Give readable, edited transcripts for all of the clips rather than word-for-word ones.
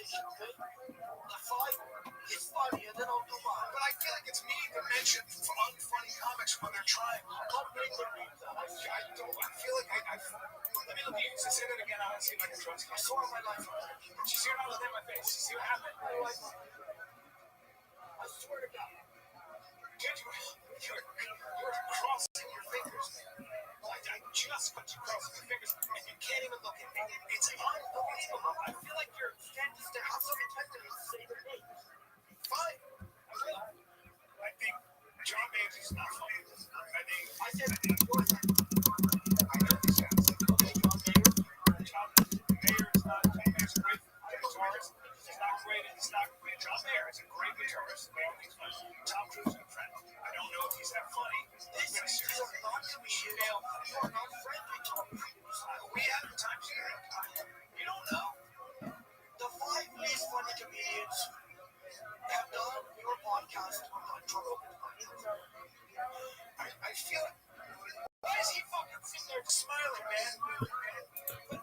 conversation, okay? The five is funny, and then I'll do mine. But I feel like it's me to mention unfunny comics when they're trying. Don't make them read that. I feel like let me look at you. So say that again. I want to see if I can trust you. I saw my life. She's here not within my face. You see what happened? I swear to God. Can't you? You're crossing your fingers. I just put you crossing your fingers, and you can't even look at me. It's unbelievable. I feel like you're Stand to stay. Have some integrity to say their name. fine. I will. I think John Mays not funny. I said, what? I know this sounds like Okay, John Mayer. John Mayer is not. John Mayer's a great guitarist. He's not great. He's not great. John Mayer is a great guitarist. Tom Cruise is a friend. I don't know if he's that funny. This is not comedian. You are not friendly to me. We have times here. You don't know. The five least funny comedians have done your podcast on Trump. I feel it. Why is he fucking sitting there smiling, man?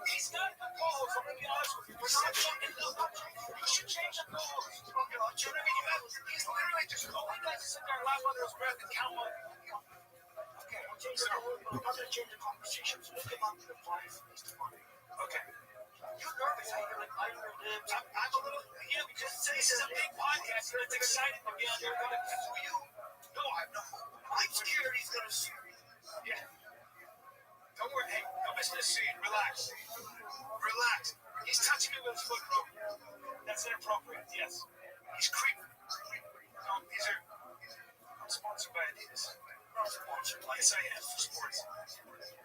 He's not the co-host. I'm gonna be honest with you. We're not fucking you should change the co-host. You know what I mean? He's literally just all he does is sit there and laugh under his breath and count money. Okay, I'm gonna change the conversation. So let's get back to the five least funny. Okay. You're nervous. You're like, I'm a little, yeah, because this is a big podcast and it's exciting to be on there. But it's for you. No, I'm scared he's gonna sue me. Yeah. Don't worry. Hey, don't miss this scene. Relax. Relax. He's touching me with his foot, bro. That's inappropriate. Yes. He's creeping. These are. I'm sponsored by Adidas. Not sponsored. Yes, I am for sports.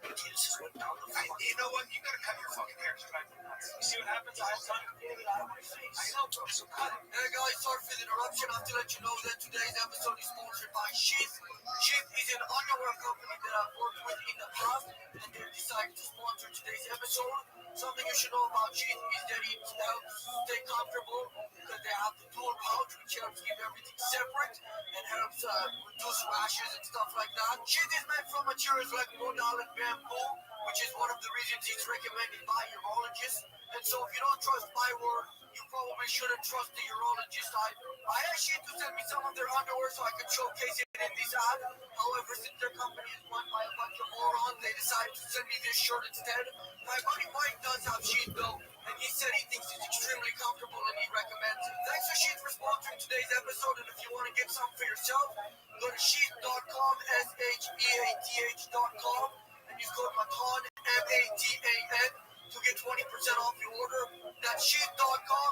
Adidas just went down the fucking. You know what? You gotta cut your fucking hair. It's driving me nuts. You see what happens all the time? Get it out of my face. I know, bro. So cut it. Hey guys, sorry for the interruption. I have to let you know that today's episode is sponsored by Sheath. Sheath is an underwear company that I've worked with in the past, and they decided to sponsor today's episode. Something you should know about Sheath is that it helps stay comfortable because they have the dual pouch, which helps keep everything separate and helps reduce rashes and stuff like that. Sheath is made from materials like modal and bamboo, which is one of the reasons it's recommended by urologists. And so if you don't trust my word, you probably shouldn't trust the urologist. I asked Sheath to send me some of their underwear so I could showcase it in this ad. However, since their company is run by a bunch of morons, they decided to send me this shirt instead. My buddy Mike does have Sheath though, and he said he thinks it's extremely comfortable and he recommends it. Thanks to Sheath for sponsoring today's episode, and if you want to get some for yourself, go to sheath.com, sheath.com, and use code MATAN, MATAN, to get 20% off your order. That's sheath.com,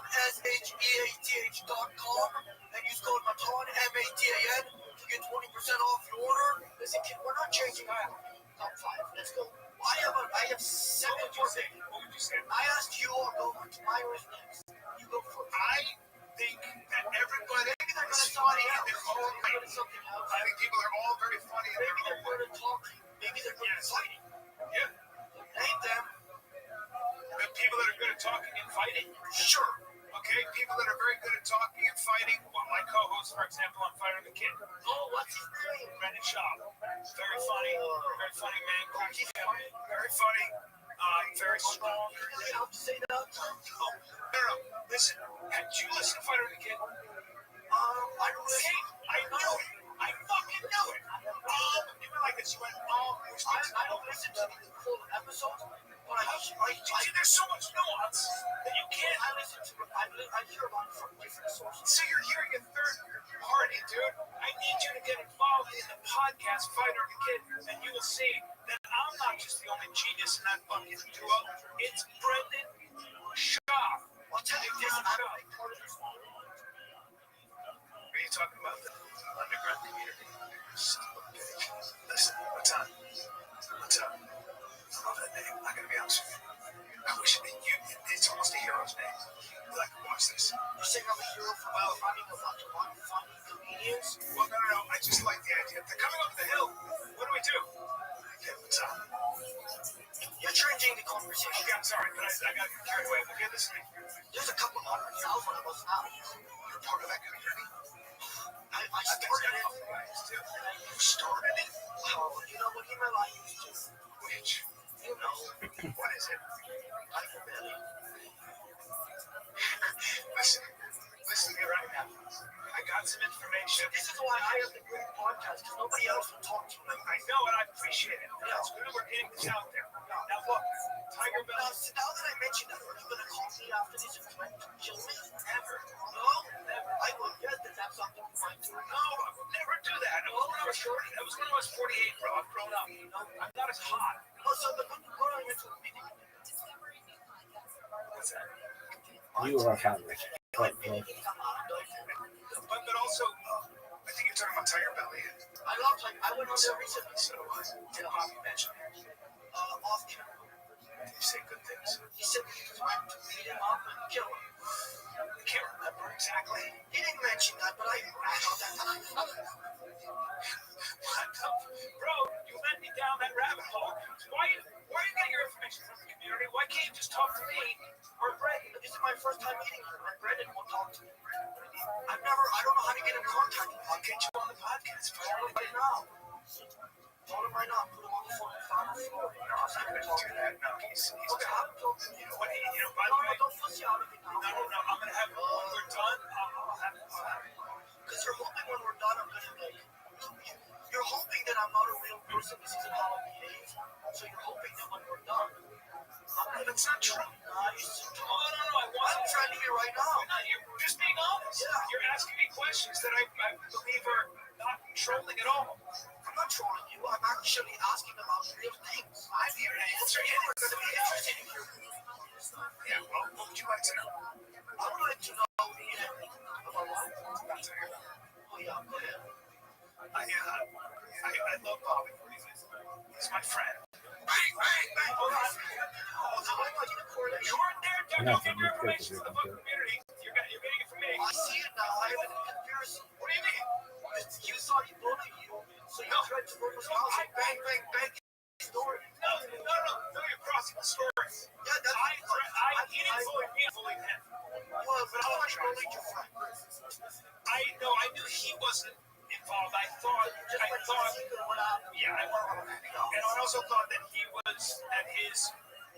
sheath.com, and use code MATAN, MATAN, to get 20% off your order. Listen, kid, we're not changing our top five. Let's go. I have seven more things. What would you say? I asked you all go for Myra's next. You go for I think that everybody. Maybe they're gonna talk. They're all good at something else. I think people are all very funny. And Maybe they're good at talking. Maybe they're good at fighting. Yeah. Name them. The people that are good at talking and fighting. Sure. Okay. People that are very good at talking and fighting. Well, my co-host, for example, on Fighter the Kid. Oh, what's his name? Brendan Shaw. Very funny man. Very funny. Very strong. You know, say that. No. Listen. Did you listen to Fighter the Kid? I don't See, I knew it. I fucking knew it. You were like this. You went, I don't listen to the full episode, but there's so much nuance that you can't. I hear about it from different sources. So you're hearing a third party, dude. I need you to get involved in the podcast Fighter the Kid, and you will see that I'm not just the only genius in that fucking duo. It's Brendan Shaw. I'll tell you this, I don't make part of this one. Are you talking about the underground community? Son of a bitch. Listen, what's up? I love that name. I gotta be honest with you. I wish it's almost a hero's name. Like, watch this. You're saying I'm a hero for finding a bunch of funny comedians? Well, no. I just like the idea. They're coming up the hill. What do we do? Okay, what's up? You're changing the conversation. Okay, I'm sorry, but I got carried away. Okay, listen. There's a couple 100,000 of us now. You're part of that community. I started it. You started it? Well, you know what email I used to? Which? You know. What is it? I forget it. isn't trying to kill me? Never. No? Never. I will guess that that's something you might do. No, I would never do that. It was when I was short. It was when I was 48, bro. I've grown up. No, I'm not as hot. Oh, so the good girl I went to the meeting. What's that? You are family. But also, I think you're talking about Tiger Belly. I love Tiger. I went on there recently. So, how you mentioned it? Off camera. Did you say good things? He said he was trying to beat him up and kill him. I can't remember exactly. He didn't mention that, but I know that time. Bro, you led me down that rabbit hole. Why are you getting your information from the community? Why can't you just talk to me or Brendan? This is my first time meeting you, and Brendan won't talk to me. I don't know how to get in contact. I'll get you on the podcast. Call him right now. Call him right now. Put him on the phone. No, I'm not going to do that. No, he's okay, I haven't told him. You know what? By the way, don't fuss you out of it now. No, I'm going to have it when we're done. I'll have it. Because you're hoping when we're done, I'm going to like. You're hoping that I'm not a real person. This isn't how I behave. So you're hoping that when we're done, that's not true. Nice. No, I'm trying to be right now. You're just being honest. Yeah. You're asking me questions that I believe are not trolling at all. I'm not trolling you. I'm actually asking about real things. I'm here to answer you. We're going to be interested in your Yeah, well, what would you like to know? I would like to know about what? Oh, yeah, go ahead. I love Bobby. He's my friend. Bang, bang, bang. Hold on. You weren't there. Don't get your information to the book community. You're getting it from me. I see it now. I have a conspiracy. What do you mean? You saw he bullied you, so you tried to work his house and bang, bang, bang. Story. No, you're crossing the stories. Yeah, that's he didn't bully me, I bullied him. Well, but how much bullied your friend? I knew he wasn't involved. I thought, yeah, and I also thought that his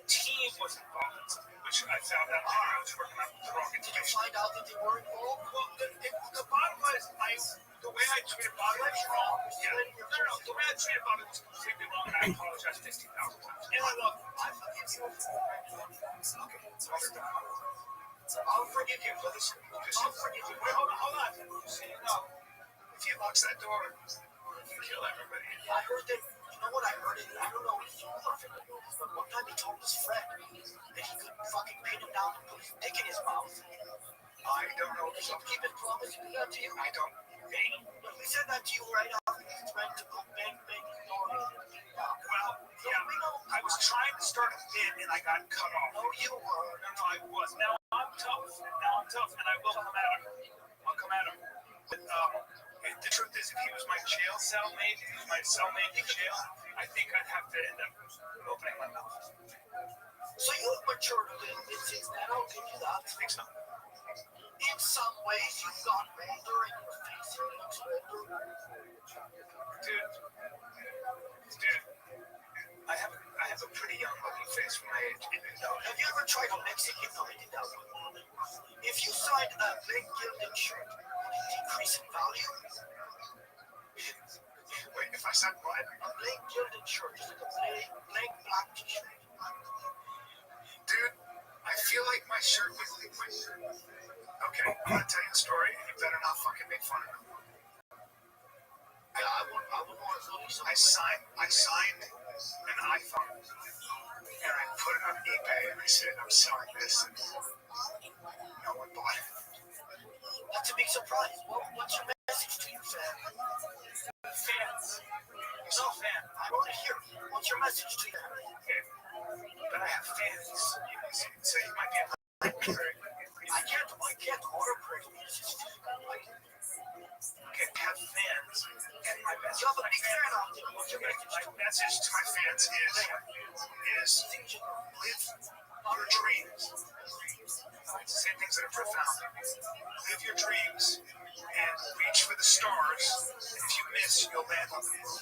team was involved, which I found out I was working out the wrong. Did you find out that they were involved? Well, the bottom was, the way I treated Bobby was wrong. Yeah, no, the way I treated Bobby was completely wrong, and I apologize 50,000 times. And I love him. I'll forgive you. Listen, I'll forgive you. Wait, hold on. So you know, if he locks that door, you kill everybody. I heard that. You know what I heard? I don't know if you but one time he told his friend that he could fucking pin him down and put his dick in his mouth. I don't know. Did he keep his promise to do that to you? I don't. He said that to you right after he threatened to go bang, bang, well, yeah, I was trying to start a bit and I got cut off. No, you were. No, I was. Now I'm tough, and I will come at him. I'll come at him. But the truth is, if he was my jail cellmate, in jail, I think I'd have to end up opening my mouth. So you've matured a little bit since then. I'll give you that. I think so. In some ways, you've gotten older and your face looks older. Dude, I have a pretty young looking face for my age. Have you ever tried a Mexican? No, I did that one. If you signed a big gilded shirt, would it decrease in value? Wait, if I signed what? A blank gilded shirt, just like a blank black t-shirt. Dude, I feel like my shirt was liquid. Okay, I'm gonna tell you a story, and you better not fucking make fun of me. I would want to lose. I signed an iPhone, and I put it on eBay, and I said, I'm selling this, and no one bought it. That's a big surprise. What's your message to your fans? No, fan. I want to hear. What's your message to them? Okay. But I have fans. So you might be able to. I can't order prejudice. Okay, have fans. And my message, you have a big fan out there. What's your message? My message to my fans is live your dreams. Say things that are profound. Live your dreams and reach for the stars. And if you miss, you'll land on the moon.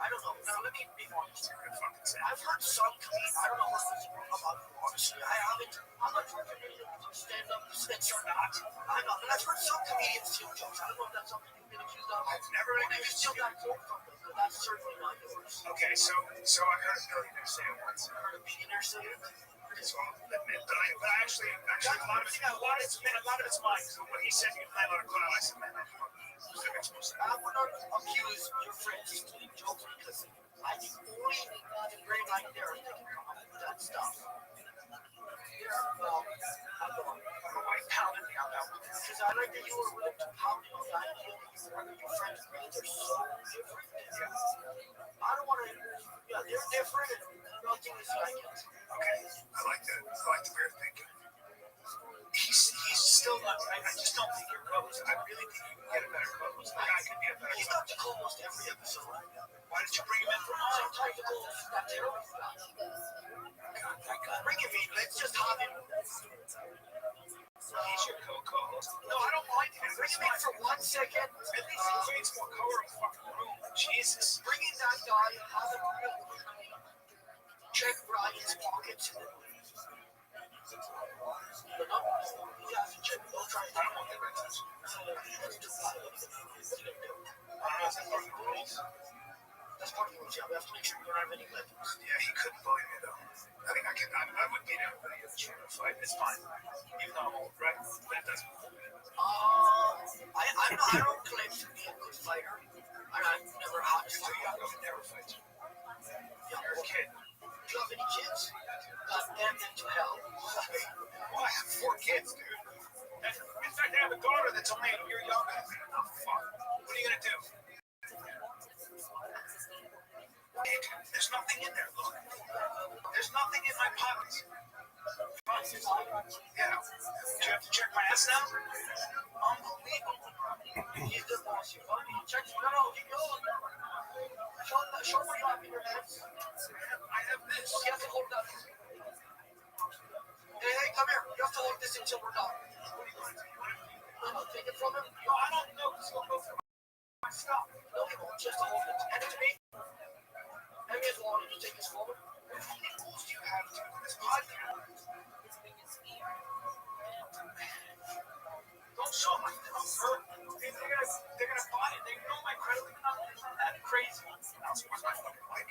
I don't know. Now, let me be honest here. I've heard some tweets. I don't know what this is about. Honestly, I'm not stand-up snitch or not. I'm not. But I've heard some comedians steal jokes. I don't know if that's something you've been accused of. I've never been accused of that joke from them, but that's certainly not yours. Okay, so I heard a millionaire say it once. I heard a billionaire say it? So I'll admit, but I actually, a lot of it's mine. So when he said you play a lot of clown, I said, man, that makes more sense. I would not accuse your friends of telling jokes because I think only the great like there they can come up with that stuff. Well, I don't know why you pounded me on that one. Because I like that you were willing to pound me on that idea that your friends' brains are so different. I don't want to, they're different and nothing is like it. Okay, I like that. I like the way you're thinking. He's still not. I just don't think you're close. I really think you can get a better close. The guy could be a better. He's got the co-host every episode. Why did you bring him in for mine? Sometimes the co-host is not terrible. Bring him in. Let's just have him. He's your co-host. No, I don't mind him. Bring him in for 1 second. At least he creates more color in the fucking room. Jesus. Bring in that guy and have him real quickly check Brian's pockets. But no, he hasn't checked. Don't try it. I don't want that right touch. Let's do that. What's he gonna do? I don't know. Is that part of the rules? That's part of the rules. Yeah, we have to make sure we don't have any weapons. Yeah, he couldn't bully me though. I think I would beat everybody in the fight. It's fine. Even though I'm old, right? That doesn't. I don't claim to be a good fighter. I've never had a fight. I would never fight you. You're a kid. Do you have any kids? God damn them to hell. Well, I have 4 kids, dude. In fact, I have a daughter that's only a year younger than me. Oh, fuck. What are you gonna do? Hey, dude, there's nothing in there. Look. There's nothing in my pockets. Yeah. Do you have to check my ass now? Unbelievable. He's the boss. You funny. Check. No, keep going. Show what you have in your hands. I have this. You have to hold that. Hey, come here. You have to hold this until we're done. No, take it from him. No, I don't know. He's gonna go through my stuff. No, he won't. Just hold it. Hand it to me. Hand me his wallet. You take his phone. How many rules do you have to do this podcast? Don't show my hurt. They're gonna buy it. They know my credit. They're not that crazy. Now, so where's my fucking mic?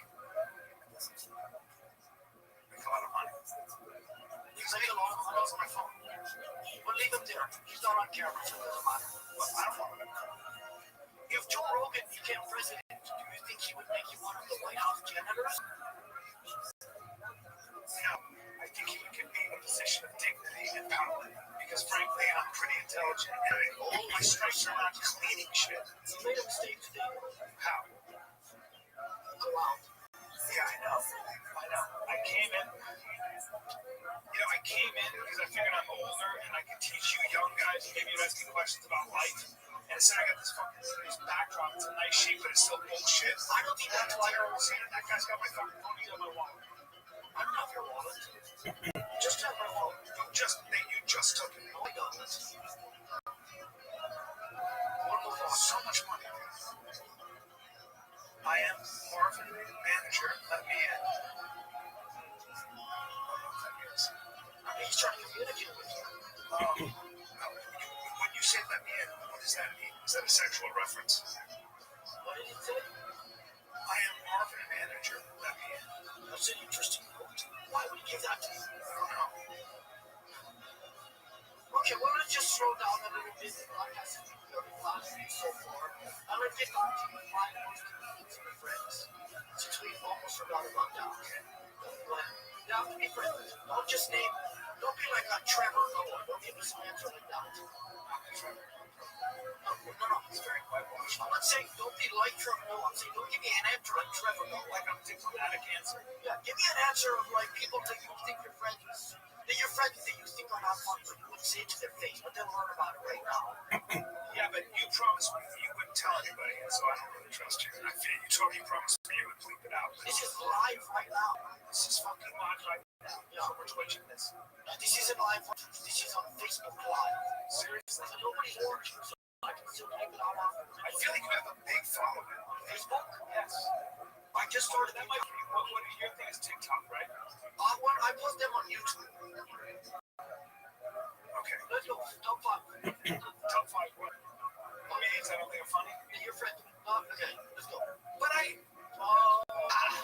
Make a lot of money. He's making a lot of money on my phone. But leave him there. He's not on camera, so it doesn't matter. Well, I don't want him. If Joe Rogan became president, do you think he would make you one of the White House janitors? No, I think he would get me in a position of dignity and power. Because frankly, I'm pretty intelligent. And all my stripes are not cleaning shit. You made a mistake today. How? Go out. Yeah, I know. I came in. I came in because I figured I'm older and I can teach you young guys and maybe asking questions about life. And instead I got this backdrop. It's a nice shape, but it's still bullshit. I don't think that's why you're See, that guy's got my fucking phone. He's on my wallet. I don't have your wallet. Just have my wallet. You just took it. Oh my God. So much money. I am Marvin, manager. Let me in. He's trying to communicate with you. When you say let me in, what does that mean? Is that a sexual reference? What did he say? I am Marvin, manager. Let me in. That's an interesting quote. Why would he give that to you? I don't know. Okay, well, let's just slow down a little bit. The podcast has been very fast so far. And let's get on to my most intimate friends. Since we almost forgot about that. But you have to be friends. Don't just name. Don't be like a Trevor Noah. Don't give me some answer like that. No. It's very whitewashed. I'm not saying don't be like Trevor Noah. I'm saying don't give me an answer like Trevor Noah. Like a diplomatic answer. Yeah, give me an answer of like people that you think you're friends with. That your friends that you think are not funny, but you wouldn't say it to their face, but they'll learn about it right now. Yeah, but you promised me you wouldn't tell anybody, and so I don't really trust you. I feel you promised me you would bleep it out. This is live right now. This is fucking live right now. Yeah. So we're twitching this. This isn't live. This is on Facebook Live. Seriously? So nobody's watching, so I can still keep it out on I feel like you have a big following. Facebook. Yes. I just started That that. might be what your thing is TikTok, right? I post them on YouTube. Okay. Let's go. Top 5. Top 5 what? Meetings I don't think are funny. Hey, your friend. Okay, let's go. But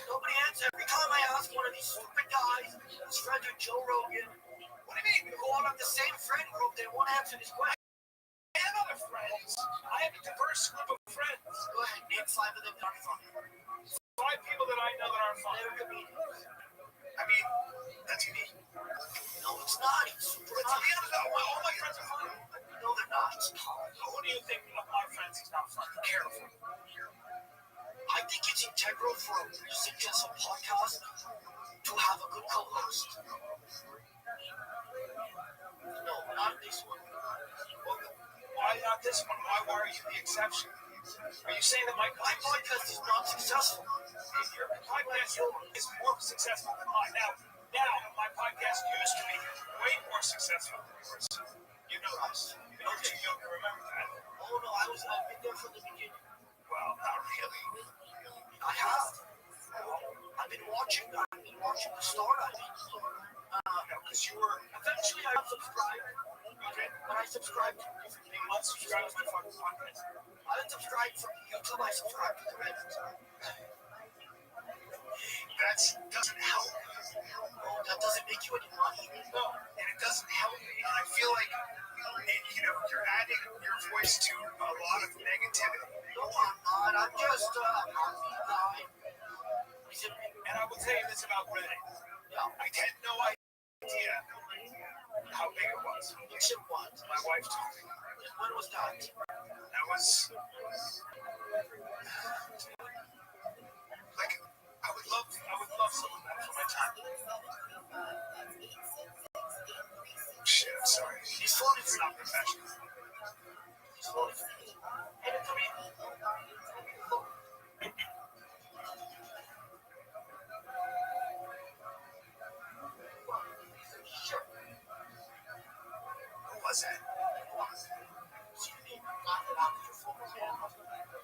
nobody answers. Every time I ask one of these stupid guys guys. He's friends with Joe Rogan. What do you mean? We all have the same friend group. They won't answer this question. I have other friends. I have a diverse group of friends. Go ahead, name 5 of them that aren't funny. 5 people that I know that aren't funny. They're comedians. I mean, that's me. No, it's not. It's super But to be honest, all my friends are funny. No, they're not. Who do you think of my friends is not funny? Careful. I think it's integral for a successful podcast to have a good co-host. No, not this one. Well, why not this one? Why are you the exception? Are you saying that my podcast is not successful? Your podcast is more successful than mine. Now, my podcast used to be way more successful. You know this. You're too young to remember that. Oh no, I've been there from the beginning. Well, not really. I have. I've been watching the start. Because you were Eventually I unsubscribed. okay. When I subscribed to different things, Unsubscribe to my fucking podcast. I unsubscribed from YouTube. I subscribed to the Reddit. That doesn't help. Oh, that doesn't make you any money. No, and it doesn't help me. And I feel like, you're adding your voice to a lot of negativity. No, I'm not. I'm just a happy guy. And I will tell you this about Reddit. Yeah. I had no idea how big it was. Yes, it was. My wife told me. When was that? That was like I would love some of that for my time. Shit, I'm sorry. His phone is Not professional. His phone is Hand it to me. Sure. Who was that?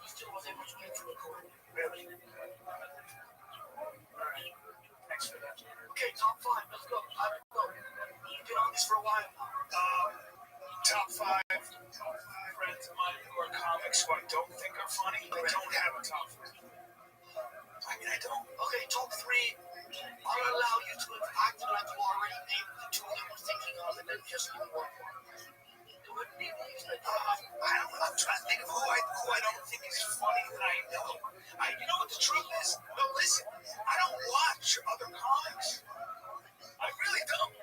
He still was able to get to record. Really? Alright. Thanks for that. Okay, top 5. Let's go. You've been on this for a while now. Top 5 friends of mine who are comics who I don't think are funny. I don't have a top 5. I mean, I don't. Okay, top 3. I'll allow you to have acted like you already named the 2 you were thinking of, and then just give me one more. It wouldn't be these. I'm trying to think of who I don't think is funny that I know. You know what the truth is? No, listen. I don't watch other comics. I really don't.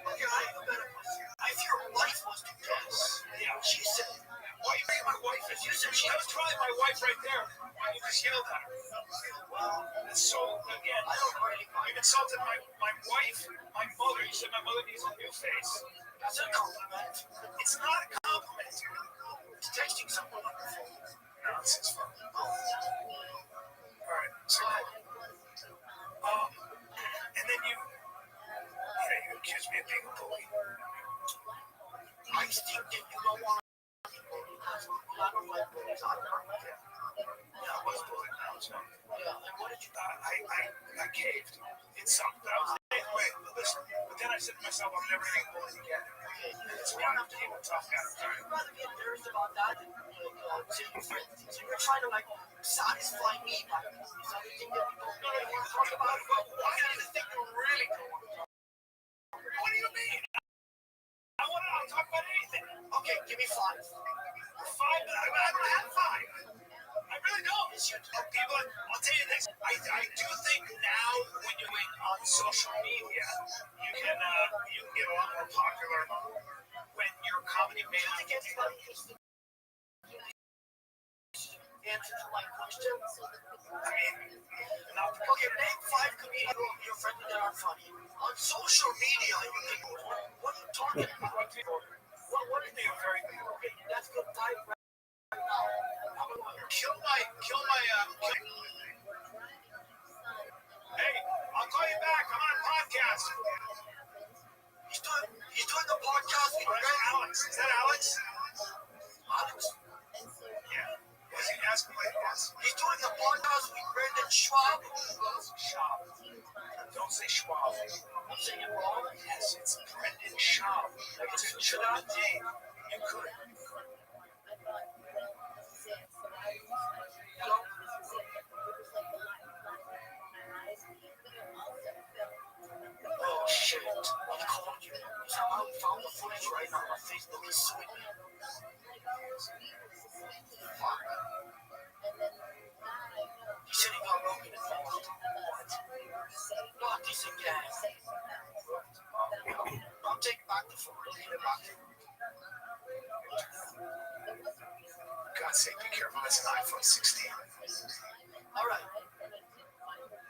Okay, I have a better question. If your wife was to guess, she said, why are you making my wife? If you said she that was probably my wife right there. You just yelled at her. well, So again, I don't really mind. you've insulted my wife, my mother. You said my mother needs a new face. That's a compliment. It's not a compliment. It's texting someone on your phone. Nonsense. Alright, so Go ahead. and then you accuse me of being a bully. I think that you don't want to be bullied. I don't like bullies. I'm not like that. I was bullied now, so Yeah, and what did you do? I caved. It's something. I was like, wait, listen. But then I said to myself, I'm never going to bully again. So I'm not being a tough guy. You'd rather be embarrassed about that than say your friends. So you're trying to satisfy me by this. Is that the thing that people really want to talk about? Why do you think you really don't want to talk? What do you mean? I want to talk about anything. Okay, give me 5. 5? I don't have 5. I really don't. People, I'll tell you this. I do think now when you're on social media, you can get a lot more popular when your comedy Maybe man to get funny because the answer to my question. I mean, not Okay, name 5 comedians your friends that are funny. On social media, you think, what are you talking about? What is they are very good. Okay, that's good. 5 right now. I'm going to Kill my Hey, I'll call you back. I'm on a podcast. He's doing the podcast with Alex. Is that Alex? Alex. Yeah. Was he asking my boss? He's doing the podcast with Brendan Schwab. Schwab. Don't say Schwab. I'm saying it wrong. Yes, it's Brendan Schwab. It's a July name. You could. Hello? he's suing me. He said he got broken involved. Not decent gang. I'll take back the phone. I'll give it back to him. For God's sake, be careful. That's an iPhone 16. All right.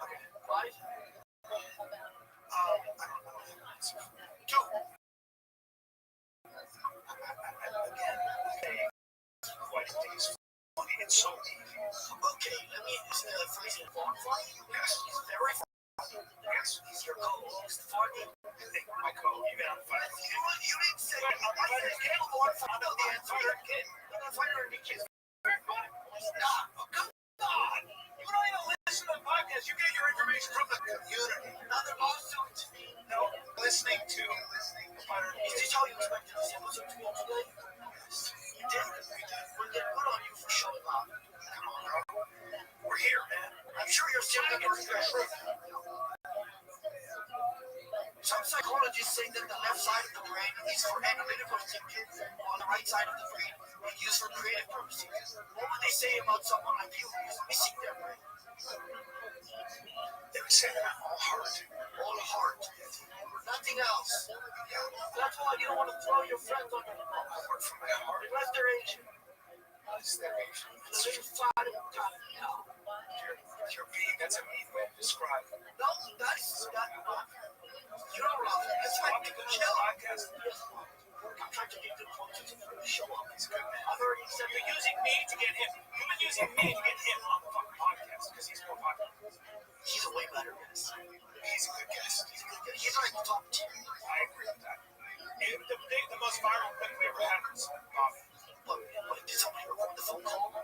Okay. 5. Two. What do you think is funny and so deep? Okay, let me phrase it. Yes. He's very Yes. He's your co-host. Funny. My code, you got on fire. You didn't say I'm fighting kid. I'm the entire kid. I'm fighting the kids. Stop. Oh, come on. You don't even listen to the podcast. You get your information from the community. Another lawsuit. No, listening to the fighter. Is this how you expected this episode to go today? You did. We'll get good on you for showing up. Come on, bro. We're here, man. I'm sure you're still getting the truth. Some psychologists say that the left side of the brain is for analytical thinking, while the right side of the brain is used for creative purposes. What would they say about someone like you who's missing their brain? They would say that I'm all heart. All heart. Nothing else. That's why you don't want to throw your friends under the bus. I work from my heart. Unless they're Asian. Is that Asian? And a little fat and tiny. You're being, that's a mean way to describe it. No, that's not. You don't love it. That's why people chill. Podcast. I'm trying to get good quotes to show up. He's a good man. I've already said You're using me to get him. You've been using me to get him on the fucking podcast because he's more popular. he's a way better guest. He's a good guest. He's a good guest. He's like the top 10. I agree with that. And the most viral thing we ever had was Bobby. But did somebody record the phone call?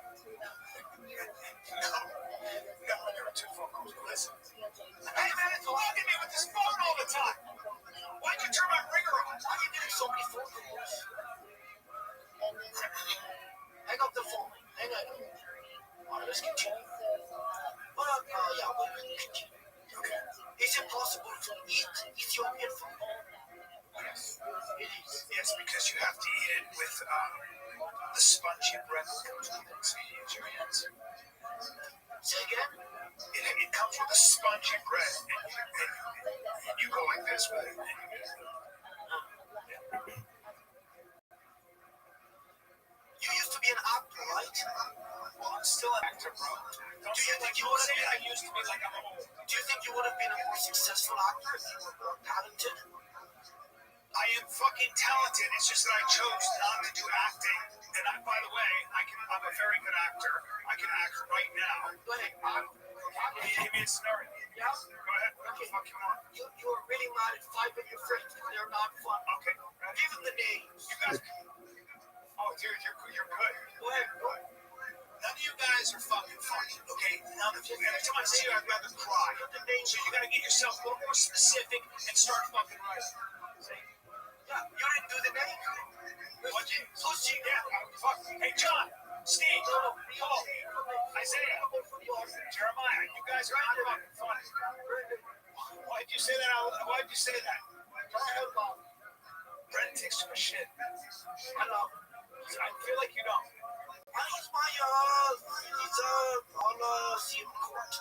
No, there were 2 phone calls. Listen. Hey, man, it's logging me with this phone all the time. Why'd you turn my ringer on? Why are you getting so many phone calls? Hang up the phone. Hang on. Alright, let's continue. Yeah, we'll continue. Okay. Is it possible to eat Ethiopian food? Yes. It is. Yes, because you have to eat it with the spongy bread that comes with it. So you use your hands. Say again? It comes with a spongy bread, and you go like this with it. You used to be an actor, right? Well, I'm still an actor, bro. Do you think you would have I been? used to be like I'm old. Do you think you would have been a more successful actor if you were more talented? I am fucking talented. It's just that I chose not to do acting. And by the way, I'm a very good actor. I can act right now. Go ahead. Give me a scenario. Yeah? Go ahead. What the fuck you want? You are really mad at 5 of your friends because they're not fun. Okay. Give them the names. You guys. Oh, dude, you're good. Go ahead. Go. None of you guys are fucking funny, okay? None of you. Every time I see you, I'd rather cry. So you gotta get yourself a little more specific and start fucking writing. Yeah, you didn't do the name. What you? Pussy. Yeah, fuck. Hey, John, Steve, Paul, Isaiah, Jeremiah, you guys are not fucking funny. Why'd you say that? Why'd you say that? Brent takes too much shit. Hello. I feel like you don't. He's my, he's, on, see him in court.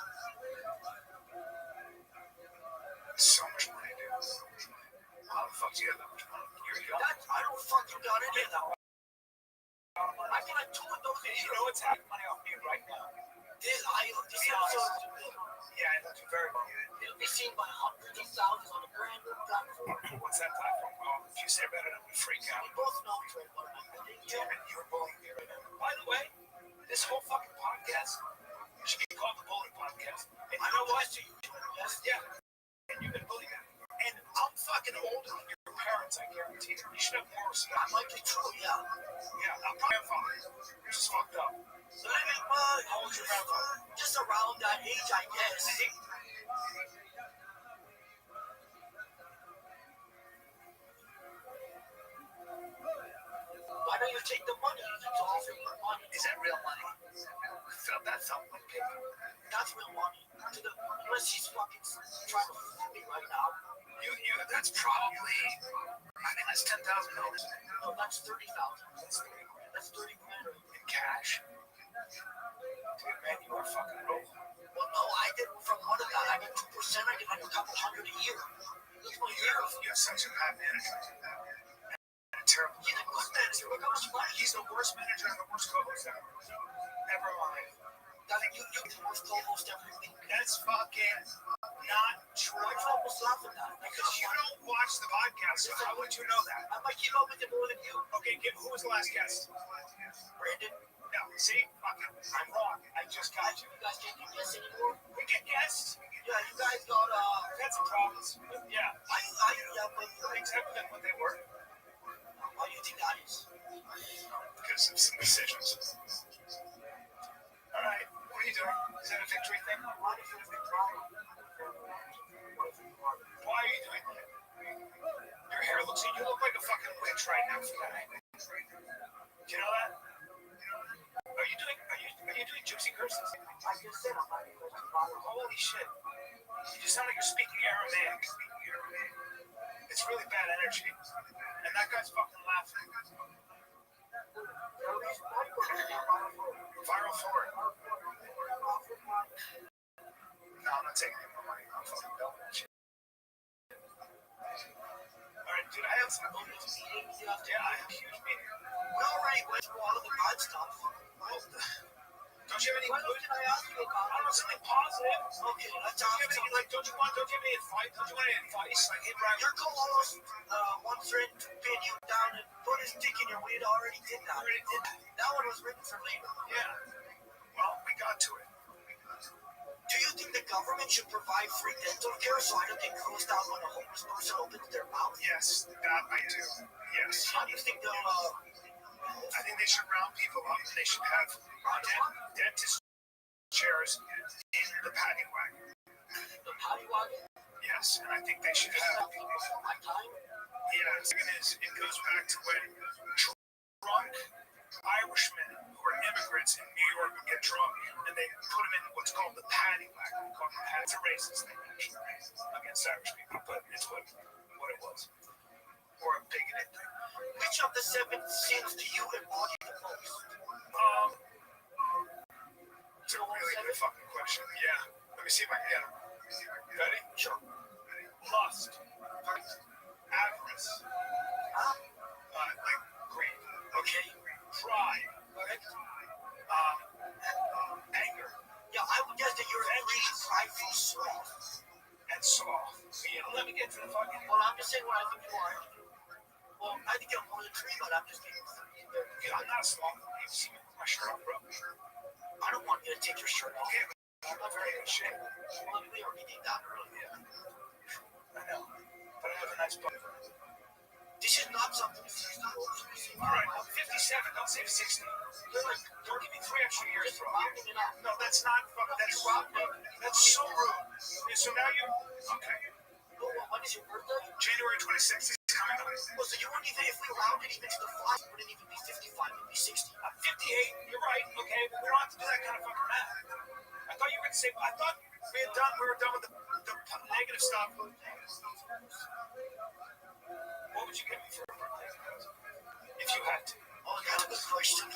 So much money, dude. How the fuck do you have that much money? I don't fucking got any of that. I can like 2 of those. You know what's happening money off me right now? This episode, Yeah, I do very well. it'll be seen by hundreds of thousands on a brand new platform. What's that platform called? If you say better than we freak out. We both know it's right, but You're bullying me right now. By the way, this whole fucking podcast should be called the Bully Podcast. And you know what? Yeah. And you've been bullying me. And I'm fucking older than your parents, I guarantee you. You should have more respect. that might be true, yeah. Yeah, I'm grandfather. You're just fucked up. How old's your grandfather? Just around that age, I guess. Why don't you take the money? It's all for your money. Is that real money? That felt like paper. That's real money. Unless he's fucking trying to fool me right now. That's probably, I I think that's $10,000. No, that's 30,000. That's 30 grand in cash. Dude, man, you are fucking broke. Well, no, I get from one of that. I get 2%. I get like a couple hundred a year. That's my year. You have such a bad manager. And a terrible. He's a good manager. Look how much money. He's the worst manager and the worst co-host ever. Never mind. You the worst co-host ever. That's fucking not true. Why do you almost laugh at that? Because you don't watch the podcast, so how would you know that? I might keep up with it more than you. Okay, who was the last guest? Brandon. No, see? Fucking, I'm wrong. I just got you. You guys can't do guests anymore? We get guests. Yeah, you guys got, we've had some problems. Yeah. Yeah, but Things haven't been what they were. why do you think that is? Because of some decisions. All right, what are you doing? Is that a victory thing? Why do you think it's a problem? Why are you doing that? Your hair looks, you look like a fucking witch right now for that. Do you know that? Are you doing gypsy curses? I just said I'm not even going to Holy shit. You just sound like you're speaking Aramaic. It's really bad energy. And that guy's fucking laughing. Viral for it. No, I'm not taking any more money. I'm fucking done with that shit. Alright, dude, I have some meetings. Yeah, I have a huge meeting. We already went through all of the bad stuff. Well, don't you have any What else can I ask you about? I don't know, something positive. Okay, let's Don't ask you have any, like, don't you have any advice? Don't you want any advice? Like, hey, Brian, your co-host once threatened to pin you down and put his dick in your weed. Already did that. That one was written for later. yeah. Well, we got to it. Do you think the government should provide free dental care so I don't get grossed out when a homeless person opens their mouth? Yes, that I do. Yes. How do you think they'll, I think they should round people up and they should have dentist chairs in the paddy wagon. the paddy wagon? Yes, and I think they should have. My time? Yeah, the second is it goes back to when drunk Irishmen who are immigrants in New York would get drunk and they put them in what's called the paddy wagon. It's a racist thing, actually, against Irish people, but it's what it was. Or a bigoted thing. Which of the 7 sins do you embody the most? It's a really good fucking question. Yeah. Let me see if I can get them. Ready? Sure. Lust. Avarice. Like greed. Okay. Pride. Correct? Anger. Yeah, I would guess that you're really prideful sloth. And soft. Yeah, let me get to the fucking. Well, I'm just saying what I think you are. Well, I think you're more than 3, but I'm just kidding. Yeah, I'm not small. You see me with my shirt off, bro. I don't want you to take your shirt off. Okay, I'm not very good shape. Well, we already did that earlier. I know. But I have a nice butt. This is not something 60-year-olds. Alright, I'm 57, don't say 60. You're like, Don't give me 3 extra years, just bro. rounding it up. No, that's not fucking. That's so rude. Yeah, so now you. Okay. Well, when is your birthday? January 26th is coming up. Well, so you wouldn't even, if we rounded even to the 5, it wouldn't even be 55, it would be 60. I'm 58. You're right. Okay, but we don't have to do that kind of fucking math. I thought you were going to say. I thought we were done with the negative stuff. What would you give me for a birthday? If you had to. Oh, that's a good question.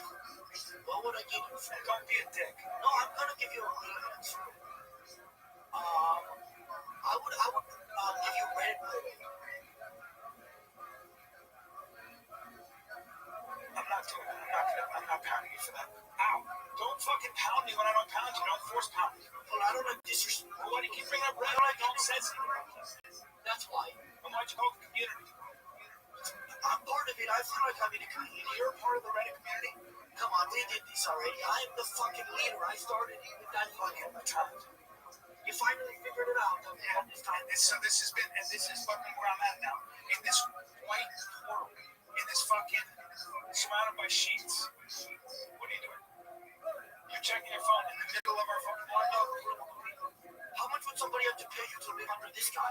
What would I give you for? Don't be a dick. No, I'm gonna give you a real answer. I would give you red bull. I'm not pounding you for that. Ow. Don't fucking pound me when I don't pound you. Don't force pound me. Well, I don't like disrespect. Well, why do you keep bringing up red? Don't sensitive. That's why. And why'd you call it the community? I'm part of it. I feel like I'm in a community. You're part of the Reddit community? Come on, we did this already. I'm the fucking leader. I started it with that fucking child. You finally figured it out. Yeah, this time. So this has been, and this is fucking where I'm at now. In this white portal, in this fucking, surrounded by sheets. What are you doing? You're checking your phone in the middle of our fucking window. How much would somebody have to pay you to live under this guy?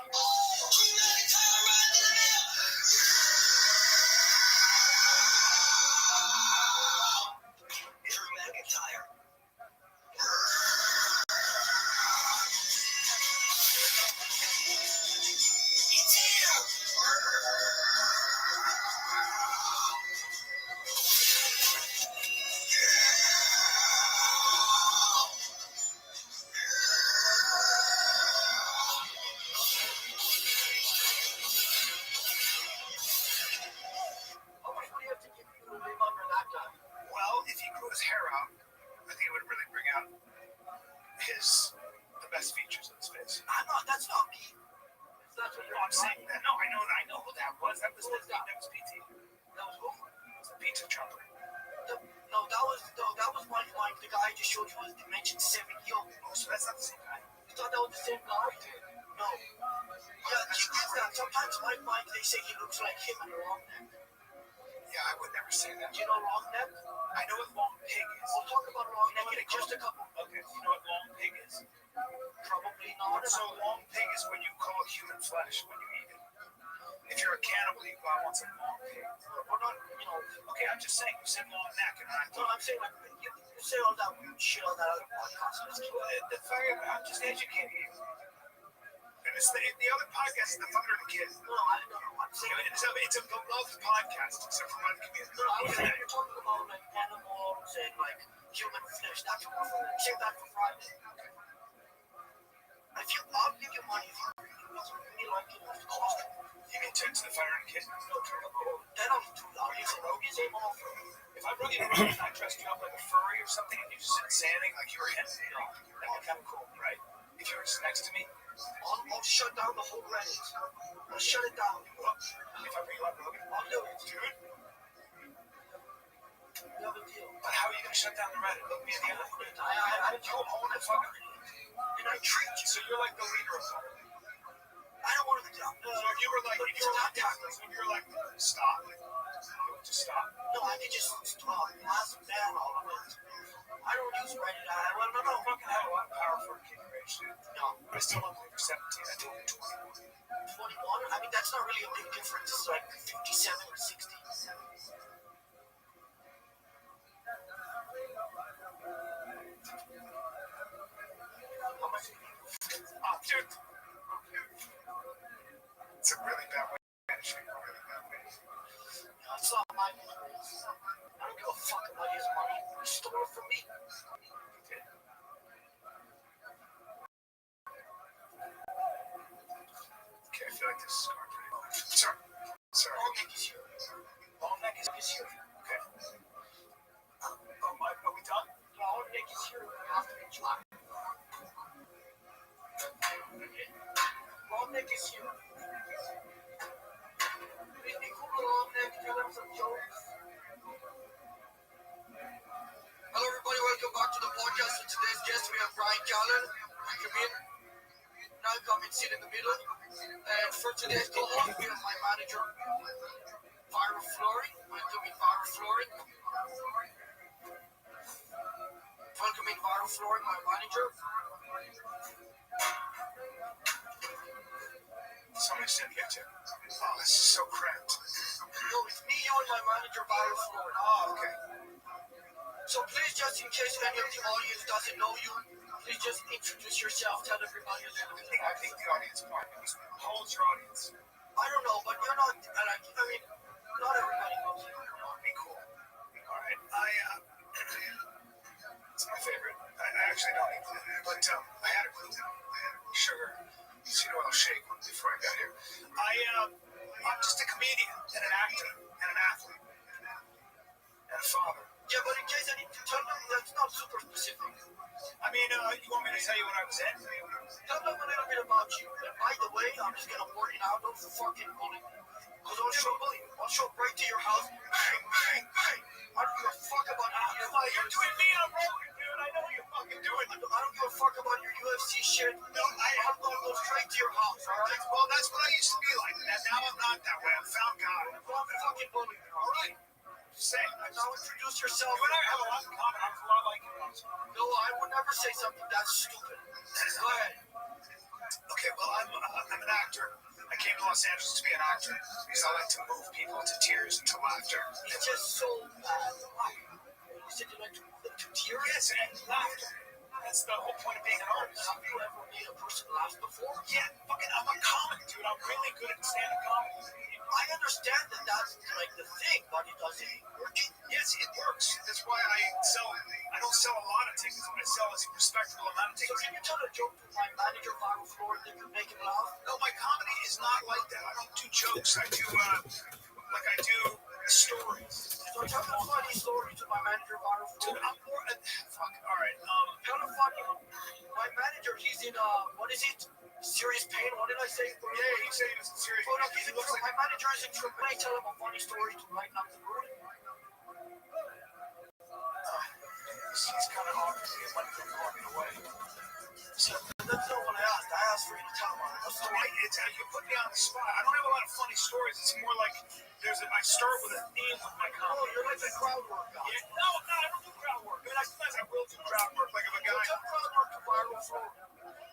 No, I know who that was. That was PT. That was who? It was the pizza chopper. No, that was Mike. The guy I just showed you was Dimension 7 Yo. Oh, so that's not the same guy. You thought that was the same guy? No. Yeah, he gets that. Sometimes Mike, they say he looks like him in a long neck. Yeah, I would never say that. Do you know long neck? I know what long pig is. We'll talk about long neck in just a couple. Okay, you know what long pig is? Probably not. So long pig is when you call human flesh when you eat it. If you're a cannibal, you go, I want some long pig. We're not, you know. Okay, I'm just saying, you said long neck, and I No, I'm saying, like, you say all that weird shit on that other podcast. the fire, I'm just educating you. And it's the other podcast is the Thunder and the Kid. No, I don't know. I'm saying, It's a beloved podcast, except for my community. no, I'm saying you're talking about, like, animals and, like, human flesh. That's what I'm saying. That for Friday. I'll give you money if you really like it. It's cost. You mean to the Fire and Kid? Then I'm too loud. He's a offer. If I brought you around and I dressed you up like a furry or something and you just said saying like you were him, that'd be kind of cool, right? If you were just next to me, I'll shut down the whole Reddit. I'll shut it down. well, if I bring you up, I'll do it. dude. We have a deal. But how are you gonna shut down the Reddit? Look me in the eye. I do own it, fucker. And I treat you. So you're like the leader of it. I don't want to do that. So you were like, stop. Just stop. No, I can just stop. Last ban all of it. I don't use Reddit. No, fucking hell, I'm powerful for kid your age, dude. No. I still don't believe you're 17. I told you 21. 21? I mean, that's not really a big difference. It's like 57 or 60. How much? Oh, dude. It's a really bad way. It's a really bad way. No, it's not my money. I don't give a fuck about his money. He stole it from me. Okay, I feel like this is going pretty well. Sorry. Long neck is here. Long neck is here. Okay. Are we done? Long neck is here. We have to be flat. Long neck is here. Please be cool, long neck. Tell him some jokes. Hello, everybody. Welcome back to the podcast. With today's guest, we have Brian Callan. Come in. Now come and sit in the middle. And for today's co-host, we have my manager, Viral Flooring. Welcome in, Viral Flooring. Welcome in, Viral Flooring, my manager. Somebody said get you. Oh, this is so cramped. No, it's me, you, and my manager, Viral Flooring. Oh, okay. So please, just in case any of the audience doesn't know you, please just introduce yourself, tell everybody a little bit. I think the audience might be. How old's your audience? I don't know, but you're not, like, I mean, not everybody knows you. Be cool. All right. It's my favorite. I actually don't eat gluten, but I had a gluten. I had sugar, seed oil shake before I got here. I'm just a comedian and an actor and an athlete and a father. Yeah, but in case I need to tell them, that's not super specific. I mean, you want me to tell you what I was in? Tell them a little bit about you. And by the way, I'm just gonna point it out, don't fucking bully me. Because I'll show up right to your house. Bang, bang, bang. I don't give a fuck about you. You're doing me on rolling, dude. I know what you're fucking doing. I don't give a fuck about your UFC shit. No, I'm gonna go straight to your house, alright? Well, that's what I used to be like. And now I'm not that way. I'm found God. Don't fucking bully me, alright? Just saying. Now introduce yourself. You and I have a lot in common. I'm a lot like you. No, I would never say something that stupid. Go ahead. Okay, well, I'm an actor. I came to Los Angeles to be an actor because I like to move people to tears and to laughter. It's just so bad. You said you like to move them to tears? Yes, and laughter. That's the whole point of being an artist. Have you ever made a person laugh before? Yeah, fucking, I'm a comic, dude. I'm really good at stand-up comedy. I understand that that's like the thing, but it doesn't work. Yes, it works. That's why I don't sell a lot of tickets. What I sell is a respectable amount of So tickets. can you tell a joke to my manager, Viral Floor, that could make him laugh? No, my comedy is not like that. I don't do jokes. I do stories. So tell a funny story to my manager, Viral Floor. Dude, I'm more. Fuck. All right. Tell a funny. My manager, he's in what is it? Serious pain? What did I say? Yeah, he said he was in serious Oh, no, pain. he's in trouble. My manager is in trouble. When I tell him a funny story to lighten up the mood. He's kind of obviously money from walking away. So, that's not what I asked. I asked for you to tell him a story. You put me on the spot. I don't have a lot of funny stories. It's more like I start with a theme with my comedy. Oh, you're like the crowd work guy. Yeah, no, I don't do crowd work. I mean, sometimes I will do crowd work. Like if a guy. Tell crowd work to viral floor.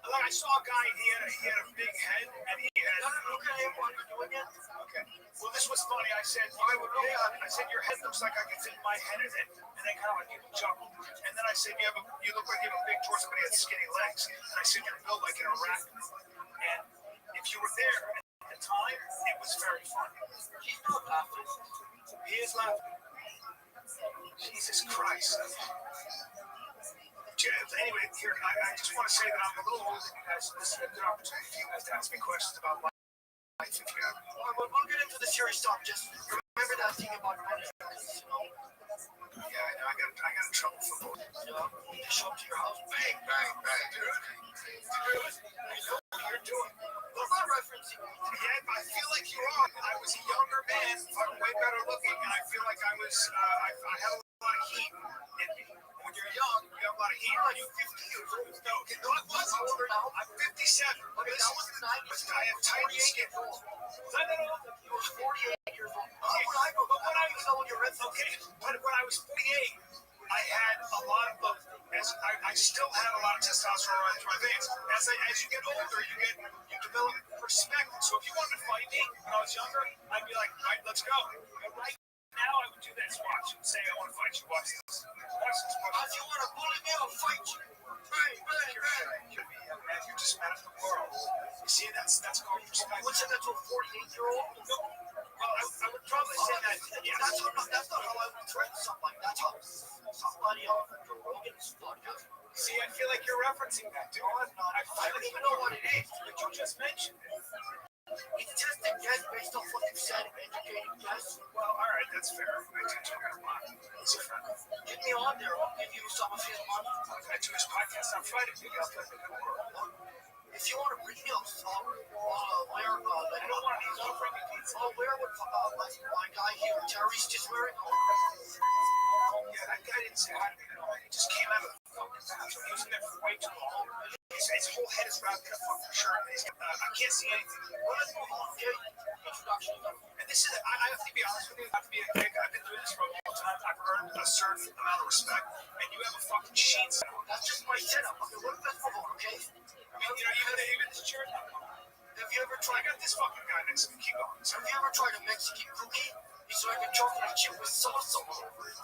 Like I saw a guy, he had a big head, and he had. Look at him while you're doing it. Okay. Well, this was funny. I said, I said, your head looks like I could fit my head in it, and then kind of like people chuckled. And then I said, you look like you have a big torso, but he had skinny legs. And I said, you're built like an arachnid. And if you were there at the time, it was very funny. He's not laughing. He is laughing. Jesus Christ. Anyway, here, I just want to say that I'm a little older than you guys, so this is a good opportunity for you guys to ask me questions about life if you have. We'll get into the serious stuff. Just remember that thing about money. Yeah, I know. I got in trouble for both. Yeah, they show up to your house. Bang, bang, bang, dude. Dude, I know what you're doing. I'm not referencing you. Yeah, I feel like you are. I was a younger man, fucking way better looking, and I feel like I was, I had a lot of heat in me. When you're young, you have a lot of heat. Are you 50 years old? No, it was. How old are you now? I'm 57. Okay, that was the 90s. I have tiny skin. Was I that old? He was 48 years old. How would I know? But when I was old, you're okay, but when I was 48, I had a lot of, I still had a lot of testosterone running through my veins. As you get older, you develop perspective. So if you wanted to fight me when I was younger, I'd be like, all right, let's go. And right now, I would do this. Watch. Say, I want to fight you. Watch this. Watch this. If you want to bully me, I'll fight you. Bang, bang, bang. Man, you're just mad at the world. You see, that's called respect. Would say that to a 48-year-old? No. Well, I would probably say that. Yes. That's not how I would threaten somebody. That's how somebody on Joe Rogan's podcast. See, I feel like you're referencing that, dude. No, I'm not. I don't even know what it is. But you just mentioned it. It's just a guess based off what you said, an educated guess. Well, all right, that's fair. I do talk a lot. It's a friend. Get me on there. I'll give you some of his money. I do his podcast on Friday. Maybe I'll play the good world. If you want to bring me up, where, I don't want to use bring me pizza. where would my guy here, Terry's just wearing? Yeah, that guy didn't say hi to me at all. He just came out of the fucking bathroom. He was in there for way too long. His whole head is wrapped in a fucking shirt. I can't see anything. Well, let's move on. Okay, introduction. And this is, I have to be honest with you, I have to be a dick. I've been doing this for a long time. I've earned a certain amount of respect. And you have a fucking sheet set on. That's just my setup. Okay, let's move on, okay? I mean, even this chair. Have you ever I tried? got this fucking guy next to me. Keep going. Have you ever tried a Mexican cookie? It's like a chocolate chip with sauce all over it.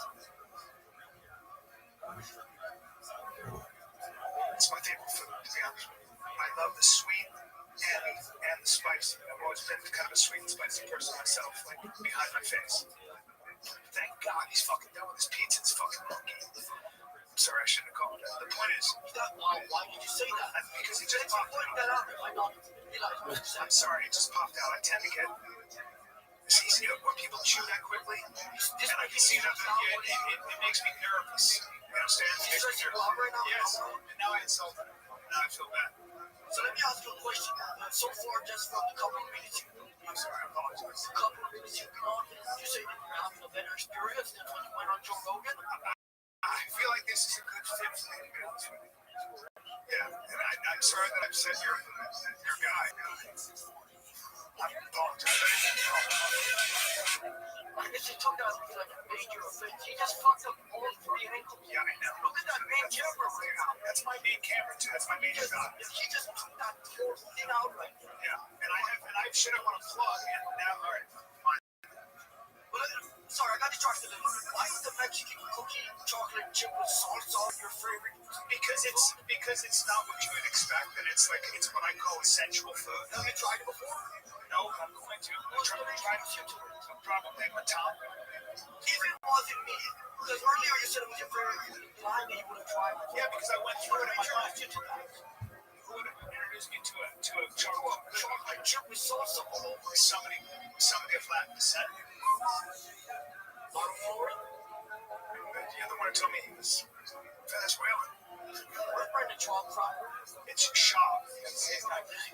It's my favorite food, to be honest with you. I love the sweet and the spicy. I've always been kind of a sweet and spicy person myself, like behind my face. Thank God he's fucking done with his pizza. It's fucking monkey. I'm sorry, I shouldn't have called it. The point is, Why did you say that? because he just popped out. That out. I don't realize. I'm sorry, it just popped out. I tend to get. See, when people chew that quickly, and I can see that it makes me nervous. You understand? It makes me nervous. Right now? Yes, and now I insulted him. Now I feel bad. So let me ask you a question. So far, just from the couple of minutes I'm sorry, I apologize. a couple of minutes you've been on, you say that you're having a better experience than when you went on Joe Rogan? I feel like this is a good fit for me, to be honest with you. Yeah, and I'm sorry that I've said your guy. I apologize. I guess you took that like a major offense. He just fucked up all three ankles. Yeah, I know. Look at that main camera right now. That's my main camera, too. That's my main shot. He just took that whole thing out right now. Yeah, and I have shit I want to plug, and now, all right, fine. Well, sorry, I got distracted a little bit. Why is the Mexican cookie chocolate chip with salsa your favorite? Because it's not what you would expect, and it's what I call essential food. Have you tried it before? No, I'm going to. I'm trying to get to it. I'm probably with Tom. If it wasn't me, because earlier you said it was your favorite food, blind that you would have tried it. Yeah, because I went through it in my mind. You to that. Who would have introduced me to a chocolate chip with salsa all over it. somebody of Latin descent? Bottom floor? The other one told me he was Venezuelan. Where's Brendan Schaub from? It's Schaub.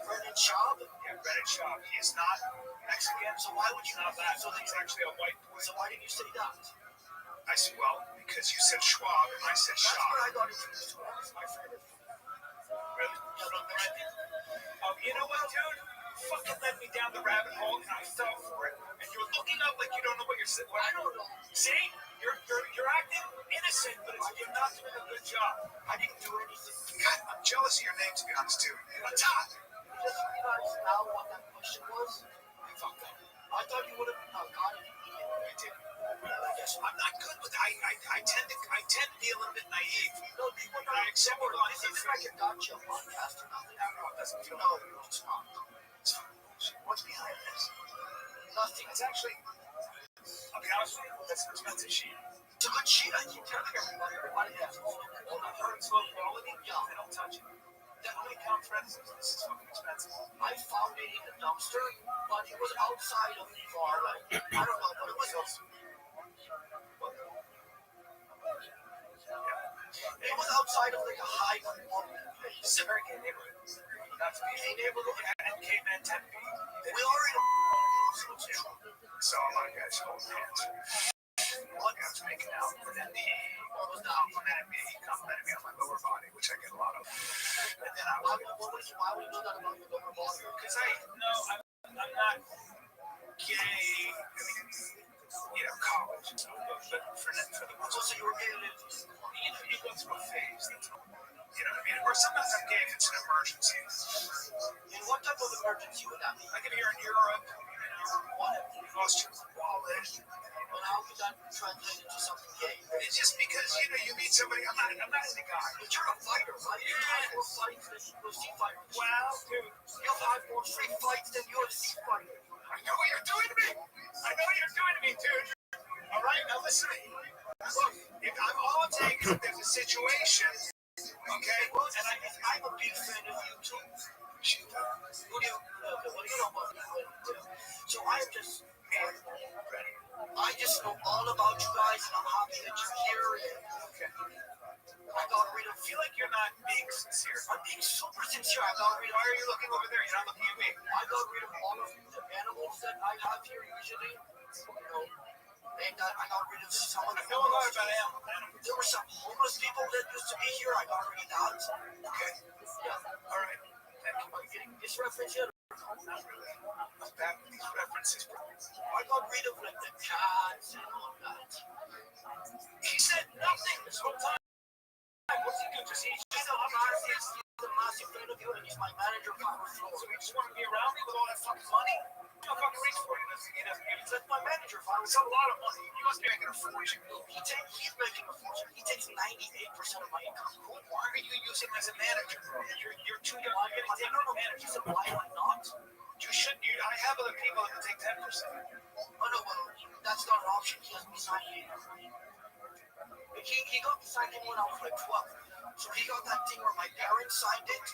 Brendan Schaub? Yeah, Brendan Schaub. He is not Mexican. So why would you Not that. So he's actually a white boy. So why didn't you say that? I said, well, because you said Schwab and I said That's Schaub. where I got introduced to him. He's my friend. Really? From Brendan. Oh, you know what, dude? You fucking led me down the rabbit hole and I fell for it. And you're looking up like you don't know what you're saying. I don't know. See? You're acting innocent, but you're not doing a good job. I didn't do anything. God, I'm jealous of your name, to be honest, too. Atat! Just realize now what that question was. I fucked up. I thought you would have got it immediately. I did. I guess I'm not good with I tend to be a little bit naive. No, people I accept what this isn't like a gotcha podcast or nothing. it doesn't feel No, it's not. What's behind this? Nothing. It's actually, I'll be honest with you, that's an expensive sheet. It's a good sheet. I keep telling everybody. Everybody has it. I've heard it's low quality. Yeah. I don't touch it. How many pound threads is this? This is fucking expensive. I found it in the dumpster, but it was outside of the bar. Like, I don't know, but it was It was outside of like a high quality place. It's a very gay neighborhood. Not to be Gay neighborhood. and gay men tend to be. We are in a So a lot of guys hold hands. One guy's making out, and then he complimented me on my lower body, which I get a lot of. And then why would you know that about your lower body? Because I'm not gay. I mean, college. But for the ones So you were gay in you go through a phase. You know what I mean? Or sometimes I'm gay if it's an emergency. And what type of emergency would that be? Like if you're in Europe, What? you lost your wallet. Well, how could that translate into something gay? It's just because you meet somebody. I'm not into guy. But you're a fighter, right? You have more fights than UFC fighters. Well, dude, You'll have more street fights than UFC fighters. I know what you're doing to me. I know what you're doing to me, dude. All right, now listen to me. Look, if all I'm saying is that there's a situation, okay? And I'm a big fan of you too. What do you know about me? So I just know all about you guys, and I'm happy that you're here. Okay. I got rid of. I feel like you're not being sincere. I'm being super sincere. I got rid of. Why are you looking over there? You're not looking at me. I got rid of all of the animals that I have here usually. And I got rid of some of the. I know a lot about animals. There were some homeless people that used to be here. I got rid of that. Okay. Yeah. All right. Thank you. Are you getting this reference yet? Not really. I'm bad with these references. I got rid of like the cats and all that. He said nothing this whole time. What's he do? Just He's a massive fan of you, and he's my manager for our floor. So he just want to be around me with all that fucking money? How fucking rich for you? He doesn't give That's my manager for our It's a lot of money. You must be making a fortune. He's making a fortune. He takes 98% of my income. Why are you using him as a manager? You're too young. You're I getting don't know the reason why am I not. You should. I have other people that can take 10%. Oh no, well, that's not an option. He has me sign it. He got me signed in when I was like 12. So he got that thing where my parents signed it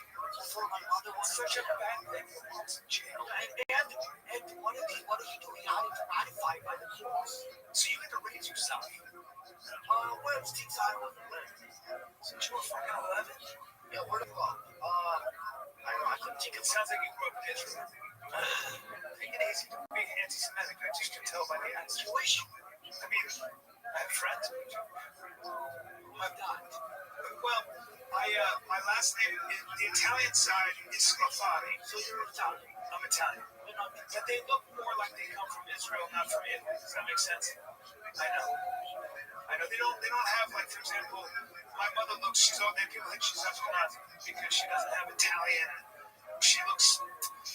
before my mother was Such a bad thing for once in jail. And what did he do? He had it ratified by the courts. So you had to raise yourself. Well, Steve I wasn't living. Since you were fucking 11. Yeah, where the fuck? I don't know. I couldn't think It of sounds like you grew up in Israel. Take it easy. Don't be anti-Semitic. I just can tell by the accent. I mean, I have friends. I've died. Well, my last name, the Italian side is Sclafani. So you're Italian. I'm Italian. But they look more like they come from Israel, not from Italy. Does that make sense? I know. They don't have, like, for example, my mother looks, people think she's Ashkenazi because she doesn't have Italian. She looks,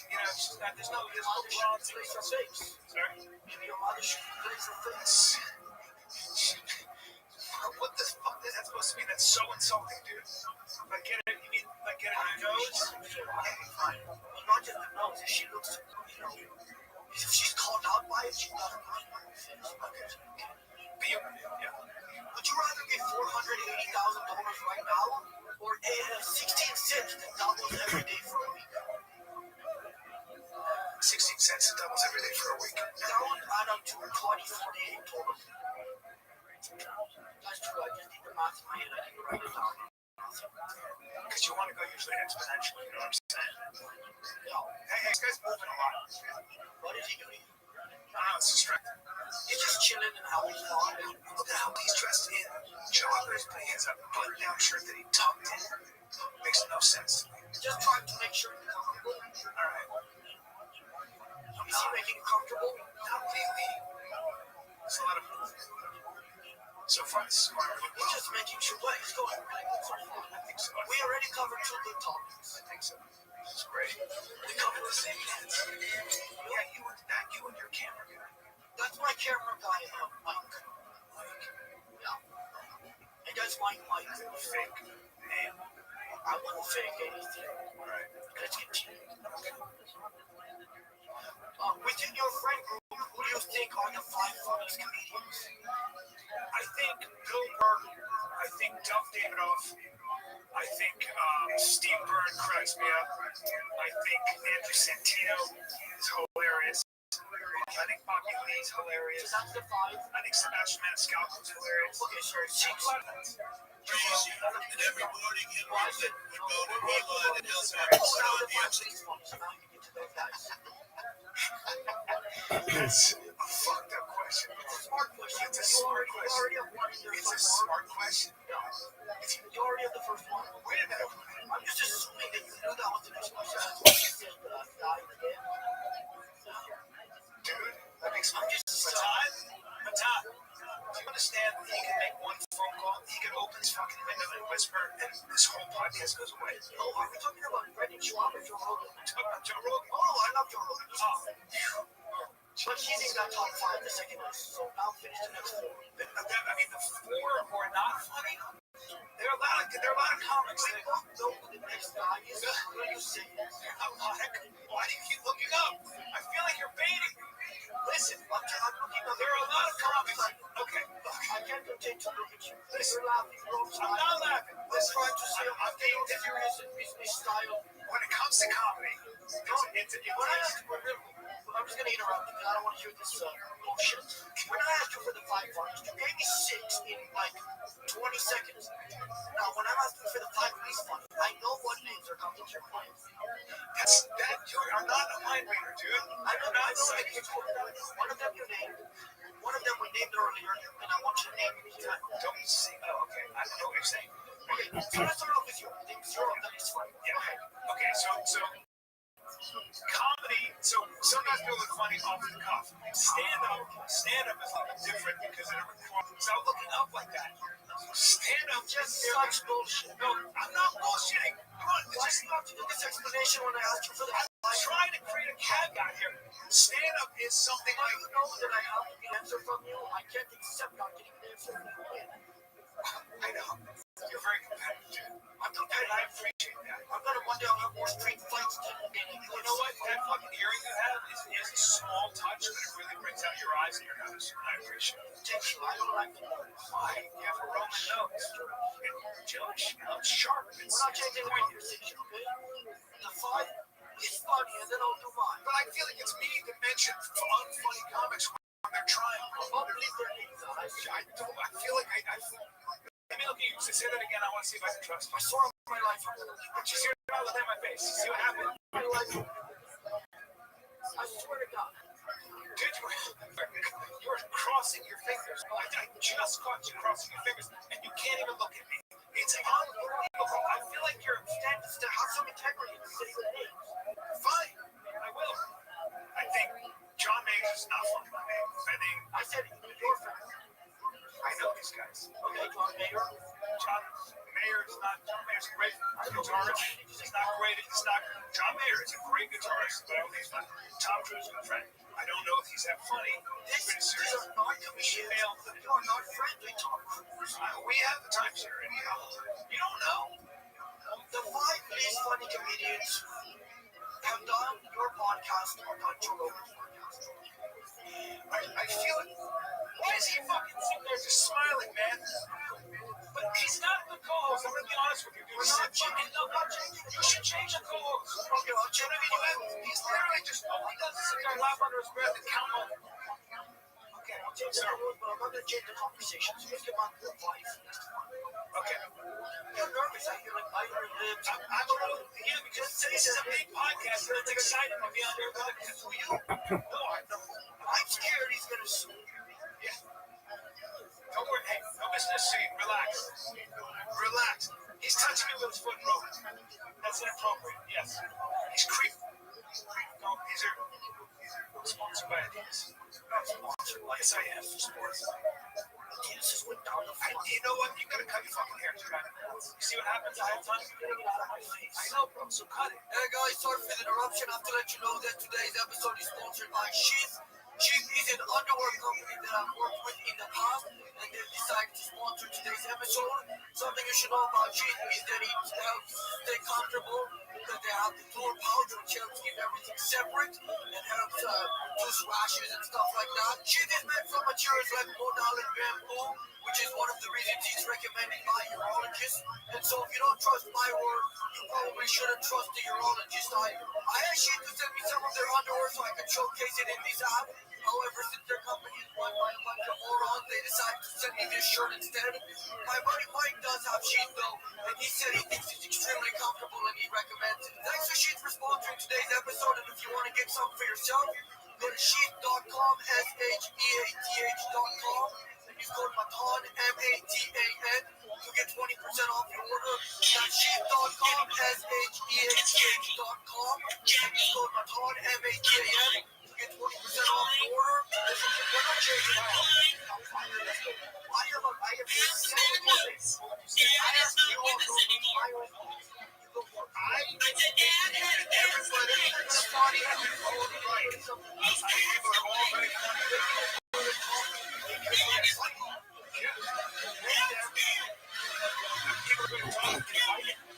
there's no blonde Place her face. Sorry? Maybe your mother should place her face. What the fuck is that supposed to mean? That's so insulting, dude. Like, get it in your nose? Okay, fine. Well, not just the nose. If she looks, if she's called out by it, she doesn't mind my face. But Would you rather get $480,000 right now, or 16 cents that doubles every day for a week? 16 cents, it doubles every day for a week. That would add up to 2048 total. That's true. I just need the math in my head. I need to write it down. Because you want to go usually exponentially, you know what I'm saying? Yeah. Hey, this guy's moving a lot. What is he doing? I don't know, it's distracting. He's just chilling and having fun. Look at how he's dressed in joggers, but he has a button-down shirt that he tucked in. Makes no sense to me. Just trying to make sure he's comfortable. Alright. Is he making you comfortable? Not really. There's a lot of movement. So far, this is going really He's well. just making sure what he's going really good so far. I think so. We already covered 2 good topics. I think so. That's great. We covered the same things. Yeah, you and your camera guy. That's my camera guy, Mike. Yeah. And that's my Mike. Fake name. I wouldn't fake anything. Alright. Let's continue. Within your friend group, who do you think are the 5 funniest comedians? I think Bill Burr. I think Duff Davidoff. I think Steve Byrne cracks me up. I think Andrew Santino is hilarious. I think Bobby Lee is hilarious. So that's the 5. I think Sebastian Maniscalco is hilarious. Okay, sure. 6. Crazy. And every morning he runs it, we go to England and he'll say, Now put on the the punch is funny, so now you get to those guys. That's a fucked up question. It's a smart question. It's a smart question. You already have one in your It's a first smart question. You already have the first one. Wait a minute. I'm just assuming that you knew that was the next question. That's why you said guy again. Dude, that makes I'm just Matan, do you understand that he can make one phone call, he can open his fucking window and whisper, and this whole podcast goes away? Oh, are we talking about Brendan Schwab or Joe Rogan? Talk about Joe Rogan. Oh, I love Joe Rogan. Oh, But he's in that top 5 the second list, so now finish the next 4. I mean, the 4 who are not funny, there are a lot of comics We that both know who the next guy is. What are you saying? why do you keep looking up? I feel like you're baiting me. Listen, I'm looking up. There are a lot of comics. Okay, I can't continue to look at you. You're laughing, bro. I'm not laughing. Let's try to say I'm being serious in business style. When it comes to comedy, I'm just gonna interrupt because I don't want to hear this bullshit. When I asked you for the 5 funniest, you gave me 6 in like 20 seconds. Now, when I'm asking for the 5 least funny, I know what names are coming to your mind. you are not a mind reader, dude. I know that you one of them you named, one of them we named earlier, and I want you to name me again. Don't say, oh, okay, I don't know what you're saying. Okay, so let's start off with you. I think 0 of them is funny. Yeah. Okay, so comedy, so sometimes people look funny off the cuff. Stand up is a little different because it requires, so looking up like that. Stand up just Such bullshit. no, I'm not bullshitting. Come on, Why do you have to do this explanation when I asked you for the I'm trying to create a caveat here. Stand up is something Why like, you know that I have the answer from you? I can't accept not getting an answer from you. I know, you're very competitive, dude. I'm competitive. I appreciate that. I'm gonna one day I'll have more street fights than any. You know what? That fucking earring you have is a small touch, but it really brings out your eyes and your nose. I appreciate it. Thank you. I don't like the noise. Why? You have a Roman nose. Jewish, it's sharp. We're not changing the conversation, okay? The 5 is funny, and then I'll do mine. But I feel like it's mean to mention unfunny comics when they're trying. I'll believe their names. I feel like I let me look at you. Say that again. I want to see if I can trust you. I swear on my life, I'm gonna leave. Just hear it out look at my face. See what happened? My life. I swear to God. Dude, you were crossing your fingers. I just caught you crossing your fingers, and you can't even look at me. It's unbelievable. I feel like you're Standards to have some integrity in saying the names. fine. I will. I think John Majors is not funny. I think I said your friend. I know these guys. Okay, John Mayer. John Mayer is not. John Mayer's a great guitarist. He's not great. He's not. John Mayer is a great guitarist, but I don't think he's not. Tom Cruise is my friend. I don't know if he's that funny. These are not comedians. You are not friendly, Tom Cruise. We have the timeshare anyhow. You don't know. The 5 least funny comedians have done your podcast or done Joe Rogan's podcast. I feel it. Why is he fucking sitting there just smiling, man? But he's not the co-host. I'm gonna be honest with you, dude. We're not changing. You should change the co-host. Okay, I'll change it. He's literally just all he does is sit there, laugh under his breath, and count on. Okay, I'll change the rules, but I'm not gonna change the conversation. So just get my advice. Okay. You're nervous. I hear like biting your lips. I'm a little, yeah, because this is a big podcast and it's exciting to be on there. Who you? No, I'm scared he's gonna sue you. Yeah. Don't worry. Hey, no business scene. Relax. Relax. He's touching me with his foot, bro. That's inappropriate. Yes. He's creepy. No, these are sponsored by Adidas. Not sponsored. Yes, I am. Sports. Adidas just went down the front. You know what? You gotta cut your fucking hair. You see what happens all the time? Getting it out of my face. I know, bro. So cut it. Hey guys, sorry for the interruption. I have to let you know that today's episode is sponsored by Sheath. Sheath is an underwear company that I've worked with in the past, and they've decided to sponsor today's episode. Something you should know about Sheath is that it helps stay comfortable, because they have the dual pouch, which helps keep everything separate and helps reduce rashes and stuff like that. Sheath is made from materials like modal and bamboo, which is one of the reasons it's recommended by urologists. And so if you don't trust my word, you probably shouldn't trust the urologist either. I asked Sheath to send me some of their underwear so I could showcase it in this app. However, since their company is run by a bunch of morons, they decided to send me this shirt instead. My buddy Mike does have Sheath though, and he said he thinks it's extremely comfortable and he recommends it. Thanks to Sheath for sponsoring today's episode, and if you want to get something for yourself, go to sheath.com, sheath.com, and use code MATAN, MATAN, to get 20% off your order. That's sheath.com, sheath.com, and use code MATAN, MATAN, to get 20% off your order. We're not changing my I am saying this. I asked you all to go my own home. You go for everybody is funny and you're all right. People are all very funny. People are going to talk.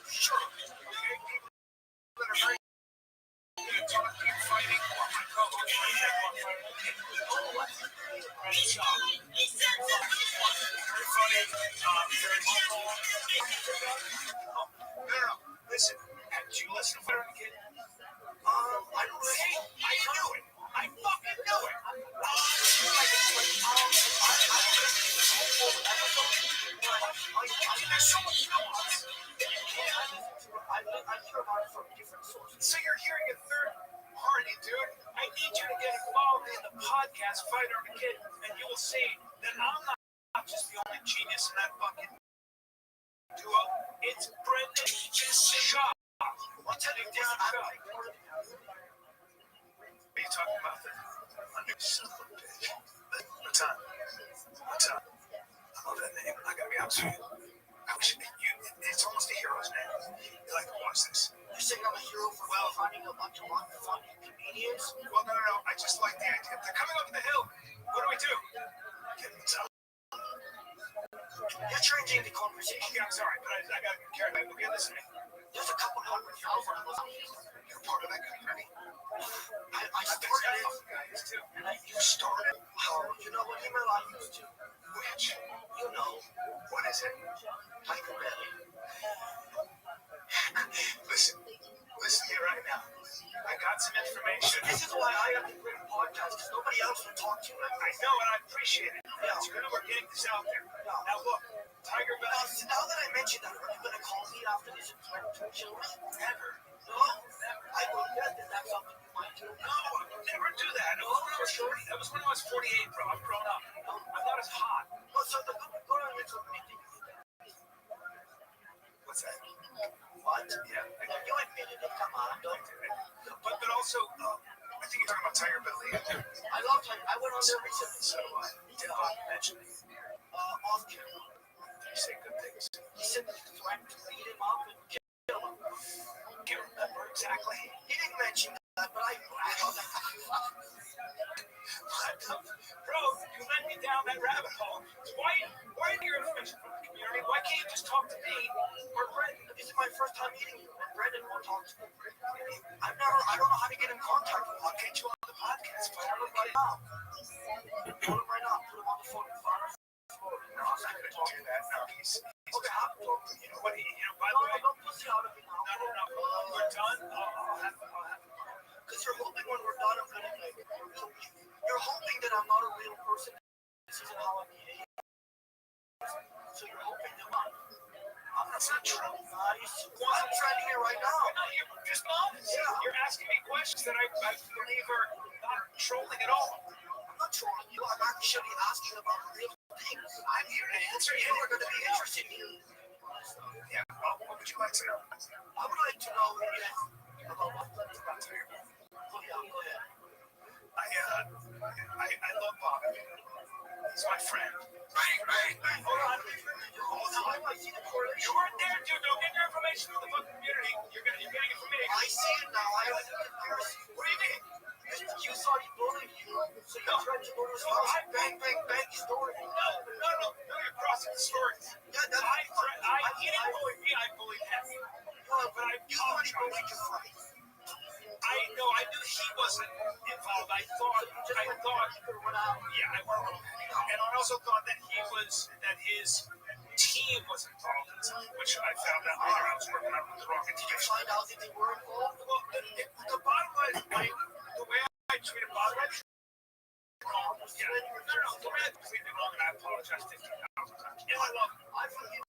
Sure. Okay. People that are very going to talk to you fighting. My co-host right there. Great job. Very funny. Very humble. No. Listen. Did you listen to Fighter Kid? I don't see. I knew it. I fucking knew it. There's so much nuance. I hear about it from different sources. So you're hearing a third party, dude. I need you to get involved in the podcast Fighter Kid, and you will see that I'm not just the only genius in that fucking duo. It's Brendan Shaw. I'll tell you this. What are you talking about? A new son of a bitch. Matan. I love that name. I gotta be honest with you. I wish it's almost a hero's name. You like to watch this. You're saying I'm a hero for finding a bunch of funny comedians? Well, no. I just like the idea. They're coming up the hill. What do we do? Get them down. You're changing the conversation. Okay, I'm sorry, but I got carried away. Okay, listen to me. There's a couple hundred thousand of us. You're part of that community. I started it. Guys, too. You started? How? You know what email I used to? Which? You know. What is it? Tiger Belly. Listen to me right now. I got some information. This is why I have a great podcast, because nobody else will talk to you. I know, and I appreciate it. Yeah. It's good that we're getting this out there. Now look, Tiger Belly. Now that I mentioned that, are you going to call me after this and try to chill me? Never. No? I will bet that that's something you might do. No, I would never do that. No, when I was 40. That was when I was 48, bro. I'm grown up. I'm not as hot. Well, so go on YouTube and think. What's that? What? Yeah. You admitted it. Come on, don't. But also, I think you're talking about Tiger Belly. I love Tiger. I went on there recently. So did Hawk mention me? Off camera. Did you say good things? He said that he threatened to beat him up and kill him. Can't remember exactly. He didn't mention that, but I thought that. Bro, you led me down that rabbit hole. Why are you information from the community? Why can't you just talk to me or Brendan? This is my first time meeting you, and Brendan won't talk to me. I don't know how to get in contact with him. I'll get you on the podcast. Call him right now. Call him right now. Put him on the phone. No, I'm not going to do that. No, he's okay, I'll talk to you. What, by the way, Don't pussy out of me now. no. We're done. I'll have Because you're hoping when we're done, I'm going to like. You're hoping that I'm not a real person. I'm trending it right now. No, you're just honest. Yeah. You're asking me questions that I believe are not trolling at all. I'm not trolling you. I'm actually asking about real things. I'm here to answer You you. are going to be interested in. Yeah, well, what would you like to know? I would like to know about what. Oh, yeah, go ahead. I love Bobby. He's my friend. Hold on. I see the correlation. You weren't there, dude. Don't get your information from the fucking community. You're getting it from me. I see it now. I have a comparison. What do you mean? You thought he bullied you, so you tried to go to his house. Bang, bang, bang, his door. No, you're crossing the stories. Yeah, that's He didn't bully me, I bullied him. But I you thought he bullied you, right? I knew he wasn't involved. I thought, yeah, and I also thought that his team was involved in something, which I found out later. I was working out with the wrong. Did you find out that they were involved? Well, the bottom line, the way I treated Bob, the way I treated him wrong, and I apologize 15,000 times. And I love him. I forgive.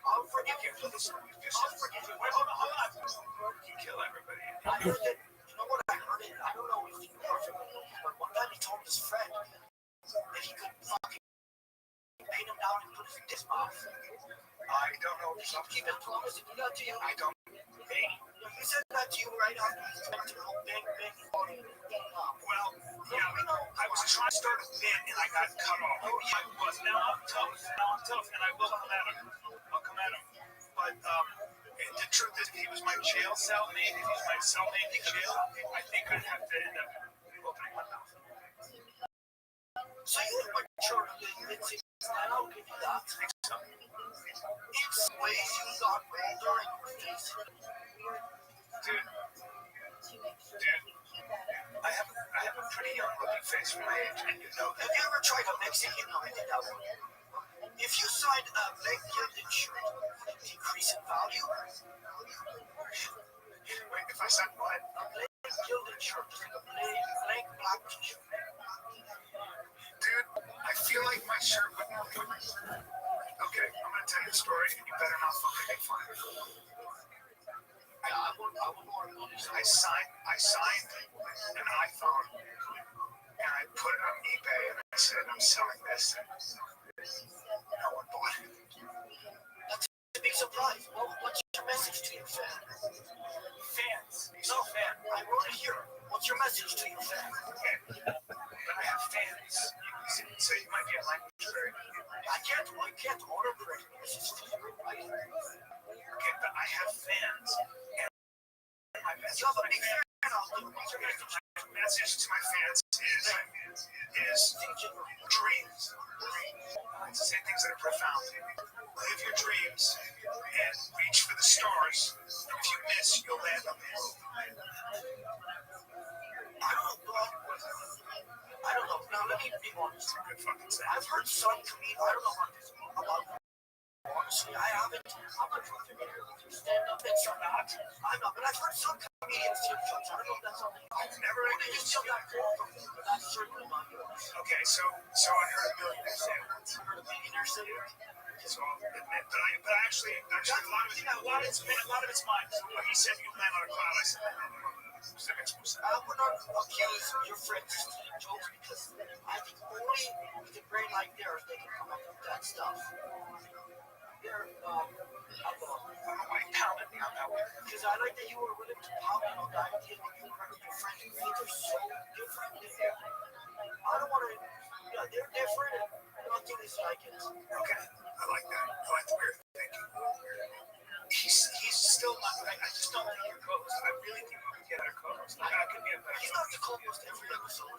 I'll forgive you. I'll forgive you. Wait, hold on. You kill everybody. I heard that. You know what I heard? I don't know if you know, but one time he told his friend that he could fucking paint him down and put his dick mouth. I don't know. Keep it promise. Did he not to you? I don't. Hey. He said that to you right after he talked to him. Bang, bang, body. Well, yeah, I was trying to start a bit and I got cut off. Oh, yeah, I was. Now I'm tough, and I will come at him. I'll come at him. But the truth is, if he was my jail cellmate, if he's my cellmate in jail, I think I'd have to end up opening my mouth. So you were mature it's and I'll give you that. It's ways you got older in your face. Dude, I have a pretty young looking face for my age, and you know that. Have you ever tried a Mexican? No, I did that one. If you signed a blank gilded shirt, would it decrease in value? Wait, if I said what? A blank gilded shirt, just like a blank black t-shirt. Dude, I feel like my shirt wouldn't. Okay, I'm gonna tell you the story, and you better not fucking make fun of it. I wouldn't want to know. I signed an iPhone, and I put it on eBay, and I said, I'm selling this. No one bought it. That's a big surprise. Well, what's your message to your fan? Fans. No, fan. I wrote it here. What's your message to your fan? Okay. But I have fans. So you might be a language barrier. I can't order prejudice. Okay, but I have fans. And my message, You have a big fan out there. What's your message? my message to my fans is dreams. I say things that are profound. Live your dreams and reach for the stars. If you miss, you'll land on the moon. I don't know. Now let me be honest. Good fucking say. I've heard some comedians. I don't know what this is about. Honestly, I haven't. I'm not familiar with stand up. It's not. I'm not. But I've heard some comedians tell jokes. I don't know if that's something. I've never really just tell that quote from you, but that's certainly not yours. Okay, so I heard a millionaire say it once. I heard a millionaire say it. So I'll admit, but actually, a lot of it's mine. So when he said you land on a cloud, I said, no. I would not accuse your friends of stealing jokes because I think only with a brain like theirs they can come up with that stuff. They're Why pounded me on that one? because I like that you were willing to pound me on the idea that you and your friends and me are so different. I don't want to. Yeah, they're different. And nothing is like it. Okay, I like that. I like the weird thinking. He's still not. I just don't think you're close. I really think we could get our co-host. I could be a better. He's not the co-host every episode.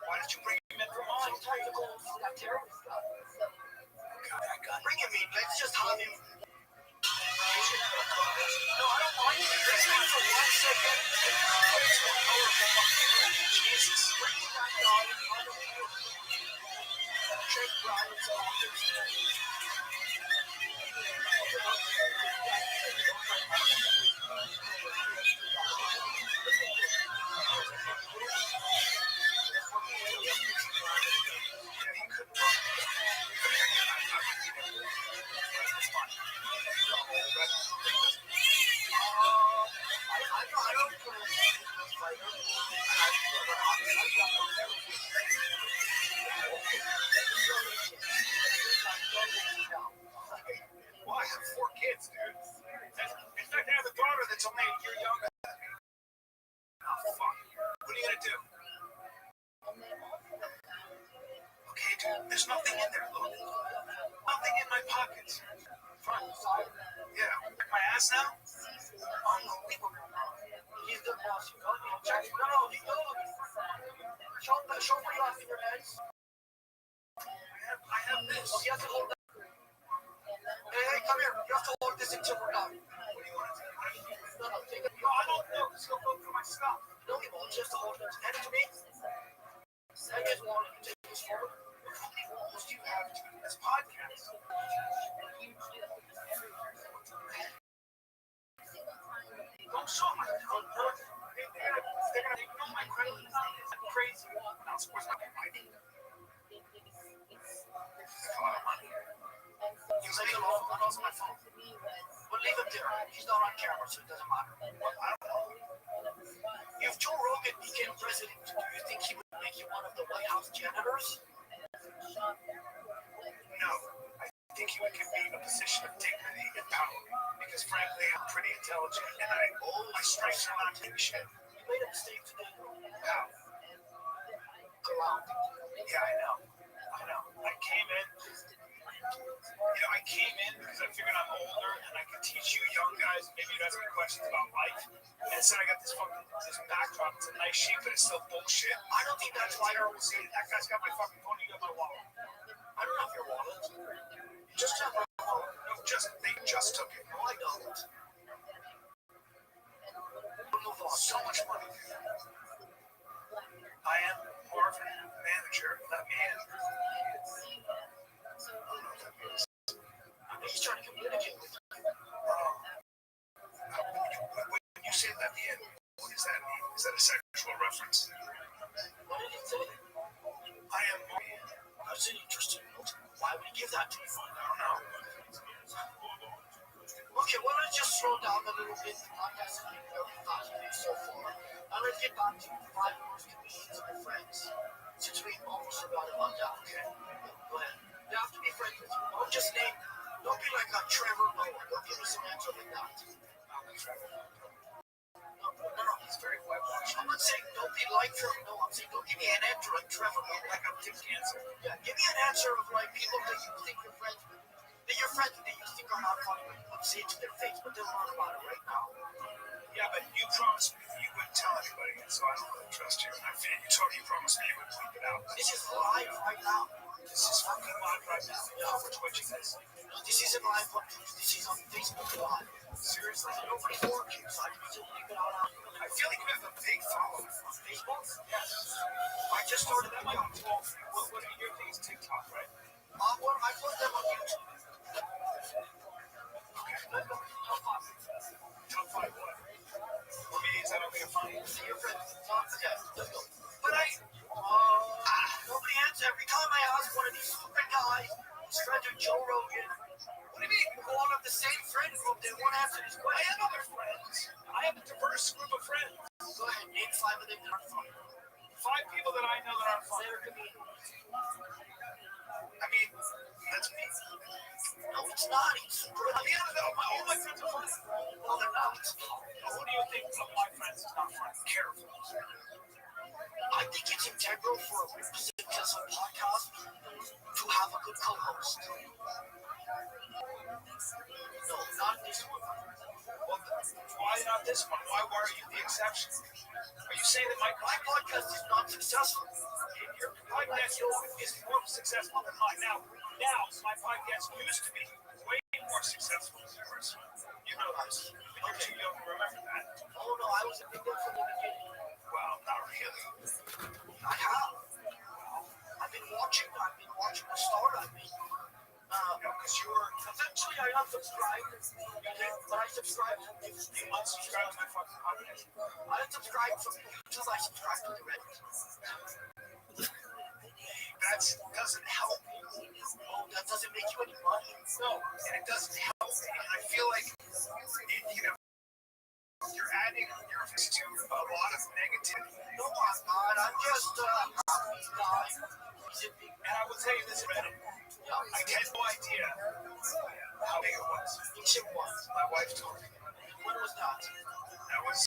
Why did you bring him in from mine? Sometimes the co-host is that terrible stuff. Bring him in. Let's just have him. No, I don't mind. Let's leave for 1 second. Jesus. Bring him back on. Check Brian's office. fuck. What are you gonna do? Okay, dude, there's nothing in there, look. Nothing in my pockets. Yeah, my ass now? Unbelievable. He's the boss. You know, no, he's the show me off in your heads. I have this. You have to hold that. Hey, come here. You have to hold this until we're done. What do you want to do? No, take it. No, I don't know. It's gonna go through my stuff. No, he won't. Just to hold it. Hand it to me. I just want to take this forward. How many walls do you have to this podcast? Don't show my phone. They're gonna ignore my credit. That's crazy. Now, of course, not my money. It's a lot of money. You say it all on my phone. But leave him there. He's not on camera, so it doesn't matter. Well, I don't know. If Joe Rogan became president, do you think he would make you one of the White House janitors? No. I think he would give me a position of dignity and power. Because frankly, I'm pretty intelligent and my strengths are not taking shit. You made a mistake today. How? Go out. Yeah, I know. I came in. I came in because I figured I'm older and I could teach you young guys, maybe you'd ask me questions about life. And instead I got this backdrop. It's a nice shape, but it's still bullshit. I don't think that's why you're seeing that guy's got my fucking phone, you got my wallet. I don't have your wallet. You just have my phone. No, they just took it. No, I don't. Move on. So much money. I am more of a manager. Let me in. He's trying to communicate with you. When you say let me in, what does that mean? Is that a sexual reference? What did he say? I am. That's an interesting note. Why would he give that to you? I don't know. Okay, well, let's just slow down a little bit. The podcast has been very fast-paced so far. Now let's get back to 5 worst comedians and friends. Since we almost forgot about that. Okay. Go ahead. You have to be friends with you. Don't just name. Don't be like a Trevor Noah. Don't give me some answer like that. No, He's very whitewashed. I'm not saying don't be like Trevor Noah. I'm saying don't give me an answer like Trevor Noah. Like I'm Tim Cancer. Yeah, give me an answer of like people that you think you're friends with. That you're friends with that you think are not funny, but you wouldn't say it to their face, but they'll learn about it right now. Yeah, but you promised me you wouldn't tell anybody, and so I don't really trust you. You promised me you would bleep it out. This is live right now. This is fucking live right now. Yeah, we're twitching this. No, this isn't live on Twitch. This is on Facebook Live. Seriously? Nobody's working, so I can still leave it out on I feel like you have a big following. on Facebook. Yes. I just started That that might one. be 12. What are your things? TikTok, right? Well, I put them on YouTube. Okay. Let's go. Top five. Top 5 what? For me, is that okay? Funny? See your friends. Okay, let's go. But Nobody answers. Every time I ask one of these stupid guys, who's friends with Joe Rogan, what do you mean? we all have the same friend group, they won't answer this I question. have other friends. I have a diverse group of friends. Go ahead, name 5 of them that are funny. 5 people that I know that aren't funny. They're comedians. I mean, that's me. No, it's not. It's On the end of it, all my friends are funny. no, they're not. Who do you think of my friends is not funny? Careful. I think it's integral for a successful podcast to have a good co-host. No, not this one. Well, why not this one? Why are you the exception? Are you saying that my podcast is not successful? your podcast is more successful than mine? Now, my podcast used to be way more successful than yours. You know this. But you're too young to remember that. Oh no, I was a big one from the beginning. Well, not really. I have. I've been watching the start. Because you were Eventually I unsubscribed. But I subscribed. you unsubscribed to my fucking podcast. I unsubscribed from YouTube. I subscribed to the Reddit. That doesn't help me. Oh, that doesn't make you any money. No, and it doesn't help me. And I feel like, you're adding your voice to a lot of negativity. No, I'm not. I'm just a happy guy. And I will tell you this, Reddit. I had no idea how big it was. It was. My wife told me. When was that? That was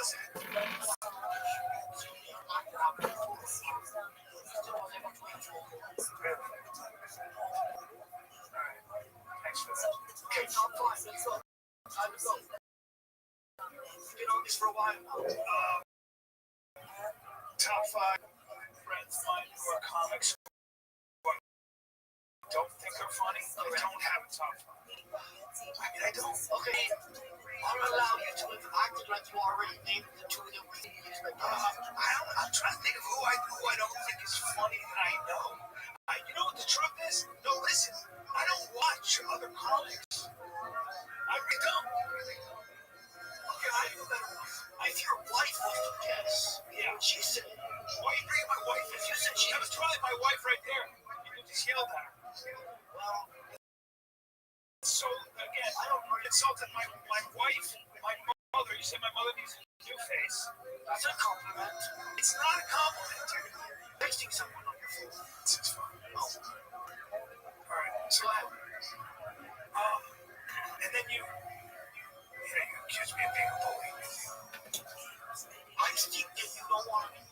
was it? Really? Alright. Thanks for that. Okay, top five. Let's go. Time to go. Been on this for a while now. Top five friends of mine who are comics who I don't think are funny. I don't have a top five. I mean, I don't. Okay, I'll allow you to have acted like you already named the two that we expect. I'm trying to think of who I don't think is funny that I know. You know what the truth is? No, listen. I don't watch other comics. I really don't. Okay, I have a better one. If your wife was to guess, Yeah. she said, Why are you bringing my wife in? You said that was probably my wife right there. You just yelled at her. well, So again, I don't insulted my wife, my mother. You said my mother needs a new face. that's a compliment. It's not a compliment, dude. Texting someone on your phone. It's fine. Oh, All right. So, go ahead. and then you accuse me of being a bully. I think that you don't want to.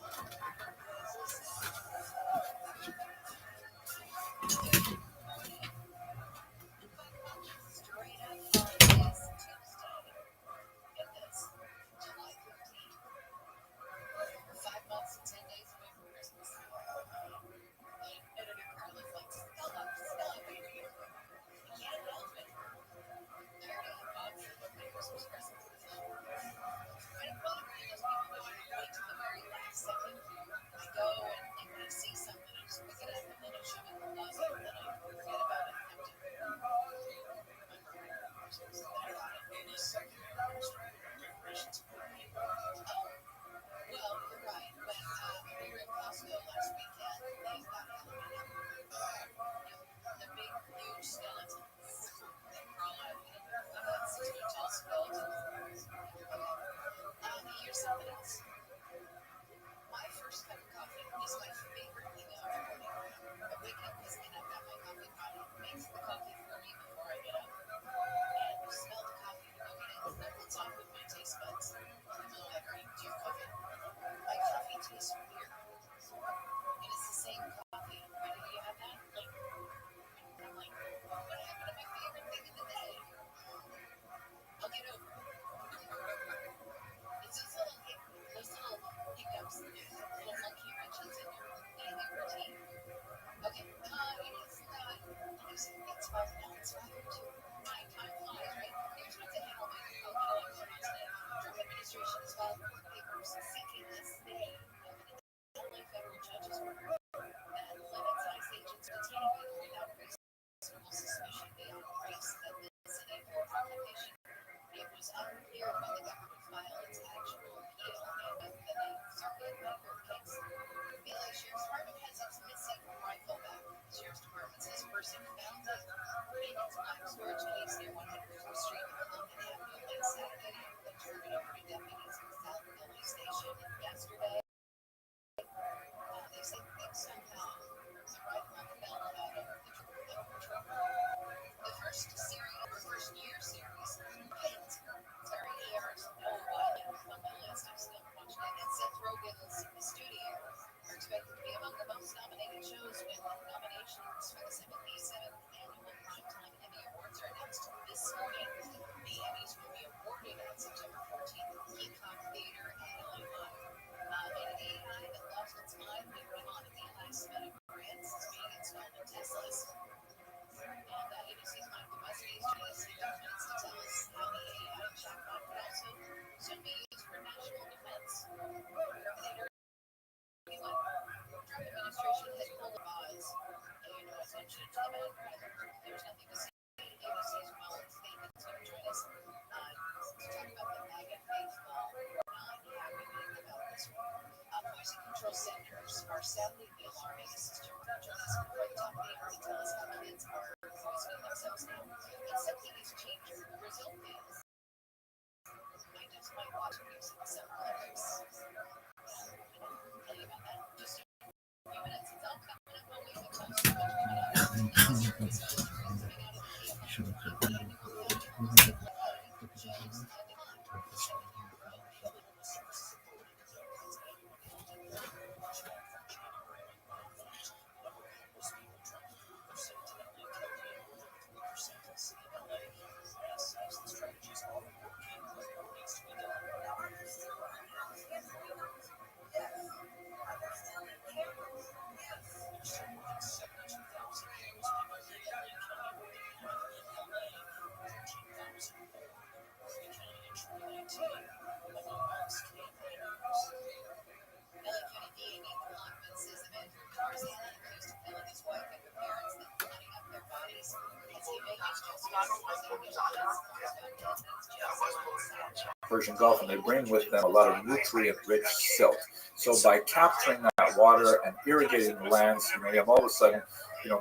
Persian Gulf, and they bring with them a lot of nutrient-rich silt. So by capturing that water and irrigating the lands, you have all of a sudden,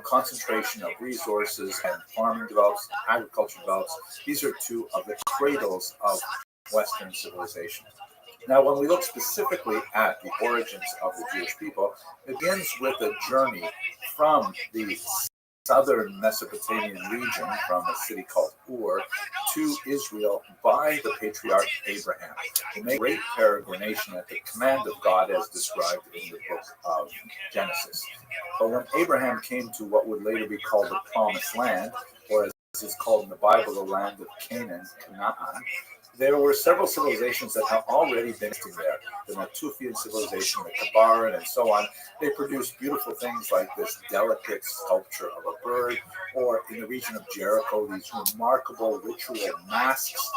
concentration of resources, and farming develops, agriculture develops. These are two of the cradles of Western civilization. Now, when we look specifically at the origins of the Jewish people, it begins with a journey from the southern Mesopotamian region, from a city called Ur, to Israel by the patriarch Abraham. They make great peregrination at the command of God as described in the book of Genesis. But when Abraham came to what would later be called the Promised Land, or as is called in the Bible, the land of Canaan, there were several civilizations that have already been there. The Natufian civilization, the Kabaran, and so on. They produced beautiful things like this delicate sculpture of a bird, or in the region of Jericho, these remarkable ritual masks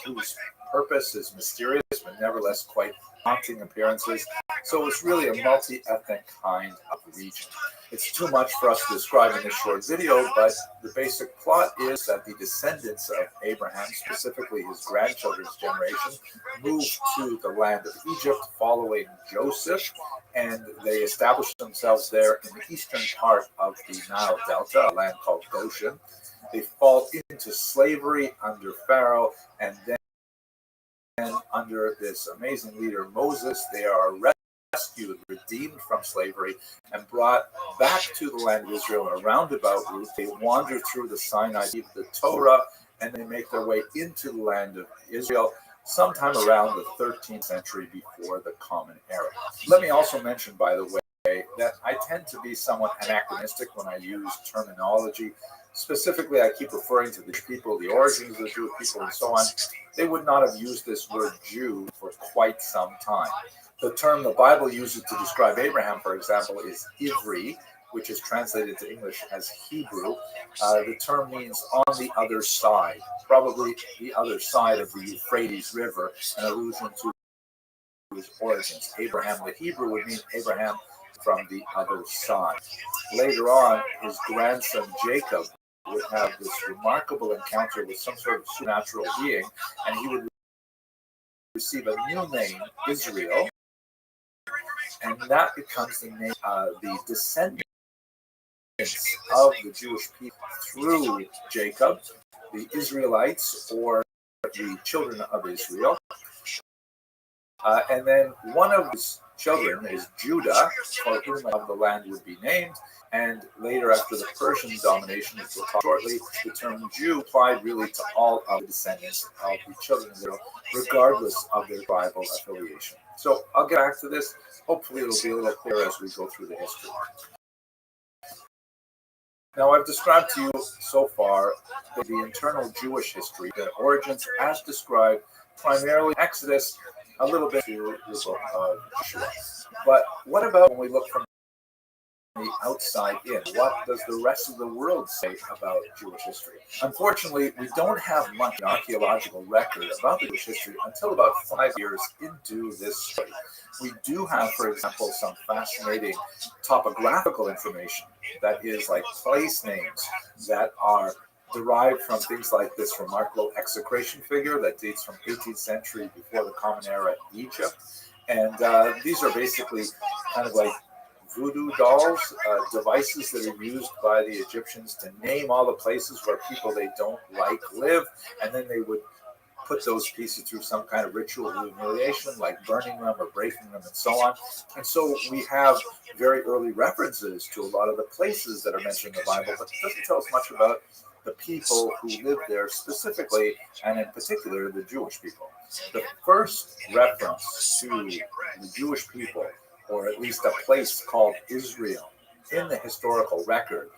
whose purpose is mysterious, but nevertheless quite haunting appearances. So it's really a multi-ethnic kind of region. It's too much for us to describe in this short video, but the basic plot is that the descendants of Abraham, specifically his grandchildren's generation, moved to the land of Egypt following Joseph, and they established themselves there in the eastern part of the Nile Delta, a land called Goshen. They fall into slavery under Pharaoh, and then under this amazing leader Moses, they are rescued, redeemed from slavery, and brought back to the land of Israel in a roundabout route. They wander through the Sinai, the Torah, and they make their way into the land of Israel sometime around the 13th century before the Common Era. Let me also mention, by the way, that I tend to be somewhat anachronistic when I use terminology. Specifically, I keep referring to the people, the origins of the Jewish people, and so on. They would not have used this word Jew for quite some time. The term the Bible uses to describe Abraham, for example, is Ivri, which is translated to English as Hebrew. The term means on the other side, probably the other side of the Euphrates River, an allusion to his origins. Abraham, the Hebrew, would mean Abraham from the other side. Later on, his grandson Jacob would have this remarkable encounter with some sort of supernatural being, and he would receive a new name, Israel, and that becomes the name, the descendants of the Jewish people through Jacob, the Israelites, or the children of Israel. And then one of his children is Judah, for whom the land would be named. And later, after the Persian domination, which we'll talk shortly, the term Jew applied really to all of the descendants of the children of Israel, regardless of their tribal affiliation. So I'll get back to this. Hopefully it'll be a little clearer as we go through the history. Now, I've described to you so far the internal Jewish history, the origins as described, primarily Exodus, a little bit to the book of Joshua. But what about when we look from the outside in? What does the rest of the world say about Jewish history? Unfortunately, we don't have much archaeological record about the Jewish history until about 5 years into this study. We do have, for example, some fascinating topographical information that is like place names that are derived from things like this remarkable execration figure that dates from 18th century before the Common Era Egypt. And these are basically kind of like voodoo dolls, devices that are used by the Egyptians to name all the places where people they don't like live, and then they would put those pieces through some kind of ritual of humiliation, like burning them or breaking them and so on. And so we have very early references to a lot of the places that are mentioned in the Bible, but it doesn't tell us much about the people who lived there specifically, and in particular, the Jewish people. The first reference to the Jewish people, or at least a place called Israel in the historical record,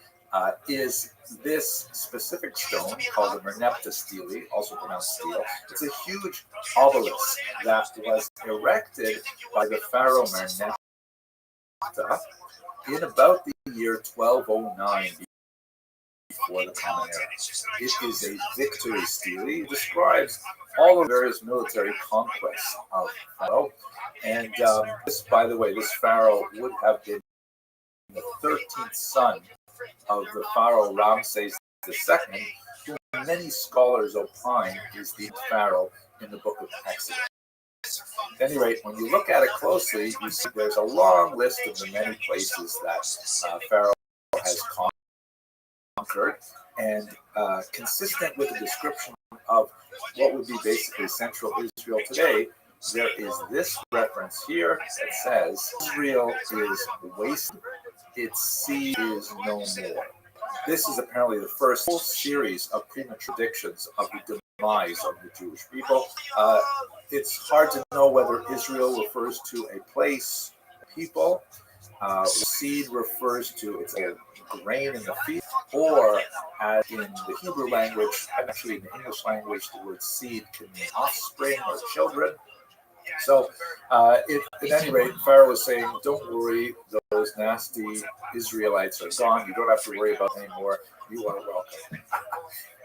is this specific stone called the Merneptah stele, also pronounced stele. It's a huge obelisk that was erected by the pharaoh Merneptah in about the year 1209 before the Common Era. It is a victory stele. It describes all the various military conquests of Pharaoh. And this, by the way, this pharaoh would have been the 13th son of the pharaoh Ramses II, who many scholars opine is the pharaoh in the book of Exodus. At any rate, when you look at it closely, you see there's a long list of the many places that Pharaoh has conquered, and consistent with the description of what would be basically Central Israel today, there is this reference here that says, Israel is wasted, its seed is no more. This is apparently the first whole series of premature predictions of the demise of the Jewish people. It's hard to know whether Israel refers to a place, people. Seed refers to its a grain in the field, or as in the Hebrew language, actually in the English language, the word seed can mean offspring or children. So, at any rate, Pharaoh was saying, don't worry, those nasty Israelites are gone. You don't have to worry about them anymore. You are welcome.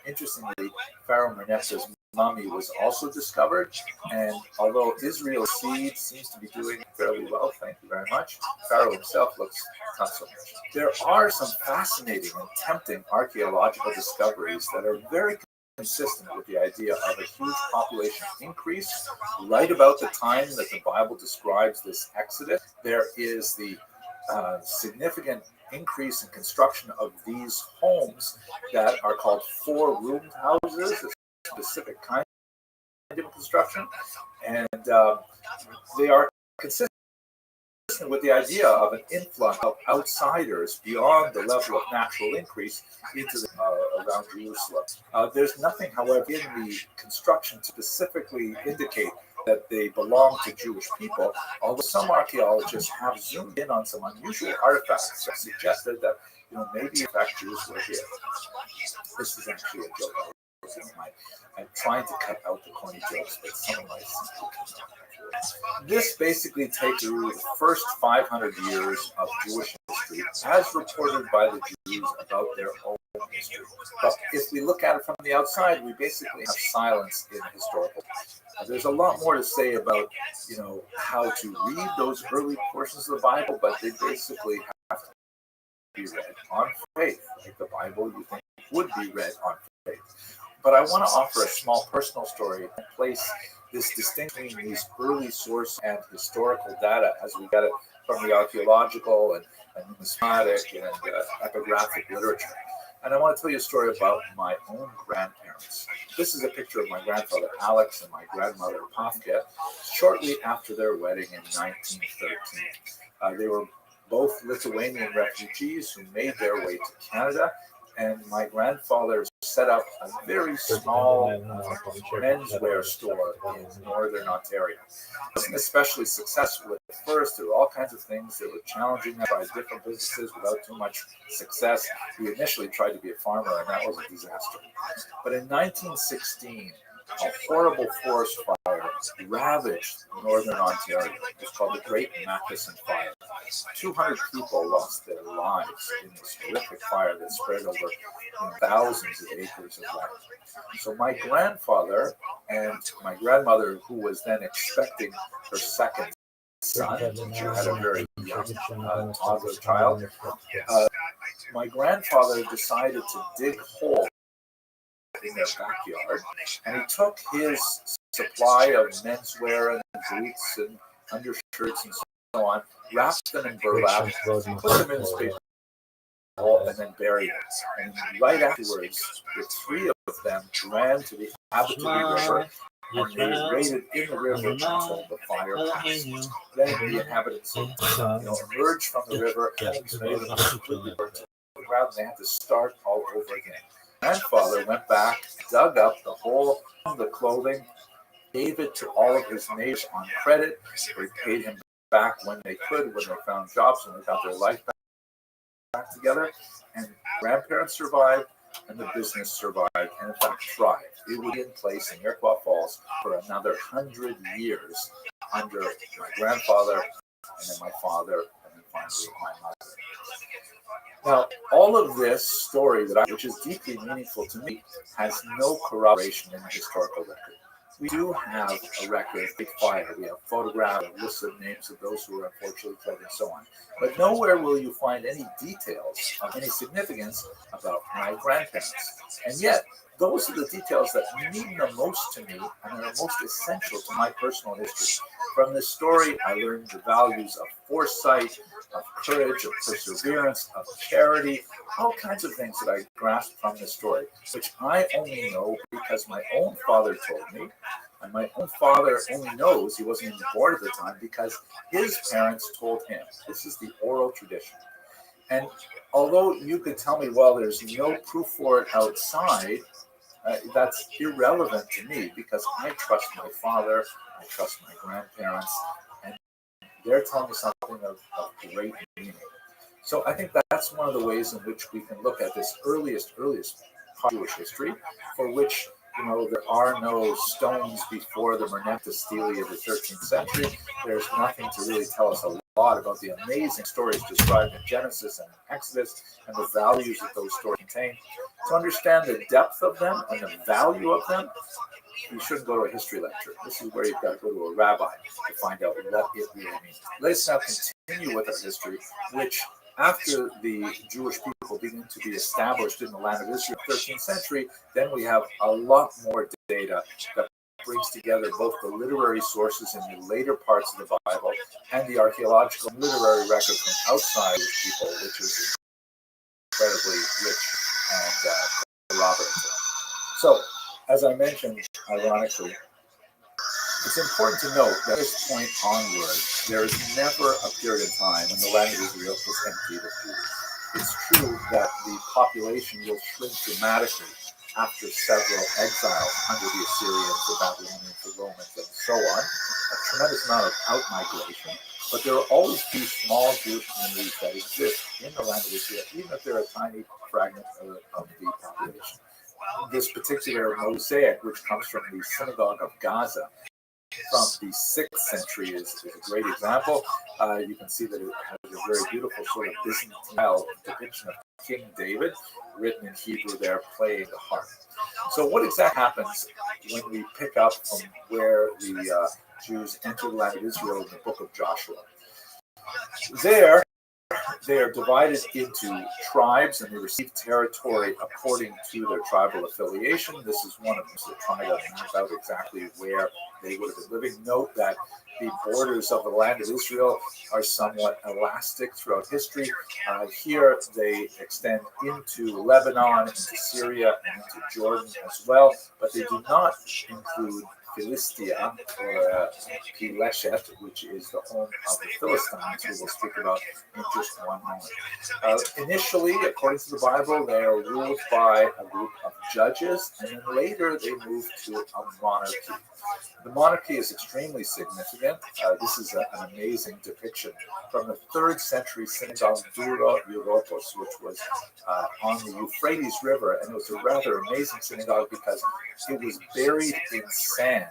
Interestingly, Pharaoh Merneptah's mummy was also discovered, and although Israel's seed seems to be doing fairly well, thank you very much, Pharaoh himself looks not so much. There are some fascinating and tempting archaeological discoveries that are very consistent with the idea of a huge population increase right about the time that the Bible describes this Exodus. There is the significant increase in construction of these homes that are called four-roomed houses, a specific kind of construction, and they are consistent with the idea of an influx of outsiders beyond the level of natural increase into around Jerusalem. There's nothing, however, in the construction to specifically indicate that they belong to Jewish people, although some archaeologists have zoomed in on some unusual artifacts that suggested that maybe in fact Jews were here. This is actually a joke. I'm trying to cut out the corny jokes, but some of my This basically takes through the first 500 years of Jewish history, as reported by the Jews about their own history. But if we look at it from the outside, we basically have silence in historical. There's a lot more to say about, how to read those early portions of the Bible, but they basically have to be read on faith, like the Bible you think would be read on faith. But I want to offer a small personal story and place this distinction between these early source and historical data as we get it from the archaeological and numismatic and epigraphic literature. And I want to tell you a story about my own grandparents. This is a picture of my grandfather Alex and my grandmother Pafka shortly after their wedding in 1913. They were both Lithuanian refugees who made their way to Canada, and my grandfather set up a very small menswear store in northern Ontario. It wasn't especially successful at first. There were all kinds of things that were challenging. I tried different businesses without too much success. We initially tried to be a farmer, and that was a disaster. But in 1916, a horrible forest fire ravaged northern Ontario. It was called the Great Matheson Fire. 200 people lost their lives in this horrific fire that spread over thousands of acres of land. So my grandfather and my grandmother, who was then expecting her second son, she had a very young toddler child, my grandfather decided to dig holes in their backyard, and he took his supply of menswear and boots and undershirts and so on, wrapped them in burlap, put them in his paper hole, and then buried them. And right afterwards, the three of them ran to the Abitibi River, and they waded in the river until the fire passed. Then the inhabitants emerged from the river, and they were completely burnt to the ground, and they had to start all over again. Grandfather went back, dug up the whole of the clothing, gave it to all of his neighbors on credit. They paid him back when they could, when they found jobs, when they got their life back together. And grandparents survived, and the business survived, and in fact thrived. It would be in place in Iroquois Falls for another 100 years under my grandfather, and then my father, and then finally my mother. Now, all of this story, which is deeply meaningful to me, has no corroboration in the historical record. We do have a record of big fire. We have photographs, a list of names of those who were unfortunately killed and so on. But nowhere will you find any details of any significance about my grandparents. And yet, those are the details that mean the most to me and are most essential to my personal history. From this story, I learned the values of foresight, of courage, of perseverance, of charity, all kinds of things that I grasped from this story, which I only know because my own father told me. And my own father only knows, he wasn't even born at the time, because his parents told him. This is the oral tradition. And although you could tell me, well, there's no proof for it outside, that's irrelevant to me because I trust my father, I trust my grandparents, and they're telling me something of great meaning. So I think that's one of the ways in which we can look at this earliest part of Jewish history, for which there are no stones before the Merneptah Stele of the 13th century. There's nothing to really tell us a lot about the amazing stories described in Genesis and Exodus and the values that those stories contain. To understand the depth of them and the value of them, you shouldn't go to a history lecture. This is where you've got to go to a rabbi to find out what it really means. Let's now continue with our history, which after the Jewish people begin to be established in the land of Israel in the 13th century, then we have a lot more data that brings together both the literary sources in the later parts of the Bible and the archaeological and literary record from outside of people, which is incredibly rich and corroborative. So, as I mentioned, ironically, it's important to note that at this point onward, there is never a period of time when the land of Israel was emptied of Jews. It's true that the population will shrink dramatically after several exiles under the Assyrians, the Babylonians, the Romans, and so on. A tremendous amount of out-migration. But there will always be small Jewish communities that exist in the land of Israel, even if they're a tiny fragment of the population. This particular mosaic, which comes from the synagogue of Gaza, from the 6th century is a great example. You can see that it has a very beautiful sort of Byzantine depiction of King David, written in Hebrew there, playing the harp. So what exactly happens when we pick up from where the Jews entered the land of Israel in the book of Joshua? There, they are divided into tribes and they receive territory according to their tribal affiliation. This is one of them. So trying to map out exactly where they would have been living. Note that the borders of the land of Israel are somewhat elastic throughout history. Here they extend into Lebanon, into Syria, and into Jordan as well, but they do not include Philistia, or Pileshet, which is the home of the Philistines, who we'll speak about in just one moment. Initially, according to the Bible, they are ruled by a group of judges, and then later they move to a monarchy. The monarchy is extremely significant. This is an amazing depiction from the 3rd century synagogue Dura Europos, which was on the Euphrates River, and it was a rather amazing synagogue because it was buried in sand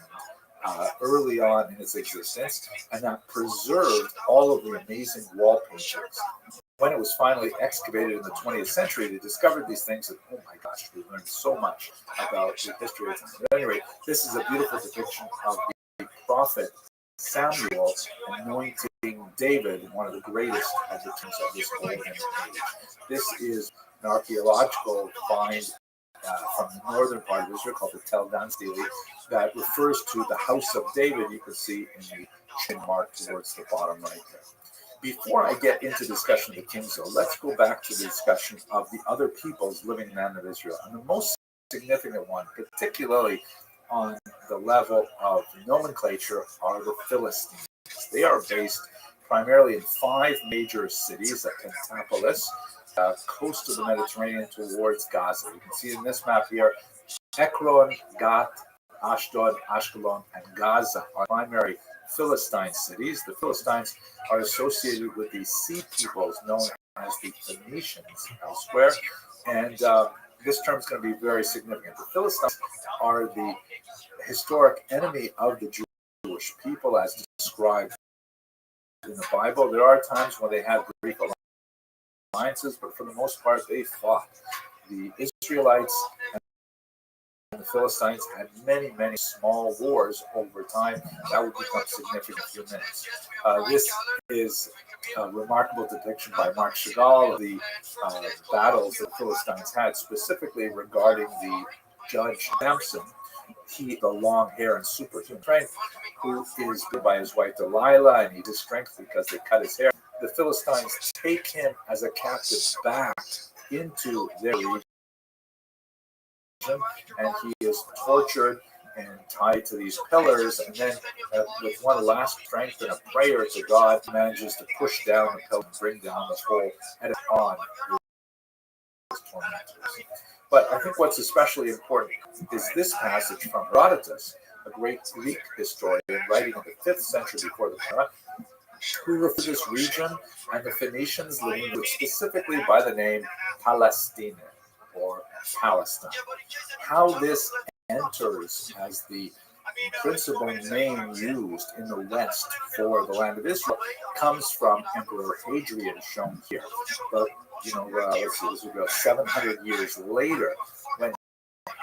early on in its existence, and that preserved all of the amazing wall paintings. When it was finally excavated in the 20th century, they discovered these things, and oh my gosh, we learned so much about the history of time. But anyway, this is a beautiful depiction of the prophet Samuel anointing David, one of the greatest of the kings of this golden age. This is an archaeological find from the northern part of Israel called the Tel Dan Stele that refers to the house of David. You can see in the chin mark towards the bottom right there. Before I get into discussion of the kings, though, let's go back to the discussion of the other peoples living in the land of Israel. And the most significant one, particularly on the level of nomenclature, are the Philistines. They are based primarily in 5 major cities at Pentapolis, coast of the Mediterranean towards Gaza. You can see in this map here, Ekron, Gat, Ashdod, Ashkelon, and Gaza are primary Philistine cities. The Philistines are associated with the sea peoples known as the Phoenicians elsewhere, and this term is going to be very significant. The Philistines are the historic enemy of the Jewish people as described in the Bible. There are times when they have brief alliances, but for the most part, they fought. The Israelites and the Philistines had many, many small wars over time that would become significant in a few minutes. This is a remarkable depiction by Marc Chagall of the battles that the Philistines had, specifically regarding the judge Samson, the long hair and superhuman strength, who is by his wife Delilah, and he has strength because they cut his hair. The Philistines take him as a captive back into their region, and he is tortured and tied to these pillars, and then with one last strength and a prayer to God, manages to push down the pillar and bring down the whole head on his tormentors. But I think what's especially important is this passage from Herodotus, a great Greek historian writing in the 5th century before the era, who referred to this region and the Phoenicians living with specifically by the name Palestine, or Palestine. How this enters as the principal name used in the West for the land of Israel comes from Emperor Hadrian, shown here. But let's see, this will go 700 years later, when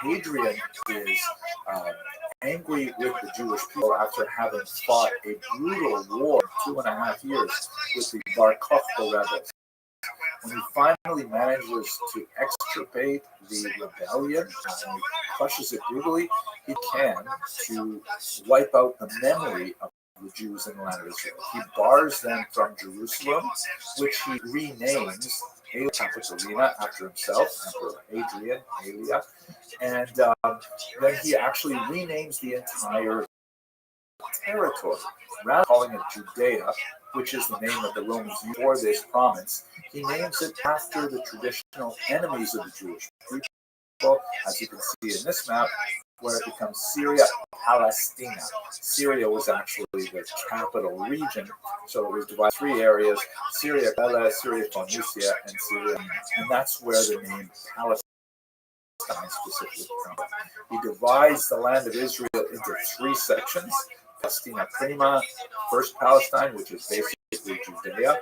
Hadrian is angry with the Jewish people after having fought a brutal war 2.5 years with the Bar Kokhba rebels. When he finally manages to extirpate the rebellion and he crushes it brutally, he can to wipe out the memory of the Jews in the land of Israel. He bars them from Jerusalem, which he renames Haile Capitolina after himself, Emperor Hadrian, Haile, and then he actually renames the entire territory. Rather than calling it Judea, which is the name that the Romans used for this province, he names it after the traditional enemies of the Jewish people, as you can see in this map, where it becomes Syria Palestina. Syria was actually the capital region, so it was divided into 3 areas: Syria Gala, Syria Phoenicia, and Syria. And that's where the name Palestine specifically comes from. He divides the land of Israel into 3 sections: Palestina Prima, first Palestine, which is basically Judea;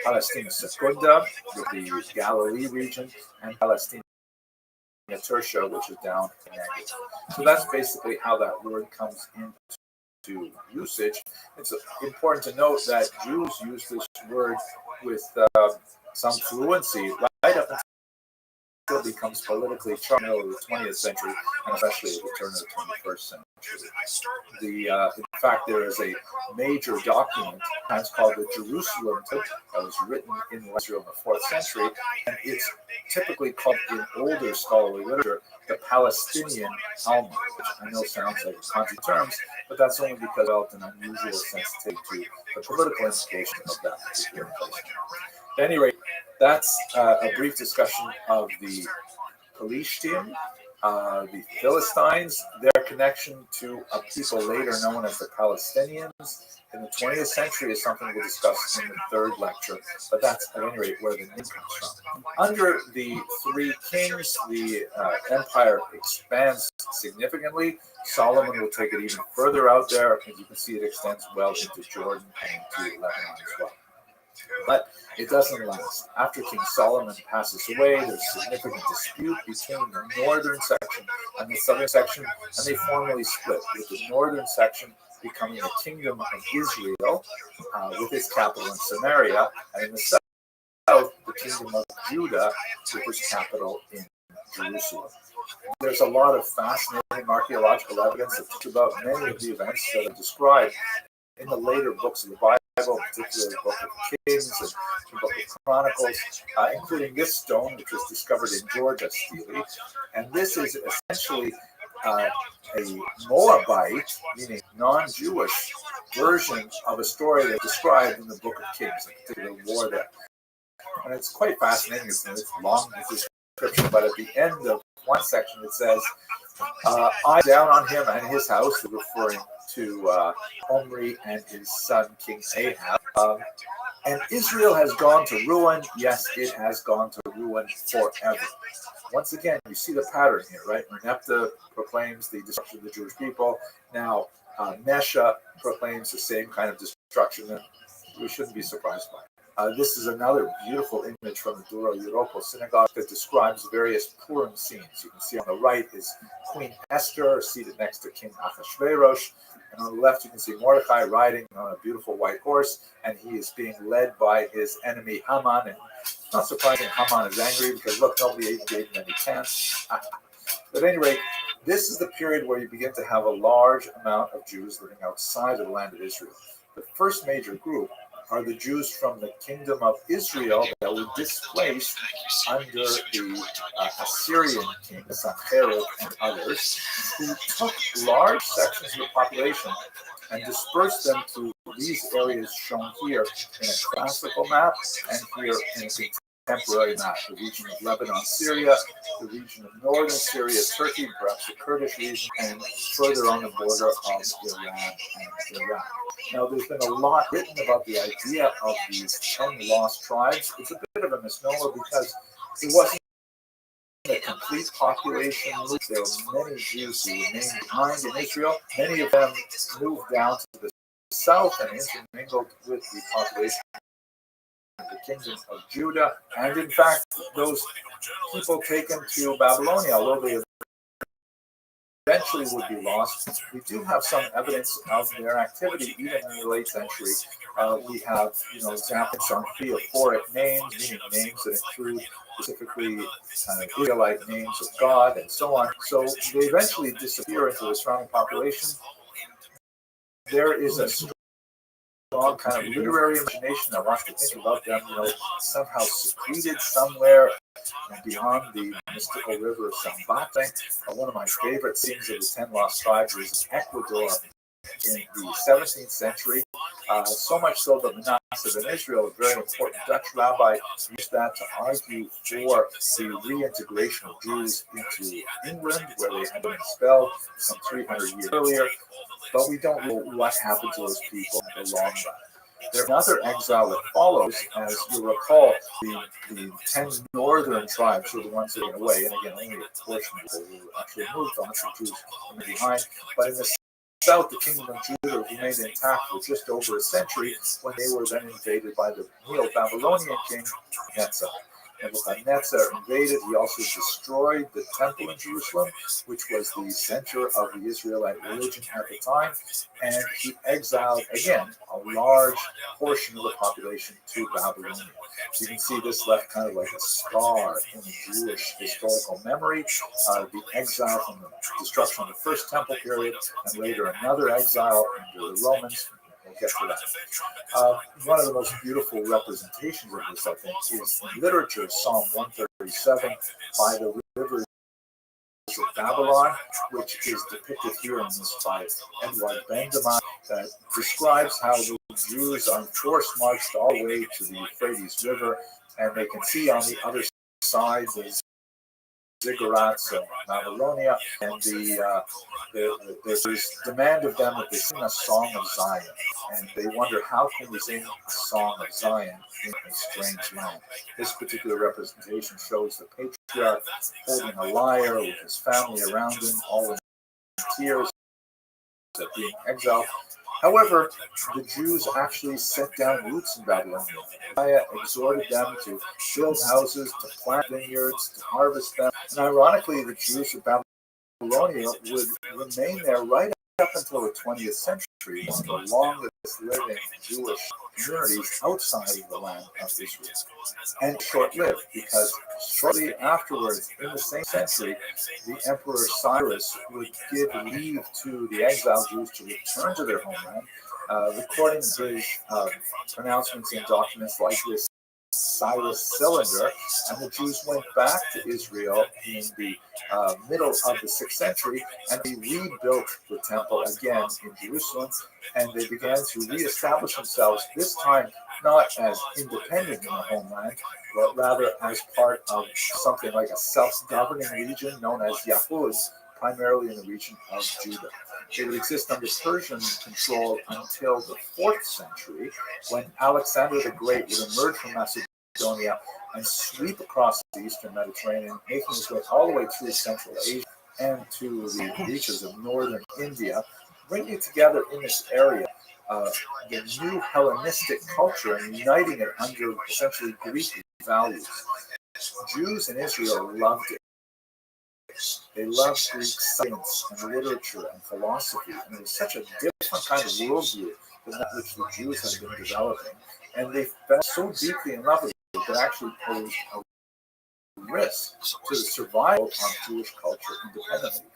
Palestina Secunda, with the Galilee region; and Palestina Tertia, which is down in Negev. So that's basically how that word comes into usage. It's important to note that Jews use this word with some fluency right up until it becomes politically charged in the 20th century, and especially at the turn of the 21st century. In fact, there is a major document that's called the Jerusalem Talmud that was written in Israel in the 4th century, and it's typically called in older scholarly literature the Palestinian Talmud, which I know sounds like country terms, but that's only because of an unusual sensitivity to the political implications of that particular place. At any rate, that's a brief discussion of the Palestine, the Philistines, their connection to a people later known as the Palestinians in the 20th century is something we'll discuss in the 3rd lecture, but that's at any rate where the name comes from. Under the 3 kings, the empire expands significantly. Solomon will take it even further out there, and you can see it extends well into Jordan and into Lebanon as well. But it doesn't last. After King Solomon passes away, there's significant dispute between the northern section and the southern section, and they formally split, with the northern section becoming the kingdom of Israel, with its capital in Samaria, and in the south, the kingdom of Judah, with its capital in Jerusalem. There's a lot of fascinating archaeological evidence that talks about many of the events that are described in the later books of the Bible, particularly the Book of Kings and the Book of Chronicles, including this stone, which was discovered in Georgia, Steely. And this is essentially a Moabite, meaning non-Jewish, version of a story that's described in the Book of Kings, a particular war there. And it's quite fascinating. It's long, it's description, but at the end of one section it says, "I down on him and his house," referring to Omri and his son King Ahab. "And Israel has gone to ruin. Yes, it has gone to ruin forever." Once again, you see the pattern here, right? Merneptah proclaims the destruction of the Jewish people. Now, Mesha proclaims the same kind of destruction, and we shouldn't be surprised by it. This is another beautiful image from the Dura Europa synagogue that describes various Purim scenes. You can see on the right is Queen Esther seated next to King Ahasuerus, and on the left you can see Mordecai riding on a beautiful white horse, and he is being led by his enemy Haman. And it's not surprising Haman is angry because look, nobody gave him any chance. But at any rate, This is the period where you begin to have a large amount of Jews living outside of the land of Israel. The first major group are the Jews from the kingdom of Israel that were displaced under the Assyrian king, Sennacherib, and others, who took large sections of the population and dispersed them to these areas shown here in a classical map and here in a contemporary map. The region of Lebanon, Syria, the region of northern Syria, Turkey, perhaps the Kurdish region, and further on the border of Iran and Iraq. Now, there's been a lot written about the idea of these 10 lost tribes. It's a bit of a misnomer because it wasn't a complete population move. There were many Jews who remained behind in Israel. Many of them moved down to the south and intermingled with the population of the kingdom of Judah. And in fact, those people taken to Babylonia, although they eventually would be lost, we do have some evidence of their activity even in the late century. We have, examples on theophoric names, meaning names that include specifically Israelite names of God and so on. So they eventually disappear into the surrounding population. There is a strong kind of literary imagination that wants to think about them, somehow secreted somewhere beyond the mystical river of Zambate. One of my favorite scenes of the 10 Lost Tribes is Ecuador in the 17th century. So much so that Manasseh ben Israel, a very important Dutch rabbi, used that to argue for the reintegration of Jews into England, where they had been expelled some 300 years earlier. But we don't know what happened to those people in the long run. There's another exile that follows. As you recall, the 10 northern tribes were the ones that went away, and again, only a portion of people who actually moved on, so Jews were behind. But in the south, the kingdom of Judah remained intact for just over a century when they were then invaded by the Neo-Babylonian king, Nebuchadnezzar. Nebuchadnezzar invaded. He also destroyed the temple in Jerusalem, which was the center of the Israelite religion at the time, and he exiled, again, a large portion of the population to Babylonia. You can see this left kind of like a scar in the Jewish historical memory, the exile from the destruction of the First Temple period, and later another exile under the Romans. We'll get to that. One of the most beautiful representations of this, I think, is in literature, Psalm 137, by the rivers of Babylon, which is depicted here in this by Edward Benjamin, that describes how the Jews are forced marched all the way to the Euphrates River, and they can see on the other side the ziggurats of Babylonia, and there's demand of them that they sing a song of Zion, and they wonder how can we sing a song of Zion in a strange land. This particular representation shows the patriarch holding a lyre with his family around him, all in tears at being exiled. However, the Jews actually set down roots in Babylonia. Isaiah exhorted them to build houses, to plant vineyards, to harvest them. And ironically, the Jews of Babylonia would remain there right up until the 20th century, one of the longest living Jewish communities outside of the land of Israel. And short-lived, because shortly afterwards, in the same century, the Emperor Cyrus would give leave to the exiled Jews to return to their homeland, recording his pronouncements in documents like this Cyrus Cylinder, and the Jews went back to Israel in the middle of the 6th century, and they rebuilt the temple again in Jerusalem, and they began to reestablish themselves, this time not as independent in the homeland, but rather as part of something like a self-governing region known as Yahud, primarily in the region of Judah. They would exist under Persian control until the 4th century, when Alexander the Great would emerge from Macedonia and sweep across the eastern Mediterranean, making his way all the way through Central Asia and to the reaches of northern India, bringing together in this area the new Hellenistic culture and uniting it under essentially Greek values. Jews in Israel loved it. They loved Greek science and literature and philosophy, and it was such a different kind of worldview than that which the Jews had been developing. And they fell so deeply in love with it that actually posed a risk to the survival of Jewish culture independently.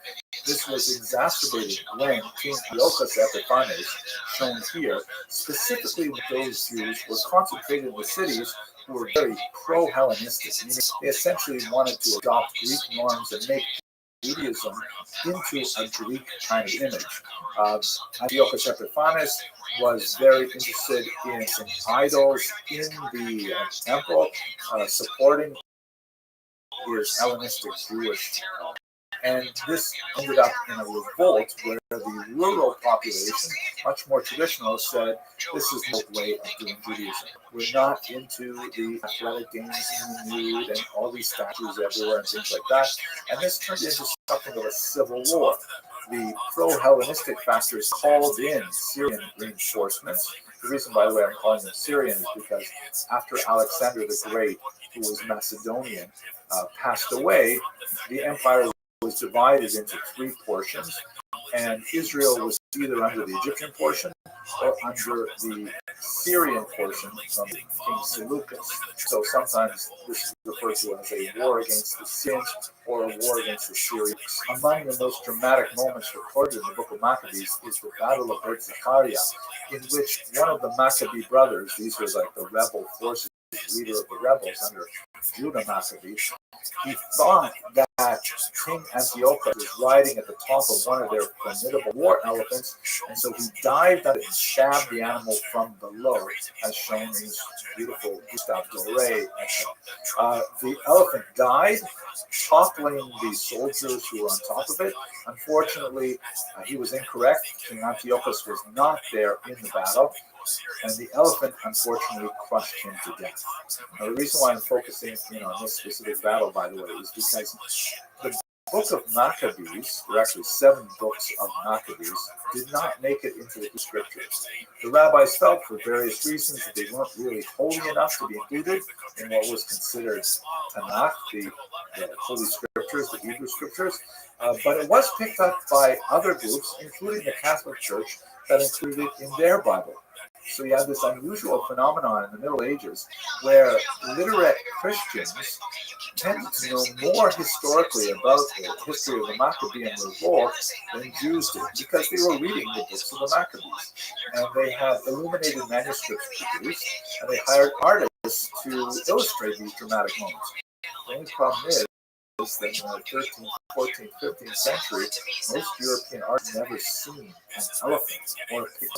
This was exacerbated when King Antiochus Epiphanes, shown here, specifically with those Jews were concentrated in the cities who were very pro-Hellenistic, meaning they essentially wanted to adopt Greek norms and make Judaism into a Greek kind of image. Antiochus Epiphanes was very interested in some idols in the temple, supporting his Hellenistic Jewish and this ended up in a revolt where the rural population, much more traditional, said, this is no way of doing Judaism. We're not into the athletic games in the nude and all these statues everywhere and things like that. And this turned into something of a civil war. The pro-Hellenistic factors called in Syrian reinforcements. The reason, by the way, I'm calling them Syrian is because after Alexander the Great, who was Macedonian, passed away, the empire was divided into three portions, and Israel was either under the Egyptian portion or under the Syrian portion from King Seleucus. So sometimes this is referred to as a war against the Syrians or a war against the Syrians. Among the most dramatic moments recorded in the book of Maccabees is the Battle of Beit Zechariah, in which one of the Maccabee brothers, these were like the rebel forces, leader of the rebels under Judah Maccabee, he thought that King Antiochus was riding at the top of one of their formidable war elephants, and so he dived on it and stabbed the animal from below, as shown in this beautiful Gustave Doré. The elephant died, toppling the soldiers who were on top of it. Unfortunately, he was incorrect. King Antiochus was not there in the battle, and the elephant unfortunately crushed him to death. Now, the reason why I'm focusing on this specific battle, by the way, is because the book of Maccabees, there are actually 7 books of Maccabees, did not make it into the scriptures. The rabbis felt, for various reasons, that they weren't really holy enough to be included in what was considered Tanakh, the Holy Scriptures, the Hebrew Scriptures, but it was picked up by other groups, including the Catholic Church, that included it in their Bible. So you have this unusual phenomenon in the Middle Ages where literate Christians tended to know more historically about the history of the Maccabean revolt than Jews did, because they were reading the books of the Maccabees. And they had illuminated manuscripts produced, and they hired artists to illustrate these dramatic moments. The only problem is that in the 13th, 14th, 15th century, most European artists never seen an elephant or a pig.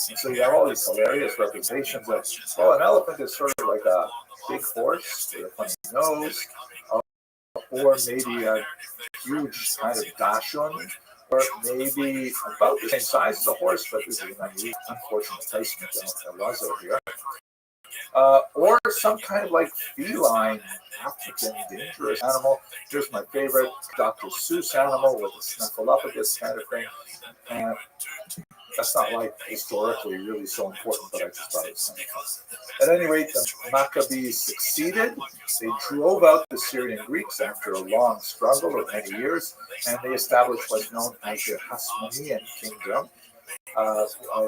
And so you have all these hilarious representations of, well, an elephant is sort of like a big horse with a funny nose, or maybe a huge kind of dachshund, or maybe about the same size as a horse, but this is an unfortunate placement of Lazo here. Or some kind of like feline, African, dangerous animal. Here's my favorite, Dr. Seuss animal with a snuffleupagus kind of thing. And that's not like historically really so important, but I just thought it was funny. At any rate, the Maccabees succeeded. They drove out the Syrian Greeks after a long struggle of many years, and they established what's known as the Hasmonean kingdom.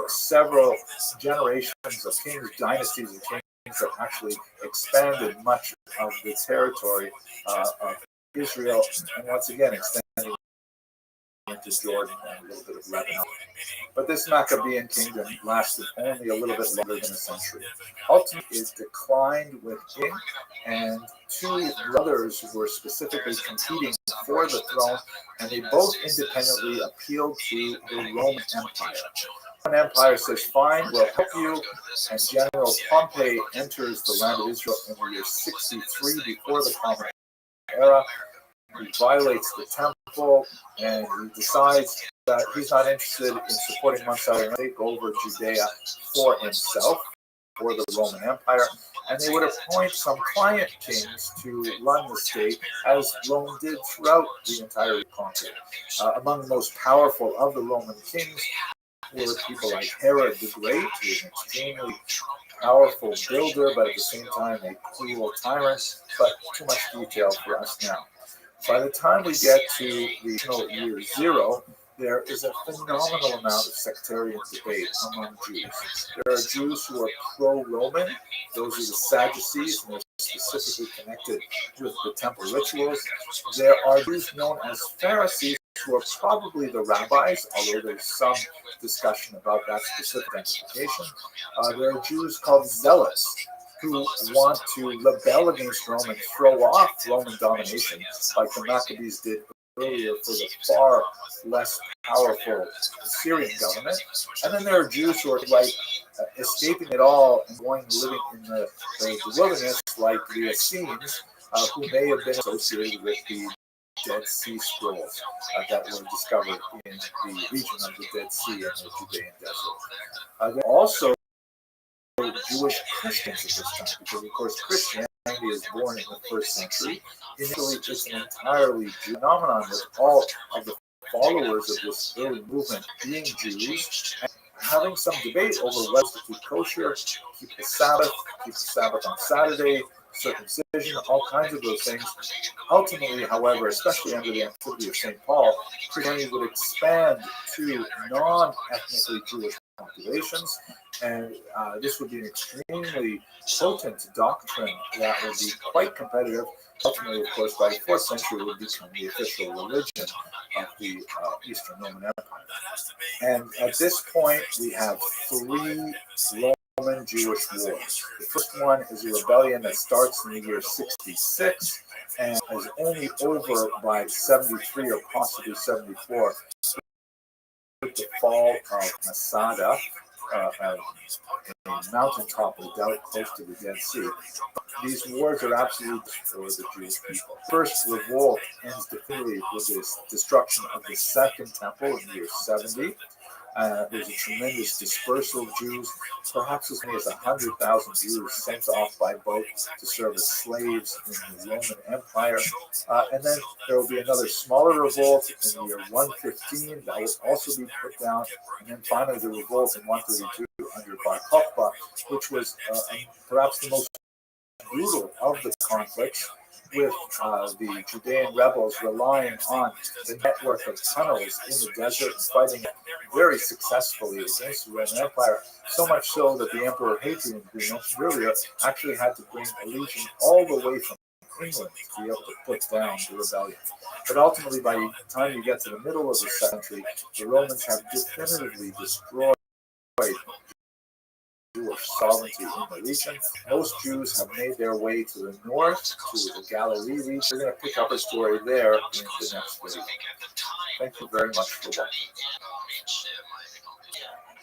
Several generations of kings, dynasties of kings that actually expanded much of the territory of Israel, and once again extending into Jordan and a little bit of Lebanon. But this Maccabean kingdom lasted only a little bit longer than a century. Ultimately, it declined with king and 2 brothers who were specifically competing for the throne, and they both independently appealed to the Roman Empire. The Roman Empire says, fine, we'll help you, and General Pompey enters the land of Israel in the year 63 before the Common Era. He violates the temple, and he decides that he's not interested in supporting one side and take over Judea for himself, for the Roman Empire, and they would appoint some client kings to run the state, as Rome did throughout the entire conquer. Among the most powerful of the Roman kings were people like Herod the Great, who was an extremely powerful builder, but at the same time a cruel tyrant, but too much detail for us now. By the time we get to the year 0, there is a phenomenal amount of sectarian debate among Jews. There are Jews who are pro-Roman, those are the Sadducees, and they're specifically connected with the temple rituals. There are Jews known as Pharisees, who are probably the rabbis, although there's some discussion about that specific identification. There are Jews called zealots, who want to rebel against Rome and throw off Roman domination, like the Maccabees did earlier for the far less powerful Syrian government. And then there are Jews who are like escaping it all and going living in the wilderness, like the Essenes, who may have been associated with the Dead Sea Scrolls that were discovered in the region of the Dead Sea and the Judean desert. There are also Jewish Christians at this time, because of course Christianity is born in the first century. Initially, it's an entirely Jew phenomenon, with all of the followers of this early movement being Jews, and having some debate over whether to keep kosher, keep the Sabbath on Saturday, circumcision, all kinds of those things. Ultimately, however, especially under the activity of St. Paul, Christianity would expand to non-ethnically Jewish populations, and this would be an extremely potent doctrine that would be quite competitive. Ultimately, of course, by the 4th century, it would become the official religion of the Eastern Roman Empire. And at this point, we have 3 Roman-Jewish wars. The first one is a rebellion that starts in the year 66 and is only over by 73 or possibly 74 with the fall of Masada, a mountaintop redoubt close to the Dead Sea. These wars are absolute for the Jewish people. First revolt ends definitively with the destruction of the Second Temple in the year 70. There's a tremendous dispersal of Jews, perhaps as many as 100,000 Jews sent off by boat to serve as slaves in the Roman Empire. And then there will be another smaller revolt in the year 115 that will also be put down. And then finally the revolt in 132 under Bar Kokhba, which was perhaps the most brutal of the conflicts, with the Judean rebels relying on the network of tunnels in the desert and fighting very successfully against the Roman Empire, so much so that the Emperor Hadrian, who we mentioned earlier, actually had to bring a legion all the way from England to be able to put down the rebellion. But ultimately, by the time you get to the middle of the century, the Romans have definitively destroyed Jewish sovereignty in the region. Most Jews have made their way to the north, to the Galilee region. We're going to pick up a story there in the next video. Thank you very much for watching.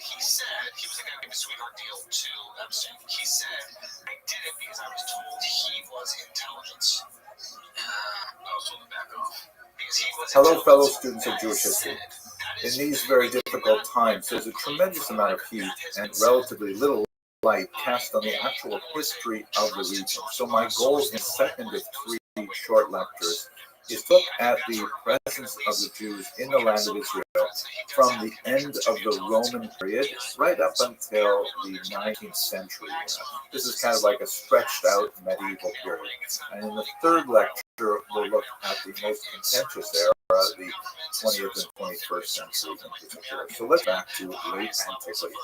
He said he was going to give a sweetheart deal to Epstein. He said, I did it because I was told he was intelligence. I was told to back off. Hello, fellow students of Jewish history. In these very difficult times, there's a tremendous amount of heat and relatively little light cast on the actual history of the region. So my goal in the second of 3 short lectures is to look at the presence of the Jews in the land of Israel from the end of the Roman period right up until the 19th century. This is kind of like a stretched out medieval period. And in the third lecture, we'll look at the most contentious era, the 20th and 21st centuries in particular. So let's back to late antiquity.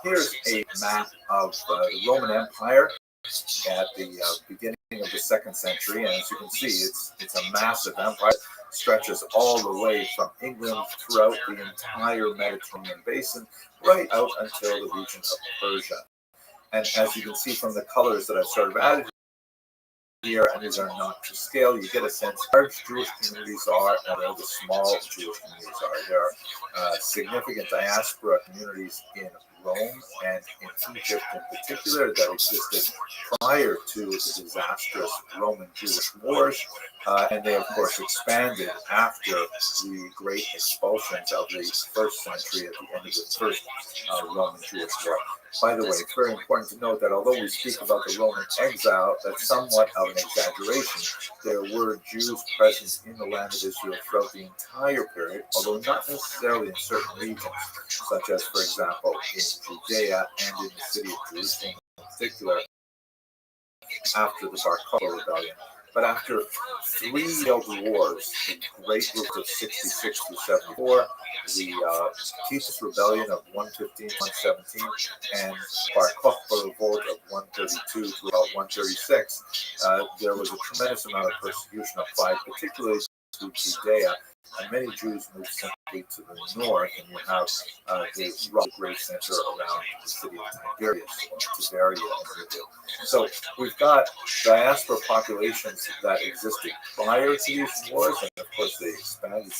Here's a map of the Roman Empire at the beginning of the 2nd century, and as you can see, it's a massive empire. It stretches all the way from England throughout the entire Mediterranean basin, right out until the region of Persia. And as you can see from the colors that I've sort of added here, and these are not to scale, you get a sense of large Jewish communities are and where the small Jewish communities are. There are significant diaspora communities in Rome and in Egypt in particular that existed prior to the disastrous Roman Jewish wars, and they of course expanded after the great expulsions of the 1st century at the end of the first Roman Jewish war. By the way, it's very important to note that although we speak about the Roman exile, that's somewhat of an exaggeration. There were Jews present in the land of Israel throughout the entire period, although not necessarily in certain regions, such as, for example, in Judea and in the city of Jerusalem in particular, after the Bar Kokhba rebellion. But after three failed wars, the Great Wars of 66 through 74, the Titus Rebellion of 115 117, and Bar Kokhba Revolt of 132 to about 136, there was a tremendous amount of persecution applied, particularly to Judea, and many Jews moved simply to the north, and you have the rough grave center around the city of Tiberias, or Tiberia in Israel. So we've got diaspora populations that existed prior to these wars, and of course they expanded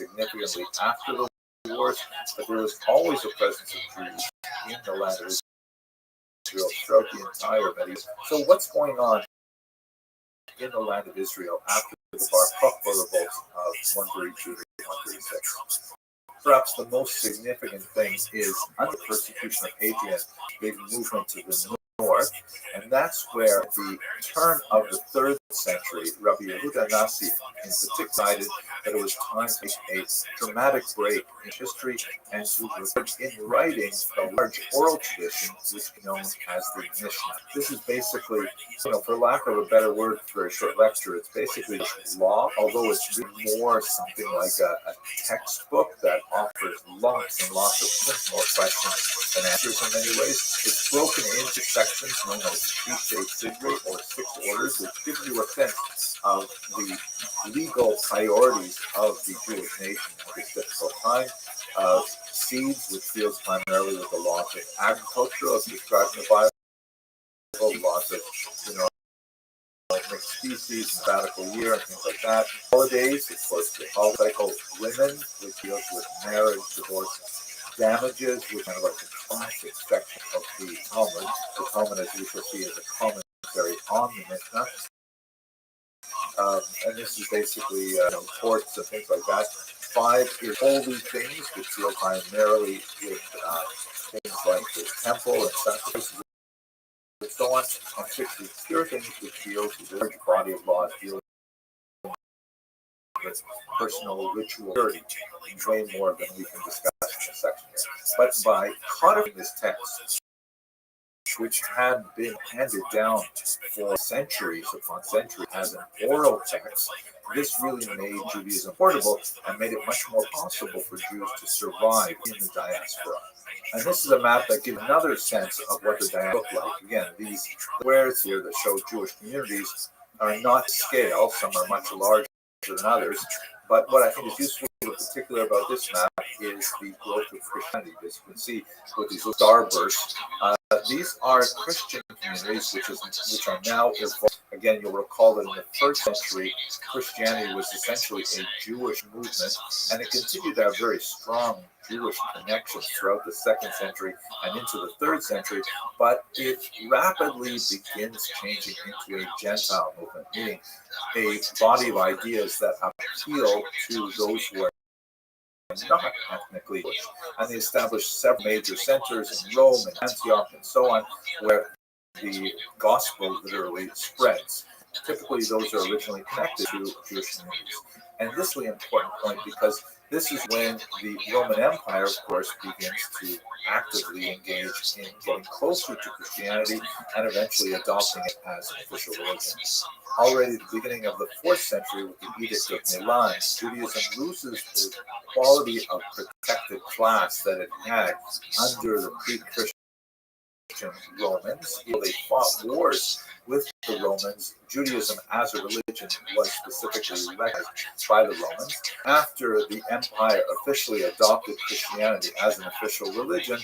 significantly after the wars, but there was always a presence of Jews in the land of Israel throughout the entire Middle East. So what's going on in the land of Israel after the Bar Kokhba revolt of 132 to 136? Perhaps the most significant thing is under persecution of Hadrian, big movement to the north, and that's where the turn of the 3rd century, Rabbi Yehuda Nasi in particular decided that it was time to make a dramatic break in history and to record in writing a large oral tradition which is known as the Mishnah. This is basically, for lack of a better word for a short lecture, it's basically law, although it's really more something like a textbook that offers lots and lots of more questions than answers in many ways. It's broken into sections known as Sidre or 6 orders, which gives you a sense of the legal priorities of the Jewish nation at this difficult time. Seeds, which deals primarily with the laws of agriculture, as described in the Bible, laws of mixed species, sabbatical year, and things like that. Holidays, of course, the holiday cycle, women, which deals with marriage, divorce, damages, which kind of like the classic section of the Talmud. The Talmud, as we shall see, is a commentary on the Mishnah. And this is basically torts and things like that. 5 is holy things, which deal primarily with things like the temple and sacrifices and so on. And 6 is pure things, which deals with the large body of laws dealing with personal ritual purity, way more than we can discuss in this section here. But by codifying this text, which had been handed down for centuries upon centuries as an oral text, this really made Judaism portable and made it much more possible for Jews to survive in the diaspora. And this is a map that gives another sense of what the diaspora looked like. Again, these squares here that show Jewish communities are not scale. Some are much larger than others. But what I think is useful in particular about this map is the growth of Christianity. As you can see with these little starbursts, these are Christian communities which are now evolved. Again, you'll recall that in the 1st century, Christianity was essentially a Jewish movement, and it continued to have very strong Jewish connections throughout the 2nd century and into the 3rd century, but it rapidly begins changing into a Gentile movement, meaning a body of ideas that appeal to those who are not ethnically Jewish. And they established several major centers in Rome and Antioch and so on, where the gospel literally spreads. Typically, those are originally connected to Jewish communities. And this is an important point because this is when the Roman Empire, of course, begins to actively engage in getting closer to Christianity and eventually adopting it as an official religion. Already at the beginning of the 4th century, with the Edict of Milan, Judaism loses the quality of protected class that it had under the pre-Christian Romans. They fought wars with the Romans. Judaism as a religion was specifically recognized by the Romans. After the empire officially adopted Christianity as an official religion,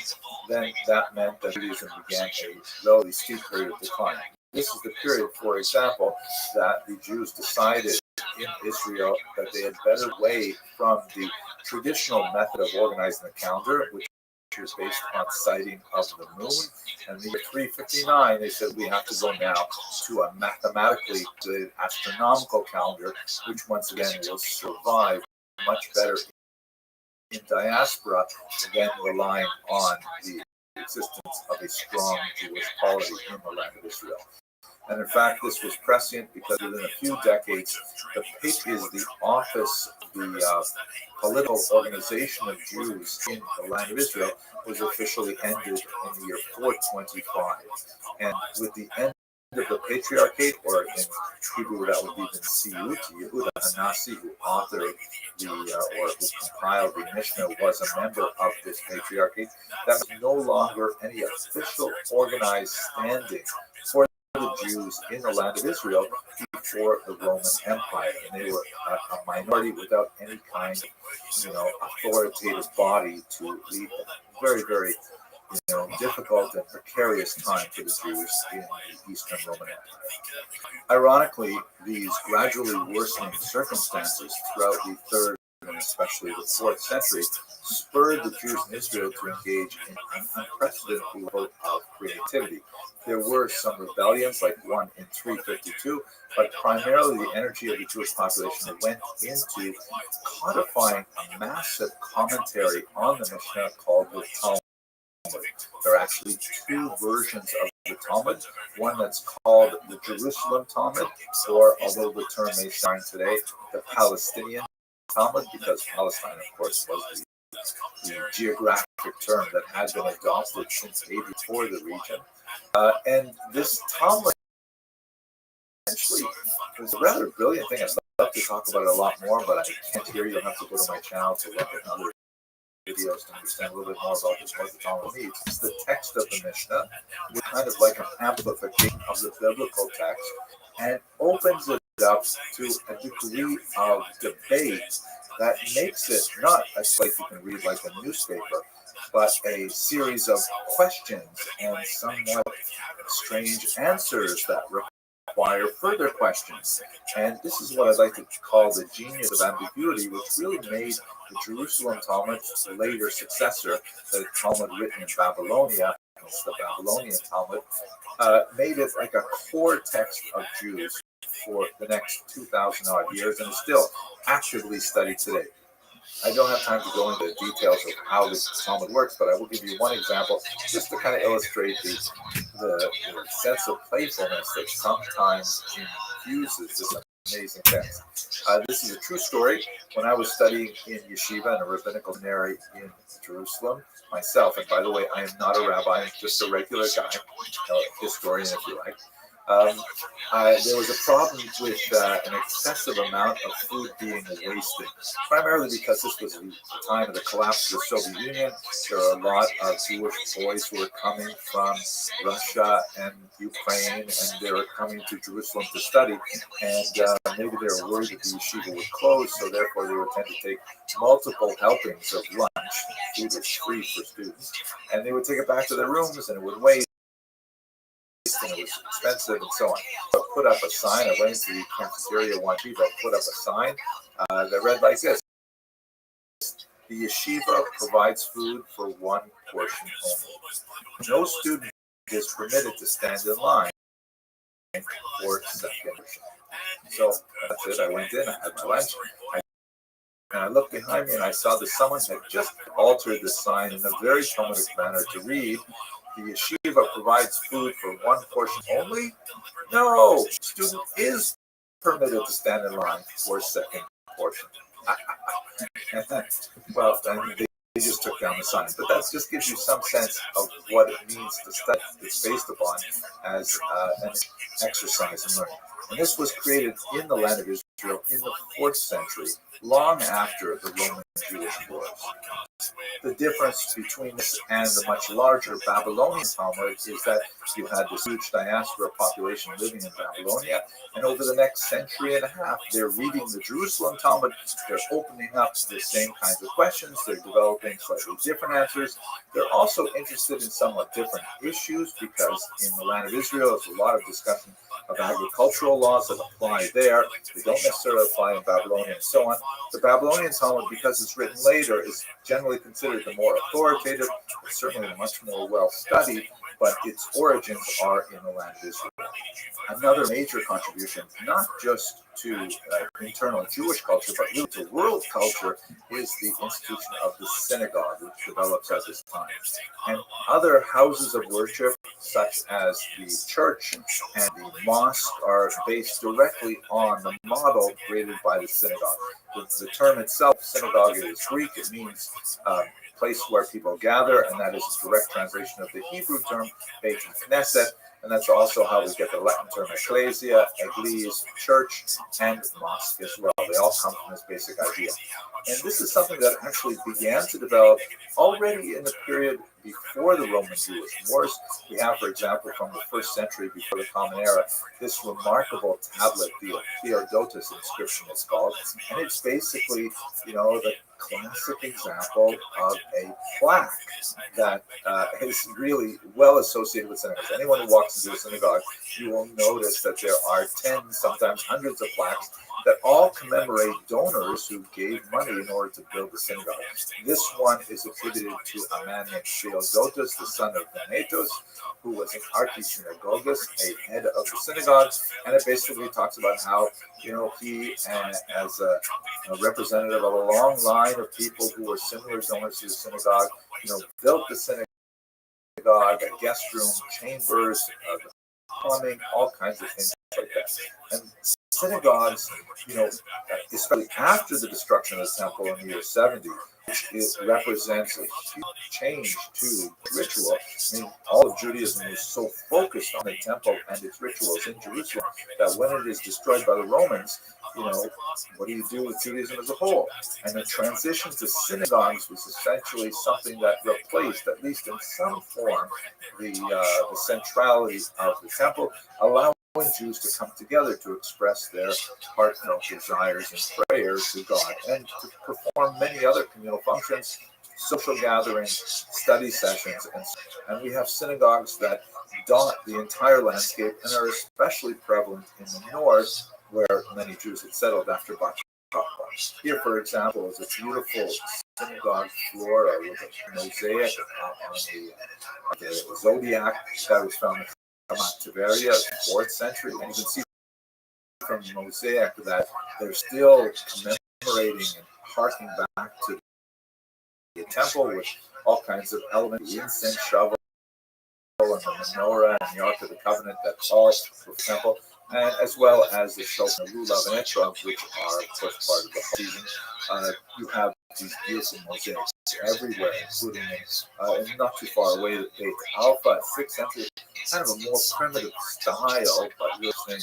then that meant that Judaism began a relatively steep period of decline. This is the period, for example, that the Jews decided in Israel that they had better way from the traditional method of organizing the calendar, which is based on sighting of the moon. And the year 359, they said we have to go now to a mathematically astronomical calendar, which once again will survive much better in diaspora than relying on the existence of a strong Jewish polity in the land of Israel. And in fact, this was prescient because within a few decades, the PIC is the office, the political organization of Jews in the land of Israel, was officially ended in the year 425. And with the end of the Patriarchate, or in Hebrew that would be the Siyut, Yehuda Hanasi, who authored or who compiled the Mishnah, was a member of this Patriarchate. That was no longer any official organized standing for the Jews in the land of Israel before the Roman Empire, and they were a minority without any kind of, authoritative body to lead them. Very, very, difficult and precarious time for the Jews in the Eastern Roman Empire. Ironically, these gradually worsening circumstances throughout the third and especially the fourth century spurred the Jews in Israel to engage in an unprecedented level of creativity. There were some rebellions, like one in 352, but primarily the energy of the Jewish population went into codifying a massive commentary on the Mishnah called the Talmud. There are actually two versions of the Talmud, one that's called the Jerusalem Talmud, or, although the term may shine today, the Palestinian Talmud, because Palestine, of course, was the geographic term that had been adopted since 84 the region. And this Talmud essentially was a rather brilliant thing. I'd love to talk about it a lot more, but I can't hear you. You'll have to go to my channel to look at other videos to understand a little bit more about what the Talmud means. It's the text of the Mishnah, which kind of like an amplification of the biblical text, and opens it up to a degree of debate that makes it not a slate you can read like a newspaper, but a series of questions and somewhat strange answers that require further questions. And this is what I'd like to call the genius of ambiguity, which really made the Jerusalem Talmud, the later successor, the Talmud written in Babylonia, it's the Babylonian Talmud, made it like a core text of Jews for the next 2,000 odd years, and is still actively studied today. I don't have time to go into the details of how this Talmud works, but I will give you one example just to kind of illustrate the sense of playfulness that sometimes infuses this amazing text. This is a true story. When I was studying in yeshiva in a rabbinical seminary in Jerusalem myself, and by the way, I am not a rabbi, I'm just a regular guy, a historian if you like. There was a problem with an excessive amount of food being wasted, primarily because this was the time of the collapse of the Soviet Union. There are a lot of Jewish boys who were coming from Russia and Ukraine, and they were coming to Jerusalem to study, and maybe they were worried that the yeshiva would close, so therefore they would tend to take multiple helpings of lunch. Food was free for students, and they would take it back to their rooms, and it would waste, and it was expensive, and so on. So I put up a sign. I went into the cafeteria one yeshiva, put up a sign that read like this: the yeshiva provides food for one portion only. No student is permitted to stand in line for second portion. So that's it. I went in, I had my lunch, and I looked behind me and I saw that someone had just altered the sign in a very Talmudic manner to read, the yeshiva provides food for one portion only. No, student is permitted to stand in line for a second portion. Well, then they just took down the sign. But that just gives you some sense of what it means to study. It's based upon as an exercise in learning. And this was created in the land of Israel in the 4th century, long after the Roman Jewish Wars. The difference between this and the much larger Babylonian Talmud is that you had this huge diaspora population living in Babylonia, and over the next century and a half, they're reading the Jerusalem Talmud, they're opening up the same kinds of questions, they're developing slightly different answers. They're also interested in somewhat different issues, because in the land of Israel, there's a lot of discussion of agricultural laws that apply there. They don't necessarily apply in Babylonia and so on. The Babylonian Talmud, because it's written later, is generally considered the more authoritative, certainly much more well studied, but its origins are in the land of Israel. Another major contribution, not just to internal Jewish culture, but really to world culture, is the institution of the synagogue, which develops at this time. And other houses of worship, such as the church and the mosque, are based directly on the model created by the synagogue. The term itself, synagogue, is Greek. It means place where people gather, and that is a direct translation of the Hebrew term Beit Knesset, And that's also how we get the Latin term ecclesia, église, church, and mosque as well. They all come from this basic idea. And this is something that actually began to develop already in the period before the Roman-Jewish Wars. We have, for example, from the 1st century before the Common Era, this remarkable tablet, the Theodotus inscription it's called, and it's basically, the classic example of a plaque that is really well associated with synagogues. Anyone who walks into a synagogue, you will notice that there are tens, sometimes hundreds of plaques that all commemorate donors who gave money in order to build the synagogue. This one is attributed to a man named Theodotus, the son of Venetus, who was an archisynagogus, a head of the synagogue, and it basically talks about how, he, as a representative of a long line of people who were similar donors to the synagogue, built the synagogue, a guest room, chambers, plumbing, all kinds of things like that. And synagogues, especially after the destruction of the temple in the year 70, it represents a huge change to ritual. I mean, all of Judaism was so focused on the temple and its rituals in Jerusalem that when it is destroyed by the Romans, what do you do with Judaism as a whole? And the transition to synagogues was essentially something that replaced, at least in some form, the centrality of the temple, allowing Jews to come together to express their heartfelt desires and prayers to God, and to perform many other communal functions, social gatherings, study sessions, and we have synagogues that dot the entire landscape and are especially prevalent in the north, where many Jews had settled after Bar Kokhba. Here, for example, is a beautiful synagogue floor with a mosaic on the zodiac that was found in Tiberia, 4th century, and you can see from the mosaic that they're still commemorating and harking back to the temple with all kinds of elements, the incense shovel and the menorah and the Ark of the Covenant that all for the temple, and as well as the shofar, lulav, and etrog, which are, of course, part of the season. You have these beautiful mosaics everywhere, including not too far away, the Beit Alpha, 6th century, kind of a more primitive style, but you'll think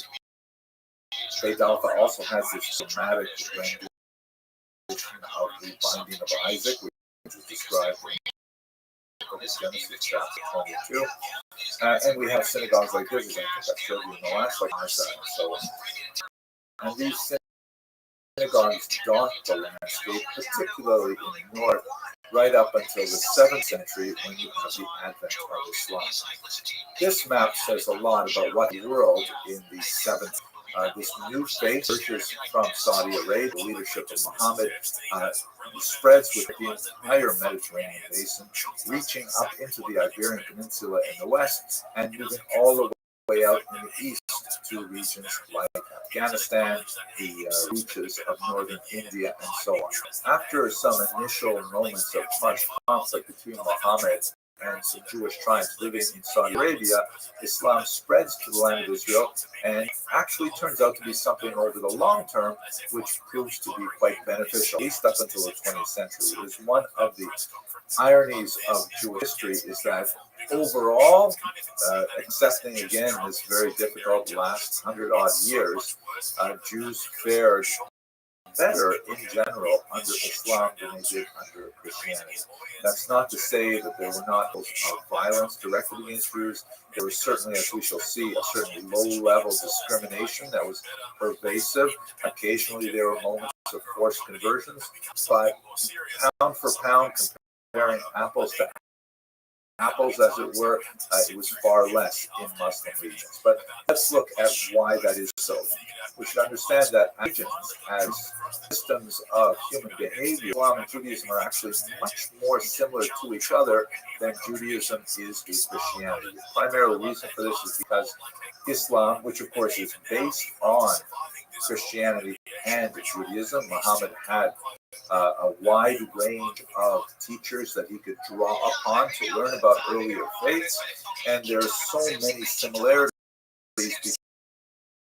Beit Alpha also has this dramatic rendition of the binding of Isaac, which is described in Genesis chapter 22. And we have synagogues like this, as I think I showed you in the last lecture, and so on. And these synagogues dot the landscape, particularly in the north, right up until the 7th century, when you have the advent of Islam. This map says a lot about what the world in the 7th. This new faith, churches from Saudi Arabia, the leadership of Muhammad, spreads with the entire Mediterranean basin, reaching up into the Iberian Peninsula in the west, and moving all the way out in the east to regions like Afghanistan, the reaches of northern India, and so on. After some initial moments of harsh conflict between Muhammad and some Jewish tribes living in Saudi Arabia, Islam spreads to the land of Israel and actually turns out to be something over the long term, which proves to be quite beneficial, at least up until the 20th century. It is one of the ironies of Jewish history is that overall, accepting again this very difficult last 100-odd years, Jews fared better in general under Islam than they did under Christianity. That's not to say that there were not violence directed against Jews. There was certainly, as we shall see, a certain low-level discrimination that was pervasive. Occasionally there were moments of forced conversions, but pound for pound, comparing apples to apples, as it were, it was far less in Muslim regions. But let's look at why that is so. We should understand that regions, as systems of human behavior, Islam and Judaism are actually much more similar to each other than Judaism is to Christianity. The primary reason for this is because Islam, which of course is based on Christianity and Judaism, Muhammad had a wide range of teachers that he could draw upon to learn about earlier faiths, and there are so many similarities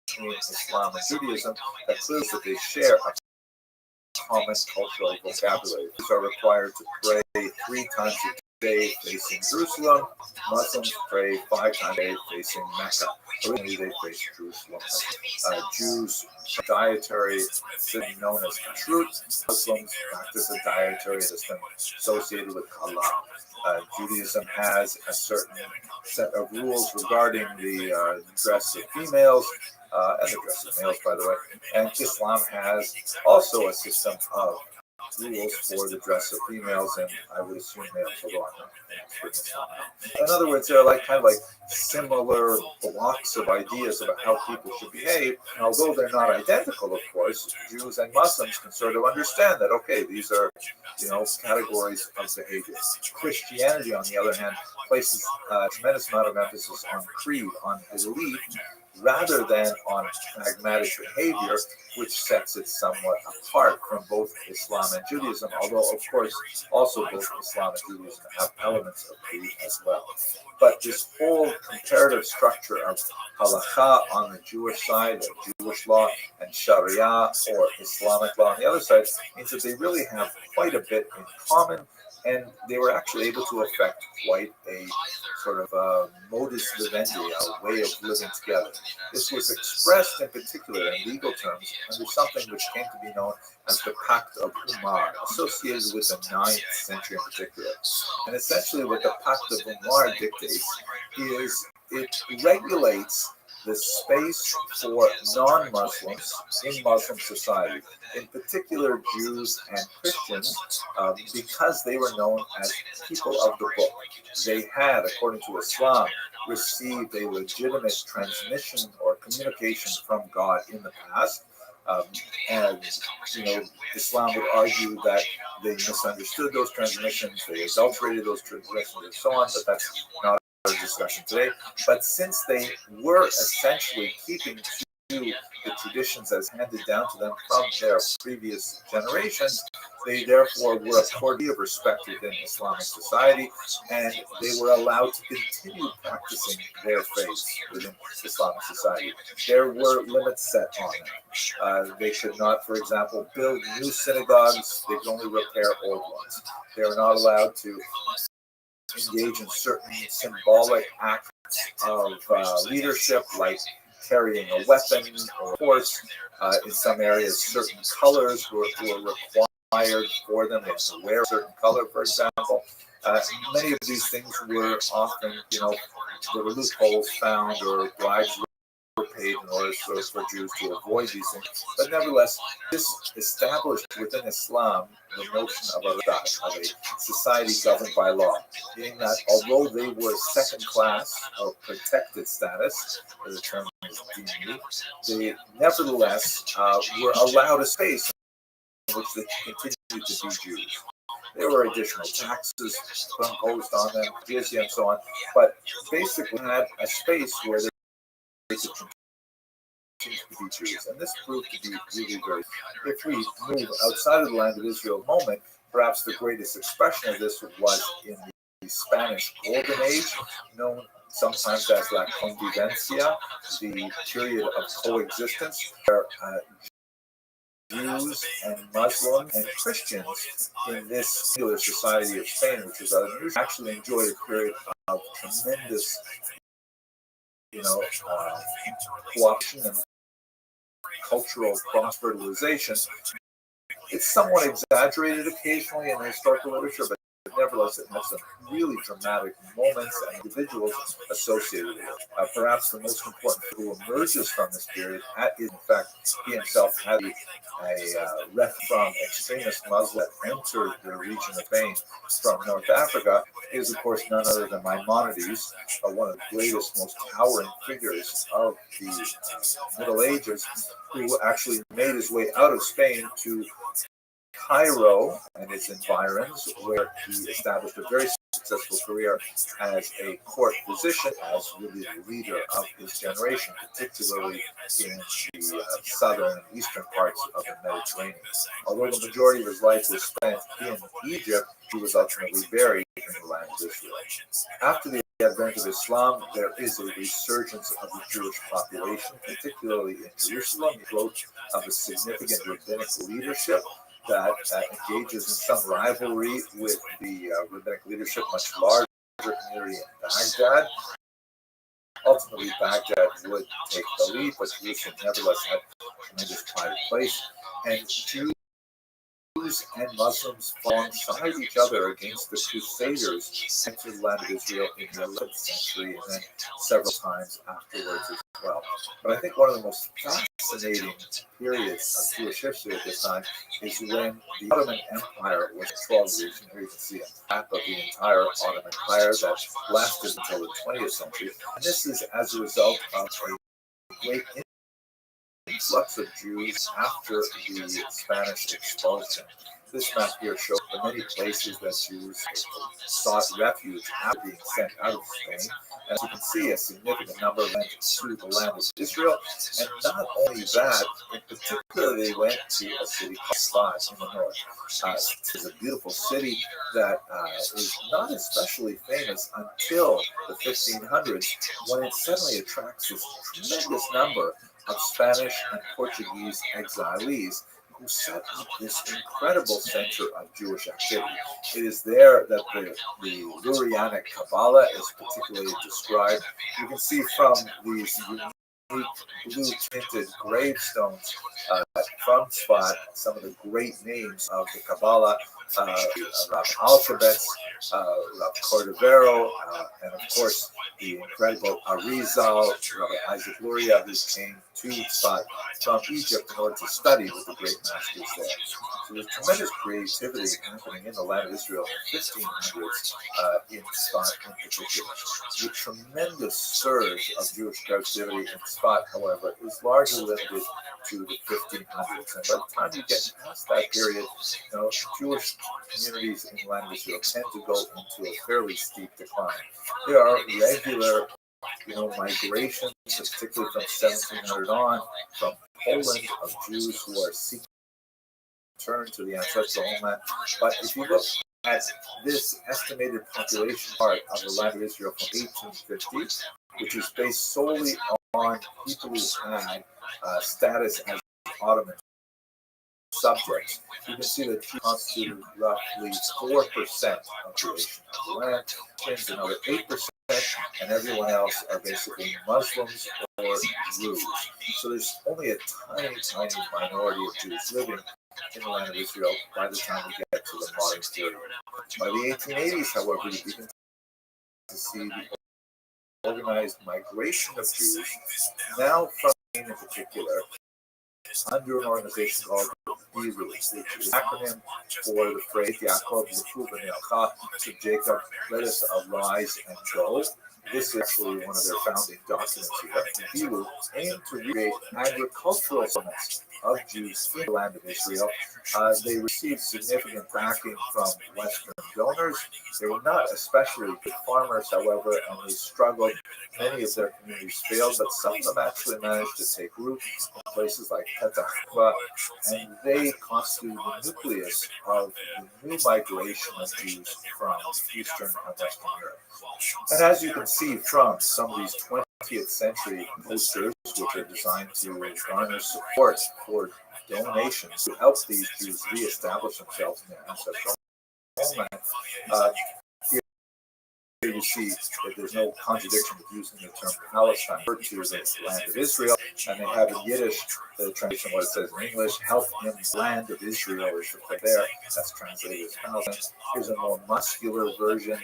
between Islam and Judaism that clearly that they share a common cultural vocabulary. These are required to pray 3 times a day facing Jerusalem. Muslims pray 5 times a day facing Mecca. Originally, they faced Jerusalem. Jews dietary system known as kashrut. Muslims practice a dietary system associated with halal. Judaism has a certain set of rules regarding the dress of females and the dress of males, by the way. And Islam has also a system of rules for the dress of females and I would assume males, although I'm not an expert in Islam now. In other words, they're kind of similar blocks of ideas about how people should behave. And although they're not identical, of course, Jews and Muslims can sort of understand that, okay, these are, categories of behavior. Christianity, on the other hand, places a tremendous amount of emphasis on creed, on belief, rather than on pragmatic behavior, which sets it somewhat apart from both Islam and Judaism, although, of course, also both Islam and Judaism have elements of creed as well. But this whole comparative structure of halakha on the Jewish side, or Jewish law, and Sharia, or Islamic law on the other side, means that they really have quite a bit in common, and they were actually able to affect quite a sort of modus vivendi, a way of living together. This was expressed in particular in legal terms under something which came to be known as the Pact of Umar, associated with the 9th century in particular. And essentially what the Pact of Umar dictates is it regulates the space for non-Muslims in Muslim society, in particular Jews and Christians, because they were known as people of the book. They had, according to Islam, received a legitimate transmission or communication from God in the past. And Islam would argue that they misunderstood those transmissions, they adulterated those transmissions, and so on, but that's not our discussion today. But since they were essentially keeping to the traditions as handed down to them from their previous generations, they therefore were accorded of respect within Islamic society, and they were allowed to continue practicing their faith within Islamic society. There were limits set on them. They could not, for example, build new synagogues. They could only repair old ones. They were not allowed to engage in certain symbolic acts of leadership, like carrying a weapon or a horse. In some areas, certain colors were required for them. They had to wear a certain color, for example. Many of these things were often, there were loopholes found or bribes were paid in order for Jews to avoid these things. But nevertheless, this established within Islam the notion of a society governed by law, meaning that although they were second class or protected status, as the term is being used, they nevertheless were allowed a space in which they continued to be Jews. There were additional taxes imposed on them, jizya and so on, but basically had a space where they could continue to be Jews. And this proved to be really very. If we move outside of the land of Israel a moment, perhaps the greatest expression of this was in the Spanish Golden Age, known sometimes as La Convivencia, the period of coexistence, where Jews and Muslims and Christians in this particular society of Spain, which is unusual, actually enjoyed a period of tremendous, cooperation and cultural cross-fertilization. It's somewhat exaggerated occasionally in the historical literature, but nevertheless, it has some really dramatic moments and individuals associated with it. Perhaps the most important who emerges from this period is, in fact, he himself had a ref from extremist Muslims that entered the region of Spain from North Africa, is, of course, none other than Maimonides, one of the greatest, most towering figures of the Middle Ages, who actually made his way out of Spain to Cairo and its environs, where he established a very successful career as a court physician, as really the leader of his generation, particularly in the southern and eastern parts of the Mediterranean. Although the majority of his life was spent in Egypt, he was ultimately buried in the land of Israel. After the advent of Islam, there is a resurgence of the Jewish population, particularly in Jerusalem, the growth of a significant rabbinic leadership, that engages in some rivalry with the rabbinic leadership, much larger community in Baghdad. Ultimately, Baghdad would take the lead, but Jerusalem nevertheless had a tremendous pride of place. And Jews and Muslims fought alongside each other against the Crusaders into the land of Israel in the 11th century and then several times afterwards as well. But I think one of the most fascinating periods of Jewish history at this time is when the Ottoman Empire was controlling the region. Here you can see a map of the entire Ottoman Empire that lasted until the 20th century. And this is as a result of a great influx of Jews after the Spanish expulsion. This map here shows the many places that Jews sought refuge after being sent out of Spain. As you can see, a significant number went to the land of Israel. And not only that, in particular, they went to a city called Sfat in the north. It's a beautiful city that is not especially famous until the 1500s, when it suddenly attracts this tremendous number of Spanish and Portuguese exilees who set up this incredible center of Jewish activity. It is there that the Lurianic Kabbalah is particularly described. You can see from these unique blue-tinted gravestones from Sfat some of the great names of the Kabbalah, Rav Alphabets, Rav Cordovero, and of course the incredible Arizal, Rabbi Isaac Luria, who came to Sfat from Egypt in order to study with the great masters there. So there's tremendous creativity happening in the land of Israel in the 1500s in Sfat in particular. The tremendous surge of Jewish creativity in Sfat, however, is largely limited to the 1500s. And by the time you get past that period, Jewish communities in the land of Israel tend to go into a fairly steep decline. There are regular migrations, particularly from 1700 on, from Poland, of Jews who are seeking to return to the ancestral homeland. But if you look at this estimated population part of the land of Israel from 1850, which is based solely on people who had status as Ottoman subjects, you can see that Jews constitute roughly 4% of the land, Christians another 8%, and everyone else are basically Muslims or Druze. So there's only a tiny minority of Jews living in the land of Israel by the time we get to the modern period. By the 1880s, however, we begin to see the organized migration of Jews, now from Spain in particular, under an organization called Hebrew, which is an acronym for the phrase Yaakov Yehuv V'Ne'acha, to Jacob, let us arise and go. This is actually one of their founding documents here. The Hebrew aimed to create agricultural settlements of Jews in the land of Israel. They received significant backing from Western donors. They were not especially good farmers, however, and they struggled. Many of their communities failed, but some of them actually managed to take root in places like Petah Tikva, and they constituted the nucleus of the new migration of Jews from Eastern and Western Europe. And as you can see from some of these 20th century posters, which are designed to garner support for donations to help these Jews reestablish themselves in their ancestral homeland, here you see that there's no contradiction with using the term Palestine to the land of Israel, and they have in Yiddish the translation what it says in English, help in the land of Israel is the there, that's translated as Palestine. Here's a more muscular version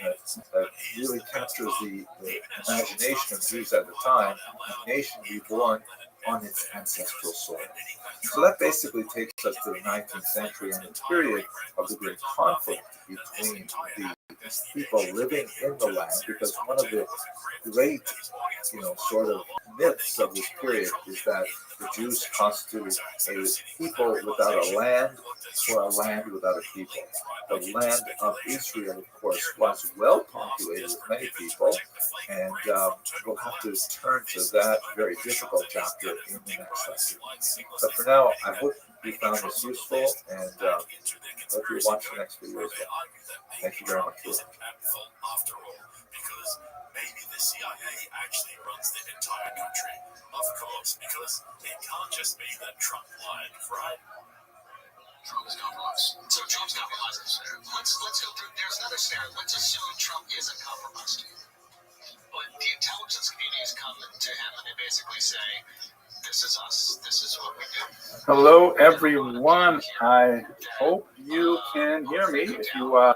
that really captures the imagination of Jews at the time, a nation reborn on its ancestral soil. So that basically takes us to the 19th century and the period of the great conflict between the people living in the land, because one of the great, sort of myths of this period is that the Jews constituted a people without a land or a land without a people. The land of Israel, of course, was well populated with many people, and we'll have to turn to that very difficult chapter in the next lesson. But for now, I hope you found this useful, and hope you watch the next video as well. Thank you very much for watching. After all, because maybe the CIA actually runs the entire country. Of course, because it can't just be that Trump lied, right? Trump is compromised. So Trump's compromised. Let's go through. There's another scenario. Let's assume Trump isn't compromised, but the intelligence communities come to him and they basically say, "This is us. This is what we do." Hello, everyone. I hope you can hear me. If you,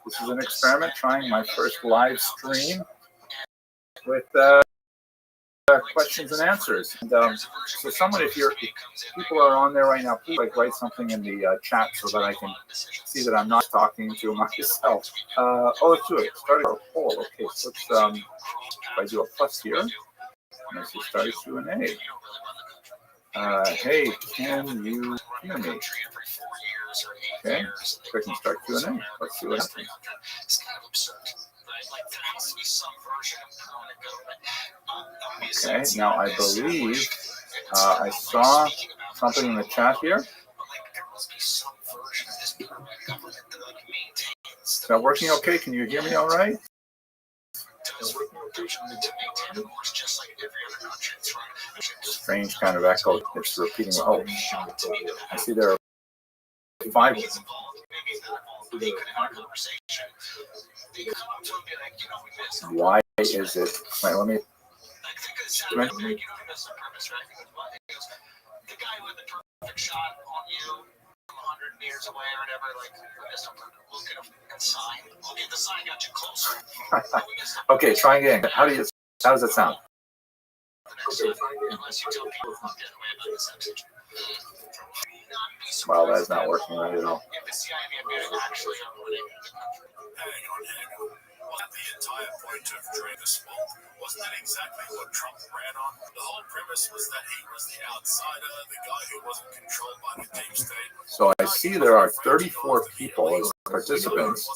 this is an experiment trying my first live stream with questions and answers. And so, someone, if people are on there right now, please write something in the chat so that I can see that I'm not talking to myself. Let's do it. Start a poll. Okay, so let's. If I do a plus here, let's just start through an A. Hey, can you hear me? Okay, so I can start Q&A. Let's see what happens. It's kind of absurd, right? Like, there has to be some version of permanent government. Okay, now I believe I saw something in the chat here. But, like, there must be some version of this permanent government that, like, maintains. Is that working okay? Can you hear me all right? Does to maintain, of course, just like every other country. Strange kind of echo. It's repeating. Oh, I see there are 5. He's involved. Maybe he's not involved. They could have a conversation. They could come up to him and be like, you know, we missed him. Why is it? Wait, let me. Like, they could say, you know, we missed on purpose, right? Because the guy with the perfect shot on you from 100 meters away or whatever, like, we missed on purpose. We'll get a sign. We'll get the sign got you closer. Okay, try again. How does it sound? Unless you tell people not getting away about this message. Well, that's not working right at all. If the CIA actually are running the country. Hang on. Wasn't the entire point of Drain the Swamp? Wasn't that exactly what Trump ran on? The whole premise was that he was the outsider, the guy who wasn't controlled by the deep state. So I see there are 34 people as participants.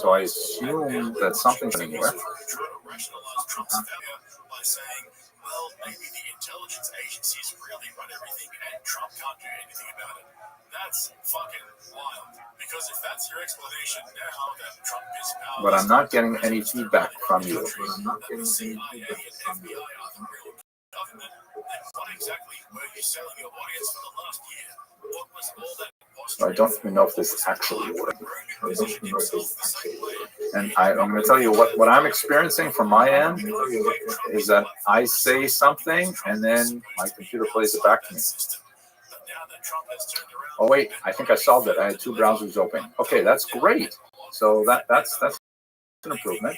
So I assume that something's in here. Trying to rationalize Trump's failure by saying, well, maybe the intelligence agencies really run everything and Trump can't do anything about it. That's fucking wild. Because if that's your explanation now that Trump is powerless, but I'm not getting any feedback from you. the CIA and FBI are the real government, then what exactly were you selling your audience for the last year? What was all that I don't even know if this actually works. And I'm going to tell you what I'm experiencing from my end is that I say something and then my computer plays it back to me. Oh wait, I think I solved it. I had 2 browsers open. Okay, that's great. So that's an improvement.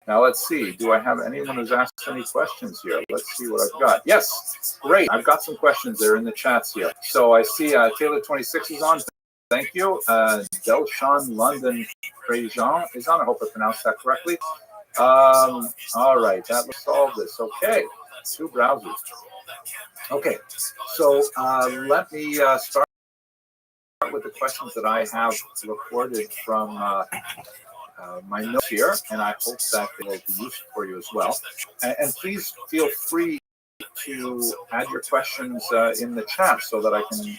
Now let's see. Do I have anyone who's asked any questions here? Let's see what I've got. Yes, great. I've got some questions there in the chats here. So I see Taylor26 is on. Thank you. Delshon London Prejean is on. I hope I pronounced that correctly. All right, that will solve this. Okay, 2 browsers. Okay, so let me start with the questions that I have recorded from my notes here, and I hope that they will be useful for you as well. And please feel free to add your questions in the chat so that I can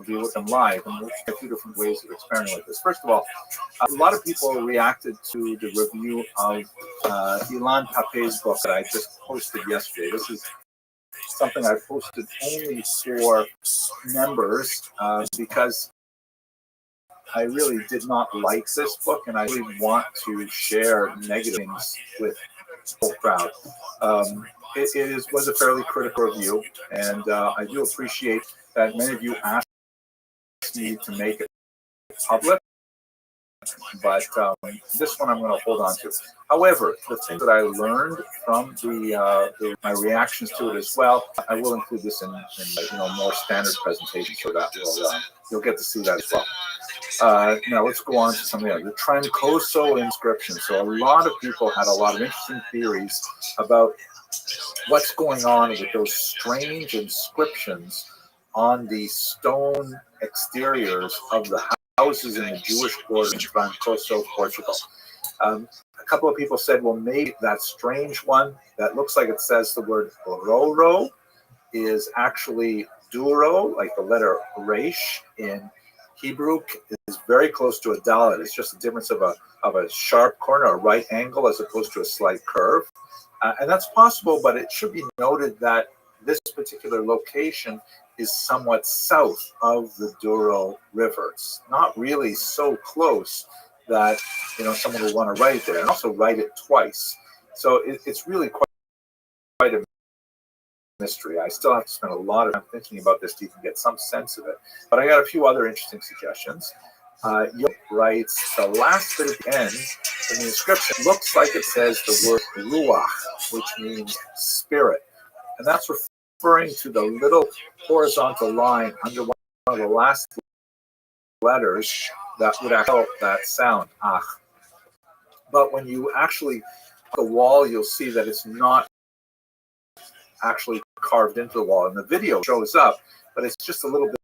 deal with them live. And we'll try 2 different ways of experimenting with this. First of all, a lot of people reacted to the review of Ilan Pape's book that I just posted yesterday. This is something I posted only for members because I really did not like this book, and I really want to share negative things with the whole crowd. It was a fairly critical review, and I do appreciate that many of you asked me to make it public, but this one I'm going to hold on to. However, the thing that I learned from my reactions to it as well, I will include this in more standard presentations, so that you'll get to see that as well. Now let's go on to something else. The Trancoso inscription. So a lot of people had a lot of interesting theories about what's going on with those strange inscriptions on the stone exteriors of the houses in the Jewish quarter in Trancoso, Portugal. A couple of people said, well, maybe that strange one that looks like it says the word Roro is actually Duro, like the letter Resh in Hebrew is very close to a dalet. It's just a difference of a sharp corner, a right angle, as opposed to a slight curve. And that's possible, but it should be noted that this particular location is somewhat south of the Douro River. It's not really so close that someone will want to write it there, and also write it twice. So it's really quite a mystery. I still have to spend a lot of time thinking about this to even get some sense of it. But I got a few other interesting suggestions. Yoke writes, the last bit at the end in the inscription looks like it says the word ruach, which means spirit. And that's referring to the little horizontal line under one of the last letters that would echo that sound, ach. But when you actually the wall, you'll see that it's not actually carved into the wall. And the video shows up, but it's just a little bit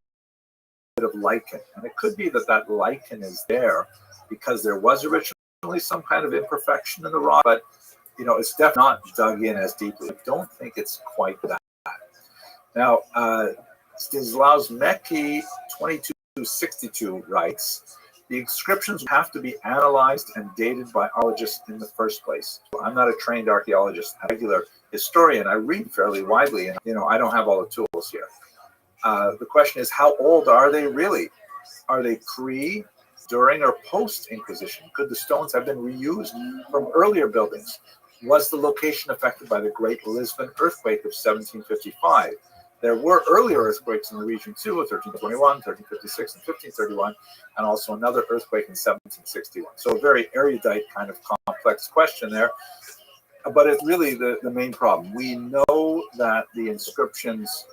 of lichen. And it could be that that lichen is there because there was originally some kind of imperfection in the rock, but it's definitely not dug in as deeply. I don't think it's quite that. Now, Stanislaus Meki 2262 writes, the inscriptions have to be analyzed and dated by archaeologists in the first place. I'm not a trained archaeologist, I'm a regular historian. I read fairly widely, and I don't have all the tools here. The question is, how old are they really? Are they pre, during, or post-Inquisition? Could the stones have been reused from earlier buildings? Was the location affected by the Great Lisbon earthquake of 1755? There were earlier earthquakes in the region too, 1321, 1356, and 1531, and also another earthquake in 1761. So a very erudite kind of complex question there, but it's really the main problem. We know that the inscriptions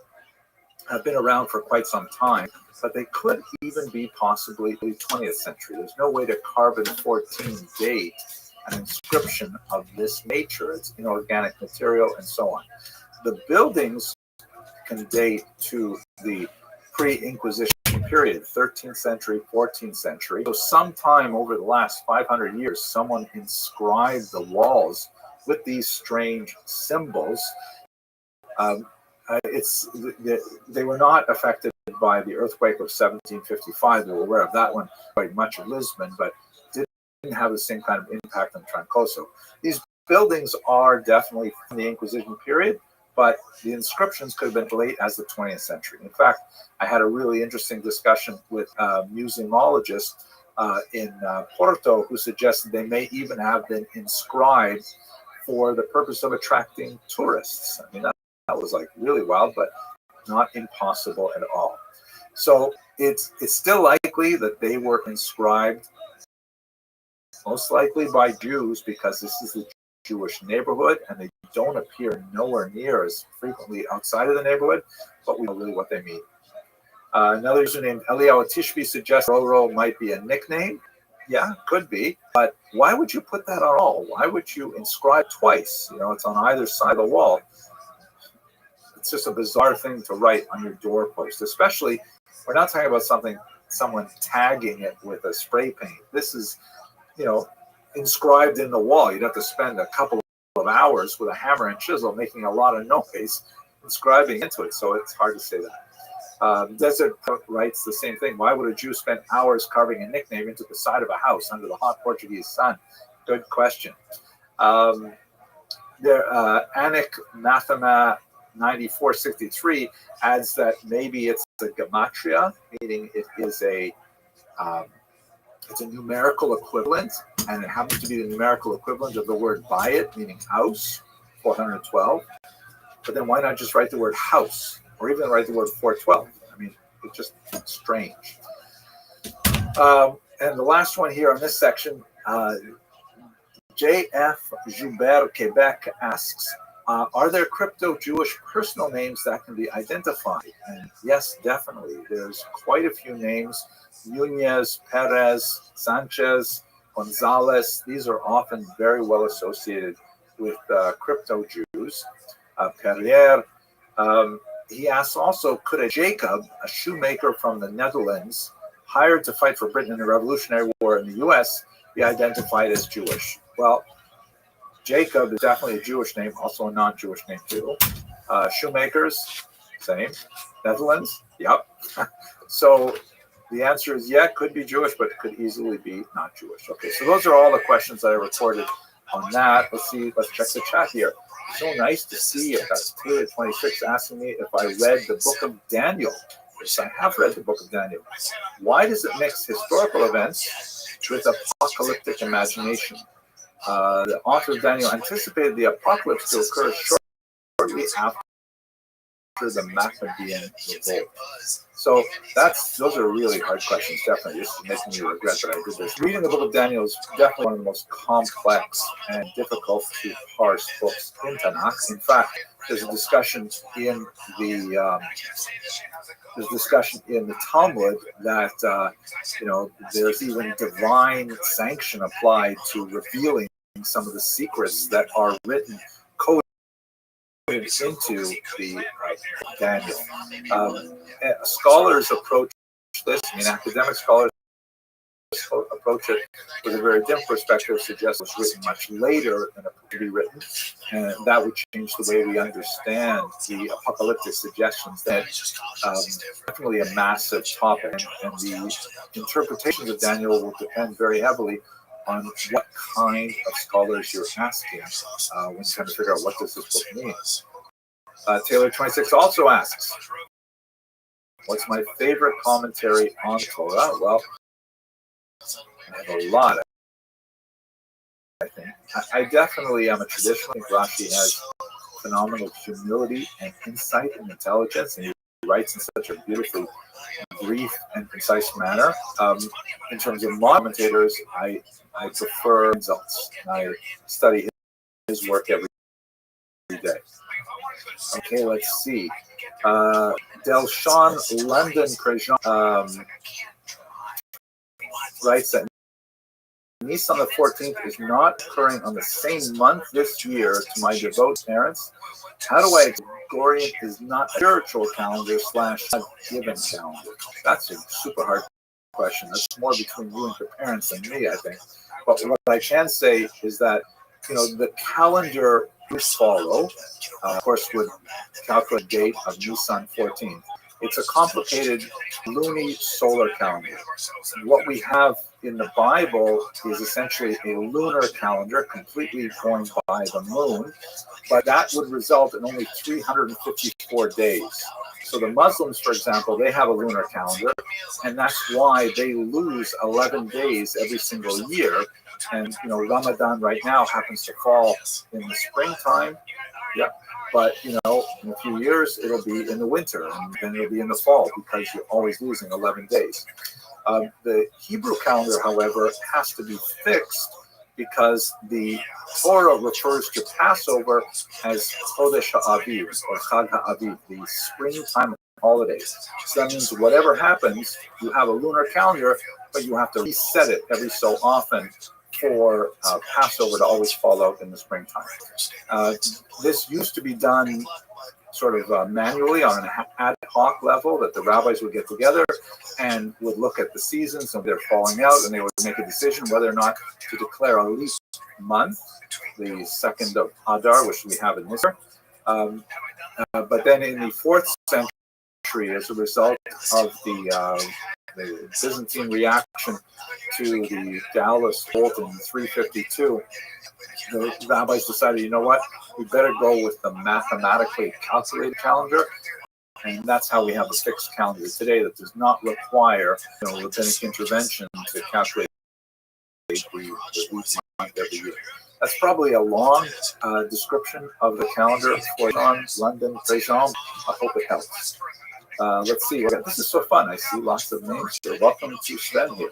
have been around for quite some time, but they could even be possibly the 20th century. There's no way to carbon 14 date an inscription of this nature. It's inorganic material and so on. The buildings can date to the pre-Inquisition period, 13th century, 14th century. So sometime over the last 500 years, someone inscribed the walls with these strange symbols. They were not affected by the earthquake of 1755. We were aware of that one quite much of Lisbon, but didn't have the same kind of impact on Trancoso. These buildings are definitely from the Inquisition period, but the inscriptions could have been late as the 20th century. In fact, I had a really interesting discussion with a museumologist in Porto who suggested they may even have been inscribed for the purpose of attracting tourists. I mean, that was like really wild, but not impossible at all. So it's still likely that they were inscribed most likely by Jews, because this is the Jewish neighborhood and they don't appear nowhere near as frequently outside of the neighborhood, but we know really what they mean. Another user named Eliyahu Tishby suggests Roro might be a nickname. Yeah, could be, but why would you put that on all? Why would you inscribe twice? It's on either side of the wall. It's just a bizarre thing to write on your doorpost, especially we're not talking about someone tagging it with a spray paint. This is, inscribed in the wall. You'd have to spend a couple of hours with a hammer and chisel making a lot of noise inscribing into it, so it's hard to say that. Desert writes the same thing. Why would a Jew spend hours carving a nickname into the side of a house under the hot Portuguese sun? Good question. Anik Mathema 9463 adds that maybe it's a gematria, meaning it is it's a numerical equivalent, and it happens to be the numerical equivalent of the word bayit, meaning house, 412. But then why not just write the word house, or even write the word 412? I mean, it's just strange. And the last one here on this section, J.F. Joubert Quebec asks, are there crypto-Jewish personal names that can be identified? And yes, definitely. There's quite a few names. Nunez, Perez, Sanchez, Gonzalez. These are often very well associated with crypto-Jews. Perrier. He asks also, could a Jacob, a shoemaker from the Netherlands, hired to fight for Britain in the Revolutionary War in the U.S., be identified as Jewish? Well, Jacob is definitely a Jewish name, also a non-Jewish name too. Shoemakers, same. Netherlands, yep. So the answer is yeah, it could be Jewish, but it could easily be not Jewish. Okay, so those are all the questions that I recorded on that. Let's check the chat here. So nice to see. I've got Taylor 26 asking me if I read the book of Daniel. Yes, I have read the book of Daniel. Why does it mix historical events with apocalyptic imagination? The author of Daniel anticipated the apocalypse to occur shortly after the Maccabean revolt. So those are really hard questions, definitely. This is making me regret that I did this. Reading the book of Daniel is definitely one of the most complex and difficult to parse books in Tanakh. In fact, there's a discussion in the Talmud that there's even divine sanction applied to revealing some of the secrets that are written coded into the Daniel. Scholars approach this. Academic scholars approach it with a very different perspective, suggest it was written much later than it could be written, and that would change the way we understand the apocalyptic suggestions. That definitely a massive topic, and the interpretations of Daniel will depend very heavily on what kind of scholars you're asking when trying to figure out what does this book mean. Taylor 26 also asks, what's my favorite commentary on Torah? Well, I have a lot, I think. I definitely am a traditionalist. Rashi has phenomenal humility and insight and intelligence, and he writes in such a beautifully brief and concise manner. In terms of commentators, I prefer results. I study his work every day. Okay, let's see. Delshon London Prejean writes that Nisan the 14th is not occurring on the same month this year to my devout parents. How do I Gregorian is not a spiritual calendar / given calendar? That's a super hard question. That's more between you and your parents than me, I think. But what I can say is that the calendar you follow, of course, would calculate the date of Nisan 14th. It's a complicated luni-solar calendar. What we have in the Bible is essentially a lunar calendar completely going by the moon, but that would result in only 354 days. So the Muslims, for example, they have a lunar calendar, and that's why they lose 11 days every single year. And Ramadan right now happens to fall in the springtime. Yeah. But in a few years it'll be in the winter, and then it'll be in the fall because you're always losing 11 days. The Hebrew calendar, however, has to be fixed because the Torah refers to Passover as Chodesh HaAviv or Chag HaAviv, the springtime holidays. So that means whatever happens, you have a lunar calendar, but you have to reset it every so often for Passover to always fall out in the springtime. This used to be done sort of manually on an ad hoc level, that the rabbis would get together and would look at the seasons and they're falling out, and they would make a decision whether or not to declare a leap month, the 2nd of Adar, which we have in this year. But then in the 4th century, as a result of the Byzantine reaction to the Dallas Revolt in 352, the rabbis decided, you know what, we better go with the mathematically calculated calendar, and that's how we have a fixed calendar today that does not require rabbinic intervention to calculate the month every year. That's probably a long description of the calendar for London Prejean. I hope it helps. Let's see. This is so fun. I see lots of names here. Welcome to Sven here.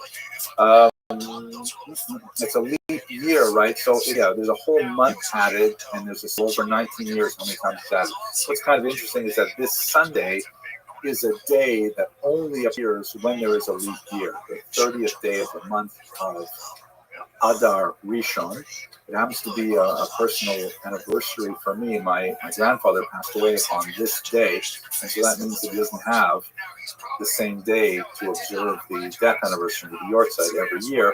It's a leap year, right? So there's a whole month added, and there's over 19 years how many times it's added. What's kind of interesting is that this Sunday is a day that only appears when there is a leap year, the 30th day of the month of Adar Rishon. It happens to be a personal anniversary for me. My grandfather passed away on this day, and so that means that he doesn't have the same day to observe the death anniversary of the Yortzeit every year.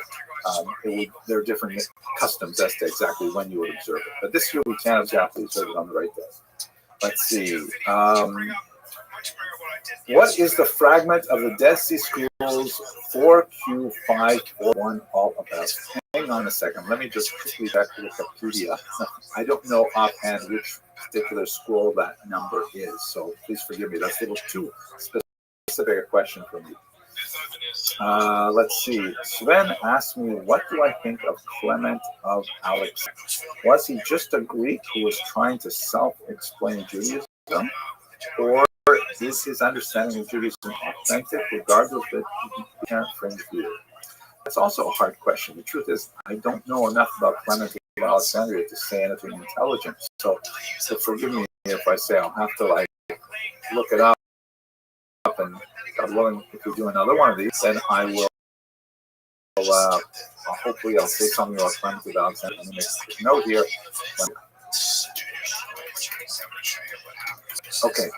There are different customs as to exactly when you would observe it. But this year we can't exactly observe it on the right day. Let's see. What is the fragment of the Dead Sea Scrolls 4Q541 all about? Hang on a second. Let me just quickly check Wikipedia. I don't know offhand which particular scroll that number is, so please forgive me. That's a little too specific a question for me. Let's see. Sven asked me, what do I think of Clement of Alex? Was he just a Greek who was trying to self-explain Judaism? Or is his understanding of Judaism authentic, regardless of the apparent fringe view? That's also a hard question. The truth is, I don't know enough about Clement of Alexandria to say anything intelligent. So forgive me if I say I'll have to look it up, and God willing, if we do another one of these, then I will. Hopefully, I'll say something about Clement of Alexandria. Let me make a note here. Okay,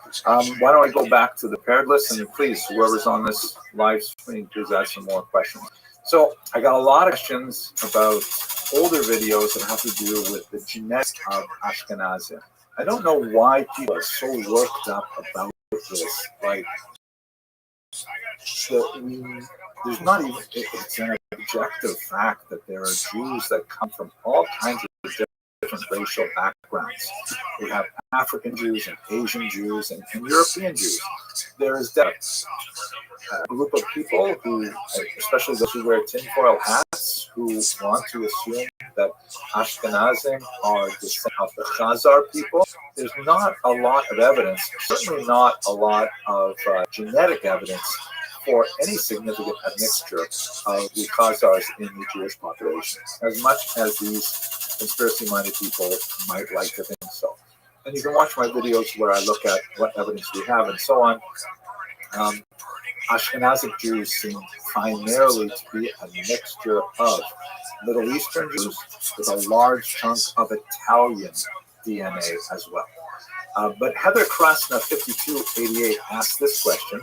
why don't I go back to the paired list, and please, whoever's on this live stream, please ask some more questions. So I got a lot of questions about older videos that have to do with the genetics of Ashkenazim. I don't know why people are so worked up about this. There's not even, it's an objective fact that there are Jews that come from all kinds of different racial backgrounds. We have African Jews and Asian Jews and European Jews. There is a group of people who, especially those who wear tinfoil hats, who want to assume that Ashkenazim are descendants of the Khazar people. There's not a lot of evidence, certainly not a lot of genetic evidence for any significant admixture of the Khazars in the Jewish population, as much as these conspiracy-minded people might like to think so. And you can watch my videos where I look at what evidence we have and so on. Ashkenazic Jews seem primarily to be a mixture of Middle Eastern Jews with a large chunk of Italian DNA as well. But Heather Krasna 5288 asked this question.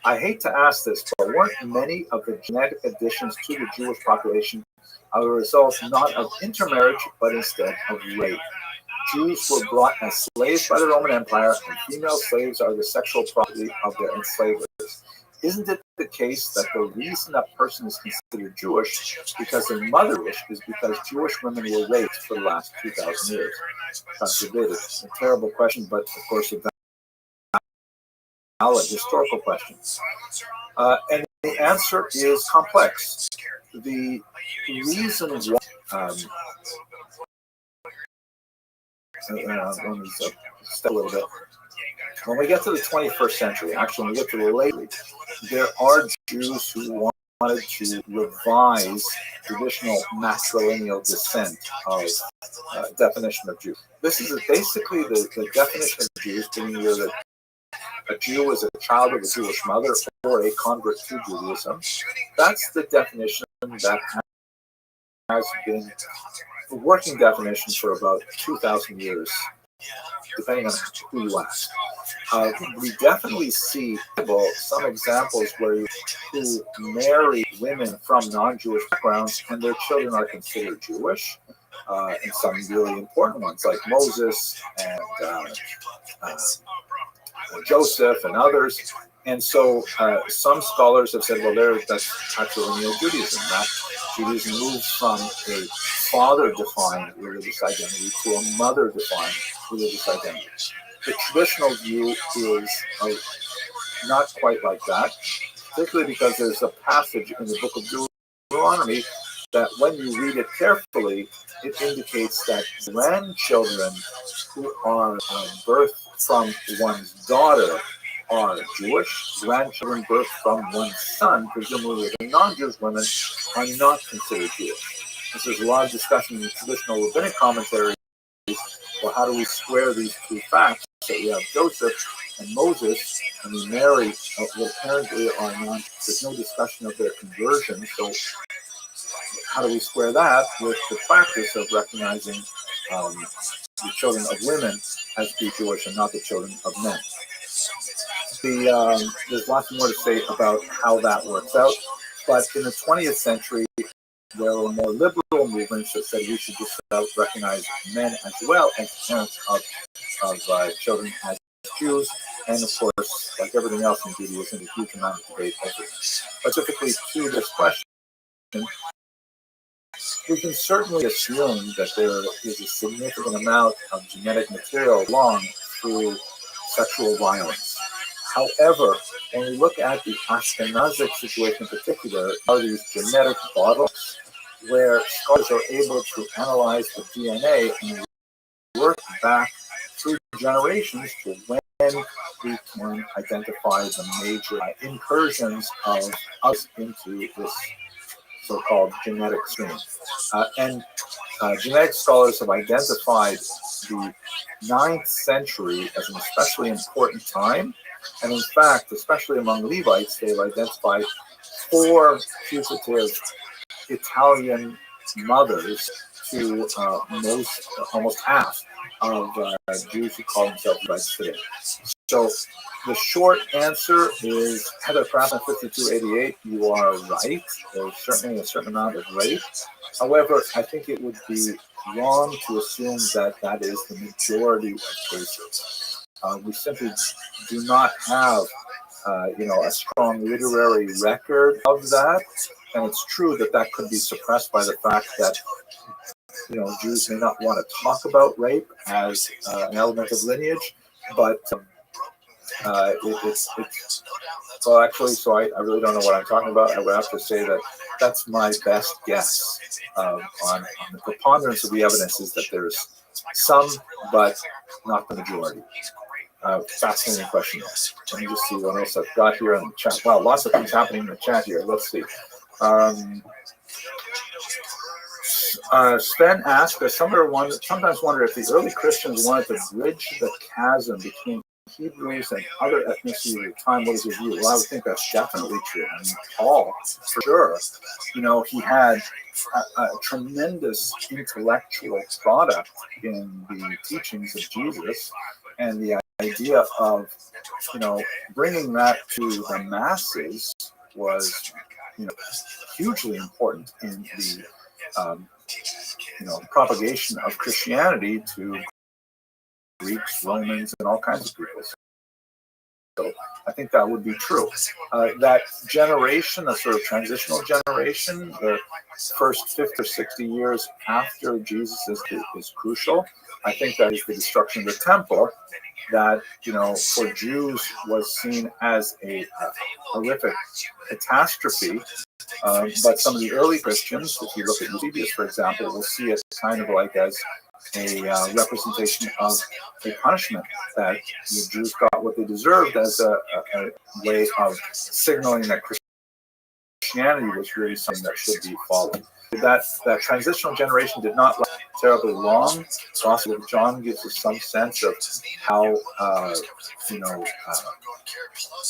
I hate to ask this, but weren't many of the genetic additions to the Jewish population a result not of intermarriage, but instead of rape? Jews were brought as slaves by the Roman Empire, and female slaves are the sexual property of their enslavers. Isn't it the case that the reason a person is considered Jewish because their mother is because Jewish women were raped for the last 2,000 years? God forbid. It's a terrible question, but of course a valid historical question. And the answer is complex. The reason why... let me step a little bit. When we get to the 21st century, actually when we get to the late, there are Jews who wanted to revise traditional matrilineal descent of definition of Jew. This is basically the definition of Jews, being either that a Jew is a child of a Jewish mother or a convert to Judaism. That's the definition that has been the working definition for about 2,000 years, depending on who you ask. We definitely see some examples where you marry women from non-Jewish backgrounds and their children are considered Jewish, and some really important ones like Moses and Joseph and others. And so some scholars have said, well, that's patrilineal Judaism. That Judaism moves from a father-defined religious identity to a mother-defined religious identity. The traditional view is not quite like that, particularly because there's a passage in the book of Deuteronomy that when you read it carefully, it indicates that grandchildren who are birthed from one's daughter are Jewish. Grandchildren birthed from one's son, presumably the non-Jewish women, are not considered Jewish. There's a lot of discussion in the traditional rabbinic commentaries. Well, how do we square these two facts? So we have Joseph and Moses, and we marry, well, apparently are non, there's no discussion of their conversion. So how do we square that with the practice of recognizing the children of women as being Jewish and not the children of men? There's lots more to say about how that works out, but in the 20th century, there were more liberal movements that said we should just recognize men as well as parents of children as Jews. And of course, like everything else in Judaism, a huge amount of debate over it. Specifically to this question, we can certainly assume that there is a significant amount of genetic material along through sexual violence. However, when we look at the Ashkenazic situation in particular, are these genetic bottlenecks where scholars are able to analyze the DNA and work back through generations to when we can identify the major incursions of us into this so-called genetic stream. And genetic scholars have identified the 9th century as an especially important time. And in fact, especially among Levites, they've identified 4 fugitive Italian mothers to almost half of Jews who call themselves Levites today. So the short answer is Heather Craftsman 5288, you are right. There's certainly a certain amount of rape. However, I think it would be wrong to assume that that is the majority of cases. We simply do not have a strong literary record of that. And it's true that that could be suppressed by the fact that Jews may not want to talk about rape as an element of lineage, but it's well, actually, so I really don't know what I'm talking about. I would have to say that that's my best guess on the preponderance of the evidence is that there's some, but not the majority. Fascinating question. Let me just see what else I've got here in the chat. Wow, lots of things happening in the chat here. Let's see. Sven asked, I sometimes wonder if the early Christians wanted to bridge the chasm between Hebrews and other ethnicities at the time. What is your view? Well, I would think that's definitely true. I mean, Paul, for sure, he had a tremendous intellectual product in the teachings of Jesus, and the idea of, bringing that to the masses was, hugely important in the propagation of Christianity to Greeks, Romans, and all kinds of people. So I think that would be true. That generation, the sort of transitional generation, the first 50 or 60 years after Jesus is crucial. I think that is the destruction of the temple that, for Jews was seen as a horrific catastrophe. But some of the early Christians, if you look at Eusebius, for example, will see it kind of like as a representation of a punishment, that the Jews got what they deserved as a way of signaling that Christianity was really something that should be followed. That transitional generation did not last terribly long. The Gospel of John gives us some sense of how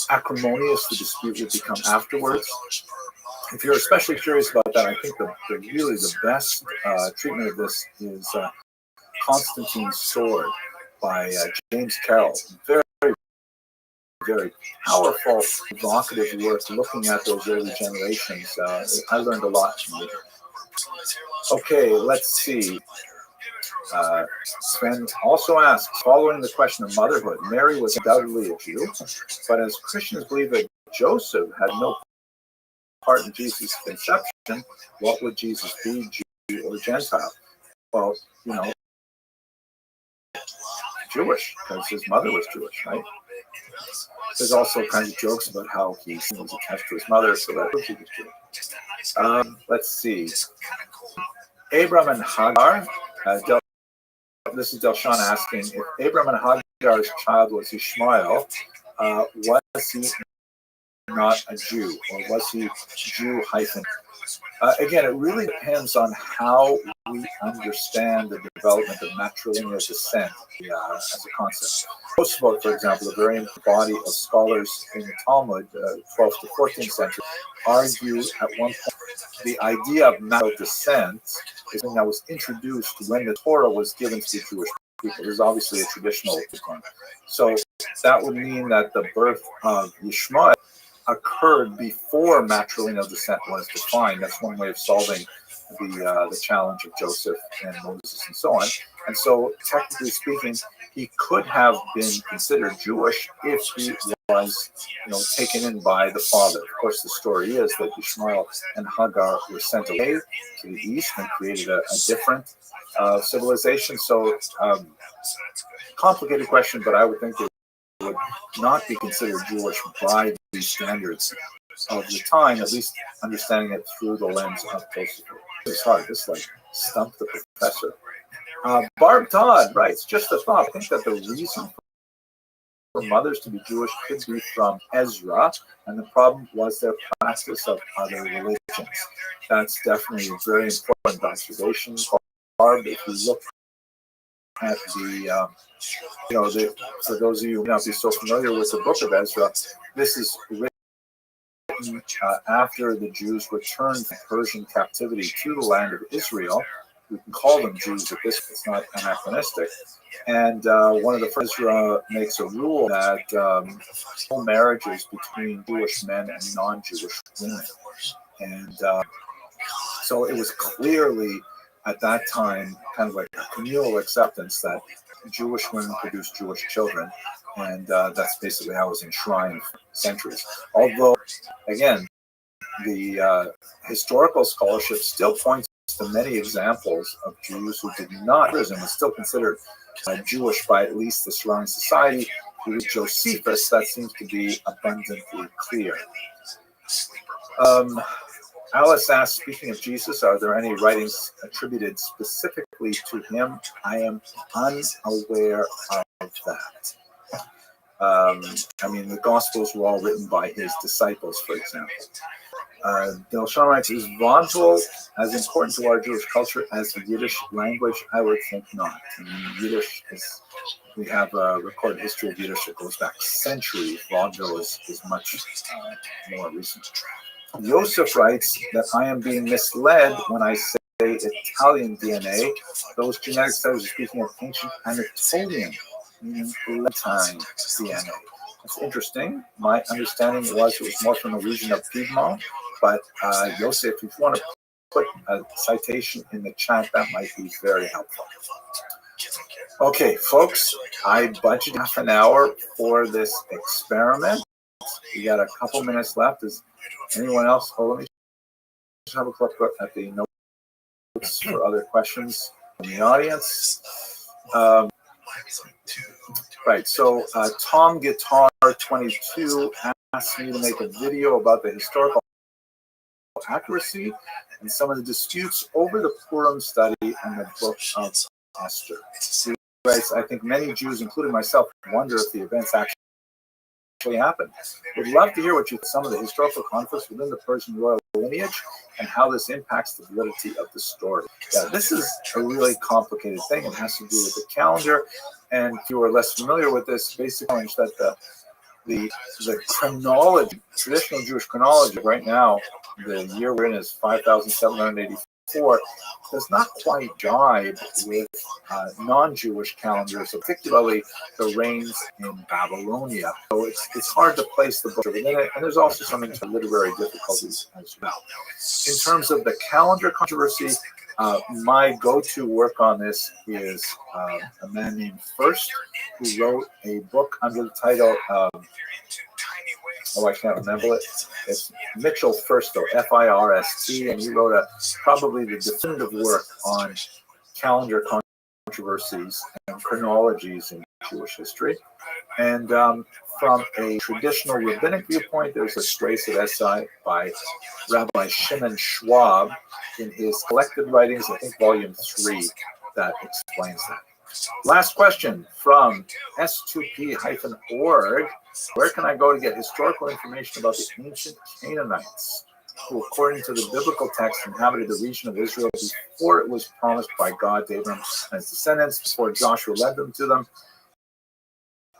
acrimonious the dispute would become afterwards. If you're especially curious about that, I think really the best treatment of this is Constantine's Sword by James Carroll. Very, very powerful, evocative work looking at those early generations. I learned a lot from it. Okay, let's see. Sven also asks, following the question of motherhood, Mary was undoubtedly a Jew, but as Christians believe that Joseph had no part in Jesus' conception, what would Jesus be, Jew or Gentile? Well, Jewish, because his mother was Jewish, right? There's also kinds of jokes about how he was attached to his mother, so that he was Jewish. Let's see. Abram and Hagar. This is Delshan asking, if Abram and Hagar's child was Ishmael, was he not a Jew, or was he Jew hyphen? Again, it really depends on how we understand the development of matrilineal descent as a concept. Tosfot, for example, a very important body of scholars in the Talmud, 12th to 14th century, argue at one point the idea of matrilineal descent is something that was introduced when the Torah was given to the Jewish people. There's obviously a traditional one. So that would mean that the birth of Ishmael occurred before matrilineal descent was defined. That's one way of solving the challenge of Joseph and Moses and so on. And so, technically speaking, he could have been considered Jewish if he was, taken in by the father. Of course, the story is that Ishmael and Hagar were sent away to the east and created a different civilization. So, complicated question, but I would think they would not be considered Jewish by these standards of the time, at least understanding it through the lens of Tosafot. It's hard. This stumped the professor. Barb Todd writes, just a thought. I think that the reason for mothers to be Jewish could be from Ezra, and the problem was their practice of other religions. That's definitely a very important observation, Barb. If you look at for those of you who may not be so familiar with the book of Ezra, this is written after the Jews returned from Persian captivity to the land of Israel. We can call them Jews at this, it's not anachronistic. And one of the first Ezra makes a rule that no marriages between Jewish men and non-Jewish women. And so it was clearly at that time kind of like a communal acceptance that Jewish women produce Jewish children. And that's basically how it was enshrined for centuries. Although, again, the historical scholarship still points to many examples of Jews who did not and was still considered Jewish by at least the surrounding society. Through Josephus, that seems to be abundantly clear. Alice asks, speaking of Jesus, are there any writings attributed specifically to him? I am unaware of that. The Gospels were all written by his disciples, for example. Delshon writes, is vaudeville as important to our Jewish culture as the Yiddish language? I would think not. Yiddish we have a recorded history of Yiddish that goes back centuries. Vaudeville is much more recent. Joseph writes that I am being misled when I say Italian DNA. Those genetic studies are speaking of ancient Anatolian, meaning Latin DNA. That's interesting. My understanding was it was more from the region of Piedmont, but Joseph, if you want to put a citation in the chat, that might be very helpful. Okay, folks, I budgeted half an hour for this experiment. We got a couple minutes left. Is anyone else? Let me just have a look at the notes for other questions from the audience. Right, so Tom Guitar 22 asked me to make a video about the historical accuracy and some of the disputes over the Purim study and the book of Esther. He writes, I think many Jews, including myself, wonder if the events actually happened. Would love to hear what you think some of the historical conflicts within the Persian royal lineage and how this impacts the validity of the story. Yeah, this is a really complicated thing. It has to do with the calendar. And if you are less familiar with this, basically that the chronology, traditional Jewish chronology right now, the year we're in is 5,784, does not quite jive with non-Jewish calendars, particularly the reigns in Babylonia. So it's hard to place the book within it, and there's also some literary difficulties as well. In terms of the calendar controversy, my go-to work on this is a man named First, who wrote a book under the title I can't remember it. It's Mitchell First, F-I-R-S-T, and he wrote probably the definitive work on calendar controversies and chronologies in Jewish history. And from a traditional rabbinic viewpoint, there's a trace of essay by Rabbi Shimon Schwab in his collected writings, I think volume 3, that explains that. Last question from S2P-org. Where can I go to get historical information about the ancient Canaanites, who, according to the biblical text, inhabited the region of Israel before it was promised by God to Abraham and his descendants, before Joshua led them to them?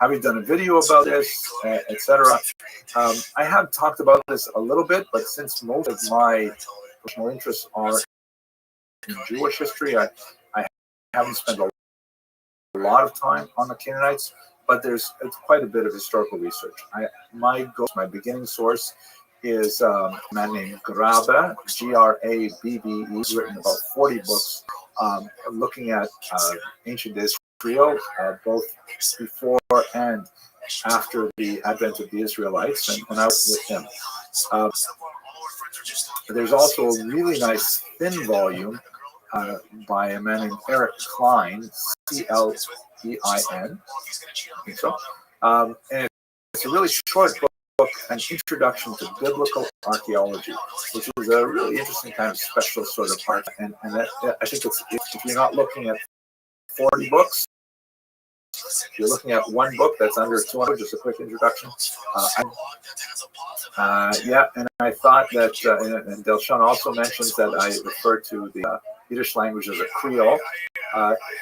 Have you done a video about this, etc.? I have talked about this a little bit, but since most of my personal interests are in Jewish history, I haven't spent a lot of time on the Canaanites, but it's quite a bit of historical research. My beginning source is a man named Grabe, Grabbe. He's written about 40 books looking at ancient Israel, both before and after the advent of the Israelites, and I was with him. Uh, there's also a really nice thin volume by a man named Eric Klein, Clein. I think so. And it's a really short book, An Introduction to Biblical Archaeology, which is a really interesting kind of special sort of part. And that, I think if you're not looking at 40 books, if you're looking at one book that's under 200, just a quick introduction. And I thought that, and Delshon also mentions that I refer to the Yiddish language as a Creole.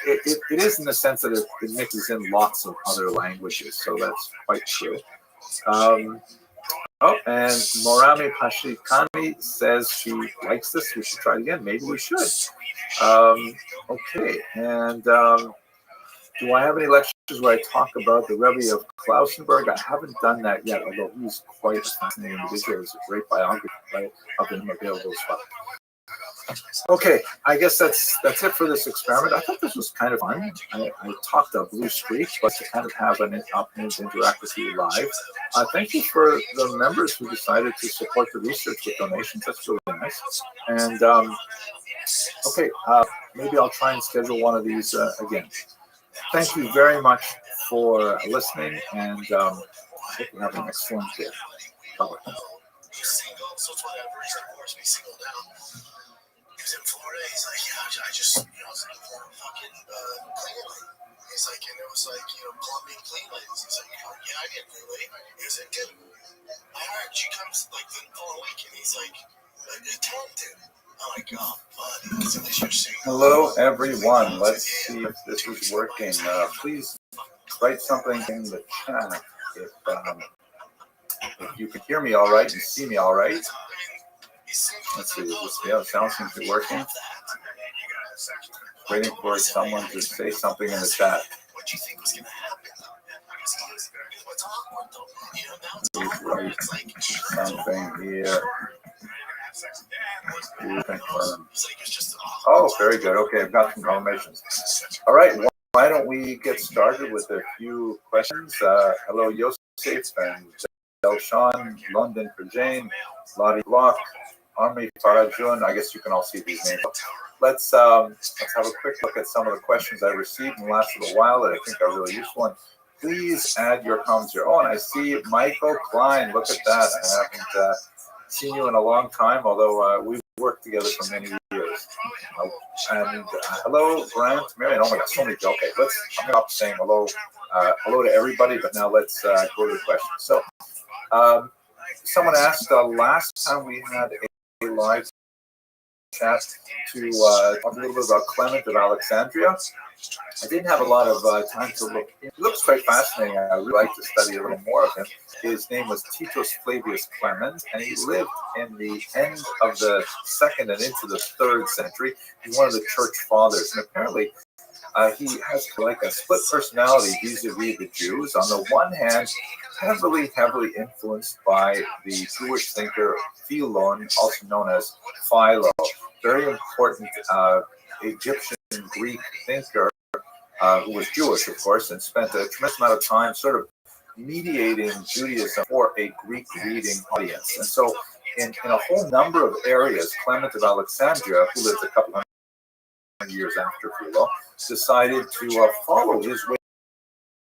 It is in the sense that it mixes in lots of other languages, so that's quite true. And Morami Pashikani says she likes this. We should try it again. Maybe we should. Okay, and do I have any lectures where I talk about the Rebbe of Klausenberg? I haven't done that yet, although he's quite a fascinating individual. There's a great biography of him available as well. Okay, I guess that's it for this experiment. I thought this was kind of fun. I talked a blue streak, but to kind of have an opportunity to interact with you live. Thank you for the members who decided to support the research with donations. That's really nice. And okay, maybe I'll try and schedule one of these again. Thank you very much for listening, and I hope you have an excellent day. Bye-bye. He was in Florida. He's like, yeah, I just, I was like, fucking Cleveland. He's like, and it was like, Colombian Cleveland. He's like, yeah, I get Cleveland. He was like, good. I heard she comes like the following week, and he's like, talented. I'm like, oh, bud. Hello, everyone. Let's see if this is working. Please write something in the chat if you can hear me all right and see me all right. Let's see, the sound seems to be working. Waiting for someone to say something in the chat. Please write something here. Confirm. Oh, very good. Okay, I've got some confirmations. All right, why don't we get started with a few questions? Hello, Yosef and Delshon, London for Jane, Lottie Block, Army Farajun. I guess you can all see these names. Let's have a quick look at some of the questions I received in the last little while that I think are really useful. And please add your comments here. Oh, and I see Michael Klein. Look at that. I haven't seen you in a long time, although we've worked together for many years. And hello, Grant, Marion. Oh my God, so many. Okay, I'm gonna stop saying hello to everybody, but now let's go to the question. So, someone asked last time we had a live chat to talk a little bit about Clement of Alexandria. I didn't have a lot of time to look. He looks quite fascinating. I would like to study a little more of him. His name was Titus Flavius Clement, and he lived in the end of the 2nd and into the 3rd century. He's one of the church fathers, and apparently he has like a split personality vis-a-vis the Jews. On the one hand, heavily influenced by the Jewish thinker Philon, also known as Philo, very important Egyptian Greek thinker who was Jewish, of course, and spent a tremendous amount of time sort of mediating Judaism for a Greek reading audience. And so in a whole number of areas, Clement of Alexandria, who lived a couple hundred years after Philo, decided to follow his way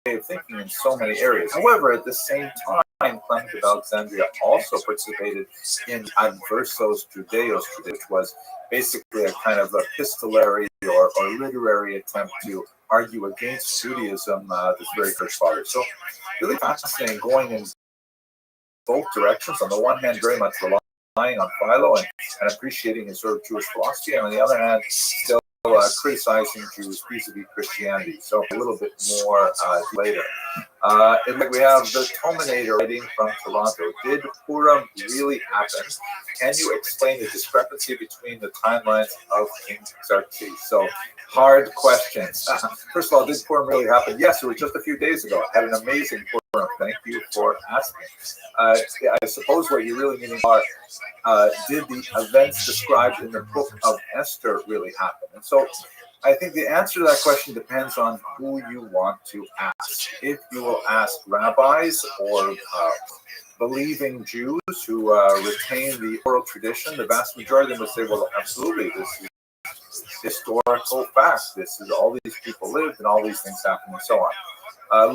of thinking in so many areas. However, at the same time, Clement of Alexandria also participated in Adversos Judaeos, which was basically a kind of epistolary or literary attempt to argue against Judaism, this very first father. So really fascinating, going in both directions. On the one hand, very much relying on Philo and appreciating his sort of Jewish philosophy, and on the other hand, still criticizing Jews vis-a-vis Christianity. So a little bit more later. We have the Tominator writing from Toronto. Did Purim really happen? Can you explain the discrepancy between the timelines of King Xerxes? So, hard questions. First of all, did Purim really happen? Yes, it was just a few days ago. I had an amazing Purim. Thank you for asking. I suppose what you're really meaning are, did the events described in the book of Esther really happen? And so I think the answer to that question depends on who you want to ask. If you will ask rabbis or believing Jews who retain the oral tradition, the vast majority of them would say, well, absolutely, this is historical fact. This is all these people lived and all these things happened and so on.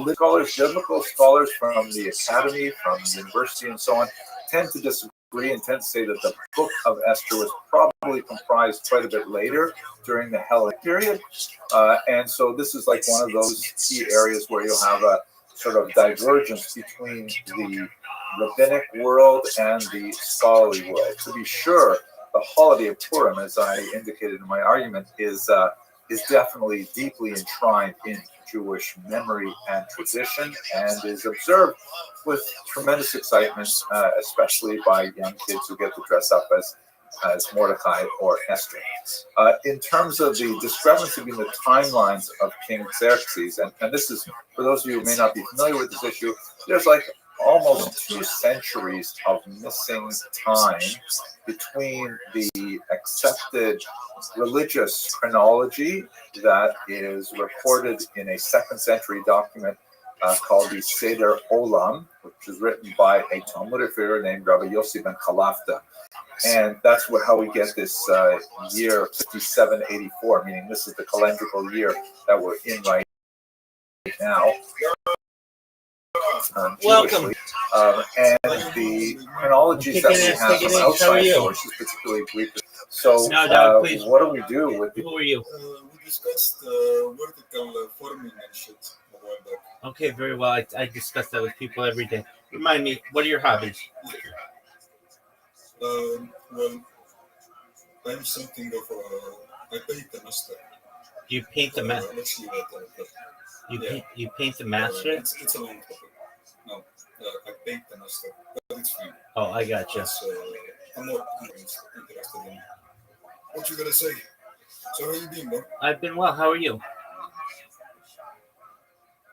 Biblical scholars from the academy, from the university and so on, tend to disagree and tend to say that the book of Esther was probably comprised quite a bit later during the Hellenic period. And so this is like one of those key areas where you'll have a sort of divergence between the rabbinic world and the scholarly world. To be sure, the holiday of Purim, as I indicated in my argument, is definitely deeply enshrined in Jewish memory and tradition, and is observed with tremendous excitement, especially by young kids who get to dress up as Mordecai or Esther. In terms of the discrepancy between the timelines of King Xerxes, and this is, for those of you who may not be familiar with this issue, there's like almost 2 centuries of missing time between the accepted religious chronology that is recorded in a 2nd century document called the Seder Olam, which is written by a Talmudic figure named Rabbi Yossi ben Chalafta. And that's how we get this year 5784, meaning this is the calendrical year that we're in right now. Welcome. And the chronologies that we have from outside sources, particularly Greek. So, what do we do with? Who are you? We discussed vertical forming and shit. Okay, very well. I discuss that with people every day. Remind me, what are your hobbies? Well, I'm something of I paint the master. You paint the master. Let's leave it You paint the master. It's a long topic. No, I paint the master, but it's fine. Oh, I gotcha. I'm more interested in what you gotta say. So how you been, bro? I've been well. How are you?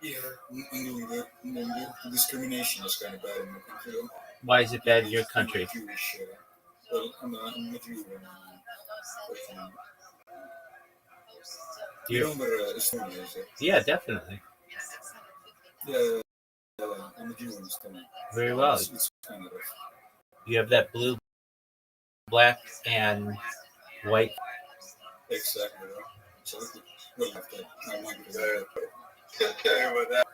Yeah, I'm doing good. The discrimination is kind of bad in my country, though. Why is it bad in your country? Jewish, well, I'm a Jew. You know where Estonia is? Yeah, definitely. Yeah, I'm a Jew in Estonia. Very well. It's kind of rough. You have that blue, black, and white. Exactly. Exactly. Well, I might be there. About that.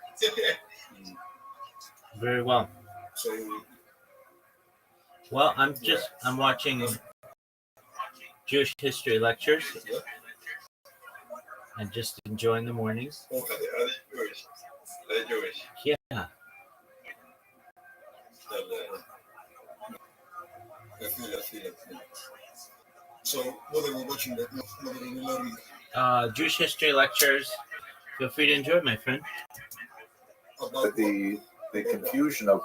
Very well. So, well, I'm watching Jewish history lectures and just enjoying the mornings. are they Jewish? Yeah. I feel it. So, what are we watching? What are we learning? Jewish history lectures. Feel free to enjoy, my friend. The confusion of,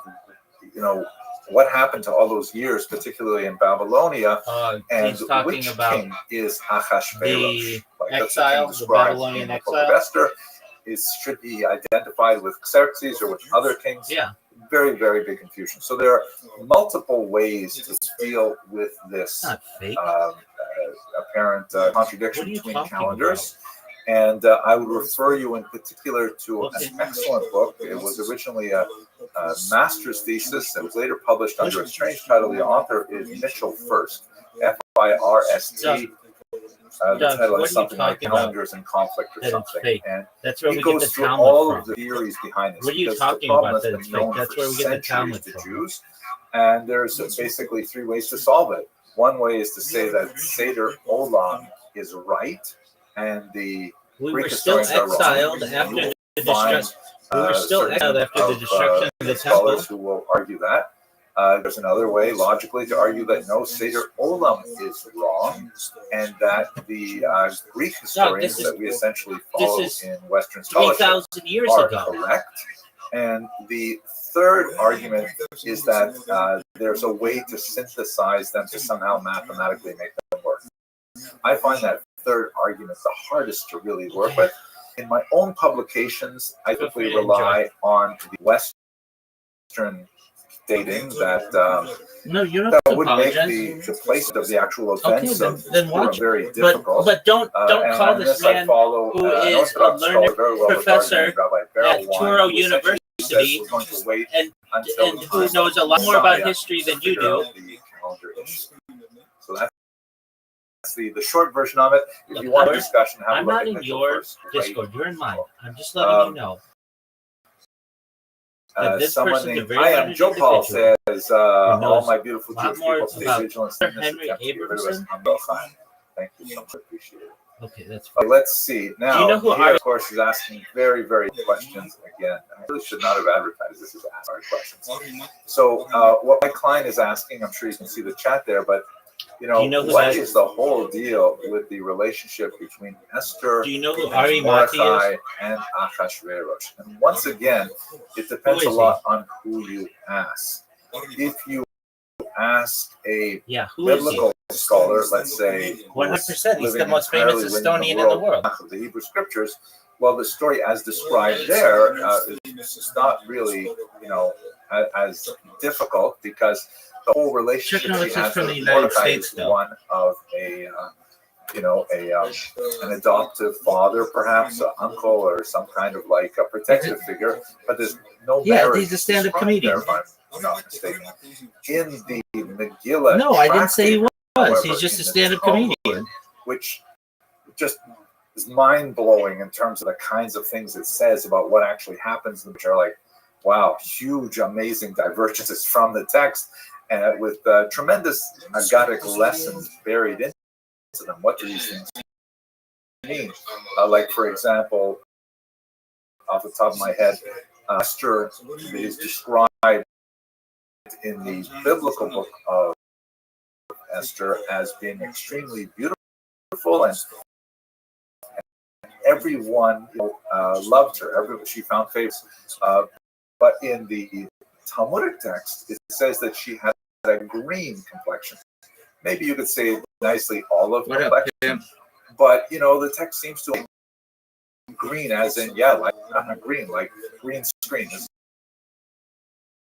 what happened to all those years, particularly in Babylonia, and which king is Ahasuerus? The exile, the Babylonian exile. Esther should be identified with Xerxes or with other kings. Yeah. Very, very big confusion. So there are multiple ways to deal with this apparent contradiction between calendars. And I would refer you in particular to an excellent book. It was originally a master's thesis that was later published under a strange title. The author is Mitchell First, First. The title is something like Calendars in Conflict or something. And that's where he we goes get the through Talmud all from. of the theories behind this. What are you because talking the problem about has that been it's known fake? That's for where we get the centuries Talmud to from. Jews. And there's basically 3 ways to solve it. One way is to say that Seder Olam is right, and the We Greek were still historians are wrong. exiled after the Find, destruction. We were still certain exiled after the destruction of the scholars temple. who will argue that. There's another way, logically, to argue that no, Seder Olam is wrong, and that the Greek historians that we essentially follow in Western scholarship 3,000 years are ago. correct. And the third argument is that there's a way to synthesize them to somehow mathematically make them work. I find that third argument the hardest to really work with. In my own publications, I typically rely on the Western dating that no, you don't that have to would apologize. make the placement of the actual events then watch very difficult. But don't call and this I man follow, who is a Orthodox learned scholar very well professor regarded, at Touro University and who knows a lot more about history than you do. So that's the short version of it. If you want a discussion, have I'm a look not at in Mitchell your first. Discord. You're in mine. I'm just letting you know. Someone named I am Joe Paul says all my beautiful Jewish people stay vigilant in this Henry attempt to get rid of us. Abramson. Thank you so much. Appreciate it. Okay, that's fine. Let's see. Now, do you know who here, of course, is asking very, very questions again. I really should not have advertised this as ask hard questions. So, what my client is asking, I'm sure you can see the chat there, but you know what is the whole deal with the relationship between Esther and Mordecai and Achashverosh? And once again, it depends a lot on who you ask. If you ask a biblical scholar, let's say 100%, he's the most famous Estonian in the world of the Hebrew scriptures, well, the story as described there is not really, you know, as difficult because the whole relationship she has with Mordecai is one of a, you know, an adoptive father, perhaps an uncle, or some kind of like a protective figure. But there's no marriage. He's a stand-up comedian. There, if I'm not mistaken. In the Megillah, no, I didn't say he was. However, he's just a stand-up comedian, which just is mind-blowing in terms of the kinds of things it says about what actually happens, which are like, wow, huge, amazing divergences from the text. And with tremendous agadic lessons buried into them. What do these things mean? Like, for example, off the top of my head, Esther is described in the biblical book of Esther as being extremely beautiful, and everyone loved her. She found favor. But in the Talmudic text, it says that she had a green complexion. Maybe you could say nicely olive complexion, but you know the text seems to green as in like green, like green screen. This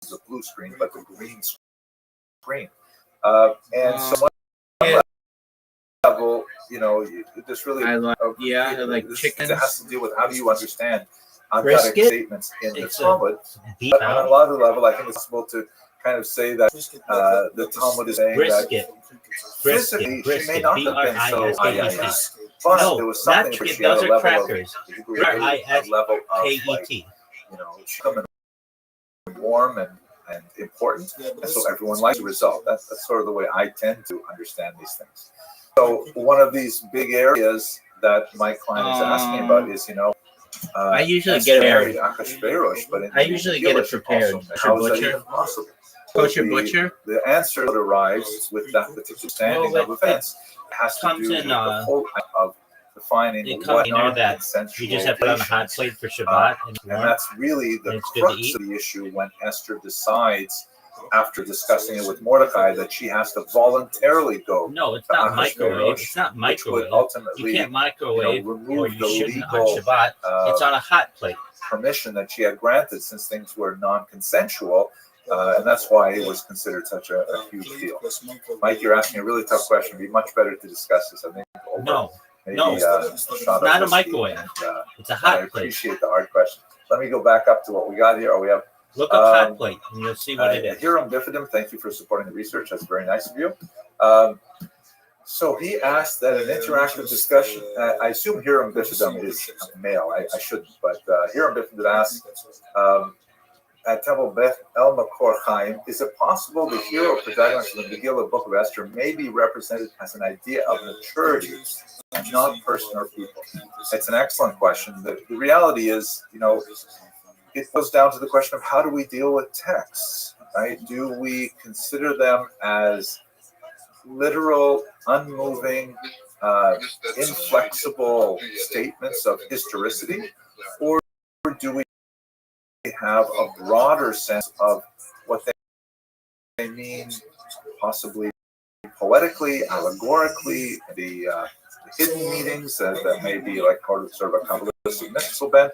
is a blue screen, but the green screen. And so one level, you know, this really like chickens. It has to do with how do you understand agadic statements in the Talmud. But on a larger level, I think it's possible to kind of say that the Talmud is saying that physically she may not have been so but there was something where she had a level of like, you know, warm and important, and so everyone likes the result. That's sort of the way I tend to understand these things. So one of these big areas that my client is asking about is, you know, I usually get it Achashverosh, but I usually get it prepared. How is that even possible? Kosher butcher. The answer that arrives with that particular standing of events has to do with the whole of defining what non-consensual you just have to put on a hot plate for Shabbat, and that's really the crux of the issue when Esther decides, after discussing it with Mordecai, that she has to voluntarily go. No, it's not microwave. It's not microwave. Ultimately, you can't microwave, remove or you the shouldn't legal on Shabbat. It's on a hot plate. Permission that she had granted since things were non-consensual. And that's why it was considered such a huge deal. Mike, you're asking a really tough question. It'd be much better to discuss this, I think. It's not a microwave. It's a hot plate. I appreciate the hard question. Let me go back up to what we got here. We have look up hot plate, and you'll see what it is. Hiram Bifidum, thank you for supporting the research. That's very nice of you. So he asked that an interactive discussion. I assume Hiram Bifidum is a male. I shouldn't, but Hiram Bifidum asked. At Temple Beth El Makor Chaim, is it possible the hero protagonist of the Megillah Book of Esther may be represented as an idea of maturity and not person or people? It's an excellent question. The reality is, you know, it goes down to the question of how do we deal with texts, right? Do we consider them as literal, unmoving, inflexible statements of historicity, or do we have a broader sense of what they mean, possibly poetically, allegorically, the hidden meanings that may be like part of sort of a Kabbalistic mystical bent.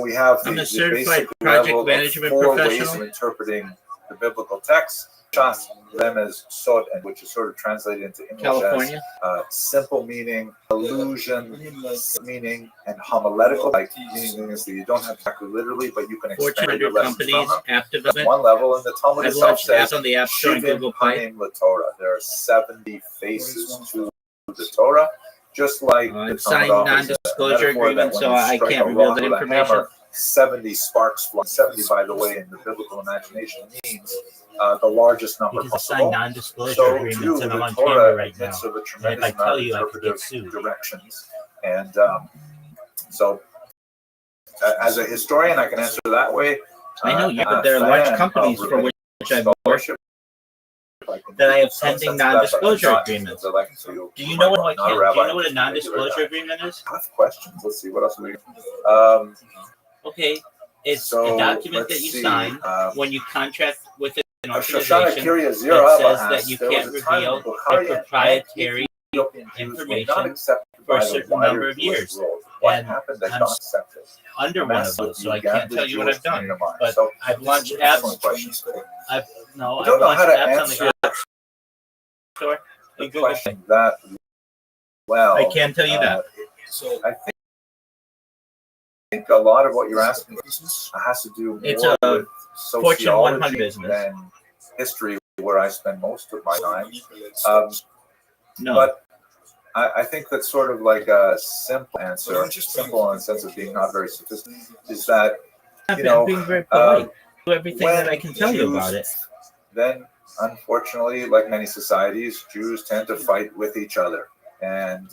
We have the basic level of 4 ways of interpreting the biblical text. Shas, remez, sod, and which is sort of translated into English as simple meaning, allusion meaning, and homiletical, like meaning is that you don't have exactly literally, but you can expand your lessons from them. One level, and the Talmud itself says, on the App Store and Google Play. There are 70 faces to the Torah, just like the signed non-disclosure agreement, so I can't reveal that information. 70 sparks fly. 70, by the way, in the biblical imagination means the largest number because possible. I signed non-disclosure agreements and I'm on camera right now. And if I tell you, I could get sued. Directions. And so, as a historian, I can answer that way. I know, but there are large companies for which I've worked that I have pending non-disclosure agreements. Do you know what a non-disclosure agreement is? I have questions. Let's see, what else do we Okay, it's a document that you sign when you contract with an organization that says that you can't reveal proprietary information for a certain number of years. And I'm under one of those, so I can't tell you what I've done. But I've launched apps. I've launched apps on the App Store. question that well. I can tell you that. So I think a lot of what you're asking has to do more with sociology than history, where I spend most of my time. But I think that's sort of like a simple answer, simple in the sense of being not very sophisticated, is that, I'm being very polite. Do everything that I can tell you about it. Then, unfortunately, like many societies, Jews tend to fight with each other. And,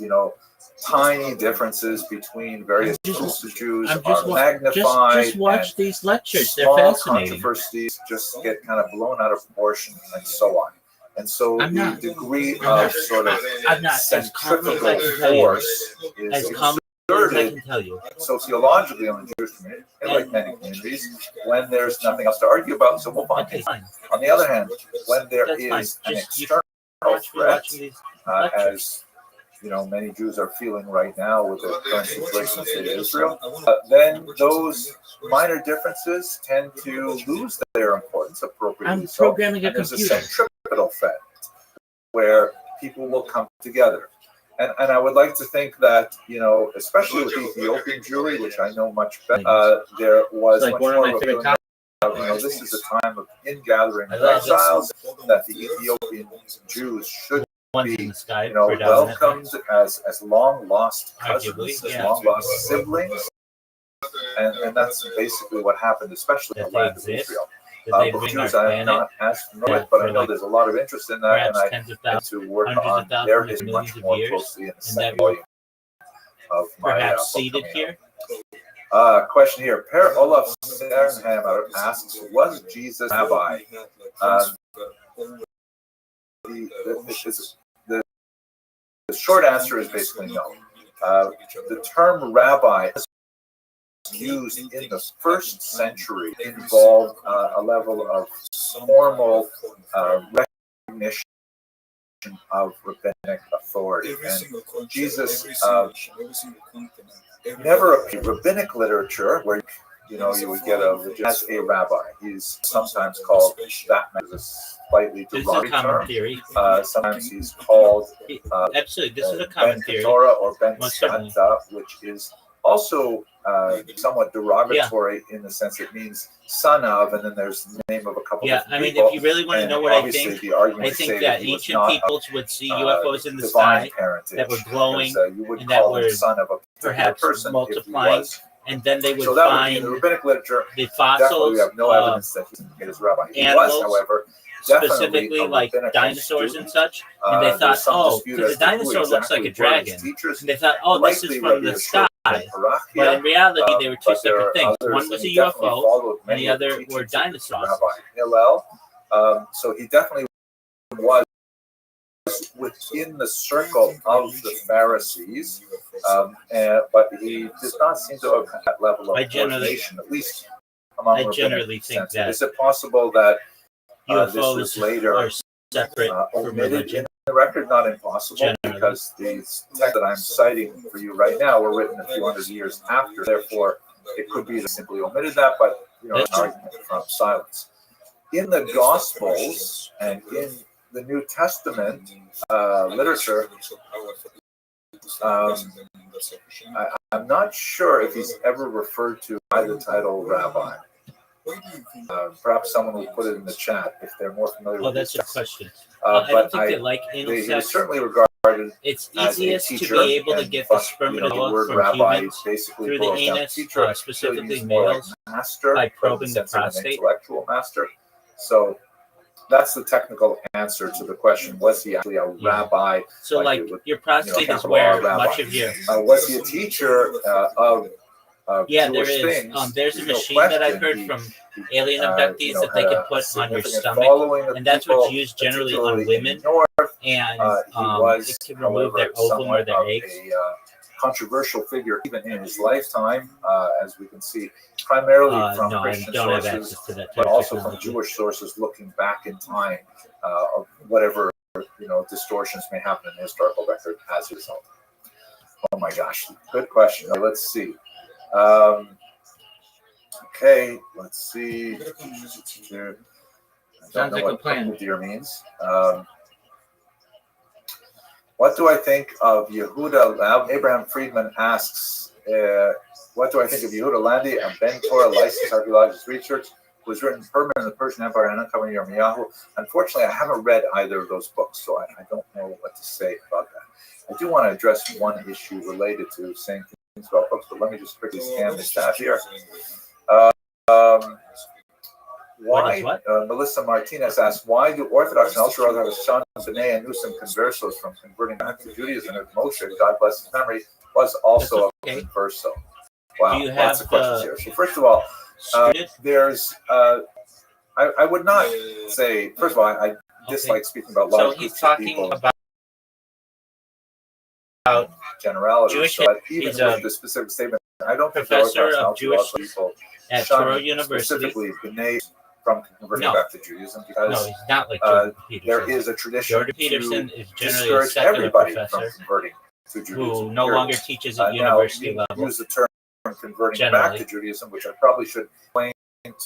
tiny differences between various groups of Jews are magnified. Just watch these lectures. They're fascinating. Controversies just get kind of blown out of proportion and so on. And so the degree of sort of centrifugal force is exerted sociologically on the Jewish community, and like many communities, when there's nothing else to argue about, so we'll find it. On the other hand, when there is an external threat, as many Jews are feeling right now with the current situation in the state of Israel, then those minor differences tend to lose their importance appropriately. I'm programming a computer. There's a centripetal effect where people will come together. And I would like to think that, especially with Ethiopian Jewry, which I know much better, there was much more of a feeling of, this is a time of ingathering of exiles, that the Ethiopian Jews should be welcomed as long lost cousins, as long lost siblings, and that's basically what happened, especially in the land of Israel. Jews, I am not as familiar with, but I know there's a lot of interest in that, and I need to work on their history much more closely in the second volume of my book here. Question here. Per Olaf Sternhammer asks, was Jesus a rabbi? The short answer is basically no. The term rabbi used in the first century involved a level of formal recognition of rabbinic authority. And Jesus never appeared in rabbinic literature where you would get as a rabbi. He's sometimes called that man, is a slightly derogatory term. Sometimes he's called absolutely. This is a common theory. Torah or Ben Sata, which is also somewhat derogatory in the sense it means son of, and then there's the name of a couple of people. If you really want to know what I think that ancient peoples would see UFOs in the sky that were glowing and that were perhaps multiplying, and then they would find in the rabbinic literature, the fossils. We have no evidence that he's rabbi. He animals, was, however, specifically like dinosaurs student. And such, and they thought, because the dinosaur looks like a dragon, and they thought, this is from the sky. But in reality, they were two separate things. One was a UFO, and the other were dinosaurs. So he definitely was within the circle of the Pharisees, but he did not seem to have that level of coordination, at least among I generally think sense. that is it possible that this UFOs was later are separate from omitted religion. in the record? Not impossible, Generally. because these texts that I'm citing for you right now were written a few hundred years after. Therefore, it could be they simply omitted that, but an argument from silence. In the Gospels and in the New Testament literature, I'm not sure if he's ever referred to by the title rabbi. Perhaps someone will put it in the chat if they're more familiar with that's this. a question. But I don't think they like anal he was sex. certainly regarded It's as a easiest teacher, to be able to and get the thus, the spermatozoa word from rabbi humans basically through the boils down to anus, teacher, specifically so more males, like master, by probing in the sense of an prostate. intellectual master. So that's the technical answer to the question: was he actually a rabbi? So, like your prostate is where much of your was he a teacher of there Jewish is. things? There's a no machine question that I've heard he- from he, alien abductees that they had can a put on your significant stomach, following of and that's people, what's used generally on particularly women, in North. and He was, it can remove however, their ovum or somewhat their of eggs. a controversial figure even in his lifetime, as we can see, primarily from No, I Christian don't have sources, access to that type but of also from technology. Jewish sources looking back in time of whatever distortions may happen in the historical record as a result. Oh my gosh, good question. Let's see. Okay, let's see. I don't know what couple deer means. What do I think of Yehuda? Abraham Friedman asks, what do I think of Yehuda Landi and Ben Torah licensed archaeologist research? It was written permanent in the Persian Empire and uncovering Yirmiyahu. Unfortunately, I haven't read either of those books, so I don't know what to say about that. I do want to address one issue related to saying things about books, but let me just quickly scan this tab here. Why, Melissa Martinez asks, why do Orthodox and ultra-Orthodox Sean Benet and Newsom conversos from converting back to Judaism if Moshe, God bless his memory, was also a converso? Wow, lots of questions here. So first of all, there's, I would not say, first of all, I dislike speaking about large groups of people. About generalities, but even with the specific statement, I don't think professor of Jewish people at Torah University, specifically Benet from converting back to Judaism, because he's not like Jordan Peterson. There is a tradition Jordan Peterson to is generally discourage a secular everybody professor from converting to Judaism. who no longer teaches at university level. Use the term converting back to Judaism, which I probably should explain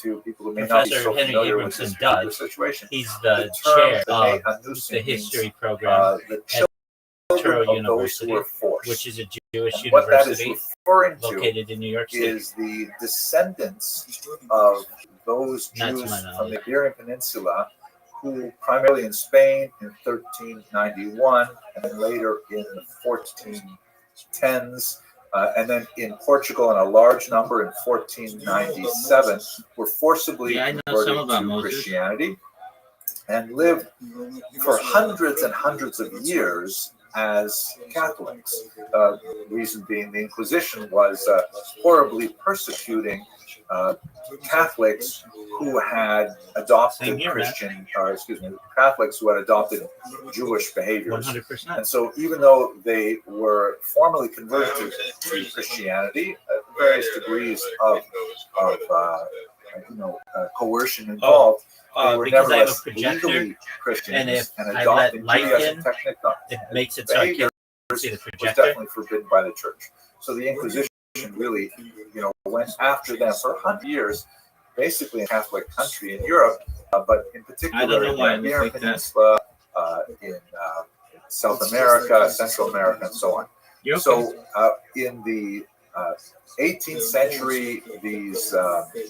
to people who may not be so familiar with this particular situation. He's the chair of the history program at Torah University, which is a Jewish university located in New York City. Is the descendants of those Jews from the Iberian Peninsula who primarily in Spain in 1391 and then later in the 1410s and then in Portugal in a large number in 1497 were forcibly converted to Christianity and lived for hundreds and hundreds of years as Catholics. Reason being, the Inquisition was horribly persecuting Catholics who had adopted Catholics who had adopted Jewish behaviors. 100%. And so, even though they were formally converted to Christianity, various degrees of coercion involved. They were nevertheless legally Christians and adopting Judaism technically. It makes it so I can't see the projector. Was definitely forbidden by the church. So the Inquisition really, went after them for 100 years, basically in a Catholic country in Europe, but in particular in the Iberian Peninsula, in South America, Central America, and so on. So in the 18th century, the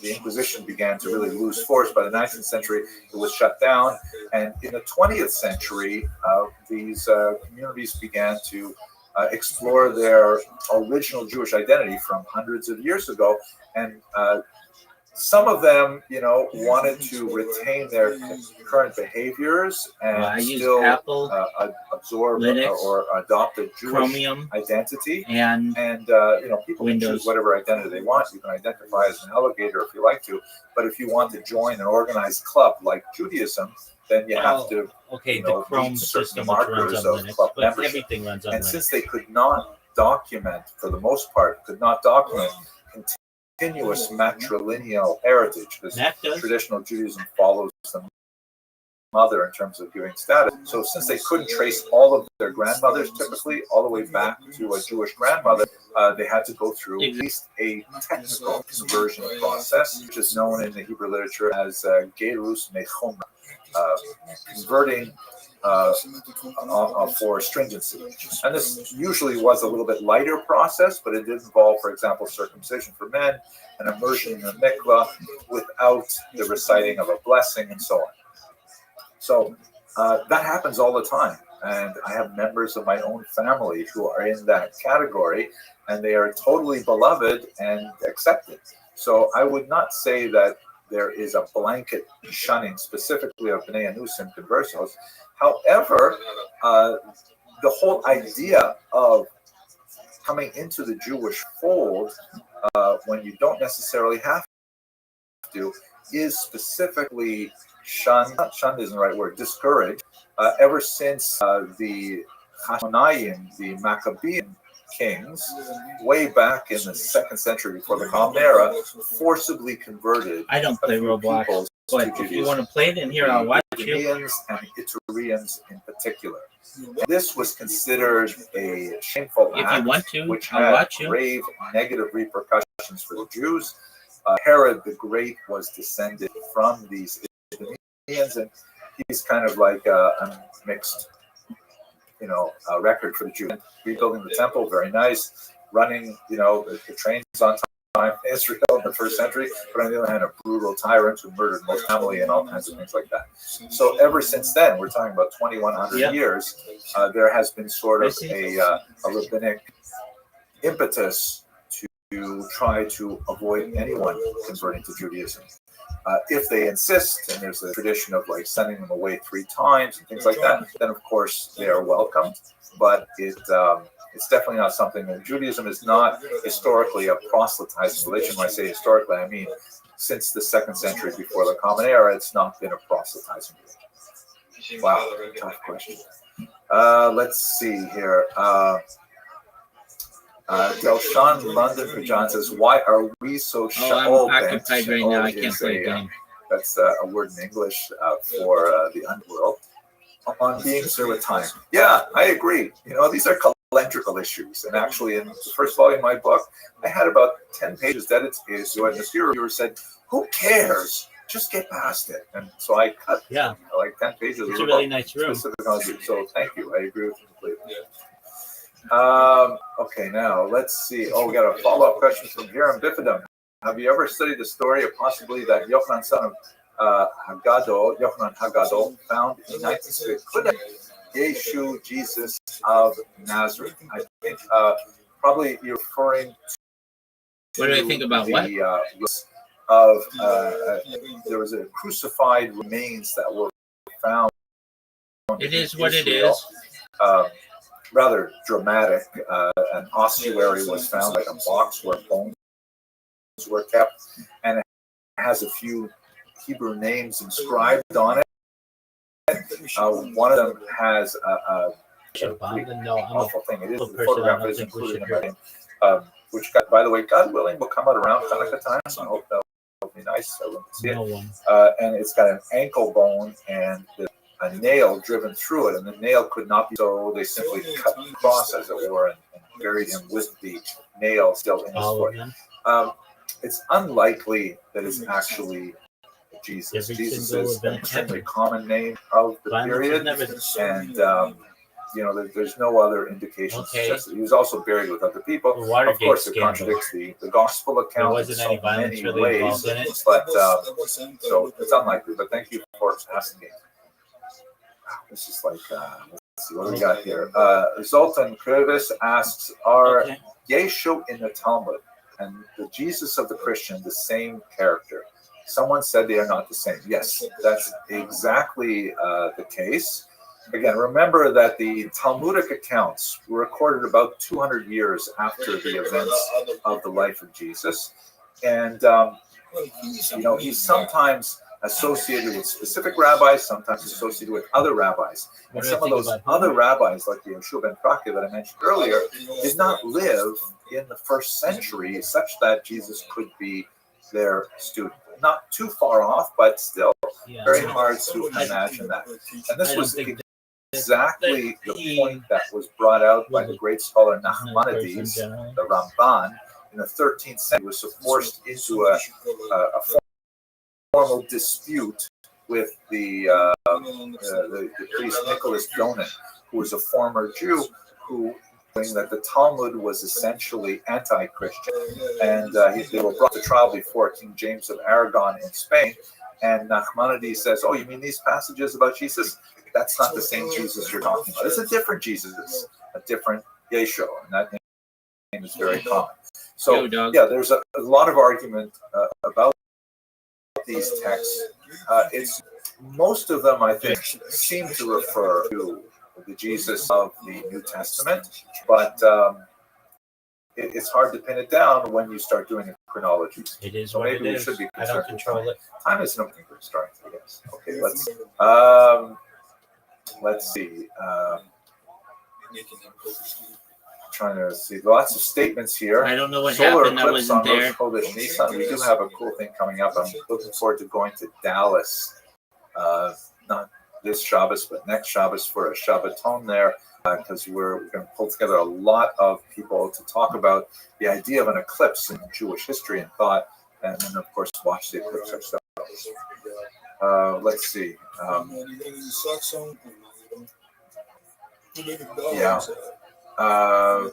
Inquisition began to really lose force. By the 19th century, it was shut down. And in the 20th century, these communities began to explore their original Jewish identity from hundreds of years ago. And some of them, wanted to retain their current behaviors and still absorb or adopt a Jewish identity. And people can choose whatever identity they want. You can identify as an alligator if you like to, but if you want to join an organized club like Judaism, then you have to, the Chrome system markers of Linux, club but membership. Everything runs on and Linux. Since they could not document, for the most part, continuous matrilineal heritage, because traditional Judaism follows the mother in terms of giving status. So since they couldn't trace all of their grandmothers typically all the way back to a Jewish grandmother, they had to go through at least a technical conversion process, which is known in the Hebrew literature as gerus mechumra, converting for stringency. And this usually was a little bit lighter process, but it did involve, for example, circumcision for men and immersion in the mikvah without the reciting of a blessing and so on. So that happens all the time. And I have members of my own family who are in that category, and they are totally beloved and accepted. So I would not say that there is a blanket shunning specifically of B'nai Anusim conversos. However, the whole idea of coming into the Jewish fold when you don't necessarily have to is specifically shunned. Shunned isn't the right word. Discouraged ever since the Hashmonaim, the Maccabean kings, way back in the 2nd century before the Common Era, forcibly converted. I don't play Roblox, but if you want to play it in here, I'll watch you. Judeans and Itureans in particular. And this was considered a shameful act, which had grave negative repercussions for the Jews. Herod the Great was descended from these Idumeans, and he's kind of like a mixed, record for the Jews. Rebuilding the temple, very nice. Running, the trains on time in Israel in the 1st century, but on the other hand, a brutal tyrant who murdered most family and all kinds of things like that. So ever since then, we're talking about 2,100 years, there has been sort of a rabbinic impetus to try to avoid anyone converting to Judaism. If they insist, and there's a tradition of like sending them away 3 times and things like that, then of course they are welcomed. But it's definitely not something that Judaism is not historically a proselytizing religion. When I say historically, I mean since the 2nd century before the Common Era, it's not been a proselytizing religion. Wow, tough question. Let's see here. Delshan London for John says, "Why are we so shy?" I'm occupied right now. I can't play a game. That's a word in English for the underworld. On being served with time. Yeah, I agree. These are calendrical issues. And actually, in the first volume of my book, I had about 10 pages dedicated to it. And the peer reviewer said, "Who cares? Just get past it." And so I cut like 10 pages. It's a really nice room. So thank you. I agree with you completely. Okay, now let's see. We got a follow-up question from Hiram Bifidum. Have you ever studied the story of possibly that Yochanan, son of Yochanan Haggadol, found in 1960 Yeshu, Jesus of Nazareth? I think probably you're referring to what do I think about what? There was a crucified remains that were found. It is what it is. Rather dramatic. An ossuary was found, like a box where bones were kept, and it has a few Hebrew names inscribed on it. One of them has a awful thing. It is the photograph is included in my which, by the way, God willing, will come out around Hanukkah time. So I hope that will be nice. I wouldn't see it. And it's got an ankle bone and a nail driven through it, and the nail could not be, so they simply cut across, as it were, and buried him with the nail still in his foot. It's unlikely that it's actually Jesus. Jesus is an extremely common name of the period, and there's no other indications. He was also buried with other people. Of course, it contradicts the gospel account in so many ways, but so it's unlikely. But thank you for asking me. This is like, let's see what do we got here. Zoltan Krevis asks, are Yeshu in the Talmud and the Jesus of the Christian the same character? Someone said they are not the same. Yes, that's exactly the case. Again, remember that the Talmudic accounts were recorded about 200 years after the events of the life of Jesus. And, he's sometimes associated with specific rabbis, sometimes associated with other rabbis. And some of those other rabbis, like the Yeshua ben Prakya that I mentioned earlier, did not live in the first century such that Jesus could be their student. Not too far off, but still very hard to imagine that. And this was exactly the point that was brought out by the great scholar Nachmanides, the Ramban, in the 13th century. Was forced into a formal dispute with the priest Nicholas Donin, who was a former Jew, who claimed that the Talmud was essentially anti-Christian, and they were brought to trial before King James of Aragon in Spain. And Nachmanides says, "Oh, you mean these passages about Jesus? That's not the same Jesus you're talking about. It's a different Jesus, a different Yeshua, and that name is very common." So, yeah, there's a lot of argument about these texts. It's most of them, I think, seem to refer to the Jesus of the New Testament, but it's hard to pin it down when you start doing a chronology. It is so what maybe it we is. should be I don't control it. Time is no starting, I guess. Okay, let's see. Trying to see lots of statements here. I don't know what Solar happened. I wasn't there. Nissan. We do have a cool thing coming up. I'm looking forward to going to Dallas. Not this Shabbos, but next Shabbos for a Shabbaton there, because we're going to pull together a lot of people to talk about the idea of an eclipse in Jewish history and thought, and then of course watch the eclipse ourselves. Let's see. Yeah. I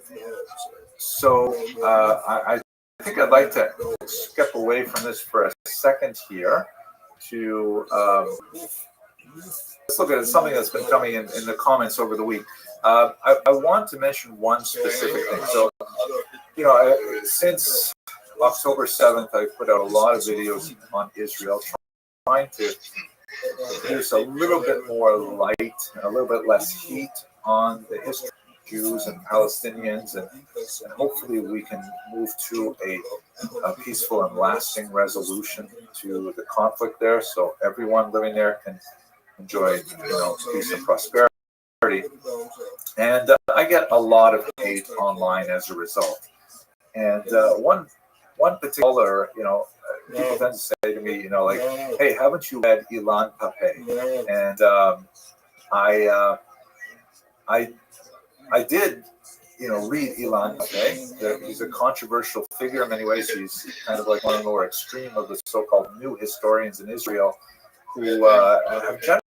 think I'd like to skip away from this for a second here to let's look at something that's been coming in the comments over the week. I want to mention one specific thing. So, since October 7th, I put out a lot of videos on Israel, trying to produce a little bit more light, a little bit less heat on the history of Jews and Palestinians, and hopefully we can move to a peaceful and lasting resolution to the conflict there, so everyone living there can enjoy peace and prosperity. And I get a lot of hate online as a result. And one particular, people tend to say to me, "Hey, haven't you read Ilan Pappé?" And I did, read Ilan Pappé. He's a controversial figure in many ways. He's kind of like one of the more extreme of the so-called new historians in Israel, who have generally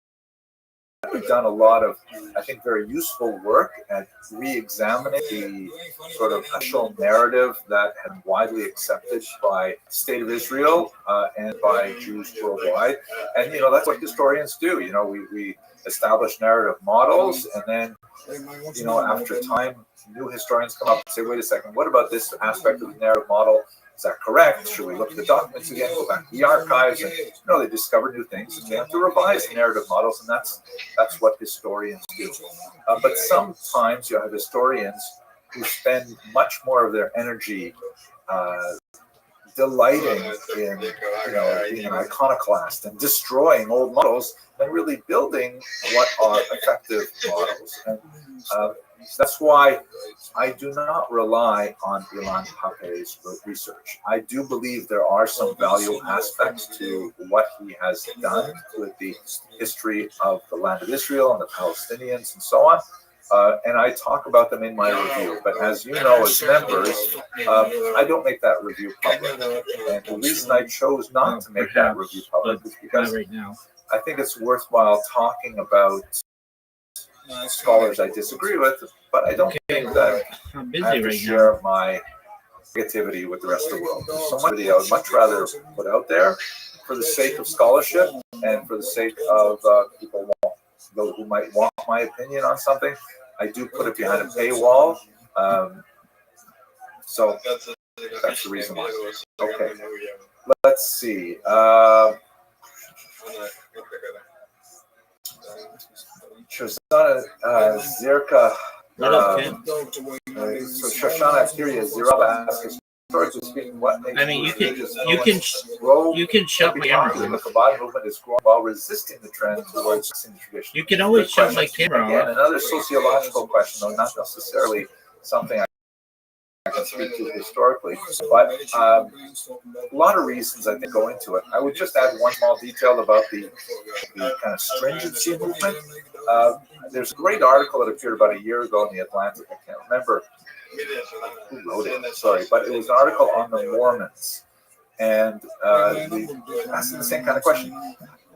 done a lot of, I think, very useful work at re-examining the sort of official narrative that had been widely accepted by the state of Israel and by Jews worldwide. And, that's what historians do. We establish narrative models, and then, after time, new historians come up and say, wait a second, what about this aspect of the narrative model? Is that correct? Should we look at the documents again, go back to the archives? And they discover new things, and they have to revise the narrative models, and that's what historians do. But sometimes you have historians who spend much more of their energy delighting in being an iconoclast and destroying old models than really building what are effective models. And that's why I do not rely on Ilan Pappé's research. I do believe there are some valuable aspects to what he has done with the history of the land of Israel and the Palestinians and so on. And I talk about them in my review. But as you know, as members, I don't make that review public. And the reason I chose not to make that review public is because I think it's worthwhile talking about scholars I disagree with, but I don't think that I have to share my negativity with the rest of the world. There's so much I would much rather put out there for the sake of scholarship and for the sake of people who might want my opinion on something. I do put it behind a paywall. So that's the reason why. Okay. Let's see. Shoshana Zirka. So Shoshana Kiria Ziraba asks, historically speaking, what makes you can shut my camera on. The Chabad movement is growing while resisting the trend towards the tradition. You can always shut my camera Again, another sociological question, though not necessarily something I can speak to historically, but a lot of reasons I think go into it. I would just add one small detail about the kind of stringency movement. There's a great article that appeared about a year ago in the Atlantic. I can't remember who wrote it, sorry, but it was an article on the Mormons. And asking the same kind of question.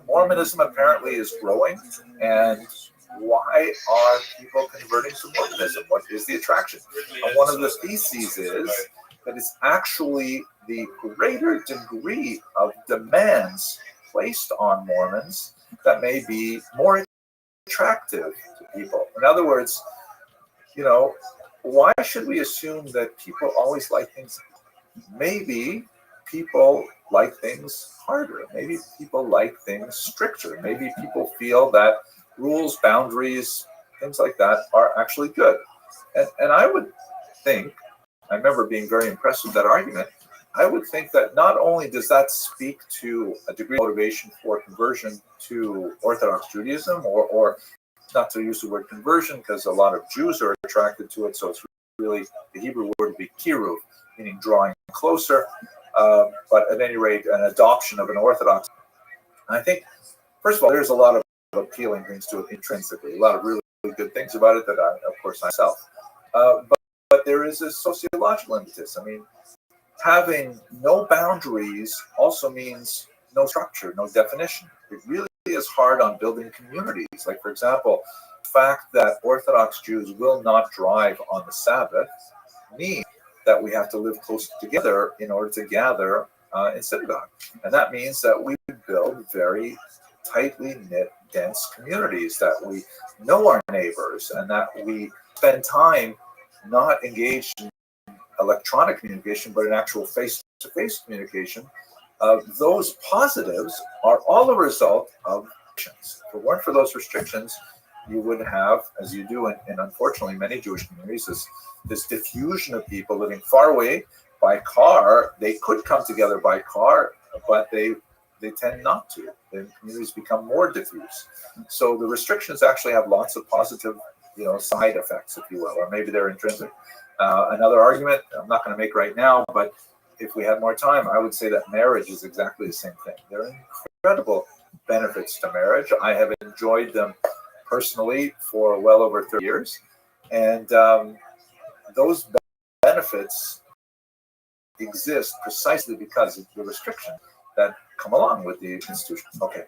Mormonism apparently is growing, and why are people converting to Mormonism? What is the attraction? And one of the theses is that it's actually the greater degree of demands placed on Mormons that may be more attractive to people. In other words, why should we assume that people always like things? Maybe people like things harder. Maybe people like things stricter. Maybe people feel that rules, boundaries, things like that are actually good. And I would think, I remember being very impressed with that argument, I would think that not only does that speak to a degree of motivation for conversion to Orthodox Judaism, or not to use the word conversion because a lot of Jews are attracted to it, so it's really, the Hebrew word would be kiruv, meaning drawing closer, but at any rate, an adoption of an Orthodox. And I think, first of all, there's a lot of appealing things to it intrinsically, a lot of really, really good things about it that I, of course, myself. But there is a sociological impetus. I mean, having no boundaries also means no structure, no definition. It really is hard on building communities. Like, for example, the fact that Orthodox Jews will not drive on the Sabbath means that we have to live close together in order to gather in synagogue. And that means that we build very tightly knit, dense communities, that we know our neighbors, and that we spend time not engaged in electronic communication, but in actual face-to-face communication. Those positives are all a result of restrictions. If it weren't for those restrictions, you would have, as you do in unfortunately many Jewish communities, this diffusion of people living far away by car. They could come together by car, but they tend not to. The communities become more diffuse. So the restrictions actually have lots of positive, side effects, if you will, or maybe they're intrinsic. Another argument I'm not going to make right now, but if we had more time, I would say that marriage is exactly the same thing. There are incredible benefits to marriage. I have enjoyed them personally for well over 30 years. And those benefits exist precisely because of the restrictions that come along with the institution. Okay.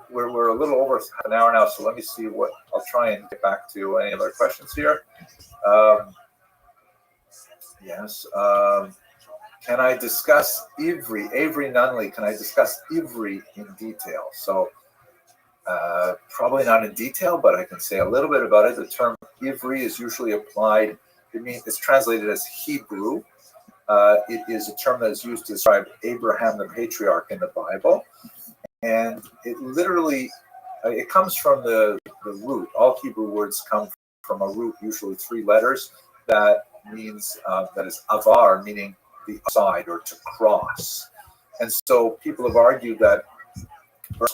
We're a little over an hour now, so let me see what, I'll try and get back to any other questions here. Yes. Can I discuss Avery Nunley? Can I discuss Ivri in detail? So probably not in detail, but I can say a little bit about it. The term Ivri is usually applied, it's translated as Hebrew. It is a term that is used to describe Abraham the patriarch in the Bible. And it literally, it comes from the root. All Hebrew words come from a root, usually 3 letters, that means, that is avar, meaning the side or to cross. And so people have argued that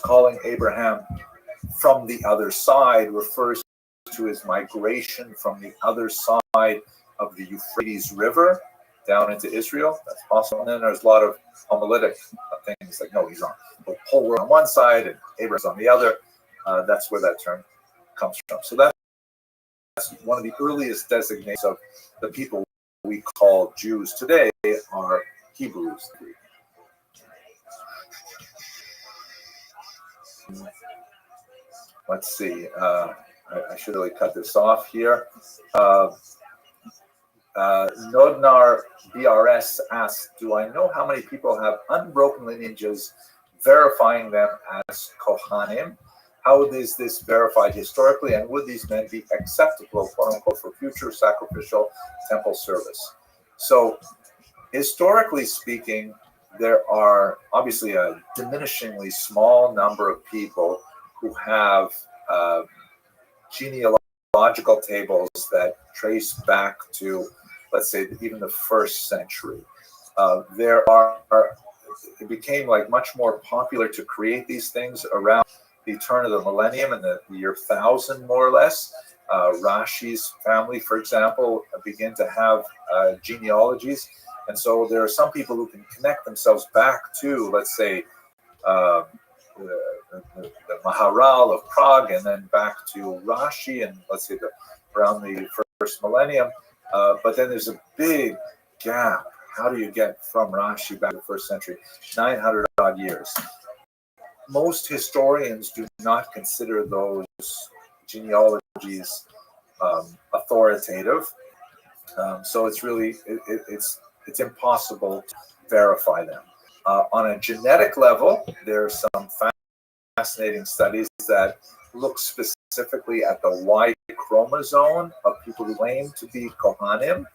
calling Abraham from the other side refers to his migration from the other side of the Euphrates River down into Israel. That's possible. And then there's a lot of homiletic things like, no, he's on the whole world on one side and Abraham's on the other. That's where that term comes from. So that's one of the earliest designations of the people we call Jews today are Hebrews. Let's see. I should really cut this off here. Nodnar BRS asks, do I know how many people have unbroken lineages verifying them as Kohanim? How is this verified historically, and would these men be acceptable, quote unquote, for future sacrificial temple service? So, historically speaking, there are obviously a diminishingly small number of people who have genealogical tables that trace back to let's say, even the 1st century. It became like much more popular to create these things around the turn of the millennium in the year 1000, more or less. Rashi's family, for example, began to have genealogies. And so there are some people who can connect themselves back to, let's say, the Maharal of Prague, and then back to Rashi, and let's say around the 1st millennium. But then there's a big gap. How do you get from Rashi back to the 1st century? 900 odd years. Most historians do not consider those genealogies authoritative. So it's really, it's impossible to verify them. On a genetic level, there are some fascinating studies that look specifically at the Y chromosome of people who claim to be Kohanim.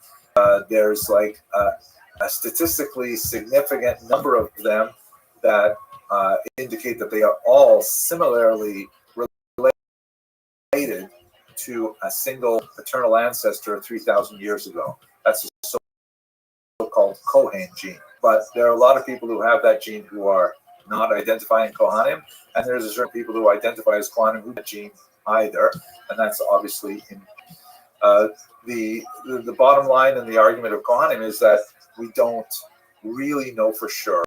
There's like a statistically significant number of them that indicate that they are all similarly related to a single paternal ancestor 3,000 years ago. That's a so-called Kohen gene. But there are a lot of people who have that gene who are not identifying Kohanim, and there's a certain people who identify as Kohanim who have that gene either, and that's obviously the bottom line in the argument of Kohanim is that we don't really know for sure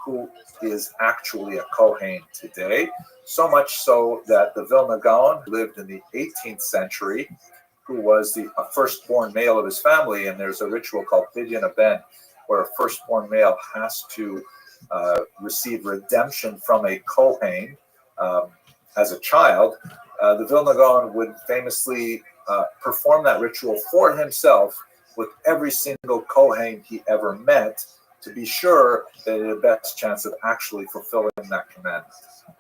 who is actually a Kohen today, so much so that the Vilna Gaon lived in the 18th century, who was the firstborn male of his family, and there's a ritual called Pidyon Haben, where a firstborn male has to receive redemption from a Kohen as a child. The Vilna Gaon would famously perform that ritual for himself with every single Kohen he ever met, to be sure that he had the best chance of actually fulfilling that commandment.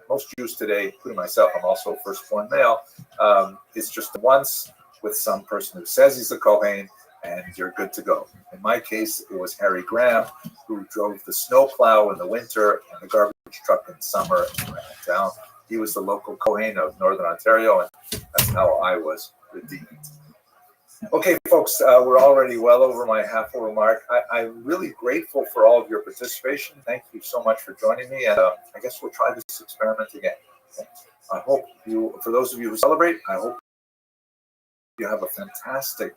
Most Jews today, including myself, I'm also a firstborn male, it's just once with some person who says he's a Kohen, and you're good to go. In my case, it was Harry Graham, who drove the snowplow in the winter and the garbage truck in summer in my hometown. He was the local Kohen of Northern Ontario, and that's how I was redeemed. Okay, folks, we're already well over my half-hour mark. I'm really grateful for all of your participation. Thank you so much for joining me, and I guess we'll try this experiment again. I hope you, for those of you who celebrate, I hope you have a fantastic.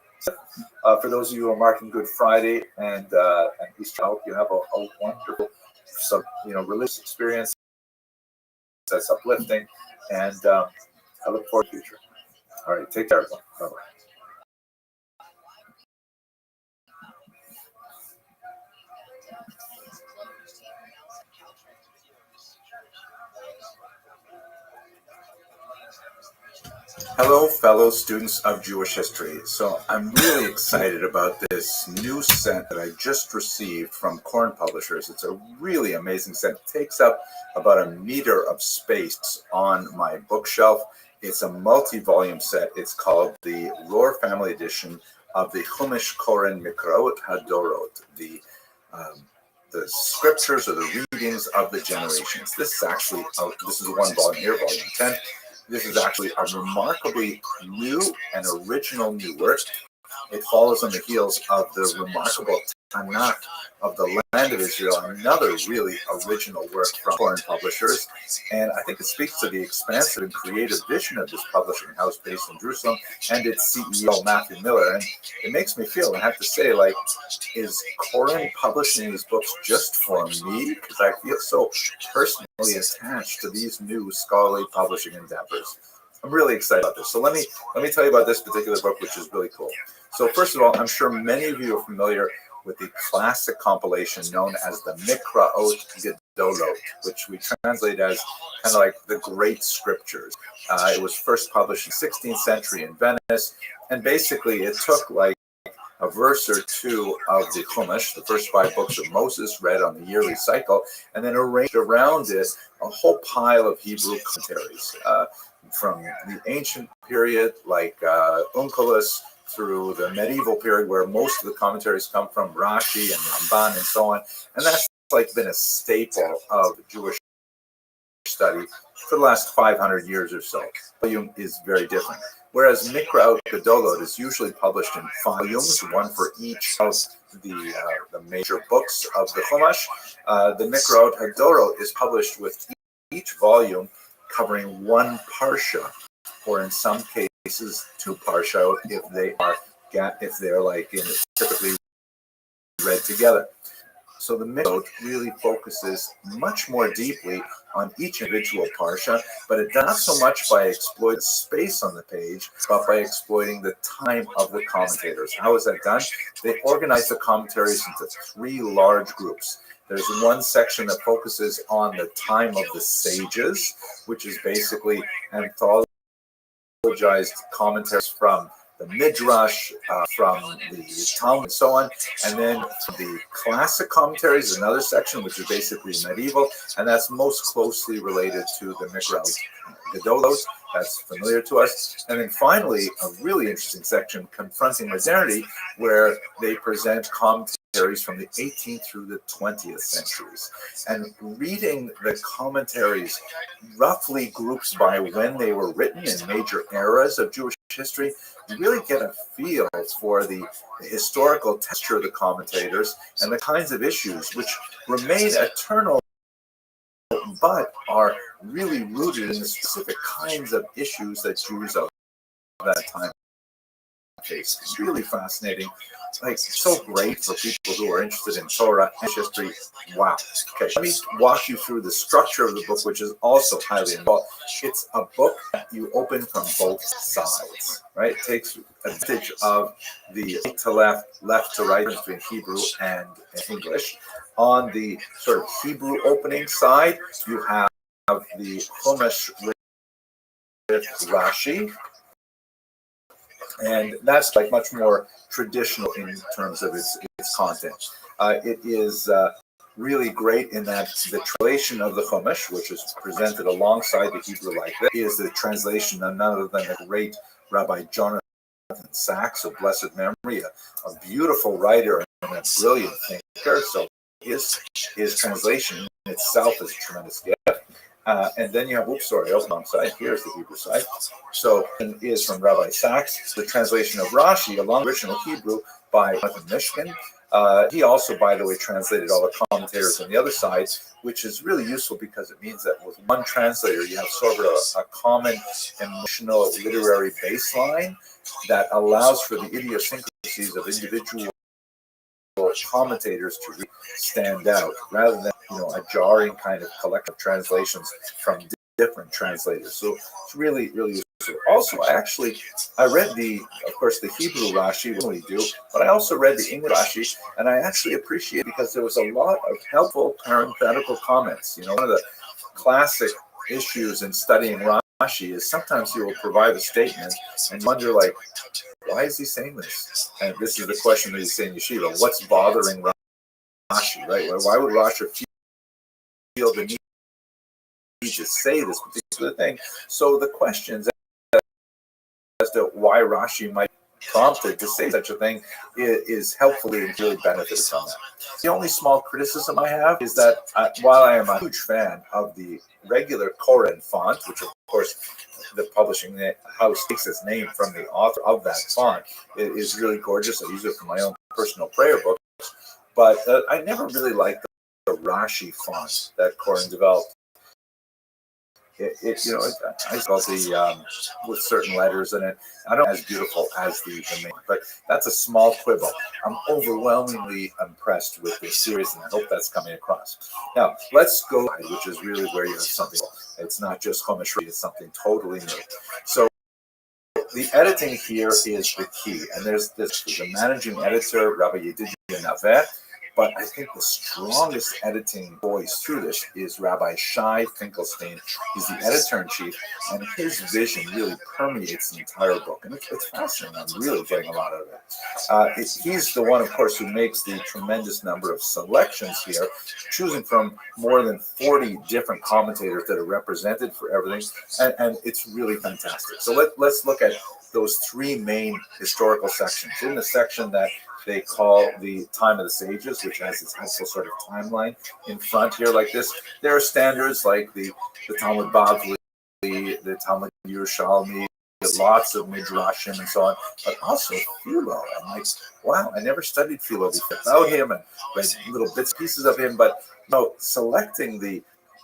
For those of you who are marking Good Friday and Easter, I hope you have a wonderful, religious experience that's uplifting, and I look forward to the future. All right, take care, everyone. Bye-bye. Hello, fellow students of Jewish history. So I'm really excited about this new set that I just received from Korn Publishers. It's a really amazing set. It takes up about a meter of space on my bookshelf. It's a multi-volume set. It's called the Rohr Family Edition of the Chumash Koren Mikraot Hadorot, the scriptures or the readings of the generations. This is actually, this is one volume here, volume 10. This is actually a remarkably new and original new work. It follows on the heels of the remarkable Tanakh of the Land of Israel, another really original work from foreign publishers. And I think it speaks to the expansive and creative vision of this publishing house based in Jerusalem and its CEO, Matthew Miller. And it makes me feel, I have to say, like, is Koren publishing these books just for me? Because I feel so personally attached to these new scholarly publishing endeavors. I'm really excited about this. So let me tell you about this particular book, which is really cool. So first of all, I'm sure many of you are familiar with the classic compilation known as the Mikraot Gedolot, which we translate as kind of like the Great Scriptures. It was first published in the 16th century in Venice, and basically it took like a verse or two of the Chumash, the first 5 books of Moses, read on the yearly cycle, and then arranged around it a whole pile of Hebrew commentaries from the ancient period, like Onkelos, through the medieval period, where most of the commentaries come from, Rashi and Ramban and so on. And that's like been a staple of Jewish study for the last 500 years or so. Volume is very different. Whereas Mikraot Gedolot is usually published in 5 volumes, one for each of the major books of the Chumash. The Mikraot Gedolot is published with each volume covering one parsha, or in some cases 2 parsha if they're like typically read together. So the Mikraot really focuses much more deeply on each individual parsha, but it does not so much by exploiting space on the page, but by exploiting the time of the commentators. How is that done? They organize the commentaries into 3 large groups. There's one section that focuses on the time of the sages, which is basically anthologized commentaries from the Midrash, from the Talmud, and so on. And then the classic commentaries is another section, which is basically medieval, and that's most closely related to the Mikraot Gedolot. That's familiar to us. And then finally, a really interesting section, Confronting Modernity, where they present commentaries from the 18th through the 20th centuries. And reading the commentaries roughly groups by when they were written in major eras of Jewish history, you really get a feel for the historical texture of the commentators and the kinds of issues which remain eternal but are really rooted in the specific kinds of issues that Jews of that time face. It's really fascinating. Like, so great for people who are interested in Torah and history. Wow. Okay, let me walk you through the structure of the book, which is also highly involved. It's a book that you open from both sides, right? It takes advantage of the right to left to right between Hebrew and English. On the sort of Hebrew opening side, you have the Chumash with Rashi, and that's like much more traditional in terms of its content. It is really great in that the translation of the Chumash, which is presented alongside the Hebrew like this, is the translation of none other than the great Rabbi Jonathan Sachs of blessed memory, a beautiful writer and a brilliant thinker. So his translation itself is a tremendous gift. And then you have, wrong side. Here's the Hebrew side. So it is from Rabbi Sachs, the translation of Rashi, along with original Hebrew by Mishkin. He also, by the way, translated all the commentators on the other side, which is really useful because it means that with one translator, you have sort of a common emotional literary baseline that allows for the idiosyncrasies of individual commentators to really stand out, rather than a jarring kind of collective translations from different translators. So it's really, really useful. Also, I read of course, the Hebrew Rashi, we do, but I also read the English Rashi, and I actually appreciate it because there was a lot of helpful parenthetical comments. One of the classic issues in studying Rashi is sometimes he will provide a statement and wonder, like, why is he saying this? And this is the question that he's saying in Yeshiva. What's bothering Rashi, right? Why would Rashi feel the need to say this particular thing? So the questions as to why Rashi might be prompted to say such a thing is helpfully and really benefited from that. The only small criticism I have is that while I am a huge fan of the regular Koren font, which of course the publishing house takes its name from the author of that font, it is really gorgeous. I use it for my own personal prayer book, but I never really liked the Rashi font that Koren developed. I felt with certain letters in it. I don't know as beautiful as the main, but that's a small quibble. I'm overwhelmingly impressed with this series, and I hope that's coming across. Now, let's go, which is really where you have something. It's not just Chumash, it's something totally new. So the editing here is the key, and there's the managing editor, Rabbi Yedidia Naveh. But I think the strongest editing voice through this is Rabbi Shai Finkelstein. He's the editor-in-chief, and his vision really permeates the entire book. And it's fascinating. I'm really getting a lot out of it. He's the one, of course, who makes the tremendous number of selections here, choosing from more than 40 different commentators that are represented for everything. And it's really fantastic. So let's look at those 3 main historical sections. In the section that they call the Time of the Sages, which has its helpful sort of timeline in front here like this. There are standards like the Talmud Bavli, the Talmud Yerushalmi, lots of midrashim and so on, but also Philo. I'm like, wow, I never studied Philo before about him and read little bits pieces of him, but selecting the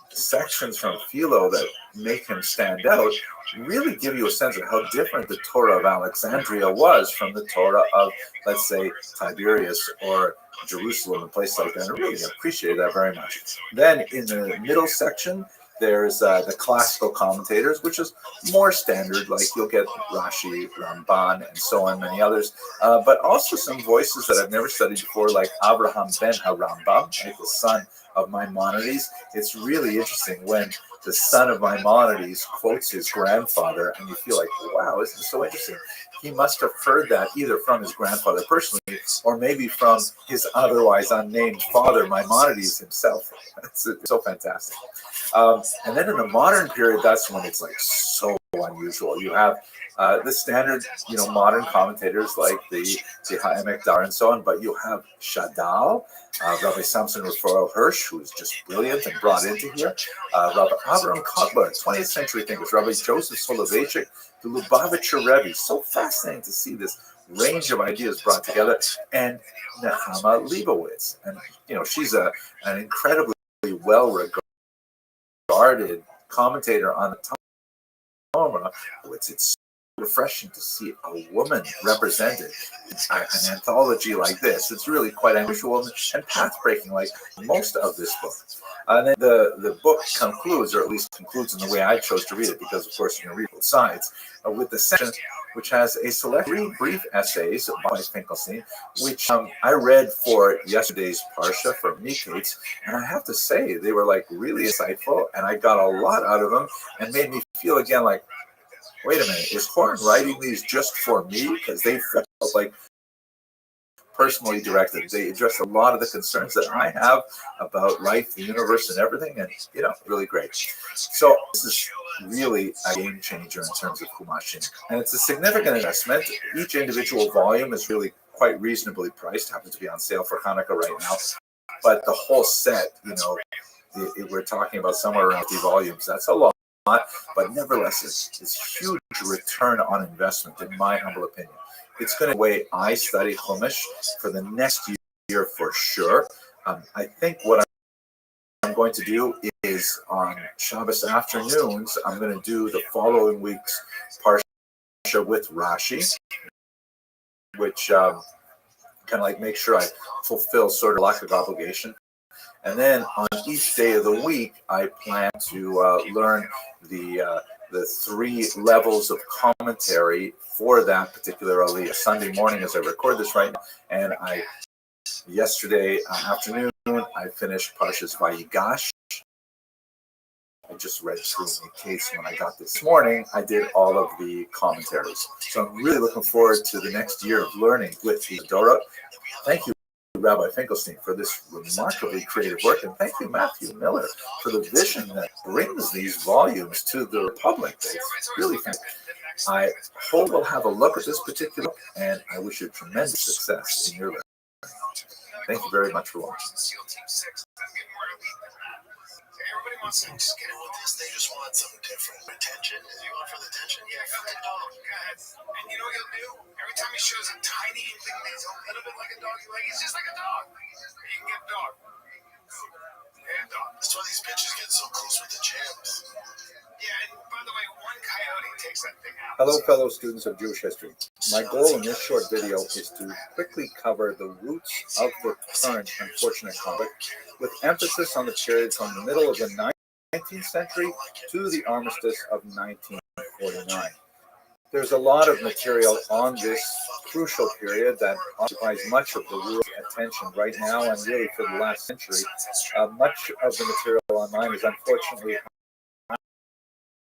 sections from Philo that make him stand out really give you a sense of how different the Torah of Alexandria was from the Torah of, let's say, Tiberias or Jerusalem, a place like that. I really appreciate that very much. Then in the middle section, there's the classical commentators, which is more standard, like you'll get Rashi, Ramban, and so on, many others, but also some voices that I've never studied before, like Abraham ben HaRambam, like the son of Maimonides. It's really interesting when the son of Maimonides quotes his grandfather, and you feel like, wow, isn't this so interesting? He must have heard that either from his grandfather personally, or maybe from his otherwise unnamed father, Maimonides himself. It's so fantastic. And then in the modern period, that's when it's like so unusual. You have the standard, modern commentators like the Ha'emek Dar and so on, but you have Shadal, Rabbi Samson Raphael Hirsch, who is just brilliant and brought into here, Rabbi Avraham Kotler, 20th century thinkers, Rabbi Joseph Soloveitchik, the Lubavitcher Rebbe. So fascinating to see this range of ideas brought together, and Nechama Leibowitz. And, she's an incredibly well-regarded commentator on the Torah. It's refreshing to see a woman represented in an anthology like this. It's really quite unusual and path-breaking, like most of this book. And then the book concludes, or at least concludes in the way I chose to read it, because of course you can read both sides, with the section which has a select brief essays by Finkelstein, which I read for yesterday's Parsha for Mikates, and I have to say they were like really insightful, and I got a lot out of them, and made me feel again like, wait a minute, is Horn writing these just for me? Because they felt like personally directed. They address a lot of the concerns that I have about life, the universe, and everything, and really great. So this is really a game changer in terms of Humashim, and it's a significant investment. Each individual volume is really quite reasonably priced. Happens to be on sale for Hanukkah right now, but the whole set, we're talking about somewhere around 50 volumes. That's a lot, but nevertheless, it's huge return on investment, in my humble opinion. It's going to be the way I study Chumash for the next year for sure. I think what I'm going to do is on Shabbos afternoons, I'm going to do the following week's Parsha with Rashi, which kind of like make sure I fulfill sort of lack of obligation. And then on each day of the week, I plan to learn the 3 levels of commentary for that particular aliyah. Sunday morning, as I record this right now, and yesterday afternoon, I finished Parshas Vayigash. I just read through in case when I got this morning, I did all of the commentaries. So I'm really looking forward to the next year of learning with the Torah. Thank you, Rabbi Finkelstein, for this remarkably creative work, and thank you, Matthew Miller, for the vision that brings these volumes to the Republic. It's really fantastic. I hope we'll have a look at this particular book, and I wish you tremendous success in your learning. Thank you very much for watching. Everybody wants to just get in with this. They just want something different. Attention? Is you want for the attention? Yeah, for the dog. And you know what he'll do? Every time he shows a tiny thing that's a little bit like a dog, he's just like a dog. You can get a dog. Yeah, dog. That's why these bitches get so close with the champs. Yeah, and by the way, one coyote takes that thing out. Hello, fellow students of Jewish history. My goal in this short video is to quickly cover the roots of the current unfortunate conflict, with emphasis on the period from the middle of the 19th century to the armistice of 1949. There's a lot of material on this crucial period that occupies much of the world's attention right now and really for the last century. Much of the material online is unfortunately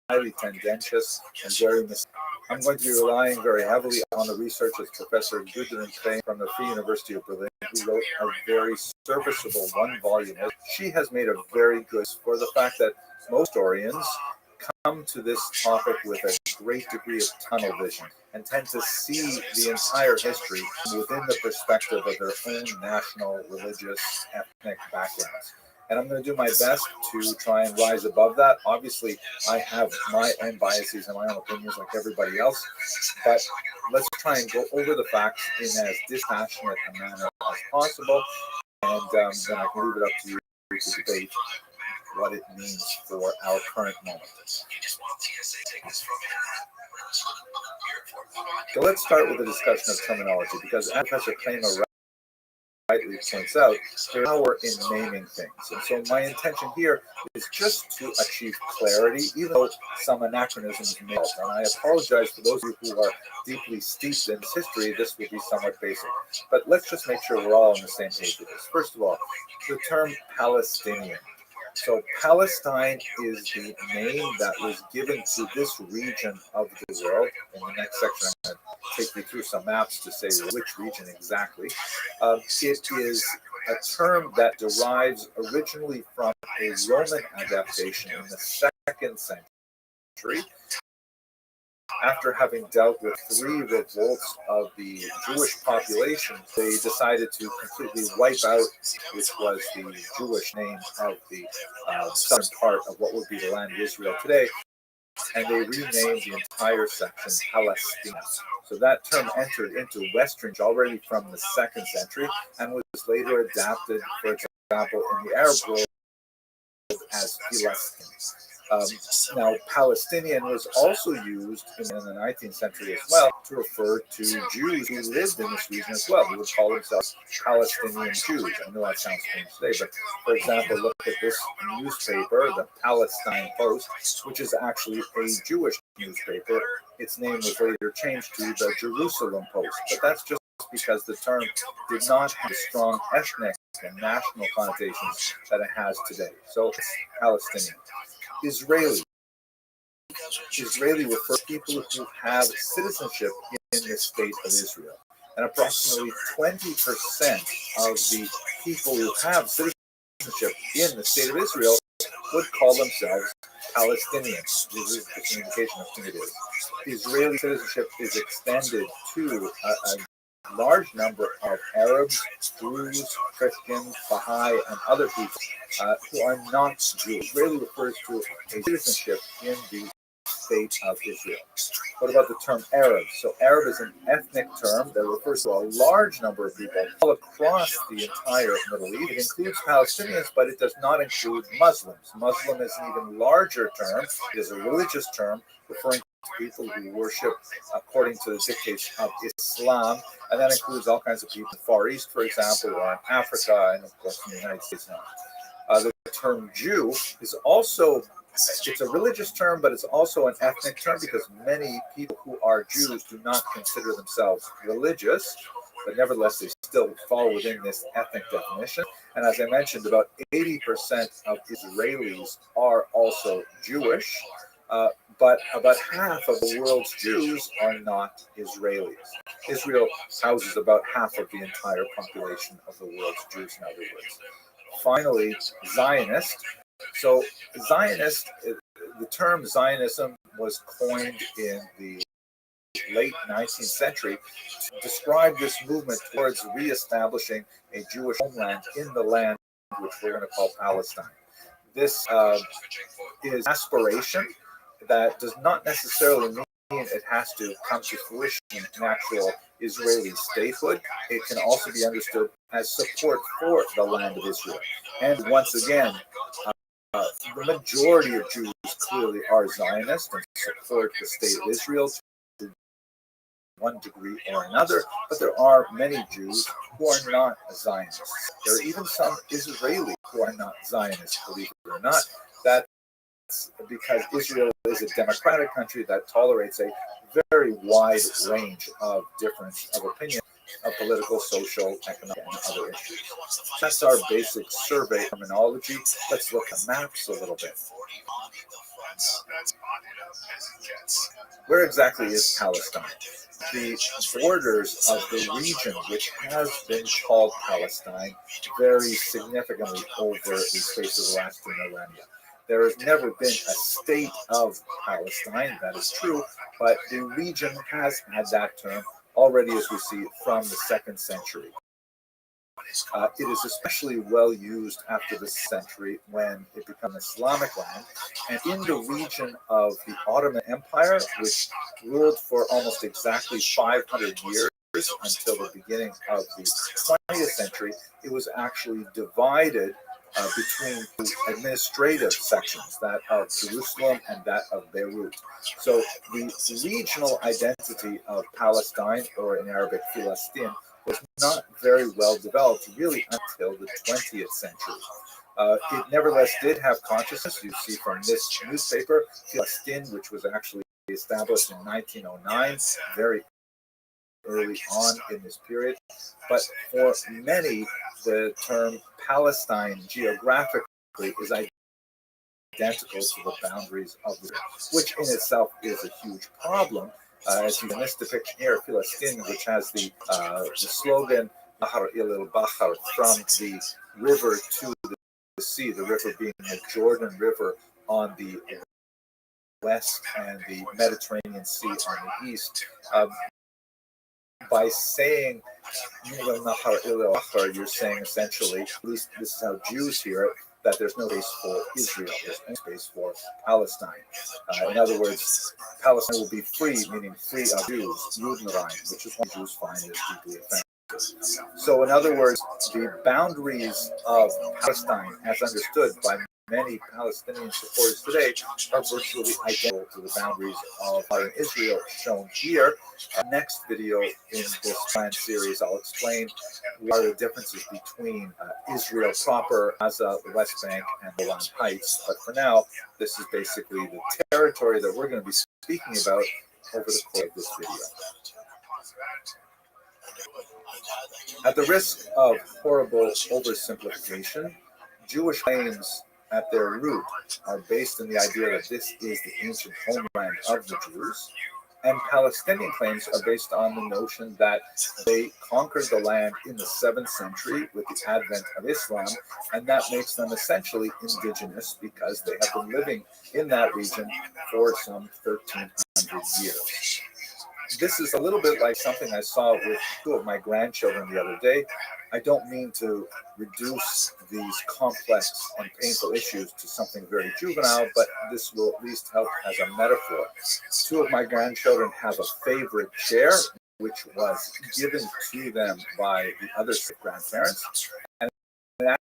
highly tendentious and very I'm going to be relying very heavily on the research of Professor Gudrun Fein from the Free University of Berlin, who wrote a very serviceable 1-volume. She has made a very good for the fact that most historians come to this topic with a great degree of tunnel vision and tend to see the entire history within the perspective of their own national, religious, ethnic backgrounds. And I'm going to do my best to try and rise above that. Obviously, I have my own biases and my own opinions like everybody else, but let's try and go over the facts in as dispassionate a manner as possible, and then I can leave it up to you to debate what it means for our current moment. So let's start with a discussion of terminology, because as Professor Kramer rightly points out, there's power in naming things. And so my intention here is just to achieve clarity, even though some anachronisms may help. And I apologize to those of you who are deeply steeped in this history. This will be somewhat basic. But let's just make sure we're all on the same page with this. First of all, the term Palestinian. So Palestine is the name that was given to this region of the world. In the next section, I'm going to take you through some maps to say which region exactly. It is a term that derives originally from a Roman adaptation in the 2nd century. After having dealt with 3 revolts of the Jewish population, they decided to completely wipe out, which was the Jewish name of the southern part of what would be the land of Israel today, and they renamed the entire section Palestine. So that term entered into Western already from the 2nd century and was later adapted, for example, in the Arab world as Palestine. Now, Palestinian was also used in the 19th century as well to refer to Jews who lived in this region as well. They would call themselves Palestinian Jews. I know that sounds strange today, but for example, look at this newspaper, the Palestine Post, which is actually a Jewish newspaper. Its name was later changed to the Jerusalem Post, but that's just because the term did not have the strong ethnic and national connotations that it has today. So it's Palestinian. Israeli. Israeli refers to people who have citizenship in the state of Israel. And approximately 20% of the people who have citizenship in the state of Israel would call themselves Palestinians. This is just an indication of who it is. Israeli citizenship is extended to a large number of Arabs, Druze, Christians, Baha'i, and other people who are not Jews. Israeli refers to a citizenship in the state of Israel. What about the term Arab? So Arab is an ethnic term that refers to a large number of people all across the entire Middle East. It includes Palestinians, but it does not include Muslims. Muslim is an even larger term. It is a religious term referring to people who worship according to the dictates of Islam, and that includes all kinds of people in the Far East, for example, or in Africa, and of course in the United States now. The term Jew is also, it's a religious term, but it's also an ethnic term because many people who are Jews do not consider themselves religious, but nevertheless they still fall within this ethnic definition. And as I mentioned, about 80% of Israelis are also Jewish, but about half of the world's Jews are not Israelis. Israel houses about half of the entire population of the world's Jews, in other words. Finally, Zionist. So Zionist, the term Zionism was coined in the late 19th century to describe this movement towards reestablishing a Jewish homeland in the land which we're going to call Palestine. This is aspiration that does not necessarily mean it has to come to fruition in actual Israeli statehood. It can also be understood as support for the land of Israel. And once again, the majority of Jews clearly are Zionists and support the state of Israel to one degree or another, but there are many Jews who are not Zionists. There are even some Israelis who are not Zionists, believe it or not. That's because Israel is a democratic country that tolerates a very wide range of difference of opinion of political, social, economic, and other issues. That's our basic survey terminology. Let's look at maps a little bit. Where exactly is Palestine? The borders of the region which has been called Palestine vary significantly over the space of the last 2 millennia. There has never been a state of Palestine, that is true, but the region has had that term already, as we see, from the 2nd century. It is especially well used after the century when it becomes Islamic land, and in the region of the Ottoman Empire, which ruled for almost exactly 500 years until the beginning of the 20th century, it was actually divided between two administrative sections, that of Jerusalem and that of Beirut. So the regional identity of Palestine, or in Arabic, Filastin, was not very well developed really until the 20th century. It nevertheless did have consciousness. You see from this newspaper, Filastin, which was actually established in 1909, very early on in this period. But for many, the term Palestine geographically is identical to the boundaries of Israel, which in itself is a huge problem. As you see in this depiction here, Filastin, which has the slogan Bahar il Bahar, from the river to the sea, the river being the Jordan River on the west and the Mediterranean Sea on the east. By saying Nahar il Bahar, you're saying essentially, at least this is how Jews hear it, that there's no space for Israel, there's no space for Palestine. In other words, Palestine will be free, meaning free of Jews, Judenrein, which is what Jews find is deeply offensive. So in other words, the boundaries of Palestine, as understood by many Palestinian supporters today, are virtually identical to the boundaries of modern Israel, shown here. Next video in this planned series, I'll explain what are the differences between Israel proper, Gaza, the West Bank, and the Golan Heights. But for now, this is basically the territory that we're going to be speaking about over the course of this video. At the risk of horrible oversimplification, Jewish claims at their root are based in the idea that this is the ancient homeland of the Jews, and Palestinian claims are based on the notion that they conquered the land in the 7th century with the advent of Islam, and that makes them essentially indigenous because they have been living in that region for some 1,300 years. This is a little bit like something I saw with 2 of my grandchildren the other day. I don't mean to reduce these complex and painful issues to something very juvenile, but this will at least help as a metaphor. 2 of my grandchildren have a favorite chair, which was given to them by the other grandparents, and it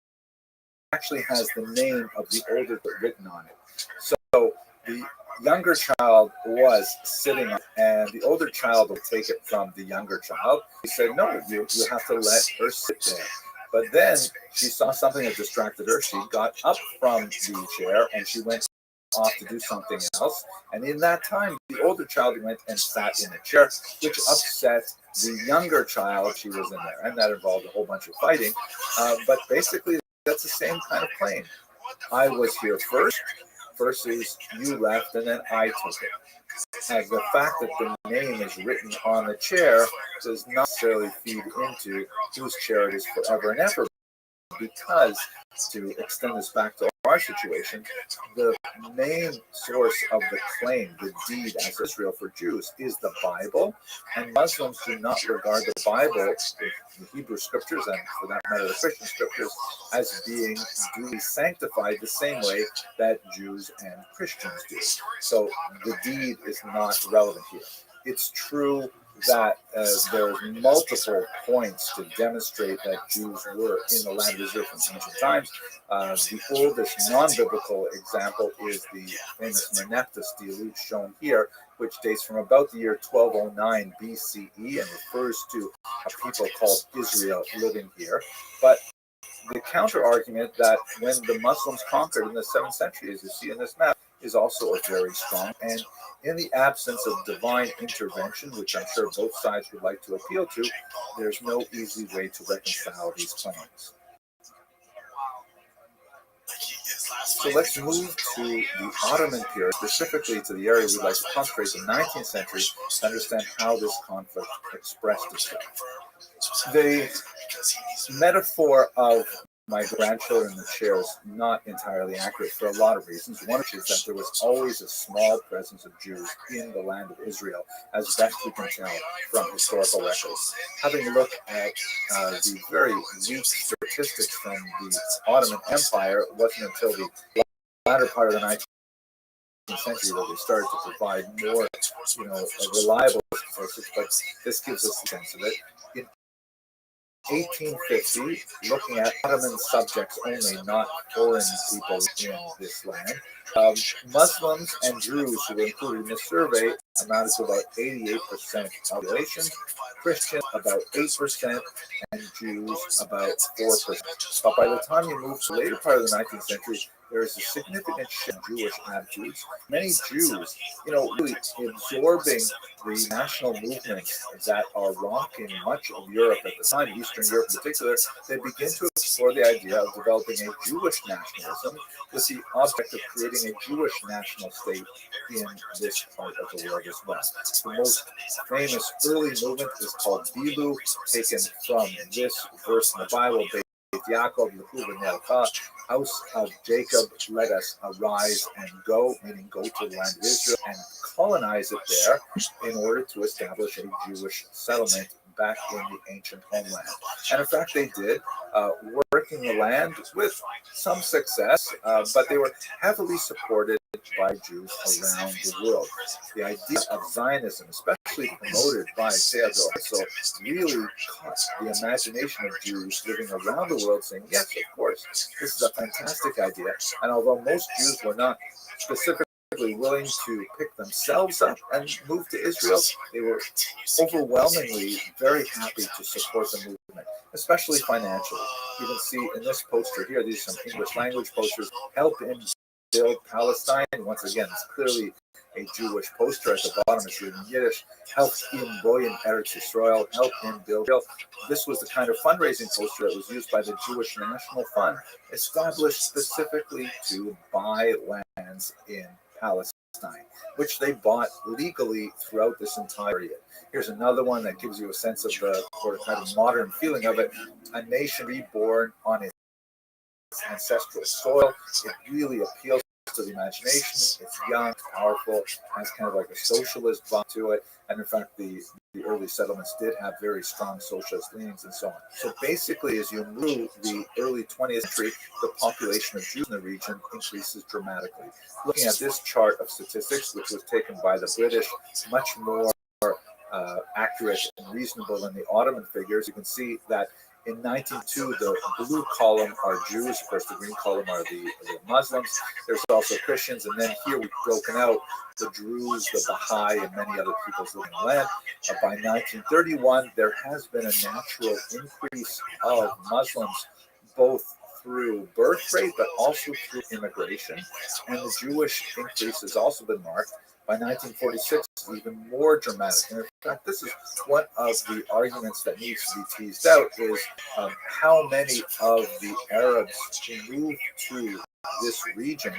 actually has the name of the older written on it. So the younger child was sitting on, and the older child will take it from the younger child. He said, no, you have to let her sit there. But then she saw something that distracted her. She got up from the chair and she went off to do something else. And in that time, the older child went and sat in a chair, which upset the younger child. She was in there, and that involved a whole bunch of fighting. But basically, that's the same kind of claim. I was here first versus you left and then I took it. And the fact that the name is written on the chair does not necessarily feed into whose chair it is forever and ever, because, to extend this back to our situation, the main source of the claim, the deed as Israel for Jews, is the Bible, and Muslims do not regard the Bible, the Hebrew scriptures, and for that matter the Christian scriptures, as being duly sanctified the same way that Jews and Christians do. So the deed is not relevant here. It's true that there's multiple points to demonstrate that Jews were in the land of Israel from ancient times. The oldest non-biblical example is the famous Merneptah stele shown here, which dates from about the year 1209 BCE and refers to a people called Israel living here. But the counter-argument that when the Muslims conquered in the 7th century, as you see in this map, is also very strong. And in the absence of divine intervention, which I'm sure both sides would like to appeal to, there's no easy way to reconcile these claims. So let's move to the Ottoman period, specifically to the area we'd like to concentrate, the 19th century, to understand how this conflict expressed itself. The metaphor of my grandchildren would share is not entirely accurate for a lot of reasons. One of which is that there was always a small presence of Jews in the land of Israel, as best we can tell from historical records. Having a look at the very weak statistics from the Ottoman Empire, it wasn't until the latter part of the 19th century that they started to provide more, reliable statistics, but this gives us a sense of it. In 1850, looking at Ottoman subjects only, not foreign people in this land, Muslims and Druze who were included in the survey amounted to about 88% of the population, Christians about 8%, and Jews about 4%. But by the time you move to the later part of the 19th century, there is a significant shift in Jewish attitudes. Many Jews, really absorbing the national movements that are rocking much of Europe at the time, Eastern Europe in particular, they begin to explore the idea of developing a Jewish nationalism with the object of creating a Jewish national state in this part of the world as well. The most famous early movement is called Bilu, taken from this verse in the Bible, Yaakov, house of Jacob, let us arise and go, meaning go to the land of Israel and colonize it there in order to establish a Jewish settlement back in the ancient homeland. And in fact, they did, working the land with some success, but they were heavily supported by Jews around the world. The idea of Zionism, especially promoted by Theodor Herzl, really caught the imagination of Jews living around the world, saying, yes, of course, this is a fantastic idea. And although most Jews were not specifically willing to pick themselves up and move to Israel, they were overwhelmingly very happy to support the movement, especially financially. You can see in this poster here, these are some English language posters, help in build Palestine. Once again, it's clearly a Jewish poster. At the bottom is written in Yiddish, help in Boyan Eretz Yisrael, help in build Israel. This was the kind of fundraising poster that was used by the Jewish National Fund, established specifically to buy lands in Palestine, which they bought legally throughout this entire period. Here's another one that gives you a sense of the sort of kind of modern feeling of it, a nation reborn on its ancestral soil. It really appeals to the imagination. It's young, powerful, has kind of like a socialist vibe to it. And in fact, the early settlements did have very strong socialist leanings and so on. So basically, as you move the early 20th century, the population of Jews in the region increases dramatically. Looking at this chart of statistics, which was taken by the British, much more accurate and reasonable than the Ottoman figures, you can see that in 1902, the blue column are Jews. Of course, the green column are the Muslims. There's also Christians. And then here we've broken out the Druze, the Baha'i, and many other peoples living in the land. By 1931, there has been a natural increase of Muslims, both through birth rate, but also through immigration. And the Jewish increase has also been marked. By 1946, even more dramatic. And in fact, this is one of the arguments that needs to be teased out is how many of the Arabs who moved to this region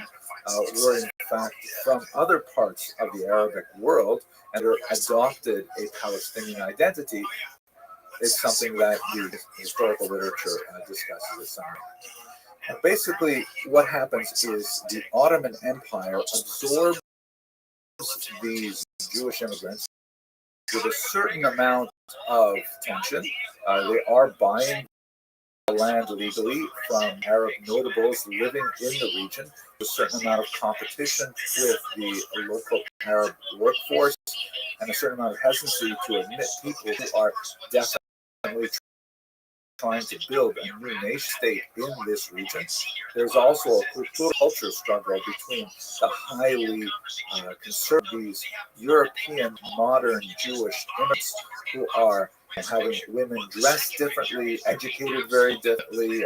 were in fact from other parts of the Arabic world and adopted a Palestinian identity. It's something that the historical literature discusses as something. Basically, what happens is the Ottoman Empire absorbed these Jewish immigrants with a certain amount of tension. They are buying the land legally from Arab notables living in the region. A certain amount of competition with the local Arab workforce and a certain amount of hesitancy to admit people who are definitely trying to build a new nation state in this region. There's also a culture struggle between the highly conservative European modern Jewish immigrants who are having women dressed differently, educated very differently,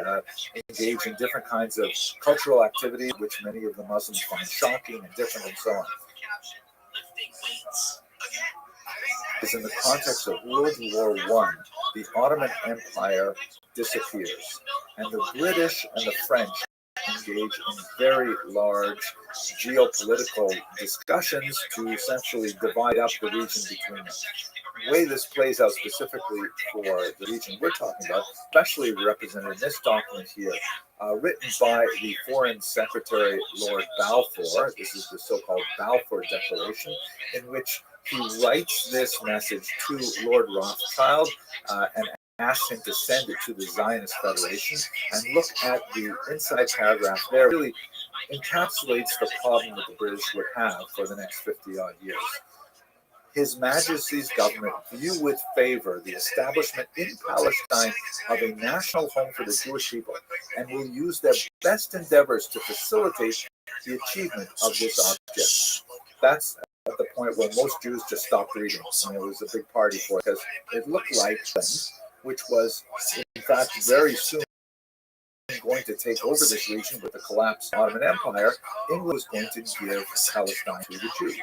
engage in different kinds of cultural activities, which many of the Muslims find shocking and different and so on. Is in the context of World War I, the Ottoman Empire disappears, and the British and the French engage in very large geopolitical discussions to essentially divide up the region between them. way this plays out specifically for the region we're talking about, especially represented in this document here, written by the Foreign Secretary Lord Balfour. This is the so-called Balfour Declaration, in which he writes this message to Lord Rothschild and asks him to send it to the Zionist Federation. And look at the inside paragraph there. It really encapsulates the problem that the British would have for the next 50-odd years. His Majesty's government view with favor the establishment in Palestine of a national home for the Jewish people and will use their best endeavors to facilitate the achievement of this object. That's at the point where most Jews just stopped reading, and it was a big party for it, because it looked like England, which was in fact very soon going to take over this region with the collapse of the Ottoman Empire. England was going to give Palestine to the Jews.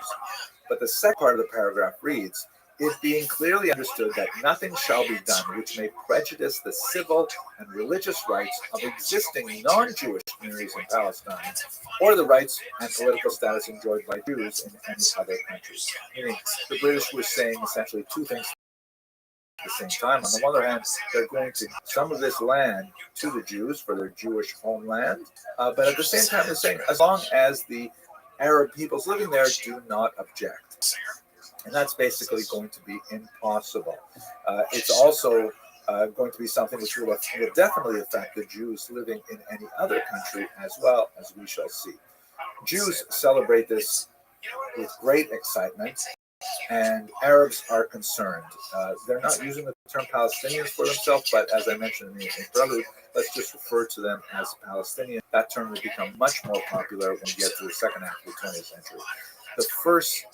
But the second part of the paragraph reads, "It being clearly understood that nothing shall be done which may prejudice the civil and religious rights of existing non-Jewish communities in Palestine, or the rights and political status enjoyed by Jews in any other country." Meaning, the British were saying essentially two things at the same time. On the one hand, they're going to some of this land to the Jews for their Jewish homeland, but at the same time, they're saying as long as the Arab peoples living there do not object. And that's basically going to be impossible. It's also going to be something which will definitely affect the Jews living in any other country as well, as we shall see. Jews celebrate this with great excitement, and Arabs are concerned. They're not using the term Palestinians for themselves, but as I mentioned in the prelude, let's just refer to them as Palestinians. That term will become much more popular when we get to the second half of the 20th century. The first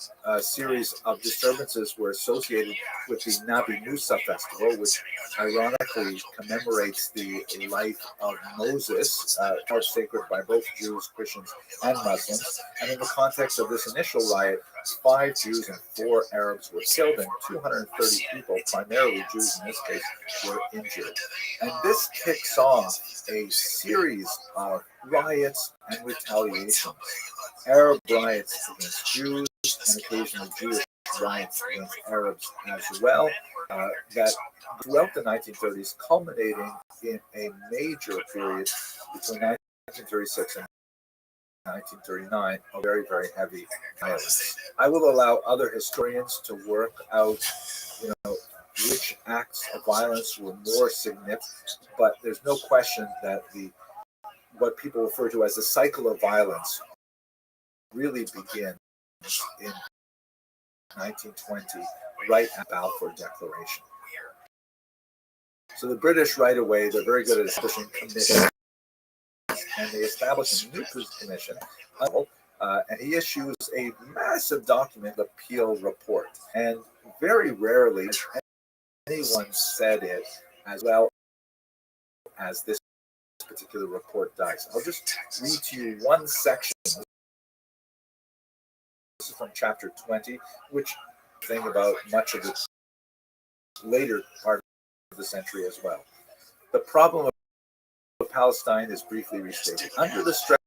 series of disturbances were associated with the Nabi Musa festival, which ironically commemorates the life of Moses, held sacred by both Jews, Christians, and Muslims. And in the context of this initial riot, 5 Jews and 4 Arabs were killed, and 230 people, primarily Jews in this case, were injured. And this kicks off a series of riots and retaliations. Arab riots against Jews and occasionally Jewish riots against Arabs as well, that throughout the 1930s, culminating in a major period between 1936 and 1939 of very, very heavy violence. I will allow other historians to work out, which acts of violence were more significant, but there's no question that what people refer to as the cycle of violence really begins in 1920, right at Balfour Declaration. So the British right away, they're very good at establishing commissions, and they establish a new commission, and he issues a massive document, the Peel Report. And very rarely anyone said it as well as this particular report does. I'll just read to you one section. This is from chapter 20, which thing about much of the later part of the century as well. The problem of Palestine is briefly restated. Under the stress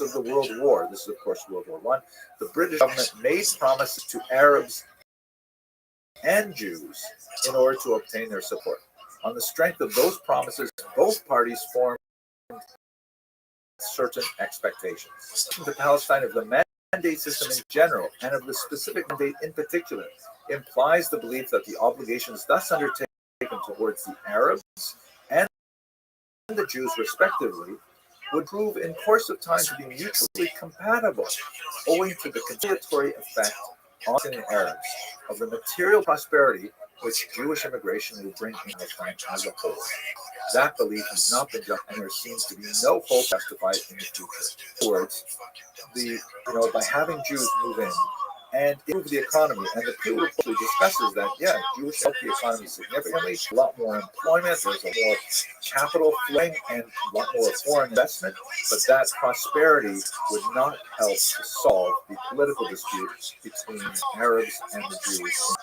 of the World War, this is of course World War I, the British government made promises to Arabs and Jews in order to obtain their support. On the strength of those promises, both parties formed certain expectations. The Palestine of the mandate system in general, and of the specific mandate in particular, implies the belief that the obligations thus undertaken towards the Arabs and the Jews respectively would prove in course of time to be mutually compatible, owing to the conciliatory effect on the Arabs of the material prosperity which Jewish immigration will bring in Palestine as a whole. That belief has not been done, and there seems to be no hope justified in the future. In other words, by having Jews move in and improve the economy, and the Peel Report discusses that, Jews help the economy significantly, a lot more employment, there's a more capital flowing, and a lot more foreign investment, but that prosperity would not help to solve the political dispute between Arabs and the Jews.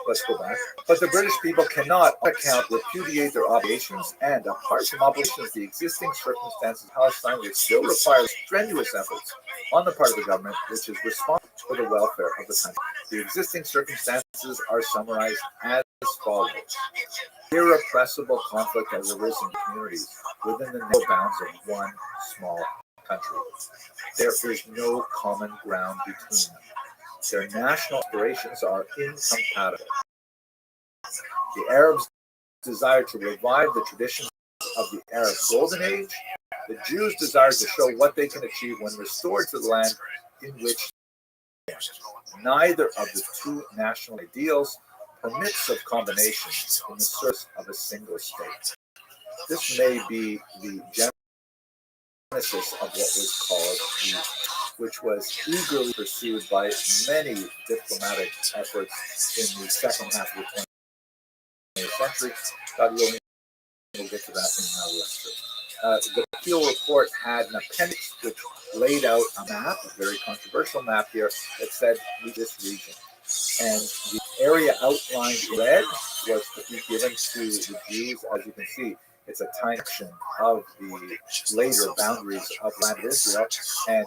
let's go back. But the British people cannot, on account, repudiate their obligations, and apart from obligations, the existing circumstances of Palestine will still require strenuous efforts on the part of the government, which is responsible for the welfare of the country. The existing circumstances are summarized as follows. Irrepressible conflict has arisen in communities within the narrow bounds of one small country. There is no common ground between them. Their national aspirations are incompatible. The Arabs desire to revive the traditions of the Arab Golden Age. The Jews desire to show what they can achieve when restored to the land in which neither of the two national ideals permits of combination in the service of a single state. This may be the genesis of what was called which was eagerly pursued by many diplomatic efforts in the second half of the 20th century. God willing, we'll get to that in our lecture. The Peel report had an appendix which laid out a map, a very controversial map here, that said this region. And the area outlined in red was to be given to the Jews. As you can see, it's a tiny section of the later boundaries of land of Israel, and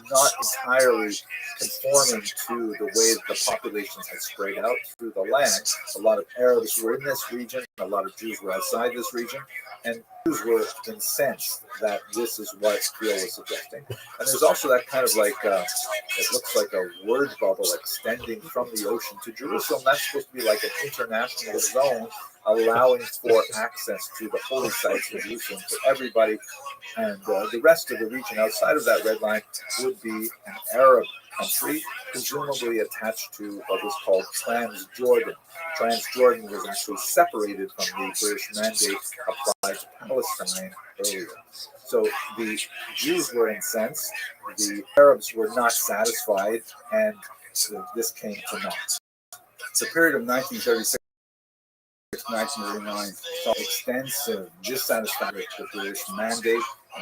not entirely conforming to the way that the populations had spread out through the land. A lot of Arabs were in this region, a lot of Jews were outside this region, and Jews were incensed that this is what Peel was suggesting. And there's also that kind of like, it looks like a word bubble extending from the ocean to Jerusalem. That's supposed to be like an international zone allowing for access to the holy sites of Jerusalem for everybody. And the rest of the region outside of that red line would be an Arab country, presumably attached to what was called Transjordan. Transjordan was actually separated from the British mandate applied to Palestine earlier. So the Jews were incensed, the Arabs were not satisfied, and this came to naught. The period of 1936 1989 saw extensive dissatisfaction with the British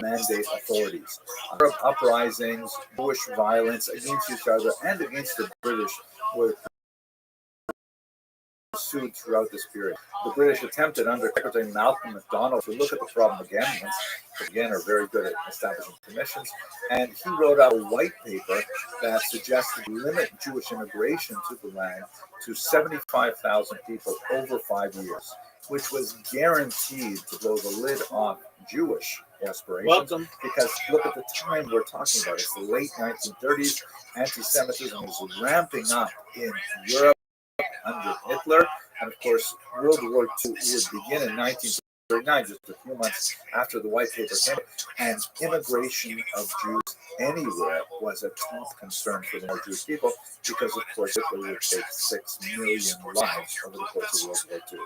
mandate authorities. Arab uprisings, Jewish violence against each other and against the British were pursued throughout this period. The British attempted under Secretary Malcolm MacDonald to look at the problem again, once again are very good at establishing commissions, and he wrote out a white paper that suggested to limit Jewish immigration to the land to 75,000 people over 5 years, which was guaranteed to blow the lid off Jewish aspirations. Because look at the time we're talking about. It's the late 1930s. Anti-Semitism was ramping up in Europe under Hitler, and of course World War II would begin in 1939, just a few months after the White Paper came, and immigration of Jews anywhere was a top concern for the more Jewish people, because of course Hitler would take 6 million lives over the course of World War II.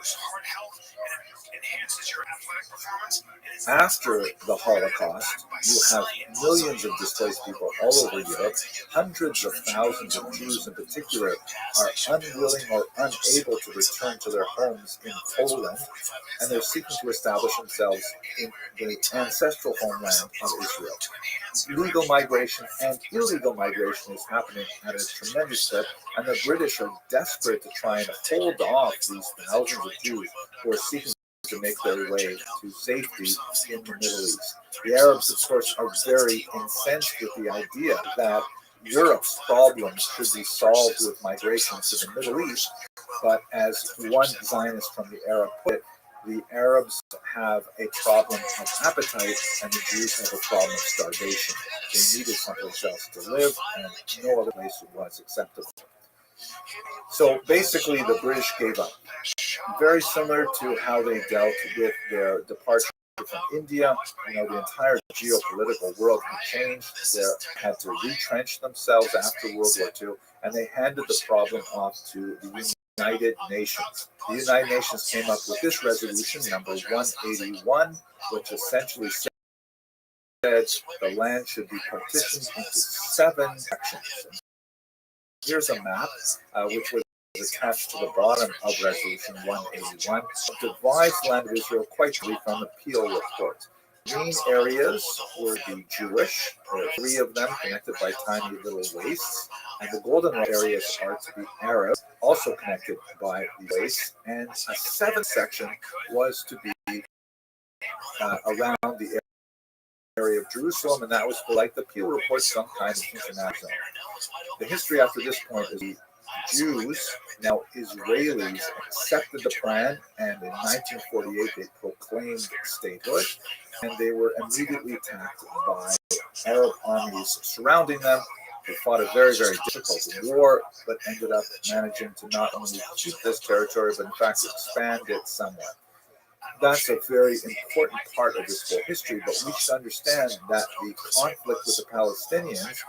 After the Holocaust, you have millions of displaced people all over Europe. Hundreds of thousands of Jews in particular are unwilling or unable to return to their homes in Poland, and they're seeking to establish themselves in the ancestral homeland of Israel. Legal migration and illegal migration is happening at a tremendous clip, and the British are desperate to try and hold off these thousands of Jews who are seeking to make their way to safety in the Middle East. The Arabs, of course, are very incensed with the idea that Europe's problems should be solved with migration to the Middle East, but as one Zionist from the Arab put it, the Arabs have a problem of appetite and the Jews have a problem of starvation. They needed someplace else to live, and no other place was acceptable. So basically, the British gave up. Very similar to how they dealt with their departure from India. The entire geopolitical world had changed. They had to retrench themselves after World War II, and they handed the problem off to the United Nations. The United Nations came up with this resolution, number 181, which essentially said the land should be partitioned into 7 sections. Here's a map, which was attached to the bottom of Resolution 181, divides the land of Israel quite clearly from the Peel report. green areas were the Jewish, there are 3 of them connected by tiny little wastes, and the golden areas are to the Arab, also connected by the wastes, and a 7th section was to be around the area of Jerusalem, and that was for, like the Peel Report, some kind of international. The history after this point is the Jews, now Israelis, accepted the plan, and in 1948 they proclaimed statehood, and they were immediately attacked by Arab armies surrounding them. They fought a very, very difficult war, but ended up managing to not only keep this territory, but in fact expand it somewhat. That's a very important part of this whole history, but we should understand that the conflict with the Palestinians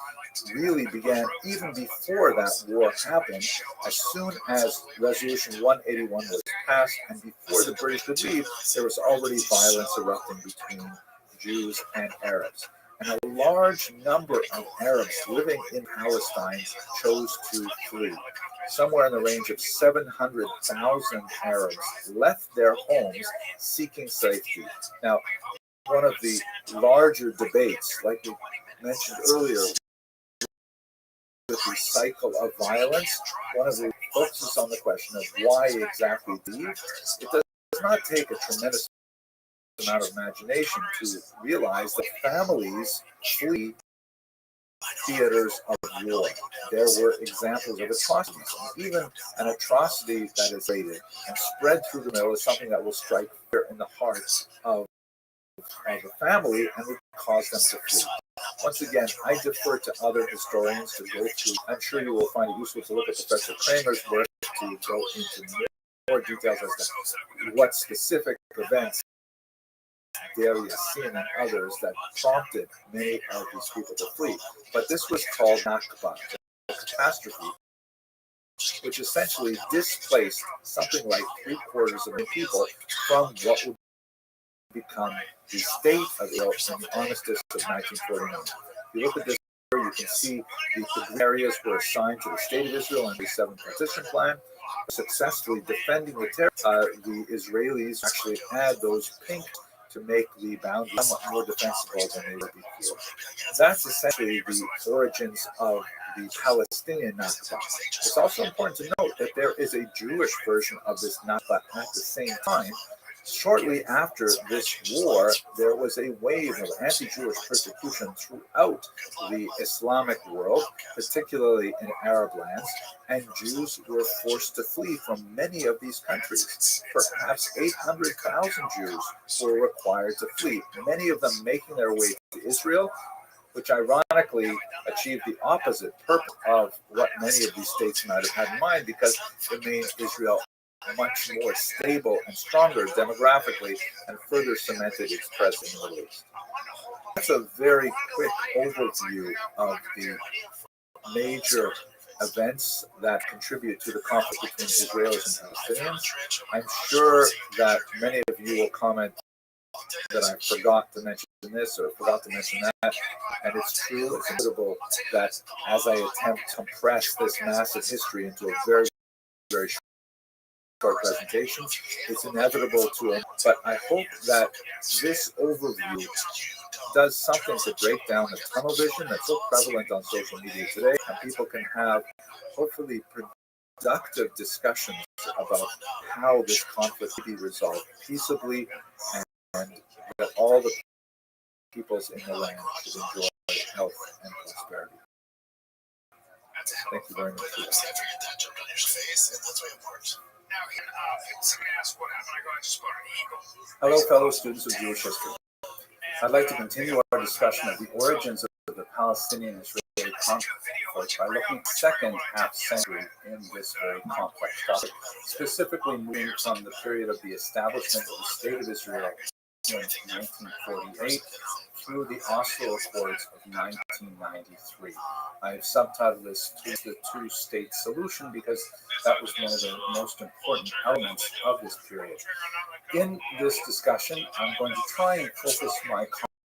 really began even before that war happened, as soon as Resolution 181 was passed, and before the British could leave, there was already violence erupting between Jews and Arabs. And a large number of Arabs living in Palestine chose to flee. Somewhere in the range of 700,000 Arabs left their homes seeking safety. Now, one of the larger debates, like we mentioned earlier, with the cycle of violence, one of the focuses on the question of why exactly leave. It does not take a tremendous amount of imagination to realize that families flee theaters of war. There were examples of atrocities. Even an atrocity that is rated and spread through the mill is something that will strike fear in the hearts of a family and would cause them to flee. Once again, I defer to other historians to go through. I'm sure you will find it useful to look at Professor Kramer's work to go into more details as to what specific events Darius Sin and others that prompted many of these people to flee. But this was called Nakba, a catastrophe, which essentially displaced something like 3/4 of the people from what would become the state of Israel in the armistice of 1949. If you look at this, you can see the areas were assigned to the state of Israel in the 7th partition plan. Successfully defending the territory, the Israelis actually add those pink to make the boundaries somewhat more defensible than they were before. That's essentially the origins of the Palestinian Nakba. It's also important to note that there is a Jewish version of this Nakba at the same time. Shortly after this war, there was a wave of anti-Jewish persecution throughout the Islamic world, particularly in Arab lands, and Jews were forced to flee from many of these countries. Perhaps 800,000 Jews were required to flee, many of them making their way to Israel, which ironically achieved the opposite purpose of what many of these states might have had in mind, because it made Israel much more stable and stronger demographically, and further cemented its presence in the Middle East. That's a very quick overview of the major events that contribute to the conflict between Israelis and Palestinians. I'm sure that many of you will comment that I forgot to mention this or forgot to mention that, and it's true. It's inevitable that as I attempt to compress this massive history into a very, very short presentation, it's inevitable to, but I hope that this overview does something to break down the tunnel vision that's so prevalent on social media today, and people can have hopefully productive discussions about how this conflict can be resolved peaceably, and that all the peoples in the land should enjoy health and prosperity. Thank you very much for that. Hello, fellow students of Jewish history. I'd like to continue our discussion of the origins of the Palestinian-Israeli conflict by looking at the second half-century in this very complex topic, specifically moving from the period of the establishment of the State of Israel in 1948 through the Oslo Accords of 1993. I've subtitled this the two-state solution because that was one of the most important elements of this period. In this discussion, I'm going to try and focus my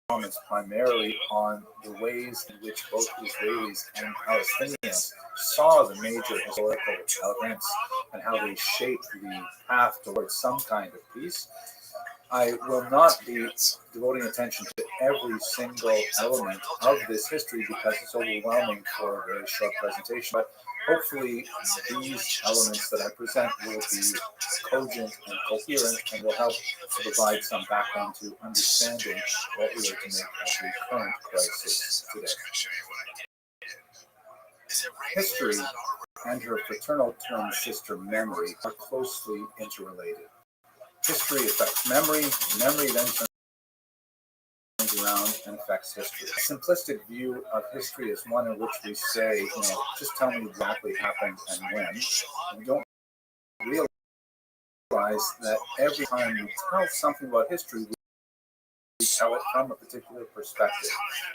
comments primarily on the ways in which both Israelis and Palestinians saw the major historical events and how they shaped the path towards some kind of peace. I will not be devoting attention to every single element of this history because it's overwhelming for a very short presentation. But hopefully these elements that I present will be cogent and coherent and will help to provide some background to understanding what we are to make of the current crisis today. History and her fraternal twin sister memory are closely interrelated. History affects memory, memory then turns around and affects history. A simplistic view of history is one in which we say, just tell me exactly what happened and when. We don't realize that every time we tell something about history, we tell it from a particular perspective.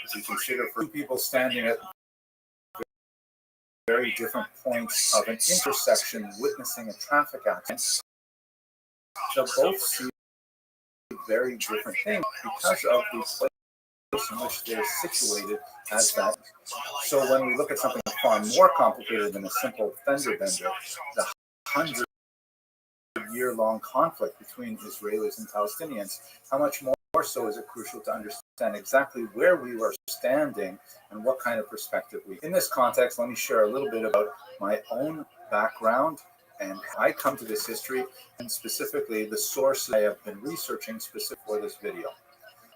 If you consider for two people standing at very different points of an intersection witnessing a traffic accident, they'll both see very different things because of the place in which they're situated as that. So when we look at something far more complicated than a simple fender bender, the 100-year-long conflict between Israelis and Palestinians, how much more so is it crucial to understand exactly where we were standing and what kind of perspective we. In this context, let me share a little bit about my own background and how I come to this history, and specifically the sources I have been researching specific for this video.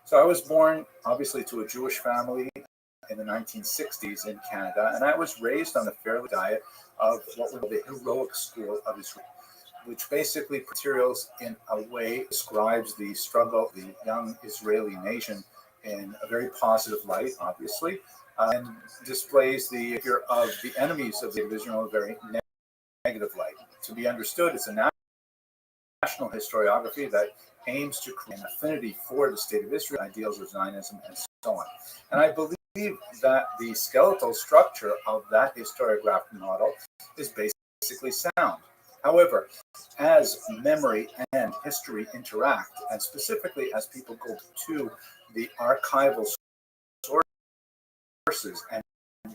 So I was born, obviously, to a Jewish family in the 1960s in Canada, and I was raised on a fairly diet of what we call the heroic school of Israel, which basically materials in a way describes the struggle of the young Israeli nation in a very positive light, obviously, and displays the figure of the enemies of the Israel in a very negative light. To be understood, it's a national historiography that aims to create an affinity for the state of Israel, ideals of Zionism, and so on. And I believe that the skeletal structure of that historiographic model is basically sound. However, as memory and history interact, and specifically as people go to the archival sources and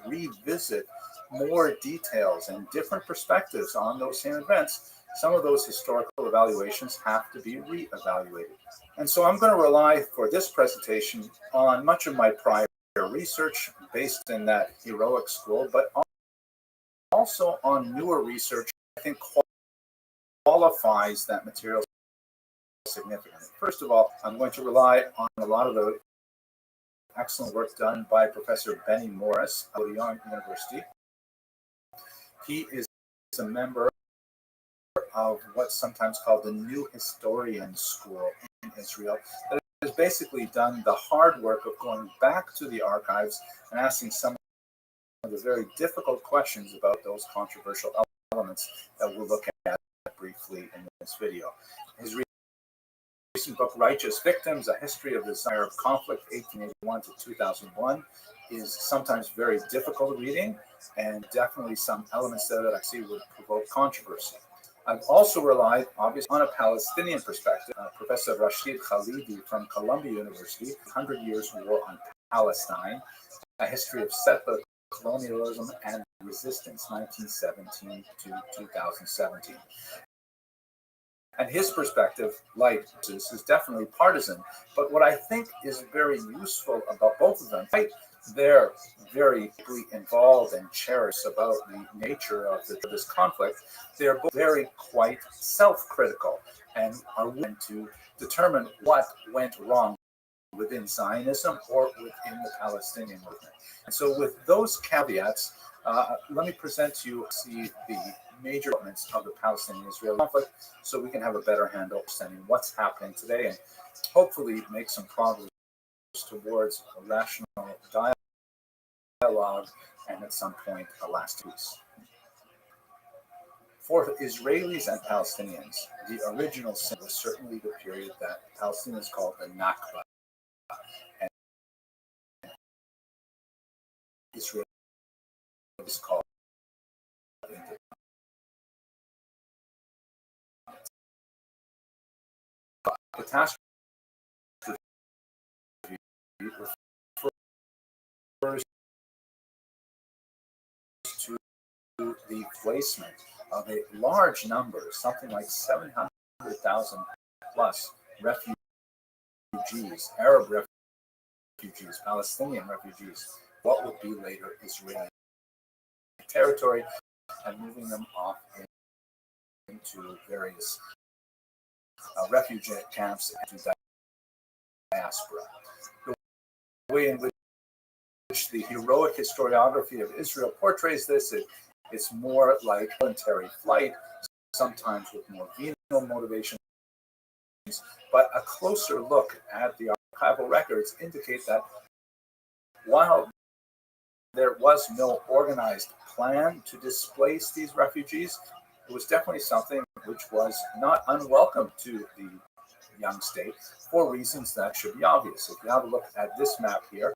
revisit more details and different perspectives on those same events, some of those historical evaluations have to be reevaluated. And so I'm going to rely for this presentation on much of my prior research based in that heroic school, but also on newer research I think qualifies that material significantly. First of all, I'm going to rely on a lot of the excellent work done by Professor Benny Morris of Lyon University. He is a member of what's sometimes called the New Historian School in Israel, that has basically done the hard work of going back to the archives and asking some of the very difficult questions about those controversial elements that we'll look at briefly in this video. His recent book, Righteous Victims, A History of the Desire of Conflict, 1881 to 2001, is sometimes very difficult reading, and definitely some elements there that I see would provoke controversy. I've also relied, obviously, on a Palestinian perspective. Professor Rashid Khalidi from Columbia University, 100 Years War on Palestine, A History of Settler Colonialism and Resistance, 1917 to 2017. And his perspective, like this, is definitely partisan. But what I think is very useful about both of them, they're very deeply involved and cherished about the nature of this conflict. They're both very quite self-critical and are willing to determine what went wrong within Zionism or within the Palestinian movement. And so with those caveats, let me present to you the major elements of the Palestinian-Israeli conflict so we can have a better handle understanding what's happening today and hopefully make some progress towards a rational dialogue and at some point a lasting peace. For Israelis and Palestinians, the original sin was certainly the period that Palestinians called the Nakba, and Israel is called catastrophe refers to the placement of a large number, something like 700,000 plus refugees refugees, Arab refugees, Palestinian refugees, what would be later Israeli territory, and moving them off into various refugee camps and to diaspora. The way in which the heroic historiography of Israel portrays this, it's more like voluntary flight, sometimes with more venal motivations. But a closer look at the archival records indicate that while there was no organized plan to displace these refugees, it was definitely something which was not unwelcome to the young state for reasons that should be obvious. If you have a look at this map here,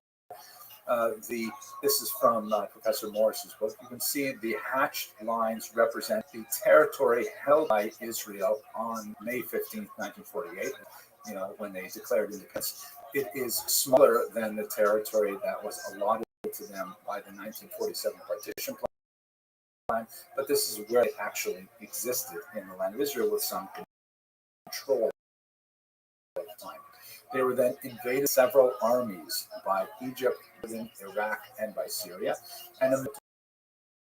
this is from Professor Morris's book. You can see the hatched lines represent the territory held by Israel on May 15th, 1948, when they declared independence. It is smaller than the territory that was allotted to them by the 1947 partition plan, but this is where it actually existed in the land of Israel with some control at the time. They were then invaded several armies by Egypt, Iraq, and by Syria, and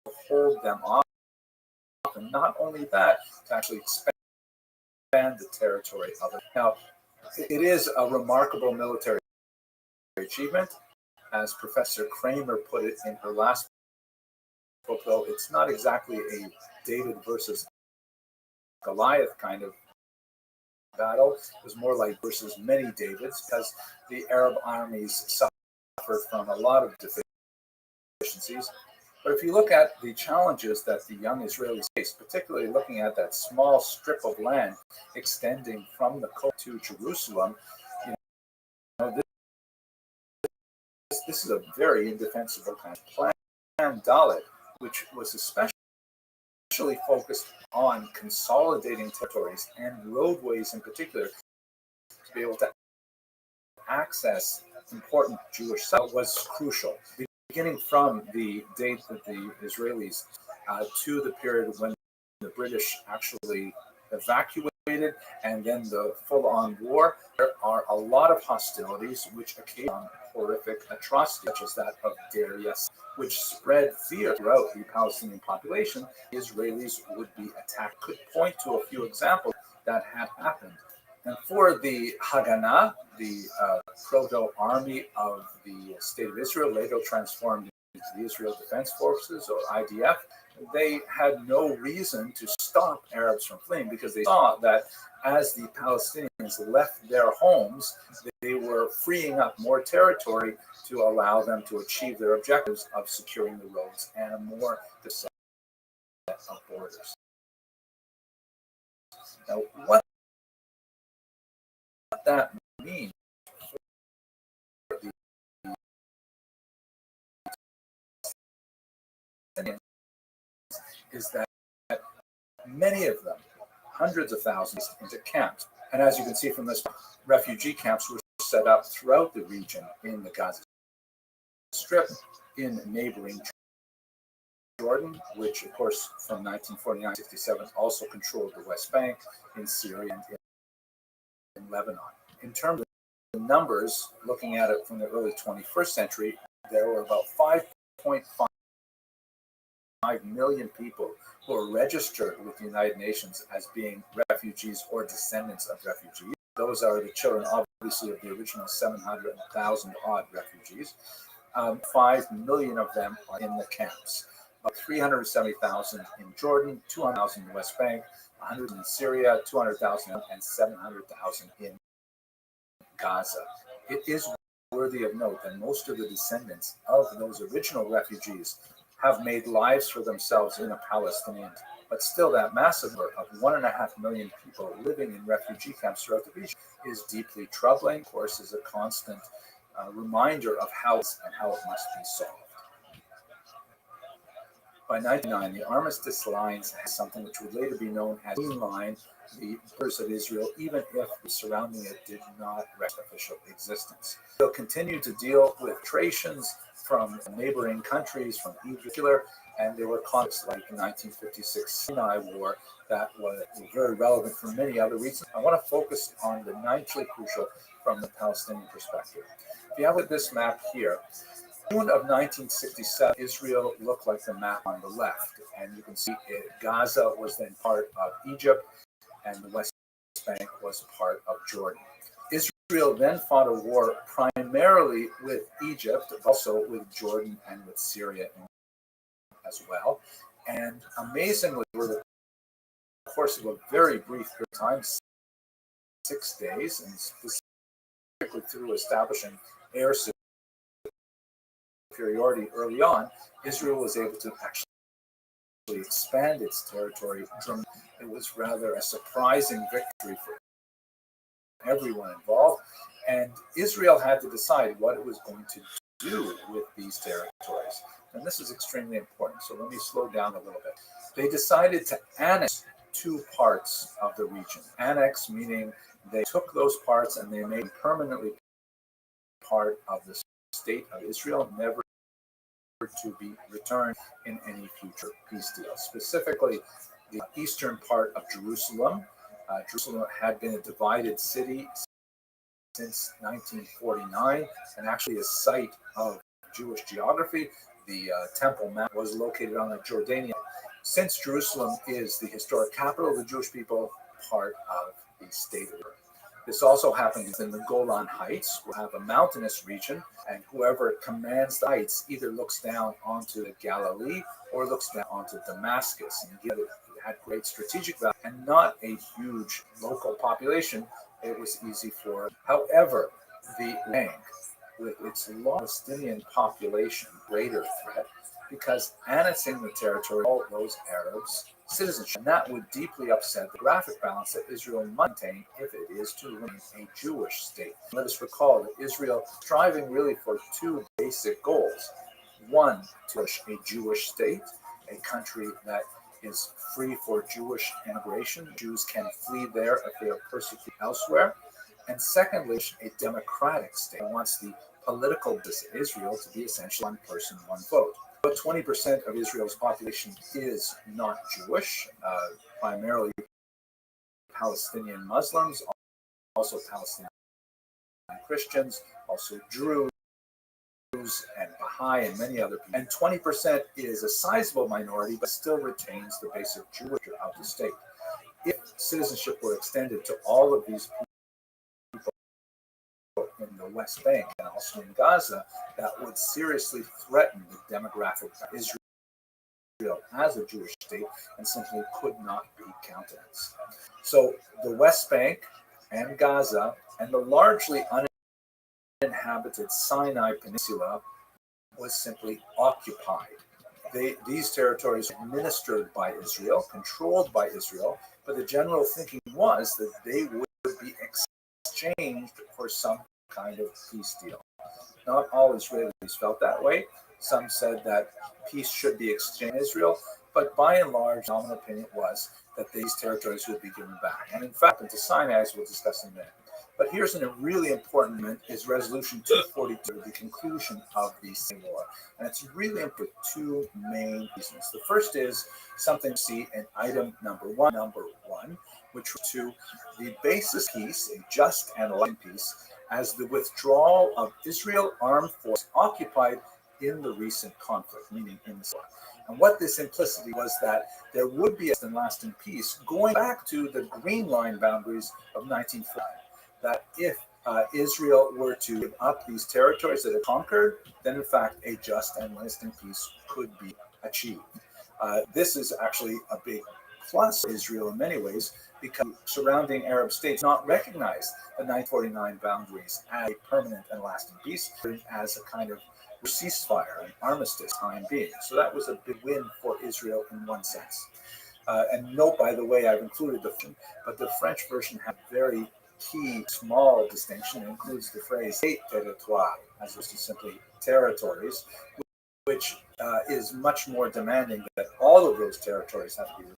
to hold them off. And not only that, to actually expand the territory of it. Now, it is a remarkable military achievement. As Professor Kramer put it in her last book, though, it's not exactly a David versus Goliath kind of battle. It was more like versus many Davids, because the Arab armies suffered from a lot of deficiencies. But if you look at the challenges that the young Israelis faced, particularly looking at that small strip of land extending from the coast to Jerusalem, this is a very indefensible kind of plan, Dalit, which was especially focused on consolidating territories and roadways in particular to be able to access important Jewish sites was crucial. Beginning from the date that the Israelis to the period when the British actually evacuated and then the full-on war, there are a lot of hostilities which occasion horrific atrocities such as that of Deir Yassin, which spread fear throughout the Palestinian population. The Israelis would be attacked. Could point to a few examples that had happened. And for the Haganah, the proto-army of the State of Israel, later transformed into the Israel Defense Forces, or IDF, they had no reason to stop Arabs from fleeing, because they saw that as the Palestinians left their homes, they were freeing up more territory to allow them to achieve their objectives of securing the roads and a more set of borders. Now, what that means is that many of them, hundreds of thousands, into camps. And as you can see from this, refugee camps were set up throughout the region in the Gaza Strip, in neighboring Jordan, which of course from 1949-67 also controlled the West Bank, in Syria, and in Lebanon. In terms of the numbers, looking at it from the early 21st century, there were about 5.5 million people who are registered with the United Nations as being refugees or descendants of refugees. Those are the children, obviously, of the original 700,000 odd refugees. 5 million of them are in the camps. About 370,000 in Jordan, 200,000 in the West Bank, 100 in Syria, 200,000 and 700,000 in Gaza. It is worthy of note that most of the descendants of those original refugees have made lives for themselves in a Palestinian. But still, that massive number of 1.5 million people living in refugee camps throughout the region is deeply troubling. Of course, is a constant reminder of how it must be solved. By 1999, the armistice lines had something which would later be known as the line, the borders of Israel, even if the surrounding it did not rest official existence. They'll continue to deal with frustrations from neighboring countries, from Egypt, and there were conflicts like the 1956 Sinai War that was very relevant for many other reasons. I want to focus on the actually crucial from the Palestinian perspective. If you have this map here, June of 1967, Israel looked like the map on the left, and you can see Gaza was then part of Egypt, and the West Bank was part of Jordan. Israel then fought a war primarily with Egypt, but also with Jordan and with Syria as well. And amazingly, over the course of a very brief period of time, 6 days, and specifically through establishing air superiority early on, Israel was able to actually expand its territory. It was rather a surprising victory for everyone involved, and Israel had to decide what it was going to do with these territories. And this is extremely important, so let me slow down a little bit. They decided to annex 2 parts of the region. Annex meaning they took those parts and they made permanently part of the state of Israel, never to be returned in any future peace deal. Specifically, the eastern part of Jerusalem. Jerusalem had been a divided city since 1949 and actually a site of Jewish geography. The Temple Mount was located on the Jordanian. Since Jerusalem is the historic capital of the Jewish people, part of the state of Israel. This also happens in the Golan Heights. We have a mountainous region, and whoever commands the heights either looks down onto the Galilee or looks down onto Damascus. And it had great strategic value and not a huge local population. It was easy for it. However, the bank, with its Palestinian population, greater threat, because annexing the territory, all those Arabs citizenship, and that would deeply upset the geographic balance that Israel maintain if it is to remain a Jewish state. Let us recall that Israel is striving really for 2 basic goals. One, to a Jewish state, a country that is free for Jewish immigration. Jews can flee there if they are persecuted elsewhere. And secondly, a democratic state. It wants the political Israel to be essentially one person, one vote. About 20% of Israel's population is not Jewish, primarily Palestinian Muslims, also Palestinian Christians, also Druze and Baha'i and many other people. And 20% is a sizable minority, but still retains the basic Jewish of the state. If citizenship were extended to all of these people in the West Bank and also in Gaza, that would seriously threaten the demographic of Israel as a Jewish state and simply could not be countenanced. So the West Bank and Gaza and the largely uninhabited Sinai Peninsula was simply occupied. These territories were administered by Israel, controlled by Israel, but the general thinking was that they would be exchanged for some kind of peace deal. Not all Israelis felt that way. Some said that peace should be exchanged in Israel, but by and large, the dominant opinion was that these territories would be given back. And in fact, into Sinai, as we'll discuss in a minute. But here's a really important moment is Resolution 242, the conclusion of the Civil War. And it's really important for 2 main reasons. The first is something we see in item number one, which was to the basis peace, a just and lasting peace, as the withdrawal of Israel armed force occupied in the recent conflict, meaning in the war. And what this implicitly was that there would be a lasting peace going back to the Green Line boundaries of 1940. That if Israel were to give up these territories that it conquered, then in fact a just and lasting peace could be achieved. This is actually a big plus for Israel in many ways, because surrounding Arab states not recognize the 1949 boundaries as a permanent and lasting peace, as a kind of ceasefire, an armistice time being. So that was a big win for Israel in one sense. And note, by the way, I've included but the French version had very key small distinction. It includes the phrase territoire, as opposed to simply territories, which is much more demanding that all of those territories have to be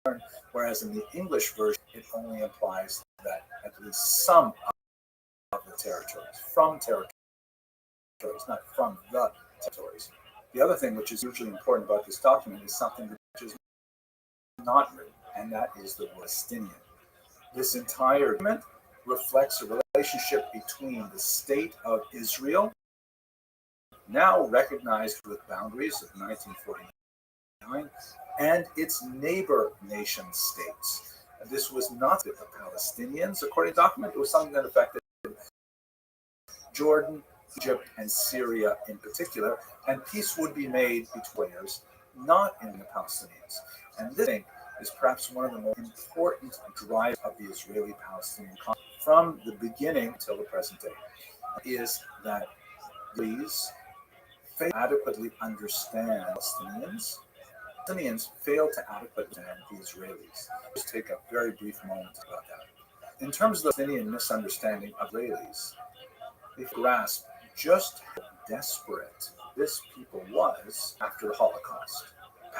returned, whereas in the English version, it only implies that at least some of the territories, from territories, not from the territories. The other thing which is hugely important about this document is something which is not written, and that is the Palestinian. This entire agreement reflects a relationship between the state of Israel, now recognized with boundaries of 1949, and its neighbor nation states. And this was not the Palestinians. According to the document, it was something that affected Jordan, Egypt, and Syria in particular, and peace would be made between players, not in the Palestinians. And this thing is perhaps one of the most important drivers of the Israeli-Palestinian conflict from the beginning till the present day, is that these fail to adequately understand Palestinians. Palestinians fail to adequately understand the Israelis. Let's take a very brief moment about that. In terms of the Palestinian misunderstanding of Israelis, they grasp just how desperate this people was after the Holocaust.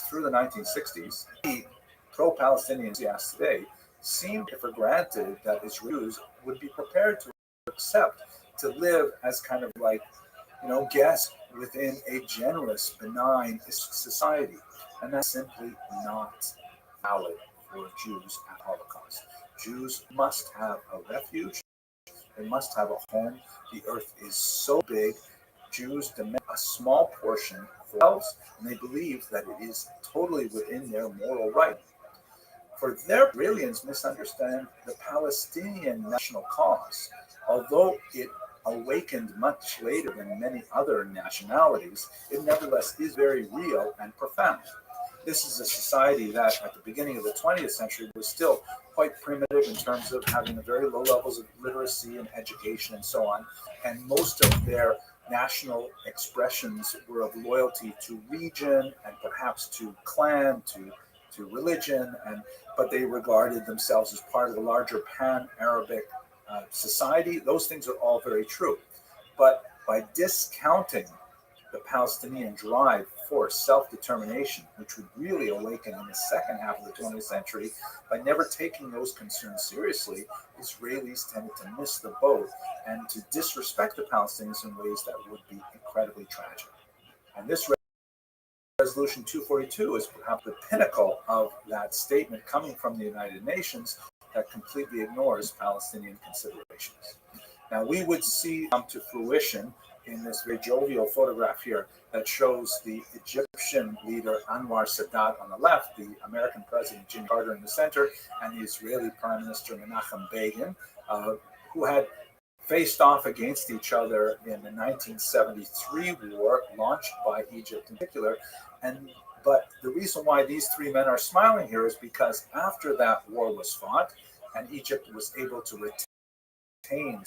Through the 1960s, the pro-Palestinian enthusiasts today seem to for granted that Israelis would be prepared to accept to live as kind of like, guests within a generous, benign society. And that's simply not valid for Jews at the Holocaust. Jews must have a refuge. They must have a home. The earth is so big. Jews demand a small portion for themselves, and they believe that it is totally within their moral right. For their brilliance misunderstand the Palestinian national cause, although it awakened much later than many other nationalities, it nevertheless is very real and profound. This is a society that at the beginning of the 20th century was still quite primitive in terms of having very low levels of literacy and education and so on. And most of their national expressions were of loyalty to region and perhaps to clan, to religion, but they regarded themselves as part of the larger pan-Arabic society. Those things are all very true. But by discounting the Palestinian drive for self-determination, which would really awaken in the second half of the 20th century, by never taking those concerns seriously, Israelis tended to miss the boat and to disrespect the Palestinians in ways that would be incredibly tragic. And this Resolution 242 is perhaps the pinnacle of that statement coming from the United Nations that completely ignores Palestinian considerations. Now, we would see come to fruition in this very jovial photograph here that shows the Egyptian leader Anwar Sadat on the left, the American President Jimmy Carter in the center, and the Israeli Prime Minister Menachem Begin, who had faced off against each other in the 1973 war launched by Egypt in particular. But the reason why these three men are smiling here is because after that war was fought and Egypt was able to retain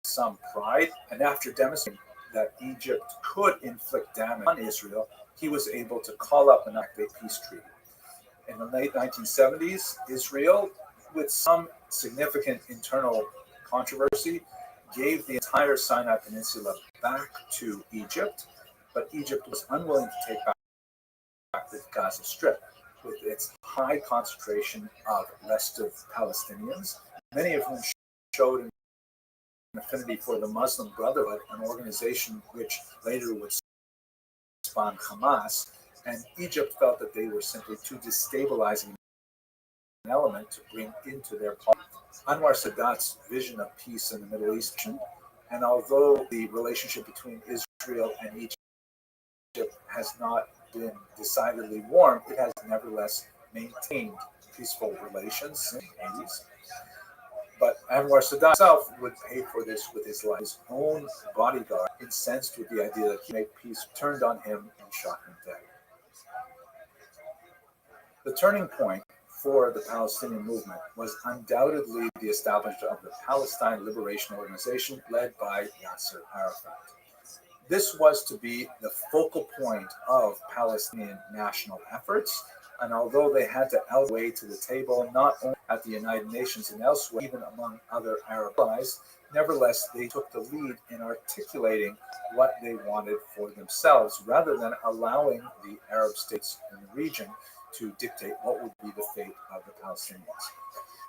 some pride, and after demonstrating that Egypt could inflict damage on Israel, he was able to call up an peace treaty. In the late 1970s, Israel, with some significant internal controversy, gave the entire Sinai Peninsula back to Egypt, but Egypt was unwilling to take back the Gaza Strip with its high concentration of restive Palestinians, many of whom showed an affinity for the Muslim Brotherhood, an organization which later would spawn Hamas, and Egypt felt that they were simply too destabilizing an element to bring into their politics. Anwar Sadat's vision of peace in the Middle East, and although the relationship between Israel and Egypt has not been decidedly warm, it has nevertheless maintained peaceful relations in the 80s. But Anwar Sadat himself would pay for this with his life. His own bodyguard, incensed with the idea that he made peace, turned on him and shot him dead. The turning point for the Palestinian movement was undoubtedly the establishment of the Palestine Liberation Organization led by Yasser Arafat. This was to be the focal point of Palestinian national efforts, and although they had to outweigh to the table, not only at the United Nations and elsewhere, even among other Arab allies, nevertheless, they took the lead in articulating what they wanted for themselves, rather than allowing the Arab states in the region to dictate what would be the fate of the Palestinians.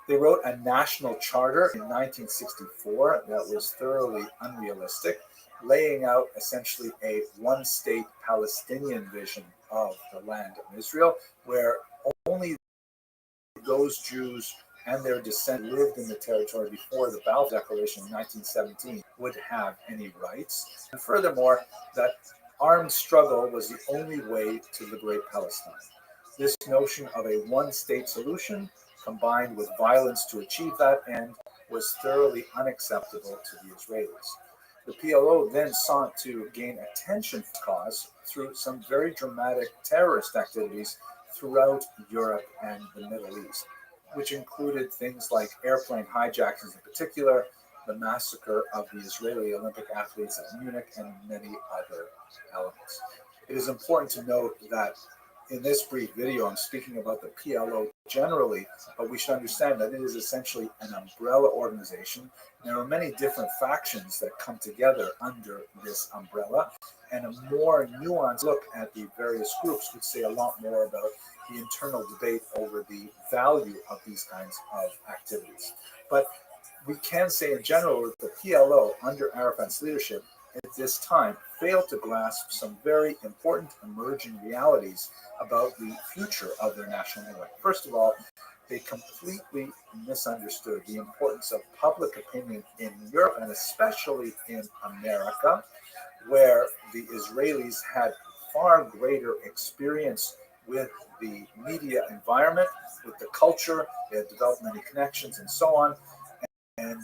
They wrote a national charter in 1964 that was thoroughly unrealistic, laying out essentially a one-state Palestinian vision of the land of Israel, where only those Jews and their descendants lived in the territory before the Balfour Declaration in 1917 would have any rights. And furthermore, that armed struggle was the only way to liberate Palestine. This notion of a one-state solution, combined with violence to achieve that end, was thoroughly unacceptable to the Israelis. The PLO then sought to gain attention for the cause through some very dramatic terrorist activities throughout Europe and the Middle East, which included things like airplane hijackings in particular, the massacre of the Israeli Olympic athletes at Munich, and many other elements. It is important to note that in this brief video, I'm speaking about the PLO generally, but we should understand that it is essentially an umbrella organization. There are many different factions that come together under this umbrella, and a more nuanced look at the various groups would say a lot more about the internal debate over the value of these kinds of activities. But we can say in general that the PLO, under Arafat's leadership, at this time failed to grasp some very important emerging realities about the future of their national movement. First of all, they completely misunderstood the importance of public opinion in Europe and especially in America, where the Israelis had far greater experience with the media environment, with the culture. They had developed many connections and so on. And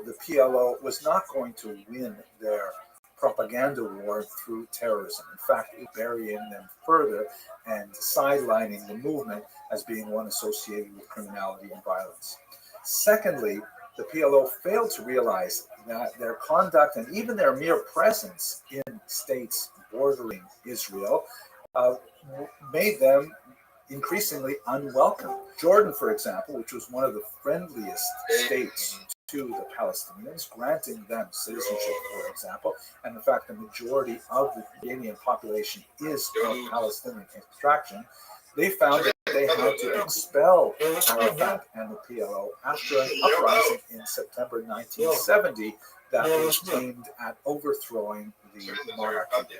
the PLO was not going to win their propaganda war through terrorism. In fact, it burying them further and sidelining the movement as being one associated with criminality and violence. Secondly, the PLO failed to realize that their conduct and even their mere presence in states bordering Israel made them increasingly unwelcome. Jordan, for example, which was one of the friendliest states to the Palestinians, granting them citizenship, for example, and in fact the majority of the Jordanian population is of Palestinian extraction, they found that they had to expel Arafat and the PLO after an uprising in September 1970 that was aimed at overthrowing the monarchy.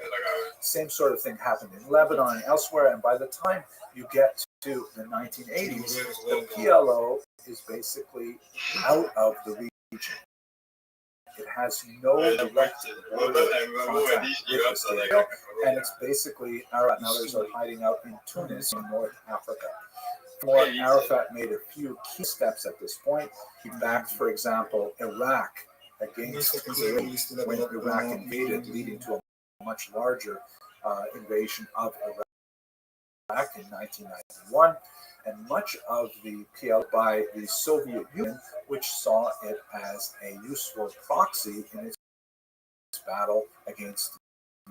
Same sort of thing happened in Lebanon and elsewhere, and by the time you get to the 1980s, the PLO is basically out of the region. It has no direct border contact with the state, and it's basically Arafat and others are hiding out in Tunis in North Africa. Arafat made a few key steps at this point. He backed, for example, Iraq against Kuwait when Iraq invaded, leading to a much larger invasion of Iraq in 1991, and much of the PLO by the Soviet Union, which saw it as a useful proxy in its battle against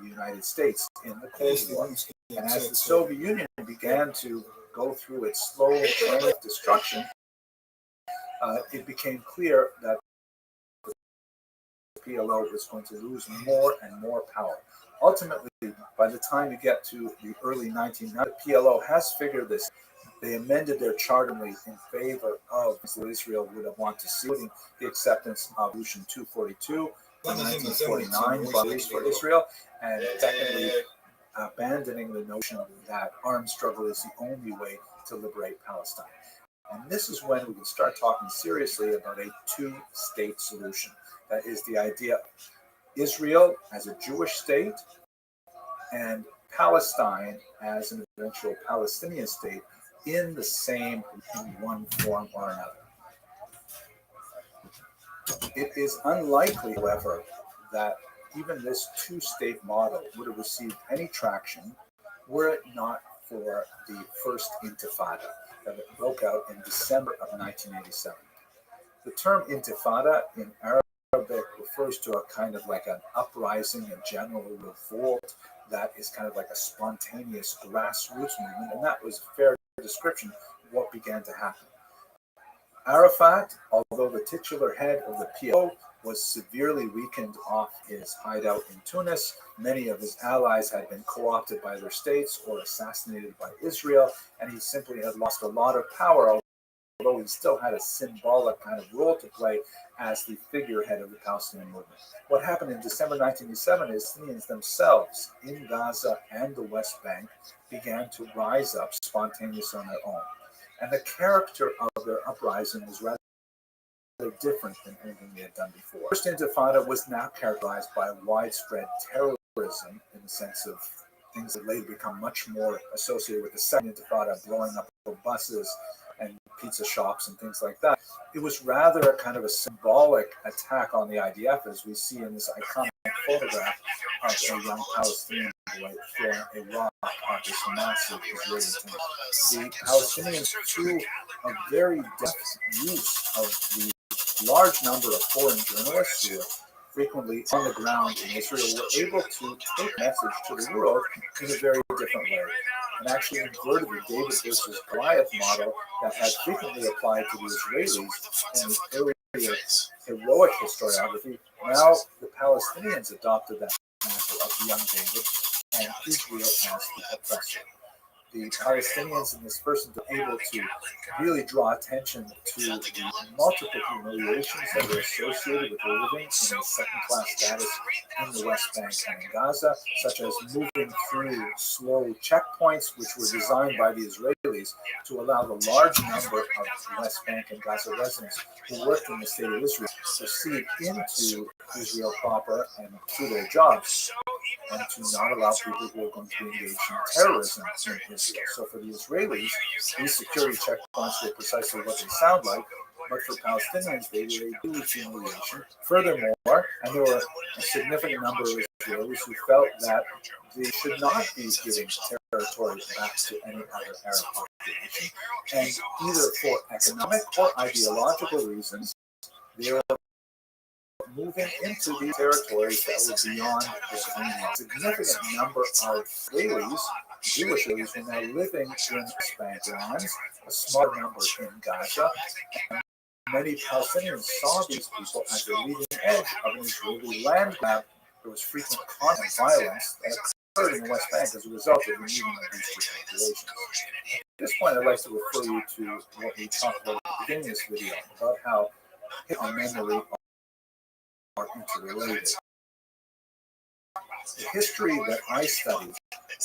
the United States in the Cold War. And as the Soviet Union began to go through its slow train of destruction, it became clear that the PLO was going to lose more and more power. Ultimately, by the time you get to the early 1990s, the PLO has figured this. They amended their charter in favor of what Israel would have wanted to see, including the acceptance of Resolution 242 in 1949 boundaries for Israel, and secondly, abandoning the notion that armed struggle is the only way to liberate Palestine. And this is when we can start talking seriously about a two-state solution. That is the idea of Israel as a Jewish state and Palestine as an eventual Palestinian state in the same, in one form or another. It is unlikely, however, that even this two-state model would have received any traction were it not for the first Intifada that broke out in December of 1987. The term Intifada in Arabic refers to a kind of like an uprising, a general revolt that is kind of like a spontaneous grassroots movement, and that was a fair description of what began to happen. Arafat, although the titular head of the PLO, was severely weakened off his hideout in Tunis. Many of his allies had been co-opted by their states or assassinated by Israel, and he simply had lost a lot of power, although he still had a symbolic kind of role to play as the figurehead of the Palestinian movement. What happened in December 1987 is Palestinians themselves in Gaza and the West Bank began to rise up spontaneously on their own. And the character of their uprising was rather different than anything they had done before. The First Intifada was now characterized by widespread terrorism in the sense of things that later become much more associated with the Second Intifada, blowing up buses and pizza shops and things like that. It was rather a kind of a symbolic attack on the IDF, as we see in this iconic photograph of a young Palestinian boy throwing a rock at this massive Israeli tank. The Palestinians, through a very deft use of the large number of foreign journalists who were frequently on the ground in Israel, were able to take message to the world in a very different way, and actually inverted the David versus Goliath model that had frequently applied to the Israelis in the earlier heroic historiography. Now the Palestinians adopted that mantle of the young David and Israel as the oppressor. The Palestinians in this person were able to really draw attention to the multiple humiliations that were associated with living in a second-class status in the West Bank and in Gaza, such as moving through slow checkpoints, which were designed by the Israelis to allow the large number of West Bank and Gaza residents who worked in the state of Israel to proceed into Israel proper and to their jobs, and to not allow people who are going to be engaged in terrorism in Israel. So for the Israelis, these security checkpoints were precisely what they sound like, but for Palestinians, they were a huge humiliation. Furthermore, and there were a significant number of Israelis who felt that they should not be giving territory back to any other Arab population, and either for economic or ideological reasons, they were moving into these territories that were beyond the green line. A significant number of Israelis, Jewish Israelis, were now living in West Bank lands, a small number in Gaza, and many Palestinians saw these people as the leading edge of an Israeli land grab. There was frequent conflict and violence that occurred in the West Bank as a result of the movement of these two populations. At this point, I'd like to refer you to what we talked about at the beginning of this video, about how hate and memory are interrelated. The history that I studied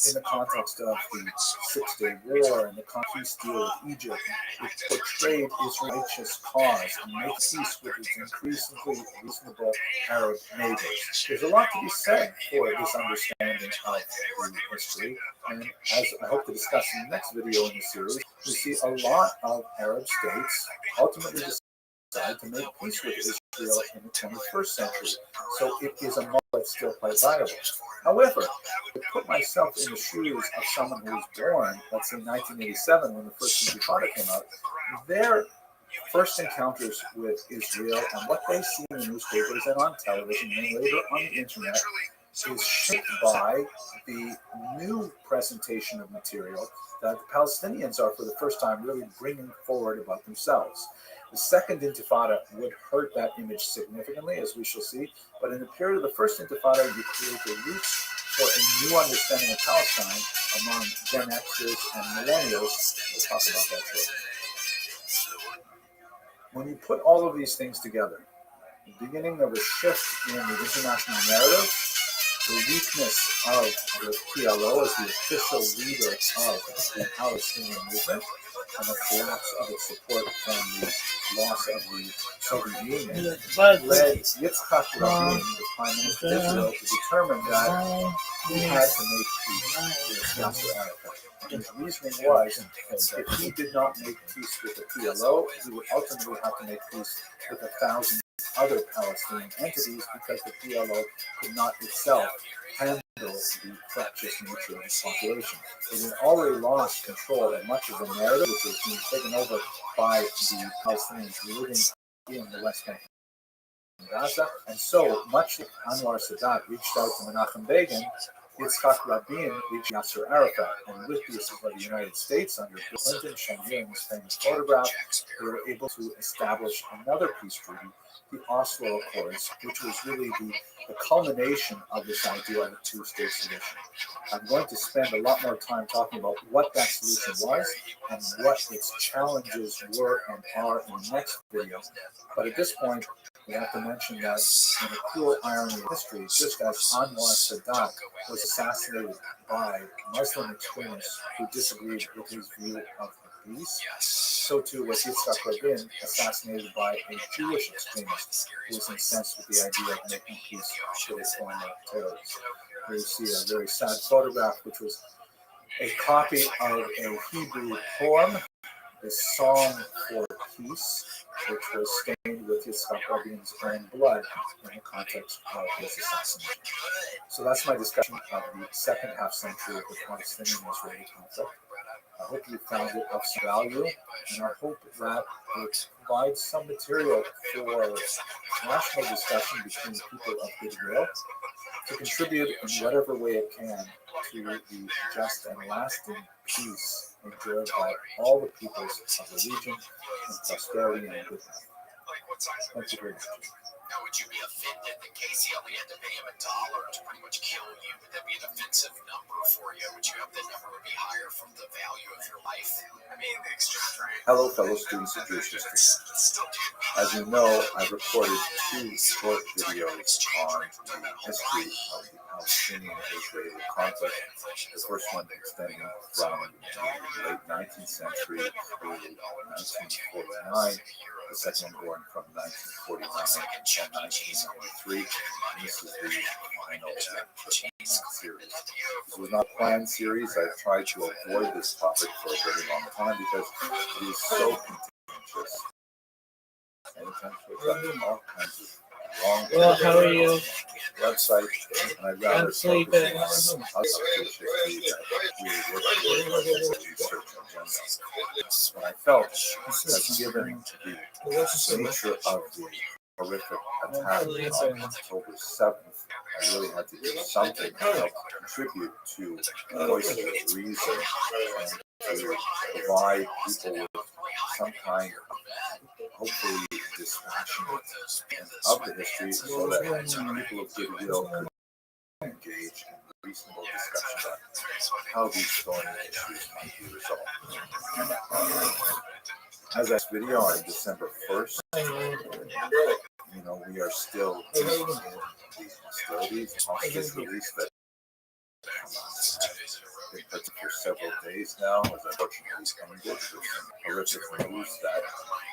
in the context of the Six-Day War and the peace deal with Egypt, it portrayed Israel's righteous cause and made peace with its increasingly reasonable Arab neighbors. There's a lot to be said for this understanding of the history, and as I hope to discuss in the next video in the series, we see a lot of Arab states ultimately decide to make peace with Israel in the 21st century. So it is a model that's still quite viable. However, to put myself in the shoes of someone who was born, let's say 1987, when the first Intifada came out, their first encounters with Israel and what they see in the newspapers and on television and later on the internet is shaped by the new presentation of material that the Palestinians are for the first time really bringing forward about themselves. The Second Intifada would hurt that image significantly, as we shall see, but in the period of the First Intifada, you create the roots for a new understanding of Palestine among Gen Xers and millennials. We'll talk about that shortly. When you put all of these things together, the beginning of a shift in the international narrative, the weakness of the PLO as the official leader of the Palestinian movement, and the collapse of its support from the loss of the Soviet Union, led Yitzhak Rabin, the Prime Minister of Israel, to determine that he had to make peace with Yasser Arafat. His reasoning was that if he did not make peace with the PLO, he would ultimately have to make peace with 1,000 other Palestinian entities because the PLO could not itself handle the fractious nature of its population. It had already lost control of much of the narrative, which was being taken over by the Palestinians living in the West Bank and Gaza. And so, much like Anwar Sadat reached out to Menachem Begin, Yitzhak Rabin reached Yasser Arafat. And with the assistance of the United States under Bill Clinton, shown here in this famous photograph, they were able to establish another peace treaty, the Oslo Accords, which was really the culmination of this idea of a two-state solution. I'm going to spend a lot more time talking about what that solution was and what its challenges were and are in the next video. But at this point, we have to mention that in a cruel irony of history, just as Anwar Sadat was assassinated by Muslim extremists who disagreed with his view of peace, so too was Yitzhak Rabin assassinated by a Jewish extremist who was incensed with the idea of making peace with a former terrorist. Here you see a very sad photograph, which was a copy of a Hebrew poem, a song for peace, which was stained with Yitzhak Rabin's own blood in the context of his assassination. So that's my discussion of the second half century of the Palestinian-Israeli conflict. I hope you found it of some value, and I hope that it provides some material for national discussion between people of goodwill to contribute in whatever way it can to the just and lasting peace enjoyed by all the peoples of the region and prosperity and good health. Thank you very much. Now, would you be offended that Casey only had to pay him $1 to pretty much kill you? Would that be an offensive number for you? Would you have the number would be higher from the value of your life? I mean, the exchange rate. Hello, fellow students of Jewish history. As you know, I've recorded 2 short videos on the history of the Palestinian-Israeli conflict. The first one extending from the late 19th century through 1949. The second one going from 1949 to 1993. And this is the final series. This was not a planned series. I've tried to avoid this topic for a very long time because it is so contentious. And all kinds of wrong. Well, how are you? Website, and I'd rather I'm sleeping. focus on us history that we work with research agenda. But I felt that given the nature of the horrific attack on October 7th, I really had to do something to help contribute to the voice of reason and to provide people with some kind of, hopefully, dispassionate of the history so that people of goodwill could engage in reasonable discussion about how these thorny issues might be resolved. As this video on December 1st, we are still in these hostilities. Hostages released that been present for several days now, as unfortunately ended with some horrific news that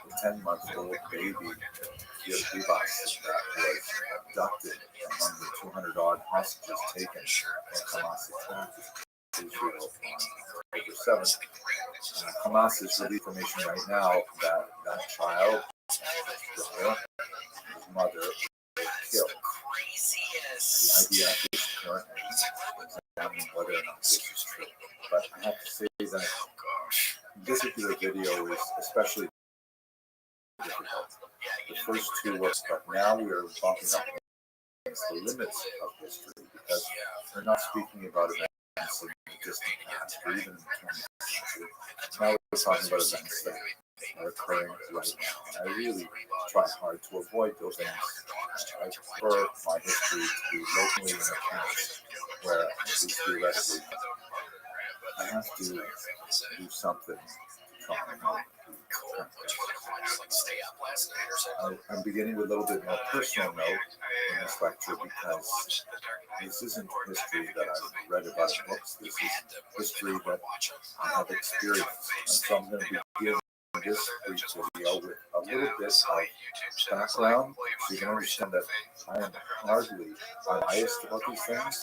the 10-month-old baby, Levi, that was abducted among the 200-odd hostages taken when Hamas attacked Israel on October 7th. Hamas is releasing information right now that that child, his brother, his mother, were killed. The IDF is currently examining whether or not this is true. But I have to say that this particular video is especially difficult. The first 2 were, but now we are bumping up against the limits of history because we're not speaking about events in the distant past or even in the 20th century. Now we're talking about events that are occurring right now. And I really try hard to avoid those things. I prefer my history to be locally in the past, where at least theoretically I have to do something to try and help. I'm beginning with a little bit more personal note in this lecture because this isn't history that I've read about in books. This is history that I have experienced. And so I'm going to begin this brief video with a little bit of background so you can understand that I am hardly biased about these things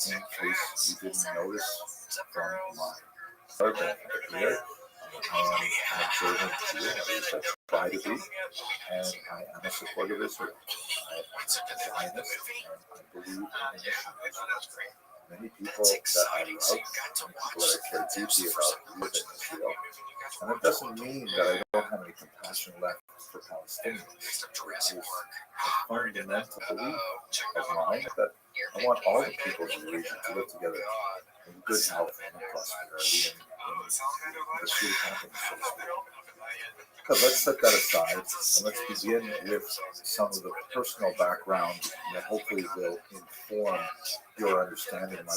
in case you didn't notice from my start here. I am an observant Jew, at least I try to be, and I am a supporter of Israel. I am a Zionist, and I believe in the mission of Israel. Many people that I love, many people that I care deeply about live in Israel. And it doesn't mean that I don't have any compassion left for Palestinians. It is a fundamental belief of mine that I want all the people in the region to live together in good health and prosperity and in pursuit of happiness, so to speak. But let's set that aside and let's begin with some of the personal background that hopefully will inform your understanding of my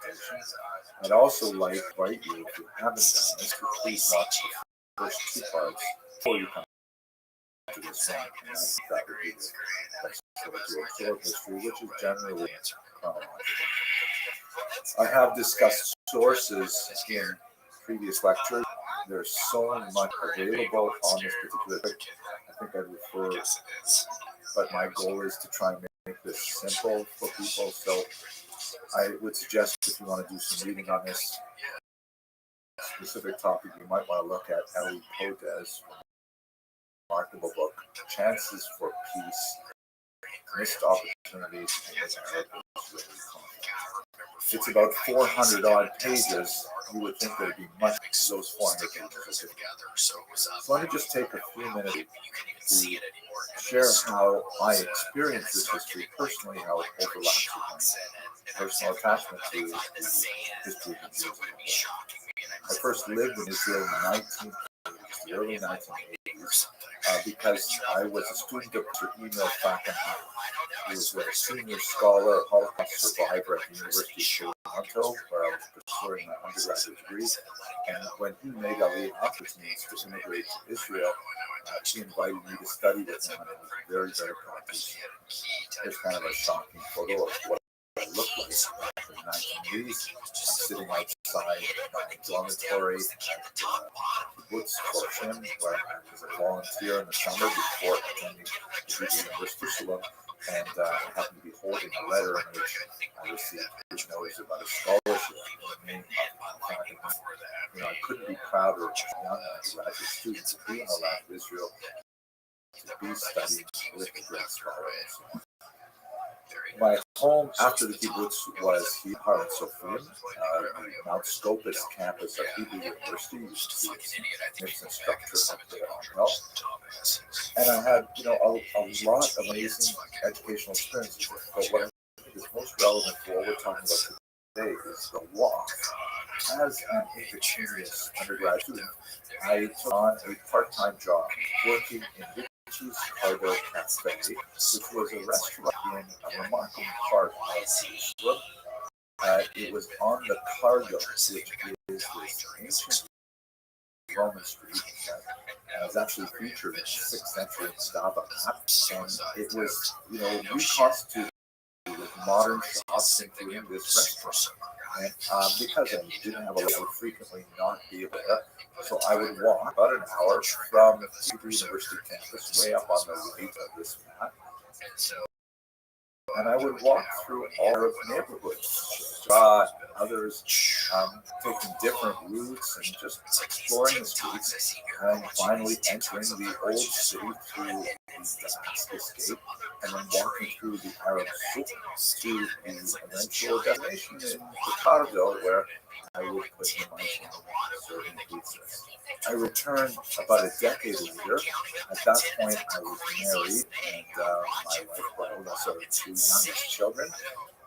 presentation. I'd also like to invite you, if you haven't done this, to please watch the first 2 parts before you come to this one. And that would be the best way to absorb history, which is generally chronological. I have discussed sources in previous lectures. There's so much available on this particular topic. I think I'd refer, but my goal is to try and make this simple for people. So I would suggest if you want to do some reading on this specific topic, you might want to look at Ellie Podes's remarkable book, Chances for Peace, Missed Opportunities in the Arab-Israeli Conflict. It's about 400 odd pages. You would think there'd be much of those 400 pages. So let me just take a few minutes to share how I experienced this history personally, how it overlaps with my personal attachment to the history of Israel. I first lived in Israel in the early 1980s because I was a student of Sir Emil Falkenhayn, who was a senior scholar, Holocaust survivor at the University of Toronto, where I was pursuing my undergraduate degree. And when he made Aliyah, which means to immigrate to Israel, he invited me to study with him, and it was very, very practical. Here's kind of a shocking photo of what I looked like back in the 1980s. I'm sitting outside my dormitory at Kibbutz Forshim, where I was a volunteer in the summer before attending the University of Jerusalem. And I happened to be holding a letter in which I received his notice about a scholarship in the name of I couldn't be prouder of a young undergraduate student to be in the land of Israel, to be studying with the great scholars. My home after the kibbutz was Har Sophim, the Mount Scopus campus of Hebrew University. You see its structure up there on well. And I had, a lot of amazing educational experiences. But what I think is most relevant for what we're talking about today is the walk. As an inexperienced undergraduate student, I took on a part-time job working in Cargo Cafe, which was a restaurant in a remarkable part of Jerusalem. It was on the Cargo, which is this ancient Roman street that was actually featured in the 6th century Stava map, and it was, reconstituted with modern shops, including this restaurant. And because I didn't have a lot, I would frequently not be there. So I would walk about an hour from the Hebrew University campus, way up on the right of this map. And I would walk through all of the neighborhoods, others taking different routes and just exploring the streets, and finally entering the old city through the Damascus Gate, and then walking through the Arab Souk to an eventual destination in Chicago, where I would put in my home serving pizzas. I returned about a decade later. At that point, I was married, and my wife brought us our 2 youngest children.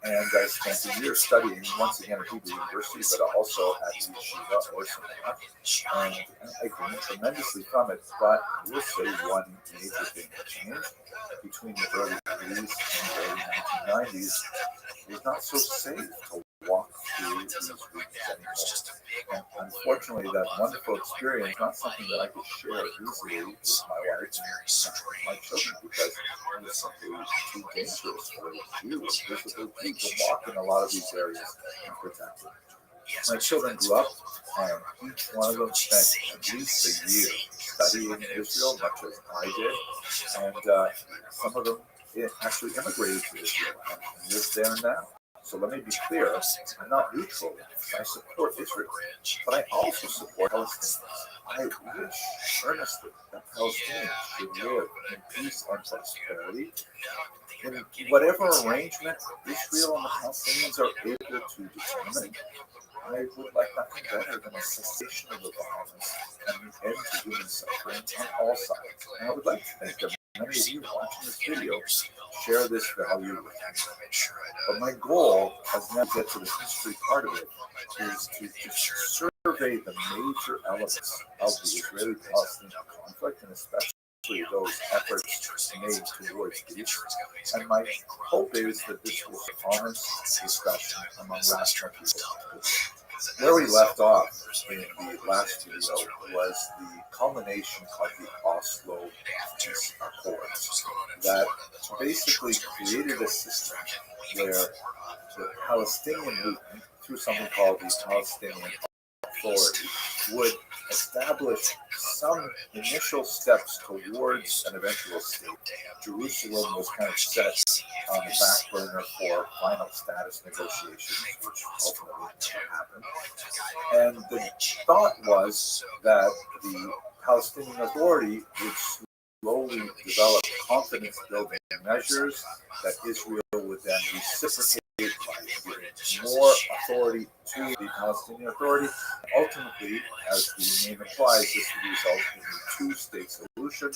And I spent a year studying, once again at Hebrew University, but also at Yeshiva or Seminary. And I gained tremendously from it, but I will say one major thing that changed between the early 80s and the early 1990s. It was not so safe to walk through these routes anymore. And unfortunately, that wonderful experience, not something that I could share easily with my wife and my children, because it was simply too dangerous for you as visible people to walk in a lot of these areas unprotected. My children grew up, and each one of them spent at least a year studying in Israel, much as I did, and some of them actually immigrated to Israel and live there now. So let me be clear, I'm not neutral. I support Israel, but I also support Palestinians. I wish earnestly that Palestinians should live in peace and prosperity. In whatever arrangement Israel and the Palestinians are able to determine, I would like nothing better than a cessation of the violence and an end to human suffering on all sides. And I would like to think that many of you watching this video share this value with me. But my goal, as now get to the history part of it, is to just survey the major elements of the Israeli-Palestinian conflict, and especially those efforts made towards peace. And my hope is that this will honest discussion among rational people. Where we left off in the last video was the culmination of the Oslo Peace Accords that basically created a system where the Palestinian movement, through something called the Palestinian Authority would establish some initial steps towards an eventual state. Jerusalem was kind of set on the back burner for final status negotiations, which ultimately never happened. And the thought was that the Palestinian Authority would slowly develop confidence-building measures that Israel would then reciprocate by giving more authority to the Palestinian Authority. Ultimately, as the name implies, this would result in a two-state solution,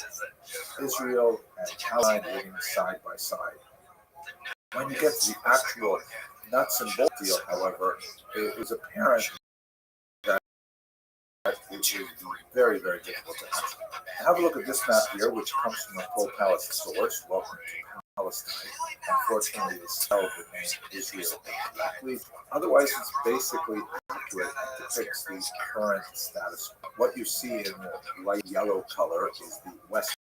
Israel and Palestine living side by side. When you get to the actual nuts and bolts deal, however, it was apparent that it would be very, very difficult to achieve. Have a look at this map here, which comes from a pro-Palestine source. Welcome to Palestine. Unfortunately, it's spelled the name Israel incorrectly. Otherwise, it's basically accurate and depicts the current status. What you see in the light yellow color is the West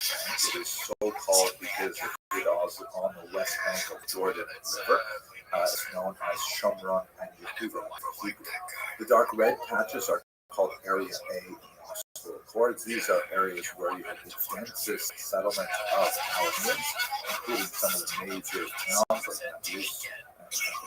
Bank. It is so called because it is on the west bank of Jordan River. It's known as Shomron and Yehuda. The dark red patches are called Area A in the Oslo Accords. These are areas where you have the densest settlement of Palestinians, including some of the major towns like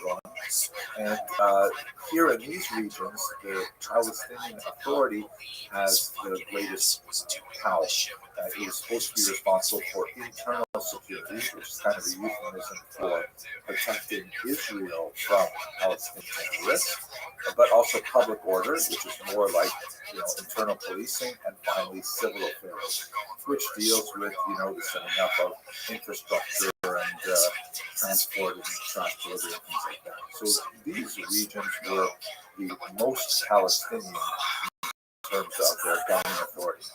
Nablus and Hebron. And here in these regions, the Palestinian Authority has the greatest power. It is supposed to be responsible for internal security, which is kind of a euphemism for protecting Israel from Palestinian terrorists, but also public order, which is more like internal policing, and finally civil affairs, which deals with the setting up of infrastructure and transport and trash delivery and things like that. So these regions were the most Palestinian in terms of their governing authority.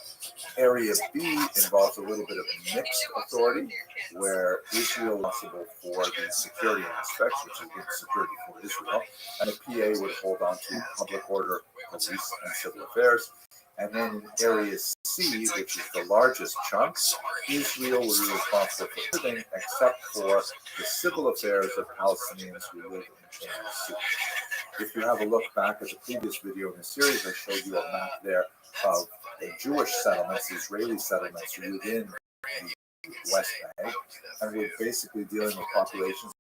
Area B involves a little bit of a mixed authority, where Israel is responsible for the security aspects, which is again security for Israel, and the PA would hold on to public order, police, and civil affairs. And then in Area C, which is the largest chunk, Israel will be responsible for everything except for the civil affairs of Palestinians who live in Area C. If you have a look back at the previous video in the series, I showed you a map there of the Jewish settlements, the Israeli settlements within the West Bank, and we're basically dealing with populations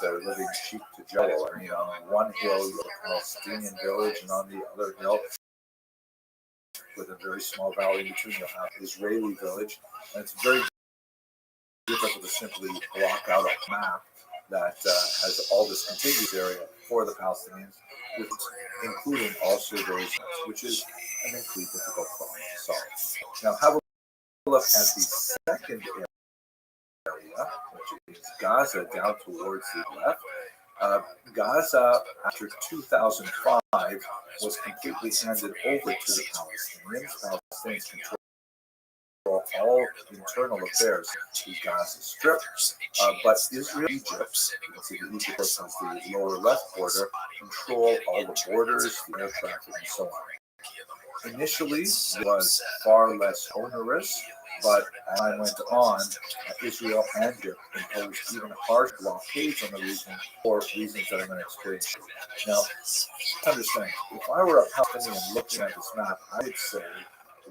that are living cheek to jowl. I mean, on one hill you have a Palestinian village, and on the other hill, with a very small valley in between, you'll have an Israeli village, and it's very difficult to simply block out a map that has all this contiguous area for the Palestinians, including also those, which is an incredibly difficult problem to solve. Now, have a look at the second area, which is Gaza down towards the left. Gaza, after 2005, was completely handed over to the Palestinians. Palestinians control all internal affairs to Gaza Strip, but Israel, Egypt, you can see that Egypt has the lower left border, control all the borders, the air traffic, and so on. Initially, it was far less onerous, but as time went on, Israel and Egypt imposed even harsh blockades on the region for reasons that I'm going to explain. Now, understand, if I were a Palestinian looking at this map, I would say,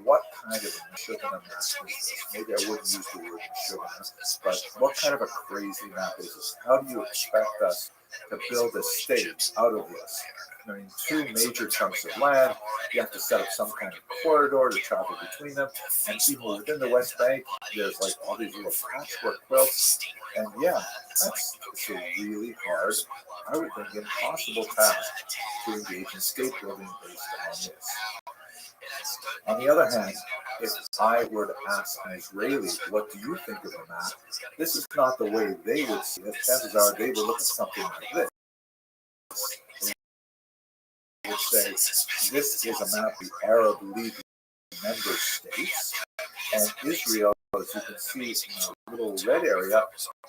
what kind of a Meshuggah map is this? Maybe I wouldn't use the word Meshuggah, but what kind of a crazy map is this? How do you expect us to build a state out of this? I mean, two major chunks of land, you have to set up some kind of corridor to travel between them, and even within the West Bank, there's like all these little patchwork quilts, and yeah, it's a really hard, I would think, impossible task to engage in state building based on this. On the other hand, if I were to ask an Israeli, what do you think of a map? This is not the way they would see it. Chances are they would look at something like this. They would say, this is a map of the Arab League member states, and Israel, as you can see in the little red area,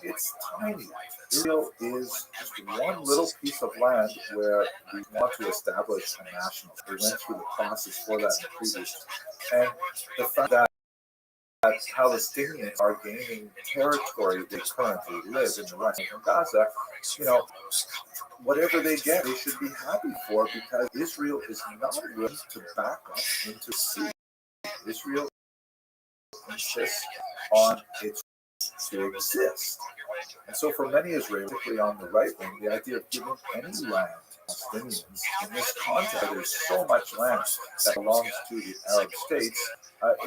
it's tiny. Israel is just one little piece of land where we want to establish a national. We went through the process for that in the previous. And the fact that Palestinians are gaining territory they currently live in the west of Gaza, you know, whatever they get, they should be happy for, because Israel is not willing to back up into sea. Israel insists on its to exist. And so for many Israelis, particularly on the right wing, the idea of giving any land to Palestinians in this context, there's so much land that belongs to the Arab states,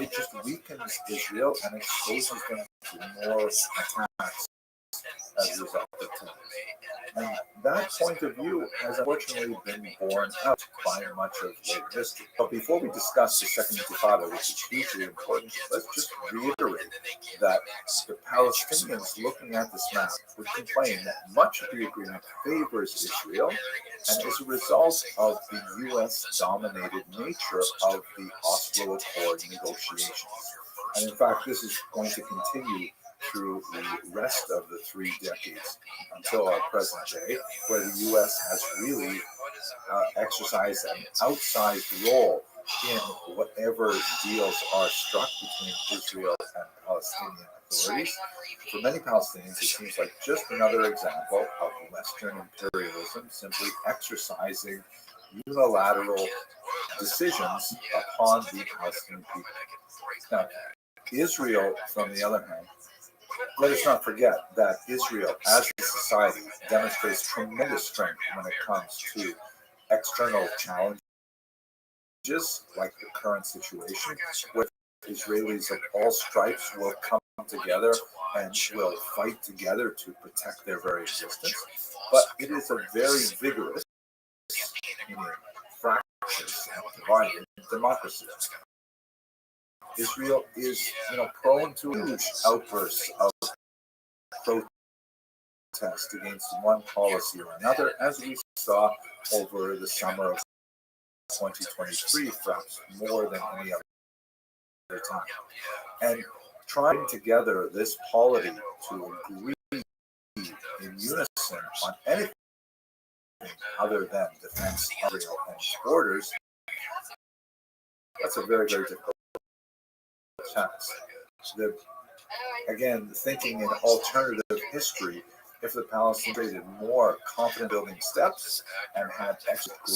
it just weakens Israel and exposes them to more attacks as a result of time. And that point of view has unfortunately been borne out by much of later history. But before we discuss the Second Intifada, which is hugely important, let's just reiterate that the Palestinians looking at this map would complain that much of the agreement favors Israel, and as a result of the U.S.-dominated nature of the Oslo Accord negotiations. And in fact, this is going to continue through the rest of the 3 decades until our present day, where the U.S. has really exercised an outsized role in whatever deals are struck between Israel and Palestinian authorities. For many Palestinians, it seems like just another example of Western imperialism simply exercising unilateral decisions upon the Palestinian people. Now, Israel, from the other hand, let us not forget that Israel, as a society, demonstrates tremendous strength when it comes to external challenges, like the current situation, where Israelis of all stripes will come together and will fight together to protect their very existence. But it is a very vigorous, fractious, and divided democracy. Israel is, prone to huge outbursts of protest against one policy or another, as we saw over the summer of 2023, perhaps more than any other time. And trying together this polity to agree in unison on anything other than defense of Israel and its borders, that's a very, very difficult task. Again, thinking in alternative history, if the Palestinians created more confident building steps and had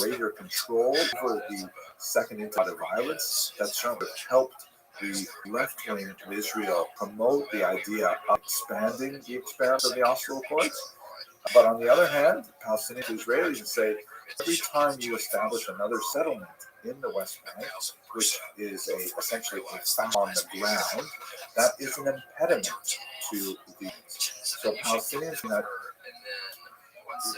greater control over the Second Intifada violence, that certainly helped the left wing of Israel promote the idea of expanding the experiment of the Oslo Accords. But on the other hand, Palestinians and Israelis say, every time you establish another settlement in the West Bank, which is essentially a thumb on the ground, that is an impediment to the. So Palestinians,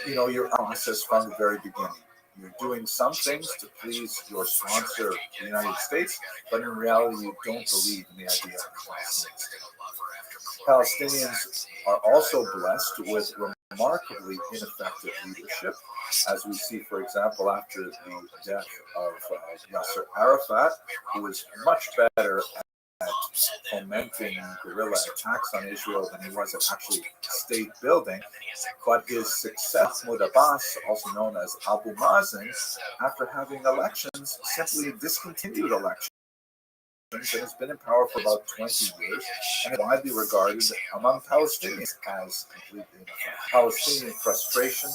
your process from the very beginning. You're doing some things to please your sponsor, the United States, but in reality, you don't believe in the idea of Palestinians. Palestinians are also blessed with remarkably ineffective leadership, as we see, for example, after the death of Yasser Arafat, who was much better at fomenting guerrilla attacks on Israel than he was at actually state building. But his success, Mahmoud Abbas, also known as Abu Mazen, after having elections, simply discontinued elections and has been in power for about 20 years and is widely regarded among Palestinians as completely ineffective. Palestinian frustration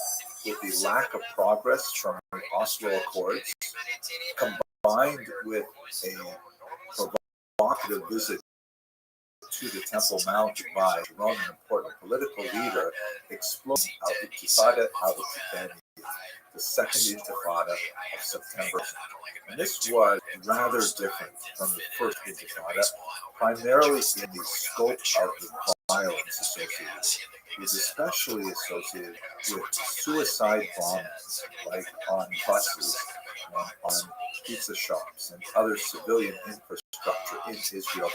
with the lack of progress from the Oslo Accords, combined with a provocative visit to the Temple Mount by Iran, an important political leader, exploded Al-Intifada al-Thani, the Second Intifada of September. And this was rather different from the First Intifada, primarily in the scope of the violence associated. It was especially associated with suicide bombings, like on buses, on pizza shops, and other civilian infrastructure in Israel.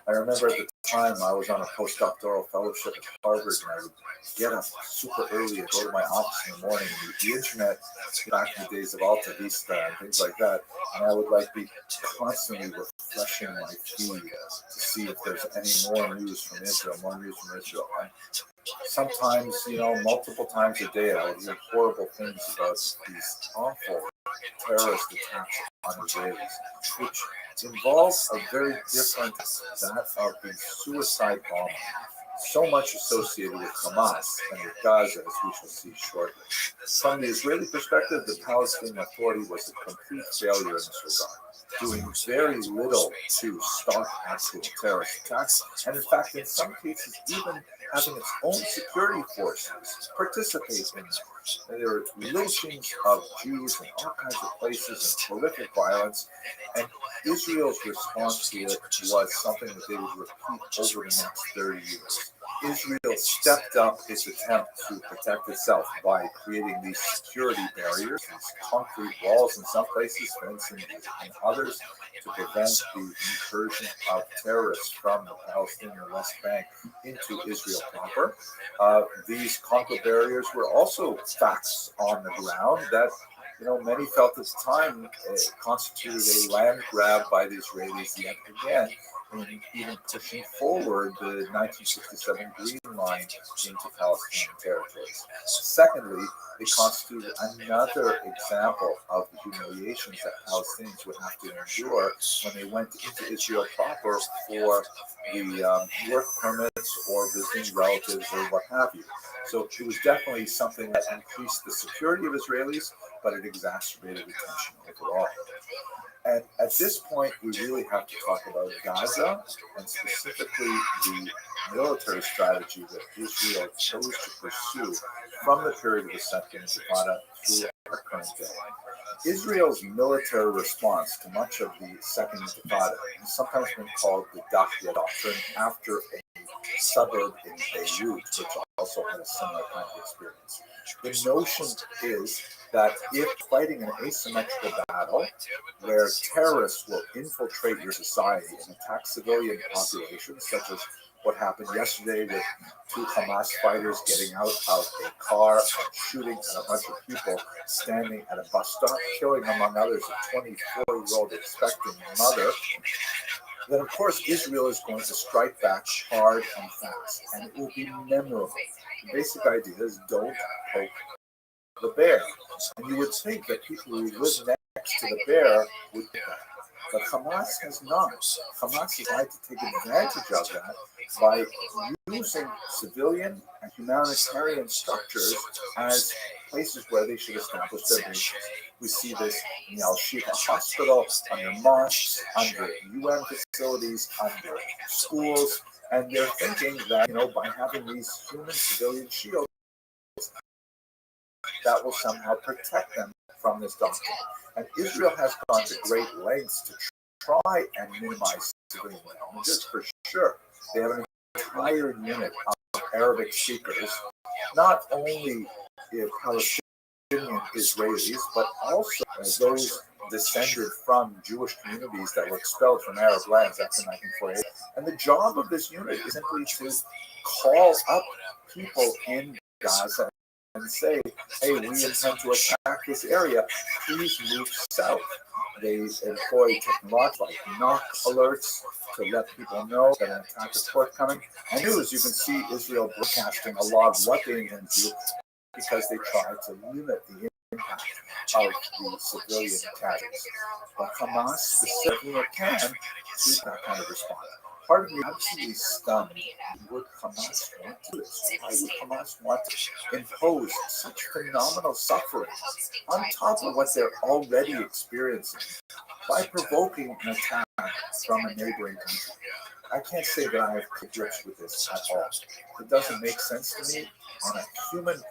I remember at the time I was on a postdoctoral fellowship at Harvard, and I would get up super early and go to my office in the morning and the internet back in the days of Alta Vista and things like that, and I would be constantly refreshing my feed to see if there's any more news from Israel, And sometimes, multiple times a day, I would hear horrible things about these awful terrorist attacks on Israelis, which involves a very different that of the suicide bomber, so much associated with Hamas and with Gaza, as we shall see shortly. From the Israeli perspective, the Palestinian Authority was a complete failure in this regard, doing very little to stop actual terrorist attacks, and in fact, in some cases, even having its own security forces participate in them. There are lynchings of Jews in all kinds of places and horrific violence, and Israel's response to it was something that they would repeat over the next 30 years. Israel stepped up its attempt to protect itself by creating these security barriers, these concrete walls in some places, fencing in others, to prevent the incursion of terrorists from the Palestinian West Bank into Israel proper. These concrete barriers were also facts on the ground that many felt at the time constituted a land grab by the Israelis yet again, in even pushing forward the 1967 Green Line into Palestinian territories. Secondly, it constituted another example of the humiliations that Palestinians would have to endure when they went into Israel proper for the work permits or visiting relatives or what have you. So it was definitely something that increased the security of Israelis, but it exacerbated the tension overall. And at this point, we really have to talk about Gaza and specifically the military strategy that Israel chose to pursue from the period of the Second Intifada through our current day. Israel's military response to much of the Second Intifada has sometimes been called the Dakhya Doctrine, after a suburb in Beirut, which also had a similar kind of experience. The notion is that if fighting an asymmetrical battle where terrorists will infiltrate your society and attack civilian populations, such as what happened yesterday with two Hamas fighters getting out of a car and shooting at a bunch of people standing at a bus stop, killing, among others, a 24-year-old expecting mother, then of course Israel is going to strike back hard and fast, and it will be memorable. The basic idea is don't poke the bear. And you would think that people who live next to the bear would do that. But Hamas has not. Hamas has tried to take advantage of that by using civilian and humanitarian structures as places where they should establish their bases. We see this in the Al-Shifa hospital, under mosques, under UN facilities, under schools, and they're thinking that, by having these human civilian shields, that will somehow protect them from this doctrine. And Israel has gone to great lengths to try and minimize civilian damages, for sure. They have an entire unit of Arabic speakers, not only Palestinian Israelis, but also those descended from Jewish communities that were expelled from Arab lands after 1948. And the job of this unit is simply to call up people in Gaza and say, hey, we intend to attack this area, please move south. They employ technology like knock alerts to let people know that an attack is forthcoming. And news, you can see Israel broadcasting a lot of what they intend to do because they try to limit the impact of the civilian casualties. But Hamas specifically can do that kind of response. Part of me absolutely stunned. Would Hamas want to do this? Why would Hamas want to impose such phenomenal suffering on top of what they're already experiencing by provoking an attack from a neighboring country? I can't say that I have grips with this at all. It doesn't make sense to me on a human,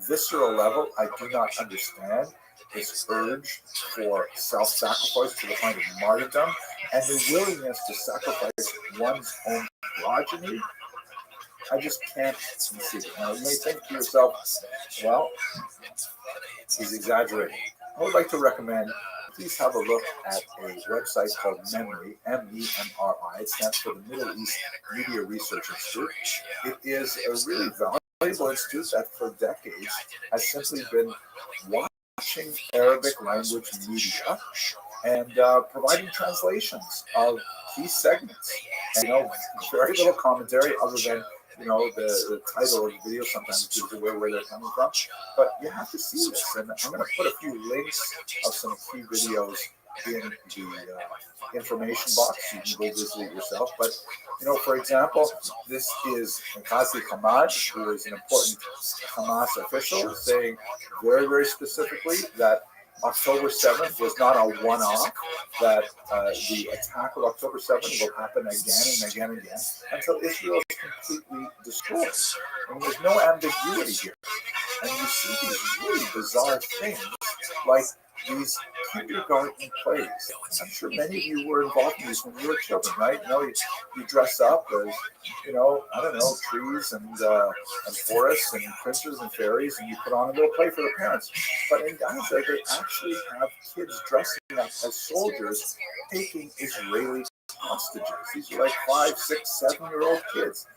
visceral level. I do not understand this urge for self-sacrifice to the point of martyrdom and the willingness to sacrifice one's own progeny. I just can't see it. Now, you may think to yourself, well, he's exaggerating. I would like to recommend, please have a look at a website called MEMRI, MEMRI. It stands for the Middle East Media Research Institute. It is a really valuable institute that for decades has simply been watching Arabic language media and providing translations of key segments. And, very little commentary other than, the title of the video sometimes gives away where they're coming from. But you have to see this. And I'm going to put a few links of some key videos in the information box. You can go visit it yourself. But, for example, this is Qazi Hamad, who is an important Hamas official, saying very, very specifically that October 7th was not a one-off, that the attack of October 7th will happen again and again and again until Israel is completely destroyed. And there's no ambiguity here. And you see these really bizarre things, like these kindergarten plays. I'm sure many of you were involved in these when you were children, right? You dress up as, I don't know, trees and forests and princes and fairies, and you put on a little play for the parents. But in Gaza, they actually have kids dressing up as soldiers taking Israeli hostages. These are like 5, 6, 7-year-old kids.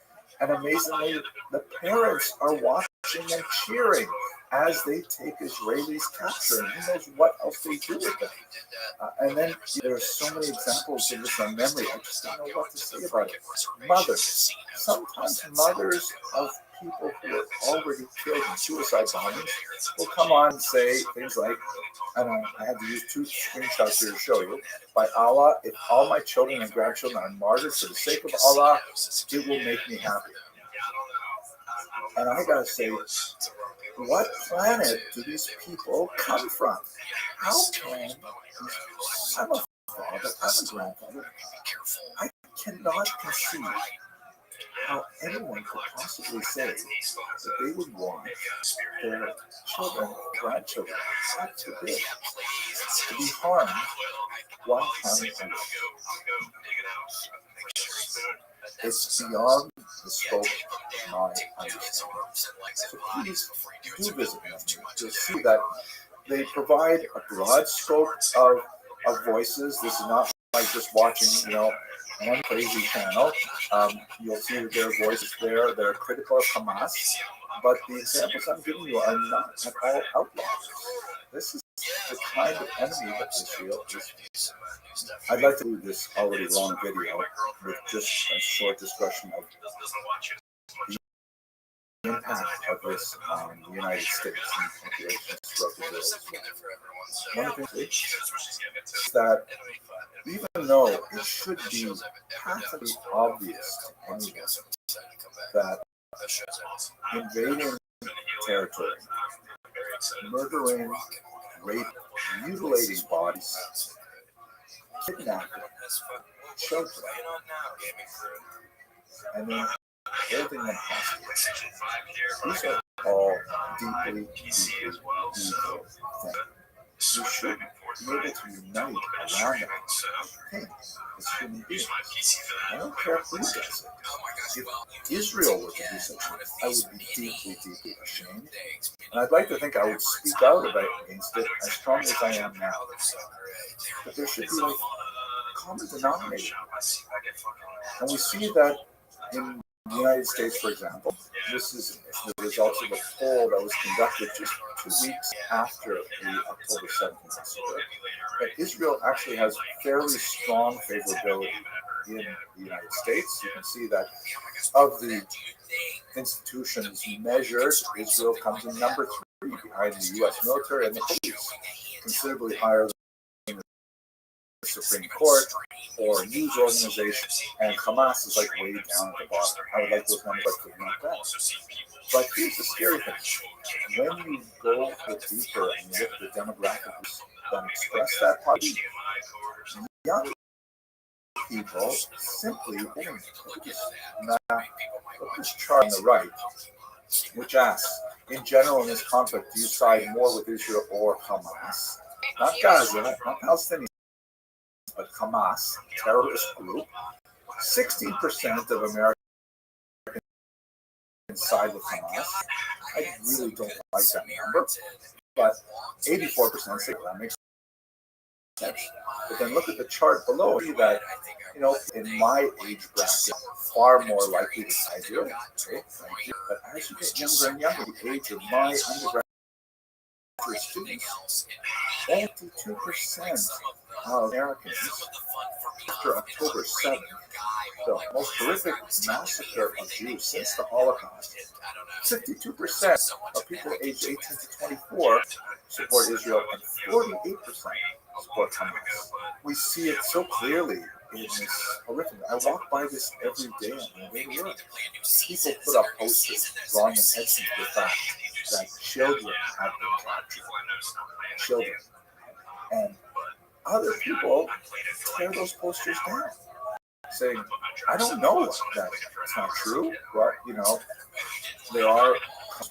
And amazingly, the parents are watching and cheering as they take Israelis captured. Who knows what else they do with them? And then there are so many examples of this on memory. I just don't know what to say about it. Mothers. Sometimes mothers of people who are already killed in suicide bombings will come on and say things like, I had to use 2 screenshots here to show you. By Allah, if all my children and grandchildren are martyred for the sake of Allah, it will make me happy. And I gotta say, what planet do these people come from? How can I'm a father, I'm a grandfather. I cannot conceive how anyone could possibly say that they would want their children, grandchildren, to be harmed while having a It's beyond the scope of my understanding. So please do visit them. You'll see that they provide a broad scope of voices. This is not like just watching, one crazy channel. You'll see that there are voices there that are critical of Hamas, but the examples I'm giving you are not at all outlaws. This is the kind of enemy that Israel is. I'd like to do this already long video with just a short discussion of the impact of this on the United States and populations throughout the world. One of the things is that even though it should be patently obvious to anyone that invading territory, murdering, raping, mutilating bodies, kidnapping children, and then holding them hostage. These are all deeply, deeply evil things. We should be able to unite around that thing as human beings. I don't care who does it. If Israel were to do such a thing, I would be deeply, deeply ashamed. And I'd like to think I would speak out against it as strong as I am now. But there should be like a common denominator. And we see that in the United States, for example, this is the results of a poll that was conducted just 2 weeks after the October 7th massacre, that Israel actually has fairly strong favorability in the United States. You can see that of the institutions measured, Israel comes in number 3 behind the U.S. military and the police, considerably higher than the Supreme Court or news organizations, and Hamas is like way down at the bottom. I would like those numbers to be not that. But here's the scary thing. When you go deeper and you look at the demographics that express that party, young people simply don't. Now, look at this chart on the right, which asks, in general in this conflict, do you side more with Israel or Hamas? Not Gaza, not Palestinians, but Hamas, terrorist group. 16% of Americans side with Hamas. I really don't like that number, but 84% say that makes sense. But then look at the chart below, see that, in my age bracket, far more likely to side with it. Okay, thank you. But as you get younger and younger, the age of my undergraduate students, 52% of Americans after October 7th, the most horrific massacre of Jews since the Holocaust, 52% of people aged 18 to 24 support Israel, and 48% support Hamas. We see it so clearly in this horrific. I walk by this every day on my way to work. People put up posters drawing attention to the fact that children have been captured. Children. And other people tear those posters down, saying, I don't know that it's not true, but, there are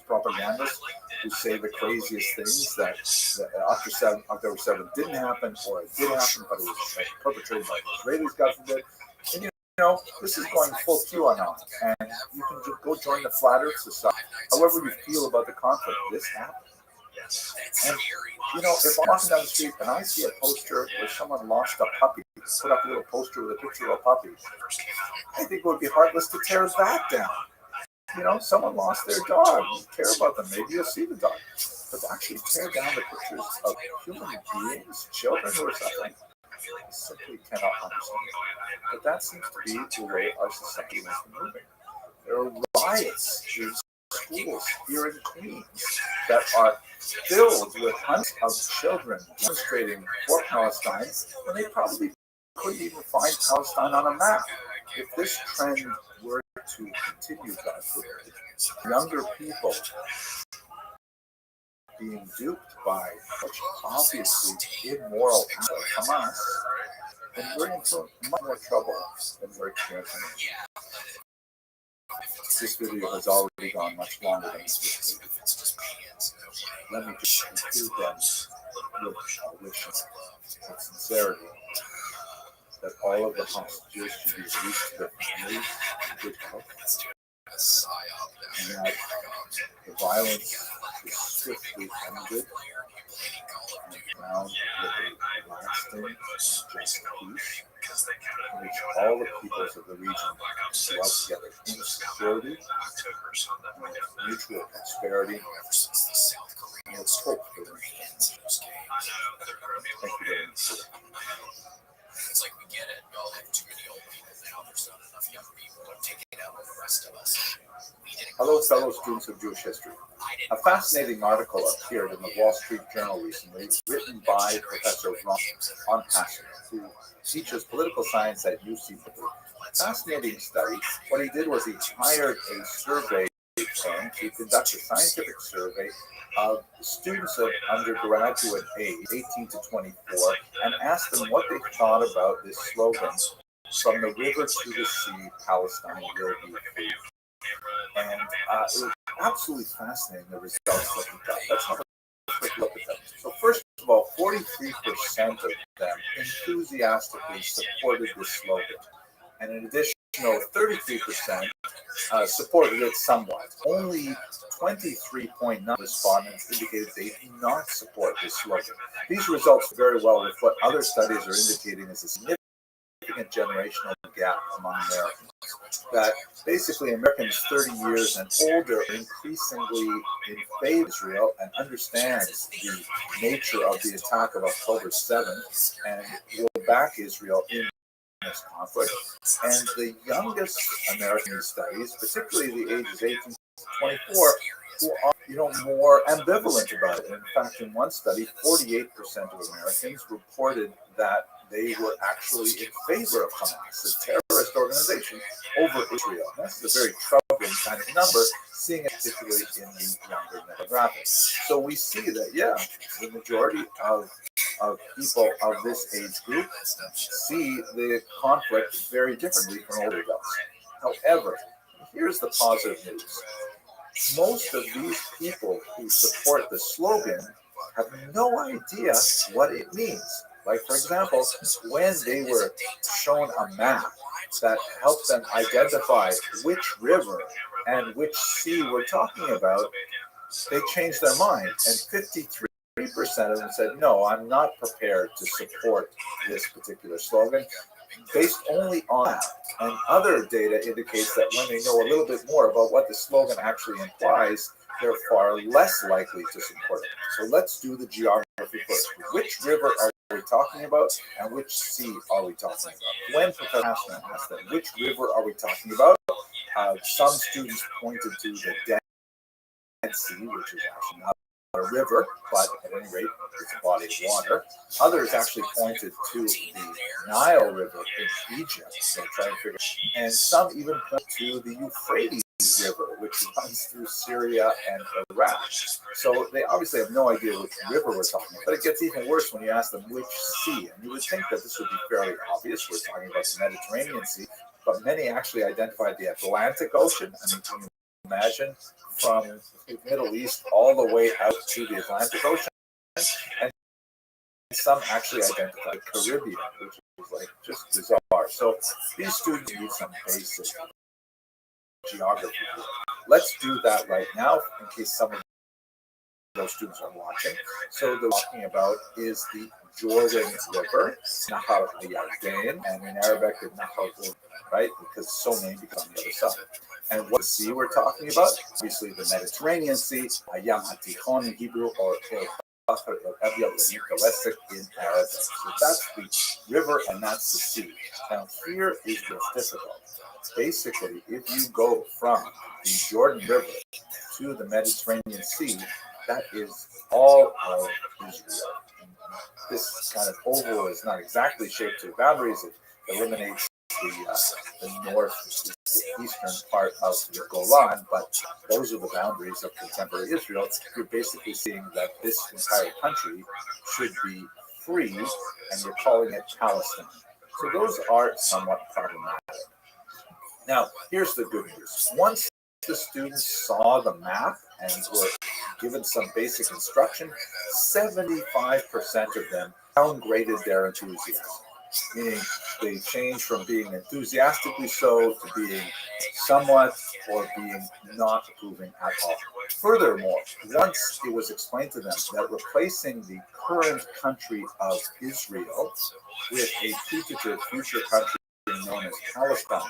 propagandists who say the craziest things that October 7th didn't happen, or it did happen, but it was perpetrated by the Israelis, God forbid. And this is going full QAnon, and you can just go join the Flat Earth Society. However you feel about the conflict, this happened. And, if I'm walking down the street and I see a poster where someone lost a puppy, put up a little poster with a picture of a puppy, I think it would be heartless to tear that down. Someone lost their dog. You care about them. Maybe you'll see the dog. But to actually tear down the pictures of human beings, children who are suffering, I simply cannot understand. But that seems to be the way our society has been moving. There are riots in schools here in Queens that are filled with hundreds of children demonstrating for Palestine when they probably couldn't even find Palestine on a map. If this trend were to continue, God forbid, younger people being duped by such obviously immoral acts of Hamas, then we're in for much more trouble than we're experiencing. This video has already gone much longer than this video. Let me just conclude then with with sincerity that all of the hostages should be released to their families in good health, and that the violence is swiftly ended and crowned with a lasting just peace, in which all the peoples of the region dwell together in security, and mutual prosperity, and with hope for them. Thank you very much. It's like we get it. Y'all have too many old people now. There's not enough young people to take it out of the rest of us. Hello, fellow students of Jewish history. A fascinating article appeared in the Wall Street Journal recently, written by Professor Ron Passion, who teaches political science at UC Berkeley. Fascinating study. What he did was he hired a survey firm to conduct a scientific survey of students of undergraduate age, 18 to 24, and asked them what they thought about this slogan, "From the river to the sea, Palestine will be free." And it was absolutely fascinating, the results that we got. Let's have a quick look at them. So first of all, 43% of them enthusiastically supported this slogan. And an additional 33% supported it somewhat. Only 23.9 respondents indicated they do not support this slogan. These results very well with what other studies are indicating is a significant generational gap among Americans. That basically Americans 30 years and older are increasingly in favor of Israel and understands the nature of the attack of October 7th and will back Israel in this conflict. And the youngest American studies, particularly the ages 18 to 24, who are more ambivalent about it. In fact, in one study, 48% of Americans reported that they were actually in favor of Hamas, a terrorist organization, over Israel. And that's a very troubling kind of number, seeing it particularly in the younger demographic. So we see that, the majority of people of this age group see the conflict very differently from older adults. However, here's the positive news. Most of these people who support the slogan have no idea what it means. Like, for example, when they were shown a map that helped them identify which river and which sea we're talking about, they changed their mind. And 53% of them said, no, I'm not prepared to support this particular slogan, based only on that. And other data indicates that when they know a little bit more about what the slogan actually implies, they're far less likely to support it. So let's do the geography first. Which river are we talking about, and which sea are we talking about? When Professor Hassman asked them, which river are we talking about? Some students pointed to the Dead Sea, which is actually not a river, but at any rate, it's a body of water. Others actually pointed to the Nile River in Egypt, so trying to figure, and some even point to the Euphrates River, which runs through Syria and Iraq. So they obviously have no idea which river we're talking about. But it gets even worse when you ask them which sea. And you would think that this would be fairly obvious. We're talking about the Mediterranean Sea. But many actually identified the Atlantic Ocean. I mean, can you imagine from the Middle East all the way out to the Atlantic Ocean? And some actually identified the Caribbean, which is like just bizarre. So these students need some basic geography. Let's do that right now in case some of those students are watching. So the talking about is the Jordan River, Nahar Yarden, and in Arabic, the Nahar, right? Because so many become on the other side. And what sea we're talking about? Obviously, the Mediterranean Sea, Hayam HaTichon in Hebrew, or El-Bahr El-Abyad al-Mutawassit in Arabic. So that's the river, and that's the sea. Now, here is what's difficult. Basically, if you go from the Jordan River to the Mediterranean Sea, that is all of Israel. This kind of oval is not exactly shaped to the boundaries. It eliminates the north, the eastern part of the Golan, but those are the boundaries of contemporary Israel. You're basically seeing that this entire country should be free, and you're calling it Palestine. So those are somewhat problematic. Now, here's the good news. Once the students saw the map and were given some basic instruction, 75% of them downgraded their enthusiasm, meaning they changed from being enthusiastically so to being somewhat or being not approving at all. Furthermore, once it was explained to them that replacing the current country of Israel with a putative future country known as Palestine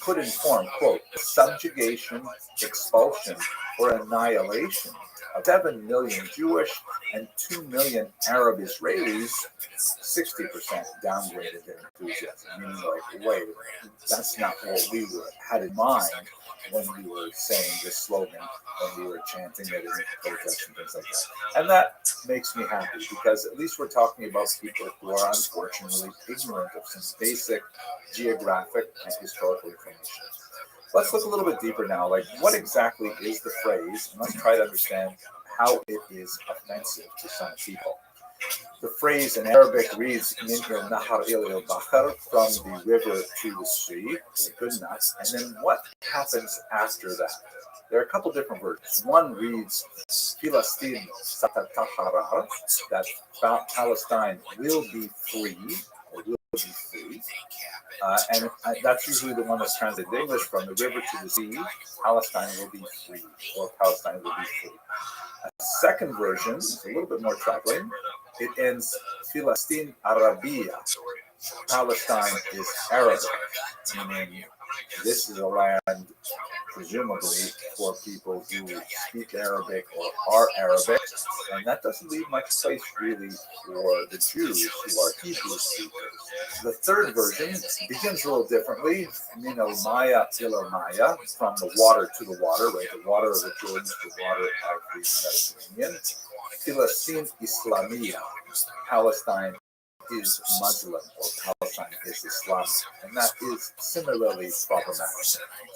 could inform, quote, subjugation, expulsion, or annihilation of 7 million Jewish and 2 million Arab Israelis, 60% downgraded their enthusiasm. Meaning, like, wait, that's not what we had in mind when we were saying this slogan, when we were chanting it in protests and things like that. And that makes me happy because at least we're talking about people who are unfortunately ignorant of some basic geographic and historical information. Let's look a little bit deeper now. Like, what exactly is the phrase? And let's try to understand how it is offensive to some people. The phrase in Arabic reads "Min al-Nahar il-Bahr," from the river to the sea. Good enough. And then what happens after that? There are a couple different versions. One reads "Filastin satatahara," that Palestine will be free, or will be free. And that's usually the one that's translated in English, from the river to the sea, Palestine will be free, or Palestine will be free. A second version is a little bit more troubling. It ends Filastin Arabia. Palestine is Arabic, meaning this is a land presumably for people who speak Arabic or are Arabic, and that doesn't leave much space really for the Jews who are Hebrew speakers. The third version begins a little differently, Min al-Maya il al-Maya, from the water to the water, right? The water of the Jordan to the water of the Mediterranean. Filastin Islamia, Palestine is Muslim, or Palestine is Islamic, and that is similarly problematic.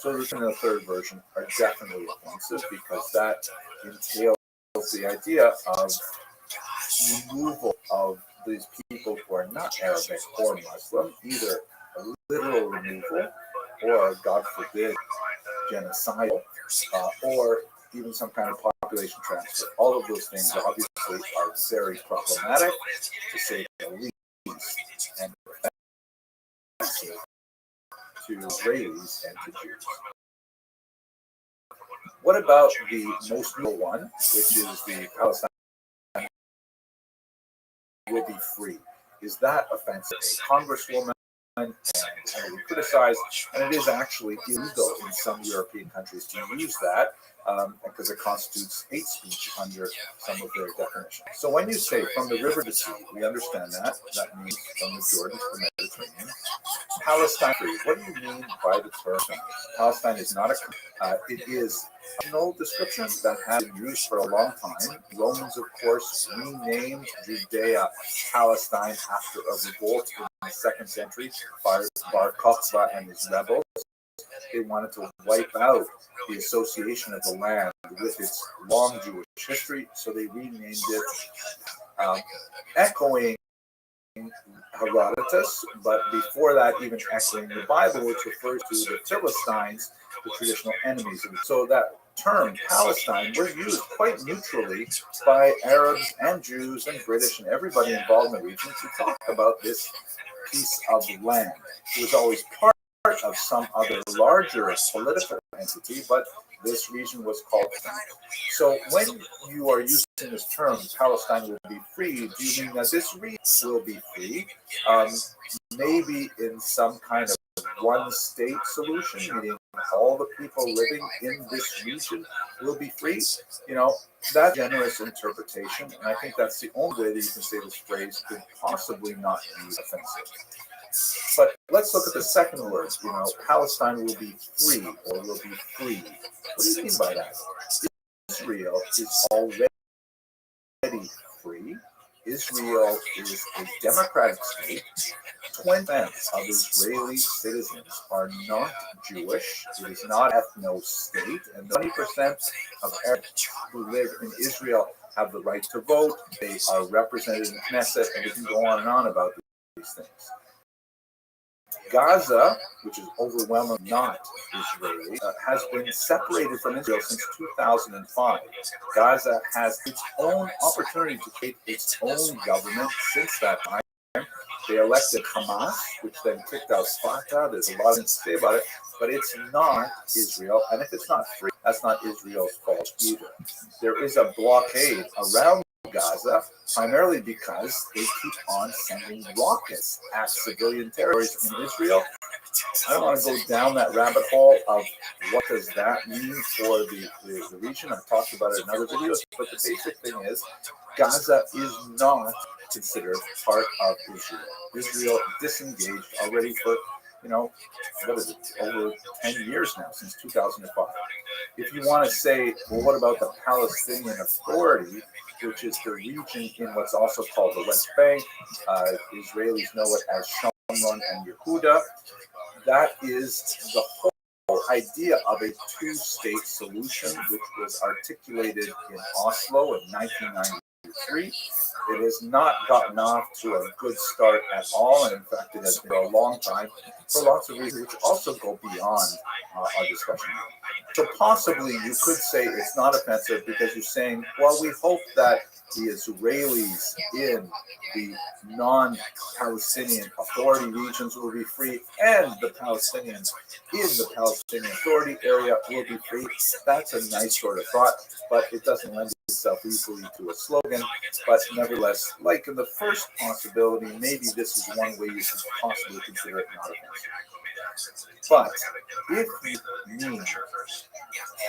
So the third version are definitely offensive because that entails the idea of removal of these people who are not Arabic or Muslim, either a literal removal or, God forbid, genocidal, or even some kind of population transfer. All of those things obviously are very problematic, to say the least, and offensive to Israelis and to Jews. What about the most new one, which is the Palestine will be free? Is that offensive? A congresswoman and heavily criticized, and it is actually illegal in some European countries to use that because it constitutes hate speech under some of their definitions. So when you say from the river to sea, we understand that. That means from the Jordan to the Mediterranean. Palestine free. What do you mean by the term? Palestine is not a country. It is a national description that has been used for a long time. Romans, of course, renamed Judea Palestine after a revolt in the 2nd century by Bar Kokhba and his rebels. They wanted to wipe out the association of the land with its long Jewish history, so they renamed it, echoing Herodotus, but before that, even echoing the Bible, which refers to the Philistines, the traditional enemies. And so that term, Palestine, was used quite neutrally by Arabs and Jews and British and everybody involved in the region to talk about this piece of land. It was always part of some other larger political entity, but this region was called. So when you are using this term, Palestine will be free, do you mean that this region will be free? Maybe in some kind of one-state solution, meaning all the people living in this region will be free? You know, that generous interpretation, and I think that's the only way that you can say this phrase could possibly not be offensive. But let's look at the second word. You know, Palestine will be free or will be free. What do you mean by that? Israel is already free. Israel is a democratic state. 20% of Israeli citizens are not Jewish. It is not an ethno-state. And 20% of Arabs who live in Israel have the right to vote. They are represented in Knesset, and we can go on about these things. Gaza, which is overwhelmingly not Israeli, has been separated from Israel since 2005. Gaza has its own opportunity to create its own government since that time. They elected Hamas, which then kicked out Fatah. There's a lot to say about it, but it's not Israel. And if it's not free, that's not Israel's fault either. There is a blockade around Gaza, primarily because they keep on sending rockets at civilian territories in Israel. I don't want to go down that rabbit hole of what does that mean for the region. I've talked about it in other videos, but the basic thing is Gaza is not considered part of Israel. Israel disengaged already for, what is it, over 10 years now, since 2005. If you want to say, well, what about the Palestinian Authority, which is the region in what's also called the West Bank? Israelis know it as Shomron and Yehuda. That is the whole idea of a two-state solution, which was articulated in Oslo in 1993. It has not gotten off to a good start at all, and in fact, it has been a long time for lots of reasons, which also go beyond our discussion. So possibly you could say it's not offensive because you're saying, well, we hope that the Israelis in the non-Palestinian Authority regions will be free, and the Palestinians in the Palestinian Authority area will be free. That's a nice sort of thought, but it doesn't lend itself easily to a slogan. But nevertheless, like in the first possibility, maybe this is one way you could possibly consider it not offensive. But if you mean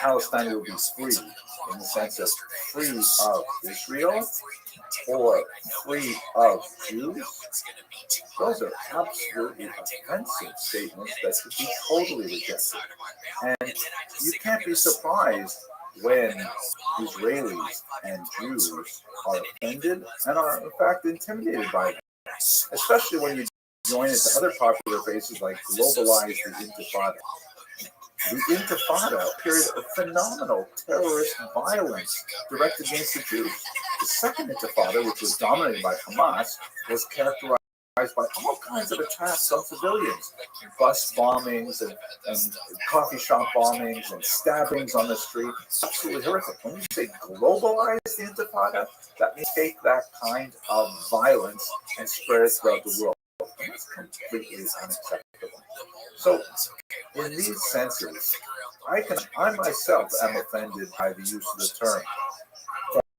Palestine will be free in the sense of free of Israel or free of Jews, those are absolutely offensive statements that should be totally rejected. And you can't be surprised when Israelis and Jews are offended and are in fact intimidated by them, especially when you join it to other popular phrases like globalize the Intifada. The Intifada, a period of phenomenal terrorist violence directed against the Jews. The second Intifada, which was dominated by Hamas, was characterized by all kinds of attacks on civilians, bus bombings and coffee shop bombings and stabbings on the street. Absolutely horrific. When you say globalize the Intifada, that means take that kind of violence and spread it throughout the world. It's completely unacceptable. So, in these senses, I myself am offended by the use of the term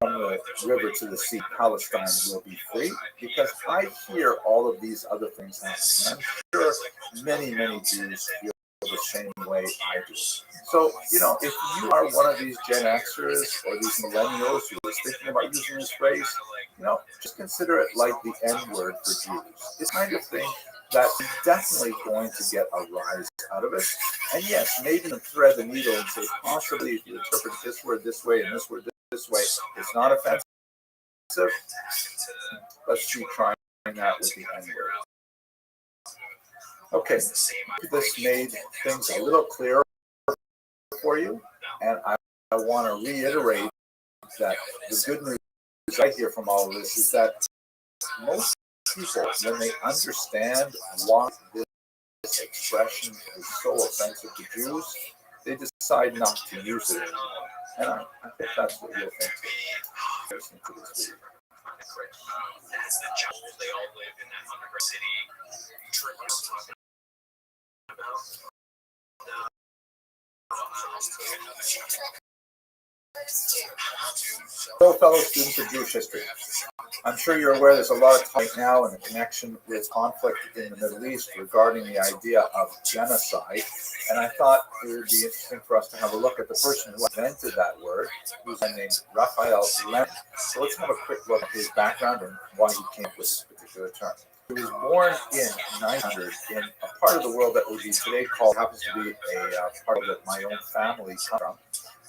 from the river to the sea, Palestine will be free, because I hear all of these other things happening. I'm sure many Jews feel the same way I do. So, if you are one of these Gen Xers or these millennials who are thinking about using this phrase, just consider it like the N word for Jews. It's kind of thing that is definitely going to get a rise out of it. And yes, maybe thread the needle and say, possibly if you interpret this word this way and this word this way, it's not offensive. Let's keep trying that with the N word. Okay, this made things a little clearer for you, and I want to reiterate that the good news I hear from all of this is that most people, when they understand why this expression is so offensive to Jews, they decide not to use it anymore. And I think that's what you'll think listening to this video. That's the jungle they all live in, that underground city. Trip I was talking about. So, fellow students of Jewish history, I'm sure you're aware there's a lot of talk right now in the connection with conflict in the Middle East regarding the idea of genocide, and I thought it would be interesting for us to have a look at the person who invented that word, who's named Raphael Lemkin. So let's have a quick look at his background and why he came up with this particular term. He was born in 900 in a part of the world that would be today called, happens to be a part that my own family comes from.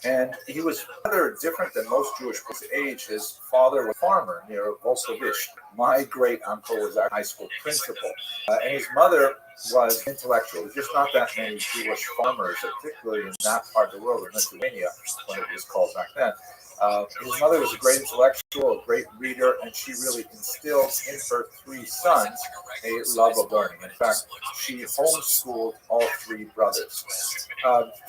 And he was rather different than most Jewish people his age. His father was a farmer near Volsovich. My great uncle was a high school principal. And his mother was intellectual. There's just not that many Jewish farmers, particularly in that part of the world, in Lithuania, when it was called back then. His mother was a great intellectual, a great reader, and she really instilled in her three sons a love of learning. In fact, she homeschooled all three brothers.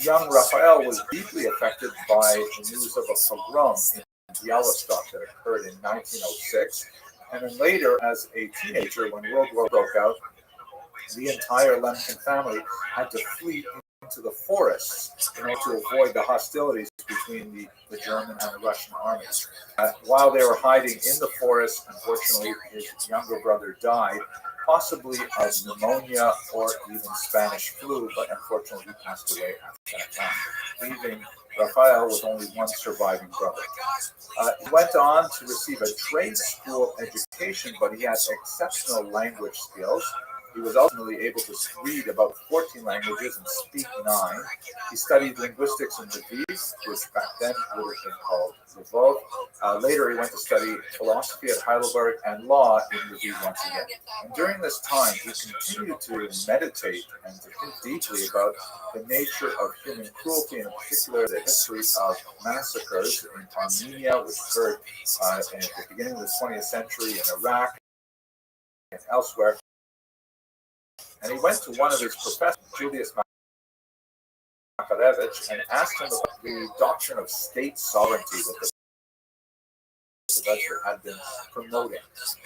Young Raphael was deeply affected by the news of a pogrom in Białystok that occurred in 1906. And then later, as a teenager, when World War broke out, the entire Lemkin family had to flee into the forests in order to avoid the hostilities between the German and the Russian armies. While they were hiding in the forest, unfortunately, his younger brother died, possibly of pneumonia or even Spanish flu, but unfortunately he passed away after that time, leaving Raphael with only one surviving brother. He went on to receive a trade school education, but he had exceptional language skills. He was ultimately able to read about 14 languages and speak 9. He studied linguistics in Lviv, which back then would have been called Lvov. Later, he went to study philosophy at Heidelberg and law in Lviv once again. And during this time, he continued to meditate and to think deeply about the nature of human cruelty, and in particular the history of massacres in Armenia, which occurred at the beginning of the 20th century in Iraq and elsewhere. And he went to one of his professors, Julius Makarevich, and asked him about the doctrine of state sovereignty that the professor had been promoting.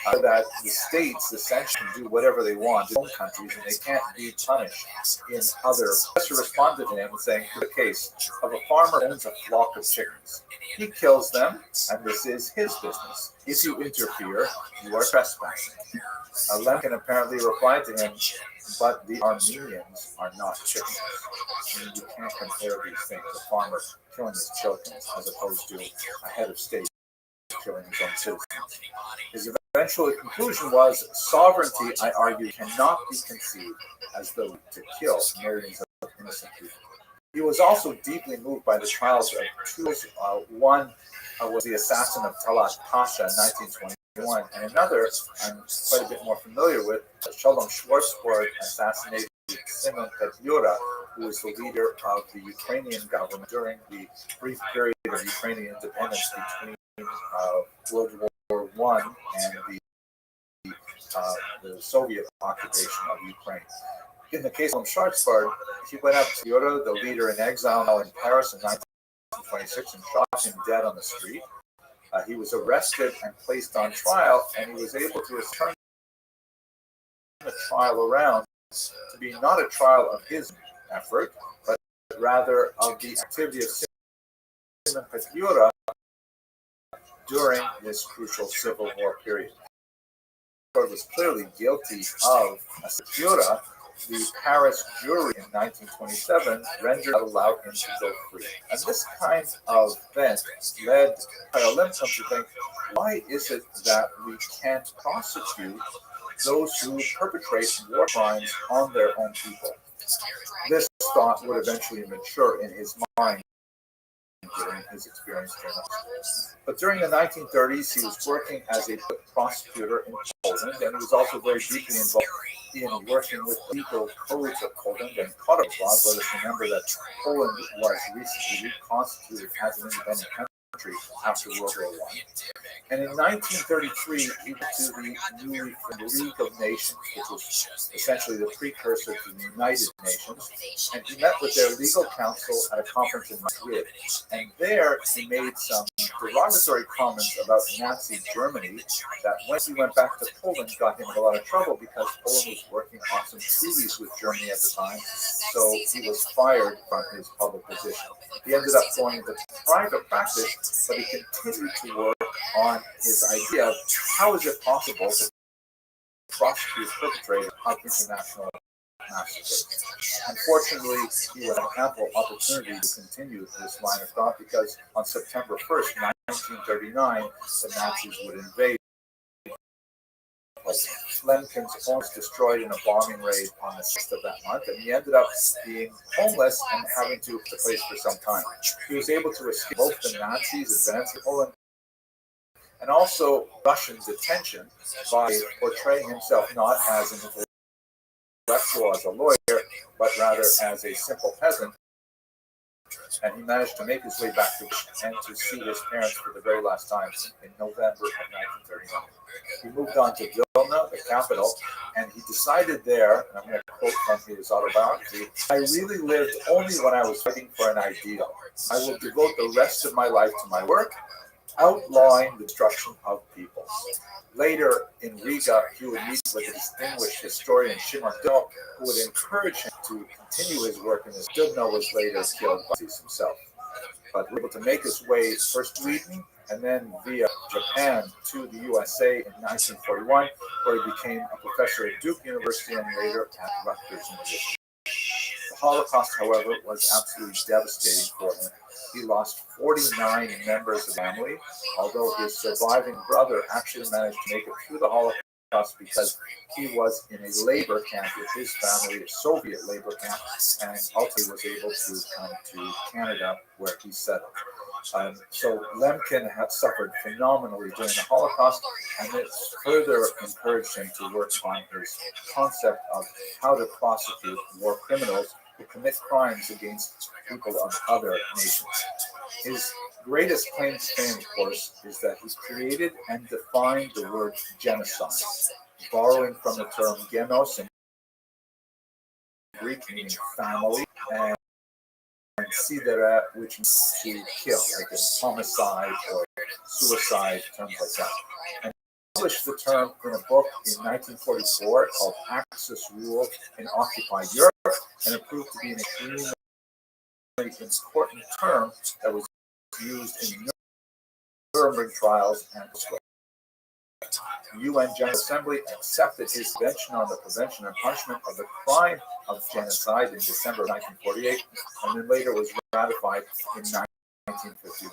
That the states essentially can do whatever they want in their own countries and they can't be punished in other. The professor responded to him saying, in the case of a farmer who owns a flock of chickens, he kills them, and this is his business. If you interfere, you are trespassing. Lemkin apparently replied to him, but the Armenians are not chickens. I mean, you can't compare these things. A farmer killing his children as opposed to a head of state killing his own citizens. His eventual conclusion was, sovereignty, I argue, cannot be conceived as the right to kill millions of innocent people. He was also deeply moved by the trials of two. One was the assassin of Talat Pasha in 1921, and another I'm quite a bit more familiar with, Shalom Schwarzkopf assassinated Simon Petlura, who was the leader of the Ukrainian government during the brief period of Ukrainian independence between World War I and the Soviet occupation of Ukraine. In the case of Schwarzkopf, he went up to Yoda, the leader in exile in Paris in 1926, and shot him dead on the street. He was arrested and placed on trial, and he was able to turn the trial around to be not a trial of his effort, but rather of the activity of Simon Petlura during this crucial Civil War period. The court was clearly guilty of a secura. The Paris jury in 1927 rendered allowed him to go free. And this kind of event led Kyle Lemkin to think, why is it that we can't prosecute those who perpetrate war crimes on their own people? This thought would eventually mature in his mind during his experience during that. But during the 1930s, he was working as a prosecutor in Poland, and he was also very deeply involved in working with legal codes of Poland and codified laws. Let us remember that Poland was recently reconstituted as an independent country after World War I. And in 1933, he went to the newly formed League of Nations, which was essentially the precursor to the United Nations, and he met with their legal counsel at a conference in Madrid. And there, he made some derogatory comments about Nazi Germany that, when he went back to Poland, got him in a lot of trouble because Poland was working on some treaties with Germany at the time, so he was fired from his public position. He ended up going into private practice, but he continued to work on his idea of how is it possible to prosecute perpetrators of international massacres. Unfortunately, he would have ample opportunity to continue this line of thought because on September 1st, 1939, the Nazis would invade. Lemkin's home was destroyed in a bombing raid on the 6th of that month, and he ended up being homeless and having to leave the place for some time. He was able to escape both the Nazis advancing Poland and also Russian detention by portraying himself not as an intellectual, as a lawyer, but rather as a simple peasant. And he managed to make his way back to and to see his parents for the very last time in November of 1939. He moved on to Vilna, the capital, and he decided there, and I'm going to quote from his autobiography, I really lived only when I was fighting for an ideal. I will devote the rest of my life to my work, outlawing the destruction of people. Later in Riga, he would meet with a distinguished historian, Shimon Dil, who would encourage him to continue his work in this. Dubno was later killed by himself, but was able to make his way first to Sweden and then via Japan to the USA in 1941, where he became a professor at Duke University and later at Rutgers University. The Holocaust, however, was absolutely devastating for him. He lost 49 members of the family, although his surviving brother actually managed to make it through the Holocaust because he was in a labor camp with his family, a Soviet labor camp, and ultimately was able to come to Canada where he settled. So Lemkin had suffered phenomenally during the Holocaust, and it further encouraged him to work on his concept of how to prosecute war criminals who commit crimes against people of other nations. His greatest claim to fame, of course, is that he created and defined the word genocide, borrowing from the term genos in Greek, meaning family, and sidera, which means to kill, like in homicide or suicide, terms like that. And he published the term in a book in 1944 called Axis Rule in Occupied Europe, and it proved to be an extremely important term that was used in Nuremberg trials and elsewhere. The UN General Assembly accepted his Convention on the Prevention and Punishment of the Crime of Genocide in December of 1948, and then later was ratified in 1951.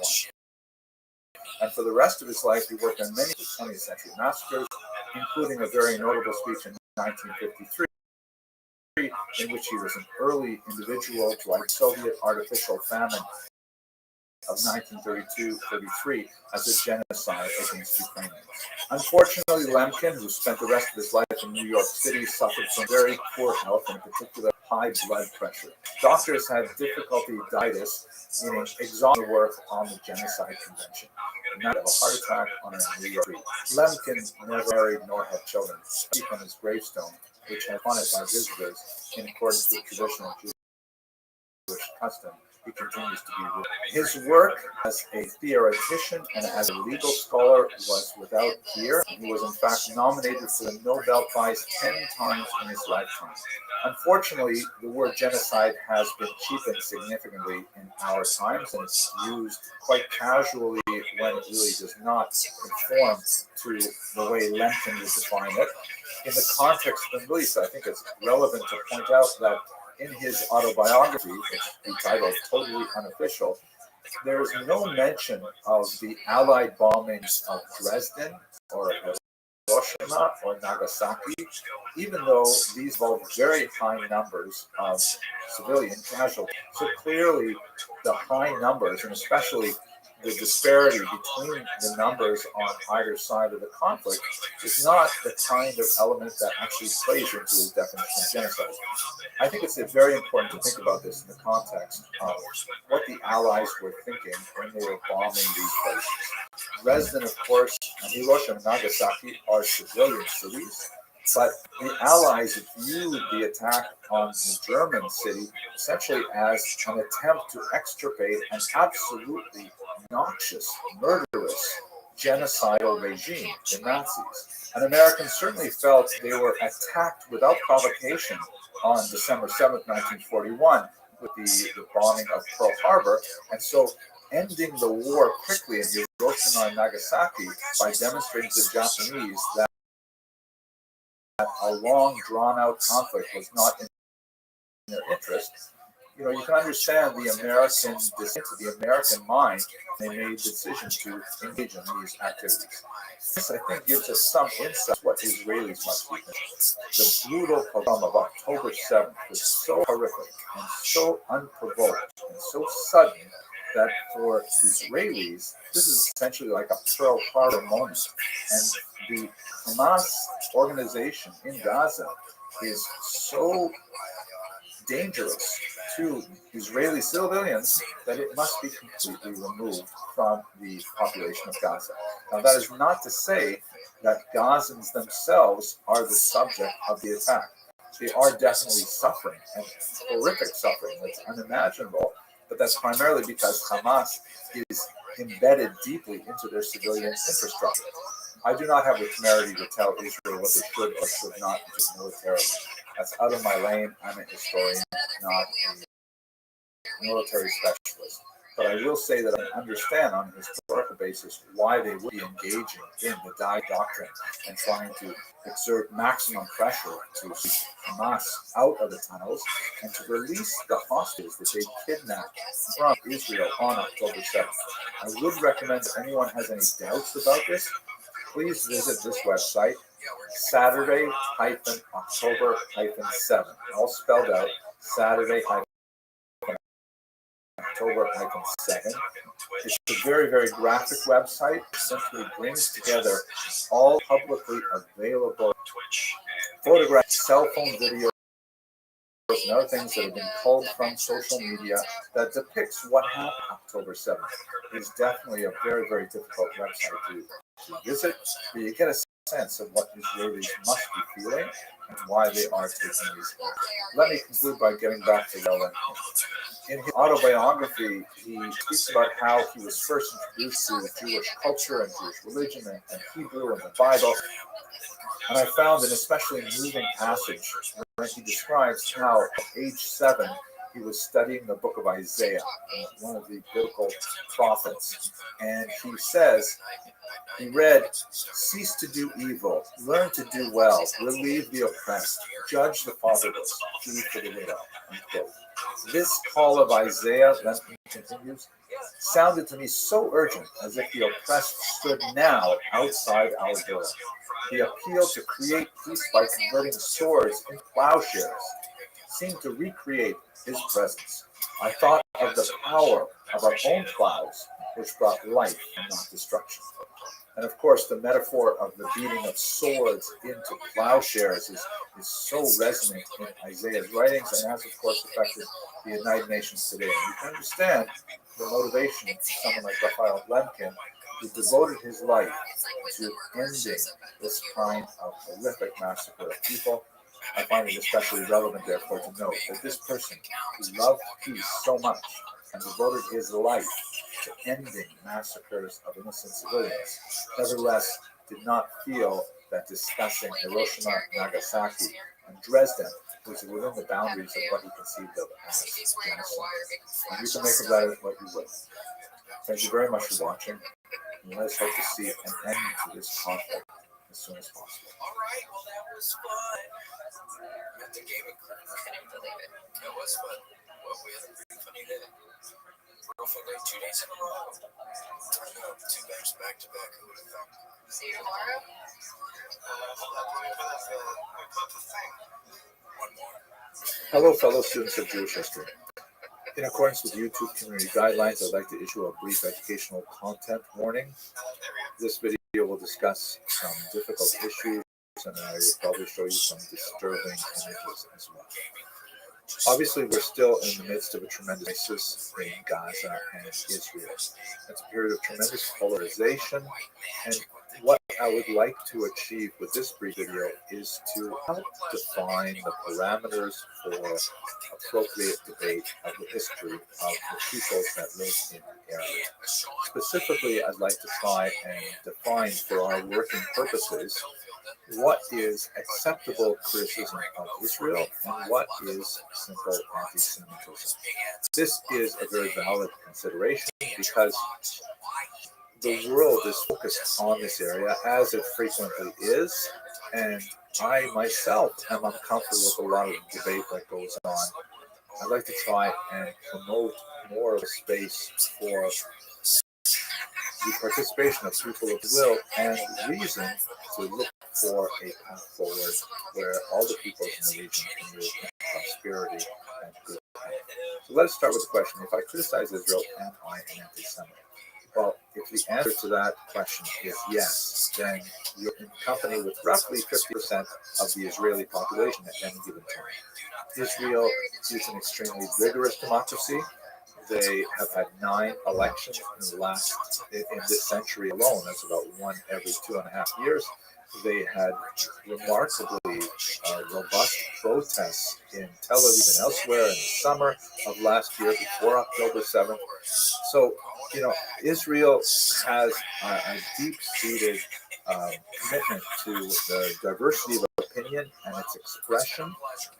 And for the rest of his life, he worked on many 20th century massacres, including a very notable speech in 1953, in which he was an early individual to like Soviet artificial famine of 1932-33 as a genocide against Ukrainians. Unfortunately, Lemkin, who spent the rest of his life in New York City, suffered from very poor health, and in particular high blood pressure. Doctors had difficulty diatis, meaning exhaustive work on the Genocide Convention, and died of a heart attack on a New York street. Lemkin never married nor had children. See from his gravestone, which had on it by visitors in accordance with traditional Jewish custom. He continues to be with. His work as a theoretician and as a legal scholar was without peer. He was in fact nominated for the Nobel Prize 10 times in his lifetime. Unfortunately, the word genocide has been cheapened significantly in our times, and it's used quite casually when it really does not conform to the way Lemkin would define it. In the context of the release, I think it's relevant to point out that in his autobiography, which he titled Totally Unofficial, there is no mention of the Allied bombings of Dresden or Hiroshima or Nagasaki, even though these involve very high numbers of civilian casualties. So clearly, the high numbers, and especially the disparity between the numbers on either side of the conflict, is not the kind of element that actually plays into his definition of genocide. I think it's very important to think about this in the context of what the Allies were thinking when they were bombing these places. Dresden, of course, and Hiroshima and Nagasaki are civilian cities, but the Allies viewed the attack on the German city essentially as an attempt to extirpate an absolutely noxious, murderous, genocidal regime, the Nazis. And Americans certainly felt they were attacked without provocation on December 7th, 1941, with the bombing of Pearl Harbor. And so ending the war quickly in Hiroshima and Nagasaki by demonstrating to the Japanese that a long, drawn-out conflict was not in their interest. You know, you can understand the American dissent, the American mind, they made the decision to engage in these activities. This, I think, gives us some insight into what Israelis must be thinking. The brutal pogrom of October 7th was so horrific and so unprovoked and so sudden that for Israelis, this is essentially like a Pearl Harbor moment. And the Hamas organization in Gaza is so dangerous to Israeli civilians that it must be completely removed from the population of Gaza. Now, that is not to say that Gazans themselves are the subject of the attack. They are definitely suffering, and horrific suffering that's unimaginable, but that's primarily because Hamas is embedded deeply into their civilian infrastructure. I do not have the temerity to tell Israel what they should or should not do militarily. That's out of my lane. I'm a historian, not a military specialist. But I will say that I understand on a historical basis why they would be engaging in the Die Doctrine and trying to exert maximum pressure to keep Hamas out of the tunnels and to release the hostages that they kidnapped from Israel on October 7th. I would recommend if anyone has any doubts about this, please visit this website, Saturday-October-7, all spelled out, Saturday-October-7. It's a very, very graphic website. It simply brings together all publicly available photographs, cell phone videos, and other things that have been pulled from social media that depicts what happened October 7th. It's definitely a very, very difficult website to visit, but you get a sense of what Israelis must be feeling and why they are taking these actions. Let me conclude by getting back to Lemkin. In his autobiography, he speaks about how he was first introduced to Jewish culture and Jewish religion and Hebrew and the Bible. And I found an especially moving passage where he describes how at age 7 he was studying the book of Isaiah, one of the biblical prophets. And he says, he read, "Cease to do evil, learn to do well, relieve the oppressed, judge the fatherless, plead for the widow." Unquote. This call of Isaiah, Lemkin continues, sounded to me so urgent, as if the oppressed stood now outside our door. The appeal to create peace by converting swords into plowshares seemed to recreate his presence. I thought of the power of our own plows, which brought life and not destruction. And of course, the metaphor of the beating of swords into plowshares is so resonant in Isaiah's writings and has, of course, affected the United Nations today. And you can understand the motivation of someone like Raphael Lemkin, who devoted his life to ending this kind of horrific massacre of people. I find it especially relevant, therefore, to note that this person who loved peace so much and devoted his life to ending massacres of innocent civilians, nevertheless did not feel that discussing Hiroshima, Nagasaki, and Dresden was within the boundaries of what he conceived of as genocide. And you can make of that what you will. Thank you very much for watching. And let's hope to see an end to this conflict as soon as possible. All right, well, that was fun. Met the gaming crew. Couldn't believe it. It was fun. Well, we had a pretty funny day. Real fun day, 2 days in a row. I know, 2 games back to back. Who would have thought? See you tomorrow. Hold up, let me put the thing. One more. Hello, fellow students of Jewish history. In accordance with YouTube community guidelines, I'd like to issue a brief educational content warning. This video will discuss some difficult issues, and I will probably show you some disturbing images as well. Obviously, we're still in the midst of a tremendous crisis in Gaza and Israel. It's a period of tremendous polarization, and what I would like to achieve with this brief video is to help define the parameters for appropriate debate of the history of the peoples that live in the area. Specifically, I'd like to try and define for our working purposes what is acceptable criticism of Israel and what is simple anti-Semitism. This is a very valid consideration because the world is focused on this area, as it frequently is, and I myself am uncomfortable with a lot of debate that goes on. I'd like to try and promote more of a space for the participation of people of will and reason to look for a path forward where all the people in the region can live in prosperity and good health. So let us start with the question: if I criticize Israel, am I an anti-Semite? Well, if the answer to that question is yes, then you're in company with roughly 50% of the Israeli population at any given time. Israel is an extremely rigorous democracy. They have had 9 elections in this century alone. That's about one every 2.5 years. They had remarkably robust protests in Tel Aviv and elsewhere in the summer of last year before October 7th. So, Israel has a deep-seated commitment to the diversity of opinion and its expression,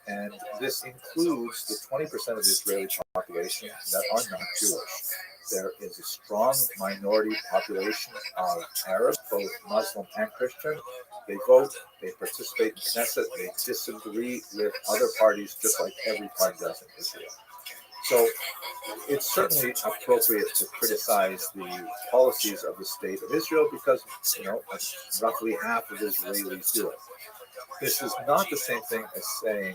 and this includes the 20% of the Israeli population that are not Jewish. There is a strong minority population of Arabs, both Muslim and Christian. They vote, they participate in Knesset, they disagree with other parties just like every party does in Israel. So it's certainly appropriate to criticize the policies of the state of Israel because, roughly half of Israelis do it. This is not the same thing as saying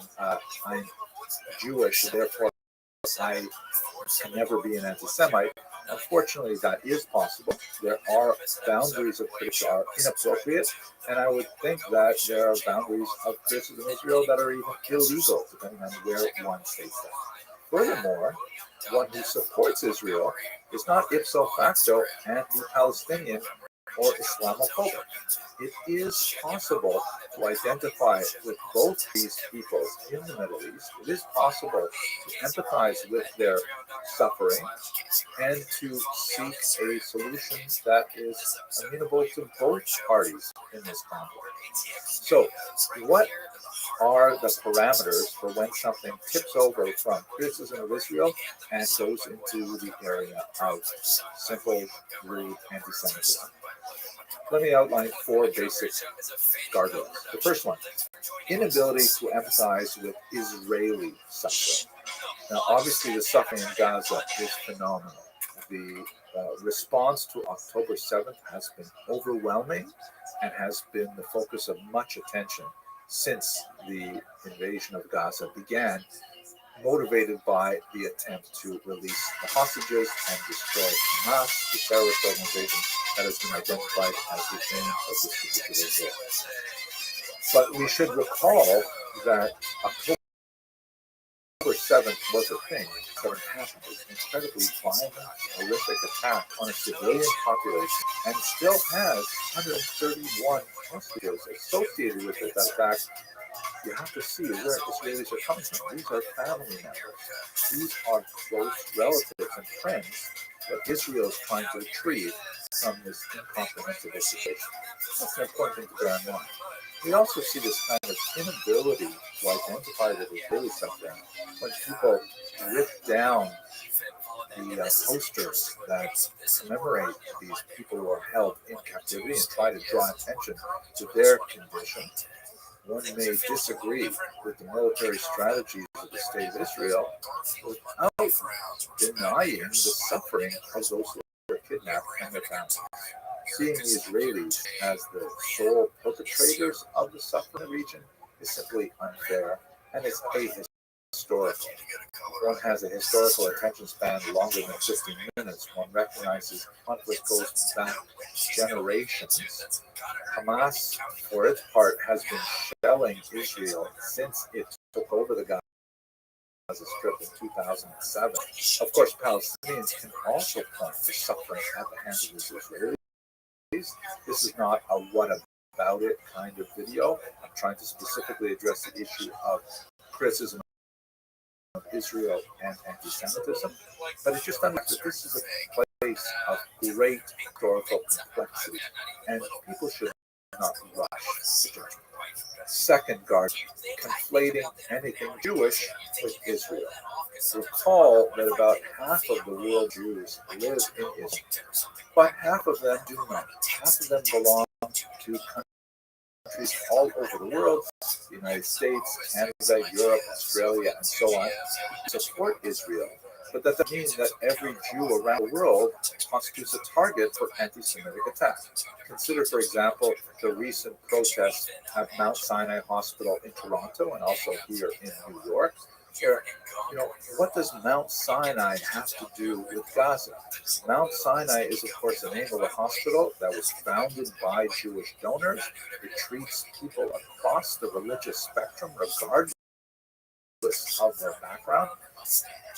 I'm Jewish, therefore I can never be an anti-Semite. Unfortunately, that is possible. There are boundaries of criticism that are inappropriate, and I would think that there are boundaries of criticism of Israel that are even illegal, depending on where one states that. Furthermore, one who supports Israel is not ipso facto anti-Palestinian or Islamophobic. It is possible to identify with both these peoples in the Middle East. It is possible to empathize with their suffering and to seek a solution that is amenable to both parties in this conflict. So, what are the parameters for when something tips over from criticism of Israel and goes into the area of simple, rude anti-Semitism? Let me outline 4 basic guardrails. The first one, inability to empathize with Israeli suffering. Now, obviously, the suffering in Gaza is phenomenal. The response to October 7th has been overwhelming and has been the focus of much attention since the invasion of Gaza began, motivated by the attempt to release the hostages and destroy Hamas, the terrorist organization that has been identified as the aim of this particular war. But we should recall that October 7th was a thing. 7th happened. It was an incredibly violent, horrific attack on a civilian population and still has 131 hostages associated with it. In fact, you have to see where Israelis are coming from. These are family members. These are close relatives and friends that Israel is trying to retrieve from this incomprehensible situation. That's an important thing to bear in mind. We also see this kind of inability to identify with Israeli suffering when people rip down the posters that commemorate these people who are held in captivity and try to draw attention to their condition. One may disagree with the military strategies of the State of Israel without denying the suffering of those who are kidnapped and their families. Seeing the Israelis as the sole perpetrators of the suffering in the region is simply unfair, and it's ahistorical. One has a historical attention span longer than 15 minutes. One recognizes conflict goes back generations. Hamas, for its part, has been shelling Israel since it took over the Gaza Strip in 2007. Of course, Palestinians can also point to suffering at the hands of the Israelis. This is not a what about it kind of video. I'm trying to specifically address the issue of criticism of Israel and anti-Semitism, but it's just unlike that this is a place of great historical complexity, and people should not rush to judgment. Second guard, conflating anything Jewish with Israel. Recall that about half of the world Jews live in Israel, but half of them do not. Half of them belong to countries all over the world, the United States, Canada, Europe, Australia, and so on, support Israel. But that doesn't mean that every Jew around the world constitutes a target for anti-Semitic attack. Consider, for example, the recent protests at Mount Sinai Hospital in Toronto and also here in New York. What does Mount Sinai have to do with Gaza? Mount Sinai is, of course, the name of a hospital that was founded by Jewish donors. It treats people across the religious spectrum, regardless of their background.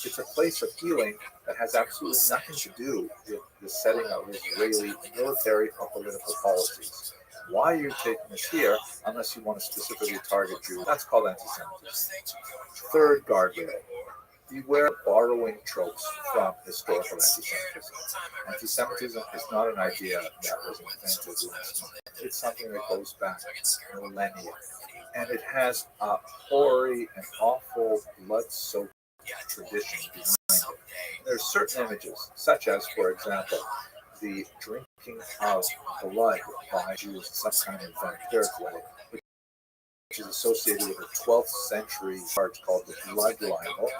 It's a place of healing that has absolutely nothing to do with the setting of Israeli military or political policies. Why are you taking this here unless you want to specifically target Jews? That's called anti-Semitism. Third guardrail. Beware borrowing tropes from historical anti-Semitism. Anti-Semitism is not an idea that was invented last month. It's something that goes back millennia. And it has a hoary and awful blood-soaked tradition behind it. There's certain images, such as, for example, the drinking of blood by Jews, some kind of vampiric way, which is associated with a 12th century charge called the blood libel.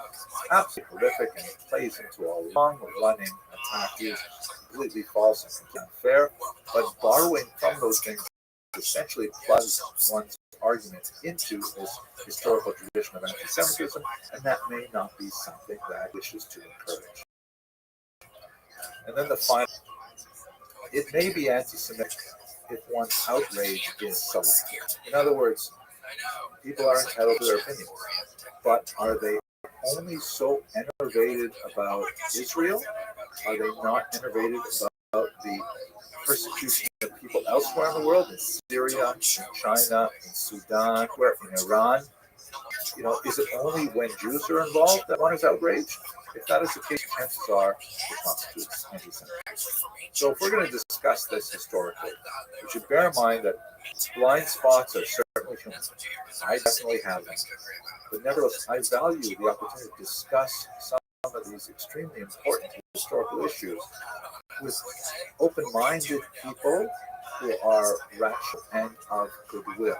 Absolutely horrific, and it plays into a long-running attack. It is completely false and completely unfair, but borrowing from those things essentially plugs one's arguments into this historical tradition of anti-Semitism, and that may not be something that wishes to encourage. And then the final, it may be anti-Semitic if one's outrage is selective. In other words, people are entitled to their opinions, but are they only so enervated about Israel? Are they not enervated about the persecution of people elsewhere in the world, in Syria, in China, in Sudan, in Iran? Is it only when Jews are involved that one is outraged? If that is the case, chances are it constitutes anti-Semitism. So if we're going to discuss this historically, we should bear in mind that blind spots are certainly human. I definitely have them. But nevertheless, I value the opportunity to discuss some of these extremely important historical issues with open-minded people who are rational and of goodwill.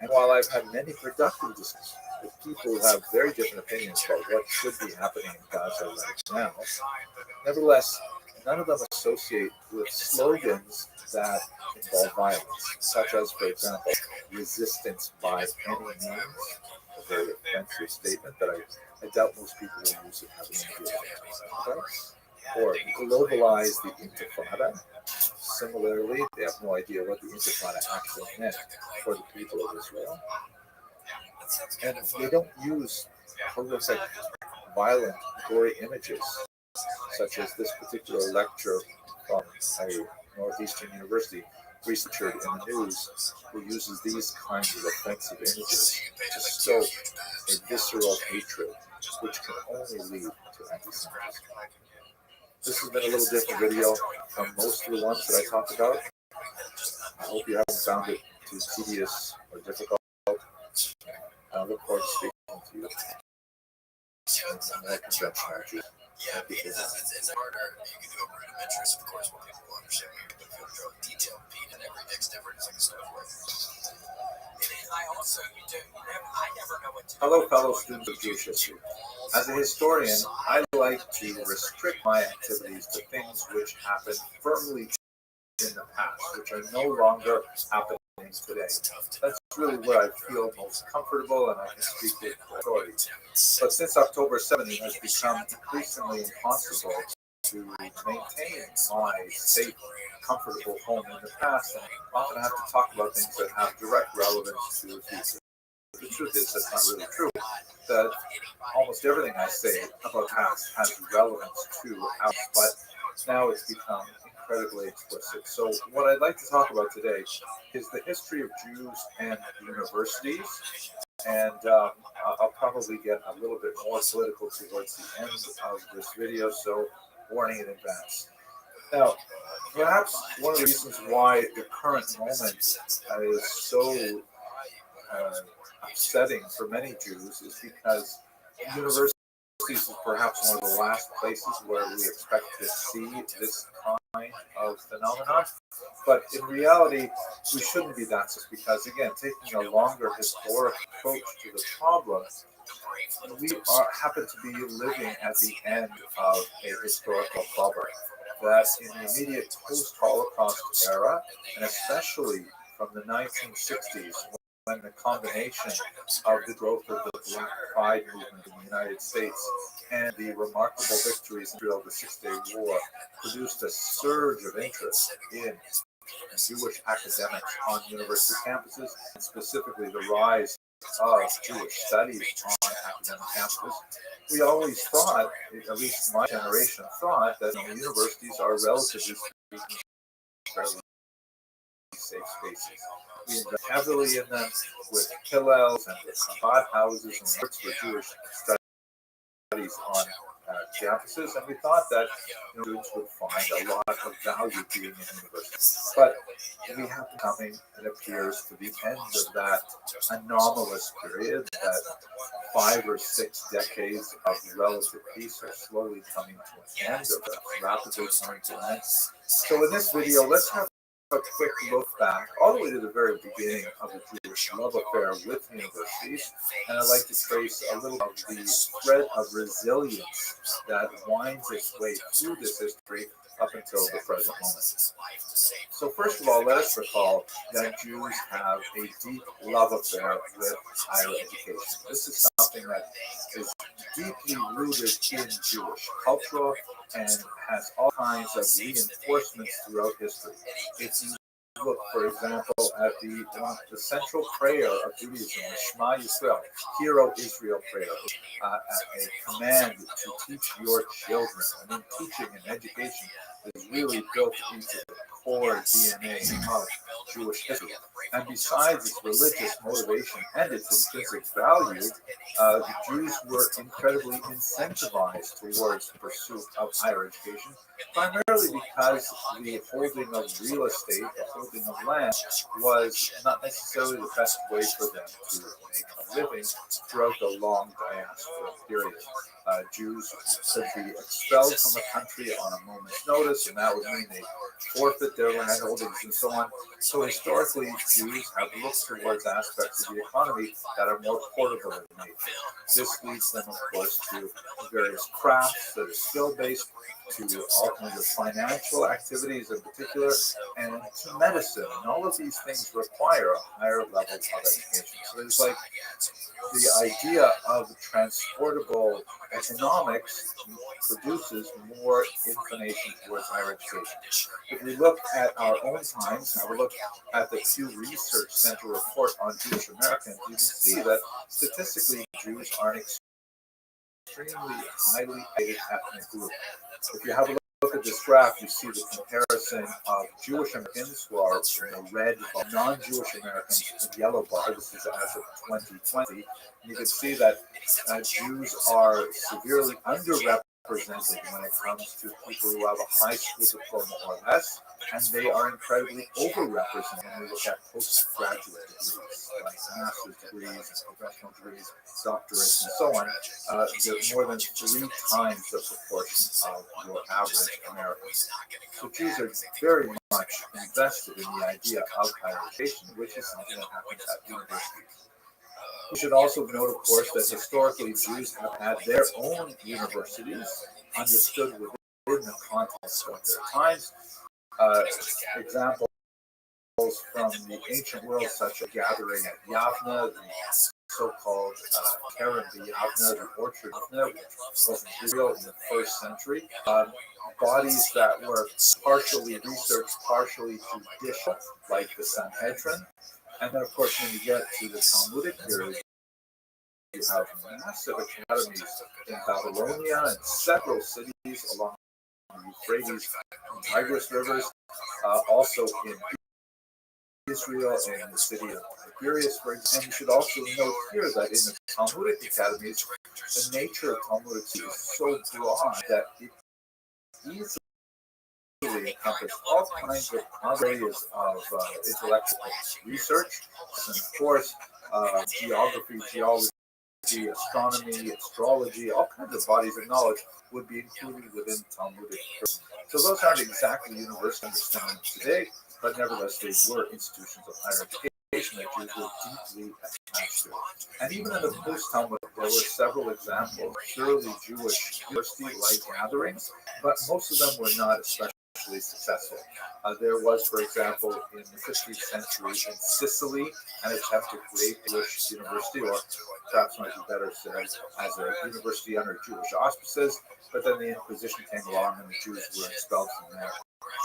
And while I've had many productive discussions with people who have very different opinions about what should be happening in Gaza right now, nevertheless, none of them associate with slogans that involve violence, such as, for example, resistance by any means, a very offensive statement that I doubt most people will use it having any idea. Or globalize the Intifada. Similarly, they have no idea what the Intifada actually meant for the people of Israel. And they don't use horrific, violent, gory images, such as this particular lecture from a Northeastern University researcher in the news who uses these kinds of offensive images to stoke a visceral hatred, which can only lead to anti-Semitism. This has been a little different video from most of the ones that I talked about. I hope you haven't found it too tedious or difficult. I look forward to speaking to you in some more conventional Jews. Yeah, Pete, it's harder. You can do a rudimentary, of course, where people will understand what you're doing. If you want to detail Pete, and every dick's different. It's like a snowflake. Hello, fellow students of Jewish history. As a historian, I like to restrict my activities to things which happened firmly in the past, which are no longer happening today. That's really where I feel most comfortable and I can speak with authority. But since October 7th, it has become increasingly impossible to maintain my safe, comfortable home in the past, and often I have to talk about things that have direct relevance to the future. The truth is, that's not really true. That almost everything I say about past has relevance to our, but now it's become incredibly explicit. So what I'd like to talk about today is the history of Jews and universities, and I'll probably get a little bit more political towards the end of this video, so warning in advance. Now, perhaps one of the reasons why the current moment is so upsetting for many Jews is because universities is perhaps one of the last places where we expect to see this kind of phenomenon. But in reality, we shouldn't be that just because, again, taking a longer historic approach to the problem, we happen to be living at the end of a historical bubble. That in the immediate post-Holocaust era, and especially from the 1960s, when the combination of the growth of the Black Pride movement in the United States and the remarkable victories in the Six-Day War produced a surge of interest in Jewish academics on university campuses, and specifically the rise of Jewish studies on academic campuses. We always thought, at least my generation thought, that universities are relatively speaking fairly safe spaces. We invest heavily in them with hillels and with chabad houses and works for Jewish studies on campuses, and we thought that students would find a lot of value being in universities. But we have coming, it appears, to the end of that anomalous period, that 5 or 6 decades of relative peace are slowly coming to an end, or rapidly coming to an end. So in this video, let's have a quick look back all the way to the very beginning of the Jewish love affair with universities, and I'd like to trace a little of the thread of resilience that winds its way through this history up until the present moment. So first of all, let us recall that Jews have a deep love affair with higher education. This is something that is deeply rooted in Jewish culture and has all kinds of reinforcements throughout history. If you look, for example, at the central prayer of Judaism, the Shema Yisrael, Hear O Israel prayer, a command to teach your children. I mean, teaching and education is really built into the core DNA of Jewish history. And besides its religious motivation and its intrinsic value, the Jews were incredibly incentivized towards the pursuit of higher education, primarily because the holding of real estate, the holding of land, was not necessarily the best way for them to make a living throughout the long diaspora period. Jews could be expelled from the country on a moment's notice, and that would mean they forfeit their land holdings and so on. So historically, Jews have looked towards aspects of the economy that are more portable in nature. This leads them, of course, to various crafts that are skill-based, to all kinds of financial activities in particular, and to medicine. And all of these things require a higher level of education. So it's like the idea of transportable economics produces more inclination towards higher education. If we look at our own times, and we look at the Pew Research Center report on Jewish Americans, you can see that statistically Jews are an extremely highly educated ethnic group. If you have a look at this graph, you see the comparison of Jewish Americans, who are in the red bar, non-Jewish Americans in the yellow bar. This is as of 2020. And you can see that Jews are severely underrepresented represented when it comes to people who have a high school diploma or less, and they are incredibly overrepresented when we look at postgraduate degrees, like master's degrees and professional degrees, doctorates, and so on. They're more than 3 times the proportion of your average American. So Jews are very much invested in the idea of higher education, which is something that happens at universities. We should also note, of course, that historically Jews have had their own universities, understood within the context of their times. Examples from the ancient world, such as gathering at Yavna, the so-called Keren Yavna, the orchard Yavna, which was in Israel in the 1st century. Bodies that were partially researched, partially judicial, like the Sanhedrin. And then, of course, when you get to the Talmudic period, you have massive academies in Babylonia and several cities along the Euphrates and Tigris rivers, also in Israel and the city of Tiberias, for example. And you should also note here that in the Talmudic academies, the nature of Talmudic is so broad that it easily encompasses all kinds of areas of intellectual research, and of course, geography, geology, astronomy, astrology, all kinds of bodies of knowledge would be included within Talmudic. So those aren't exactly university understandings today, but nevertheless they were institutions of higher education that Jews were deeply attached to. And even in the post-Talmud, there were several examples of purely Jewish university-like gatherings, but most of them were not especially successful. There was, for example, in the 15th century in Sicily, an attempt to create a Jewish university, or perhaps might be better said, as a university under Jewish auspices, but then the Inquisition came along and the Jews were expelled from there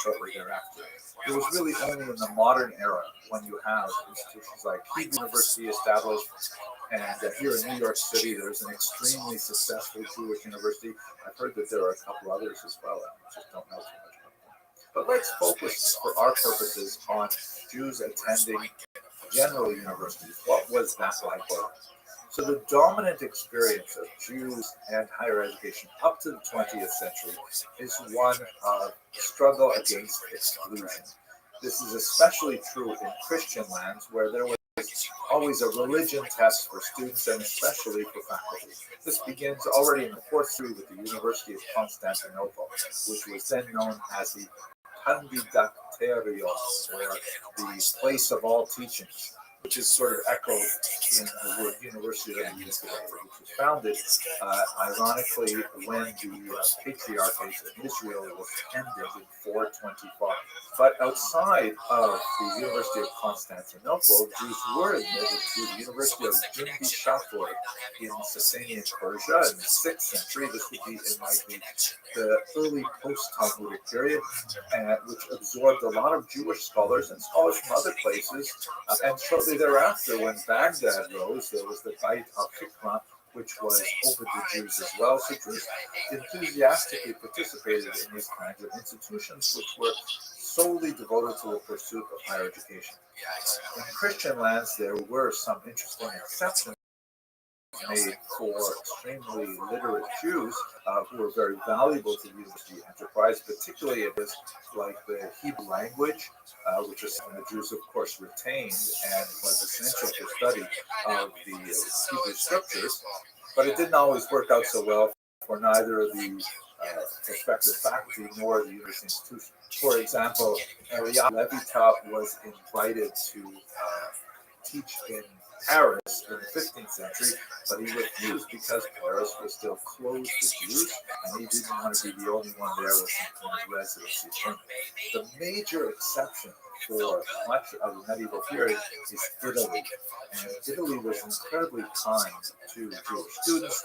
shortly thereafter. It was really only in the modern era when you have institutions like Hebrew University established, and here in New York City there's an extremely successful Jewish university. I've heard that there are a couple others as well, and I just don't know too much about them. But let's focus for our purposes on Jews attending general universities. What was that like? So the dominant experience of Jews and higher education up to the 20th century is one of struggle against exclusion. This is especially true in Christian lands, where there was always a religion test for students and especially for faculty. This begins already in the 4th century with the University of Constantinople, which was then known as the Kandidakterios, or the place of all teachings, which is sort of echoed in the word university that we use today, which was founded, ironically, when the Patriarchate of Israel was ended in 425. But outside of the University of Constantinople, Jews were admitted to the University of Jimbi-Shafor in Sasanian Persia in the 6th century. This would be in likely the early post-Talmudic period, which absorbed a lot of Jewish scholars and scholars from other places. And shortly thereafter, when Baghdad rose, there was the Beit al-Hikmah, which was open to Jews as well. So Jews enthusiastically participated in these kinds of institutions, which were solely devoted to the pursuit of higher education. In Christian lands, there were some interesting exceptions made for extremely literate Jews who were very valuable to the university enterprise, particularly it was like the Hebrew language, which is something the Jews, of course, retained and was essential for study of the Hebrew scriptures. But it didn't always work out so well for neither of the prospective faculty nor the university institution. For example, Eliyahu Levita was invited to teach in Paris in the 15th century, but he refused because Paris was still closed to Jews, and he didn't want to be the only one there with some kind of residency permit. The major exception for much of the medieval period is Italy, and Italy was incredibly kind to Jewish students.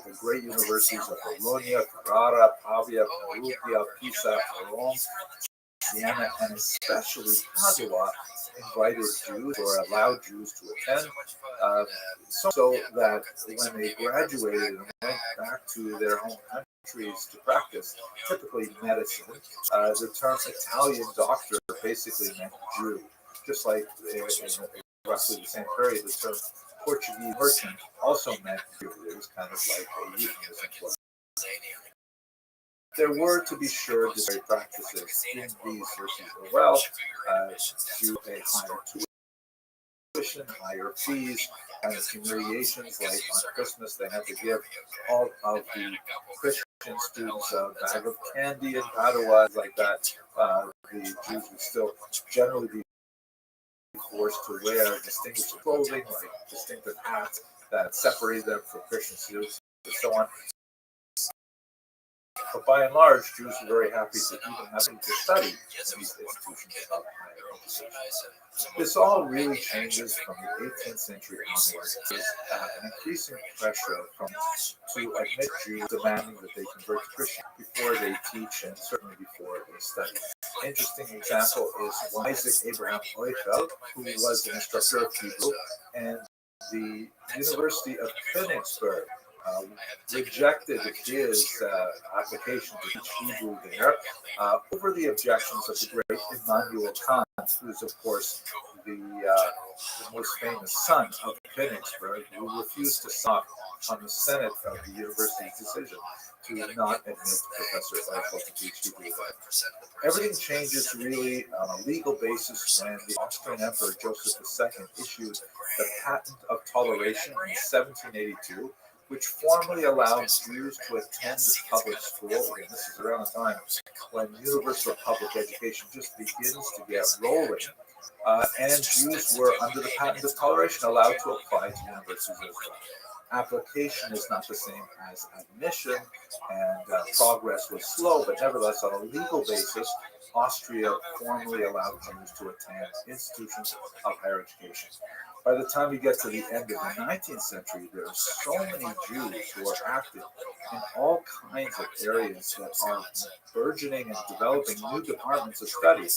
The great universities of Bologna, Ferrara, Pavia, Perugia, Pisa, Rome, Siena, and especially Padua invited Jews or allowed Jews to attend, so that when they graduated and went back to their home countries to practice, typically medicine, the term Italian doctor basically meant Jew, just like in roughly the same period, the term Portuguese merchant also meant Jew. It was kind of like a euphemism for it. There were, to be sure, disparate practices in these universities as well, to pay higher tuition, higher fees, kind of humiliations, like on Christmas they had to give all of the Christian students a bag of candy and Padua, like that. The Jews would still generally be forced to wear distinguished clothing, like distinctive hats that separated them from Christian students, and so on. But by and large, Jews were very happy to even have to study in these institutions of higher education. This all really changes from the 18th century onwards. There's an increasing pressure to admit Jews, demanding that they convert to Christianity before they teach and certainly before they study. An interesting example is Isaac Abraham Oifeld, who was an instructor of Hebrew, and the University of Königsberg rejected his application to teach Hebrew there over the objections of the great Immanuel Kant, who is, of course, the most famous son of Königsberg, who refused to sign on the Senate of the university's decision to not admit Professor Eichel to teach Hebrew there. Everything changes really on a legal basis when the Austrian Emperor Joseph II issued the Patent of Toleration in 1782, which formally allowed Jews to attend public school. And this is around the time when universal public education just begins to get rolling. And Jews were, under the Patent of Toleration, allowed to apply to universities as well. Application is not the same as admission, and progress was slow, but nevertheless, on a legal basis, Austria formally allowed Jews to attend institutions of higher education. By the time we get to the end of the 19th century, there are so many Jews who are active in all kinds of areas that are burgeoning and developing new departments of study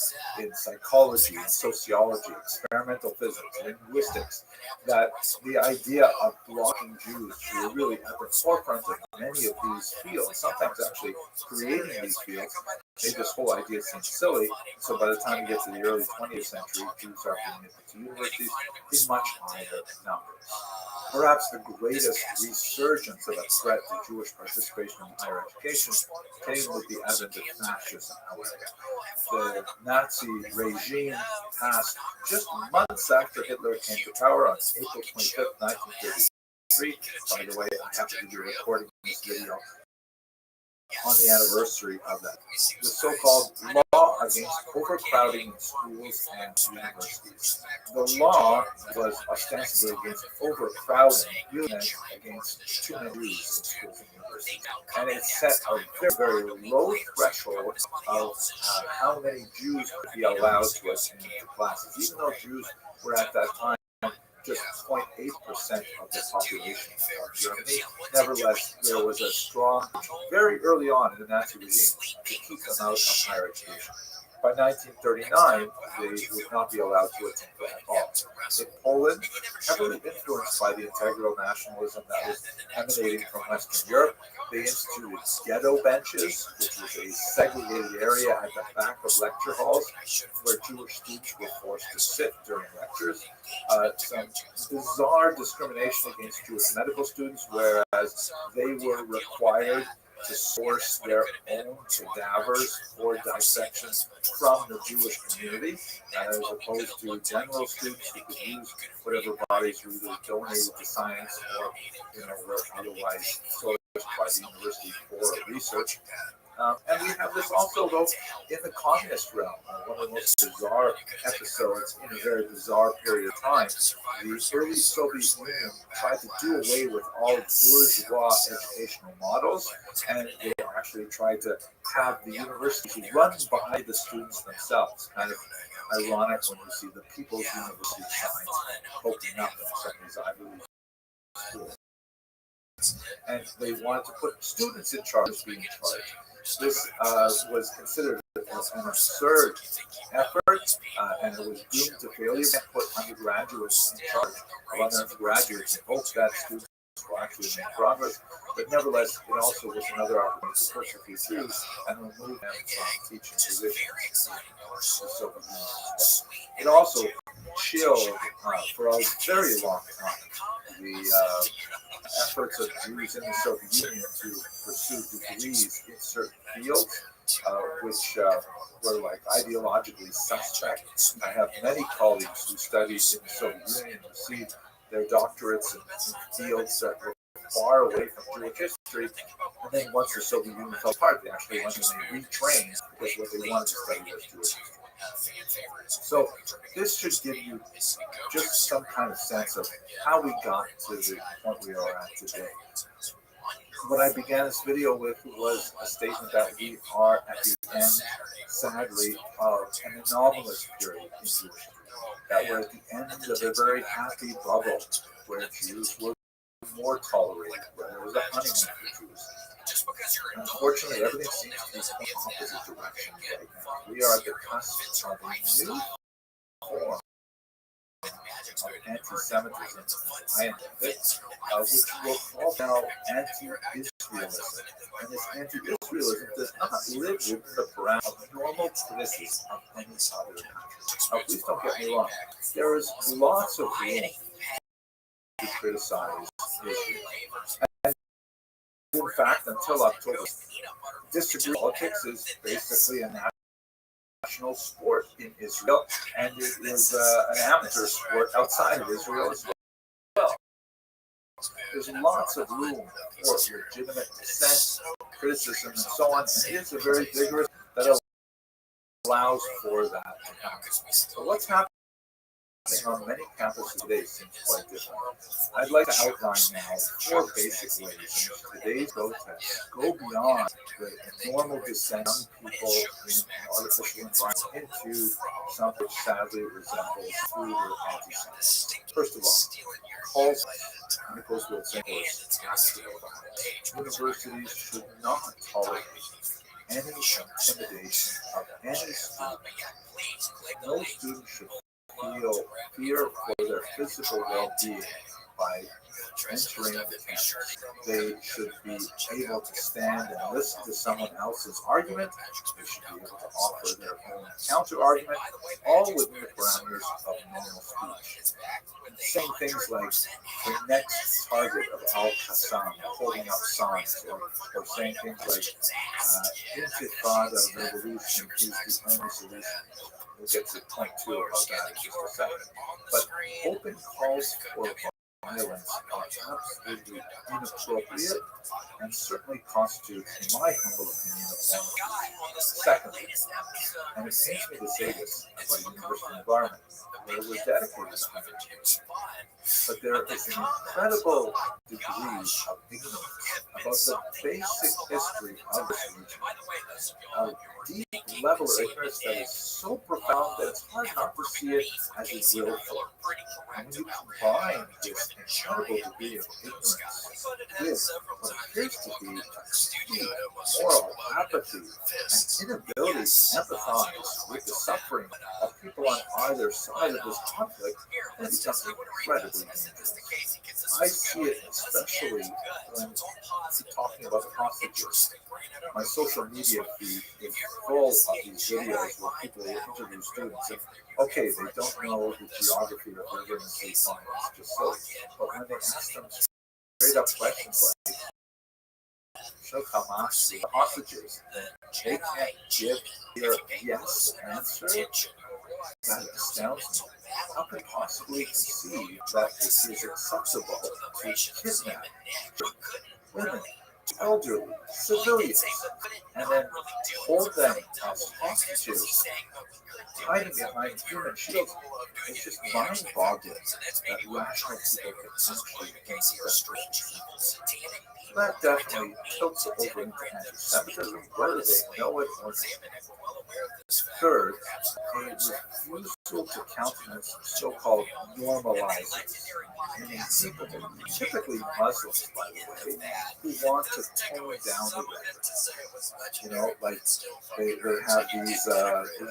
in psychology, in sociology, experimental physics, linguistics, that the idea of blocking Jews who are really at the forefront of many of these fields, sometimes actually creating these fields, made this whole idea seem silly. So by the time you get to the early 20th century, Jews are being admitted to universities in much higher numbers. Perhaps the greatest resurgence of a threat to Jewish participation in higher education came with the advent of fascism, however. The Nazi regime passed just months after Hitler came to power on April 25th, 1933. By the way, I happen to be recording this video on the anniversary of that. The so-called law against overcrowding in schools and universities. The law was ostensibly against overcrowding, really meant against too many Jews in schools and universities. And it set a very, very low threshold of how many Jews could be allowed to attend classes, even though Jews were at that time just 0.8% of the population of Germany. Nevertheless, there was a strong, very early on in the Nazi regime, to keep them out of higher education. By 1939, they would not be allowed to attend at all. In Poland, heavily influenced by the integral nationalism that was emanating from Western Europe, they instituted ghetto benches, which was a segregated area at the back of lecture halls where Jewish students were forced to sit during lectures. Some bizarre discrimination against Jewish medical students, whereas they were required to source their own cadavers for dissection from the Jewish community, as opposed to general students who could use whatever bodies were either donated to science or, were otherwise sourced by the university for research. And we have this also, though, in the communist realm. One of the most bizarre episodes in a very bizarre period of time. The early Soviet Union tried to do away with all bourgeois educational models, and they actually tried to have the university run by the students themselves. Kind of ironic when you see the People's University signs poking up in some of these Ivy League schools. And they wanted to put students in charge, being in charge. This was considered an absurd effort, and it was doomed to failure. To put undergraduates in charge of undergraduates and hope that students people actually made progress, but nevertheless, it also was another opportunity to persecute Jews and remove them from teaching positions. It also chilled for a very long time the efforts of Jews in the Soviet Union to pursue degrees in certain fields, which were like ideologically suspect. I have many colleagues who studied in the Soviet Union and received their doctorates in fields that were far away from Jewish history. And then once the Soviet Union fell apart, they actually went and they retrained because what they wanted to study was Jewish history. So this should give you just some kind of sense of how we got to the point we are at today. What I began this video with was a statement that we are at the end, sadly, of an anomalous period in Jewish history. That we're at the end of a very happy bubble where Jews were more tolerated, where there was a honeymoon for Jews. Unfortunately, everything seems to be going opposite direction right now. We are at the cusp of a new form of anti-Semitism, which will fall now anti-Israelism. And this anti-Israelism does not live within the parameters of normal criticism of any other country. Now, please don't get me wrong. There is lots of room to criticize Israel. And in fact, until October, distribution politics is basically a national sport in Israel, and it is an amateur sport outside of Israel as well. There's lots of room for legitimate dissent, criticism, and so on, and it is a very vigorous that allows for that to happen. So what's happening on many campuses today seems quite different. I'd like to outline now 4 basic ways in which today's protests go beyond the normal dissent of people in an artificial environment into something which sadly resembles food or anti-Semitism. First of all, calls chemicals will say universities should not tolerate any intimidation of any student. No student should feel fear for their physical well-being by entering the campus. They should be able to stand and listen to someone else's argument. They should be able to offer their own counter-argument, all within the parameters of normal speech. Saying things like the next target of Al-Qassam, holding up signs, or saying things like Intifada revolution is the only solution. We'll get to point 2 about that in just a second. But open calls for violence are absolutely inappropriate and certainly constitute, in my humble opinion, a form of abuse. Secondly, and it pains me to say this about a university environment where we're dedicated to hundreds, but there is an incredible degree of ignorance about the basic history of this region. A deep level of ignorance that is so profound that it's hard not to see it as a willful. And when you combine this incredible degree of ignorance with what appears to be a deep moral apathy and inability to empathize with the suffering of people on either side of this conflict, it becomes incredibly dangerous. I see it especially when talking about the hostages. My social media feed is full of these videos where people interview students and okay, they don't know the geography of living in these fine, it's just silly. But when they ask them straight up questions like, show Hamas the hostages, they can't give their yes answer. That astounds me. How can possibly conceive that it is acceptable to kidnap women, elderly, civilians, and then hold them as hostages, hiding behind human shields? It's just mind-boggling that rational people can actually think such things. That definitely tilts over into anti-Semitism, whether they know it or not. Third, a refusal to countenance so-called normalizers, meaning people, typically Muslims, by the way, who want to tone down the rhetoric. Like they have these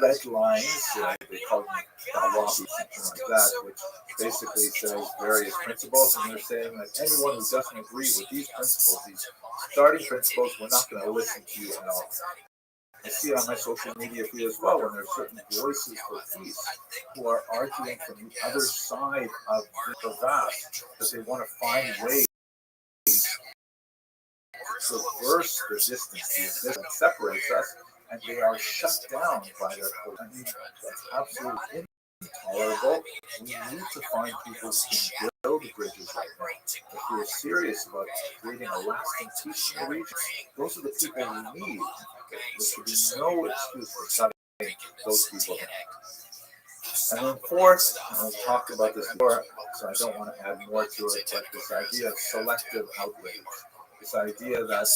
red lines, they call them dawabi, something like that, which basically says various principles, and they're saying that anyone who doesn't agree with these principles, these starting principles, we're not going to listen to you at all. I see on my social media feed as well when there are certain voices for peace who are arguing from the other side of the vast, that they want to find ways to traverse the distance that separates us, and they are shut down by their code. I mean, that's absolutely intolerable. We need to find people who can build bridges right now. If we're serious about creating a lasting peace in the region, those are the people we need. There should be no excuse for shutting those people down. And then fourth, and we'll talk about this more, so I don't want to add more to it, but this idea of selective outrage. This idea that,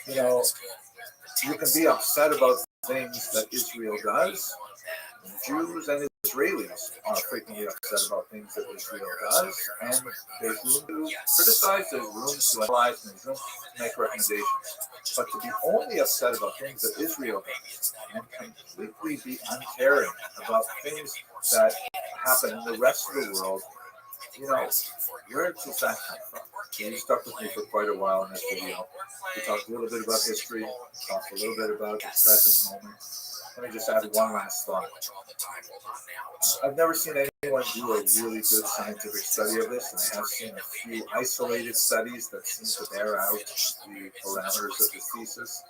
you can be upset about things that Israel does. Jews and Israelis are frequently upset about things that Israel does, and there's room to criticize, there's room to analyze, and there's room to make recommendations. But to be only upset about things that Israel does and completely be uncaring about things that happen in the rest of the world, where does that come from? You stuck with me for quite a while in this video. We talked a little bit about history, talked a little bit about the present moment. Let me just add one last thought. I've never seen anyone do a really good scientific study of this, and I have seen a few isolated studies that seem to bear out the parameters of the thesis.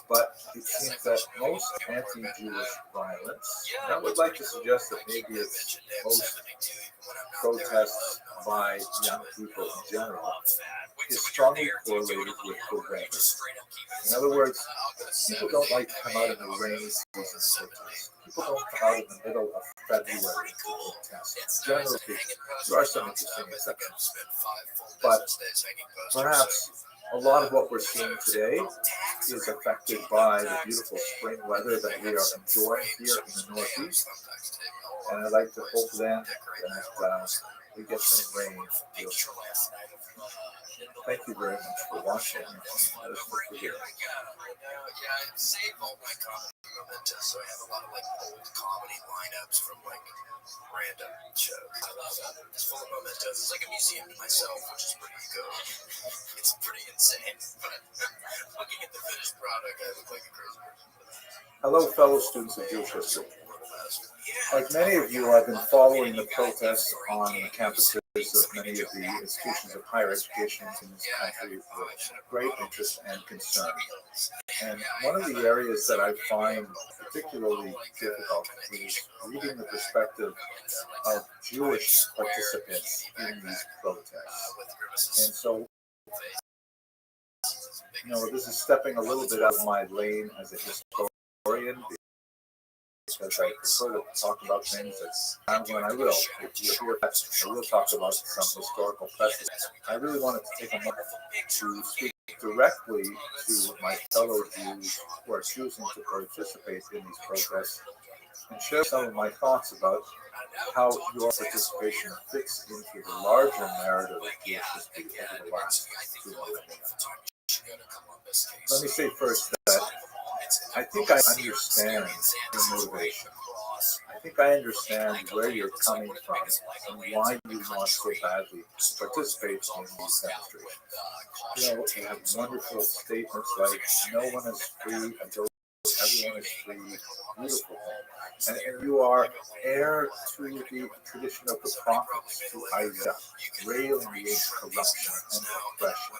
But it seems that most anti-Jewish violence, and I would like to suggest that maybe it's most protests by young people in general, is strongly correlated with the weather. In other words, people don't like to come out in the rainy season to protest. People don't come out in the middle of February to protest. Generally speaking, there are some interesting exceptions. But perhaps a lot of what we're seeing today is affected by the beautiful spring weather that we are enjoying here in the Northeast. And I'd like to hope then that we get some rain. Thank you very much for watching. I save all my comedy mementos, so I have a lot of old comedy lineups from random shows. I love that. It's full of mementos. It's like a museum to myself, which is pretty good. It's pretty insane. But looking at the finished product, I look like a crazy person. Hello, fellow students of Jewish history. Like many of you, I've been following the protests on the campuses of many of the institutions of higher education in this country with great interest and concern. And one of the areas that I find particularly difficult is reading the perspective of Jewish participants in these protests. And so, this is stepping a little bit out of my lane as a historian, because I prefer to talk about things that when I will. If you hear that, I will talk about some historical precedents. I really wanted to take a moment to speak directly to my fellow Jews who are choosing to participate in these protests and share some of my thoughts about how your participation fits into the larger narrative of Jewish history over the last 200 years. Let me say first that I think I understand your motivation. I think I understand where you're coming from and why you want so badly to participate in these demonstrations. You have wonderful statements like, no one is free until everyone is free. Beautiful. And you are heir to the tradition of the prophets, to Isaiah, railing against corruption and oppression.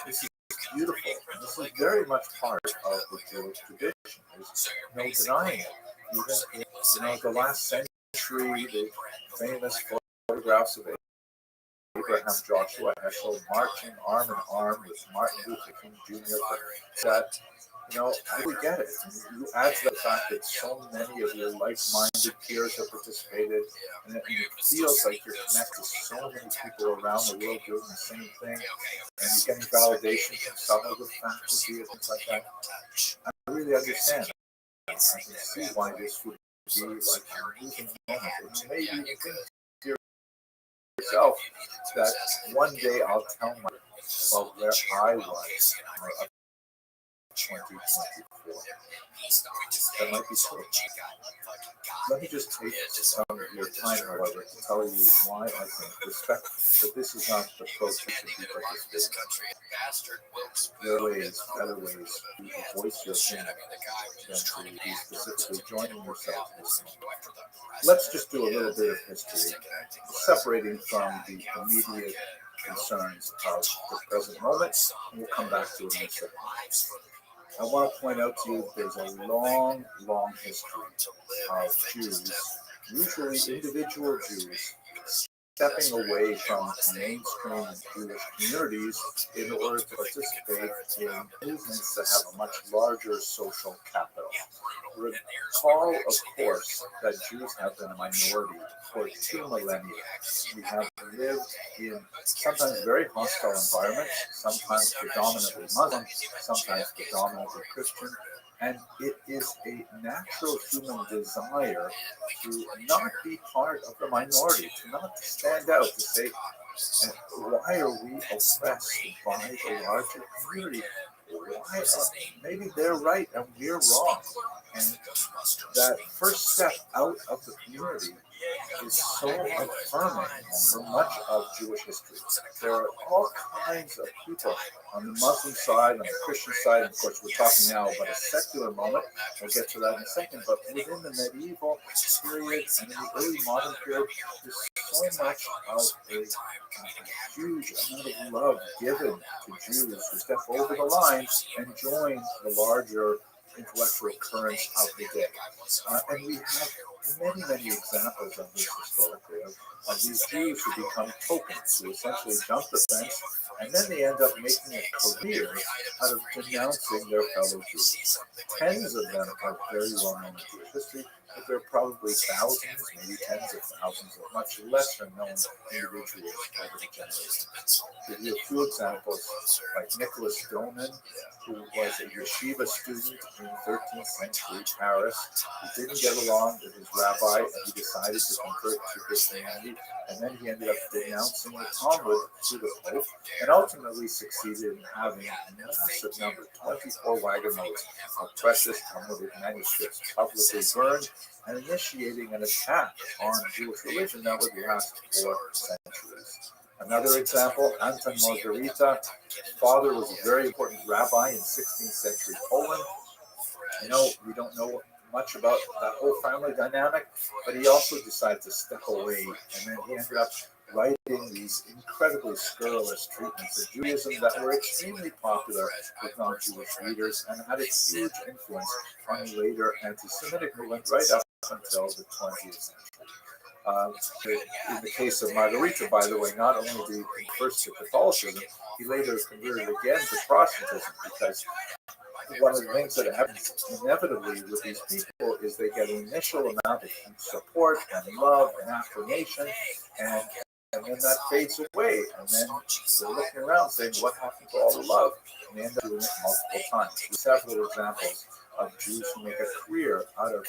This is beautiful. And this is very much part of the Jewish tradition. There's no denying it. Even in the last century, the famous photographs of Abraham Joshua Heschel marching arm in arm with Martin Luther King Jr. That, I really get it. You add to the fact that so many of your like-minded peers have participated, and it feels like you're connected to so many people around the world doing the same thing, and you're getting validation from some of the faculty and things like that. I really understand. I can see why this would be like a moving moment. And maybe you think to yourself that one day I'll tell my about where I was 2024. That might be true. Let me just take some of your time, however, to tell you why I think respect that this is not the approach you should be participating in. There are ways, better ways to voice your opinion than to be specifically joining yourself in this moment. Let's just do a little bit of history, separating from the immediate concerns of the present moment, and we'll come back to it in a second. I want to point out to you there's a long, long history of Jews, usually individual Jews, stepping away from mainstream Jewish communities in order to participate in movements that have a much larger social capital. Recall, of course, that Jews have been a minority for 2 millennia. We have lived in sometimes very hostile environments, sometimes predominantly Muslim, sometimes predominantly Christian, and it is a natural human desire to not be part of the minority, to not stand out, to say, why are we oppressed by the larger community? Why maybe they're right and we're wrong? And that first step out of the community is so affirming for much of Jewish history. There are all kinds of people on the Muslim side, on the Christian side, and of course we're talking now about a secular moment. We'll get to that in a second, but within the medieval period and in the early modern period, there's so much of a huge amount of love given to Jews who step over the line and join the larger intellectual currents of the day. And we have many, many examples of this historically, of these Jews who become tokens, who essentially jump the fence, and then they end up making a career out of denouncing their fellow Jews. Tens of them are very well known in Jewish history, but there are probably thousands, maybe tens of thousands, of much lesser known individuals over the generations. Give you a few examples, like Nicholas Doman, who was a yeshiva student in 13th century Paris. He didn't get along with his rabbi, and he decided to convert to Christianity, and then he ended up denouncing the Talmud to the Pope, and ultimately succeeded in having a massive number, 24 wagon loads of precious Talmudic manuscripts publicly burned, and initiating an attack on Jewish religion that would last for centuries. Another example, Anton Margarita. His father was a very important rabbi in 16th century Poland. We don't know much about that whole family dynamic, but he also decided to step away, and then he ended up writing these incredibly scurrilous treatments of Judaism that were extremely popular with non-Jewish readers and had a huge influence on the later anti-Semitic movement right up until the 20th century. In the case of Margarita, by the way, not only did he convert to Catholicism, he later converted again to Protestantism, because one of the things that happens inevitably with these people is they get an initial amount of support and love and affirmation, and then that fades away, and then they're looking around saying, what happened to all the love? And they end up doing it multiple times. There's several examples of Jews who make a career out of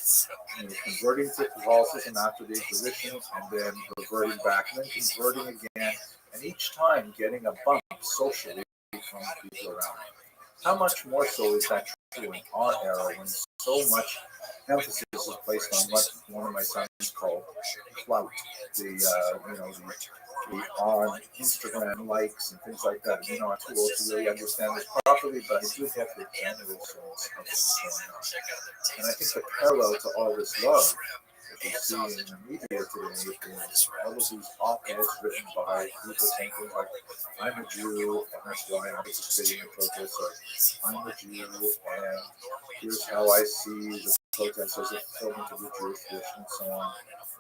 converting to Catholicism after the Inquisition, and then reverting back, and then converting again, and each time getting a bump socially from the people around them. How much more so is that true in our era, when so much emphasis is placed on what one of my sons called clout, the on Instagram likes and things like that. I'm too old to really understand this properly, but I do get the general sense of what's going on. And I think the parallel to all this love that we see in the media today is all of these op-eds written by people saying things like, I'm a Jew, and that's why I'm participating in protests, or I'm a Jew, and here's how I see the protests as a fulfillment of the Jewish tradition, and so on.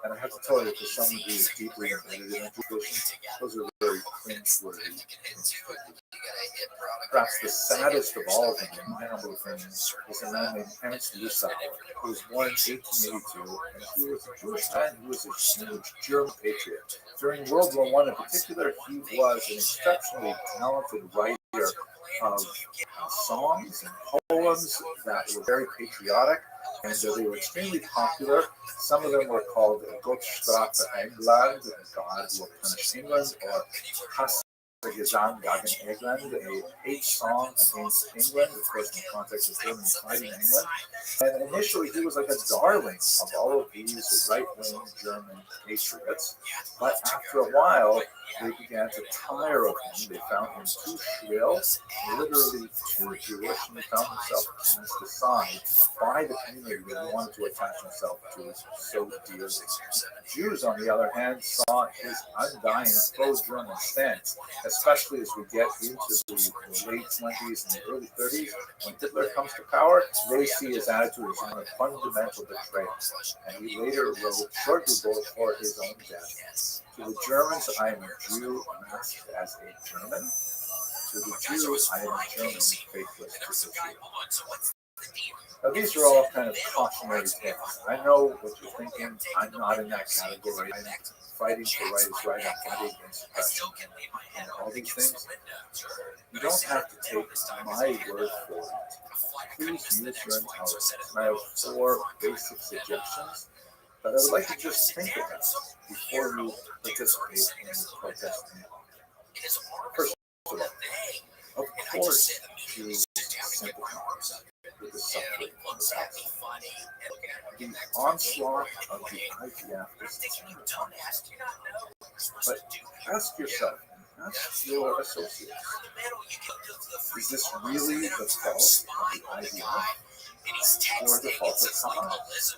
And I have to tell you, for someone who is deeply embedded in a tradition, those are very cringe-worthy. Perhaps the saddest of all of them, in my humble opinion, is a man named Ernst Lüsauer, who was born in 1882, and he was a Jewish man who was a huge German patriot. During World War I in particular, he was an exceptionally talented writer of songs and poems that were very patriotic. and they were extremely popular. Some of them were called Gott strafe England, God will punish England, or Gesang gegen England, a hate song against England, of course in the context of Germany fighting England. And initially he was like a darling of all of these right-wing German patriots, but after a while they began to tire of him. They found him too shrill, literally too Jewish, and he found himself cast aside by the community that he wanted to attach himself to so dearly. Jews, on the other hand, saw his undying pro-German stance, especially as we get into the late 20s and the early 30s. When Hitler comes to power, they see his attitude as one of fundamental betrayal. And he later wrote shortly before his own death, "To the Germans, I am a Jew masked as a German. To the Jew, I am a German faithless to Israel." Now, these are all kind of cautionary tales. I know what you're thinking. I'm not in that category. I'm fighting for right is right. I'm fighting against oppression and all these things. You don't have to take my word for it. Please use your intelligence. And I have 4 basic suggestions that I would like you to just think about before you participate in the protesting. First of all, of course, Jews sympathize with the suffering of the Palestinians. The onslaught of the IDF is terrifying. But ask yourself, ask your associates, is this really the fault of the IDF or the fault of Hamas?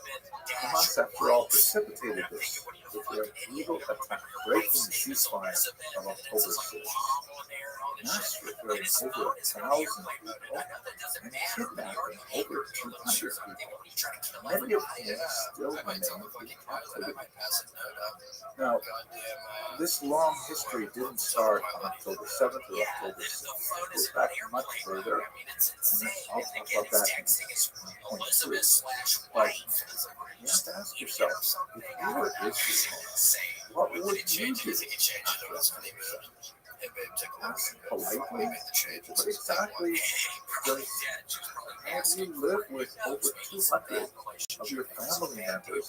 Hamas, after all, precipitated this with their brutal attack, breaking the ceasefire of October 6th, massacring over 1,000 people, and kidnapping over 200 people, many of whom still remain in captivity. Now, this long history didn't start on October 7th or October 6th. It goes back much further, and I'll talk about that in point 3. But you have to ask yourself, if you were Israel, what would you do after October 7th? Ask politely, what exactly how do you live with over 200 of your family members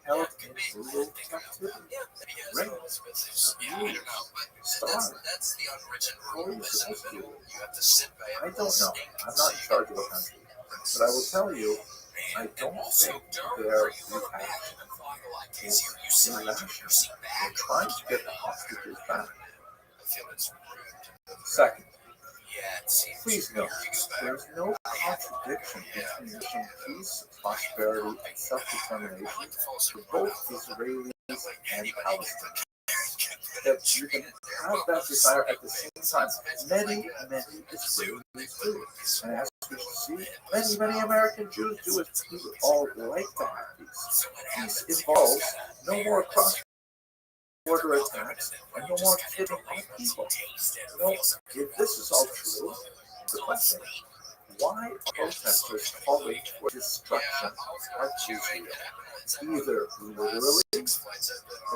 held in brutal captivity, raped, abused, starved? How are you supposed to do it? I don't know. I'm not in charge of the country. But I will tell you, I don't think their reaction is irrational. They're trying to get the hostages back. Second, please note, there is no contradiction between wishing peace, prosperity, and self-determination for both Israelis and Palestinians. That you can have that desire at the same time. Many Israelis do. And as we see, many American Jews do it. We would all like to have peace. Peace involves no more cross-border attacks and no more killing of people. If this is all true, the question, why are protesters calling for destruction of Israel, either literally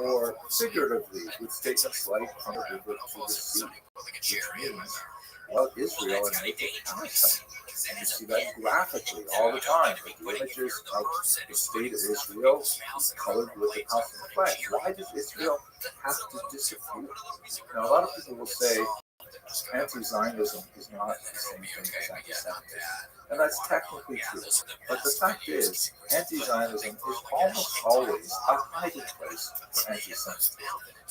or figuratively, with statements like from the river to the sea, which means, well, Israel and make it Palestine. And you see that graphically all the time, with the images of the state of Israel colored with the Palestinian flag. Why does Israel have to disappear? Now, a lot of people will say anti-Zionism is not the same thing as anti-Semitism. And that's technically true. But the fact is, anti-Zionism is almost always a hiding place for anti-Semitism.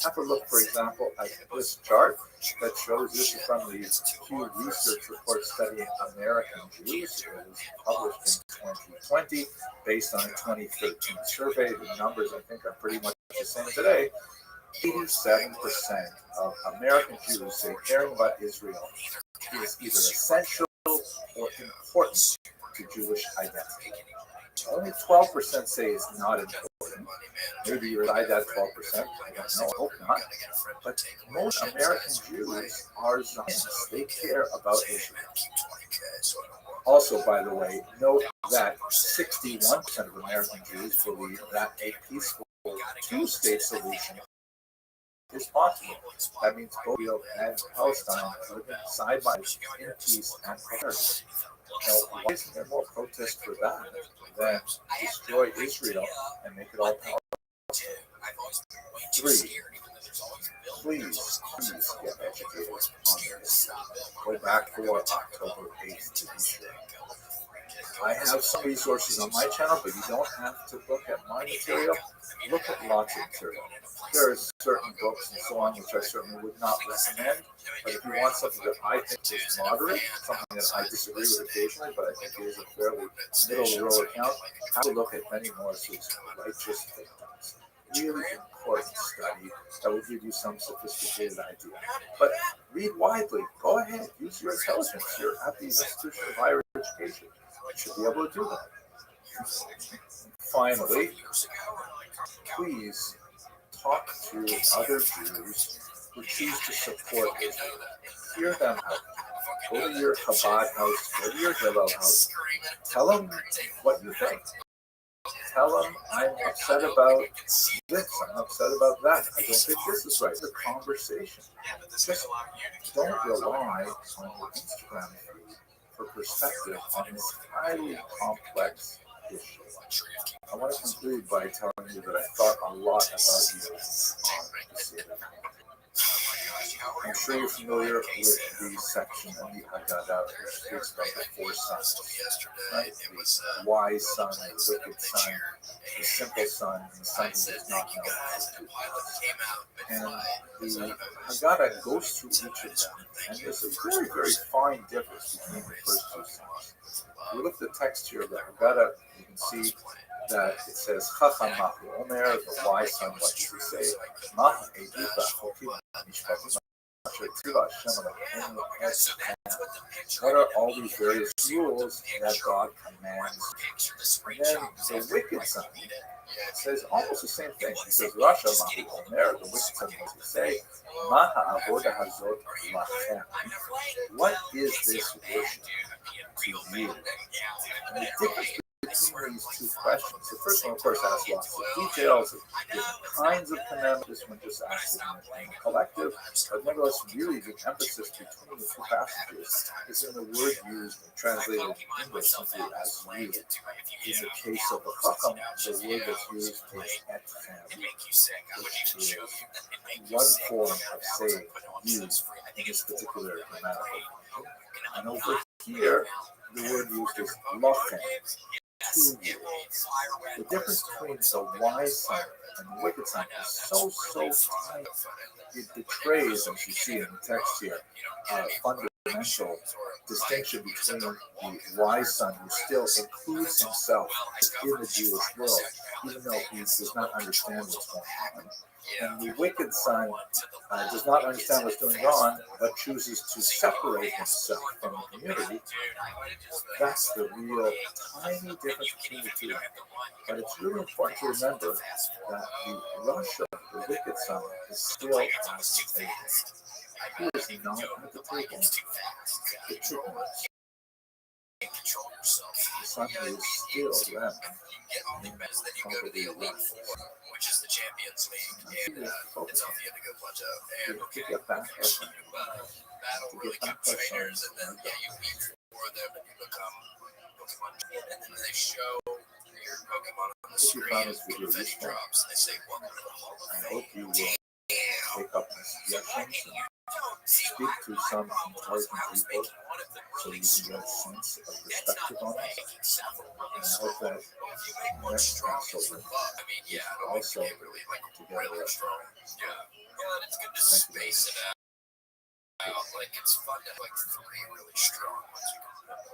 Have a look, for example, at this chart that shows this from the Pew Research report studying American Jews. It was published in 2020 based on a 2013 survey. The numbers, I think, are pretty much the same today. 87% of American Jews say caring about Israel is either essential or important to Jewish identity. Only 12% say it's not important. Maybe you're inside that 12%. I don't know. I hope not. But most American Jews are Zionists. They care about Israel. Also, by the way, note that 61% of American Jews believe that a peaceful two-state solution is possible. That means both Israel and Palestine living side by side in peace and prosperity. why isn't there more protest for that than destroy Israel and make it all powerful? 3, please get educated on this. Go back for October 8th to be sure. I have some resources on my channel, but you don't have to look at my material. Look at lots of material. There are certain books and so on which I certainly would not recommend, but if you want something that I think is moderate, something that I disagree with occasionally, but I think is a fairly middle-of-the-road account, have a look at Benny Morris's Righteous Victims. Really important study that will give you some sophisticated idea. But read widely. Go ahead. Use your intelligence. You're at the institution of higher education. You should be able to do that. Finally, please talk to other Jews who choose to support Israel. Hear them out. Go to your Chabad house, go to your Hillel house. Tell them what you think. Tell them I'm upset about this, I'm upset about that. I don't think this is right. It's a conversation. Just don't rely on your Instagram feed for perspective on this highly complex issue. I want to conclude by telling you that I thought a lot about you this evening. I'm sure you're familiar with the section in the Haggadah which speaks about the 4 sons, right? The wise son, the wicked son, the simple son, and the son who does not know how to do things. And the Haggadah goes through each of them, and there's a very, very fine difference between the first 2 sons. If you look at the text here of the Haggadah, you can see that it says, Chacham Mahu Omer, the wise son, what does he say? Mah Eduka Chokim Mishpatim. What are all these various rules that God commands? And then the wicked son says almost the same thing. He says, Rasha Mahu Omer, the wicked son, what does he say? Maha Avoda Hazot Lachem. What is this worship to you? And the difference between these 2 questions. The first one, of course, asks lots of details of different kinds of commandments. This one just asks it in a collective. But nevertheless, really, the emphasis between the 2 passages is in the word used and translated in English simply as you. In the case of the Chacham, the word that's used is etchem, which is one form of saying you in this particular grammatical function. And over here, the word used is lochem. The difference between the wise son and the wicked son is so tiny. It betrays, as you see in the text here, a fundamental distinction between the wise son, who still includes himself in the Jewish world, even though he does not understand what's going on. And the wicked son does not understand what's going on, but chooses to separate himself from the community. That's the real tiny difference between the 2. But it's really important to remember that the Russia, the wicked son, is still at the table. Who is not at the table? The chickens. The son who is still them. Probably alive. Which is the Champions League, and it's off the Indigo Plateau. And to get back battle really good trainers, and then you meet 4 of them, and you become Pokemon. And then they show your Pokemon on the screen, confetti drops, and they say, welcome to the Hall of Fame. I hope you will take up my suggestions and speak to some intelligent people so you can get a sense of perspective on it. And I hope that next crossover is also together. Yeah, it's good to space it out. Like, it's fun to have 3 really strong ones.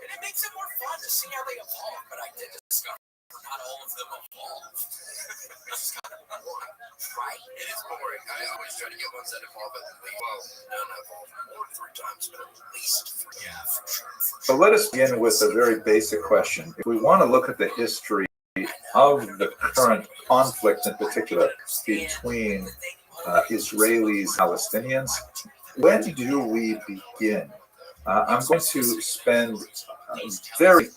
And it makes it more fun to see how they evolve. But I did discover not all of them evolve. It's kind of boring, right? It is boring. I always try to get ones that evolve at least. Well, none evolve more than 3 times, but at least 3. Yeah, for sure. So let us begin with a very basic question. If we want to look at the history of the current conflict, in particular between Israelis and Palestinians, when do we begin? I'm going to spend a very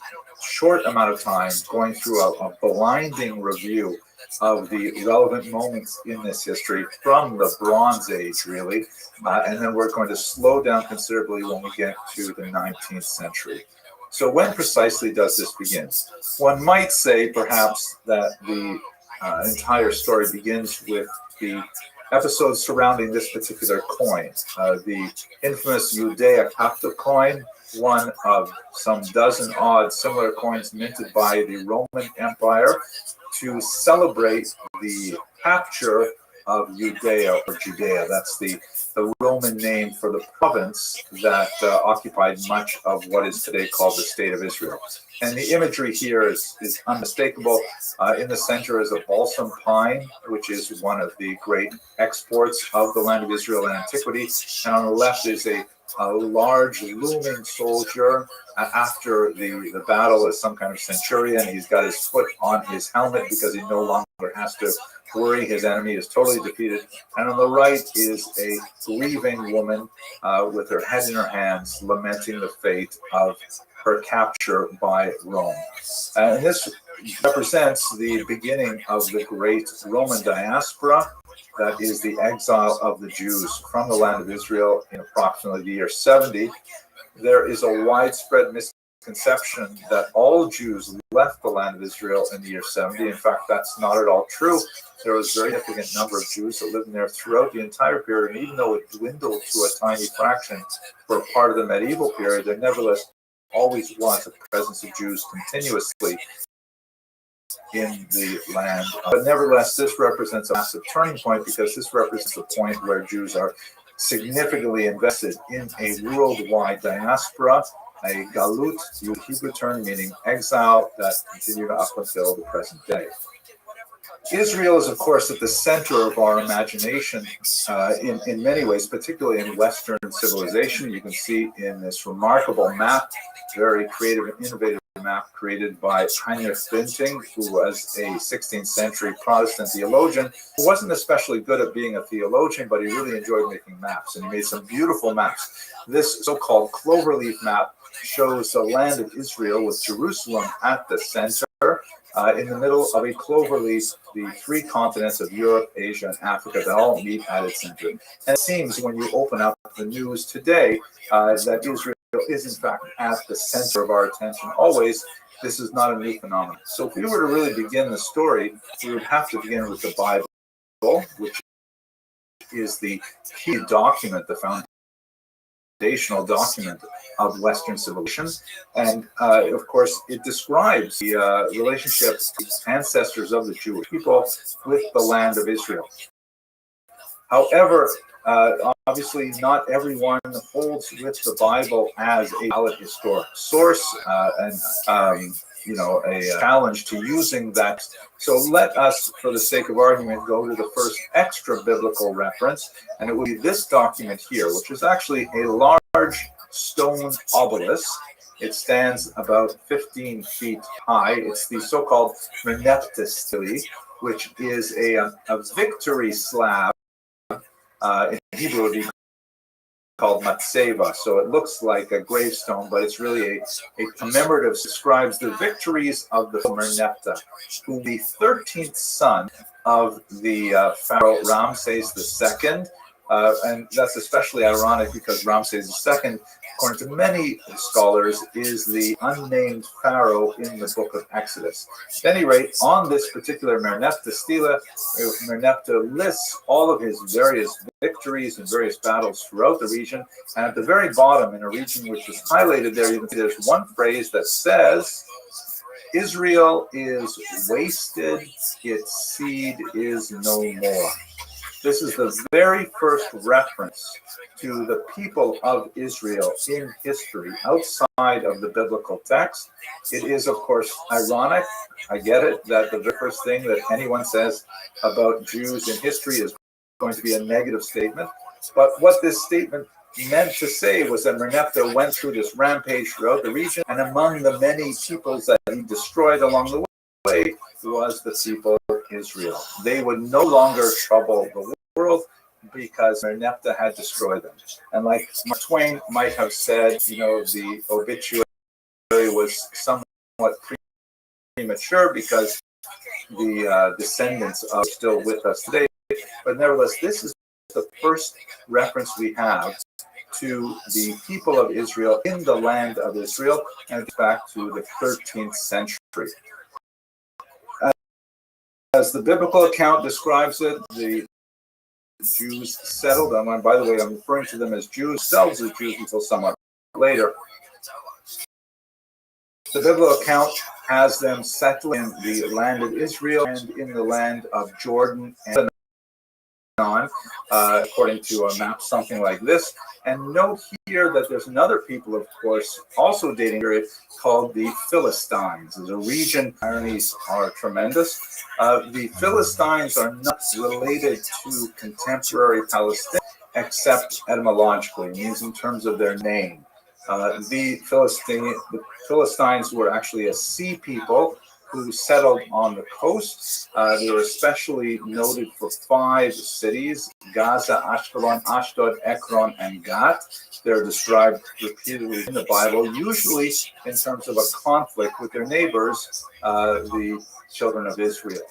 short amount of time going through a blinding review of the relevant moments in this history from the Bronze Age, really, and then we're going to slow down considerably when we get to the 19th century. So when precisely does this begin? One might say perhaps that the entire story begins with the episodes surrounding this particular coin, the infamous Judea Capta coin, one of some dozen odd similar coins minted by the Roman Empire to celebrate the capture of Judea or Judea. That's the Roman name for the province that occupied much of what is today called the State of Israel. And the imagery here is unmistakable. In the center is a balsam pine, which is one of the great exports of the land of Israel in antiquity. And on the left is a large looming soldier after the battle as some kind of centurion. He's got his foot on his helmet because he no longer has to worry. His enemy is totally defeated. And on the right is a grieving woman with her head in her hands, lamenting the fate of her capture by Rome. And this represents the beginning of the great Roman diaspora. That is the exile of the Jews from the land of Israel in approximately the year 70. There is a widespread misconception that all Jews left the land of Israel in the year 70. In fact, that's not at all true. There was a very significant number of Jews that lived in there throughout the entire period. And even though it dwindled to a tiny fraction for part of the medieval period, there nevertheless always was a presence of Jews continuously in the land. But nevertheless, this represents a massive turning point because this represents the point where Jews are significantly invested in a worldwide diaspora, a galut, the Hebrew term meaning exile, that continued up until the present day. Israel is, of course, at the center of our imagination in many ways, particularly in Western civilization. You can see in this remarkable map, very creative and innovative map created by Heinrich Binting, who was a 16th century Protestant theologian, who wasn't especially good at being a theologian, but he really enjoyed making maps, and he made some beautiful maps. This so-called cloverleaf map shows the land of Israel with Jerusalem at the center. In the middle of a cloverleaf, the three continents of Europe, Asia, and Africa that all meet at its center. And it seems when you open up the news today that Israel is in fact at the center of our attention always. This is not a new phenomenon. So if we were to really begin the story, we would have to begin with the Bible, which is the key document, the foundational document of Western civilization. And of course, it describes the relationship of ancestors of the Jewish people with the land of Israel. However, obviously, not everyone holds with the Bible as a valid historic source and a challenge to using that. So let us, for the sake of argument, go to the first extra biblical reference, and it will be this document here, which is actually a large stone obelisk. It stands about 15 feet high. It's the so-called Merneptah stele, which is a victory slab. In Hebrew, it would be called matseva. So it looks like a gravestone, but it's really a commemorative, describes the victories of the Merneptah, who the 13th son of the Pharaoh Ramses II. And that's especially ironic because Ramses II, according to many scholars, is the unnamed pharaoh in the book of Exodus. At any rate, on this particular Merneptah stele, Merneptah lists all of his various victories and various battles throughout the region. And at the very bottom, in a region which is highlighted there, you can see there's one phrase that says, Israel is wasted, its seed is no more. This is the very first reference to the people of Israel in history outside of the biblical text. It is, of course, ironic, I get it, that the very first thing that anyone says about Jews in history is going to be a negative statement. But what this statement meant to say was that Merneptah went through this rampage throughout the region, and among the many peoples that he destroyed along the way was the people of Israel. They would no longer trouble the world because Merneptah had destroyed them. And like Mark Twain might have said, the obituary was somewhat premature because the descendants are still with us today. But nevertheless, this is the first reference we have to the people of Israel in the land of Israel, and it's back to the 13th century. As the biblical account describes it, the Jews settled them, and by the way, I'm referring to them as Jews, themselves as Jews until somewhat later. The biblical account has them settle in the land of Israel and in the land of Jordan and on, according to a map, something like this. And note here that there's another people, of course, also dating period, called the Philistines. There's a region, ironies are tremendous. The Philistines are not related to contemporary Palestine, except etymologically, it means in terms of their name. The Philistines were actually a sea people who settled on the coast. They were especially noted for 5 cities: Gaza, Ashkelon, Ashdod, Ekron, and Gat. They're described repeatedly in the Bible, usually in terms of a conflict with their neighbors, the children of Israel.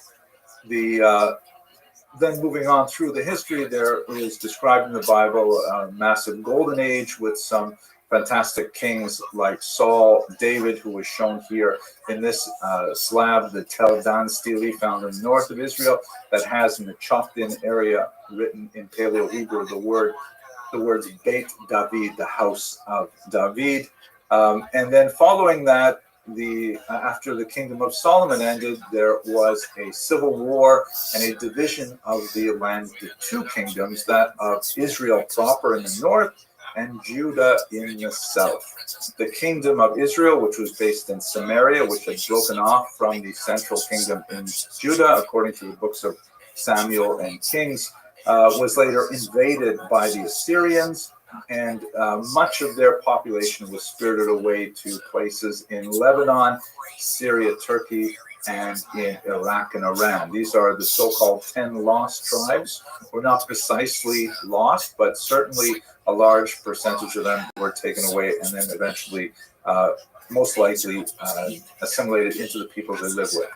Then moving on through the history, there is described in the Bible a massive golden age with some fantastic kings like Saul, David, who was shown here in this slab, the Tel Dan stele found in the north of Israel, that has in the chopped-in area written in Paleo Hebrew the words Beit David, the house of David. And then following that, after the kingdom of Solomon ended, there was a civil war and a division of the land to 2 kingdoms, that of Israel proper in the north and Judah in the south. The kingdom of Israel, which was based in Samaria, which had broken off from the central kingdom in Judah, according to the books of Samuel and Kings, was later invaded by the Assyrians, and much of their population was spirited away to places in Lebanon, Syria, Turkey, and in Iraq and Iran. These are the so-called 10 lost tribes. We're not precisely lost, but certainly a large percentage of them were taken away and then eventually, most likely, assimilated into the people they live with.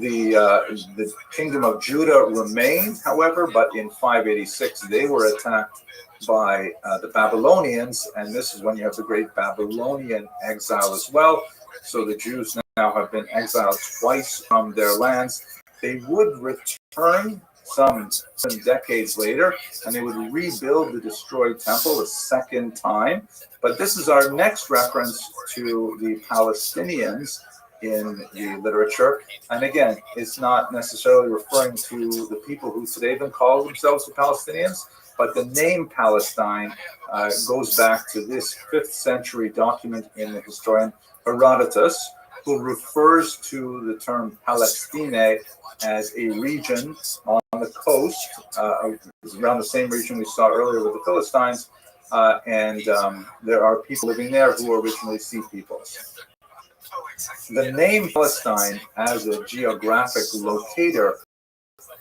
The kingdom of Judah remained, however, but in 586 they were attacked by the Babylonians, and this is when you have the great Babylonian exile as well. So the Jews now have been exiled twice from their lands. They would return some decades later, and they would rebuild the destroyed temple a second time. But this is our next reference to the Palestinians in the literature. And again, it's not necessarily referring to the people who today even call themselves the Palestinians, but the name Palestine goes back to this 5th century document in the historian Herodotus, who refers to the term Palestine as a region on the coast, around the same region we saw earlier with the Philistines, and there are people living there who were originally sea peoples. The name Palestine as a geographic locator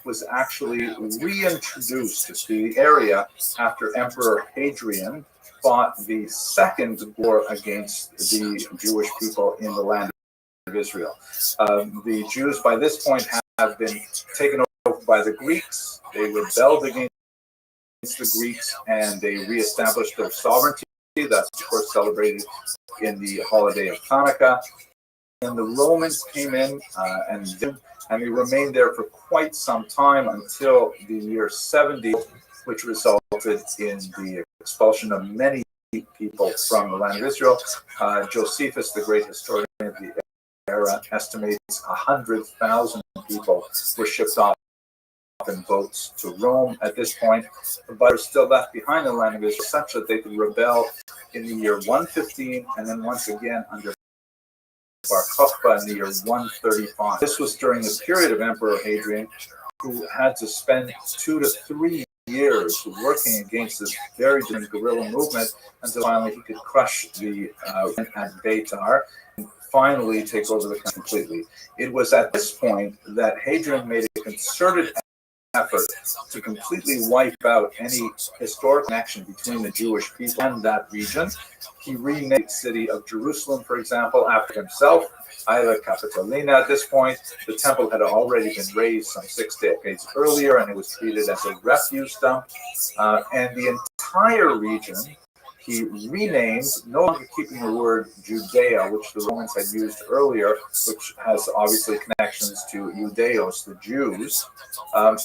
was actually reintroduced to the area after Emperor Hadrian fought the second war against the Jewish people in the land of Israel. The Jews by this point have been taken over by the Greeks. They rebelled against the Greeks and they reestablished their sovereignty. That's, of course, celebrated in the holiday of Hanukkah. And the Romans came in and they remained there for quite some time until the year 70, which resulted in the expulsion of many people from the land of Israel. Josephus, the great historian of the era, estimates 100,000 people were shipped off in boats to Rome at this point, but are still left behind in the land of Israel, such that they could rebel in the year 115 and then once again under Bar Kokhba in the year 135. This was during the period of Emperor Hadrian, who had to spend 2 to 3 years working against this very different guerrilla movement until finally he could crush the at Beitar and finally take over the country completely. It was at this point that Hadrian made a concerted effort to completely wipe out any historic connection between the Jewish people and that region. He renamed the city of Jerusalem, for example, after himself, Aila Capitolina. At this point, the temple had already been razed some 6 decades earlier, and it was treated as a refuse dump. And the entire region he renamed, no longer keeping the word Judea, which the Romans had used earlier, which has obviously connections to Judeos, the Jews.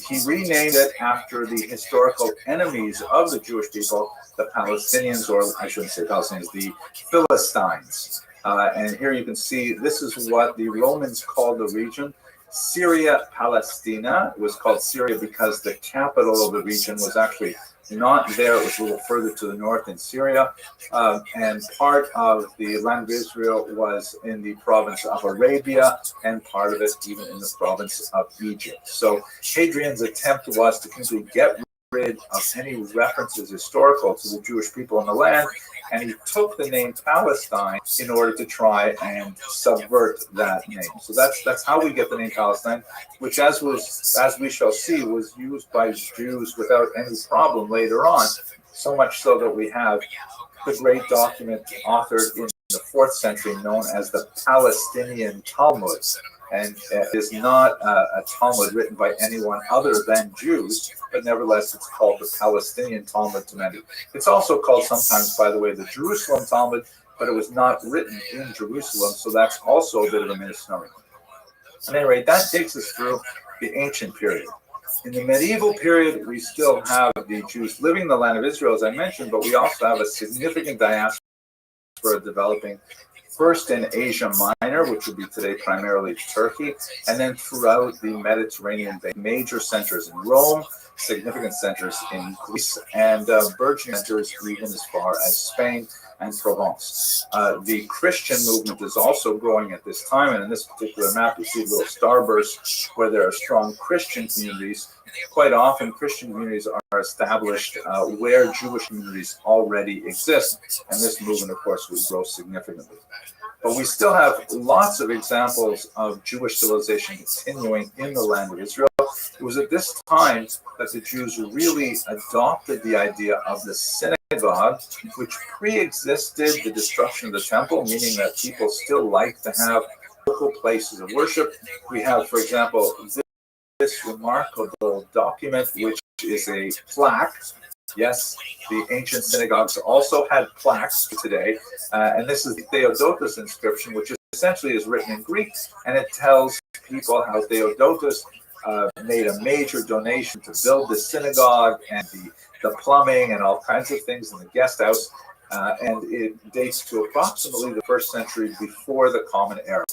He renamed it after the historical enemies of the Jewish people, the Palestinians, or I shouldn't say Palestinians, the Philistines. And here you can see this is what the Romans called the region. Syria Palestina. It was called Syria because the capital of the region was actually not there. It was a little further to the north in Syria. And part of the land of Israel was in the province of Arabia, and part of it even in the province of Egypt. So Hadrian's attempt was to completely get rid of any references historical to the Jewish people in the land, and he took the name Palestine in order to try and subvert that name. So that's how we get the name Palestine, which, as we shall see, was used by Jews without any problem later on. So much so that we have the great document authored in the 4th century known as the Palestinian Talmud. And it is not a Talmud written by anyone other than Jews, but nevertheless it's called the Palestinian Talmud to many. It's also called sometimes, by the way, the Jerusalem Talmud, but it was not written in Jerusalem, so that's also a bit of a misnomer. At any rate, that takes us through the ancient period. In the medieval period, we still have the Jews living in the land of Israel, as I mentioned, but we also have a significant diaspora developing first in Asia Minor, which would be today primarily Turkey, and then throughout the Mediterranean Bay, major centers in Rome, significant centers in Greece, and burgeoning centers even as far as Spain and Provence. The Christian movement is also growing at this time, and in this particular map, you see little starbursts where there are strong Christian communities. Quite often, Christian communities are established where Jewish communities already exist, and this movement, of course, will grow significantly. But we still have lots of examples of Jewish civilization continuing in the land of Israel. It was at this time that the Jews really adopted the idea of the synagogue, which pre-existed the destruction of the temple, meaning that people still like to have local places of worship. We have, for example, this remarkable document, which is a plaque. Yes, the ancient synagogues also had plaques today, and this is the Theodotus inscription, which essentially is written in Greek, and it tells people how Theodotus made a major donation to build the synagogue and the plumbing and all kinds of things in the guest house, and it dates to approximately the 1st century before the Common Era.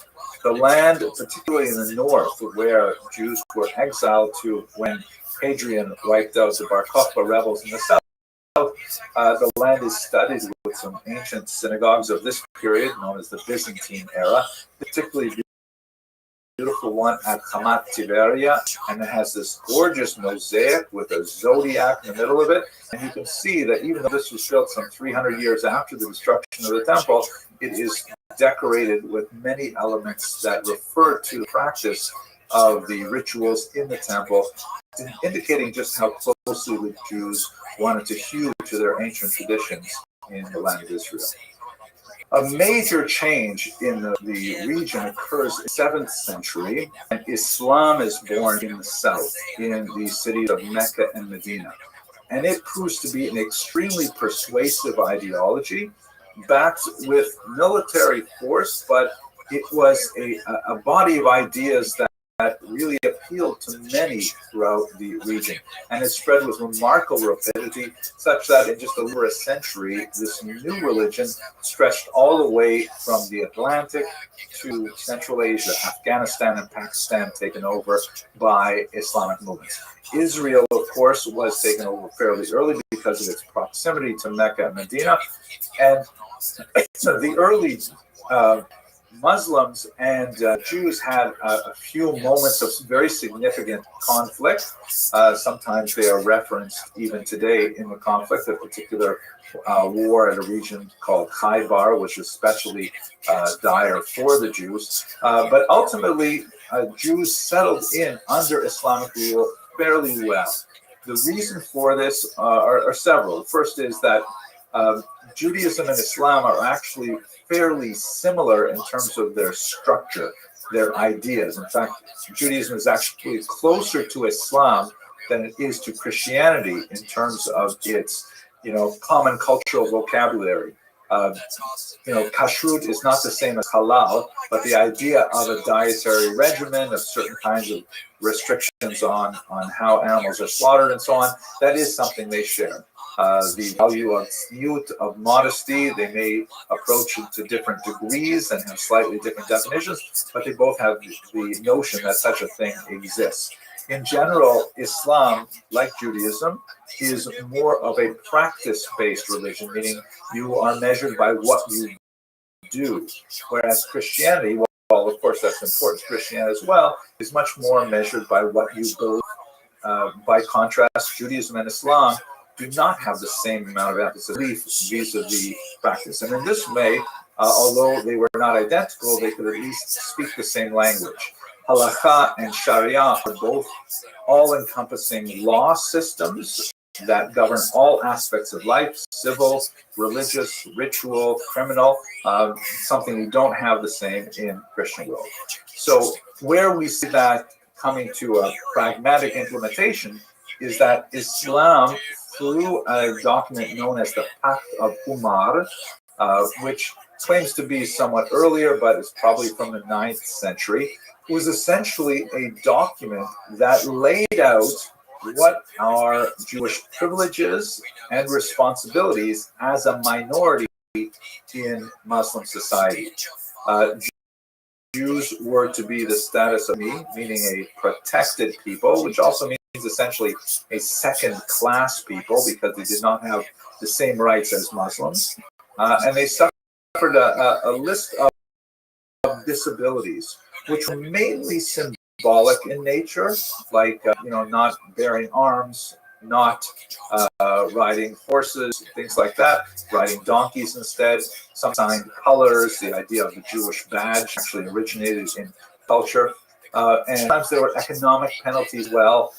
The land, particularly in the north, where Jews were exiled to when Hadrian wiped out the Bar Kokhba rebels in the south, the land is studded with some ancient synagogues of this period, known as the Byzantine era, particularly beautiful one at Hamat Tiberia, and it has this gorgeous mosaic with a zodiac in the middle of it. And you can see that even though this was built some 300 years after the destruction of the temple, it is decorated with many elements that refer to the practice of the rituals in the temple, indicating just how closely the Jews wanted to hew to their ancient traditions in the land of Israel. A major change in the region occurs in the 7th century, and Islam is born in the south, in the cities of Mecca and Medina. And it proves to be an extremely persuasive ideology, backed with military force, but it was a body of ideas that really appealed to many throughout the region, and it spread with remarkable rapidity, such that in just over a century, this new religion stretched all the way from the Atlantic to Central Asia, Afghanistan and Pakistan taken over by Islamic movements. Israel, of course, was taken over fairly early because of its proximity to Mecca and Medina, and so the early Muslims and Jews had a few moments of very significant conflict. Sometimes they are referenced even today in the conflict, a particular war at a region called Khaybar, which is especially dire for the Jews. But ultimately, Jews settled in under Islamic rule fairly well. The reason for this are several. The first is that Judaism and Islam are actually fairly similar in terms of their structure, their ideas. In fact, Judaism is actually closer to Islam than it is to Christianity in terms of its common cultural vocabulary. Kashrut is not the same as halal, but the idea of a dietary regimen, of certain kinds of restrictions on how animals are slaughtered and so on, that is something they share. The value of tzniut, of modesty, they may approach it to different degrees and have slightly different definitions, but they both have the notion that such a thing exists. In general, Islam, like Judaism, is more of a practice-based religion, meaning you are measured by what you do, whereas Christianity, well, of course that's important, Christianity as well, is much more measured by what you believe. By contrast, Judaism and Islam do not have the same amount of emphasis vis-a-vis practice. And in this way, although they were not identical, they could at least speak the same language. Halakha and Sharia are both all-encompassing law systems that govern all aspects of life, civil, religious, ritual, criminal, something we don't have the same in Christian world. So where we see that coming to a pragmatic implementation is that Islam, through a document known as the Pact of Umar, which claims to be somewhat earlier, but is probably from the 9th century, was essentially a document that laid out what are Jewish privileges and responsibilities as a minority in Muslim society. Jews were to be the status of me, meaning a protected people, which also means essentially a second-class people because they did not have the same rights as Muslims. And they suffered a list of disabilities, which were mainly symbolic in nature, like not bearing arms, not riding horses, things like that, riding donkeys instead, some signed colors. The idea of the Jewish badge actually originated in culture. And sometimes there were economic penalties as well.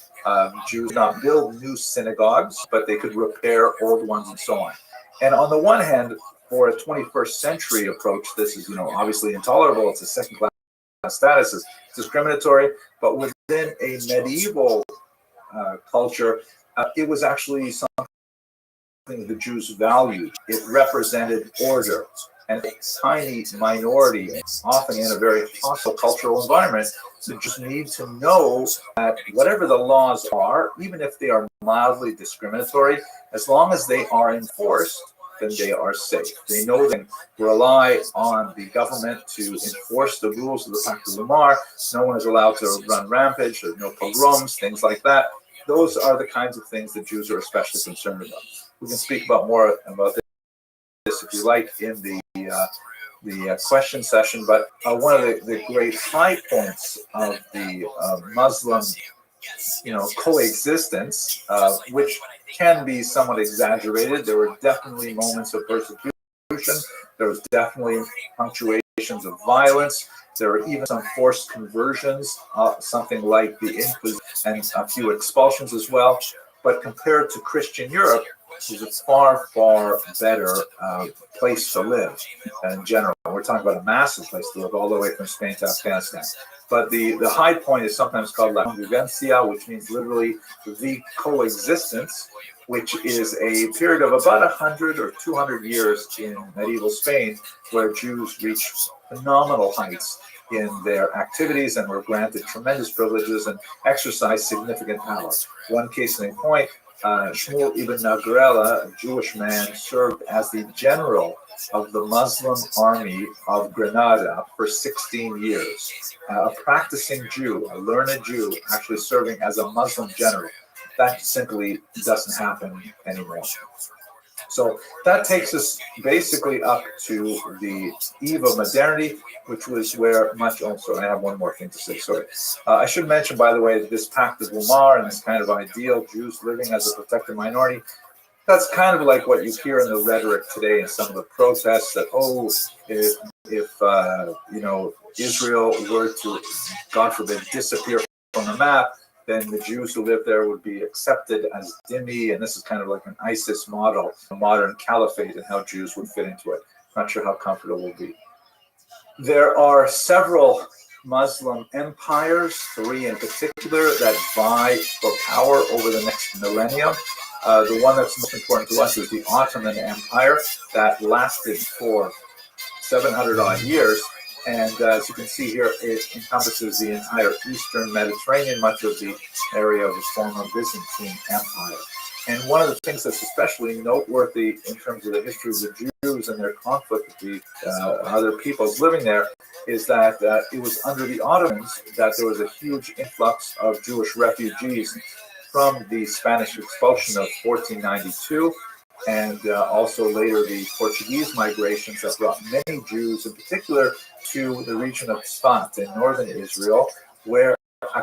Jews did not build new synagogues, but they could repair old ones and so on. And on the one hand, for a 21st century approach, this is obviously intolerable. It's a second-class status, it's discriminatory. But within a medieval culture, it was actually something the Jews valued. It represented order. And a tiny minority, often in a very hostile cultural environment, so just need to know that whatever the laws are, even if they are mildly discriminatory, as long as they are enforced, then they are safe. They know they can rely on the government to enforce the rules of the Pact of Umar. No one is allowed to run rampage. There's no pogroms, things like that. Those are the kinds of things that Jews are especially concerned about. We can speak about more about this if you like in the question session, but one of the great high points of the Muslim coexistence, which can be somewhat exaggerated. There were definitely moments of persecution. There was definitely punctuations of violence. There were even some forced conversions, something like the Inquisition, and a few expulsions as well. But compared to Christian Europe, it was a far, far better place to live in general. We're talking about a massive place to live all the way from Spain to Afghanistan. But the high point is sometimes called la convivencia, which means literally the coexistence, which is a period of about 100 or 200 years in medieval Spain, where Jews reached phenomenal heights in their activities and were granted tremendous privileges and exercised significant power. One case in point, Shmuel ibn Nagrela, a Jewish man, served as the general of the Muslim army of Granada for 16 years. A practicing Jew, a learned Jew, actually serving as a Muslim general. That simply doesn't happen anymore. So that takes us basically up to the eve of modernity, which was where much. Oh, sorry, I have one more thing to say. Sorry. I should mention, by the way, that this Pact of Umar and this kind of ideal Jews living as a protected minority, that's kind of like what you hear in the rhetoric today in some of the protests that, if Israel were to, God forbid, disappear from the map, then the Jews who live there would be accepted as dhimmi, and this is kind of like an ISIS model, a modern caliphate, and how Jews would fit into it. Not sure how comfortable it will be. There are several Muslim empires, 3 in particular, that vie for power over the next millennium. The one that's most important to us is the Ottoman Empire that lasted for 700 odd years. And as you can see here, it encompasses the entire Eastern Mediterranean, much of the area of the former Byzantine Empire. And one of the things that's especially noteworthy in terms of the history of the Jews and their conflict with the other peoples living there is that it was under the Ottomans that there was a huge influx of Jewish refugees from the Spanish expulsion of 1492, and also later the Portuguese migrations that brought many Jews, in particular, to the region of Sfat in northern Israel, where a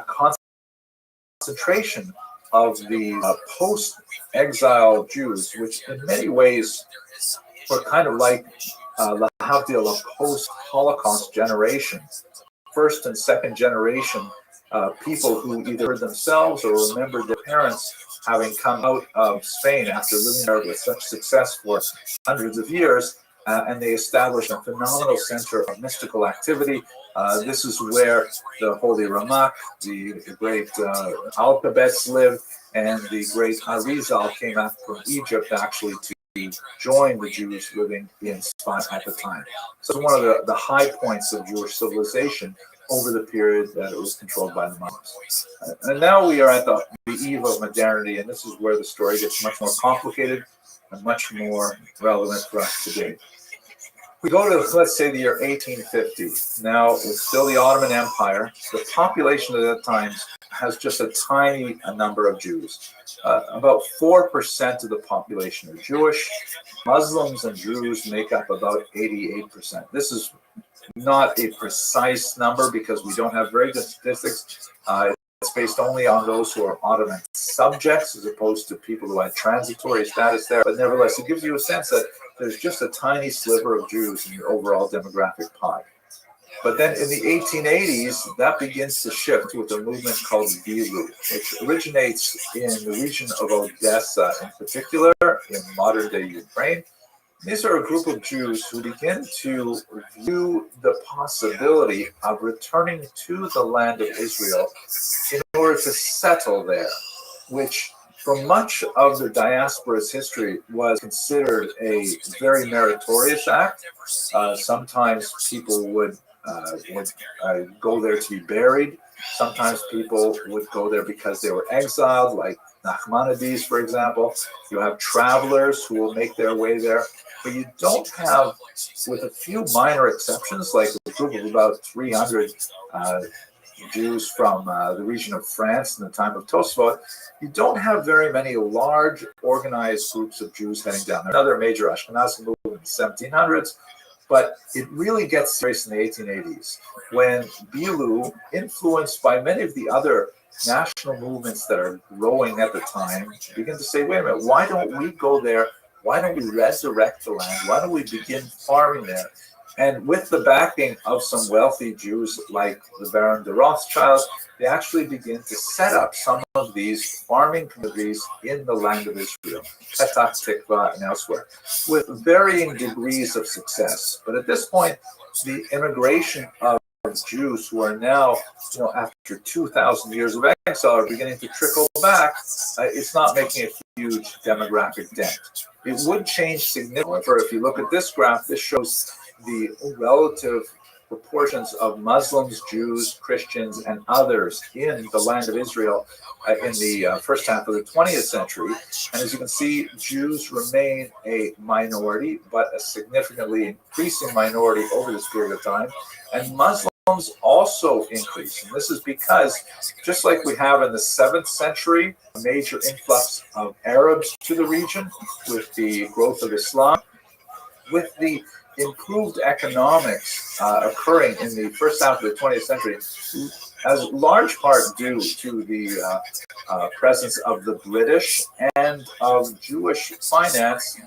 concentration of the post-exile Jews, which in many ways were kind of like Lahavdil, a post-Holocaust generation, first and second generation people who either themselves or remembered their parents having come out of Spain after living there with such success for hundreds of years, and they established a phenomenal center of mystical activity. This is where the Holy Ramak, the great Alphabets lived, and the great Arizal came out from Egypt actually to join the Jews living in Sfat at the time. So one of the high points of Jewish civilization over the period that it was controlled by the Muslims. And now we are at the eve of modernity, and this is where the story gets much more complicated and much more relevant for us today. We go to, let's say, the year 1850. Now, it's still the Ottoman Empire. The population at that time has just a tiny number of Jews. About 4% of the population are Jewish. Muslims and Jews make up about 88%. This is not a precise number because we don't have very good statistics. It's based only on those who are Ottoman subjects as opposed to people who had transitory status there. But nevertheless, it gives you a sense that there's just a tiny sliver of Jews in the overall demographic pie. But then in the 1880s, that begins to shift with a movement called Bilu, which originates in the region of Odessa in particular, in modern-day Ukraine. These are a group of Jews who begin to view the possibility of returning to the land of Israel in order to settle there, which for much of the diaspora's history was considered a very meritorious act. Sometimes people would go there to be buried. Sometimes people would go there because they were exiled, like Nachmanides, for example. You have travelers who will make their way there. But you don't have, with a few minor exceptions, like a group of about 300 Jews from the region of France in the time of Tosfot, you don't have very many large organized groups of Jews heading down there. Another major Ashkenazi movement in the 1700s, but it really gets serious in the 1880s when Bilu, influenced by many of the other national movements that are growing at the time, begin to say, wait a minute, why don't we go there? Why don't we resurrect the land? Why don't we begin farming there? And with the backing of some wealthy Jews like the Baron de Rothschild, they actually begin to set up some of these farming communities in the land of Israel, Petach Tikva and elsewhere, with varying degrees of success. But at this point, the immigration of Jews who are now, after 2,000 years of exile, are beginning to trickle back. It's not making a huge demographic dent. It would change significantly. If you look at this graph, this shows the relative proportions of Muslims, Jews, Christians, and others in the land of Israel in the first half of the 20th century. And as you can see, Jews remain a minority, but a significantly increasing minority over this period of time. And Muslims also increase. And this is because, just like we have in the 7th century, a major influx of Arabs to the region with the growth of Islam, with the improved economics occurring in the first half of the 20th century, as large part due to the presence of the British and of Jewish finance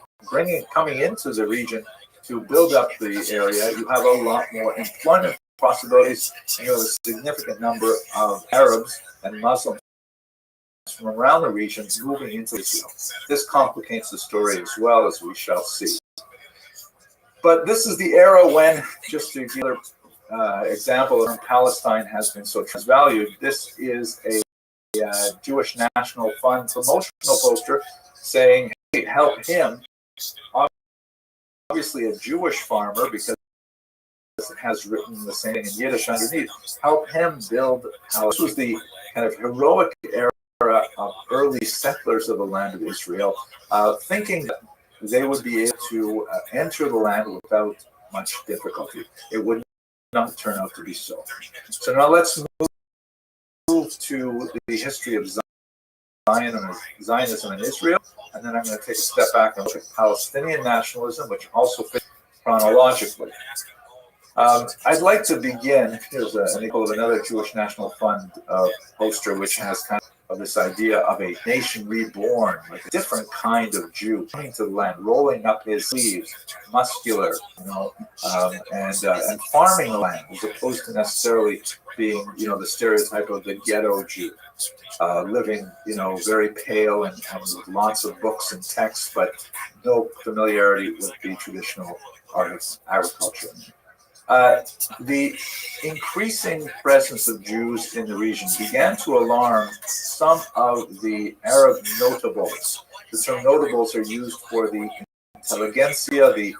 coming into the region to build up the area. You have a lot more employment possibilities, and you have a significant number of Arabs and Muslims from around the region moving into Israel. This complicates the story as well, as we shall see. But this is the era when, just to give an example of Palestine has been so transvalued, this is a Jewish National Fund promotional poster saying, hey, help him, obviously a Jewish farmer, because it has written the same thing in Yiddish underneath, help him build house. This was the kind of heroic era of early settlers of the land of Israel, thinking that they would be able to enter the land without much difficulty. It would not turn out to be so. So now let's move to the history of Zionism in Israel, and then I'm going to take a step back and look at Palestinian nationalism, which also fits chronologically. I'd like to begin. Here's an example of another Jewish National Fund poster, which has kind of this idea of a nation reborn, like a different kind of Jew coming to the land, rolling up his sleeves, muscular, and farming the land, as opposed to necessarily being, the stereotype of the ghetto Jew, living, very pale and with lots of books and texts, but no familiarity with the traditional art of agriculture. The increasing presence of Jews in the region began to alarm some of the Arab notables. The term notables are used for the intelligentsia, the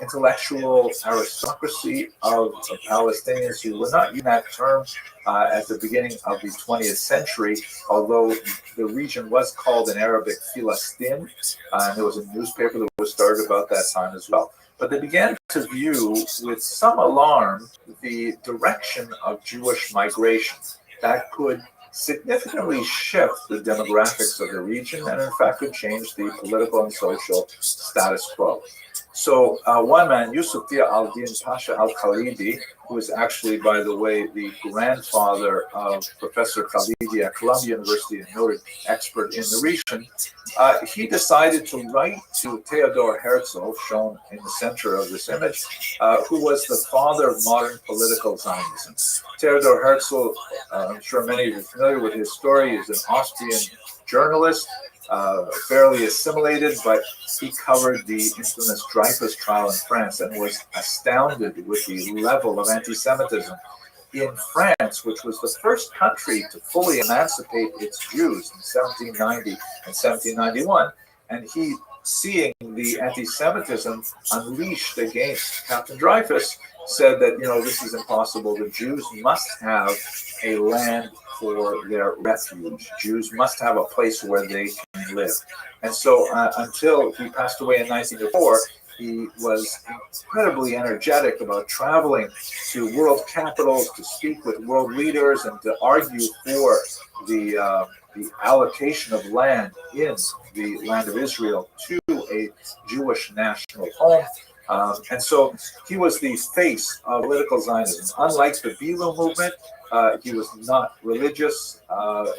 intellectual aristocracy of Palestinians who were not using that term at the beginning of the 20th century, although the region was called in Arabic Filastin, and there was a newspaper that was started about that time as well. But they began to view with some alarm the direction of Jewish migration that could significantly shift the demographics of the region and in fact could change the political and social status quo. So one man, Yusuf al-Din Pasha al-Khalidi, who is actually, by the way, the grandfather of Professor Khalidi at Columbia University, a noted expert in the region, he decided to write to Theodor Herzl, shown in the center of this image, who was the father of modern political Zionism. Theodor Herzl, I'm sure many of you are familiar with his story, is an Austrian journalist, fairly assimilated, but he covered the infamous Dreyfus trial in France and was astounded with the level of anti-Semitism in France, which was the first country to fully emancipate its Jews in 1790 and 1791. And he, seeing the anti-Semitism unleashed against Captain Dreyfus, said that, this is impossible. The Jews must have a land for their refuge. Jews must have a place where they can live. And so until he passed away in 1904, he was incredibly energetic about traveling to world capitals to speak with world leaders and to argue for the allocation of land in the land of Israel to a Jewish national home. And so he was the face of political Zionism. Unlike the Bilu movement, he was not religious.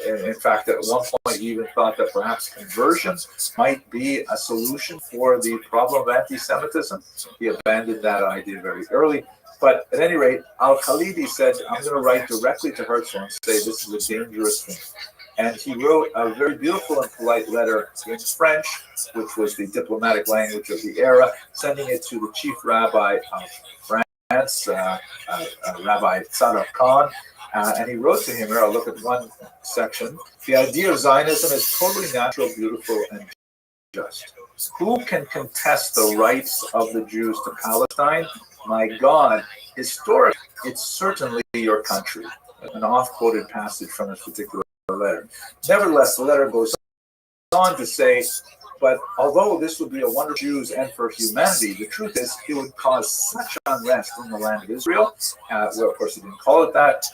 In fact, at one point, he even thought that perhaps conversion might be a solution for the problem of anti-Semitism. He abandoned that idea very early. But at any rate, al-Khalidi said, I'm going to write directly to Herzl and say this is a dangerous thing. And he wrote a very beautiful and polite letter in French, which was the diplomatic language of the era, sending it to the chief rabbi of France, Rabbi Tzadok Khan. And he wrote to him, here I'll look at one section, the idea of Zionism is totally natural, beautiful, and just. Who can contest the rights of the Jews to Palestine? My God, historically, it's certainly your country. An oft-quoted passage from this particular letter. Nevertheless, the letter goes on to say, but although this would be a wonder for Jews and for humanity, the truth is it would cause such unrest in the land of Israel. Well, of course, he didn't call it that.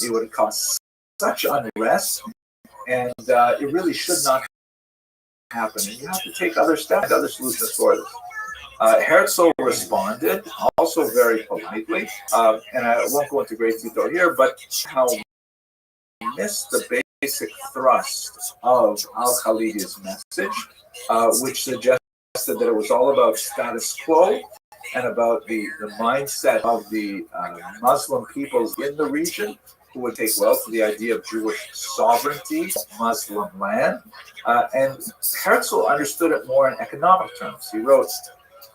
It would cause such unrest, and it really should not happen. And you have to take other steps, other solutions for this. Herzl responded, also very politely, and I won't go into great detail here, but how missed the basic thrust of al-Khalidi's message, which suggested that it was all about status quo and about the mindset of the Muslim peoples in the region who would take well to the idea of Jewish sovereignty, Muslim land. And Herzl understood it more in economic terms. He wrote,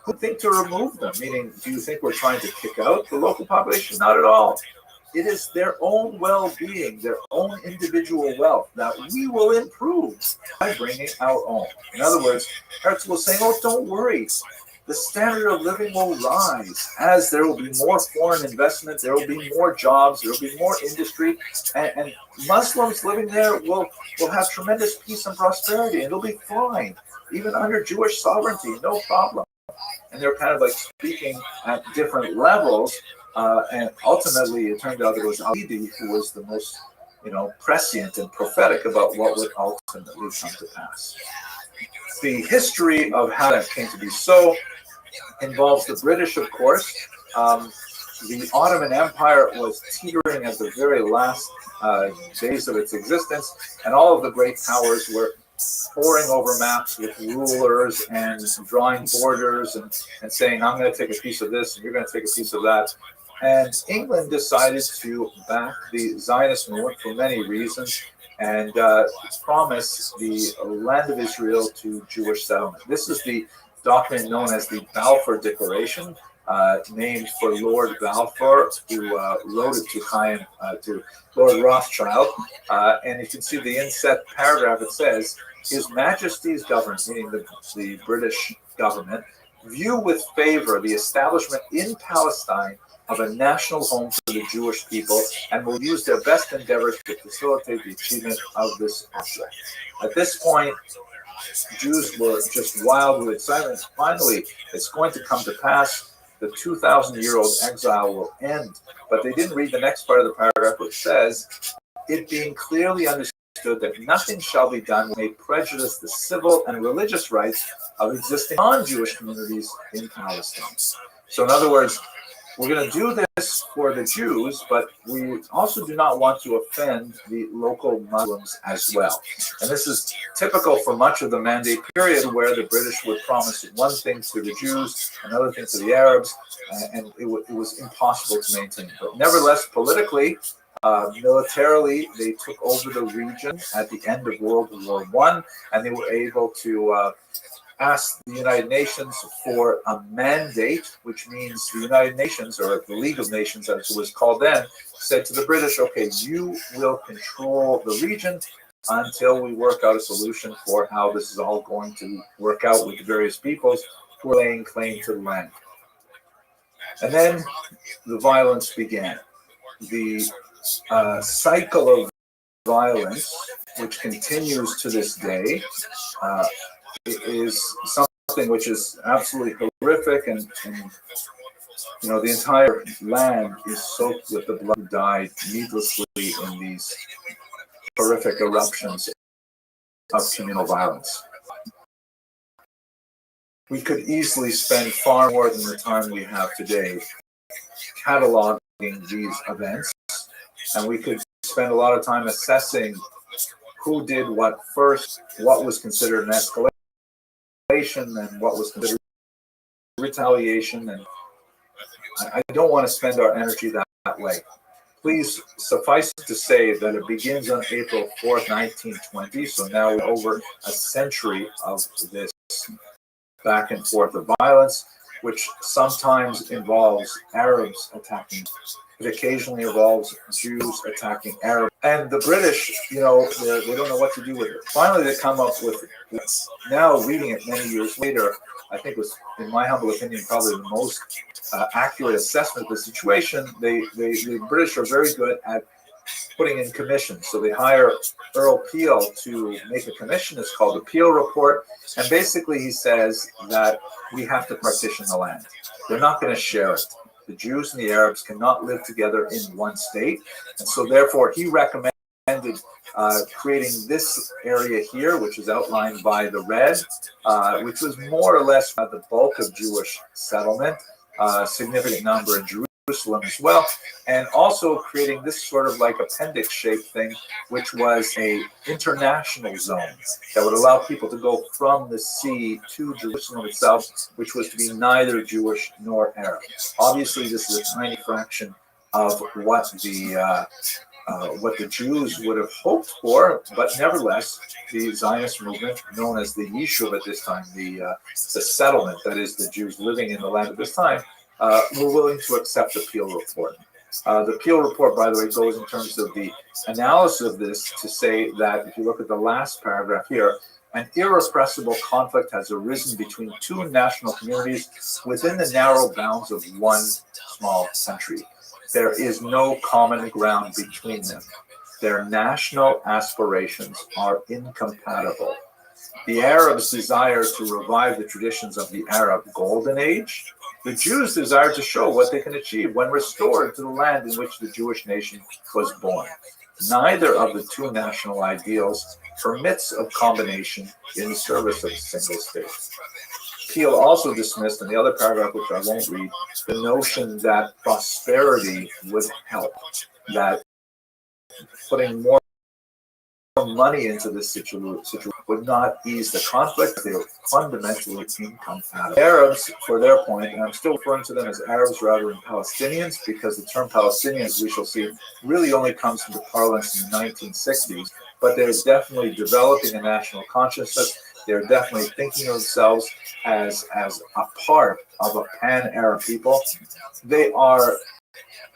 who think to remove them? Meaning, do you think we're trying to kick out the local population? Not at all. it is their own well-being, their own individual wealth that we will improve by bringing our own. In other words, Herzl was saying, oh, don't worry. The standard of living will rise as there will be more foreign investment, there will be more jobs, there will be more industry, and Muslims living there will have tremendous peace and prosperity, and they'll be fine, even under Jewish sovereignty, no problem. And they're kind of like speaking at different levels, and ultimately it turned out it was Al-Idi who was the most, prescient and prophetic about what would ultimately come to pass. The history of how that came to be so involves the British, of course. The Ottoman Empire was teetering at the very last days of its existence, and all of the great powers were poring over maps with rulers and drawing borders and saying, I'm going to take a piece of this and you're going to take a piece of that. And England decided to back the Zionist movement for many reasons and promise the land of Israel to Jewish settlement. This is the document known as the Balfour Declaration, named for Lord Balfour, who wrote it to Lord Rothschild. And you can see the inset paragraph. It says, His Majesty's government, meaning the British government, view with favor the establishment in Palestine of a national home for the Jewish people and will use their best endeavors to facilitate the achievement of this object. At this point, Jews were just wild with excitement. Finally, it's going to come to pass. The 2,000-year-old exile will end. But they didn't read the next part of the paragraph, which says, it being clearly understood that nothing shall be done may prejudice the civil and religious rights of existing non-Jewish communities in Palestine. So in other words, we're going to do this for the Jews, but we also do not want to offend the local Muslims as well. And this is typical for much of the Mandate period, where the British would promise one thing to the Jews, another thing to the Arabs, and it was impossible to maintain. But nevertheless, politically, militarily, they took over the region at the end of World War I, and they were able to asked the United Nations for a mandate, which means the United Nations, or the League of Nations as it was called then, said to the British, okay, you will control the region until we work out a solution for how this is all going to work out with the various peoples who are laying claim to the land. And then the violence began. The cycle of violence, which continues to this day, is something which is absolutely horrific, and the entire land is soaked with the blood who died needlessly in these horrific eruptions of communal violence. We could easily spend far more than the time we have today cataloging these events, and we could spend a lot of time assessing who did what first, what was considered an escalation, and what was considered retaliation, and I don't want to spend our energy that way. Please suffice to say that it begins on April 4th, 1920, so now we're over a century of this back and forth of violence, which sometimes involves Arabs attacking. It occasionally involves Jews attacking Arabs. And the British, they don't know what to do with it. Finally, they come up with, now reading it many years later, I think was, in my humble opinion, probably the most accurate assessment of the situation. The British are very good at putting in commissions. So they hire Earl Peel to make a commission. It's called the Peel Report. And basically he says that we have to partition the land. They're not going to share it. The Jews and the Arabs cannot live together in one state. And so therefore he recommended creating this area here, which is outlined by the red, which was more or less the bulk of Jewish settlement, a significant number in Jerusalem as well, and also creating this sort of like appendix-shaped thing, which was a international zone that would allow people to go from the sea to Jerusalem itself, which was to be neither Jewish nor Arab. Obviously, this is a tiny fraction of what the Jews would have hoped for, but nevertheless, the Zionist movement, known as the Yishuv at this time, the settlement, that is, the Jews living in the land at this time, were willing to accept the Peel Report. The Peel report, by the way, goes in terms of the analysis of this to say that if you look at the last paragraph here, an irrepressible conflict has arisen between two national communities within the narrow bounds of one small country. There is no common ground between them. Their national aspirations are incompatible. The Arabs desire to revive the traditions of the Arab Golden Age. The Jews desire to show what they can achieve when restored to the land in which the Jewish nation was born. Neither of the two national ideals permits of combination in the service of a single state. Peel also dismissed in the other paragraph, which I won't read, the notion that prosperity would help, that putting more money into this situation would not ease the conflict. They were fundamentally incompatible. Arabs, for their point, and I'm still referring to them as Arabs rather than Palestinians, because the term Palestinians, we shall see, really only comes into parlance in the 1960s, but they're definitely developing a national consciousness. They're definitely thinking of themselves as a part of a pan-Arab people.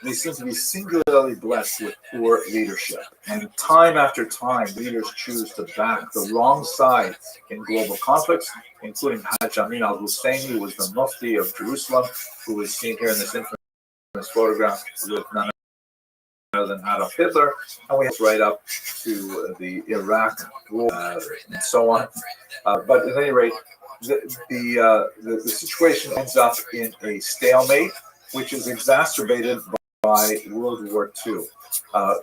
They seem to be singularly blessed with poor leadership. And time after time, leaders choose to back the wrong side in global conflicts, including Hajj Amin al-Husseini, who was the Mufti of Jerusalem, who was seen here in this infamous photograph with none other than Adolf Hitler. And we have right up to the Iraq war and so on. But at any rate, the situation ends up in a stalemate, which is exacerbated by World War II. A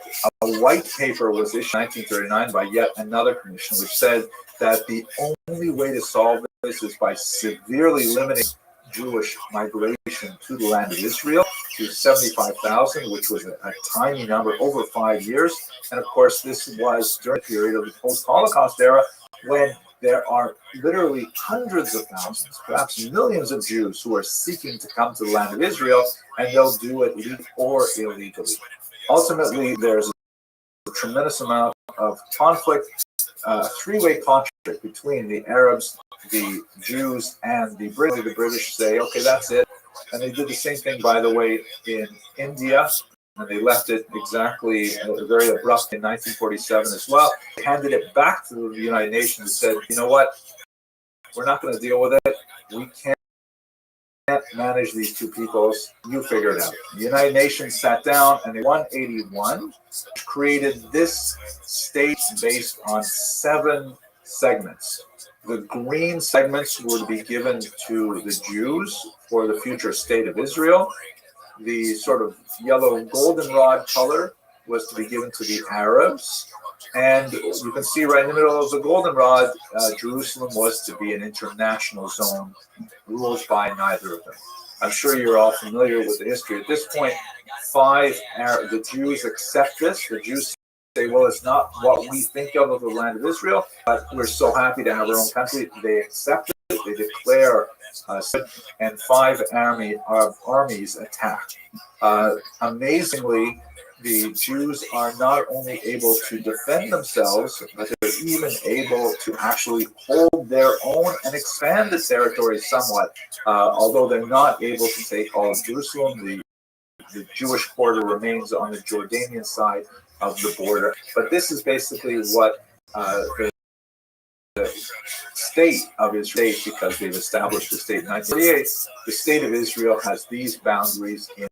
white paper was issued in 1939 by yet another commission, which said that the only way to solve this is by severely limiting Jewish migration to the land of Israel to 75,000, which was a tiny number over 5 years. And of course, this was during the period of the post-Holocaust era, when there are literally hundreds of thousands, perhaps millions of Jews who are seeking to come to the land of Israel, and they'll do it legally or illegally. Ultimately, there's a tremendous amount of conflict, three-way conflict between the Arabs, the Jews, and the British. The British say, okay, that's it. And they did the same thing, by the way, in India. And they left it exactly very abrupt in 1947 as well. They handed it back to the United Nations and said, you know what, we're not going to deal with it. We can't manage these two peoples. You figure it out. The United Nations sat down and in 181 created this state based on 7 segments. The green segments were to be given to the Jews for the future state of Israel. The sort of yellow goldenrod color was to be given to the Arabs. And you can see right in the middle of the goldenrod, Jerusalem was to be an international zone ruled by neither of them. I'm sure you're all familiar with the history. At this point, the Jews accept this. The Jews say, well, it's not what we think of the land of Israel, but we're so happy to have our own country. They accept it. They declare and 5 armies attack. Amazingly, the Jews are not only able to defend themselves, but they're even able to actually hold their own and expand the territory somewhat. Although they're not able to take all of Jerusalem, the Jewish quarter remains on the Jordanian side of the border. But this is basically what the state of Israel, because they've established the state in 1948, the state of Israel has these boundaries in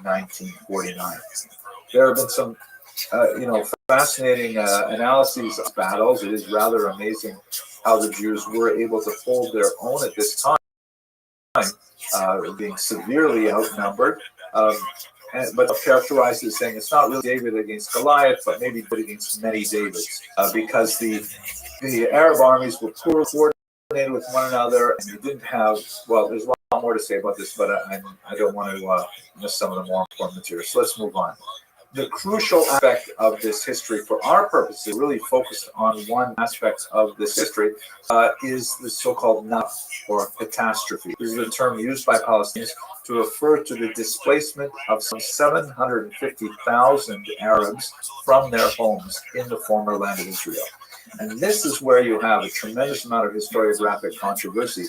1949. There have been some, fascinating analyses of battles. It is rather amazing how the Jews were able to hold their own at this time, being severely outnumbered. But characterized as saying it's not really David against Goliath, but maybe David against many Davids, because the Arab armies were poorly coordinated with one another, and you didn't have, well, there's a lot more to say about this, but I don't want to miss some of the more important material. So let's move on. The crucial aspect of this history for our purposes, really focused on one aspect of this history, is the so-called naf, or catastrophe. This is a term used by Palestinians to refer to the displacement of some 750,000 Arabs from their homes in the former land of Israel. And this is where you have a tremendous amount of historiographic controversy.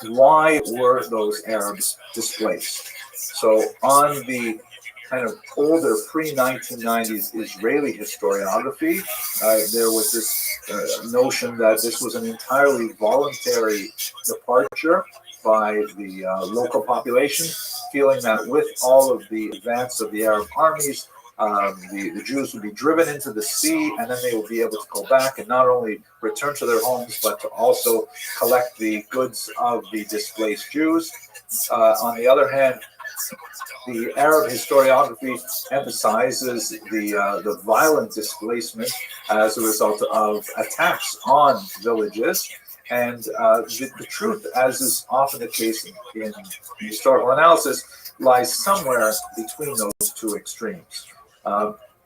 Why were those Arabs displaced? So on the kind of older pre-1990s Israeli historiography, there was this notion that this was an entirely voluntary departure by the local population, feeling that with all of the advance of the Arab armies, the Jews would be driven into the sea, and then they would be able to go back and not only return to their homes, but to also collect the goods of the displaced Jews. On the other hand, the Arab historiography emphasizes the violent displacement as a result of attacks on villages. And the truth, as is often the case in historical analysis, lies somewhere between those two extremes.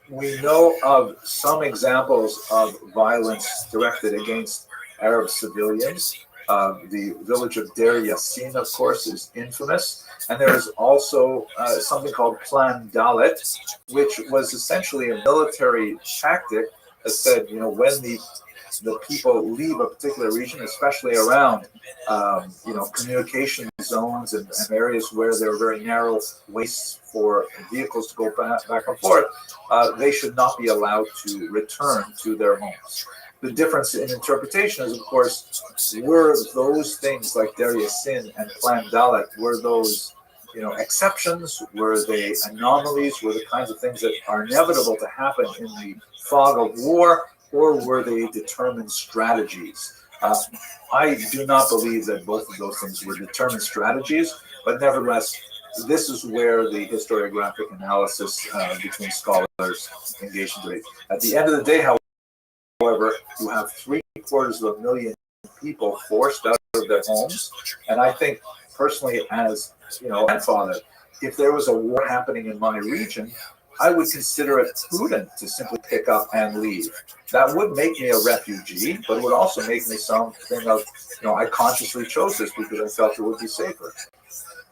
We know of some examples of violence directed against Arab civilians. The village of Deir Yassin, of course, is infamous. And there is also something called Plan Dalet, which was essentially a military tactic that said, when the people leave a particular region, especially around, communication zones and areas where there are very narrow wastes for vehicles to go back and forth, they should not be allowed to return to their homes. The difference in interpretation is, of course, were those things like Deir Yassin and Plan Dalet, were those exceptions? Were they anomalies? Were the kinds of things that are inevitable to happen in the fog of war? Or were they determined strategies? I do not believe that both of those things were determined strategies, but nevertheless, this is where the historiographic analysis between scholars engaged in debate. At the end of the day, however, you have 750,000 people forced out of their homes, and I think personally, as grandfather, if there was a war happening in my region, I would consider it prudent to simply pick up and leave. That would make me a refugee, but it would also make me something of, I consciously chose this because I felt it would be safer.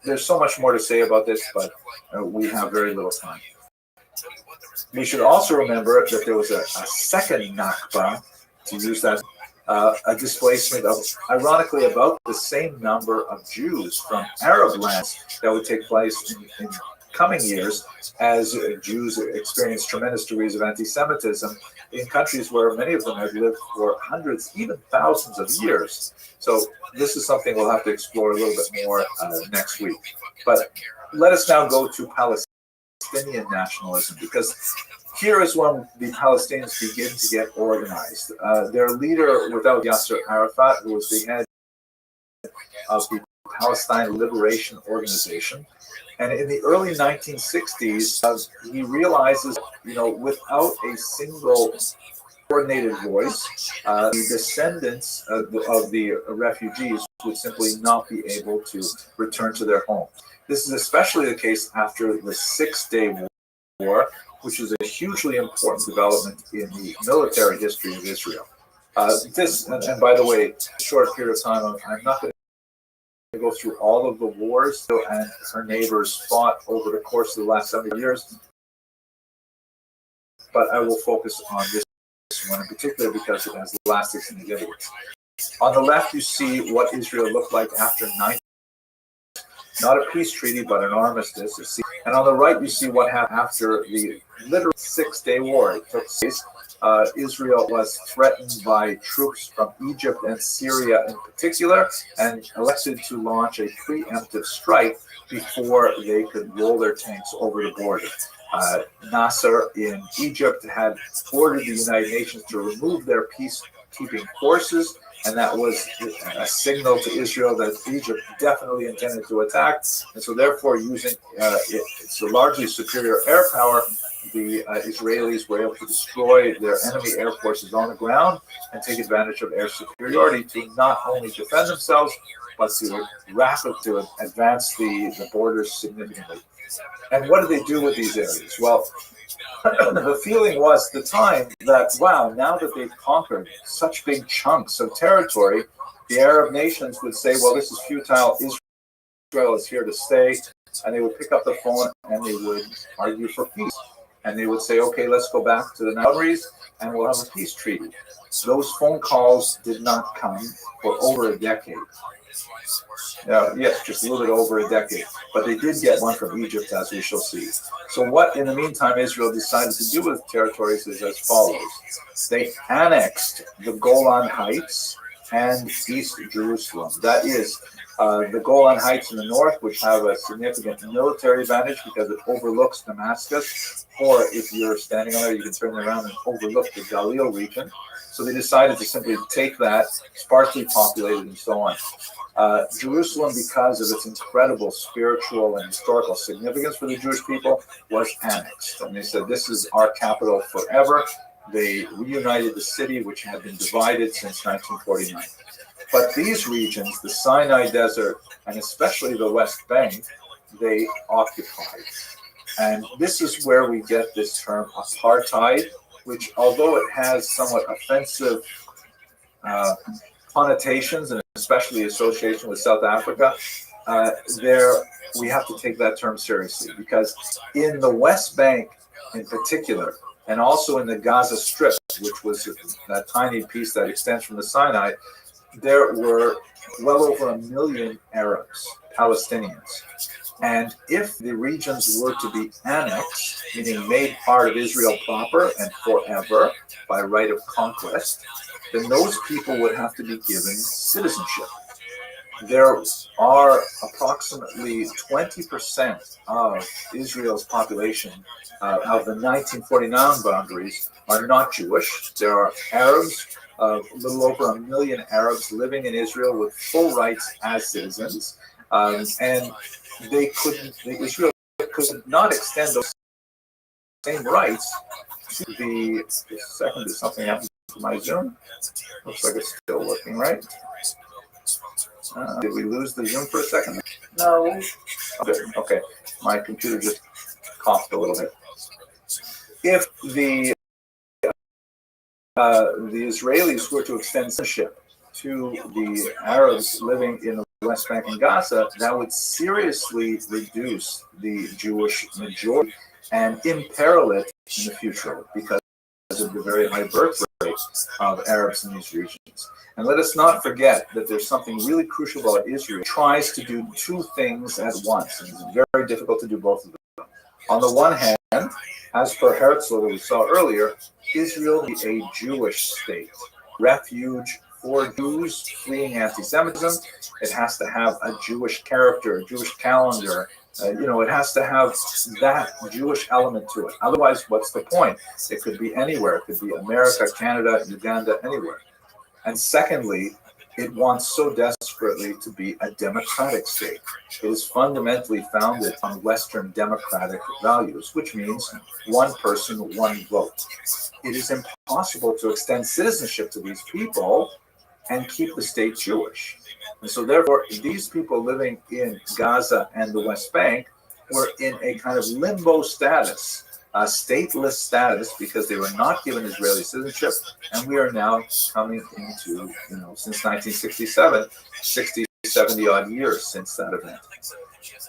There's so much more to say about this, but we have very little time. We should also remember that there was a second Nakba, to use that, a displacement of, ironically, about the same number of Jews from Arab lands that would take place in coming years as Jews experienced tremendous degrees of anti-Semitism in countries where many of them had lived for hundreds, even thousands of years. So this is something we'll have to explore a little bit more next week. But let us now go to Palestinian nationalism, because here is when the Palestinians begin to get organized. Their leader, without Yasser Arafat, who was the head of the Palestine Liberation Organization, and in the early 1960s, he realizes, without a single coordinated voice, the descendants of the refugees would simply not be able to return to their home. This is especially the case after the Six-Day War, which is a hugely important development in the military history of Israel. And by the way, short period of time, I'm not going to go through all of the wars and her neighbors fought over the course of the last 70 years, but I will focus on this one in particular because it has lasting significance. On the left, you see what Israel looked like after 9/11. Not a peace treaty, but an armistice. And on the right, you see what happened after the literal Six-Day War. It took place. Israel was threatened by troops from Egypt and Syria in particular, and elected to launch a preemptive strike before they could roll their tanks over the border. Nasser in Egypt had ordered the United Nations to remove their peacekeeping forces, and that was a signal to Israel that Egypt definitely intended to attack. And so therefore, using its largely superior air power, the Israelis were able to destroy their enemy air forces on the ground and take advantage of air superiority to not only defend themselves, but to advance the borders significantly. And what did they do with these areas? Well, the feeling was at the time that, wow, now that they've conquered such big chunks of territory, the Arab nations would say, well, this is futile. Israel is here to stay. And they would pick up the phone and they would argue for peace. and they would say, okay, let's go back to the boundaries and we'll have a peace treaty. Those phone calls did not come for over a decade. Yes, just a little bit over a decade. But they did get one from Egypt, as we shall see. So what, in the meantime, Israel decided to do with territories is as follows. They annexed the Golan Heights and East Jerusalem. That is, the Golan Heights in the north, which have a significant military advantage because it overlooks Damascus, or if you're standing on there, you can turn around and overlook the Galil region. So they decided to simply take that, sparsely populated and so on. Jerusalem, because of its incredible spiritual and historical significance for the Jewish people, was annexed. And they said, this is our capital forever. They reunited the city, which had been divided since 1949. But these regions, the Sinai Desert, and especially the West Bank, they occupied. And this is where we get this term apartheid, which, although it has somewhat offensive connotations, and especially association with South Africa, we have to take that term seriously, because in the West Bank in particular, and also in the Gaza Strip, which was that tiny piece that extends from the Sinai, there were well over 1 million Arabs, Palestinians. And if the regions were to be annexed, meaning made part of Israel proper and forever by right of conquest, then those people would have to be given citizenship. There are approximately 20% of Israel's population of the 1949 boundaries are not Jewish. There are Arabs, a little over 1 million Arabs living in Israel with full rights as citizens, and Israel could not extend those same rights to the second. Did something happen to my Zoom? Looks like it's still working, right? Did we lose the Zoom for a second? No. Okay, my computer just coughed a little bit. If the Israelis were to extend citizenship to the Arabs living in the West Bank and Gaza, that would seriously reduce the Jewish majority and imperil it in the future because of the very high birth rate of Arabs in these regions. And let us not forget that there's something really crucial about Israel. It tries to do two things at once, and it's very difficult to do both of them. On the one hand, as per Herzl, that we saw earlier, Israel is a Jewish state, refuge for Jews fleeing anti-Semitism. It has to have a Jewish character, a Jewish calendar. It has to have that Jewish element to it. Otherwise, what's the point? It could be anywhere. It could be America, Canada, Uganda, anywhere. And secondly, it wants so desperately to be a democratic state. It is fundamentally founded on Western democratic values, which means one person, one vote. It is impossible to extend citizenship to these people and keep the state Jewish. And so therefore, these people living in Gaza and the West Bank were in a kind of limbo status, a stateless status, because they were not given Israeli citizenship. And we are now coming into, since 1967, 60, 70 odd years since that event.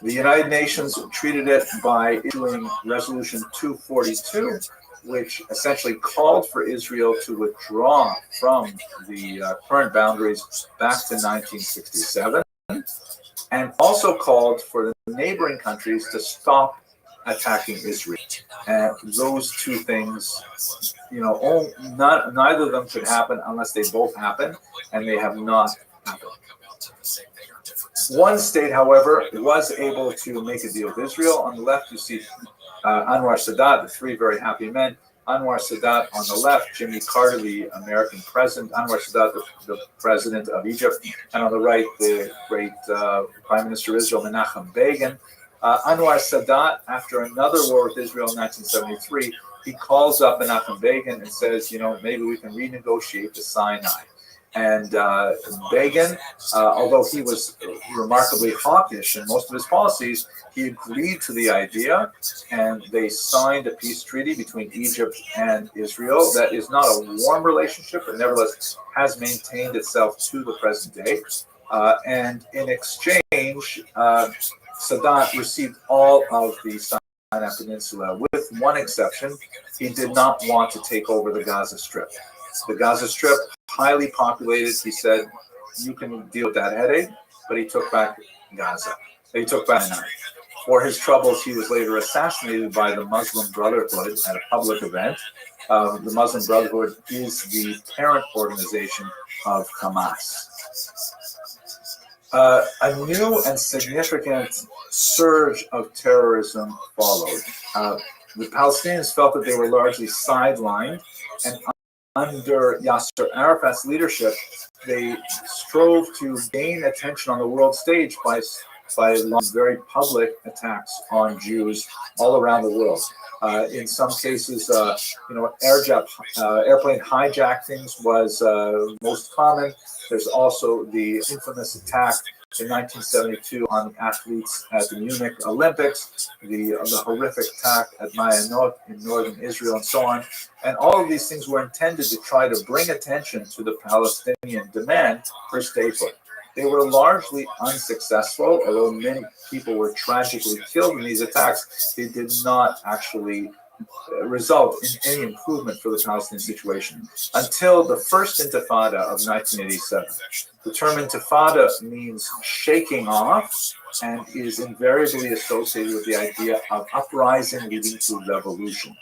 The United Nations treated it by issuing Resolution 242, which essentially called for Israel to withdraw from the current boundaries back to 1967, and also called for the neighboring countries to stop attacking Israel. And those two things, neither of them could happen unless they both happen, and they have not happened. One state, however, was able to make a deal with Israel. On the left, you see Anwar Sadat, the three very happy men. Anwar Sadat on the left, Jimmy Carter, the American president, Anwar Sadat, the president of Egypt, and on the right, the great Prime Minister of Israel, Menachem Begin. Anwar Sadat, after another war with Israel in 1973, he calls up Menachem Begin and says, maybe we can renegotiate the Sinai. And Begin, although he was remarkably hawkish in most of his policies, he agreed to the idea, and they signed a peace treaty between Egypt and Israel that is not a warm relationship, but nevertheless has maintained itself to the present day. And in exchange, Sadat received all of the Sinai Peninsula, with one exception. He did not want to take over the Gaza Strip. The Gaza Strip, highly populated, he said, you can deal with that headache, but he took back Gaza. He took back Sinai. For his troubles, he was later assassinated by the Muslim Brotherhood at a public event. The Muslim Brotherhood is the parent organization of Hamas. A new and significant surge of terrorism followed. The Palestinians felt that they were largely sidelined, and under Yasser Arafat's leadership, they strove to gain attention on the world stage by very public attacks on Jews all around the world. In some cases, airplane hijackings was most common. There's also the infamous attack in 1972 on athletes at the Munich Olympics, the horrific attack at Ma'anot in northern Israel, and so on. And all of these things were intended to try to bring attention to the Palestinian demand for statehood. They were largely unsuccessful, although many people were tragically killed in these attacks. They did not actually result in any improvement for the Palestinian situation until the first Intifada of 1987. The term Intifada means shaking off and is invariably associated with the idea of uprising leading to revolution.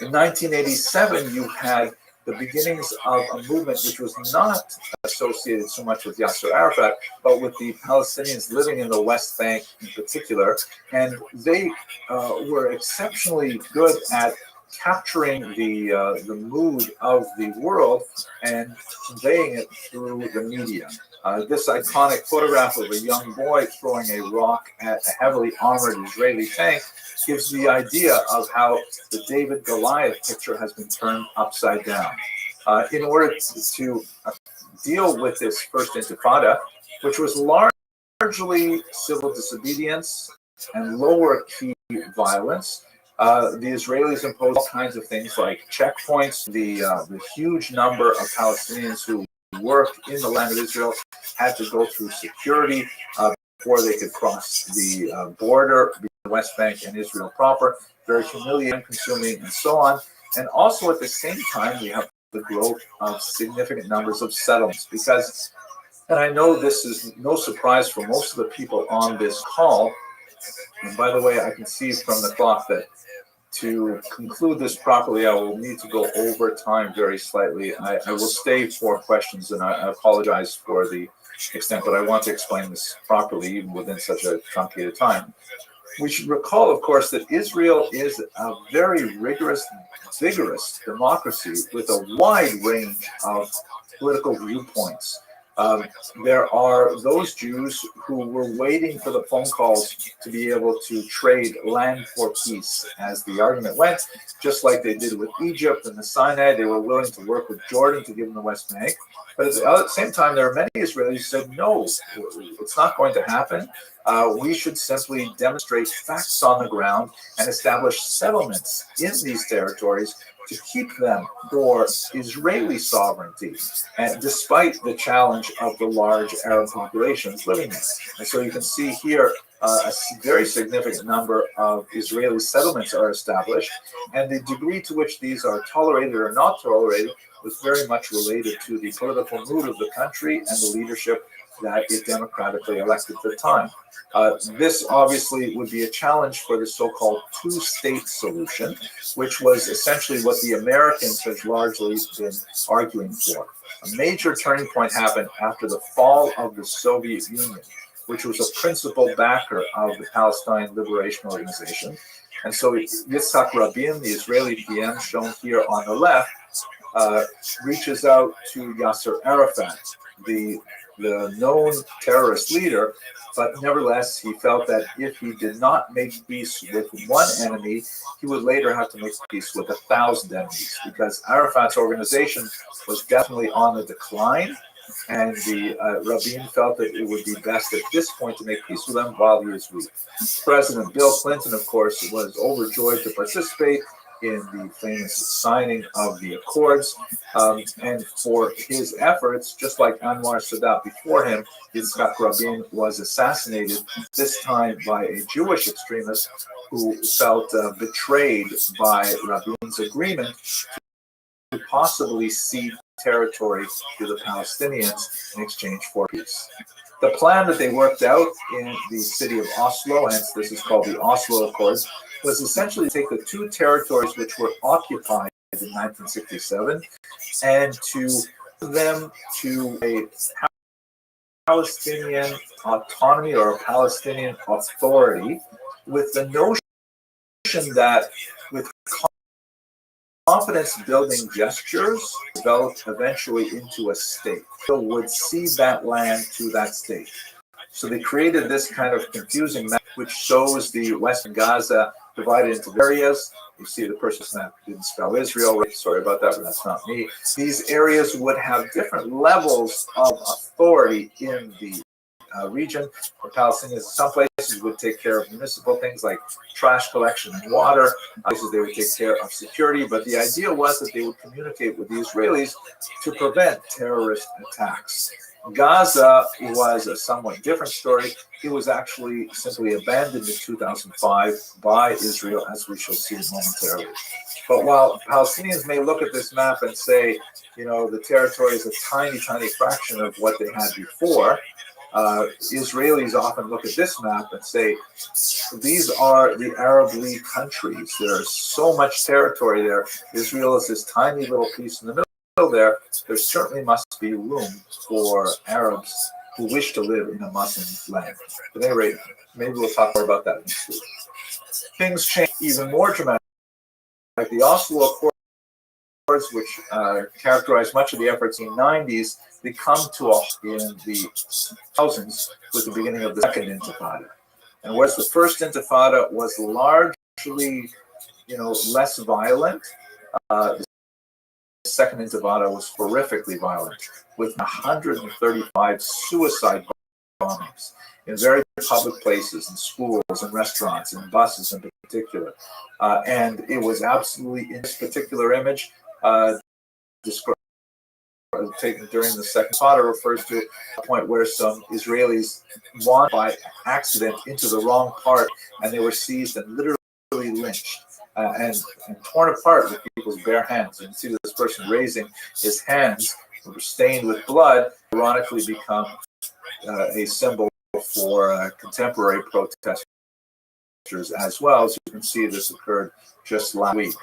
In 1987, you had the beginnings of a movement which was not associated so much with Yasser Arafat, but with the Palestinians living in the West Bank in particular. And they were exceptionally good at capturing the mood of the world and conveying it through the media. This iconic photograph of a young boy throwing a rock at a heavily armored Israeli tank gives the idea of how the David Goliath picture has been turned upside down. In order to deal with this first Intifada, which was largely civil disobedience and lower key violence, the Israelis imposed all kinds of things like checkpoints. The huge number of Palestinians who worked in the land of Israel had to go through security before they could cross the border between the West Bank and Israel proper. Very humiliating, consuming, and so on. And also at the same time, we have the growth of significant numbers of settlements because, and I know this is no surprise for most of the people on this call, and by the way, I can see from the clock that to conclude this properly, I will need to go over time very slightly. I will stay for questions, and I apologize for the extent, but I want to explain this properly even within such a truncated time. We should recall, of course, that Israel is a very rigorous, vigorous democracy with a wide range of political viewpoints. There are those Jews who were waiting for the phone calls to be able to trade land for peace. As the argument went, just like they did with Egypt and the Sinai, they were willing to work with Jordan to give them the West Bank. But at the same time, there are many Israelis who said, no, it's not going to happen. We should simply demonstrate facts on the ground and establish settlements in these territories to keep them for Israeli sovereignty, and despite the challenge of the large Arab populations living there. And so you can see here a very significant number of Israeli settlements are established, and the degree to which these are tolerated or not tolerated was very much related to the political mood of the country and the leadership that it democratically elected at the time. This obviously would be a challenge for the so-called two-state solution, which was essentially what the Americans have largely been arguing for. A major turning point happened after the fall of the Soviet Union, which was a principal backer of the Palestine Liberation Organization. And so Yitzhak Rabin, the Israeli PM shown here on the left, reaches out to Yasser Arafat, the known terrorist leader, but nevertheless, he felt that if he did not make peace with one enemy, he would later have to make peace with 1,000 enemies, because Arafat's organization was definitely on the decline, and the Rabin felt that it would be best at this point to make peace with him while he was weak. President Bill Clinton, of course, was overjoyed to participate in the famous signing of the Accords, and for his efforts, just like Anwar Sadat before him, Yitzhak Rabin was assassinated, this time by a Jewish extremist who felt betrayed by Rabin's agreement to possibly cede territory to the Palestinians in exchange for peace. The plan that they worked out in the city of Oslo, hence this is called the Oslo Accords, was essentially to take the two territories which were occupied in 1967 and to them to a Palestinian autonomy or a Palestinian authority, with the notion that with confidence building gestures developed eventually into a state. People would cede that land to that state. So they created this kind of confusing map which shows the Western Gaza divided into areas. You see the person that didn't spell Israel. Sorry about that, but that's not me. These areas would have different levels of authority in the region. For Palestinians, some places would take care of municipal things like trash collection and water. Places they would take care of security. But the idea was that they would communicate with the Israelis to prevent terrorist attacks. Gaza was a somewhat different story. It was actually simply abandoned in 2005 by Israel, as we shall see momentarily. But while Palestinians may look at this map and say, you know, the territory is a tiny, tiny fraction of what they had before, Israelis often look at this map and say, these are the Arab League countries. There's so much territory there. Israel is this tiny little piece in the middle there. There certainly must be room for Arabs who wish to live in a Muslim land. At any rate, maybe we'll talk more about that next week. Things change even more dramatically. Like the Oslo Accords, which characterized much of the efforts in the 90s, they come to a in the thousands with the beginning of the Second Intifada. And whereas the First Intifada was largely, less violent, the Second Intifada was horrifically violent, with 135 suicide bombings in very public places, in schools, in restaurants, in buses in particular. And it was absolutely, in this particular image, taken during the Second Intifada, refers to a point where some Israelis wandered by accident into the wrong part, and they were seized and literally lynched and torn apart with people's bare hands. And you see this person raising his hands, that were stained with blood, ironically become a symbol for contemporary protesters as well. As you can see, this occurred just last week.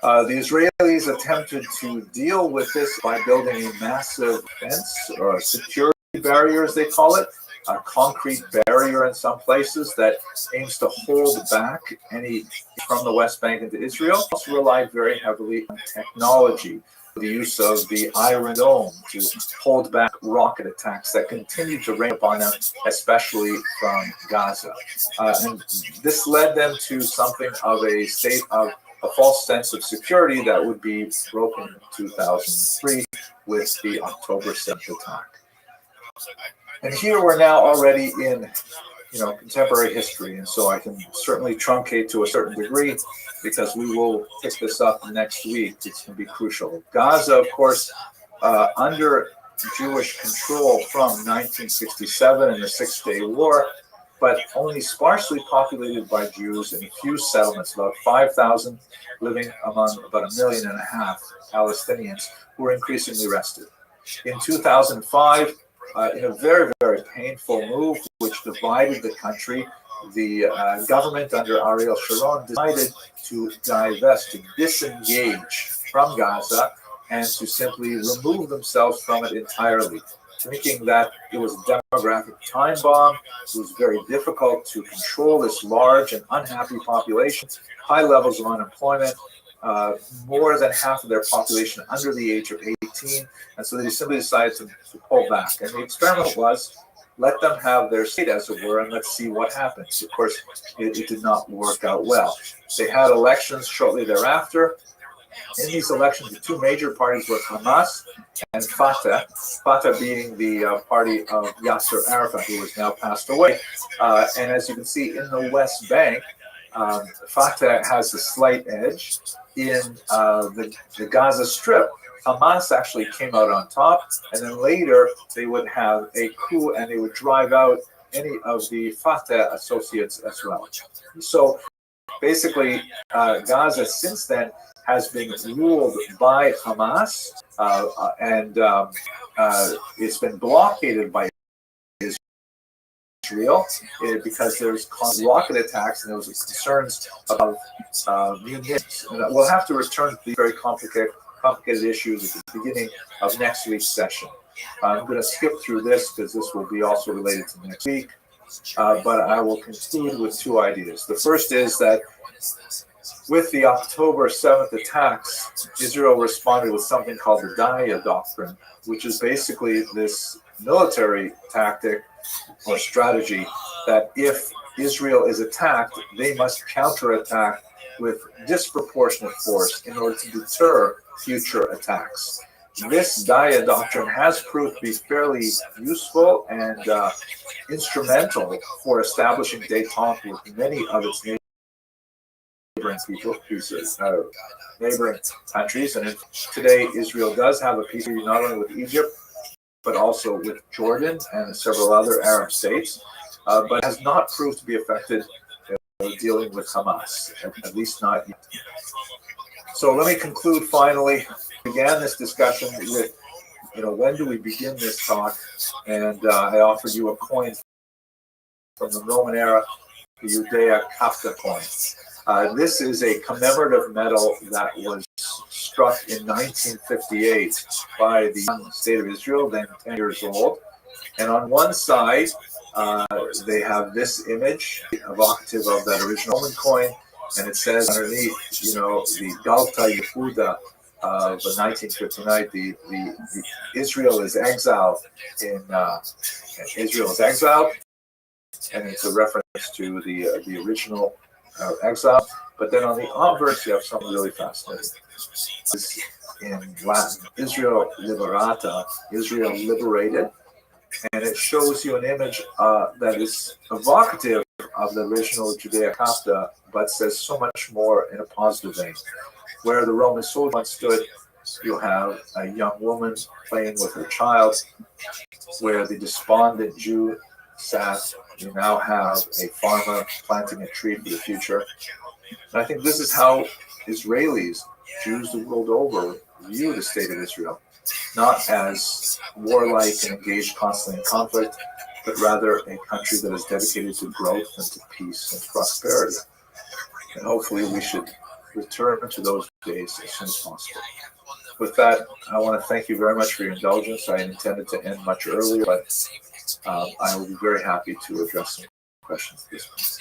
The Israelis attempted to deal with this by building a massive fence, or security barrier, as they call it, a concrete barrier in some places that aims to hold back any from the West Bank into Israel. Also relied very heavily on technology, the use of the Iron Dome to hold back rocket attacks that continue to rain upon them, especially from Gaza. And this led them to something of a state of a false sense of security that would be broken in 2003 with the October 7th attack. And here we're now already in, contemporary history, and so I can certainly truncate to a certain degree because we will pick this up next week. It's going to be crucial. Gaza, of course, under Jewish control from 1967 and the Six-Day War, but only sparsely populated by Jews in a few settlements, about 5,000 living among about 1.5 million Palestinians who were increasingly arrested. In 2005, in a very, very painful move which divided the country, the government under Ariel Sharon decided to divest, to disengage from Gaza and to simply remove themselves from it entirely, thinking that it was a demographic time bomb. It was very difficult to control this large and unhappy population, high levels of unemployment, more than half of their population under the age of 18, and so they simply decided to pull back. And the experiment was, let them have their state, as it were, and let's see what happens. Of course, it did not work out well. They had elections shortly thereafter. In these elections, the two major parties were Hamas and Fatah, Fatah being the party of Yasser Arafat, who has now passed away. And as you can see in the West Bank, Fatah has a slight edge. In the Gaza Strip, Hamas actually came out on top, and then later they would have a coup and they would drive out any of the Fatah associates as well. So basically, Gaza since then has been ruled by Hamas, and it's been blockaded by Israel because there's rocket attacks and there was concerns about munitions. And we'll have to return to the very complicated issues at the beginning of next week's session. I'm going to skip through this because this will be also related to next week, but I will conclude with two ideas. The first is that with the October 7th attacks, Israel responded with something called the Daya Doctrine, which is basically this military tactic or strategy that if Israel is attacked, they must counterattack with disproportionate force in order to deter future attacks. This Daya doctrine has proved to be fairly useful and instrumental for establishing détente with many of its neighboring countries. And today, Israel does have a peace treaty not only with Egypt, but also with Jordan and several other Arab states, but has not proved to be effective dealing with Hamas, at least not yet. So let me conclude finally. I began this discussion with, when do we begin this talk? And I offered you a coin from the Roman era, the Judea Kafta coin. This is a commemorative medal that was struck in 1958 by the state of Israel, then 10 years old. And on one side, they have this image evocative of that original Roman coin, and it says underneath, the Galta Yehuda of 1959, the Israel is exiled Israel is exiled, and it's a reference to the original exile. But then on the obverse, you have something really fascinating. It's in Latin, Israel Liberata, Israel liberated, and it shows you an image that is evocative of the original Judea Kafta, but says so much more in a positive vein. Where the Roman soldier once stood, you have a young woman playing with her child. Where the despondent Jew sat, you now have a farmer planting a tree for the future. And I think this is how Israelis, Jews the world over, view the state of Israel. Not as warlike and engaged constantly in conflict, but rather a country that is dedicated to growth and to peace and prosperity. And hopefully we should return to those days as soon as possible. With that, I want to thank you very much for your indulgence. I intended to end much earlier, but I will be very happy to address some questions at this point.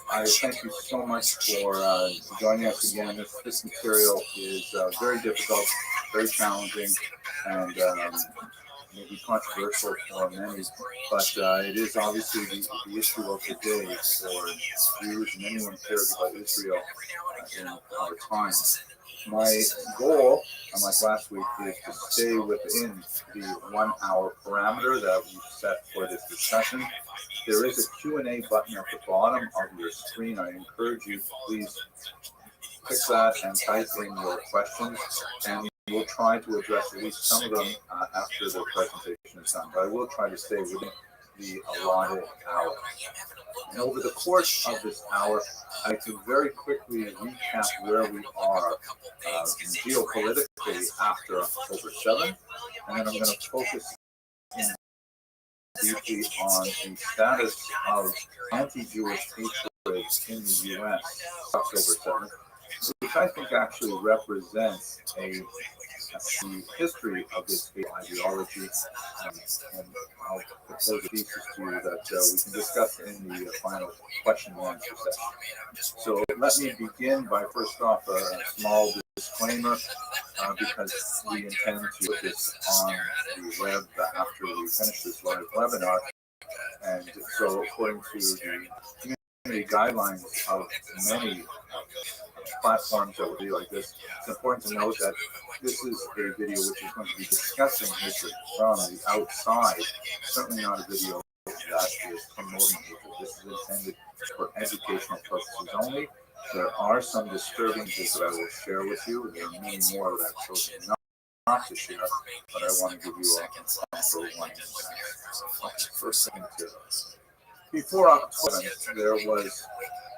I thank you so much for joining us again. This material is very difficult, very challenging, and maybe controversial for many, but it is obviously the issue of the day for Jews and anyone who cares about Israel in our time. My goal, unlike last week, is to stay within the 1 hour parameter that we've set for this discussion. There is a Q&A button at the bottom of your screen. I encourage you to please click that and type in your questions, and we'll try to address at least some of them after the presentation is done. But I will try to stay within the allotted hour. And over the course of this hour, I can very quickly recap where we are geopolitically after October 7th, and then I'm going to focus in deeply on the status of anti-Jewish hatred in the U.S. October 7th, which I think actually represents the history of this ideology, and I'll propose a thesis to you that we can discuss in the final question and answer session. So let me begin by first off a small disclaimer, because we intend to put this on the web after we finish this live webinar. And so according to the community guidelines of many platforms that will be like this, it's important to note that this is a video which is going to be discussing hatred from the outside, certainly not a video that is promoting hatred. This is intended for educational purposes only. There are some disturbances that I will share with you. There are many more that I've chosen not not to share, but I want to give you a proper one. First thing to before October, there was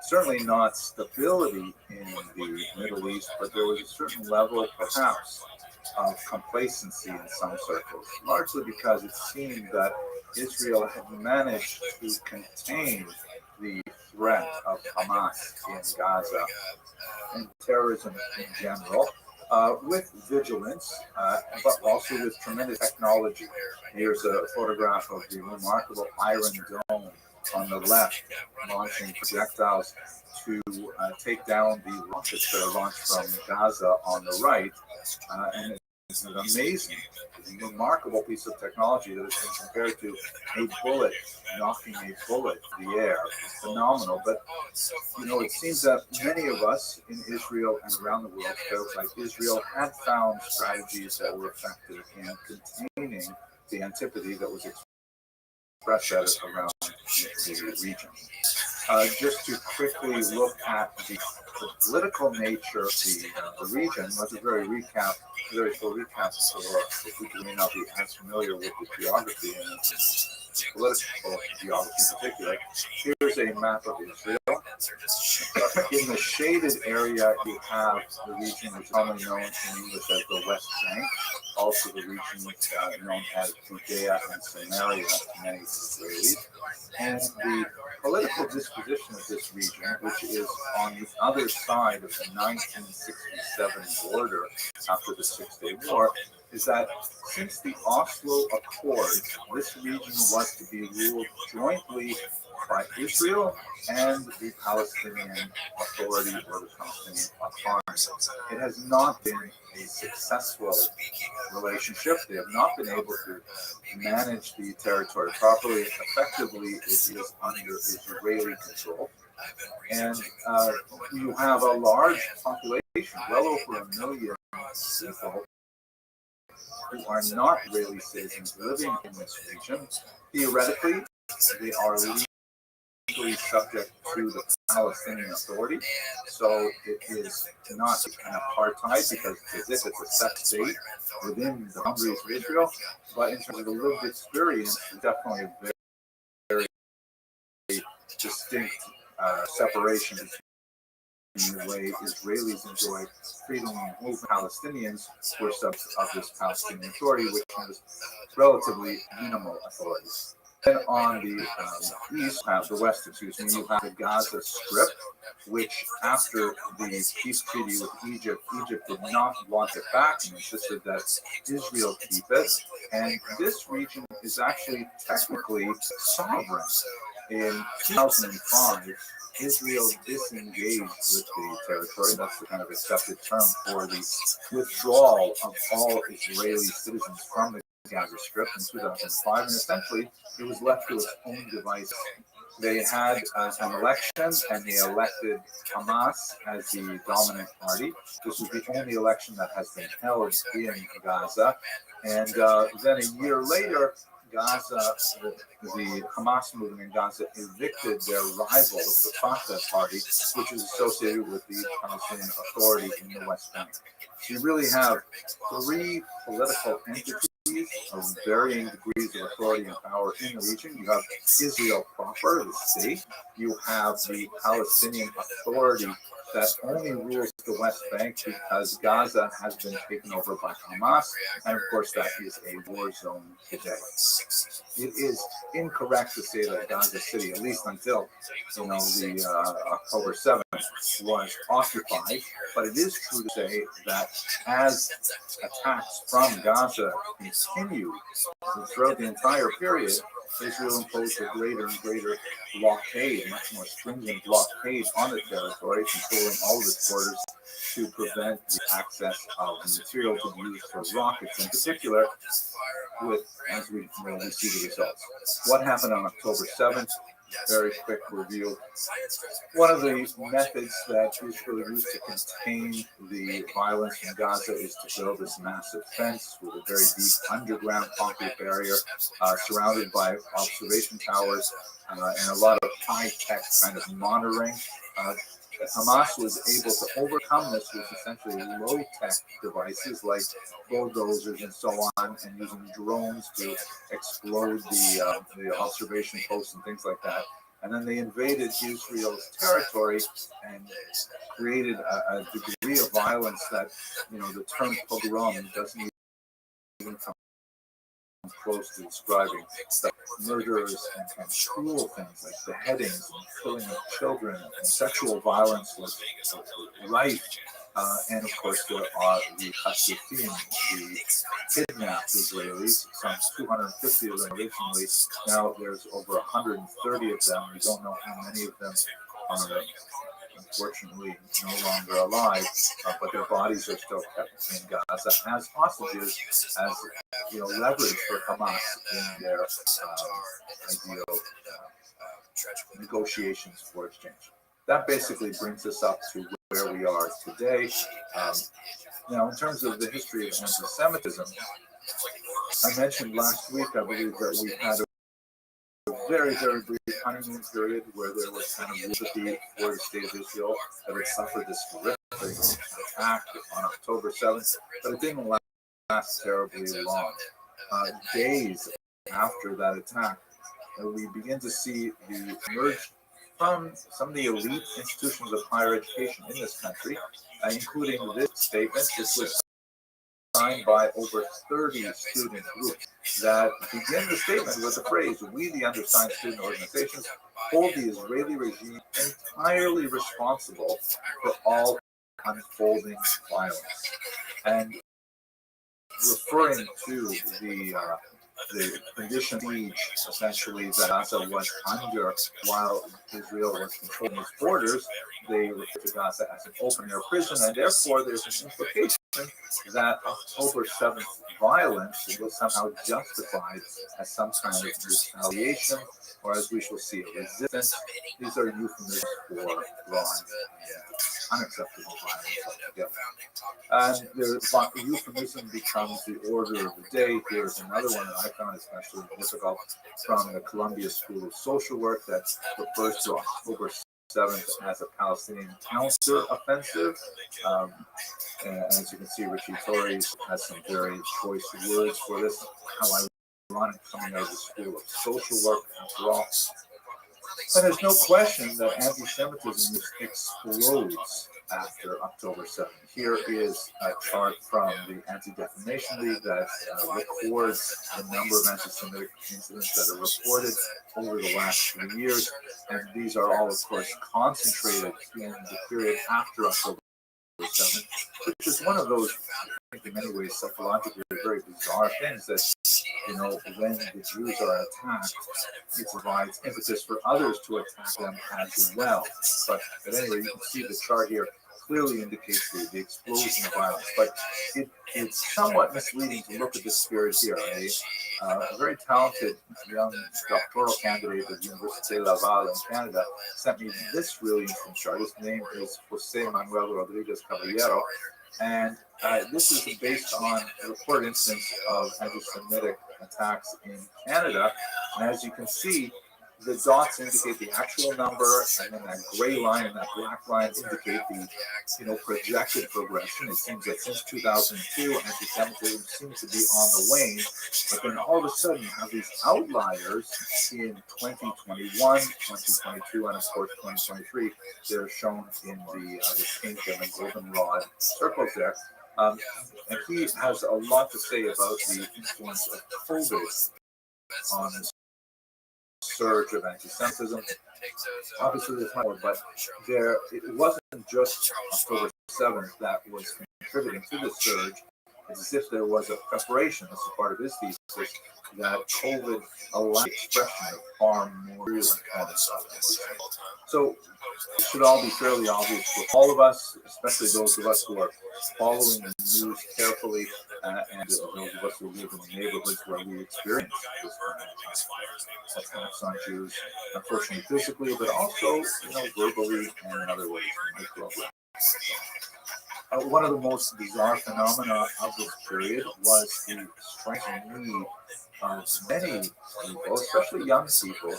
certainly not stability in the Middle East, but there was a certain level, perhaps, of complacency in some circles, largely because it seemed that Israel had managed to contain the threat of Hamas in Gaza and terrorism in general, with vigilance, but also with tremendous technology. Here's a photograph of the remarkable Iron Dome on the left, launching projectiles to take down the rockets that are launched from Gaza on the right. And it's an amazing, remarkable piece of technology that has been compared to a bullet, knocking a bullet in the air. It's phenomenal. But, it seems that many of us in Israel and around the world felt like Israel had found strategies that were effective in containing the antipathy that was expressed around the region. Just to quickly look at the political nature of the region, let's do a very full recap for people who may not be as familiar with the geography and the political geography in particular. Here's a map of Israel. In the shaded area, you have the region which is commonly known in English as the West Bank, also the region known as Judea and Samaria to many Israelis. And the political disposition of this region, which is on the other side of the 1967 border after the Six-Day War, is that since the Oslo Accords, this region was to be ruled jointly by Israel and the Palestinian Authority or the Palestinian Autonomy. It has not been a successful relationship. They have not been able to manage the territory properly. Effectively, it is under Israeli control. And you have a large population, well over 1 million people, who are not Israeli citizens living in this region. Theoretically, they are legally subject to the Palestinian Authority, so it is not an apartheid because it's as if it's a separate state within the boundaries of Israel, but in terms of the lived experience, it's definitely a very, very distinct separation between the way Israelis enjoy freedom of movement. Palestinians were subject of this Palestinian Authority, which has relatively minimal authority. Then on the east, the west, you have the Gaza Strip, which after the peace treaty with Egypt did not want it back and insisted that Israel keep it. And this region is actually technically sovereign. In 2005, Israel disengaged with the territory. That's the kind of accepted term for the withdrawal of all Israeli citizens from the Gaza Strip in 2005, and essentially it was left to its own devices. They had an election, and they elected Hamas as the dominant party. This was the only election that has been held in Gaza, and then a year later, Gaza, the Hamas movement in Gaza evicted their rival, the Fatah party, which is associated with the Palestinian Authority in the West Bank. So you really have three political entities of varying degrees of authority and power in the region. You have Israel proper, the state. You have the Palestinian Authority that only rules the West Bank because Gaza has been taken over by Hamas, and of course that is a war zone today. It is incorrect to say that Gaza City, at least until the October 7th, was occupied, but it is true to say that as attacks from Gaza continued throughout the entire period, Israel imposed a greater and greater blockade, much more stringent blockade on the territory, controlling all of its borders to prevent the access of material to be used for rockets in particular, as we see the results. What happened on October 7th? Very quick review. One of the methods that Israel used to contain the violence in Gaza is to build this massive fence with a very deep underground concrete barrier surrounded by observation towers and a lot of high-tech kind of monitoring. Hamas was able to overcome this with essentially low-tech devices like bulldozers and so on, and using drones to explode the observation posts and things like that. And then they invaded Israel's territory and created a degree of violence that, the term pogrom doesn't even come close to describing. The murders and cruel things like beheadings and killing of children and sexual violence was rife. And of course, there are the Hashifim, the kidnapped Israelis, some 250 of them originally. Now there's over 130 of them. We don't know how many of them are unfortunately no longer alive, but their bodies are still kept in Gaza as hostages, as leverage for Hamas in their ideal negotiations for exchange. That basically brings us up to where we are today. Now, in terms of the history of anti-Semitism, I mentioned last week, I believe, that we had a very, very brief honeymoon period where there was kind of sympathy for the state of Israel that had suffered this horrific attack on October 7th, but it didn't last terribly long. Days after that attack, we begin to see the emerge from some of the elite institutions of higher education in this country, including this statement. This was signed by over 30 student groups that begin the statement with the phrase, "We, the undersigned student organizations, hold the Israeli regime entirely responsible for all unfolding violence." And referring to the condition siege, essentially, that Gaza was under while Israel was controlling its borders, they refer to Gaza as an open-air prison, and therefore there's an implication that October 7th violence was somehow justified as some kind of retaliation, or as we shall see, a resistance. These are euphemisms for broad unacceptable violence altogether. And the euphemism becomes the order of the day. Here's another one that I found especially difficult from the Columbia School of Social Work that refers to October 7th as a Palestinian counter-offensive. And as you can see, Richie Torres has some very choice words for this. How ironic coming out of the School of Social Work after all. And there's no question that anti-Semitism explodes after October 7th. Here is a chart from the Anti-Defamation League that records the number of anti-Semitic incidents that are reported over the last 3 years. And these are all, of course, concentrated in the period after October 7th, which is one of those, I think, in many ways, psychologically very bizarre things that, when the Jews are attacked, it provides impetus for others to attack them as well. But at any rate, you can see the chart here clearly indicates the explosion of violence. But it's somewhat misleading to look at this period here. A very talented young doctoral candidate at the Université Laval in Canada sent me this really interesting chart. His name is José Manuel Rodriguez Caballero. And this is based on a reported instance of anti-Semitic attacks in Canada. And as you can see, the dots indicate the actual number, and then that gray line and that black line indicate the projected progression. It seems that since 2002, anti-Semitism seems to be on the wane, but then all of a sudden you have these outliers in 2021, 2022, and of course 2023. They're shown in the pink and the goldenrod circles there. And he has a lot to say about the influence of COVID on this surge of anti-Semitism. Obviously, there's more, but it wasn't just October 7th that was contributing to the surge. It's as if there was a preparation, this is part of his thesis, that COVID allowed expression of far more virulent elements. So it should all be fairly obvious for all of us, especially those of us who are following the news carefully, and those of us who live in the neighborhoods where we experience this kind of attacks on Jews, unfortunately physically, but also verbally and in other ways. One of the most bizarre phenomena of this period was the striking need of many people, especially young people,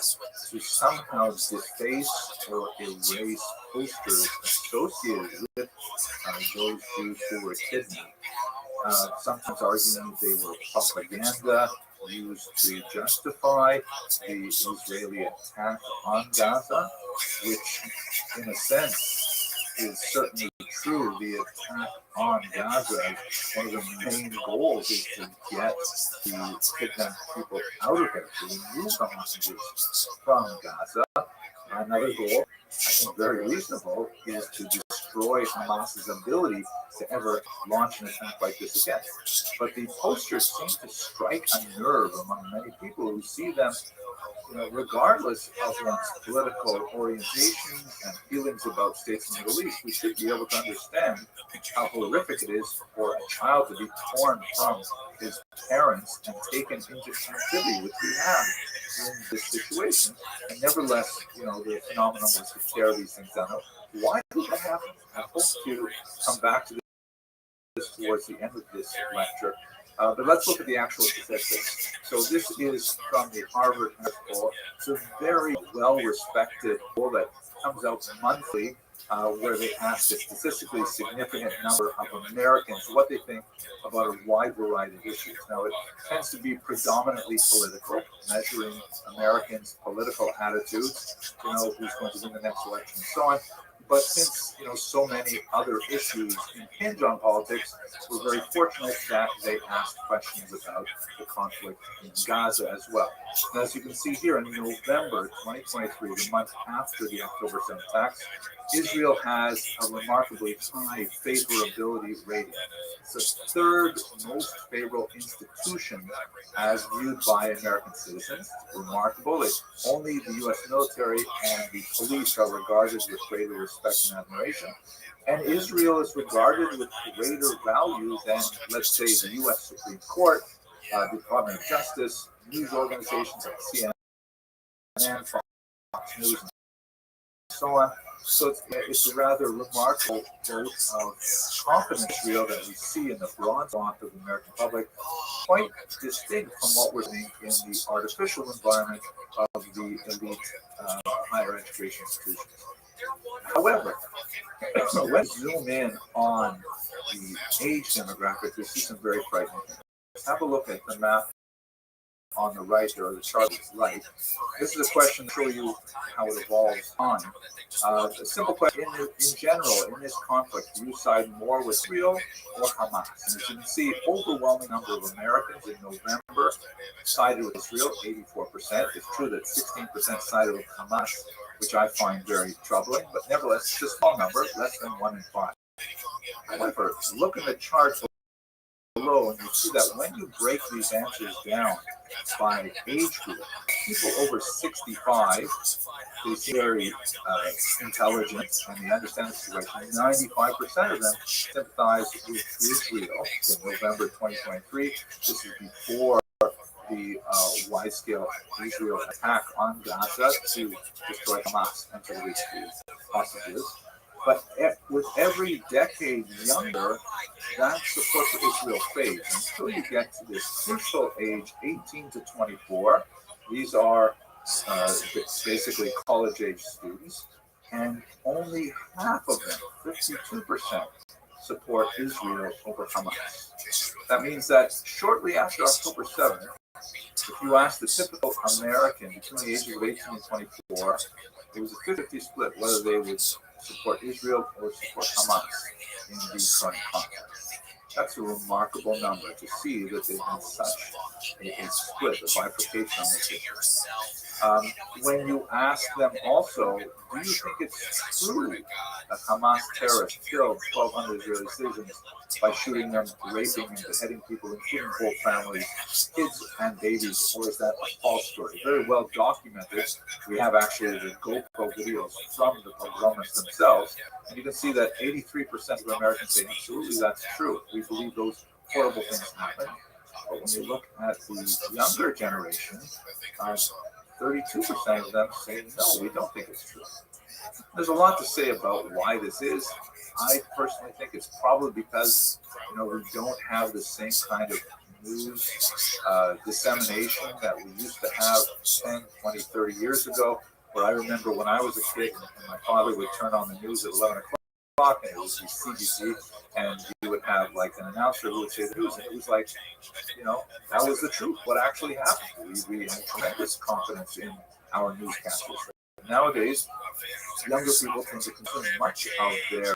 to somehow deface or erase posters associated with those Jews who were kidnapped. Sometimes arguing they were propaganda used to justify the Israeli attack on Gaza, which, in a sense, is certainly true. The attack on Gaza, one of the main goals is to get the kidnapped people out of it, to remove the hostages from Gaza. Another goal, I think very reasonable, is to destroy Hamas's ability to ever launch an attack like this again. But the posters seem to strike a nerve among many people who see them, regardless of one's political orientations and feelings about states in the Middle East. We should be able to understand how horrific it is for a child to be torn from his parents and taken into captivity, which we have in this situation. And nevertheless, the phenomenon was to tear these things down. Why did that happen? I hope to come back to this towards the end of this lecture. But let's look at the actual statistics. So this is from the Harvard poll. It's a very well-respected poll that comes out monthly, where they ask a statistically significant number of Americans what they think about a wide variety of issues. Now, it tends to be predominantly political, measuring Americans' political attitudes, who's going to win the next election and so on. But since so many other issues impinge on politics, we're very fortunate that they asked questions about the conflict in Gaza as well. And as you can see here, in November 2023, the month after the October 7th attacks, Israel has a remarkably high favorability rating. It's the third most favorable institution as viewed by American citizens. It's remarkable. Only the U.S. military and the police are regarded with greater respect and admiration. And Israel is regarded with greater value than, let's say, the U.S. Supreme Court, the Department of Justice, news organizations like CNN, Fox News, and so on. So it's a rather remarkable vote of confidence, Israel, that we see in the broad swath of the American public, quite distinct from what we're seeing in the artificial environment of the elite higher education institutions. However, when we zoom in on the age demographic, we see some very frightening things. Have a look at the map on the right there, or the chart is right. This is a question to show you how it evolves on. A simple question, in general, in this conflict, do you side more with Israel or Hamas? And as you can see, overwhelming number of Americans in November sided with Israel, 84%. It's true that 16% sided with Hamas, which I find very troubling, but nevertheless, it's a small number, less than 1 in 5. However, look at the chart below, and you see that when you break these answers down by age group, people over 65, they seem very intelligent and they understand the situation. 95% of them sympathize with Israel in November 2023. This is before the wide-scale Israel attack on Gaza to destroy Hamas and to release the hostages. But with every decade younger, that support for Israel fades until you get to this crucial age, 18 to 24. These are basically college-age students, and only half of them, 52%, support Israel over Hamas. That means that shortly after October 7th, if you ask the typical American between the ages of 18 and 24, it was a 50-50 split whether they would support Israel or support Hamas in the current conflict. That's a remarkable number to see that there's been such a split, a bifurcation on this issue. When you ask them also, do you think it's true that Hamas terrorists killed 1,200 Israeli citizens by shooting them, raping and beheading people, including whole families, kids and babies, or is that a false story? Very well documented. We have actually the GoPro videos from the pogromists themselves, and you can see that 83% of Americans say absolutely that's true. We believe those horrible things happen. But when you look at the younger generation, 32% of them say no, we don't think it's true. There's a lot to say about why this is. I personally think it's probably because we don't have the same kind of news dissemination that we used to have 10, 20, 30 years ago. Where I remember when I was a kid, and my father would turn on the news at 11 o'clock, and it would be CBC, and you would have like an announcer who would say the news, and it was like, that was the truth. What actually happened? We had tremendous confidence in our newscasters. Nowadays, younger people tend to consume much of their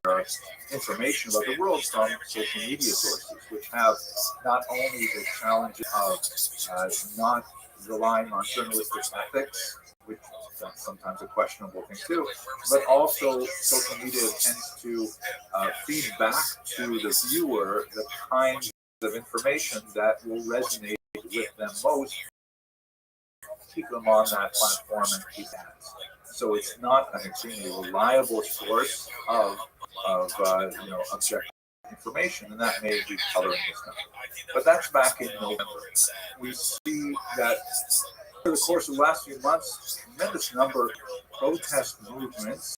information about the world from social media sources, which have not only the challenges of not relying on journalistic ethics, which that's sometimes a questionable thing too, but also social media tends to feed back to the viewer the kinds of information that will resonate with them most, keep them on that platform and keep ads. So it's not an extremely reliable source of objective information, and that may be coloring this number. But that's back in November. We see that over the course of the last few months, a tremendous number of protest movements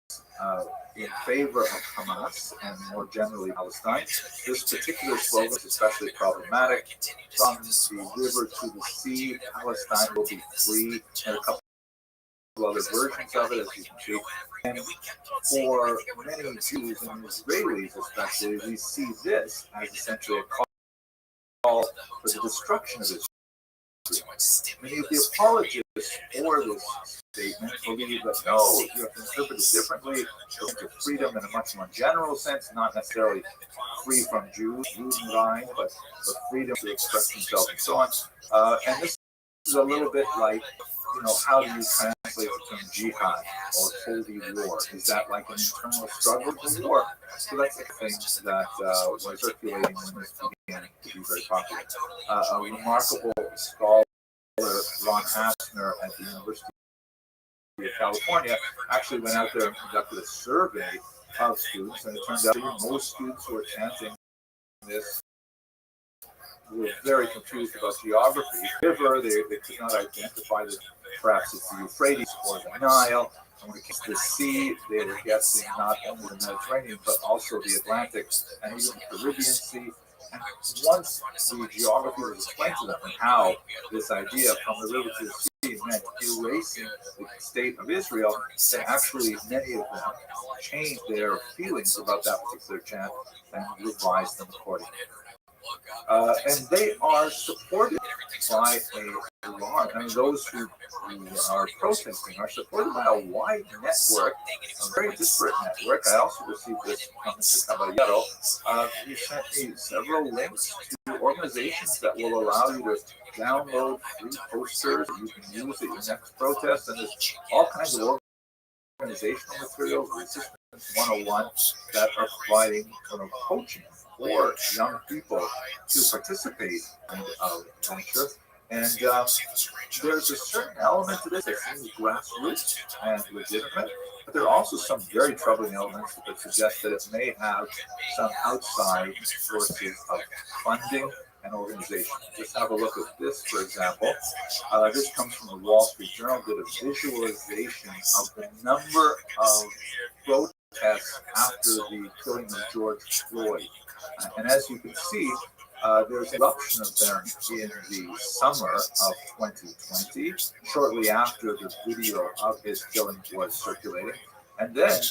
in favor of Hamas and more generally Palestine. This particular slogan is especially problematic. From the river to the sea, Palestine will be free, and a couple other versions of it, as you can see. And for many Jews and Israelis especially, we see this as essentially a call for the destruction of Israel. Many of the apologists for this statement believe that no, you have to interpret it differently. Into freedom in a much more general sense, not necessarily free from Jews, Judenrein, but freedom to express themselves and so on. And this is a little bit like, how do you translate the term jihad or holy war? Is that like an internal struggle to war? So that's the thing that was circulating when this began to be very popular. A remarkable scholar, Ron Hassner at the University of California, actually went out there and conducted a survey of students, and it turns out that most students who were chanting this were very confused about geography. River, they could not identify that perhaps it's the Euphrates or the Nile. And when it came to the sea, they were guessing not only the Mediterranean, but also the Atlantic and even the Caribbean Sea. And once the geography was explained to them and how this idea from the river to the sea meant erasing the state of Israel, then actually many of them changed their feelings about that particular chant and revised them accordingly. And they are supported by a large, those who are protesting are supported by a wide network, a very disparate network. I also received this from Mr. Caballero. He sent me several links to organizations that will allow you to download free posters that you can use at your next protest, and there's all kinds of organizational materials, Resistance 101, that are providing coaching for young people to participate in venture. And there's a certain element to this that seems grassroots and legitimate, but there are also some very troubling elements that suggest that it may have some outside sources of funding and organization. Just have a look at this, for example. This comes from the Wall Street Journal, did a visualization of the number of protests after the killing of George Floyd. And as you can see, there's an eruption of them in the summer of 2020, shortly after the video of his killing was circulating. And then,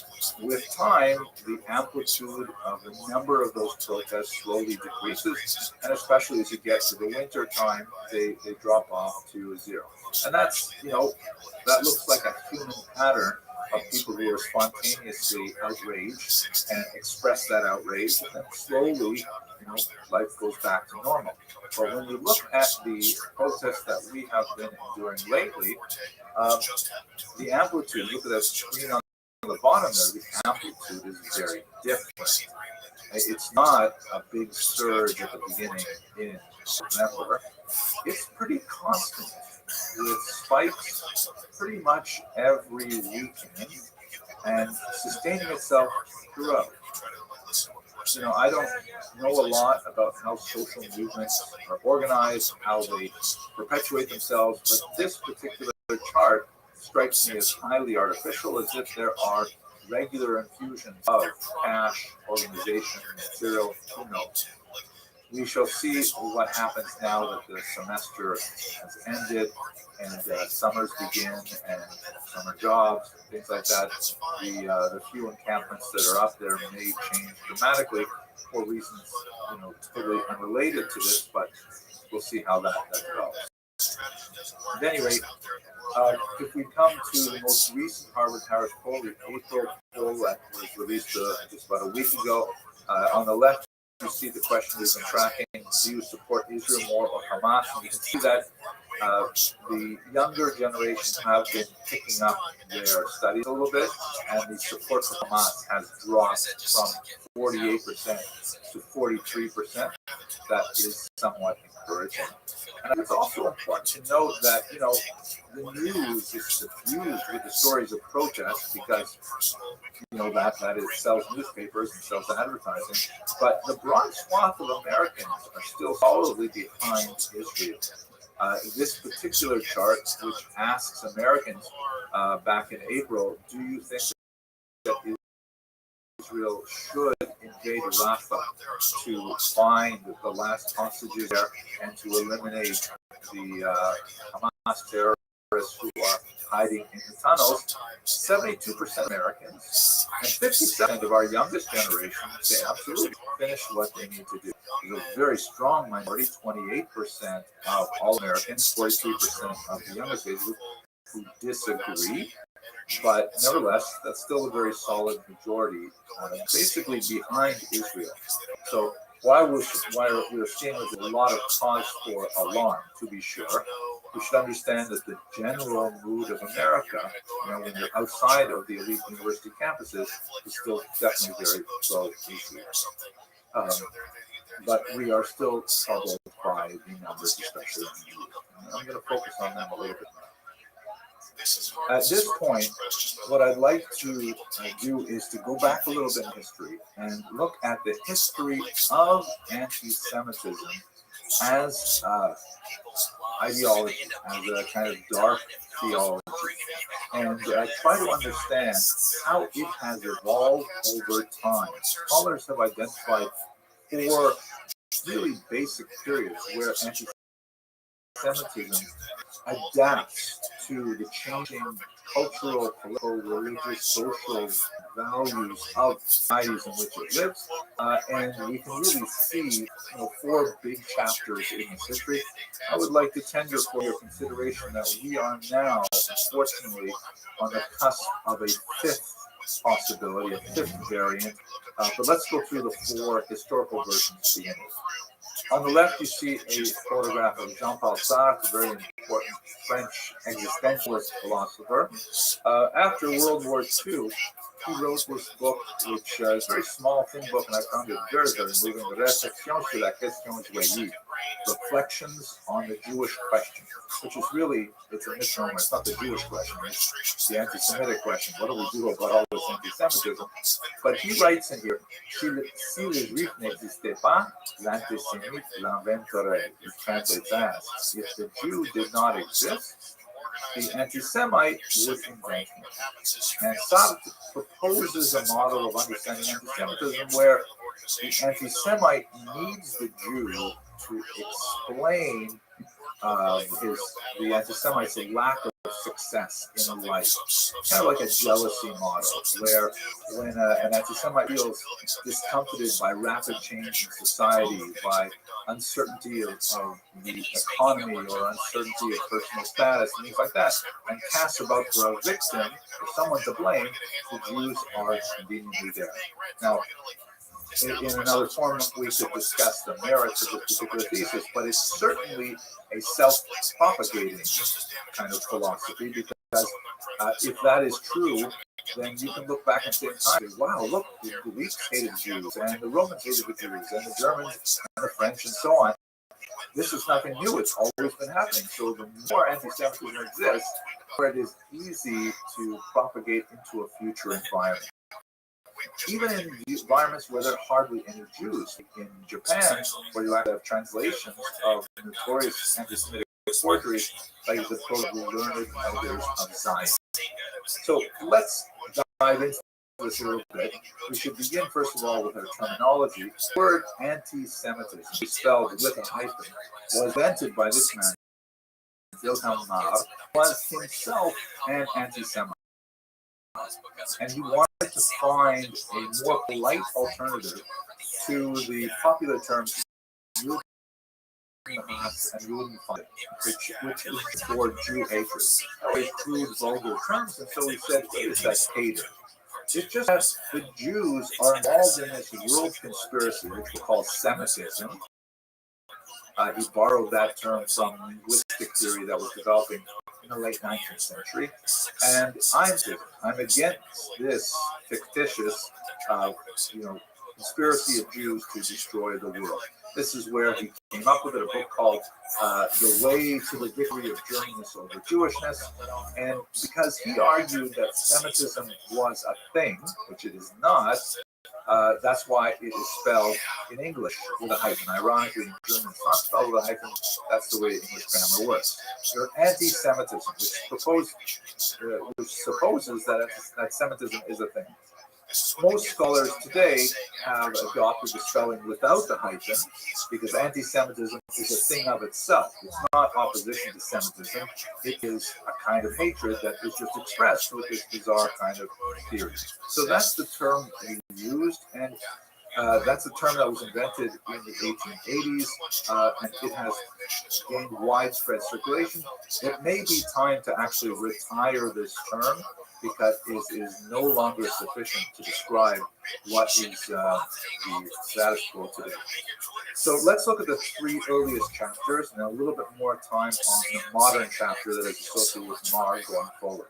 with time, the amplitude of the number of those protests slowly decreases, and especially as you get to the winter time, they drop off to zero. And that's, that looks like a human pattern of people who are spontaneously outraged and express that outrage, and then slowly, life goes back to normal. But when you look at the protests that we have been enduring lately, the amplitude, look at that screen on the bottom there, the amplitude is very different. It's not a big surge at the beginning in November. It's pretty constant, with spikes pretty much every weekend and sustaining itself throughout. I don't know a lot about how social movements are organized, how they perpetuate themselves, but this particular chart strikes me as highly artificial, as if there are regular infusions of cash, organization, material, who knows. we shall see what happens now that the semester has ended and summers begin and summer jobs and things like that. The few encampments that are up there may change dramatically for reasons, totally unrelated to this, but we'll see how that develops. At any rate, if we come to the most recent Harvard-Harris poll, the April poll that was released just about a week ago, on the left, you see the question we've been tracking: do you support Israel more or Hamas? And you can see that the younger generation have been picking up their studies a little bit, and the support for Hamas has dropped from 48% to 43%. That is somewhat encouraging. And it's also important to note that, the news is suffused with the stories of protest because, that is sells newspapers and sells advertising. But the broad swath of Americans are still solidly behind Israel. This particular chart, which asks Americans back in April, do you think that Israel should invade Rafah to find the last hostages there and to eliminate the Hamas terrorists who are hiding in the tunnels? 72% Americans and 50% of our youngest generation say absolutely finish what they need to do. There's a very strong minority, 28% of all Americans, 43% of the youngest age group, who disagree. But nevertheless, that's still a very solid majority, basically behind Israel. So while we're seeing there's a lot of cause for alarm, to be sure, we should understand that the general mood of America, when you're outside of the elite university campuses, is still definitely very pro-Israel. But we are still troubled by the numbers, especially in the youth. I'm going to focus on them a little bit more. At this point, what I'd like to do is to go back a little bit in history and look at the history of anti-Semitism as ideology, as a kind of dark theology, and try to understand how it has evolved over time. Scholars have identified 4 really basic periods where anti-Semitism adapts to the changing cultural, political, religious, social values of societies in which it lives. And we can really see 4 big chapters in this history. I would like to tender for your consideration that we are now, unfortunately, on the cusp of a 5th possibility, a 5th variant. But let's go through the 4 historical versions to begin with. On the left, you see a photograph of Jean-Paul Sartre, a very important French existentialist philosopher. After World War II, he wrote this book, which is a very small, thin book, and I found it very, very moving. Réflexions sur la question juive, Reflections on the Jewish Question, which is really, it's a misnomer. It's not the Jewish question, it's the anti-Semitic question. What do we do about all this anti-Semitism? But he writes in here, si le juif n'existait pas, l'antisémite l'inventerait. If the Jew did not exist, the anti-Semite would invent him. And Sartre proposes a model of understanding anti-Semitism where the anti-Semite needs the Jew to explain the anti-Semite's lack of success in life. Kind of like a jealousy model, where when an anti-Semite feels discomforted by rapid change in society, by uncertainty of the economy or uncertainty of personal status and things like that, and casts about for a victim or someone to blame, the Jews are conveniently there. Now, in another forum, we could discuss the merits of this particular thesis, but it's certainly a self-propagating kind of philosophy, because if that is true, then you can look back and say, wow, look, the Greeks hated Jews, and the Romans hated the Jews, and the Germans, and the French, and so on. This is nothing new. It's always been happening. So the more anti-Semitism exists, the more it is easy to propagate into a future environment. Even in environments where there are hardly any Jews. In Japan, where you have translations of notorious anti-Semitic forgeries by the supposedly learned elders of Zion. So let's dive into this a little bit, we should begin first of all with our terminology. The word anti-Semitism, spelled with a hyphen, was invented by this man, Wilhelm Marr, was himself an anti-Semite. And he wanted to find a more polite alternative to the popular terms Judenhass and Judenfeindlich, which is for Jew hatred. Always crude, vulgar terms, and so he said, wait a second, hater. It's just that the Jews are involved in this world conspiracy, which we call Semitism. He borrowed that term from linguistic theory that was developing in the late 19th century. And I'm against this fictitious, conspiracy of Jews to destroy the world. This is where he came up with a book called The Way to the Victory of Germanness Over Jewishness. And because he argued that Semitism was a thing, which it is not, that's why it is spelled in English with a hyphen. Ironically, in German, it's not spelled with a hyphen. That's the way English grammar works. There's anti-Semitism, which supposes that Semitism is a thing. Most scholars today have adopted the spelling without the hyphen because anti-Semitism is a thing of itself. It's not opposition to Semitism. It is a kind of hatred that is just expressed with this bizarre kind of theory. So that's the term we used, and that's a term that was invented in the 1880s, and it has gained widespread circulation. It may be time to actually retire this term because it is no longer sufficient to describe what is the status quo today. So let's look at the three earliest chapters and a little bit more time on the modern chapter that is associated with Marr going forward.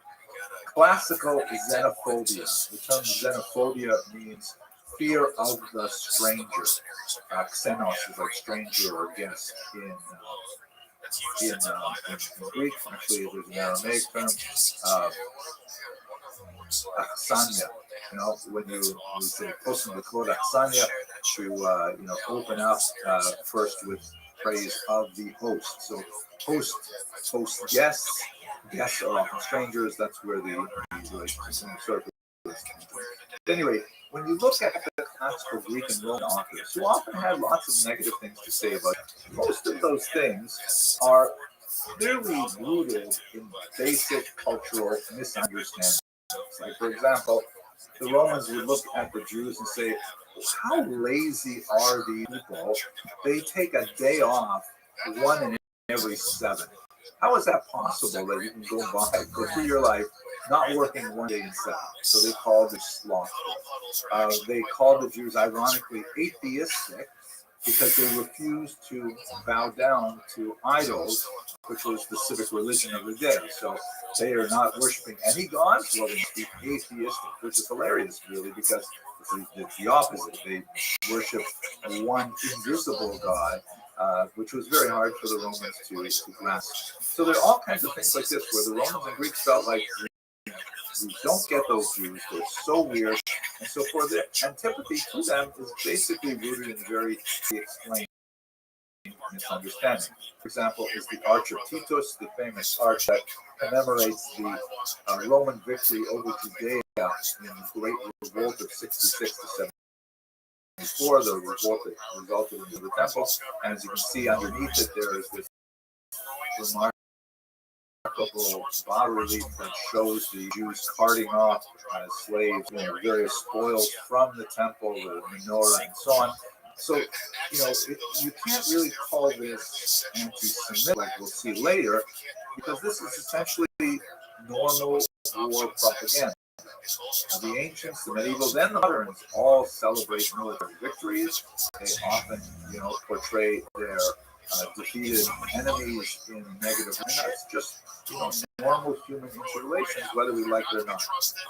Classical xenophobia. The term xenophobia means fear of the stranger. Xenos is like stranger or guest in Greek. Actually, there's an Aramaic term. Aksanya, when you say posting the code aksanya, to open up first with praise of the host. So host guests are often strangers. That's where the circle is. Anyway, when you look at the classical Greek and Roman authors, who often had lots of negative things to say about it, most of those things are clearly rooted in basic cultural misunderstandings. Like, for example, the Romans would look at the Jews and say, how lazy are these people? They take a day off 1 in every 7. How is that possible that you can go through your life not working 1 day in 7? So they called it slothful. They called the Jews, ironically, atheistic because they refused to bow down to idols, which was the civic religion of the day. So they are not worshiping any gods, well, they must be atheistic, which is hilarious, really, because it's the opposite. They worship one invisible God, which was very hard for the Romans to grasp. So there are all kinds of things like this, where the Romans and Greeks felt like, we don't get those Jews, they're so weird, and so for the antipathy to them is basically rooted in very explained misunderstanding. For example, is the Arch of Titus, the famous arch that commemorates the Roman victory over Judea in the Great Revolt of 66 to 74, the revolt that resulted in the temple. And as you can see underneath it, there is this remarkable bas-relief that shows the Jews carting off as slaves, various spoils from the temple, the menorah, and so on. So, you can't really call this anti-Semitic, like we'll see later, because this is essentially normal war propaganda. The ancients, the medievals, and the moderns all celebrate military victories. They often, portray their defeated enemies in negative, and that's just normal human interrelations, whether we like it or not.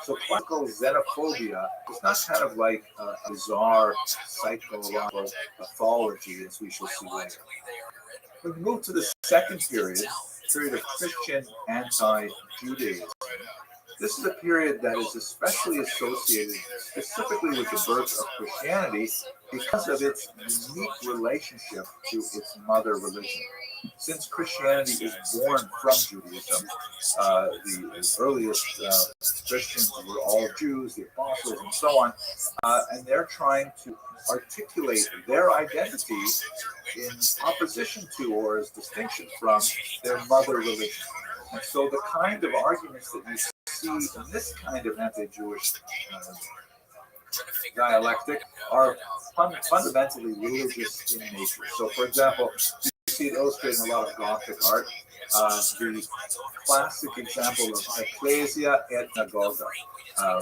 So classical xenophobia is not kind of like a bizarre psychological pathology, as we shall see later. We move to the second period of Christian anti-Judaism. This is a period that is especially associated specifically with the birth of Christianity because of its unique relationship to its mother religion. Since Christianity is born from Judaism, the earliest Christians were all Jews, the apostles, and so on, and they're trying to articulate their identity in opposition to or as distinction from their mother religion. And so the kind of arguments that you see in this kind of anti-Jewish dialectic are fundamentally religious in nature. So, for example, you see it illustrated in a lot of Gothic art. The classic example of ecclesia et synagoga, a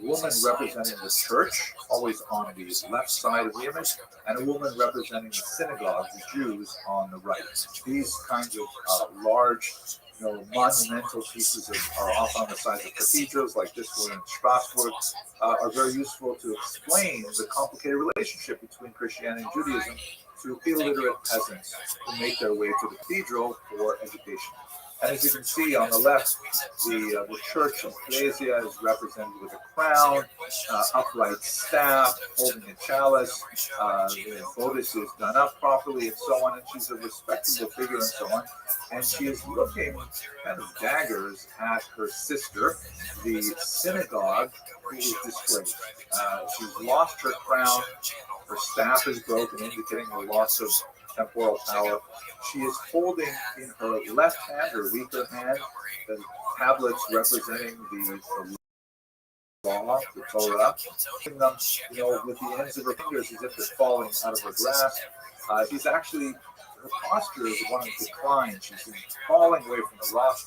woman representing the church, always on the left side of the image, and a woman representing the synagogue, the Jews, on the right. These kinds of large, monumental pieces are often on the sides of cathedrals, like this one in Strasbourg, are very useful to explain the complicated relationship between Christianity and Judaism to illiterate peasants who make their way to the cathedral for education. And as you can see on the left, the church of Ecclesia is represented with a crown, upright staff, holding a chalice, the bodice is done up properly, and so on, and she's a respectable figure and so on. And she is looking kind of daggers at her sister, the synagogue, who is disgraced. She's lost her crown, her staff is broken, indicating her loss of temporal power. She is holding in her left hand, her weaker hand, the tablets representing the law, the Torah, holding them, with the ends of her fingers as if they're falling out of her grasp. She's actually, her posture is one of decline. She's falling away from the rock,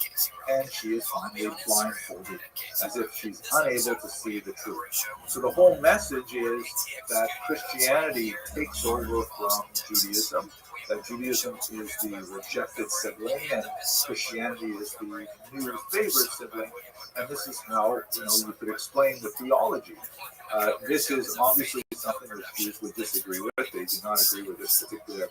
and she is finally blindfolded, as if she's unable to see the truth. So the whole message is that Christianity takes over from Judaism, that Judaism is the rejected sibling, and Christianity is the new favored sibling, and this is how you could explain the theology. This is obviously something that Jews would disagree with. They do not agree with this particular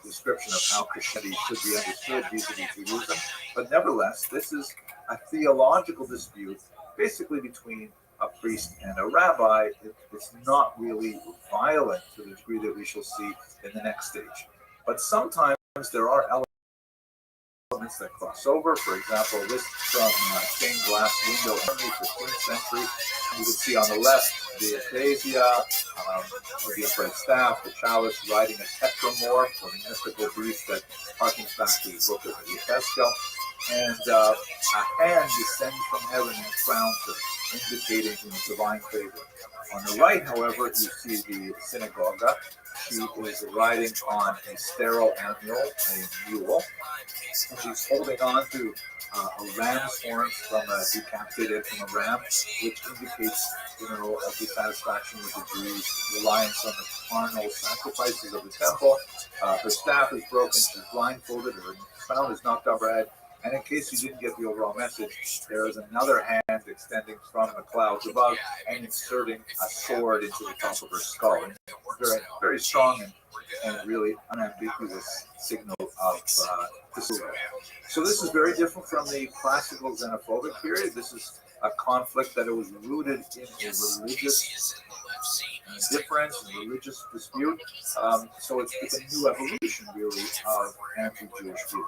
description of how Christianity should be understood vis-a-vis Judaism, but nevertheless, this is a theological dispute, basically between a priest and a rabbi. It's not really violent to the degree that we shall see in the next stage. But sometimes there are elements that cross over. For example, this from stained glass window in the 15th century. You can see on the left the ecclesia with the upright staff, the chalice riding a tetramorph, or the mystical beast that harkens back to the book of Ezekiel. And a hand descends from heaven and crowns her, indicating divine favor. On the right, however, you see the synagogue. She is riding on a sterile animal, a mule, and she's holding on to a ram's horn decapitated from a ram, which indicates, a dissatisfaction with the Jews' reliance on the carnal sacrifices of the temple. Her staff is broken, she's blindfolded, her crown is knocked off her head. And in case you didn't get the overall message, there is another hand extending from the clouds above and inserting a sword into the top of her skull. And very, very strong and really unambiguous signal of disapproval. So this is very different from the classical xenophobic period. This is a conflict that was rooted in a religious difference and religious dispute. So it's a new evolution, really, of anti-Jewish feeling.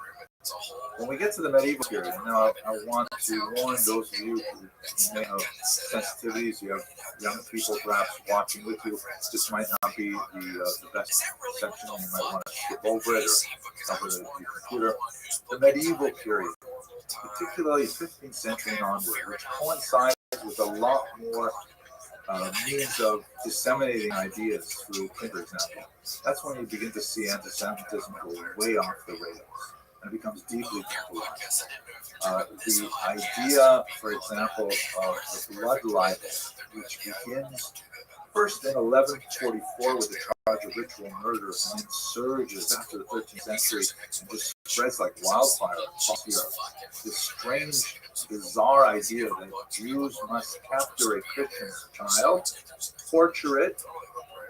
When we get to the medieval period, now I want to warn those of you who may have sensitivities, you have young people perhaps watching with you, this might not be the best section, you might want to skip over it or cover the computer. The medieval period, particularly 15th century and onward, which coincides with a lot more means of disseminating ideas through print, for example. That's when you begin to see anti-Semitism go way off the rails. And it becomes deeply polarized. The idea, for example, of the blood libel, which begins first in 1144 with the charge of ritual murder and then surges after the 13th century and just spreads like wildfire across Europe. This strange, bizarre idea that Jews must capture a Christian child, torture it,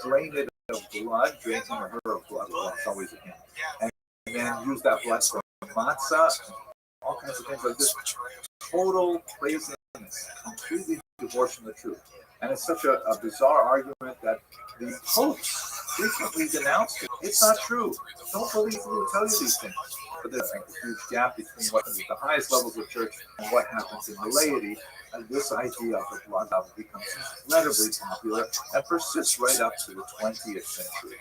drain it of blood, drain him or her of blood, well, it's always a him, and then use that blood for matzah, all kinds of things like this. Total crazy completely divorced from the truth. And it's such a bizarre argument that the popes frequently denounced it. It's not true. Don't believe me who tell you these things. But there's a huge gap between what happens at the highest levels of church and what happens in the laity. And this idea of the blood vow becomes incredibly popular and persists right up to the 20th century.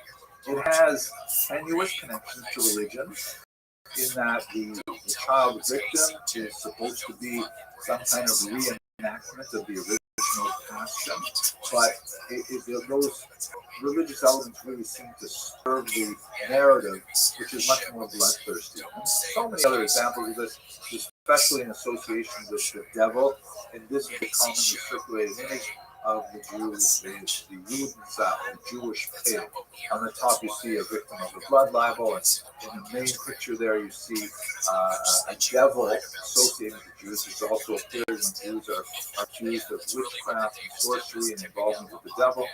It has tenuous connections to religion, in that the child victim is supposed to be some kind of reenactment of the original passion, but those religious elements really seem to serve the narrative, which is much more bloodthirsty. And so many other examples of this, especially in association with the devil, and this is the commonly circulated image of the Jews, the Judenzahl, the Jewish pig. On the top, you see a victim of a blood libel, and in the main picture there, you see a devil associated with the Jews. This also appears when Jews are accused of witchcraft and sorcery and involvement with the devil,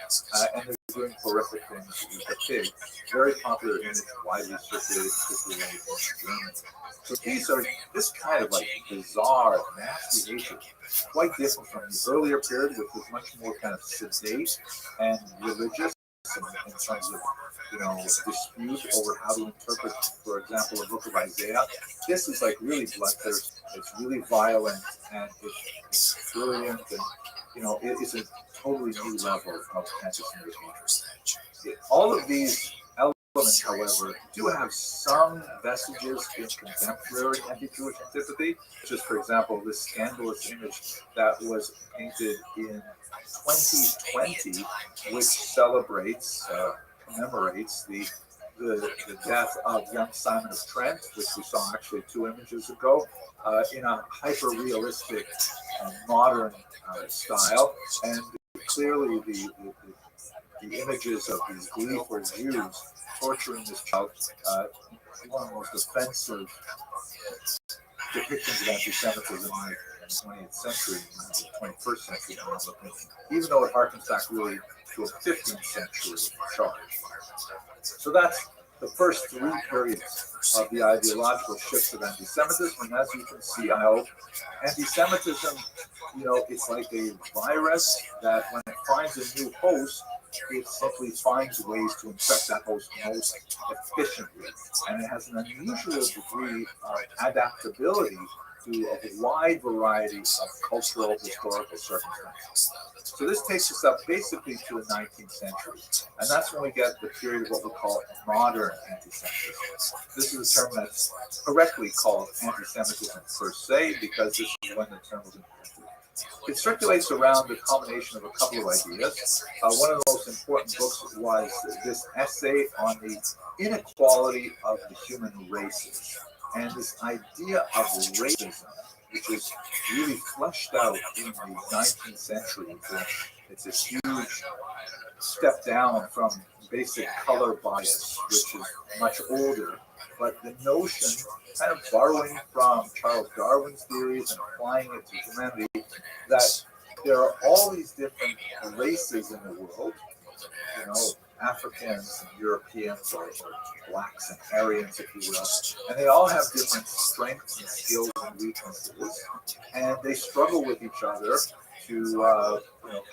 and they're doing horrific things with the pig. Very popular image, widely circulated, particularly in Germany. So these are this kind of like bizarre, nasty hatred, quite different from the earlier period, which was much more kind of sedate and religious in terms of, dispute over how to interpret, for example, the book of Isaiah. This is like really bloodthirsty. It's really violent, and it's brilliant, and it's a totally new level of anti-Semitism. All of these elements, however, do have some vestiges in contemporary anti-Jewish antipathy, such as, for example, this scandalous image that was painted in 2020, which commemorates the death of young Simon of Trent, which we saw actually 2 images ago, in a hyper-realistic, modern style, and clearly the images of these gleeful Jews torturing this child, one of the most offensive depictions of anti-Semitism in the 20th century, the 21st century, even though it harkens back really to a 15th century charge. So that's the first 3 periods of the ideological shifts of anti-Semitism, and as you can see, I hope, anti-Semitism, it's like a virus that when it finds a new host, it simply finds ways to infect that host most efficiently. And it has an unusual degree of adaptability to a wide variety of cultural, historical circumstances. So this takes us up basically to the 19th century. And that's when we get the period of what we call modern anti-Semitism. This is a term that's correctly called anti-Semitism per se, because this is when the term was invented. It circulates around the combination of a couple of ideas. One of the most important books was this essay on the inequality of the human races. And this idea of racism, which is really fleshed out in the 19th century. It's a huge step down from basic color bias, which is much older. But the notion, kind of borrowing from Charles Darwin's theories and applying it to humanity, that there are all these different races in the world, Africans and Europeans, or blacks and Aryans, if you will, and they all have different strengths and skills and weaknesses, and they struggle with each other to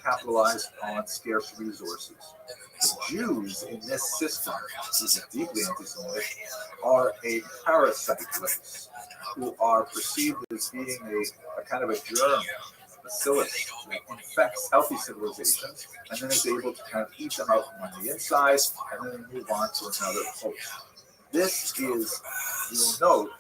capitalize on scarce resources. The Jews in this system, which is deeply anti-Semitic, are a parasite race who are perceived as being a kind of a germ, bacillus, that infects healthy civilizations and then is able to kind of eat them out from on the inside, and then move on to another host. This is, you'll note,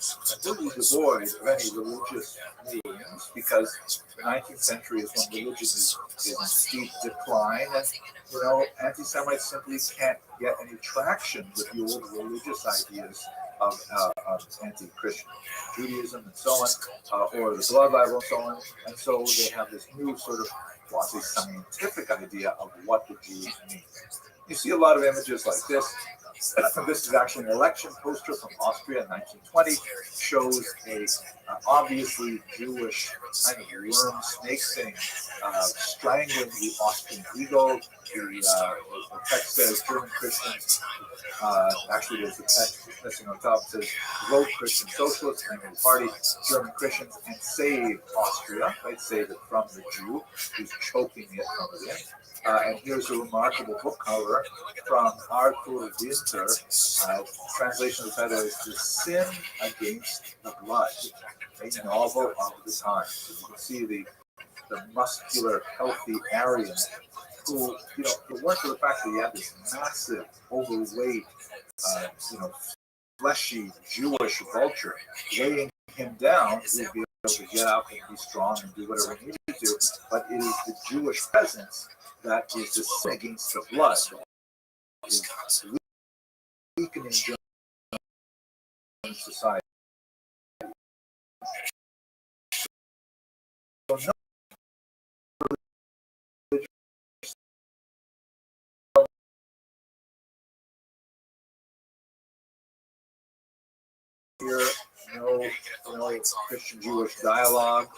completely devoid of any religious rulings, because the 19th century is when religion is in steep decline, and anti-Semites simply can't get any traction with the old religious ideas of anti-Christian Judaism and so on, or the blood libel and so on. And so they have this new sort of quasi-scientific idea of what the Jews mean. You see a lot of images like this This is actually an election poster from Austria in 1920. Shows a obviously Jewish kind of worm snake thing strangling the Austrian eagle. The text says German Christians. Actually, there's a text missing on top. It says vote Christian Socialists, name of the party, German Christians, and save Austria. Right, save it from the Jew who's choking it from within. And here's a remarkable book cover from Arthur Winter. Translation of the title is The Sin Against the Blood, a novel of the time. So you can see the muscular, healthy Aryan who, if it weren't for the fact that he had this massive, overweight, fleshy Jewish vulture weighing him down, he would be able to get up and be strong and do whatever he needed to. But it is the Jewish presence that is the sin against the blood, is weakening German society. So no here, no Christian Jewish dialogue,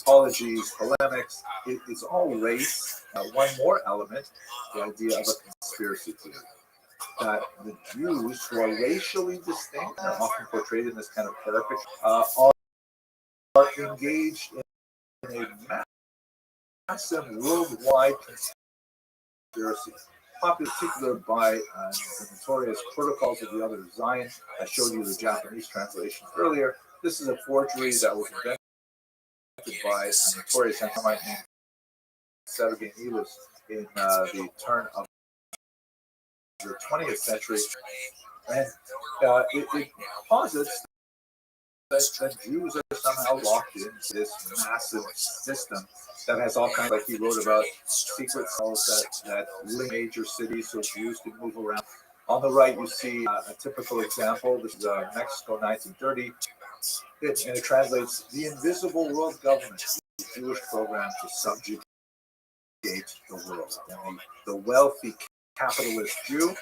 apologies, polemics. It's all race. One more element, the idea of a conspiracy theory. That the Jews, who are racially distinct and are often portrayed in this kind of caricature, are engaged in a massive worldwide conspiracy, popular in particular by the notorious Protocols of the Other Zion. I showed you the Japanese translation earlier. This is a forgery that was invented by a notorious anti-Semite named Sergei Nilus in the turn of the 20th century, and it posits that Jews are somehow locked into this massive system that has all kinds, like he wrote about, secret cells that link major cities so Jews can move around. On the right, you see a typical example. This is Mexico, 1930. And it translates, the invisible world government, the Jewish program to subjugate the world. And the wealthy capitalist Jew,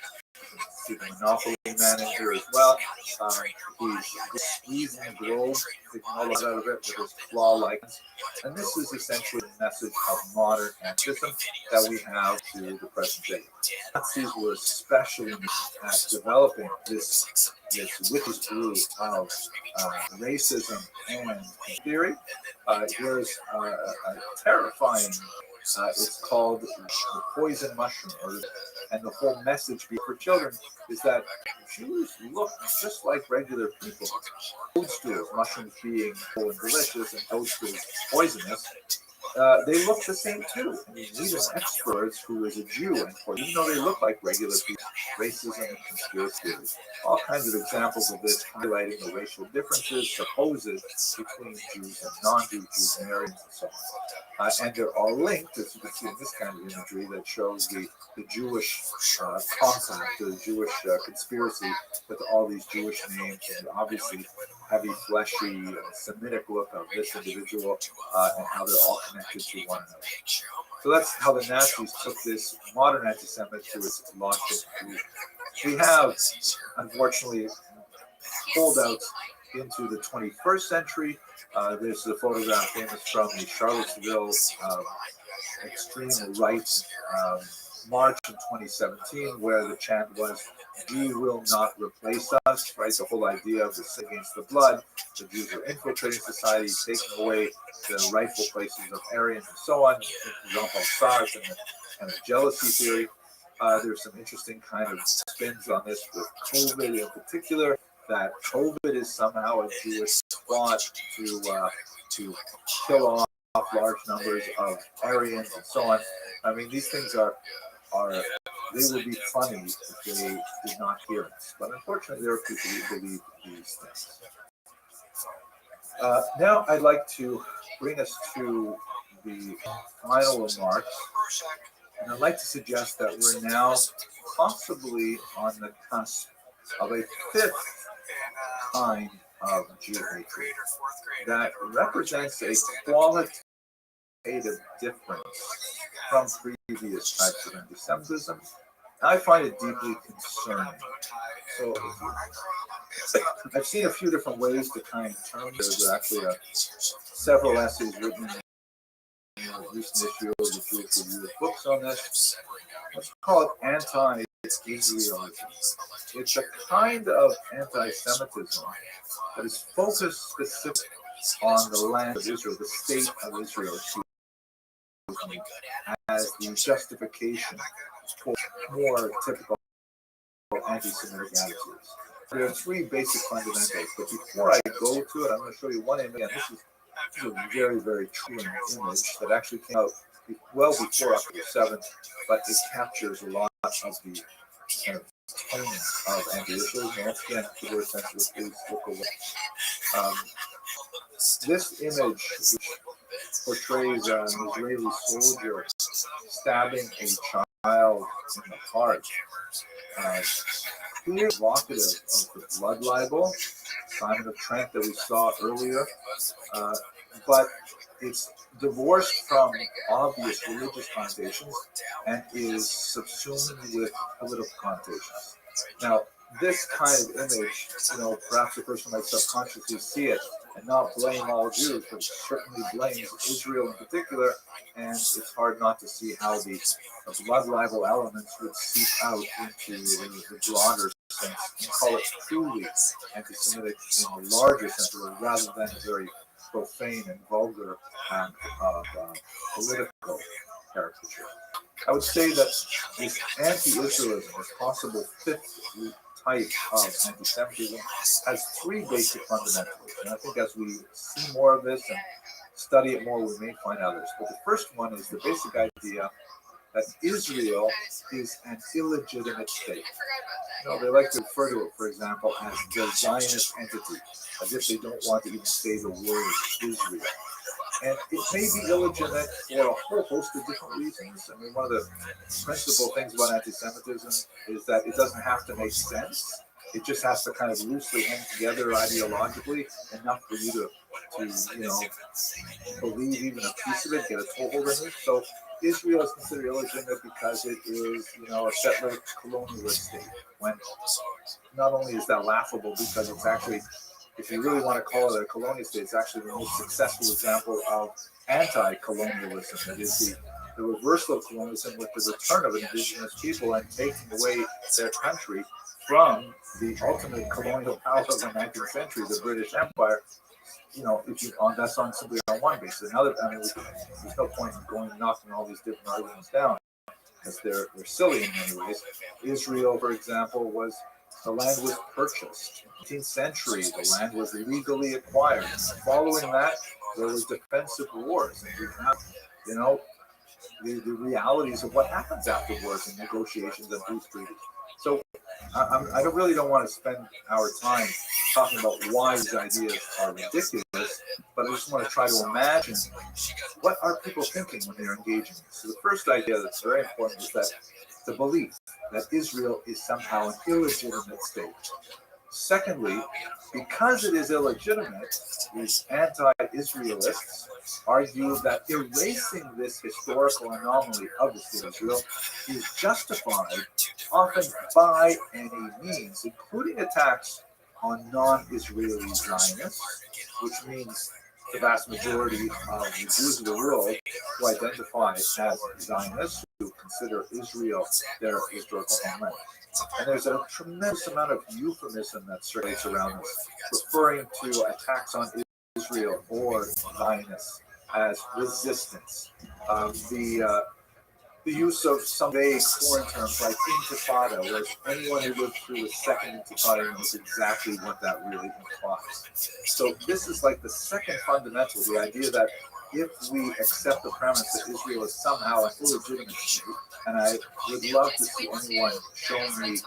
see the monopoly man in here as well. He's squeezing the globe, taking all that out of it with his claw-like. And this is essentially the message of modern anarchism that we have to the present day. Nazis were especially at developing this witch's brew of racism and theory. Here's a terrifying. It's called the poison mushroom, and the whole message for children is that Jews look just like regular people. Toadstools, mushrooms being full and delicious, and toadstools poisonous. They look the same too. I mean, even experts who is a Jew, and even though they look like regular people, racism and conspiracy, all kinds of examples of this highlighting the racial differences supposed between Jews and non-Jews, Jews and Aryans, and so on. And they're all linked, as you can see in this kind of imagery that shows the Jewish compact, the Jewish conspiracy with all these Jewish names, and obviously heavy, fleshy, Semitic look of this individual, and how they're all connected to one another. So that's how the Nazis took this modern anti-Semitism to its logical conclusion. We have, unfortunately, holdouts into the 21st century. This is a photograph famous from the Charlottesville extreme right march in 2017, where the chant was, "You will not replace us," right? The whole idea of the sin against the blood. The Jews are infiltrating society, taking away the rightful places of Aryans and so on. Jean-Paul Sartre and the jealousy theory. There's some interesting kind of spins on this with COVID in particular, that COVID is somehow a Jewish plot to kill off large numbers of Aryans and so on. I mean, these things are they would be funny if they did not hear us. But unfortunately, there are people who believe these things. Now I'd like to bring us to the final remarks. And I'd like to suggest that we're now possibly on the cusp of a fifth kind of Jew-hatred that represents a qualitative difference from previous types of anti-Semitism, I find it deeply concerning. So I've seen a few different ways to kind of term this. There's actually several essays written in a recent issue of the Jewish Review of Books on this. Let's call it anti-Israelism. It's a kind of anti-Semitism that is focused specifically on the land of Israel, the state of Israel, as the justification for more typical anti-Semitic attitudes. There are three basic fundamentals, but before I go to it, I'm going to show you one image. And this is a very, very true image that actually came out well before October 7th, but it captures a lot of the kind of tone of anti-Israelism. Once again, the word sensitive, please look away. This image, which portrays an Israeli soldier stabbing a child in the heart, clearly evocative of the blood libel, Simon of Trent that we saw earlier, but it's divorced from obvious religious connotations and is subsumed with political connotations. Now, this kind of image, perhaps a person might subconsciously see it and not blame all Jews, but certainly blames Israel in particular, and it's hard not to see how the blood libel elements would seep out into the broader sense and call it truly anti-Semitic in the larger sense, rather than a very profane and vulgar act of political caricature. I would say that this anti-Israelism, this possible fifth type of anti-Semitism, has three basic fundamentals. And I think as we see more of this and study it more, we may find others. But the first one is the basic idea that Israel is an illegitimate state. They like to refer to it, for example, as the Zionist entity, as if they don't want to even say the word Israel. And it may be illegitimate for a whole host of different reasons. I mean, one of the principal things about anti-Semitism is that it doesn't have to make sense. It just has to kind of loosely hang together ideologically enough for you to believe even a piece of it, get a toehold in it. So Israel is considered illegitimate because it is, a settler colonialist state. When not only is that laughable because it's actually, if you really want to call it a colonial state, it's actually the most successful example of anti-colonialism. That is the reversal of colonialism with the return of indigenous people and taking away their country from the ultimate colonial power of the 19th century, the British Empire. That's on simply on one basis. Another, there's no point in going knocking all these different arguments down because they're silly in many ways. Israel, for example, the land was purchased. In the 19th century, the land was legally acquired. Following that, there was defensive wars. And we have, the realities of what happens afterwards in negotiations and peace treaties. So I really don't want to spend our time talking about why these ideas are ridiculous, but I just want to try to imagine what are people thinking when they're engaging. So the first idea that's very important is that the belief that Israel is somehow an illegitimate state. Secondly, because it is illegitimate, these anti-Israelists argue that erasing this historical anomaly of the state of Israel is justified often by any means, including attacks on non-Israeli Zionists, which means the vast majority of the Jews of the world who identify as Zionists, who consider Israel their historical homeland. And there's a tremendous amount of euphemism that circulates around this, referring to attacks on Israel or Zionists as resistance. The use of some vague foreign terms like intifada, whereas anyone who lived through the second intifada knows exactly what that really implies. So this is like the second fundamental, the idea that if we accept the premise that Israel is somehow an illegitimate state, and I would love to see anyone showing me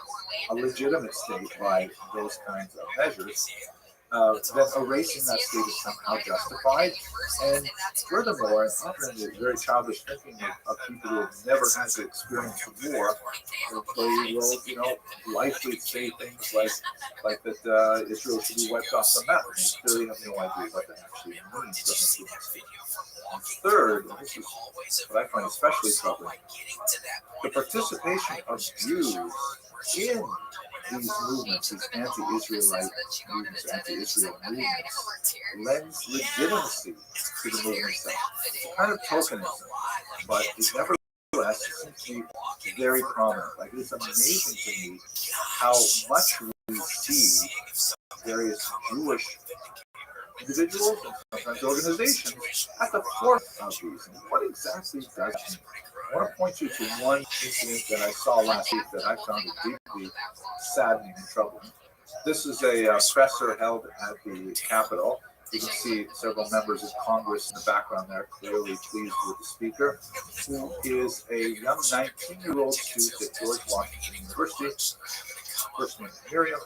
a legitimate state by those kinds of measures, then erasing that state is somehow justified. And furthermore, and often the very childish thinking of people who have never had to experience war, they will, likely say things like that Israel should be wiped off the map. They clearly have no idea what that actually means. And third, and this is what I find especially troubling, the participation of Jews in these movements, these anti-Israelite movements, anti-Israel movements, lends legitimacy to the movement itself. It's a kind of tokenism, but it nevertheless seems to be very prominent. Like, it's amazing to me how much we see various Jewish individuals and sometimes organizations at the forefront of these. And what exactly does that mean? I want to point you to one incident that I saw last week that I found deeply saddening and troubling. This is a presser held at the Capitol. You can see several members of Congress in the background there, clearly pleased with the speaker, who is a young 19-year-old student at George Washington University. First name is Miriam.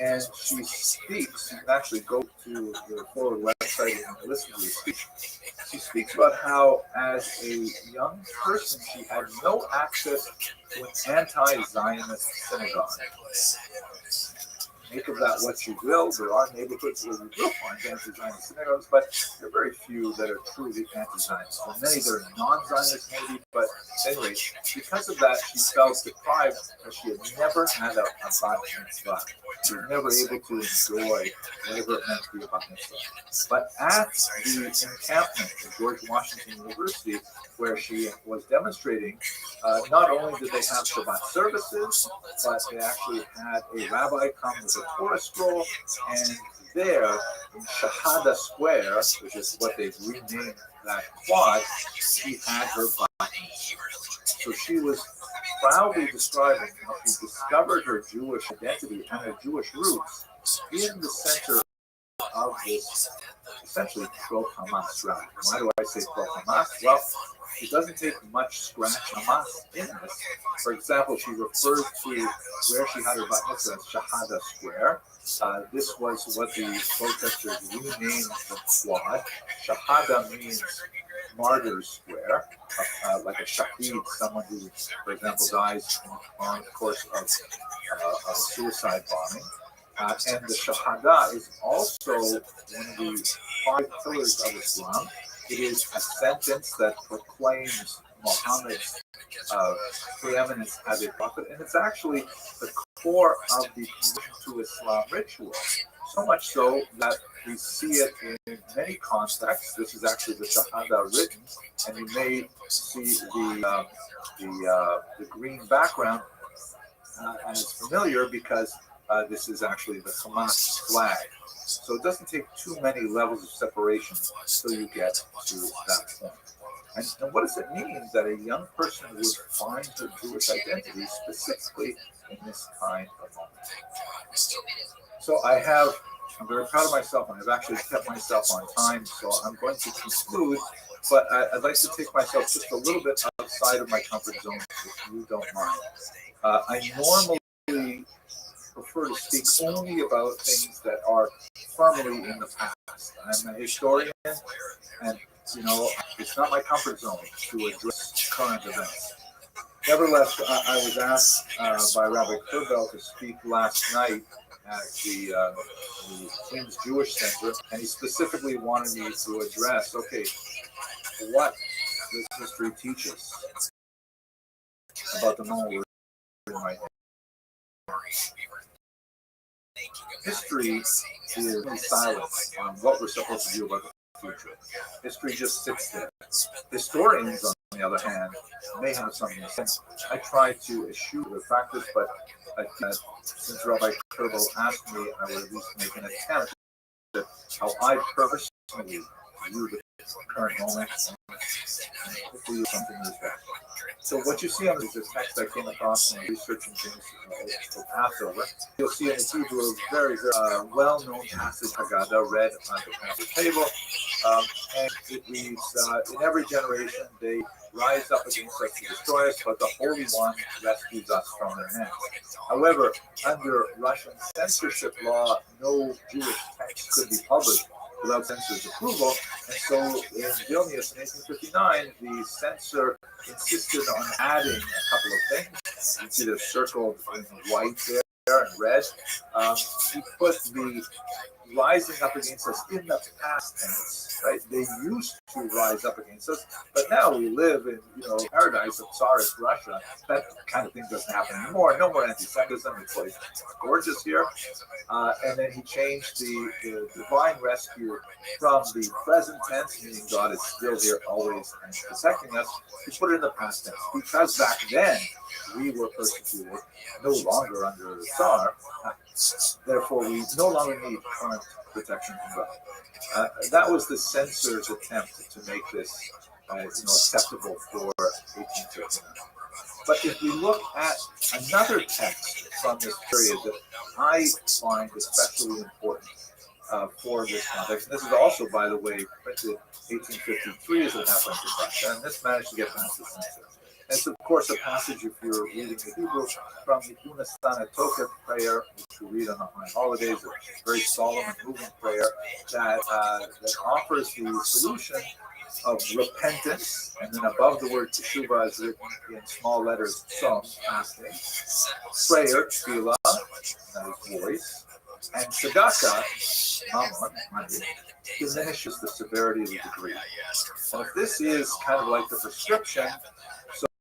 And she speaks, you can actually go to the forward website and listen to the speech. She speaks about how, as a young person, she had no access to an anti-Zionist synagogue. Make of that what you will. There are neighborhoods where you will find anti-Zionist synagogues, but there are very few that are truly anti-Zionist. There are many that are non-Zionist, maybe, but anyway, because of that, she felt deprived because she had never had a bat mitzvah. She was never able to enjoy whatever it meant to be a bat mitzvah. But at the encampment at George Washington University, where she was demonstrating, not only did they have Shabbat services, but they actually had a rabbi come with a Torah scroll, and there in Shahada Square, which is what they've renamed that quad, she had her bat mitzvah. So she was proudly describing how she discovered her Jewish identity and her Jewish roots in the center of this essentially pro-Hamas rally. Why do I say pro-Hamas? Well, it doesn't take much scratch Hamas in this. For example, she refers to where she had her bat mitzvah as Shahada Square. This was what the protesters renamed the quad. Shahada means Martyrs Square, like a shahid, someone who, for example, dies on the course of a suicide bombing. And the Shahada is also one of the 5 pillars of Islam. It is a sentence that proclaims Muhammad's preeminence as a prophet, and it's actually the core of the conversion to Islam ritual. So much so that we see it in many contexts. This is actually the Shahada written, and you may see the green background as familiar because this is actually the Hamas flag. So it doesn't take too many levels of separation until you get to that point. And what does it mean that a young person would find her Jewish identity specifically in this kind of moment? So I'm very proud of myself, and I've actually kept myself on time, so I'm going to conclude, but I'd like to take myself just a little bit outside of my comfort zone, if you don't mind. I normally prefer to speak only about things that are firmly in the past. I'm a historian, and it's not my comfort zone to address current events. Nevertheless, I was asked by Rabbi Kurbel to speak last night at the Queens Jewish Center, and he specifically wanted me to address, what does history teach us about the moment we're in right now? History is silent on what we're supposed to do about the future. History just sits there. Historians, on the other hand, may have something to say. I try to eschew the practice, but since Rabbi Kerbel asked me, I would at least make an attempt at how I personally view the current moment, and hopefully something is that. So what you see on this is a text I came across when researching things for Passover. You'll see in the Hebrew a very, very well-known passage Haggadah read on the Passover table. And it reads, in every generation they rise up against us to destroy us, but the Holy One rescues us from their hands. However, under Russian censorship law, no Jewish text could be published without censor's approval. And so in Vilnius in 1859, the censor insisted on adding a couple of things. You can see they're circled in white there and red. He put the rising up against us in the past tense, right? They used to rise up against us, but now we live in, paradise of Tsarist Russia. That kind of thing doesn't happen anymore. No more anti-Semitism. It's like gorgeous here. And then he changed the divine rescue from the present tense, meaning God is still here always and protecting us, to put it in the past tense. Because back then we were persecuted, no longer under the Tsar. Therefore, we no longer need current protection from God. That was the censor's attempt to make this, acceptable for 1859. But if we look at another text from this period that I find especially important for this context, and this is also, by the way, printed 1853 as it happens in Russia, and this managed to get past the censor. And it's, of course, a passage, if you're reading the Hebrew, from the Unastana Tokef prayer, which we read on holidays, a very solemn and moving prayer that offers the solution of repentance, and then above the word teshuva is written in small letters, psalm, fasting, prayer, tefillah, that is voice, and tzedakah, money, diminishes the severity of the degree. And if this is kind of like the prescription,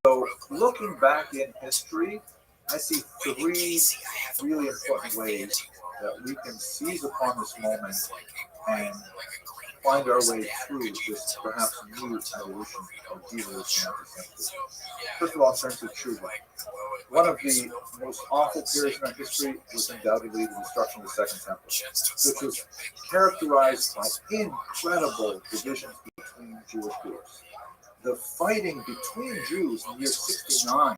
so looking back in history, I see three really important ways that we can seize upon this moment and find our way through this perhaps new evolution or devolution of the century. First of all, in terms of tshuva, one of the most awful periods in our history was undoubtedly the destruction of the Second Temple, which was characterized by incredible divisions between Jewish groups. The fighting between Jews in the year 69,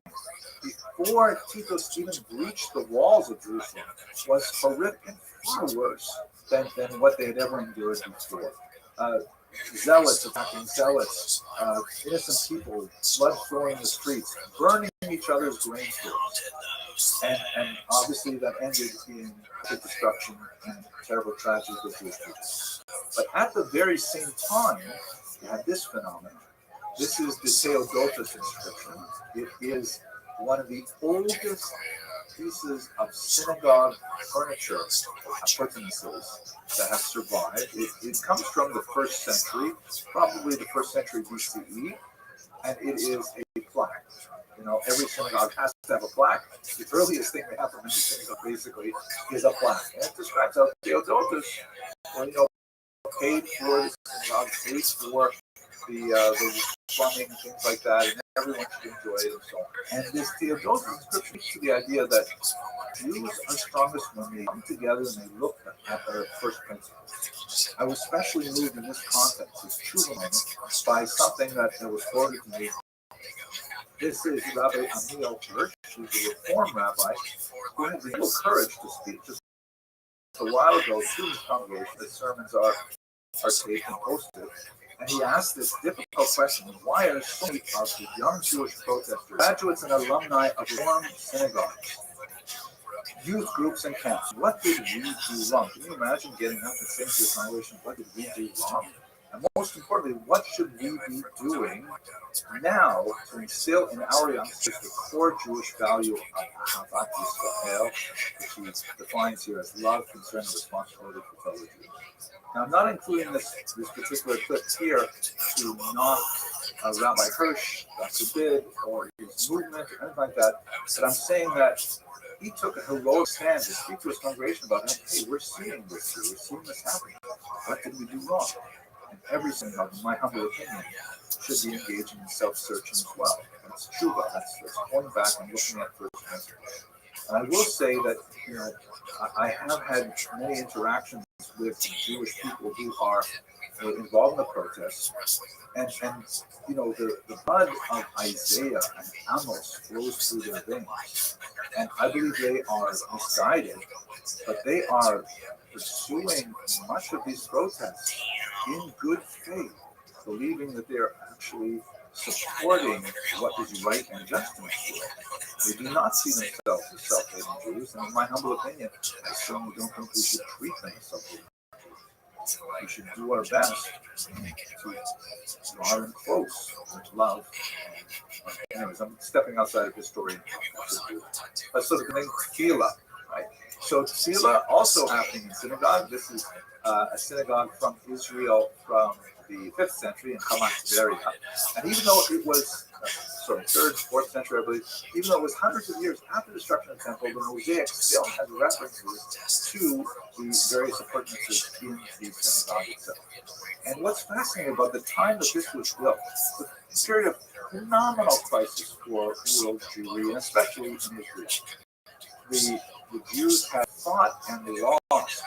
before Titus even breached the walls of Jerusalem, was horrific and far worse than what they had ever endured before. Zealots attacking zealots, innocent people, blood flowing in the streets, burning each other's grain stores. And obviously that ended in the destruction and terrible tragedy of Jewish people. But at the very same time, you had this phenomenon. This is the Theodotus inscription. It is one of the oldest pieces of synagogue furniture, appurtenances, that have survived. It comes from the 1st century, probably the 1st century BCE, and it is a plaque. Every synagogue has to have a plaque. The earliest thing we have from any synagogue, basically, is a plaque. And it describes how Theodotus, paid for the synagogue, paid for the plumbing and things like that, and everyone should enjoy it and so on. And this Theodotus inscription speaks to the idea that Jews are strongest when they come together and they look at their first principles. I was especially moved in this context, this tshuva moment, by something that was quoted to me. This is Rabbi Amiel Hirsch, who's a Reform rabbi, who had the real courage to speak. Just a while ago, to his congregation, his sermons are taped and posted. And he asked this difficult question: why are so many of the young Jewish protesters graduates and alumni of Reform synagogues, youth groups, and camps? What did we do wrong? Can you imagine getting up and saying to your congregation, what did we do wrong? And most importantly, what should we be doing now to instill in our youngsters the core Jewish value of Ahavat Yisrael, which he defines here as love, concern, and responsibility for fellow Jews? Now, I'm not including this particular clip here to knock Rabbi Hirsch, God forbid, or his movement, or anything like that, but I'm saying that he took a heroic stand to speak to his congregation about, hey, we're seeing this here, we're seeing this happening. What did we do wrong? And every synagogue, in my humble opinion, should be engaging in self-searching as well. That's tshuva, that's going back and looking at first principles. And I will say that, I have had many interactions with Jewish people who are involved in the protests, and the blood of Isaiah and Amos flows through their veins, and I believe they are misguided, but they are pursuing much of these protests in good faith, believing that they are actually supporting what is right and just in the world. They do not see themselves as self-hating Jews, and in my humble opinion, I certainly don't think we should treat them as self-hating. We should do our best to draw them close with love. Anyways, I'm stepping outside of historian. So the name tefillah, right? So tefillah also happening in synagogue. This is a synagogue from Israel from the 5th century in Hamat, Tveria. And even though it was, 3rd, 4th century, I believe, even though it was hundreds of years after the destruction of the temple, the mosaic still has references to the various appurtenances in the synagogue itself. And what's fascinating about the time that this was built, the period of phenomenal crisis for world Jewry, and especially in Israel. The Jews had fought and they lost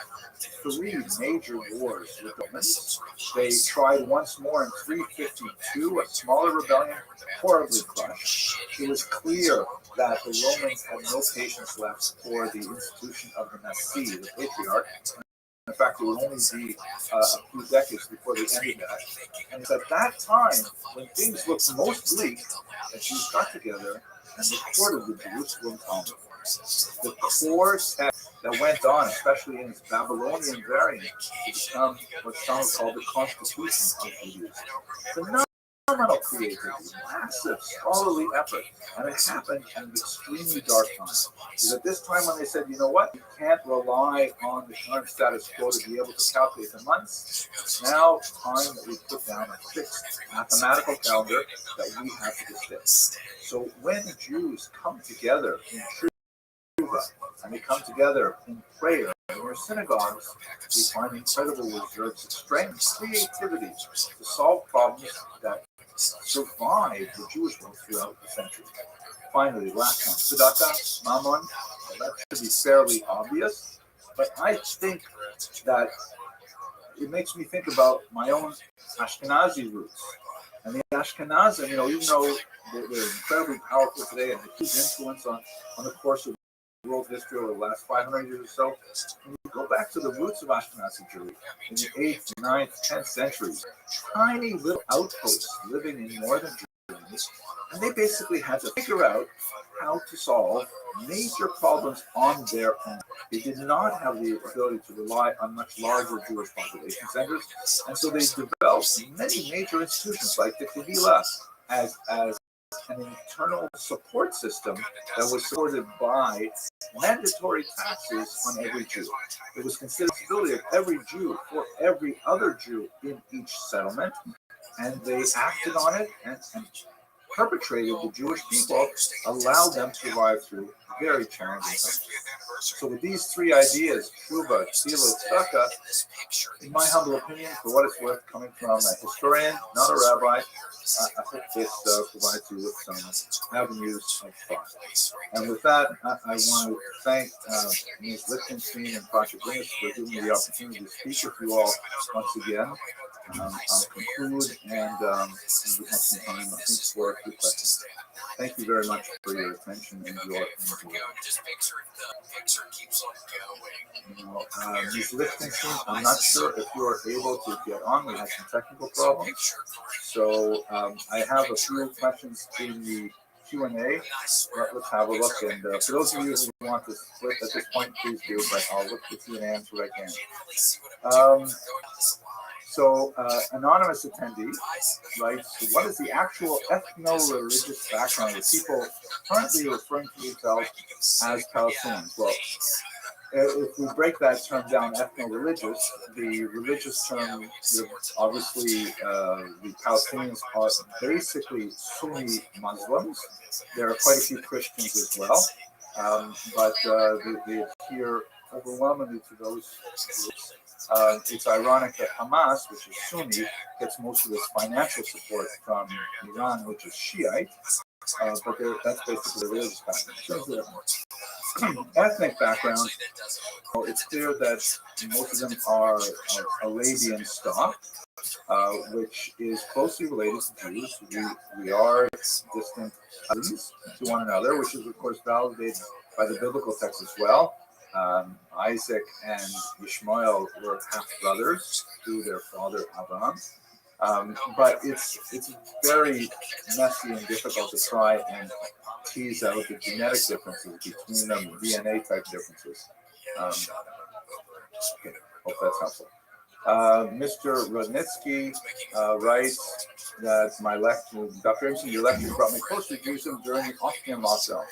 3 major wars with the Romans. They tried once more in 352, a smaller rebellion, horribly crushed. It was clear that the Romans had no patience left for the institution of the Nasi, the patriarch. In fact, it would only be a few decades before they ended that. And it's at that time, when things looked most bleak, that Jews got together and recorded the Jerusalem Talmud. The core text that went on, especially in its Babylonian variant, to become what some call the Constitution of Judaism. Phenomenal creativity, massive scholarly effort, and it happened in an extremely dark time. Because at this time, when they said, you know what, you can't rely on the current status quo to be able to calculate the months, it's now time that we put down a fixed mathematical calendar that we have to this day. So when Jews come together in truth, and they come together in prayer in their synagogues, we find incredible reserves of strength, creativity to solve problems that survived the Jewish world throughout the centuries. Finally, last one, tzedakah, mammon. That should be fairly obvious, but I think that it makes me think about my own Ashkenazi roots. And the Ashkenazim, even though they're incredibly powerful today and a huge influence on the course of world history over the last 500 years or so, when you go back to the roots of Ashkenazi Jewry in the 8th, 9th, 10th centuries, tiny little outposts living in northern Germany, and they basically had to figure out how to solve major problems on their own. They did not have the ability to rely on much larger Jewish population centers, and so they developed many major institutions like the Kehillah as an internal support system that was supported by mandatory taxes on every Jew. It was considered the responsibility of every Jew for every other Jew in each settlement, and they acted on it and perpetrated the Jewish people, allowed them to survive through very challenging times. So with these 3 ideas, Tshuva, Tefillah, Tzedakah, in my humble opinion, for what it's worth, coming from a historian, not a rabbi, I hope this provides you with some avenues of thought. And with that, I want to thank Ms. Lichtenstein and Project Linus for giving me the opportunity to speak with you all once again. I'll conclude, and we have some time, I think, for a few questions. Thank you very much for your attention and your input. Ms. Lichtenstein, I'm not sure if you are able to get on. We had some technical problems. So I have a few questions in the Q&A. Let's have a look. And for those of you who want to split at this point, please do. But I'll look to see and answer what I can. So, anonymous attendee writes, what is the actual ethno-religious background of people currently referring to themselves as Palestinians? Well, if we break that term down, ethno-religious, the religious term, obviously, the Palestinians are basically Sunni Muslims. There are quite a few Christians as well, but they adhere overwhelmingly to those groups. It's ironic that Hamas, which is Sunni, gets most of its financial support from Iran, which is Shiite, but that's basically the religious background. Ethnic background, it's clear that most of them are Arabian stock, which is closely related to Jews. We are distant cousins to one another, which is, of course, validated by the biblical text as well. Isaac and Ishmael were half brothers through their father Abraham. But it's very messy and difficult to try and tease out the genetic differences between them, DNA type differences. Okay, hope that's helpful. Mr. Rudnitsky writes that my lecture, Dr. Abraham, your lecture brought me closer to Jerusalem during the Austrian lockdown.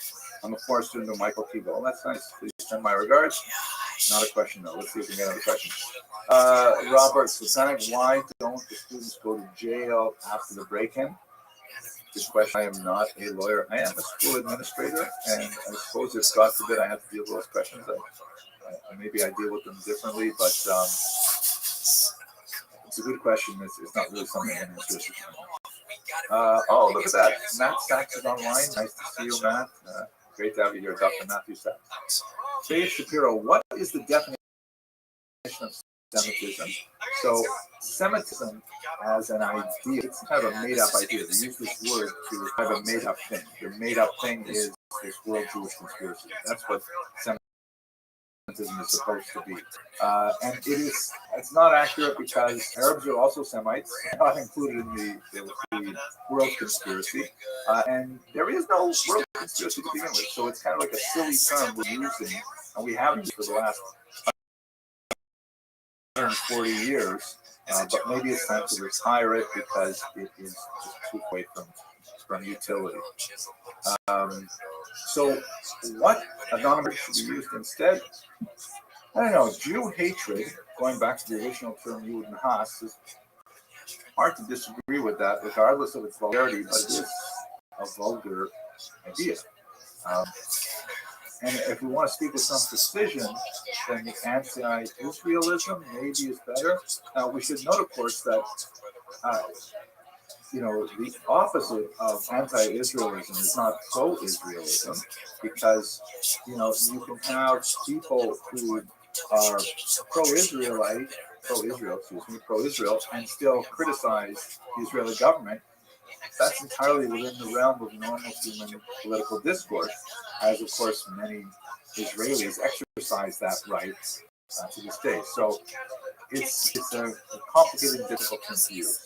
I'm a former student of Michael T. Well, that's nice. Please send my regards. Not a question, though. Let's see if we can get another question. Robert Sasanic, why don't the students go to jail after the break-in? Good question. I am not a lawyer. I am a school administrator, and I suppose if, God forbid, I have to deal with those questions, maybe I deal with them differently, but it's a good question. It's not really something I'm interested in. Oh, look at that. Matt Sachs is online. Nice to see you, Matt. Great to have you here, Dr. Matthew Sachs. Dave Shapiro, what is the definition of Semitism? So, Semitism as an idea, it's kind of a made-up idea. They use this word to have a made-up thing. The made-up thing is this world Jewish conspiracy. That's what Semitism is supposed to be. And it's not accurate because Arabs are also Semites, not included in the world conspiracy. And there is no world conspiracy to begin with. So it's kind of like a silly term we're using, and we have used for the last 140 years. But maybe it's time to retire it because it is just too away from utility. So what anonymous should be used instead? I don't know. Jew hatred, going back to the original term Yud and Has, is hard to disagree with that, regardless of its vulgarity, but it is a vulgar idea. And if we want to speak with some precision, then the anti-Israelism maybe is better. Now, we should note, of course, that the opposite of anti-Israelism is not pro-Israelism, because you can have people who are pro-Israel, and still criticize the Israeli government. That's entirely within the realm of normal human political discourse, as of course many Israelis exercise that right to this day. So it's a complicated and difficult thing to use.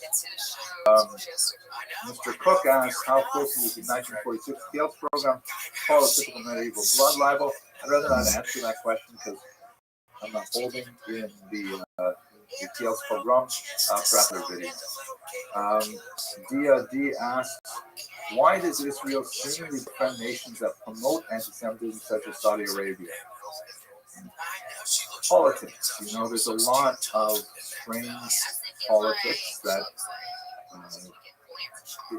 Mr. Cook asks, how closely is the 1946 Gales program follow typical medieval blood libel? I'd rather not answer that question because I'm not holding in the Gales program for after video. Dia D asks, why does Israel seemingly defend nations that promote anti-Semitism such as Saudi Arabia? Politics. There's a lot of strange politics that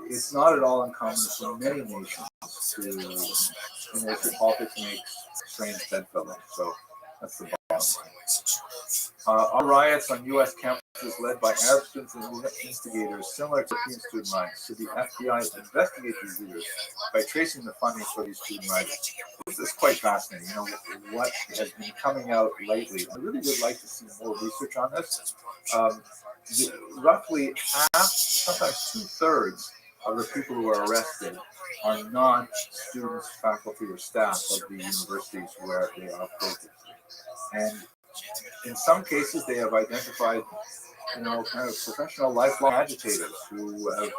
it's not at all uncommon for many nations to, in which the politics makes strange bedfellows. So that's the bottom line. Our riots on U.S. campuses led by Arab students and instigators, similar to European student riots. Should the FBI investigate these leaders by tracing the funding for these student riots? This is quite fascinating. What has been coming out lately. I really would like to see more research on this. Roughly half, sometimes 2/3 of the people who are arrested are not students, faculty, or staff of the universities where they are protesting. And in some cases, they have identified, kind of professional lifelong agitators who have,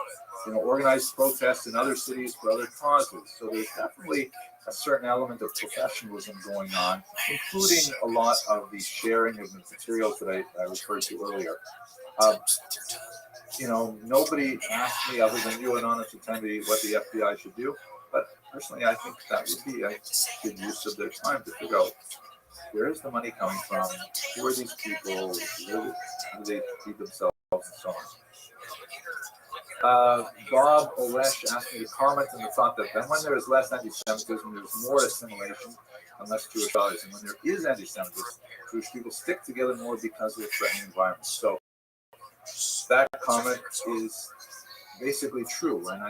organized protests in other cities for other causes. So there's definitely a certain element of professionalism going on, including a lot of the sharing of the materials that I referred to earlier. Nobody asked me other than you, anonymous attendee, what the FBI should do. But personally, I think that would be a good use of their time to figure out where is the money coming from, who are these people, how do they feed themselves, and so on. Bob Olesh asked me to comment on the thought that then when there is less anti-Semitism, there's more assimilation and less Jewish values. And when there is anti-Semitism, Jewish people stick together more because of the threatening environment. So that comment is basically true. And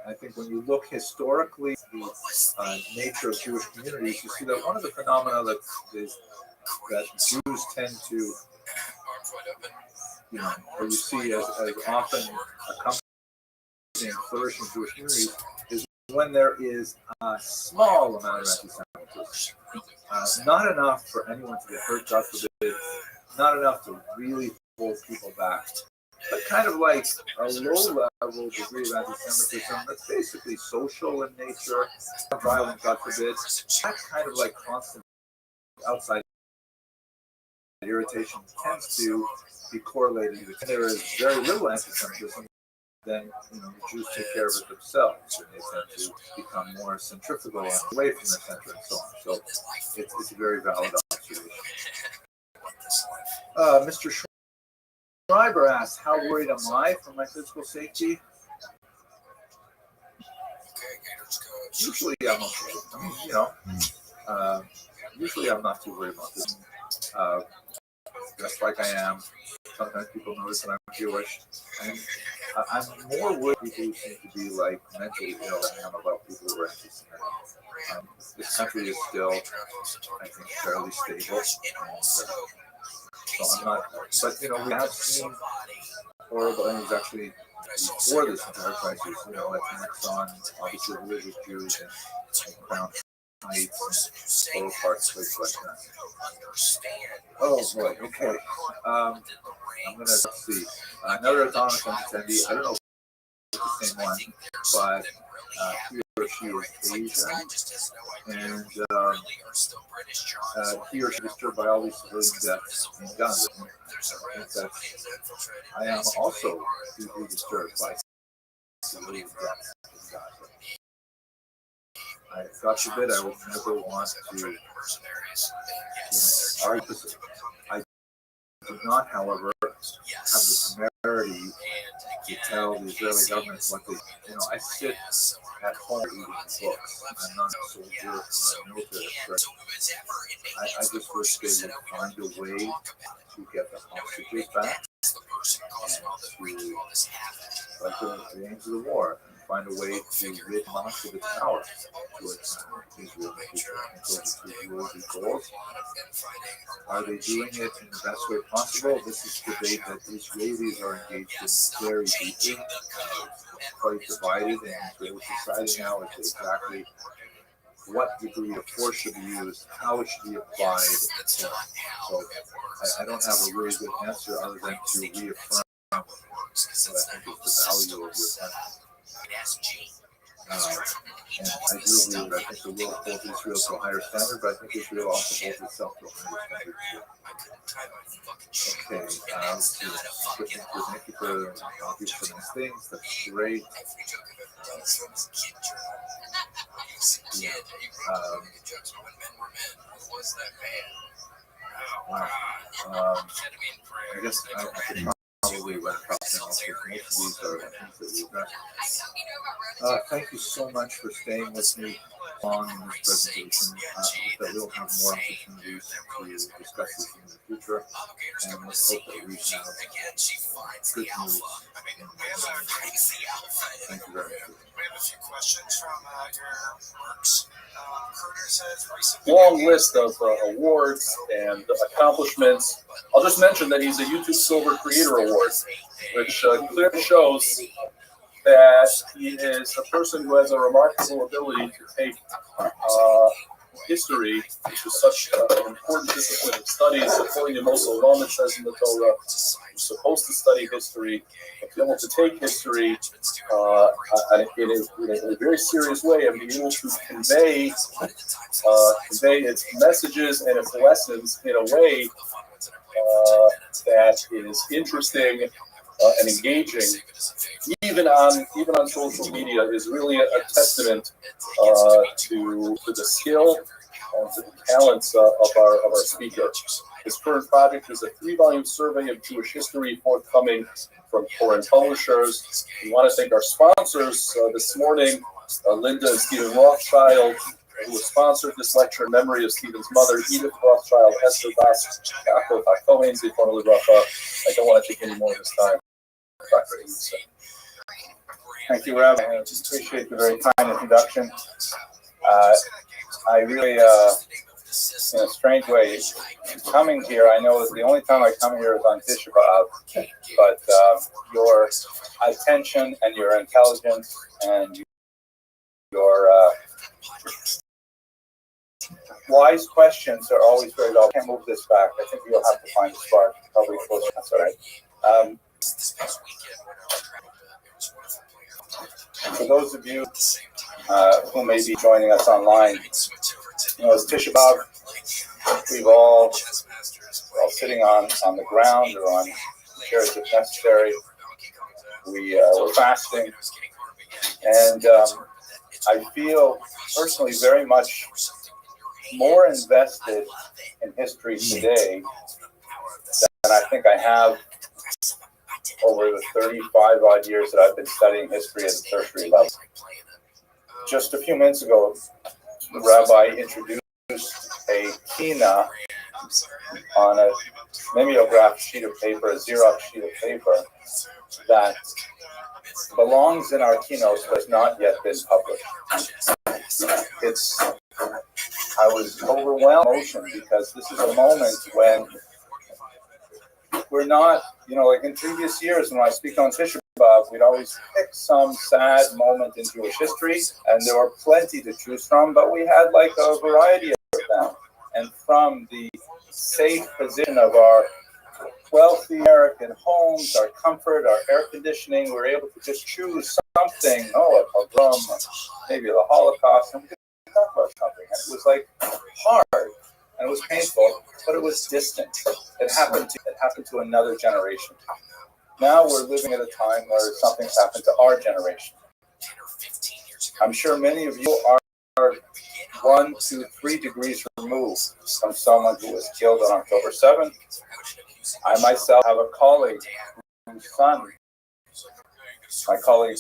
I think when you look historically at the nature of Jewish communities, you see that one of the phenomena that Jews tend to, or you see as often accompanying flourishing Jewish communities is when there is a small amount of anti-Semitism. Not enough for anyone to get hurt, God forbid, not enough to really hold people back. but kind of like a low-level degree of anti-Semitism that's basically social in nature, violent, God forbid. That kind of like constant outside irritation tends to be correlated. And there is very little anti-Semitism, then the Jews take care of it themselves, and they tend to become more centrifugal and away from the center and so on. So it's a very valid observation. Mr. Schreiber asks, how worried am I for my physical safety? Usually I'm okay. Usually I'm not too worried about this. Just like I am. Sometimes people notice that I'm Jewish. And I'm more worried people who seem to be like mentally ill than I am about people who are anti-Semitic. This country is still, I think, fairly stable. And, so I'm not, but we have seen horrible things actually before this entire crisis. Attacks on obviously religious Jews and Crown Heights and total parts, places like that. Oh boy, okay. I'm gonna see another autonomous attendee. I don't know if it's the same one, but he or she is Asian, and he or she is disturbed by all these civilian deaths in Gaza. I am also deeply disturbed by civilian deaths in Gaza. God forbid, I would never want to argue. I do not, however, have the temerity to tell the Israeli government what they. I sit at home reading books. I'm not a soldier, I'm not a military threat. I just wish they would find a way to get the hostages back and to, like the aims of the war, and find a way to rid Hamas of its power towards Israel in the future and towards its worthy goals. Are they doing it in the best way possible? This is the debate that Israelis are engaged in very deeply. Quite divided in Israeli society now as to exactly what degree of force should be used, how it should be applied. So I don't have a really good answer other than to reaffirm what I think is the value of your question. And I do agree that I think the world holds Israel to a higher standard, but I think Israel also holds itself to a higher standard too. Okay, thank you for these things. That's great. Wow. I guess I could probably wrap up now because most of these are things that we addressed. Thank you so much for staying with me on in this presentation. I hope that we'll have more opportunities to discuss this in the future, and let's hope that we have good news. Thank you very much. We have a few questions from your works. Carter says recently. Long list of awards and accomplishments. I'll just mention that he's a YouTube Silver Creator Award, which clearly shows that he is a person who has a remarkable ability to take history, which is such an important discipline of studies. According to Moshe Olam, it says in the Torah, you're supposed to study history, but to be able to take history in a very serious way and be able to convey its messages and its lessons in a way that is interesting and engaging, even on social media, is really a testament to the skill and to the talents of our speaker. His current project is a 3-volume survey of Jewish history forthcoming from foreign publishers. We want to thank our sponsors this morning, Linda and Stephen Rothschild, who has sponsored this lecture in memory of Stephen's mother, Edith Rothschild, Esther Bas, Yaakov HaKohen, Zichrono Livracha. I don't want to take any more of this time. Thank you, Rabbi. I just appreciate the very kind introduction. I really, in a strange way, coming here, I know that the only time I come here is on Tisha B'Av, but your attention and your intelligence and your wise questions are always very valuable. I can't move this back. I think you'll have to find a spark. Probably closer. That's all right. For those of you who may be joining us online, it's Tisha B'Av. We're all sitting on the ground or on chairs if necessary. We're fasting, and I feel personally very much more invested in history today than I think I have over the 35 odd years that I've been studying history at the tertiary level. Just a few minutes ago, the rabbi introduced a kina on a mimeographed sheet of paper, a Xerox sheet of paper, that belongs in our keynotes but has not yet been published. I was overwhelmed with emotion because this is a moment when we're not, like in previous years when I speak on Tisha B'Av, we'd always pick some sad moment in Jewish history, and there were plenty to choose from, but we had like a variety of them. And from the safe position of our wealthy American homes, our comfort, our air conditioning, we're able to just choose something, a pogrom, maybe the Holocaust, and we could talk about something. And it was like hard, and it was painful, but it was distant. It happened to another generation. Now we're living at a time where something's happened to our generation. I'm sure many of you are 1, 2, 3 degrees removed from someone who was killed on October 7th. I myself have a colleague whose son, my colleague,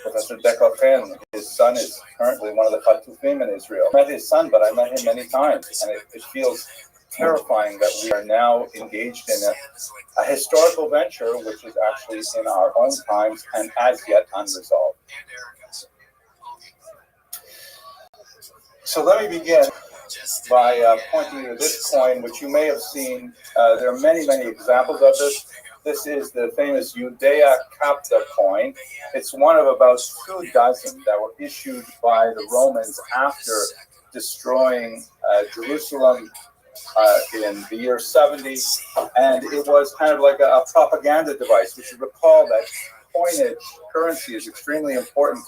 Professor Dekofen, his son is currently one of the Fatufim in Israel. I met his son, but I met him many times, and it feels terrifying that we are now engaged in a historical venture which is actually in our own times and as yet unresolved. So let me begin by pointing to this coin, which you may have seen. There are many, many examples of this. This is the famous Judea Capta coin. It's one of about 2 dozen that were issued by the Romans after destroying Jerusalem in the year 70. And it was kind of like a propaganda device. We should recall that coinage, currency, is extremely important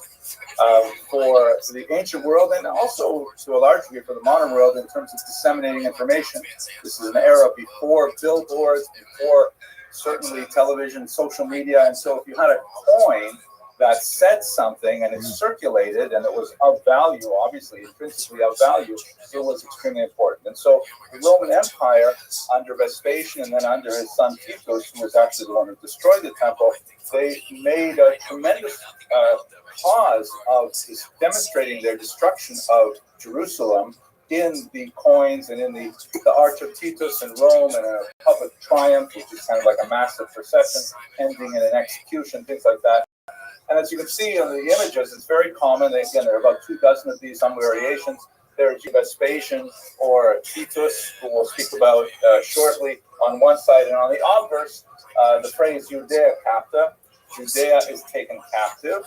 for the ancient world and also to a large degree for the modern world in terms of disseminating information. This is an era before billboards, before certainly television, social media, and so if you had a coin that said something and it circulated and it was of value, obviously intrinsically of value, it was extremely important. And so the Roman Empire under Vespasian and then under his son Titus, who was actually the one who destroyed the temple, they made a tremendous cause of demonstrating their destruction of Jerusalem in the coins and in the Arch of Titus in Rome and a public triumph, which is kind of like a massive procession ending in an execution, things like that. And as you can see on the images, it's very common. Again, there are about 2 dozen of these, some variations. There's Vespasian or Titus, who we'll speak about shortly, on one side, and on the obverse, the phrase Judea Capta. Judea is taken captive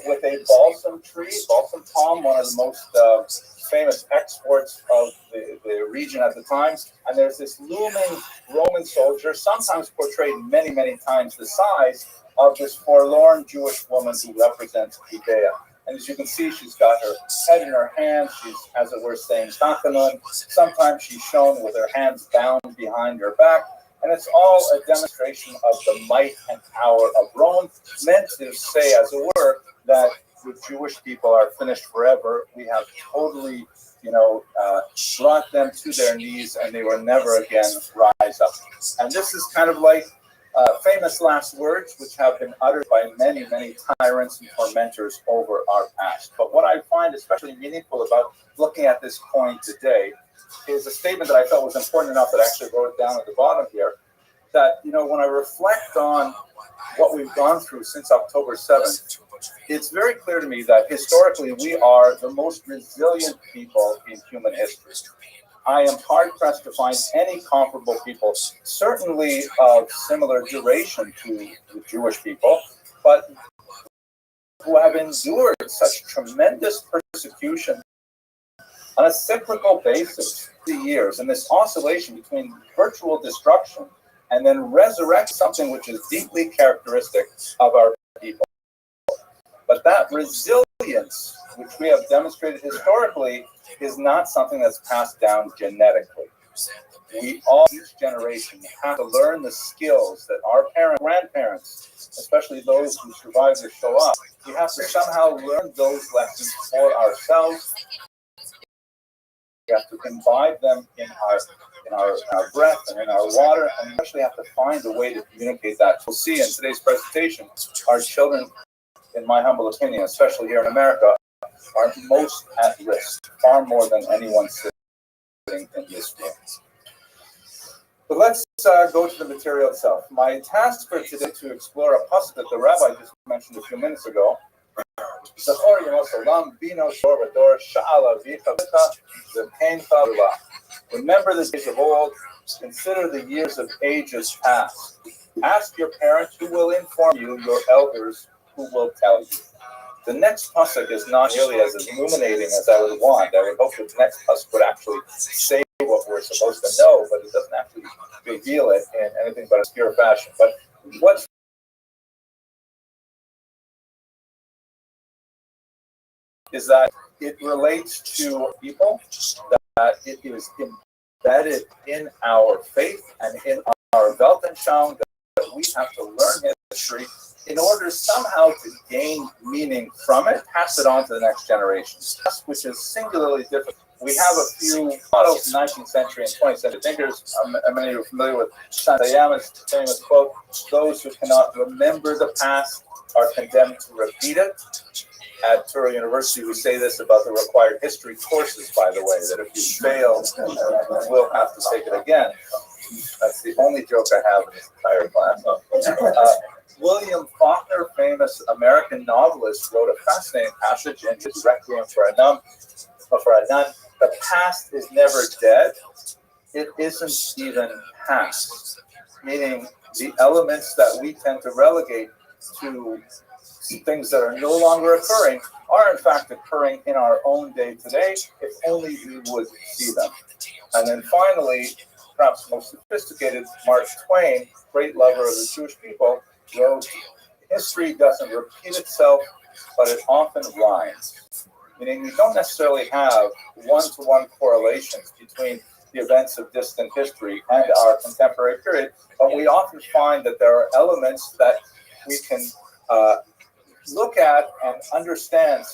with a balsam tree, balsam palm, one of the most famous exports of the region at the time. And there's this looming Roman soldier, sometimes portrayed many, many times the size of this forlorn Jewish woman who represents Judea. And as you can see, she's got her head in her hands. She's, as it were, saying Tachanun. Sometimes she's shown with her hands bound behind her back. And it's all a demonstration of the might and power of Rome, meant to say, as it were, that the Jewish people are finished forever. We have totally, brought them to their knees, and they will never again rise up. And this is kind of like famous last words, which have been uttered by many, many tyrants and tormentors over our past. But what I find especially meaningful about looking at this coin today is a statement that I felt was important enough that I actually wrote it down at the bottom here, that, when I reflect on what we've gone through since October 7th, it's very clear to me that historically we are the most resilient people in human history. I am hard-pressed to find any comparable people, certainly of similar duration to the Jewish people, but who have endured such tremendous persecution on a cyclical basis for years, and this oscillation between virtual destruction and then resurrect something which is deeply characteristic of our people. But that resilience, which we have demonstrated historically, is not something that's passed down genetically. We all, each generation, have to learn the skills that our parents, grandparents, especially those who survived the Shoah, we have to somehow learn those lessons for ourselves. We have to imbibe them in our breath and in our water, and we actually have to find a way to communicate that. We'll see in today's presentation, our children, in my humble opinion, especially here in America, are most at risk, far more than anyone sitting in this room. But let's go to the material itself. My task for today is to explore a pasuk that the rabbi just mentioned a few minutes ago. Remember the days of old, consider the years of ages past. Ask your parents who will inform you, your elders who will tell you. The next pasuk is not nearly as illuminating as I would want. I would hope that the next pasuk would actually say what we're supposed to know, but it doesn't actually reveal it in anything but a obscure fashion. But what is that it relates to people, that it is embedded in our faith and in our Weltanschauung, that we have to learn history in order somehow to gain meaning from it, pass it on to the next generation, which is singularly difficult. We have a few models, 19th century and 20th century thinkers. Many of you are familiar with Santayama's famous quote, "Those who cannot remember the past are condemned to repeat it." At Touro University, we say this about the required history courses, by the way, that if you fail, you will have to take it again. That's the only joke I have in this entire class. William Faulkner, famous American novelist, wrote a fascinating passage in his Requiem for a Nun. The past is never dead. It isn't even past. Meaning the elements that we tend to relegate to things that are no longer occurring are in fact occurring in our own day today, if only we would see them. And then finally, perhaps most sophisticated, Mark Twain, great lover of the Jewish people, wrote, "History doesn't repeat itself, but it often rhymes." Meaning we don't necessarily have one-to-one correlations between the events of distant history and our contemporary period, but we often find that there are elements that we can look at and understand,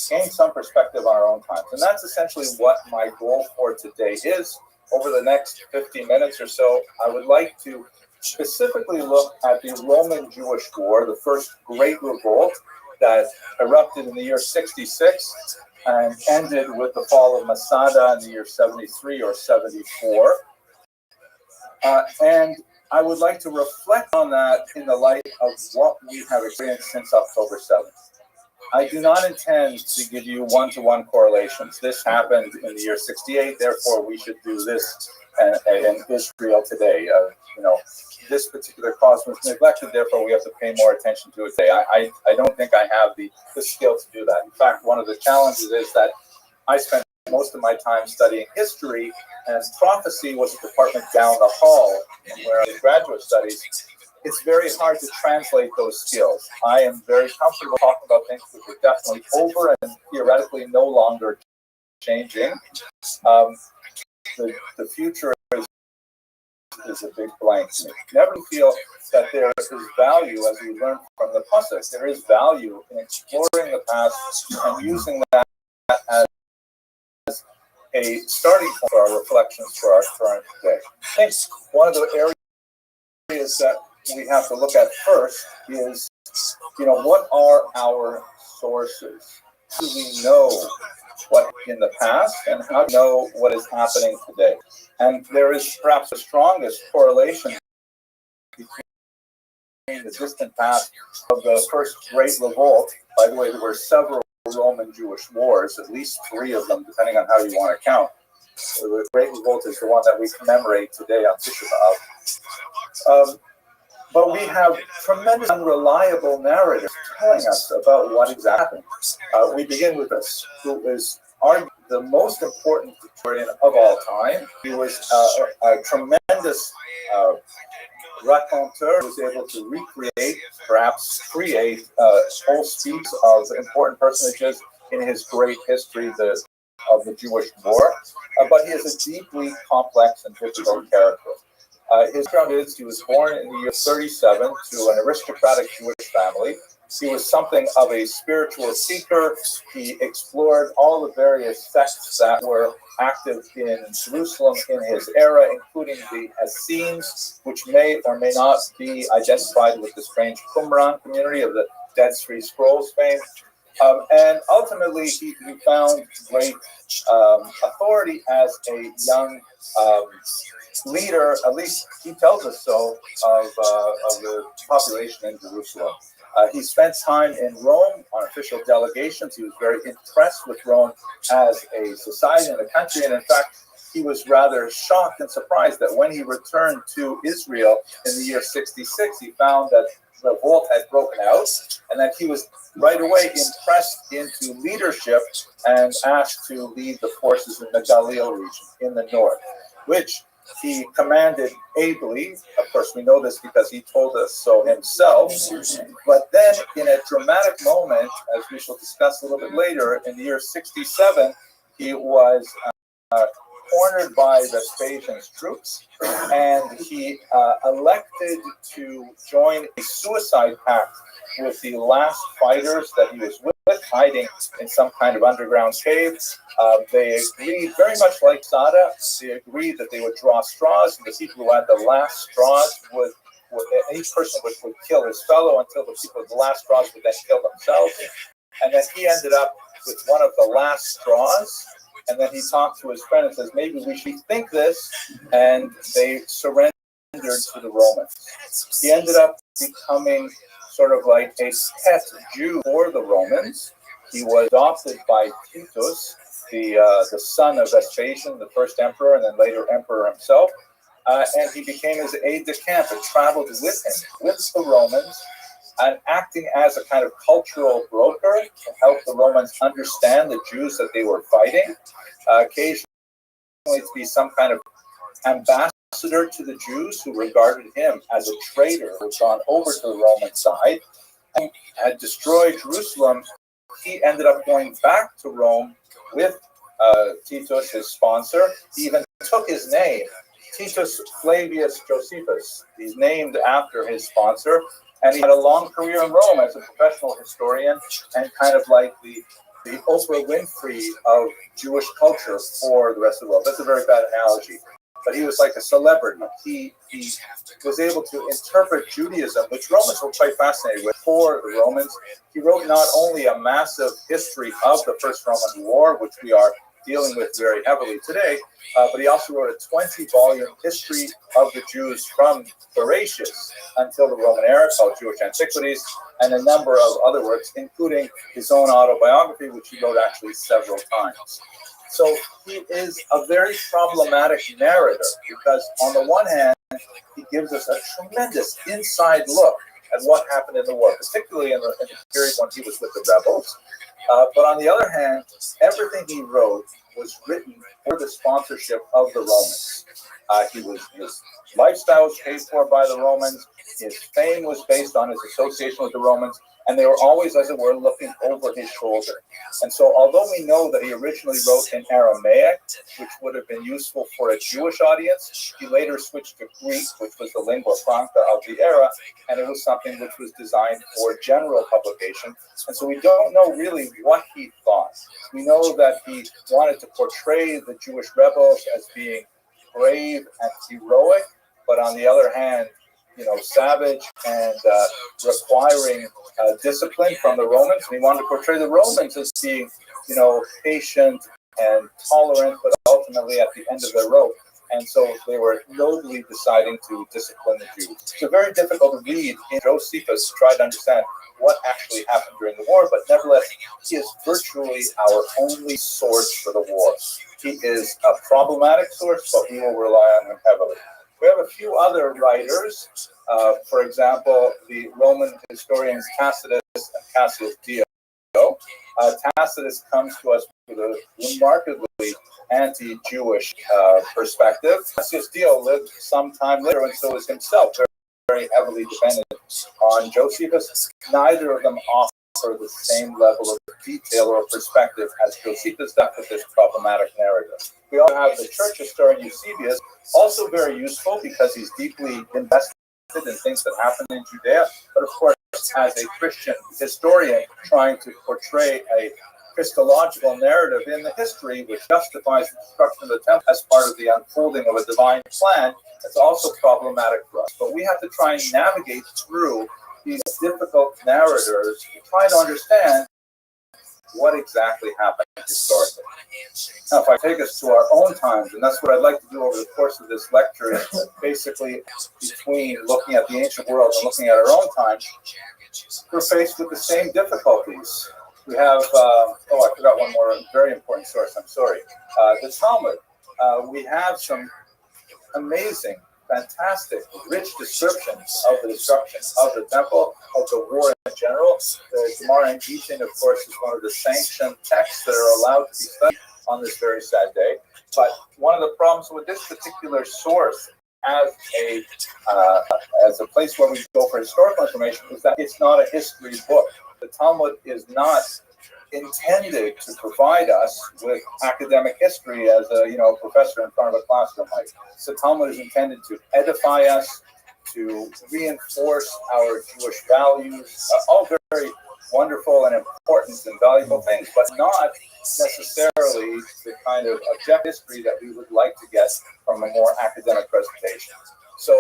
gain some perspective on our own times. And that's essentially what my goal for today is. Over the next 50 minutes or so, I would like to specifically look at the Roman Jewish War, the first great revolt that erupted in the year 66 and ended with the fall of Masada in the year 73 or 74. And I would like to reflect on that in the light of what we have experienced since October 7th. I do not intend to give you one-to-one correlations. This happened in the year 68, therefore we should do this in Israel today. This particular cause was neglected, therefore we have to pay more attention to it today. I don't think I have the skill to do that. In fact, one of the challenges is that I spent most of my time studying history, and prophecy was a department down the hall where I did graduate studies. It's very hard to translate those skills. I am very comfortable talking about things which are definitely over and theoretically no longer changing. The future is a big blank to me. Never feel that there is value, as we learned from the pasuk. There is value in exploring the past and using that as a starting point for our reflections for our current day. I think one of the areas that we have to look at first is, what are our sources? Do we know what in the past, and how do we know what is happening today? And there is perhaps the strongest correlation between the distant past of the first great revolt. By the way, there were several Roman Jewish wars, at least 3 of them, depending on how you want to count. The Great Revolt is the one that we commemorate today on Tisha B'Av. But we have tremendous unreliable narratives telling us about what exactly happened. We begin with this, who is arguing the most important historian of all time. He was a tremendous raconteur who was able to recreate, perhaps create, whole speaks of important personages in his great history of the Jewish war. But he is a deeply complex and difficult character. His background is he was born in the year 37 to an aristocratic Jewish family. He was something of a spiritual seeker. He explored all the various sects that were active in Jerusalem in his era, including the Essenes, which may or may not be identified with the strange Qumran community of the Dead Sea Scrolls fame. And ultimately, he found great authority as a young leader, at least he tells us so, of the population in Jerusalem. He spent time in Rome on official delegations. He was very impressed with Rome as a society and a country. And in fact, he was rather shocked and surprised that when he returned to Israel in the year 66, he found that the revolt had broken out and that he was right away impressed into leadership and asked to lead the forces in the Galil region in the north, which he commanded ably. Of course, we know this because he told us so himself. But then, in a dramatic moment, as we shall discuss a little bit later, in the year 67, he was cornered by Vespasian's troops, and he elected to join a suicide pact with the last fighters that he was with, hiding in some kind of underground cave. They agreed, very much like Sada, they agreed that they would draw straws, and the people who had the last straws would each person would kill his fellow until the people with the last straws would then kill themselves. And then he ended up with one of the last straws, and then he talked to his friend and says, maybe we should think this, and they surrendered to the Romans. He ended up becoming sort of like a pet Jew for the Romans. He was adopted by Titus, the son of Vespasian, the first emperor, and then later emperor himself. And he became his aide-de-camp and traveled with him, with the Romans, and acting as a kind of cultural broker to help the Romans understand the Jews that they were fighting, occasionally to be some kind of ambassador to the Jews who regarded him as a traitor who had gone over to the Roman side and had destroyed Jerusalem. He ended up going back to Rome with Titus, his sponsor. He even took his name, Titus Flavius Josephus. He's named after his sponsor, and he had a long career in Rome as a professional historian and kind of like the Oprah Winfrey of Jewish culture for the rest of the world. That's a very bad analogy. But he was like a celebrity. He was able to interpret Judaism, which Romans were quite fascinated with. For the Romans, he wrote not only a massive history of the First Roman War, which we are dealing with very heavily today, but he also wrote a 20-volume history of the Jews from Horatius until the Roman era, called Jewish Antiquities, and a number of other works, including his own autobiography, which he wrote actually several times. So he is a very problematic narrator because, on the one hand, he gives us a tremendous inside look at what happened in the war, particularly in the period when he was with the rebels. But on the other hand, everything he wrote was written for the sponsorship of the Romans. His lifestyle was paid for by the Romans. His fame was based on his association with the Romans, and they were always, as it were, looking over his shoulder. And so, although we know that he originally wrote in Aramaic, which would have been useful for a Jewish audience, he later switched to Greek, which was the lingua franca of the era, and it was something which was designed for general publication. And so we don't know really what he thought. We know that he wanted to portray the Jewish rebels as being brave and heroic, but on the other hand, savage and requiring discipline from the Romans. And he wanted to portray the Romans as being, patient and tolerant, but ultimately at the end of their rope. And so they were nobly deciding to discipline the Jews. It's very difficult to read in Josephus to try to understand what actually happened during the war, but nevertheless, he is virtually our only source for the war. He is a problematic source, but we will rely on him heavily. We have a few other writers. For example, the Roman historians Tacitus and Cassius Dio. Tacitus comes to us with a remarkably anti-Jewish perspective. Cassius Dio lived some time later, and so is himself very heavily dependent on Josephus. Neither of them offer the same level of detail or perspective as Josephus does with this problematic narrative. We also have the church historian Eusebius, also very useful because he's deeply invested in things that happen in Judea, but of course, as a Christian historian trying to portray a Christological narrative in the history which justifies the destruction of the temple as part of the unfolding of a divine plan, it's also problematic for us. But we have to try and navigate through these difficult narrators to try to understand what exactly happened historically. Now, if I take us to our own times, and that's what I'd like to do over the course of this lecture, is basically between looking at the ancient world and looking at our own time, we're faced with the same difficulties. We have, I forgot one more very important source, I'm sorry. The Talmud. We have some amazing, fantastic, rich descriptions of the destruction of the temple, of the war in general. The Gemara and Gittin, of course, is one of the sanctioned texts that are allowed to be studied on this very sad day. But one of the problems with this particular source as a place where we go for historical information is that it's not a history book. The Talmud is not intended to provide us with academic history as a professor in front of a classroom. Like, the Talmud is intended to edify us, to reinforce our Jewish values, all very wonderful and important and valuable things, but not necessarily the kind of objective history that we would like to get from a more academic presentation. So,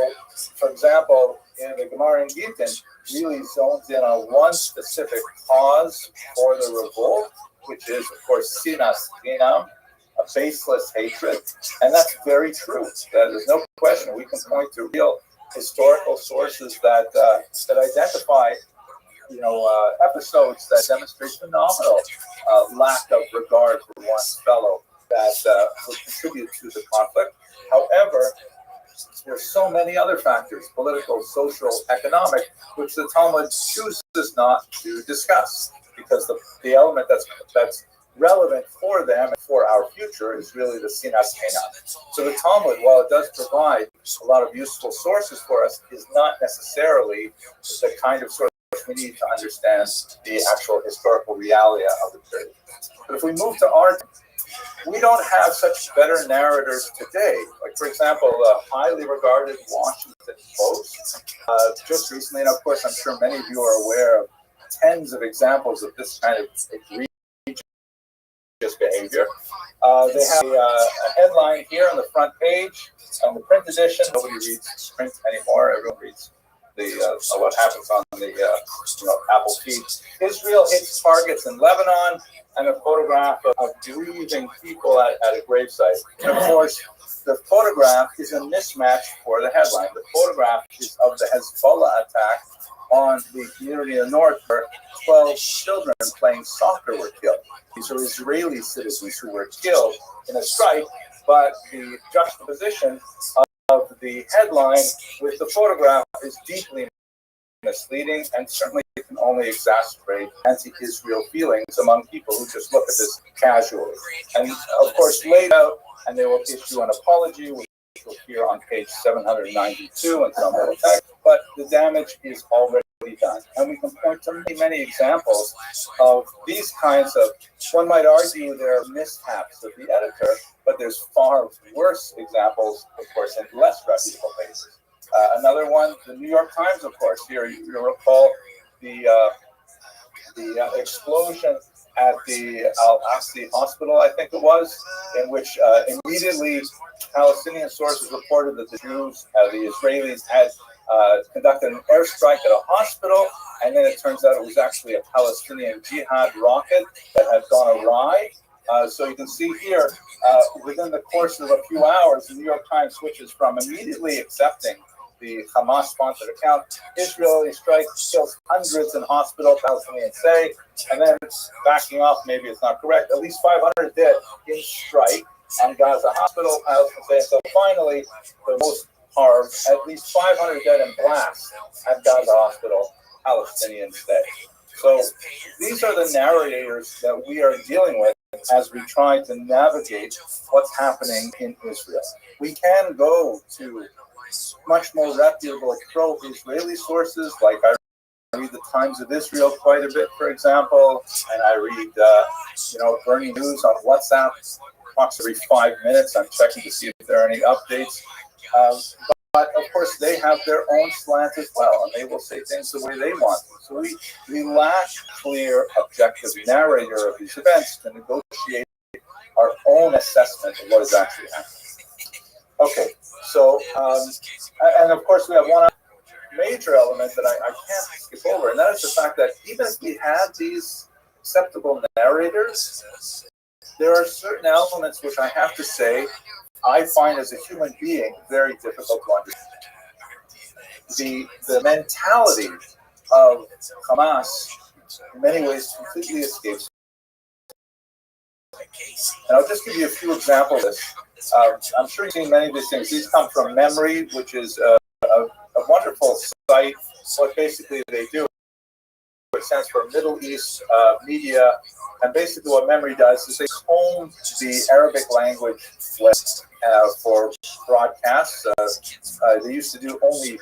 for example, in the Gemara in Gittin, really zones in on one specific cause for the revolt, which is, of course, sinas chinam, a baseless hatred, and that's very true. There's no question. We can point to real historical sources that identify, episodes that demonstrate phenomenal lack of regard for one's fellow that would contribute to the conflict. However, there's so many other factors, political, social, economic, which the Talmud chooses not to discuss, because the element that's relevant for them and for our future is really the sinas chinam. So the Talmud, while it does provide a lot of useful sources for us, is not necessarily the kind of source we need to understand the actual historical reality of the period. But if we move to art, we don't have such better narrators today. Like, for example, the highly regarded Washington Post. Just recently, and of course, I'm sure many of you are aware of tens of examples of this kind of egregious behavior. They have a headline here on the front page. On the print edition, nobody reads print anymore. Everyone reads what happens on the Apple feed. Israel hits targets in Lebanon, and a photograph of grieving people at a gravesite. And of course, the photograph is a mismatch for the headline. The photograph is of the Hezbollah attack on the community in the north, where 12 children playing soccer were killed. These are Israeli citizens who were killed in a strike, but the juxtaposition of the headline with the photograph is deeply misleading, and certainly can only exacerbate anti-Israel feelings among people who just look at this casually. And of course, laid out, and they will issue an apology, which will appear on page 792 and some other text. But the damage is already done, and we can point to many, many examples of these kinds of, one might argue, there are mishaps of the editor, but there's far worse examples, of course, in less reputable places. Another one, the New York Times, of course. Here you recall the explosion at the Al-Aqsa hospital, I think it was, in which immediately Palestinian sources reported that the Jews, the Israelis, had conducted an airstrike at a hospital, and then it turns out it was actually a Palestinian jihad rocket that had gone awry. So you can see here, within the course of a few hours, the New York Times switches from immediately accepting the Hamas-sponsored account, Israeli strike kills hundreds in hospital, Palestinians say, and then backing off, maybe it's not correct, at least 500 dead in strike on Gaza hospital, Palestinians say. So finally, the most harmed, at least 500 dead in blast at Gaza hospital, Palestinians say. So these are the narrators that we are dealing with as we try to navigate what's happening in Israel. We can go to much more reputable pro-Israeli sources, like I read the Times of Israel quite a bit, for example, and I read, Burning News on WhatsApp. Once every 5 minutes, I'm checking to see if there are any updates. But of course, they have their own slant as well, and they will say things the way they want. So we lack clear, objective narrator of these events to negotiate our own assessment of what is actually happening. Okay, so, and of course, we have one major element that I can't skip over, and that is the fact that even if we had these acceptable narrators, there are certain elements which I have to say I find as a human being very difficult to understand. The mentality of Hamas in many ways completely escapes. And I'll just give you a few examples of this. I'm sure you've seen many of these things. These come from Memory, which is a wonderful site. What basically they do, it stands for Middle East Media, and basically what Memory does is they comb the Arabic language for broadcasts. They used to do only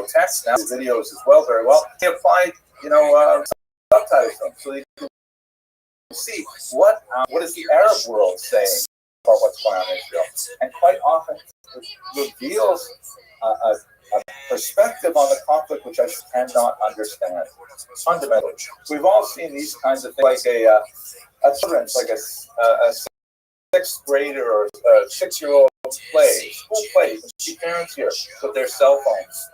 text, now videos as well, very well. They applied subtitles them so they can see what is the Arab world saying about what's going on in Israel, and quite often it reveals a perspective on the conflict which I cannot understand fundamentally. We've all seen these kinds of things, like a children's, like a sixth grader or a 6-year-old school play. You can see parents here with their cell phones,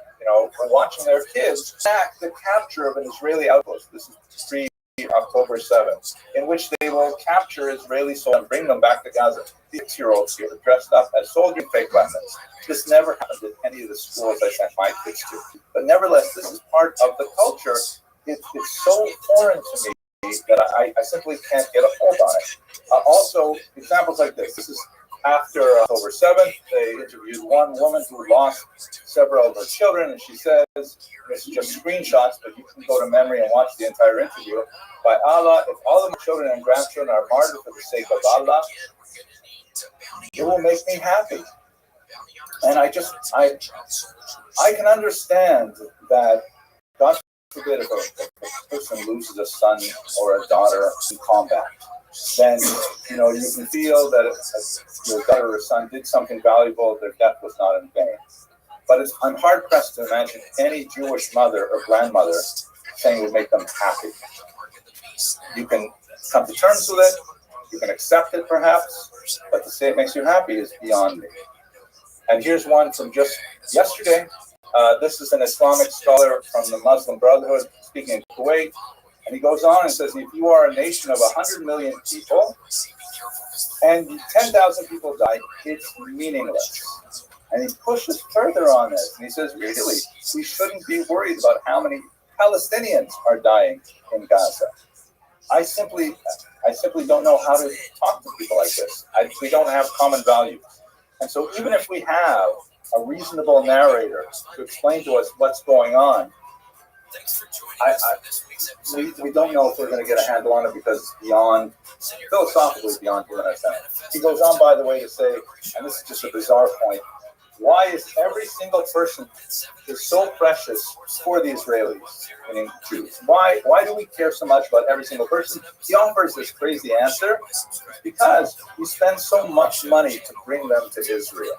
watching their kids attack the capture of an Israeli outpost. This is pre-October 7th, in which they will capture Israeli soldiers and bring them back to Gaza. 6-year-olds here dressed up as soldiers with fake weapons. This never happened at any of the schools I sent my kids to. But nevertheless, this is part of the culture. It's so foreign to me that I simply can't get a hold on it. Also, examples like this. This is after October 7th. They interviewed one woman who lost several of her children, and she says, this is just screenshots, but you can go to Memory and watch the entire interview. By Allah, if all of my children and grandchildren are martyred for the sake of Allah, it will make me happy. And I can understand that, God forbid, if a person loses a son or a daughter in combat, then you can feel that if your daughter or son did something valuable, their death was not in vain. But I'm hard pressed to imagine any Jewish mother or grandmother saying it would make them happy. You can come to terms with it, you can accept it perhaps, but to say it makes you happy is beyond me. And here's one from just yesterday. This is an Islamic scholar from the Muslim Brotherhood speaking in Kuwait. And he goes on and says, if you are a nation of 100 million people and 10,000 people die, it's meaningless. And he pushes further on this. And he says, really, we shouldn't be worried about how many Palestinians are dying in Gaza. I simply don't know how to talk to people like this. We don't have common values. And so even if we have a reasonable narrator to explain to us what's going on, we don't know if we're going to get a handle on it because it's beyond, philosophically beyond human understanding. He goes on, by the way, to say, and this is just a bizarre point, why is every single person is so precious for the Israelis, meaning Jews? Why do we care so much about every single person? He offers this crazy answer, because we spend so much money to bring them to Israel.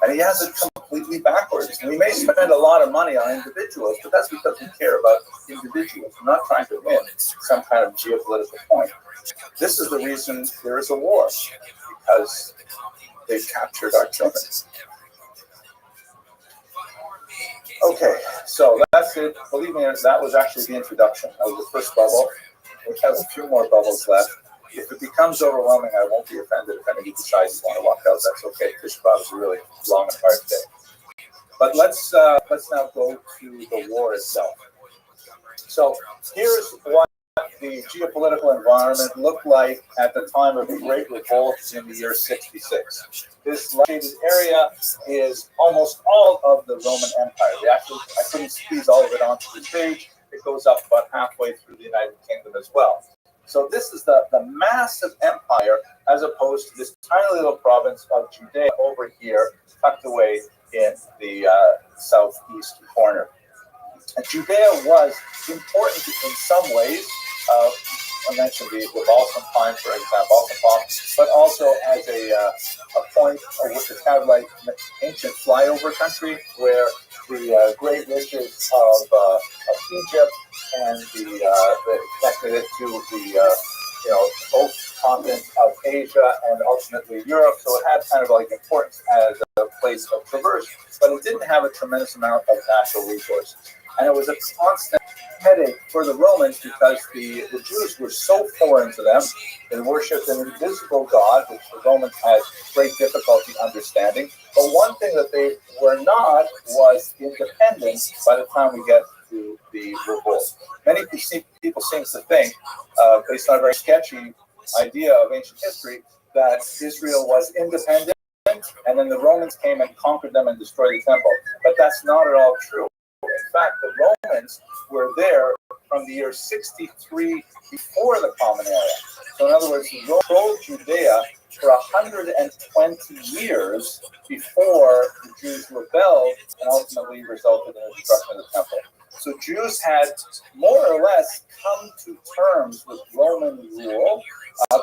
And he has it completely backwards. And we may spend a lot of money on individuals, but that's because we care about individuals. We're not trying to win some kind of geopolitical point. This is the reason there is a war, because they've captured our children. Okay, so that's it. Believe me, that was actually the introduction. That was the first bubble. We have a few more bubbles left. If it becomes overwhelming, I won't be offended if any of you decide you want to walk out. That's okay. This is a really long and hard day. But let's now go to the war itself. So here's what the geopolitical environment looked like at the time of the Great Revolt in the year 66. This shaded area is almost all of the Roman Empire. I couldn't squeeze all of it onto the page, it goes up about halfway through the United Kingdom as well. So this is the massive empire as opposed to this tiny little province of Judea over here, tucked away in the southeast corner. And Judea was important in some ways. I mentioned the balsam pine, for example, balsam palm, but also as a point which is kind of like ancient flyover country where the great riches of Egypt and connected it to the both continents of Asia and ultimately Europe. So it had kind of like importance as a place of traverse, but it didn't have a tremendous amount of natural resources. And it was a constant headache for the Romans because the Jews were so foreign to them. They worshipped an invisible God, which the Romans had great difficulty understanding. But one thing that they were not was independence by the time we get to the revolt. Many people seem to think, based on a very sketchy idea of ancient history, that Israel was independent and then the Romans came and conquered them and destroyed the temple. But that's not at all true. In fact, the Romans were there from the year 63 before the Common Era. So in other words, they controlled Judea for 120 years before the Jews rebelled and ultimately resulted in the destruction of the temple. So Jews had more or less come to terms with Roman rule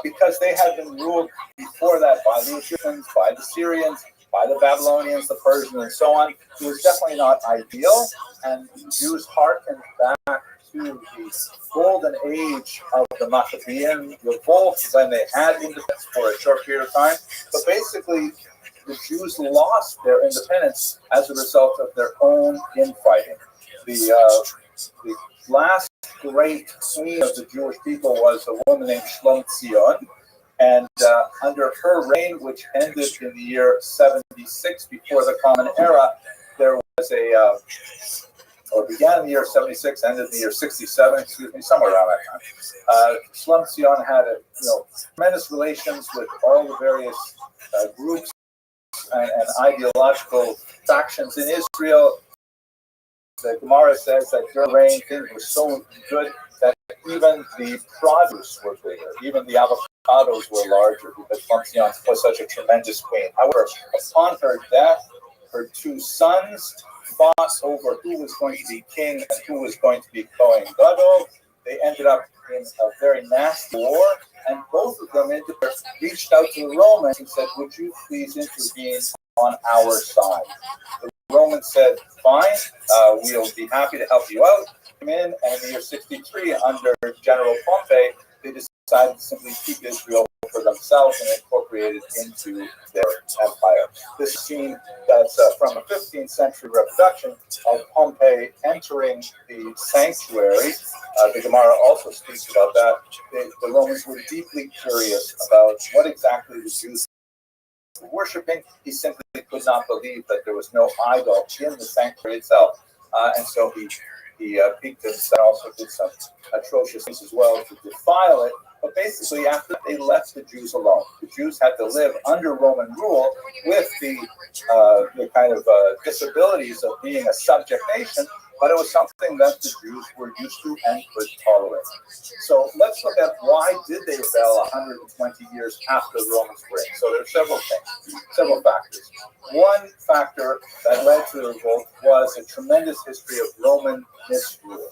because they had been ruled before that by the Egyptians, by the Syrians, by the Babylonians, the Persians, and so on. It was definitely not ideal, and Jews harkened back to the golden age of the Maccabean revolt when they had independence for a short period of time. But basically, the Jews lost their independence as a result of their own infighting. The last great queen of the Jewish people was a woman named Shlomzion. And under her reign, which ended in the year 76 before the Common Era, there was or began in the year 76, ended in the year 67, somewhere around that time. Shlomzion had tremendous relations with all the various groups and ideological factions in Israel. The Gemara says that during her reign, things were so good that even the produce were bigger, even the avocados were larger because Shlomzion was such a tremendous queen. However, upon her death, her two sons fought over who was going to be king and who was going to be Kohen Gadol. They ended up in a very nasty war, and both of them reached out to the Romans and said, "Would you please intervene on our side?" The Romans said, "Fine, we'll be happy to help you out." In the year 63, under General Pompey, they decided to simply keep Israel for themselves and incorporate it into their empire. This is seen that's from a 15th century reproduction of Pompey entering the sanctuary. The Gemara also speaks about that. The Romans were deeply curious about what exactly the Jews were worshipping. He simply could not believe that there was no idol in the sanctuary itself. And so he peaked and also did some atrocious things as well to defile it. But basically, after they left the Jews alone, the Jews had to live under Roman rule with the kind of disabilities of being a subject nation, but it was something that the Jews were used to and could tolerate. So let's look at why did they rebel 120 years after the Romans were in. So there are several factors. One factor that led to the revolt was a tremendous history of Roman misrule.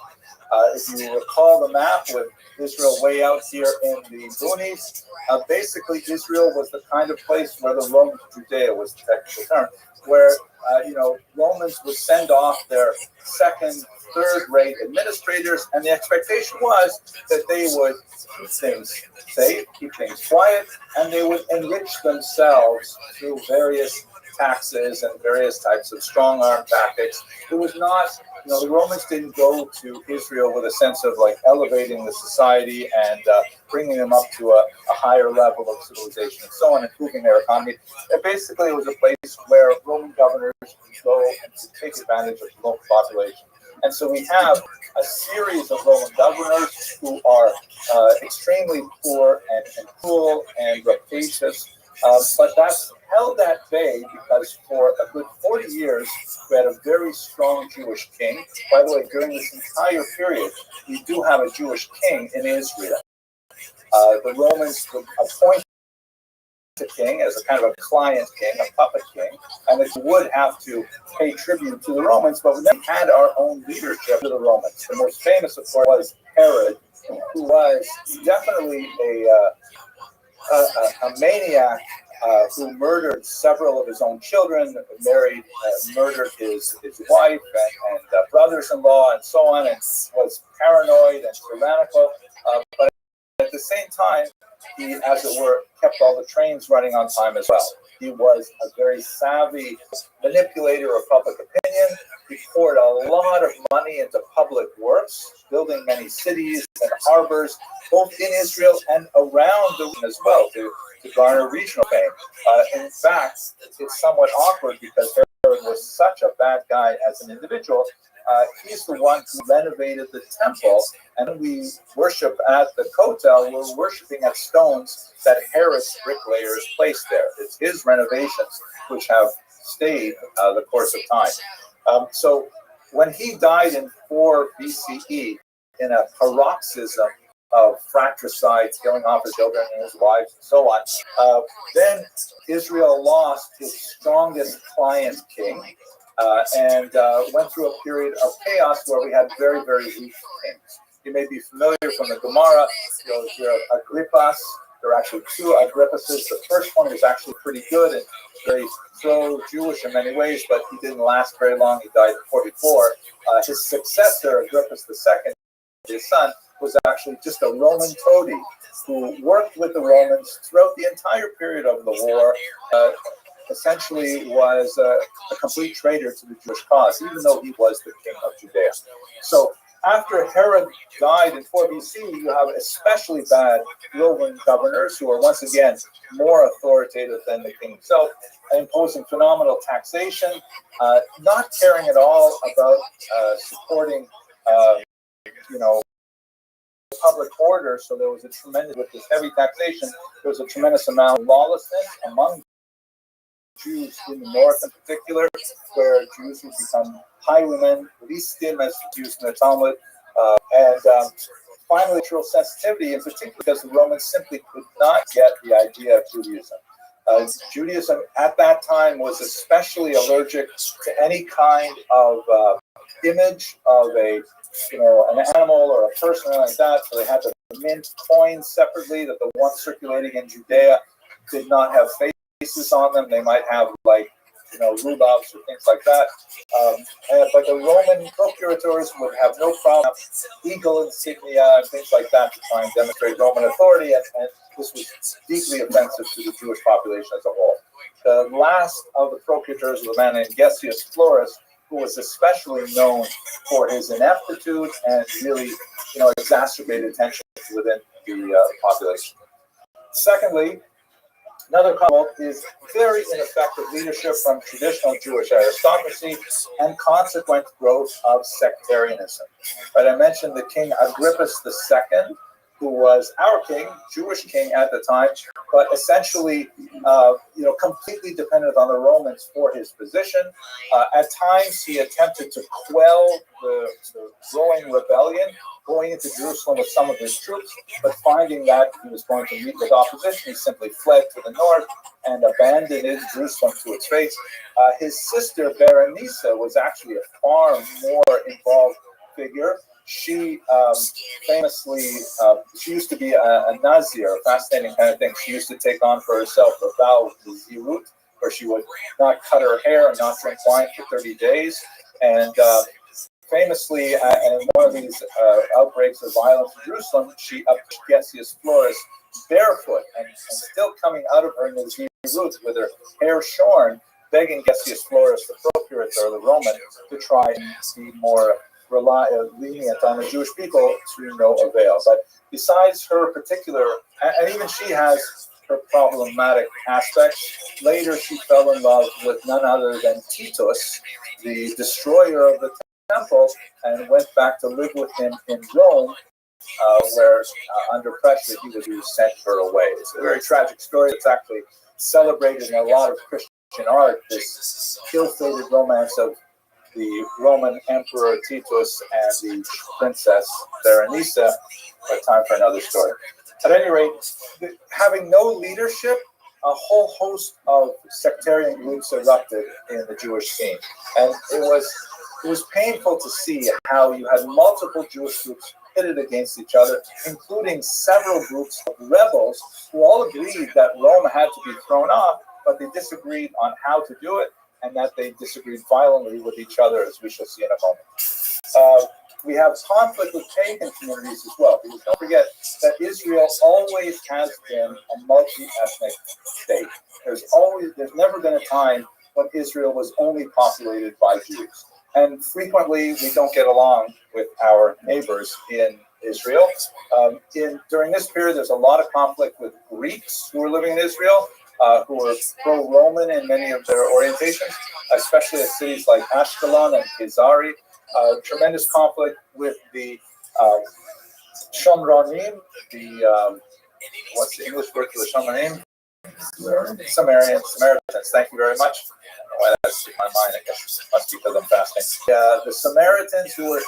If you recall the map with Israel way out here in the boonies, basically Israel was the kind of place where the Roman Judea was the technical term, where Romans would send off their second, third-rate administrators, and the expectation was that they would keep things safe, keep things quiet, and they would enrich themselves through various taxes and various types of strong-arm tactics. It was not, the Romans didn't go to Israel with a sense of like elevating the society and bringing them up to a higher level of civilization and so on, improving their economy. And basically, it was a place where Roman governors could go and take advantage of the local population. And so we have a series of Roman governors who are extremely poor and cruel and rapacious. But that's held at bay because for a good 40 years, we had a very strong Jewish king. By the way, during this entire period, we do have a Jewish king in Israel. The Romans would appoint a king as a kind of a client king, a puppet king, and they would have to pay tribute to the Romans, but we never had our own leadership to the Romans. The most famous, of course, was Herod, who was definitely a maniac who murdered several of his own children, murdered his wife and brothers-in-law and so on, and was paranoid and tyrannical. But at the same time, he, as it were, kept all the trains running on time as well. He was a very savvy manipulator of public opinion. He poured a lot of money into public works, building many cities and harbors, both in Israel and around the region as well, to garner regional fame. In fact, it's somewhat awkward because Herod was such a bad guy as an individual. He's the one who renovated the temple, and when we worship at the Kotel, we're worshiping at stones that Herod's bricklayers placed there. It's his renovations which have stayed the course of time. So when he died in 4 BCE, in a paroxysm of fratricide, killing off his children and his wives and so on, then Israel lost its strongest client king, and went through a period of chaos where we had very, very weak kings. You may be familiar from the Gemara, there are Agrippas. There are actually 2 Agrippases. The first one was actually pretty good and very pro-Jewish in many ways, but he didn't last very long. He died in 44. His successor, Agrippas II, his son, was actually just a Roman toady who worked with the Romans throughout the entire period of the war, essentially was a complete traitor to the Jewish cause, even though he was the king of Judea. So after Herod died in 4 BC, you have especially bad Roman governors who are once again more authoritative than the king himself, imposing phenomenal taxation, not caring at all about supporting, public order. So there was a tremendous, with this heavy taxation, there was a tremendous amount of lawlessness among Jews in the north in particular, where Jews would become highwaymen, listim as used in the Talmud, and finally, cultural sensitivity, in particular because the Romans simply could not get the idea of Judaism. Judaism at that time was especially allergic to any kind of image of an animal or a person like that. So they had to mint coins separately, that the ones circulating in Judea did not have faces on them. They might have rubobs or things like that. But the Roman procurators would have no problem, eagle insignia and things like that to try and demonstrate Roman authority, and this was deeply offensive to the Jewish population as a whole. The last of the procurators was a man named Gessius Florus, who was especially known for his ineptitude and really, exacerbated tensions within the population. Secondly, another problem is very ineffective leadership from traditional Jewish aristocracy and consequent growth of sectarianism. Right, I mentioned the King Agrippas II, who was our king, Jewish king at the time, but essentially, completely dependent on the Romans for his position. At times, he attempted to quell the growing rebellion, going into Jerusalem with some of his troops, but finding that he was going to meet with opposition, he simply fled to the north and abandoned Jerusalem to its fate. His sister, Berenice, was actually a far more involved figure. She famously, she used to be a Nazir, a fascinating kind of thing. She used to take on for herself a vow of Zirut, where she would not cut her hair and not drink wine for 30 days. And famously, in one of these outbreaks of violence in Jerusalem, she approached Gessius Florus barefoot and still coming out of her Nazir roots with her hair shorn, begging Gessius Florus, the procurator, the Roman, to try and be more lenient on the Jewish people, to no avail. But besides her particular, and even she has her problematic aspects, later she fell in love with none other than Titus, the destroyer of the temple, and went back to live with him in Rome, where under pressure he was sent her away. It's a very tragic story. It's actually celebrated in a lot of Christian art, this ill-fated romance of the Roman Emperor Titus and the Princess Berenice. But time for another story. At any rate, having no leadership, a whole host of sectarian groups erupted in the Jewish scene, and it was painful to see how you had multiple Jewish groups pitted against each other, including several groups of rebels who all agreed that Rome had to be thrown off, but they disagreed on how to do it, and that they disagreed violently with each other, as we shall see in a moment. We have conflict with pagan communities as well, because don't forget that Israel always has been a multi-ethnic state. There's never been a time when Israel was only populated by Jews. And frequently, we don't get along with our neighbors in Israel. During this period, there's a lot of conflict with Greeks who are living in Israel, who are pro-Roman in many of their orientations, especially at cities like Ashkelon and Kizari. Tremendous conflict with the Shomronim, what's the English word for the Shomronim? Samaritans. Thank you very much. Why that's in my mind? I guess it must be because I'm fasting. The Samaritans, who are,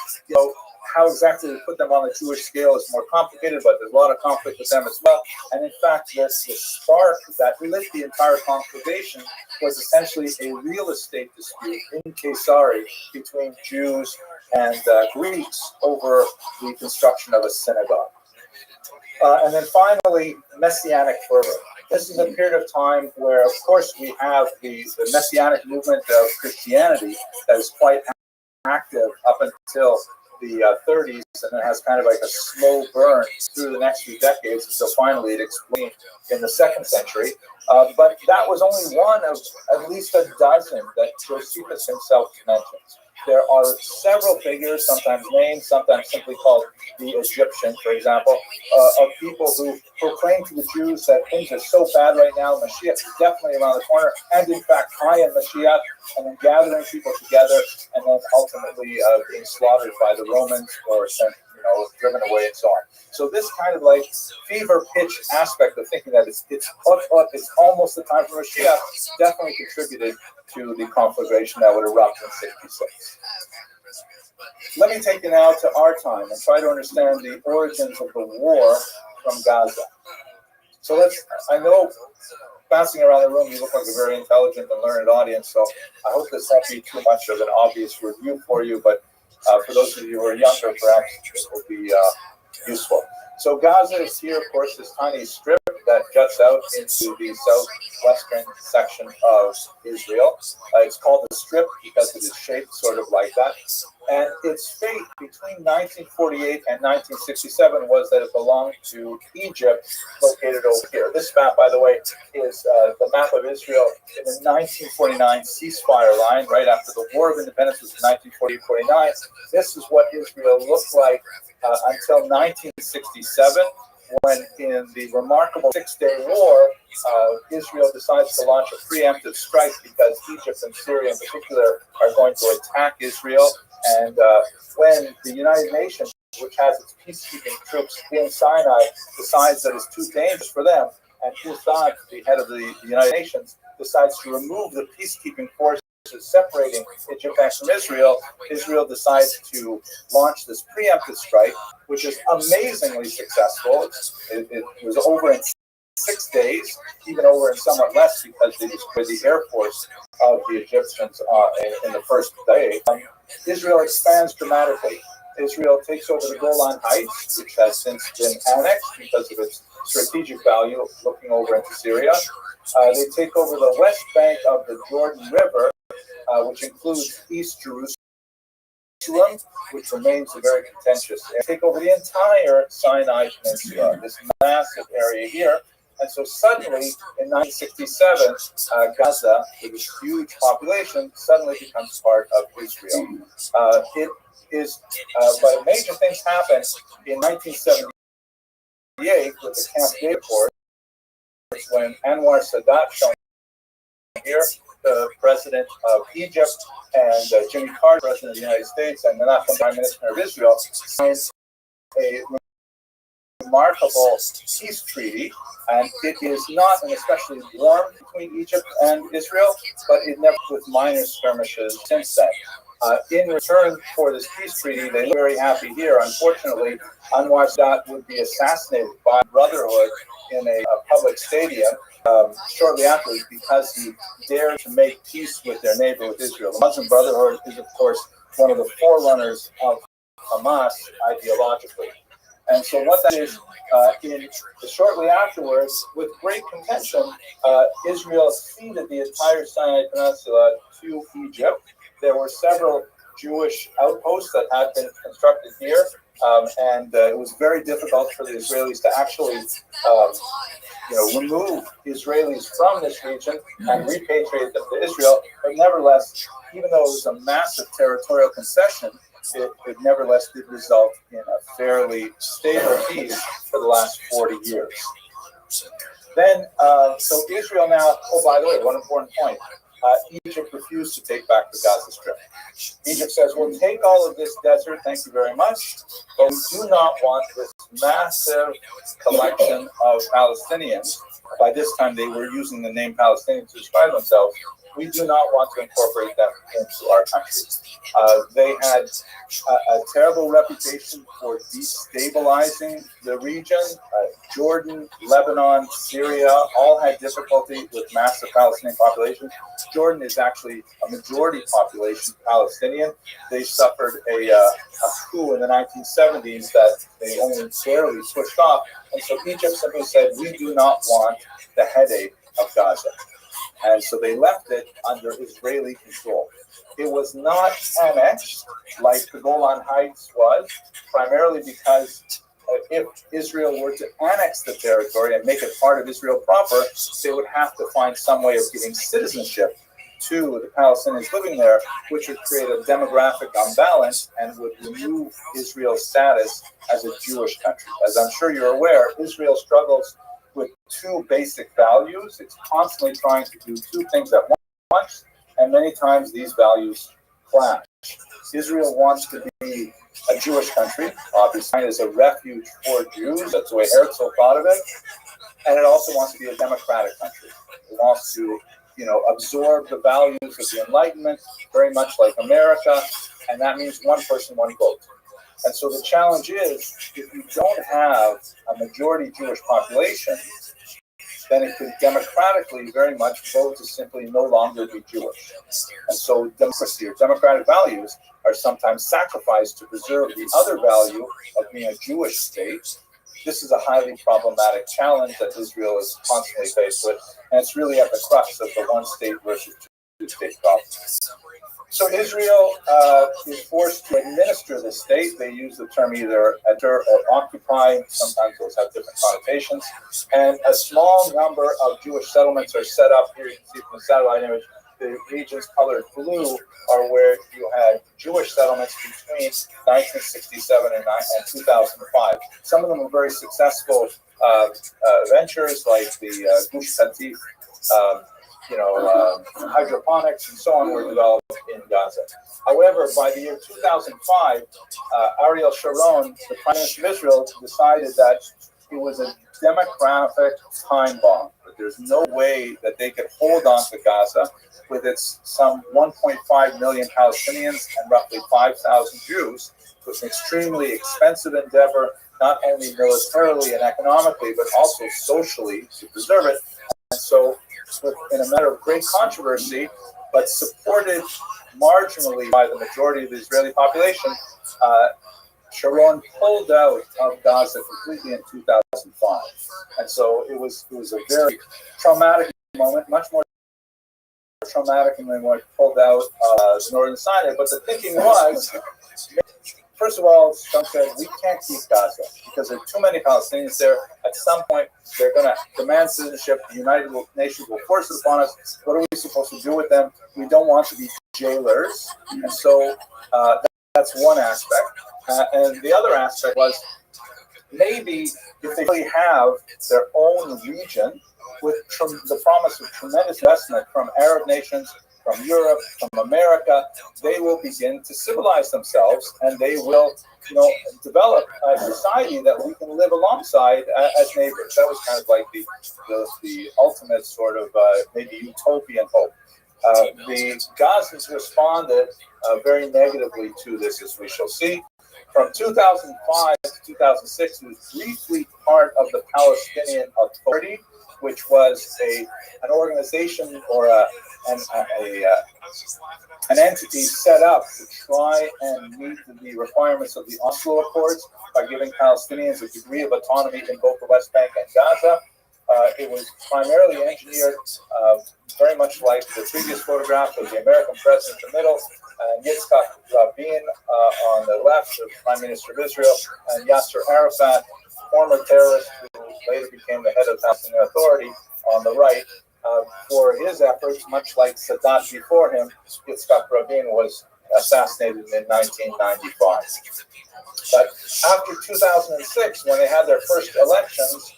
how exactly to put them on the Jewish scale is more complicated, but there's a lot of conflict with them as well. And in fact, the spark that lit the entire conflagration was essentially a real estate dispute in Caesarea between Jews and Greeks over the construction of a synagogue. And then finally, Messianic fervor. This is a period of time where, of course, we have the Messianic movement of Christianity that is quite active up until the 30s, and it has kind of like a slow burn through the next few decades until finally it exploded in the 2nd century. But that was only one of at least a dozen that Josephus himself mentions. There are several figures, sometimes named, sometimes simply called the Egyptian, for example, of people who proclaim to the Jews that things are so bad right now, Mashiach is definitely around the corner, and in fact, high in Mashiach, and then gathering people together, and then ultimately being slaughtered by the Romans or sent, driven away and so on. So this kind of like fever pitch aspect of thinking that it's almost the time for Mashiach definitely contributed to the conflagration that would erupt in 66. Let me take you now to our time and try to understand the origins of the war from Gaza. So I know passing around the room, you look like a very intelligent and learned audience, so I hope this won't be too much of an obvious review for you, but for those of you who are younger, perhaps it will be useful. So Gaza is here, of course, this tiny strip that juts out into the southwestern section of Israel. It's called the Strip because it is shaped sort of like that. And its fate between 1948 and 1967 was that it belonged to Egypt, located over here. This map, by the way, is the map of Israel in the 1949 ceasefire line, right after the War of Independence was in 1948-49. This is what Israel looked like until 1967, when in the remarkable 6-day war, Israel decides to launch a preemptive strike because Egypt and Syria in particular are going to attack Israel. And when the United Nations, which has its peacekeeping troops in Sinai, decides that it's too dangerous for them, and Hussad, the head of the United Nations, decides to remove the peacekeeping forces separating Egypt from Israel, Israel decides to launch this preemptive strike, which is amazingly successful. It was over in 6 days, even over in somewhat less because they destroyed the air force of the Egyptians in the first day. Israel expands dramatically. Israel takes over the Golan Heights, which has since been annexed because of its strategic value looking over into Syria. They take over the west bank of the Jordan River, which includes East Jerusalem, which remains a very contentious area. They take over the entire Sinai Peninsula, this massive area here. And so suddenly, in 1967, Gaza, with its huge population, suddenly becomes part of Israel. But major things happen in 1978 with the Camp David Accords, when Anwar Sadat, shown here, the president of Egypt, and Jimmy Carter, president of the United States, and Menachem, prime minister of Israel, signed a remarkable peace treaty, and it is not an especially warm between Egypt and Israel, but it never with minor skirmishes since then. In return for this peace treaty, they look very happy here. Unfortunately, Anwar Sadat would be assassinated by Brotherhood in a public stadium shortly afterwards because he dared to make peace with their neighbor, with Israel. The Muslim Brotherhood is, of course, one of the forerunners of Hamas ideologically. And so what that is, shortly afterwards, with great contention, Israel ceded the entire Sinai Peninsula to Egypt. There were several Jewish outposts that had been constructed here, and it was very difficult for the Israelis to actually remove Israelis from this region and repatriate them to Israel. But nevertheless, even though it was a massive territorial concession, it nevertheless did result in a fairly stable peace for the last 40 years. Then, so Israel now, oh, by the way, one important point. Egypt refused to take back the Gaza Strip. Egypt says, we'll take all of this desert, thank you very much, but we do not want this massive collection of Palestinians. By this time, they were using the name Palestinians to describe themselves. We do not want to incorporate them into our country. They had a terrible reputation for destabilizing the region. Jordan, Lebanon, Syria all had difficulty with massive Palestinian populations. Jordan is actually a majority population Palestinian. They suffered a coup in the 1970s that they only barely pushed off. And so Egypt simply said, we do not want the headache of Gaza. And so they left it under Israeli control. It was not annexed like the Golan Heights was, primarily because if Israel were to annex the territory and make it part of Israel proper, they would have to find some way of giving citizenship to the Palestinians living there, which would create a demographic imbalance and would remove Israel's status as a Jewish country. As I'm sure you're aware, Israel struggles with two basic values. It's constantly trying to do two things at once, and many times these values clash. Israel wants to be a Jewish country, obviously, as a refuge for Jews. That's the way Herzl thought of it. And it also wants to be a democratic country. It wants to, absorb the values of the Enlightenment, very much like America, and that means one person, one vote. And so the challenge is, if you don't have a majority Jewish population, then it could democratically very much vote to simply no longer be Jewish. And so democracy or democratic values are sometimes sacrificed to preserve the other value of being a Jewish state. This is a highly problematic challenge that Israel is constantly faced with, and it's really at the crux of the one state versus two state problem. So Israel is forced to administer the state. They use the term either enter or occupy. Sometimes those have different connotations. And a small number of Jewish settlements are set up. Here you can see from the satellite image, the regions colored blue are where you had Jewish settlements between 1967 and 2005. Some of them were very successful ventures like the Gush Katif, hydroponics and so on were developed in Gaza. However, by the year 2005, Ariel Sharon, the Prime Minister of Israel, decided that it was a demographic time bomb. That there's no way that they could hold on to Gaza with its some 1.5 million Palestinians and roughly 5,000 Jews. It was an extremely expensive endeavor, not only militarily and economically, but also socially to preserve it. And so, in a matter of great controversy, but supported marginally by the majority of the Israeli population, Sharon pulled out of Gaza completely in 2005. And so it was a very traumatic moment, much more traumatic than when it pulled out the northern Sinai. But the thinking was, first of all, Trump said, we can't keep Gaza because there are too many Palestinians there. At some point, they're going to demand citizenship. The United Nations will force it upon us. What are we supposed to do with them? We don't want to be jailers. And so that's one aspect. And the other aspect was maybe if they really have their own region with the promise of tremendous investment from Arab nations from Europe, from America, they will begin to civilize themselves, and they will, develop a society that we can live alongside as neighbors. That was kind of like the ultimate sort of maybe utopian hope. The Gazans responded very negatively to this, as we shall see. From 2005 to 2006, it was briefly part of the Palestinian Authority, which was an organization or an entity set up to try and meet the requirements of the Oslo Accords by giving Palestinians a degree of autonomy in both the West Bank and Gaza. It was primarily engineered very much like the previous photograph of the American president in the middle, Yitzhak Rabin on the left, the Prime Minister of Israel, and Yasser Arafat, former terrorist who later became the head of the Palestinian Authority, on the right. For his efforts, much like Sadat before him, Yitzhak Rabin was assassinated in 1995. But after 2006, when they had their first elections,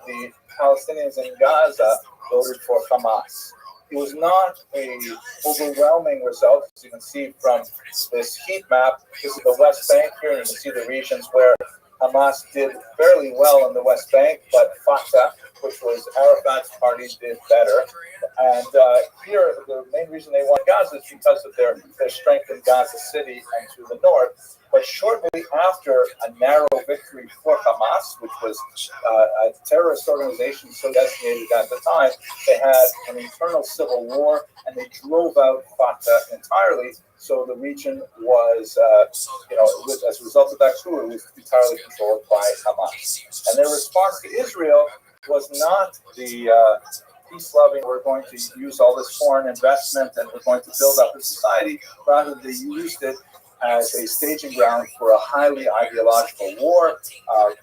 the Palestinians in Gaza voted for Hamas. It was not an overwhelming result, as you can see from this heat map. This is the West Bank here, and you can see the regions where Hamas did fairly well in the West Bank, but Fatah, which was Arafat's party, did better. And here, the main reason they won Gaza is because of their strength in Gaza City and to the north. But shortly after a narrow victory for Hamas, which was a terrorist organization so designated at the time, they had an internal civil war, and they drove out Fatah entirely. So the region was, as a result of that coup, it was entirely controlled by Hamas. And their response to Israel was not the peace-loving, we're going to use all this foreign investment and we're going to build up a society. Rather, they used it as a staging ground for a highly ideological war,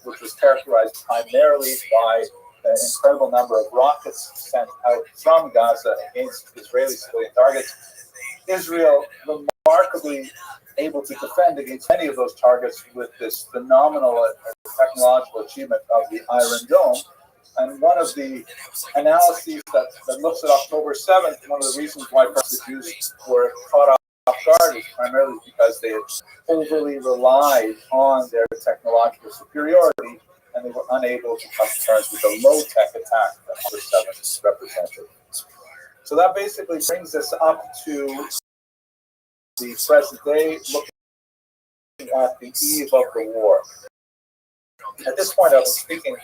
which was characterized primarily by an incredible number of rockets sent out from Gaza against Israeli civilian targets. Israel remarkably able to defend against many of those targets with this phenomenal technological achievement of the Iron Dome. And one of the analyses that looks at October 7th, one of the reasons why the Jews were caught off guard is primarily because they had overly relied on their technological superiority, and they were unable to come to terms with the low-tech attack that October 7th represented. So that basically brings us up to the present day, looking at the eve of the war. At this point, I've been speaking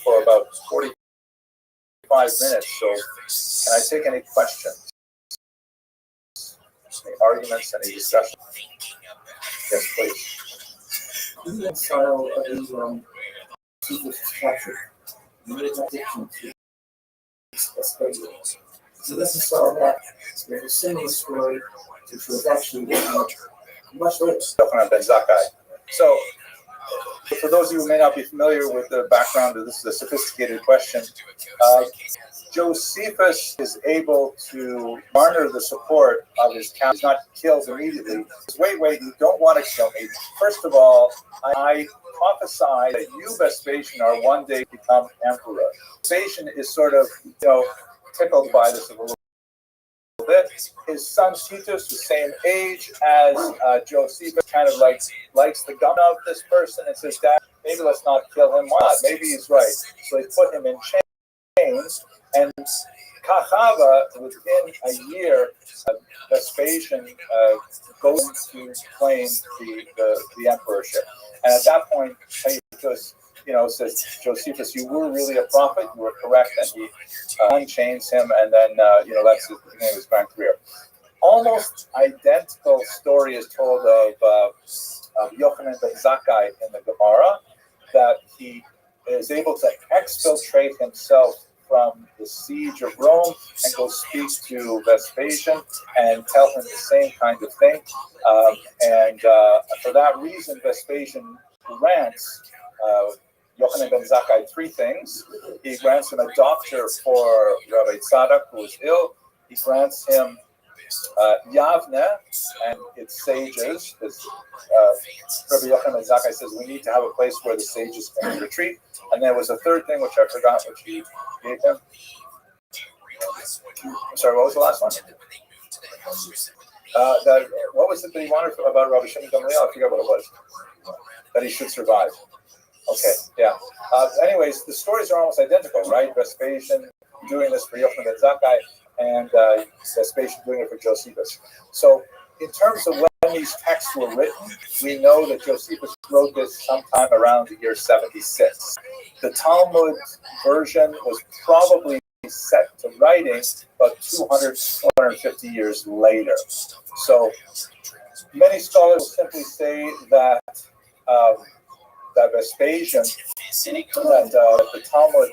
for about 45 minutes, so can I take any questions? Any arguments, any discussion? Yes, please. The style is captured. So this is all that. There's a similar story, which was actually much later. Ben Zakkai. So, for those of you who may not be familiar with the background of this, is a sophisticated question. Josephus is able to garner the support of his captain. He's not killed immediately. Wait, you don't want to kill me. First of all, I prophesy that you, Vespasian, are one day become emperor. Vespasian is sort of, tickled by this a little bit. His son Titus, the same age as Josephus, kind of likes the gun of this person and says, Dad, maybe let's not kill him. Why not? Maybe he's right. So they put him in chains. And Kachava, within a year, Vespasian goes to claim the emperorship. And at that point, Titus, says, Josephus, you were really a prophet, you were correct, and he unchains him, and then, that's the beginning of his grand career. Almost identical story is told of Yochanan ben Zakkai in the Gemara, that he is able to exfiltrate himself from the siege of Rome and go speak to Vespasian and tell him the same kind of thing. And for that reason, Vespasian grants Yochanan ben Zakkai three things. He grants him a doctor for Rabbi Tzadok, who is ill. He grants him Yavne and its sages. Rabbi Yochanan ben Zakkai says we need to have a place where the sages can retreat. And there was a third thing, which I forgot, which he gave him. I'm sorry, what was the last one? What was it that he wanted about Rabbi Shimon Gamliel? I forgot what it was. That he should survive. Okay, yeah. Anyways, the stories are almost identical, right? Vespasian doing this for Yochanan ben Zakkai, and Vespasian doing it for Josephus. So, in terms of when these texts were written, we know that Josephus wrote this sometime around the year 76. The Talmud version was probably set to writing about 200, 250 years later. So, many scholars will simply say that that Vespasian, that the Talmud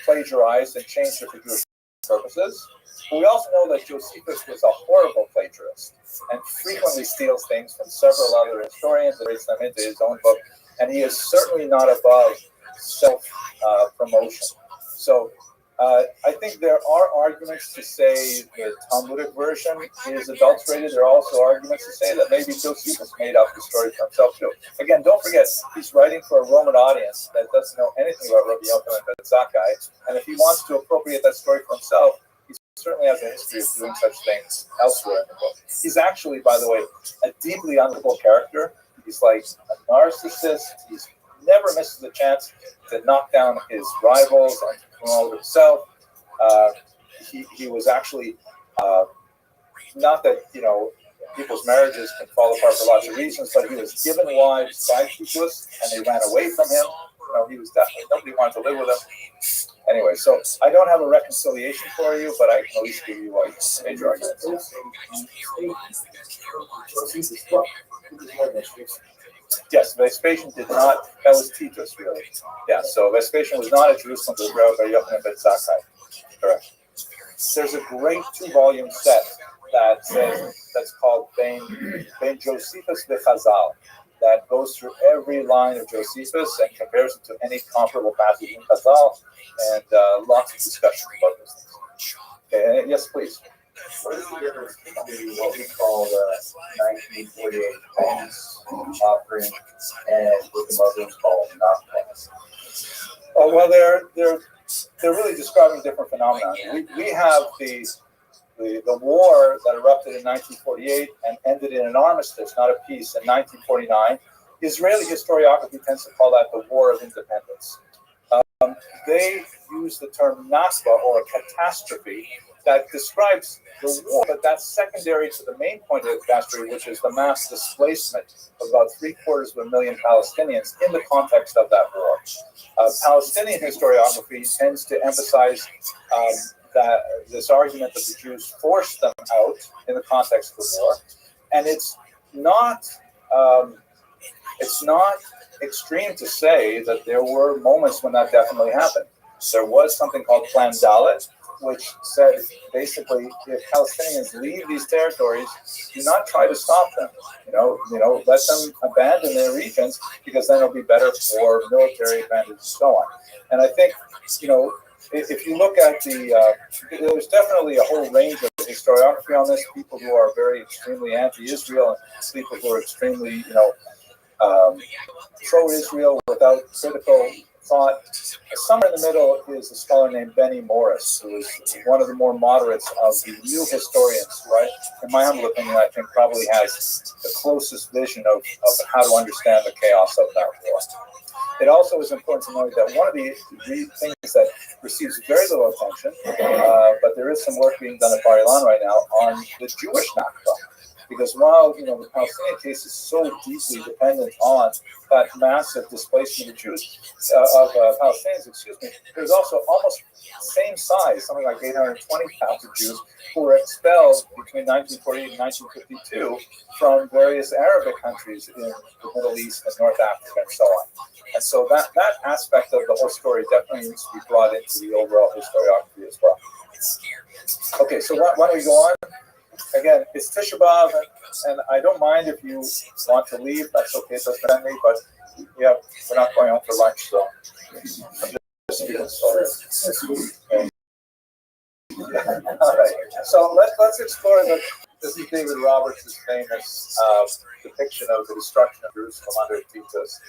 plagiarized and changed it for Jewish purposes. But we also know that Josephus was a horrible plagiarist and frequently steals things from several other historians and writes them into his own book. And he is certainly not above self-promotion. So I think there are arguments to say the Talmudic version is adulterated. There are also arguments to say that maybe Josephus made up the story for himself too. Again, don't forget, he's writing for a Roman audience that doesn't know anything about Rabbi Yochanan ben Zakkai, and if he wants to appropriate that story for himself, he certainly has a history of doing such things elsewhere in the book. He's actually, by the way, a deeply unlikable character. He's like a narcissist. He's never misses a chance to knock down his rivals and to promote himself. He was actually, not that, people's marriages can fall apart for lots of reasons, but he was given wives by Theseus and they ran away from him. He was definitely, nobody wanted to live with him. Anyway, so I don't have a reconciliation for you, but I can at least give you major arguments. Yes, Vespasian did not. That was Titus, really. Yeah, so Vespasian was not at Jerusalem with Rabbi Yochanan ben Zakkai. Correct. There's a great 2-volume set that's called Ben Josephus v'Chazal, that goes through every line of Josephus and compares it to any comparable passage in Chazal, and lots of discussion about this. Okay, yes, please. What is the difference between what we call the 1948 famous offering and what the Muslims call Nakba? Oh, well, they're really describing different phenomena. We have the war that erupted in 1948 and ended in an armistice, not a peace, in 1949. Israeli historiography tends to call that the War of Independence. They use the term Nakba, or catastrophe, that describes the war, but that's secondary to the main point of the catastrophe, which is the mass displacement of about 750,000 Palestinians in the context of that war. Palestinian historiography tends to emphasize that this argument that the Jews forced them out in the context of the war, and it's not extreme to say that there were moments when that definitely happened. There was something called Plan Dalet, which said basically, if Palestinians leave these territories, do not try to stop them. Let them abandon their regions, because then it'll be better for military advantage and so on. And I think, if you look at there's definitely a whole range of historiography on this. People who are very extremely anti-Israel, and people who are extremely, pro-Israel without critical thought. Somewhere in the middle is a scholar named Benny Morris, who is one of the more moderates of the new historians, right? In my humble opinion, I think probably has the closest vision of how to understand the chaos of that war. It also is important to note that one of the things that receives very little attention, but there is some work being done at Bar Ilan right now on the Jewish Nakba. Because while the Palestinian case is so deeply dependent on that massive displacement of Jews, Palestinians, there's also almost same size, something like 820,000 Jews who were expelled between 1948 and 1952 from various Arabic countries in the Middle East and North Africa and so on. And so that aspect of the whole story definitely needs to be brought into the overall historiography as well. Okay, so why don't we go on? Again, it's Tisha B'Av, and I don't mind if you want to leave. That's okay, it doesn't offend me, but yeah, we're not going home for lunch, so I'm just feeling sorry. All right, so let's explore this is David Roberts' famous depiction of the destruction of Jerusalem under Titus.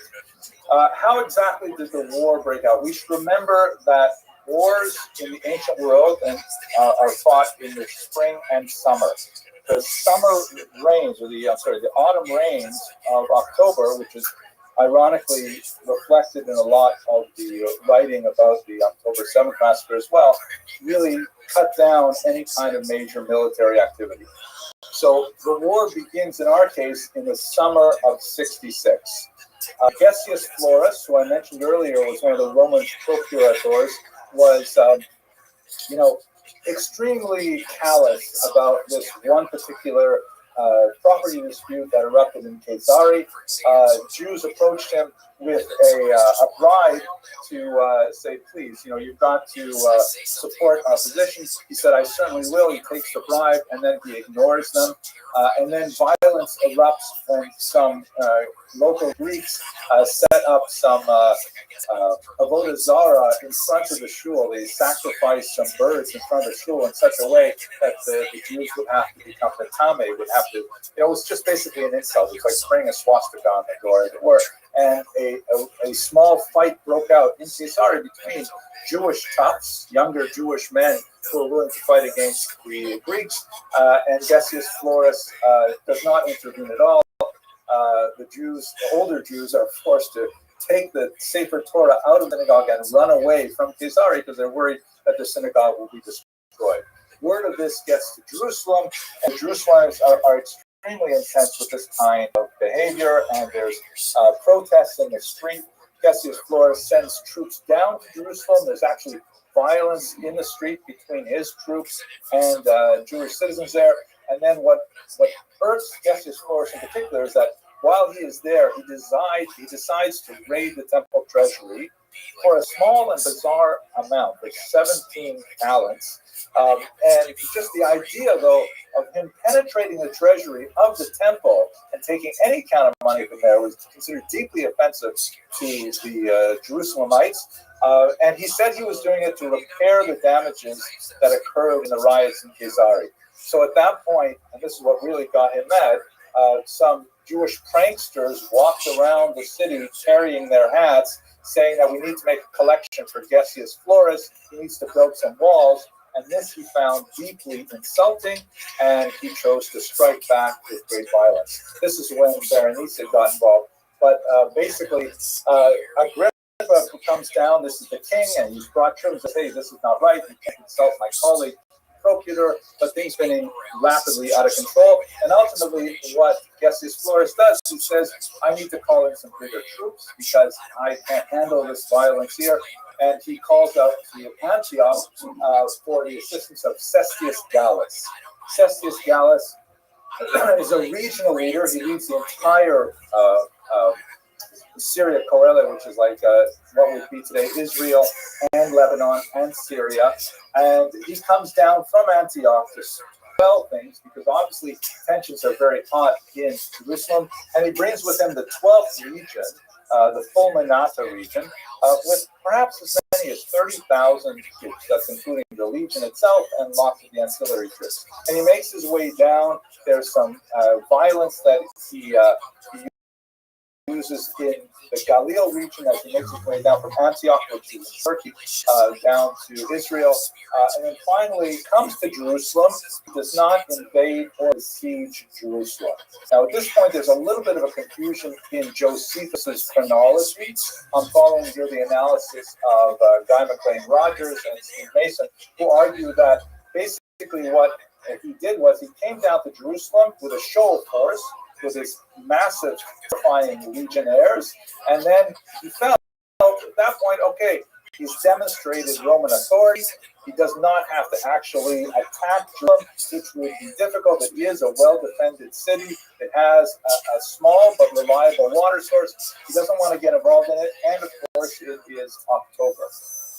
How exactly did the war break out? We should remember that wars in the ancient world and are fought in the spring and summer. The summer rains, or the autumn rains of October, which is ironically reflected in a lot of the writing about the October 7th massacre as well, really cut down any kind of major military activity. So the war begins in our case in the summer of 66. Gessius Florus, who I mentioned earlier was one of the Roman procurators, was extremely callous about this one particular property dispute that erupted in Caesarea. Jews approached him with a bribe to say, please, you've got to support our position. He said, I certainly will. He takes the bribe, and then he ignores them. And then violence erupts when some local Greeks set up some avodah zarah in front of the shul. They sacrificed some birds in front of the shul in such a way that the Jews would have to become the Tameh, would have to, it was just basically an insult. It was like spraying a swastika on the door, as it were. And a small fight broke out in Caesarea between Jewish toughs, younger Jewish men who were willing to fight against the Greeks, and Gessius Florus does not intervene at all. The older Jews, are forced to take the Sefer Torah out of the synagogue and run away from Caesarea because they're worried that the synagogue will be destroyed. Word of this gets to Jerusalem, and Jerusalemites are extremely intense with this kind of behavior, and there's protests in the street. Gessius Florus sends troops down to Jerusalem. There's actually violence in the street between his troops and Jewish citizens there. And then what hurts Gessius Florus in particular is that while he is there, he decides to raid the temple treasury for a small and bizarre amount, like 17 talents. And just the idea, though, of him penetrating the treasury of the temple and taking any kind of money from there was considered deeply offensive to the Jerusalemites. And he said he was doing it to repair the damages that occurred in the riots in Caesarea. So at that point, and this is what really got him mad, some Jewish pranksters walked around the city carrying their hats, saying that we need to make a collection for Gessius Florus. He needs to build some walls. And this he found deeply insulting, and he chose to strike back with great violence. This is when Berenice got involved. But basically, Agrippa comes down. This is the king, and he's brought troops and says, hey, this is not right. You can't insult my colleague, procurator. But things getting rapidly out of control. And ultimately, what Gessius Florus does, he says, I need to call in some bigger troops because I can't handle this violence here. And he calls out to Antioch for the assistance of Cestius Gallus. Cestius Gallus is a regional leader. He leads the entire Syria Corella, which is like what would be today Israel and Lebanon and Syria. And he comes down from Antioch to quell things because obviously tensions are very hot in Jerusalem. And he brings with him the 12th legion, the Fulminata region, with perhaps as many as 30,000 troops. That's including the legion itself and lots of the ancillary troops. And he makes his way down. There's some violence that he uses in the Galil region as he makes his way down from Antioch, which is Turkey, down to Israel, and then finally comes to Jerusalem. He does not invade or besiege Jerusalem. Now, at this point, there's a little bit of a confusion in Josephus's chronology. I'm following here the analysis of Guy McLean Rogers and Steve Mason, who argue that basically what he did was he came down to Jerusalem with a show of force, with his massive, terrifying legionnaires, and then he felt at that point, okay, he's demonstrated Roman authority. He does not have to actually attack Jerusalem, which would be difficult. It is a well-defended city. It has a small but reliable water source. He doesn't want to get involved in it, and of course, it is October.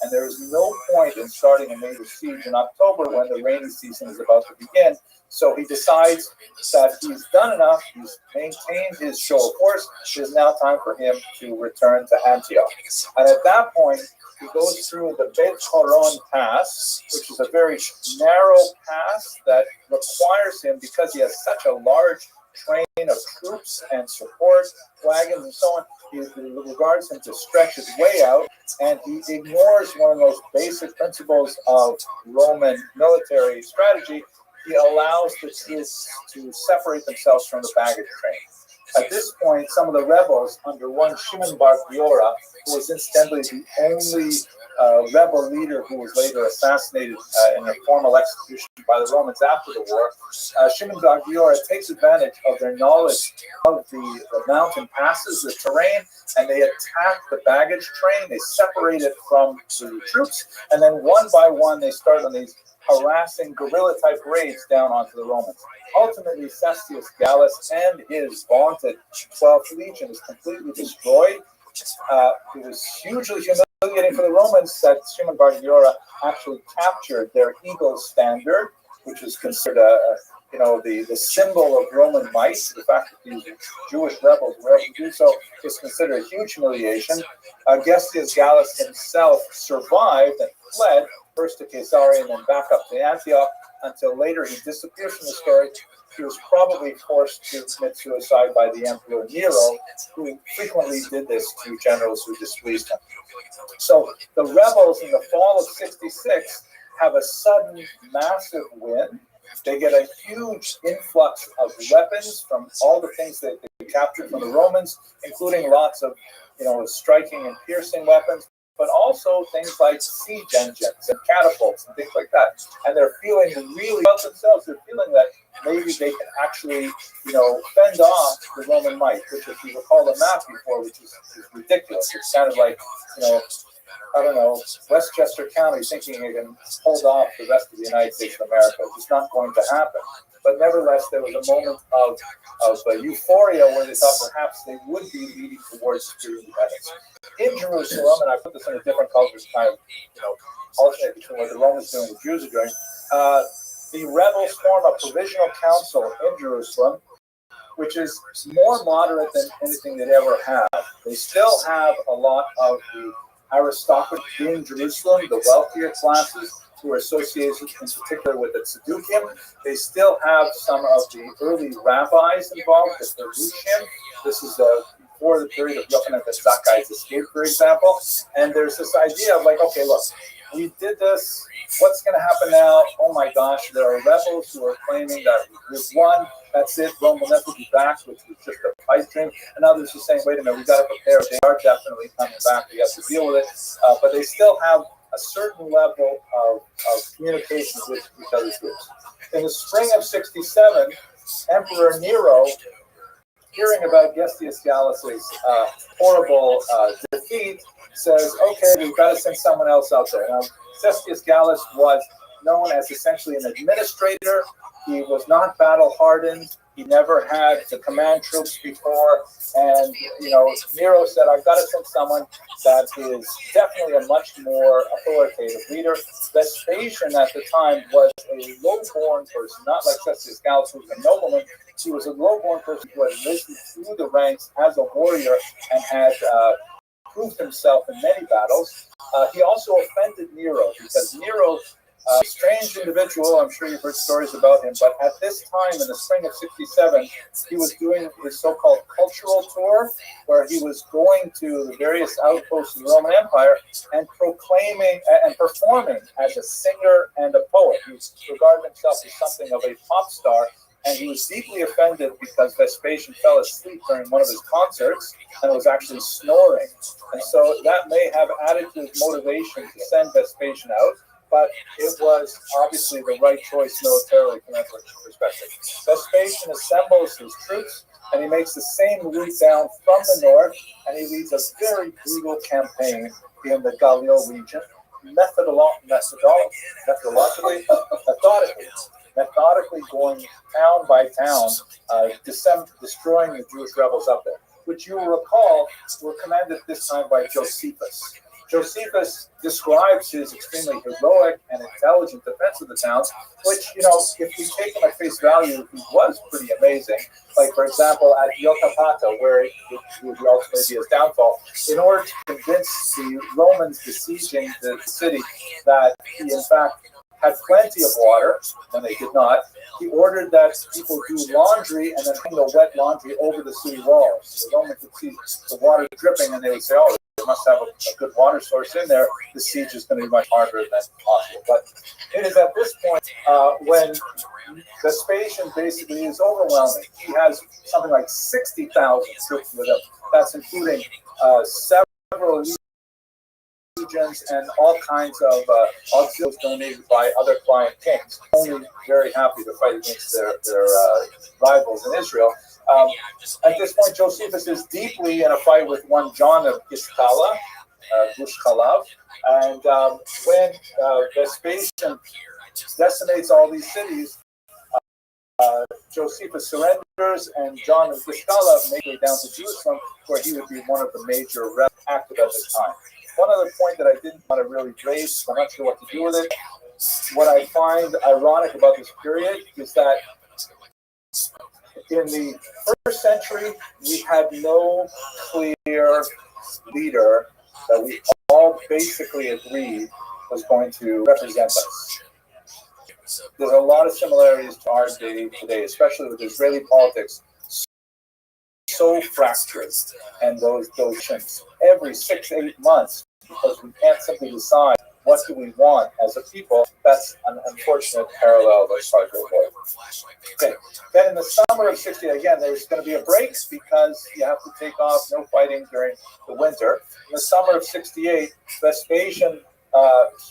And there is no point in starting a major siege in October when the rainy season is about to begin. So he decides that he's done enough. He's maintained his show of force. It is now time for him to return to Antioch. And at that point, he goes through the Beit Horon Pass, which is a very narrow pass that requires him, because he has such a large train of troops and support wagons and so on. He regards him to stretch his way out, and he ignores one of those basic principles of Roman military strategy. He allows the troops to separate themselves from the baggage train. At this point, some of the rebels, under one Shimon bar Giora, who was incidentally the only rebel leader who was later assassinated in a formal execution by the Romans after the war, Shimon bar Giora takes advantage of their knowledge of the mountain passes, the terrain, and they attack the baggage train. They separate it from the troops, and then one by one they start on these harassing guerrilla-type raids down onto the Romans. Ultimately, Cestius Gallus and his vaunted 12th Legion is completely destroyed. It was hugely humiliating for the Romans that Shimon bar Giora actually captured their eagle standard, which is considered the symbol of Roman might. The fact that these Jewish rebels were able to do so is considered a huge humiliation. Gestius Gallus himself survived and fled, first to Caesarea and then back up to Antioch, until later he disappears from the story. He was probably forced to commit suicide by the Emperor Nero, who frequently did this to generals who displeased him. So the rebels in the fall of 66 have a sudden massive win. They get a huge influx of weapons from all the things that they captured from the Romans, including lots of striking and piercing weapons, but also things like siege engines and catapults and things like that. And they're feeling really about themselves. They're feeling that maybe they can actually, fend off the Roman might, which, if you recall the map before, which is ridiculous. It sounded like, Westchester County thinking it can hold off the rest of the United States of America. It's not going to happen. But nevertheless, there was a moment of euphoria where they thought perhaps they would be leading towards secure independence. In Jerusalem, and I put this in a different culture to kind of, alternate between what the Romans doing and the Jews are doing, the rebels form a provisional council in Jerusalem, which is more moderate than anything they'd ever had. They still have a lot of the aristocracy in Jerusalem, the wealthier classes, who are associated in particular with the Tzaddukim. They still have some of the early rabbis involved, the Perushim. This is before the period of Yochanan ben Zakkai's escape, for example. And there's this idea of okay, look, we did this. What's going to happen now? Oh my gosh, there are rebels who are claiming that we've won. That's it. Rome will never be back, which was just a pipe dream. And others are saying, wait a minute, we've got to prepare. They are definitely coming back. We have to deal with it. But they still have a certain level of communication with each other's groups. In the spring of 67, Emperor Nero, hearing about Gestius Gallus's horrible defeat, says, okay, we've got to send someone else out there. Now, Gestius Gallus was known as essentially an administrator. He was not battle-hardened. He never had to command troops before. And, Nero said, I've got to send someone that is definitely a much more authoritative leader. Vespasian at the time was a low-born person, not like Gestius Gallus, who was a nobleman. He was a low-born person who had risen through the ranks as a warrior and had proved himself in many battles. He also offended Nero, because Nero, a strange individual, I'm sure you've heard stories about him, but at this time in the spring of 67, he was doing his so-called cultural tour, where he was going to the various outposts of the Roman Empire and proclaiming and performing as a singer and a poet. He regarded himself as something of a pop star, and he was deeply offended because Vespasian fell asleep during one of his concerts and was actually snoring. And so that may have added to his motivation to send Vespasian out, but it was obviously the right choice militarily from that perspective. Vespasian assembles his troops, and he makes the same route down from the north, and he leads a very brutal campaign in the Gallio region, methodically going town by town, destroying the Jewish rebels up there, which you will recall were commanded this time by Josephus. Josephus describes his extremely heroic and intelligent defense of the towns, which, if we take him at face value, he was pretty amazing. Like, for example, at Yotapata, where it would ultimately be his downfall, in order to convince the Romans besieging the city that he, in fact, had plenty of water when they did not. He ordered that people do laundry and then hang the wet laundry over the city walls. So the Romans would see the water dripping and they would say, oh, they must have a good water source in there. The siege is going to be much harder than possible. But it is at this point when Vespasian basically is overwhelming. He has something like 60,000 troops with him. That's including several legions and all kinds of auxiliaries donated by other client kings. Only very happy to fight against their rivals in Israel. At this point, Josephus is deeply in a fight with one John of Gushkala, and when Vespasian decimates all these cities, Josephus surrenders, and John of Gushkala makes way down to Jerusalem, where he would be one of the major active at this time. One other point that I didn't want to really raise, I'm not sure what to do with it. What I find ironic about this period is that in the first century, we had no clear leader that we all basically agreed was going to represent us. There's a lot of similarities to our day today, especially with Israeli politics, so fractured, and those every 6 to 8 months, because we can't simply decide what do we want as a people. That's an unfortunate parallel that's hard to avoid. Okay. Then in the summer of 60, again, there's going to be a break because you have to take off, no fighting during the winter. In the summer of 68, Vespasian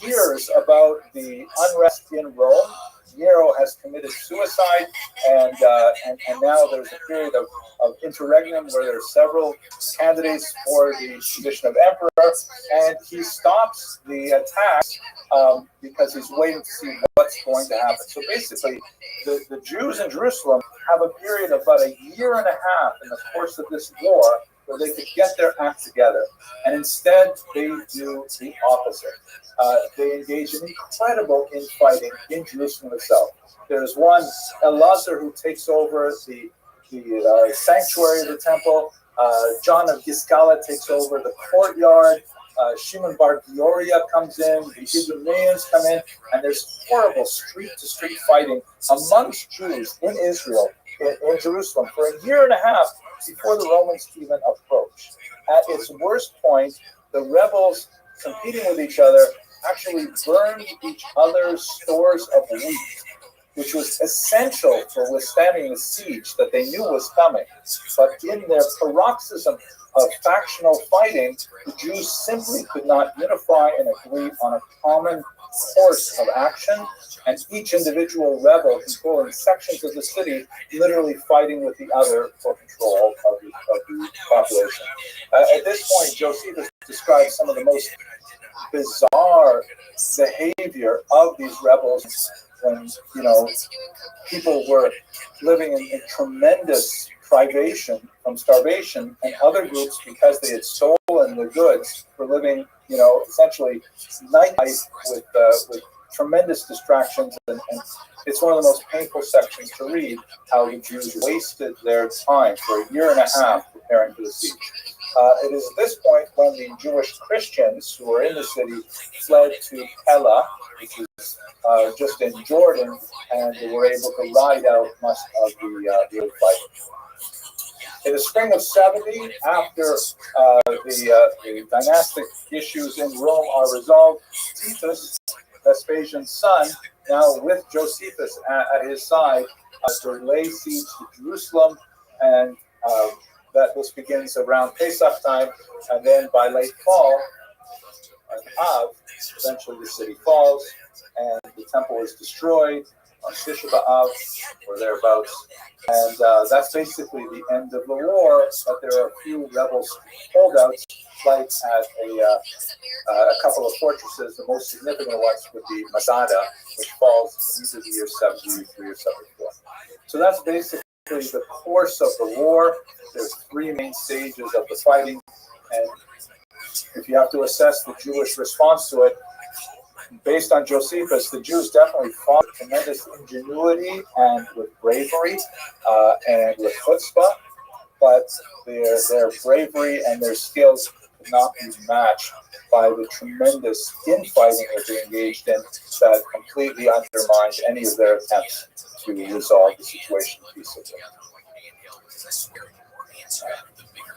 hears about the unrest in Rome. Nero has committed suicide, and now there's a period of interregnum where there are several candidates for the position of emperor, and he stops the attacks because he's waiting to see what's going to happen. So basically, the Jews in Jerusalem have a period of about a year and a half in the course of this war where they could get their act together, and instead they do the opposite. They engage in incredible infighting in Jerusalem itself. There's one, Elazar, who takes over the sanctuary of the temple. John of Giscala takes over the courtyard. Shimon Bar Gioria comes in. The Idumeans come in, and there's horrible street-to-street fighting amongst Jews in Israel, in Jerusalem, for a year and a half before the Romans even approach. At its worst point, the rebels competing with each other actually burned each other's stores of wheat, which was essential for withstanding the siege that they knew was coming. But in their paroxysm of factional fighting, the Jews simply could not unify and agree on a common course of action, and each individual rebel controlling sections of the city, literally fighting with the other for control of the population. At this point, Josephus describes some of the most bizarre behavior of these rebels when, people were living in tremendous privation from starvation, and other groups, because they had stolen the goods, were living, essentially nightlife with tremendous distractions, and it's one of the most painful sections to read, how the Jews wasted their time for a year and a half preparing for the siege. It is at this point when the Jewish Christians who were in the city fled to Pella, which is just in Jordan, and they were able to ride out much of the fight. In the spring of 70, after the dynastic issues in Rome are resolved, Titus, Vespasian's son, now with Josephus at his side, to lay siege to Jerusalem, and that this begins around Pesach time, and then by late fall, Av, eventually the city falls, and the temple is destroyed on Tisha B'Av or thereabouts, and that's basically the end of the war. But there are a few rebel holdouts, like at a couple of fortresses. The most significant ones would be Masada, which falls in either the year 73 or 74. So that's basically the course of the war. There's three main stages of the fighting, and if you have to assess the Jewish response to it, based on Josephus, the Jews definitely fought with tremendous ingenuity and with bravery and with chutzpah, but their bravery and their skills could not be matched by the tremendous infighting that they engaged in that completely undermined any of their attempts to resolve the situation peaceably.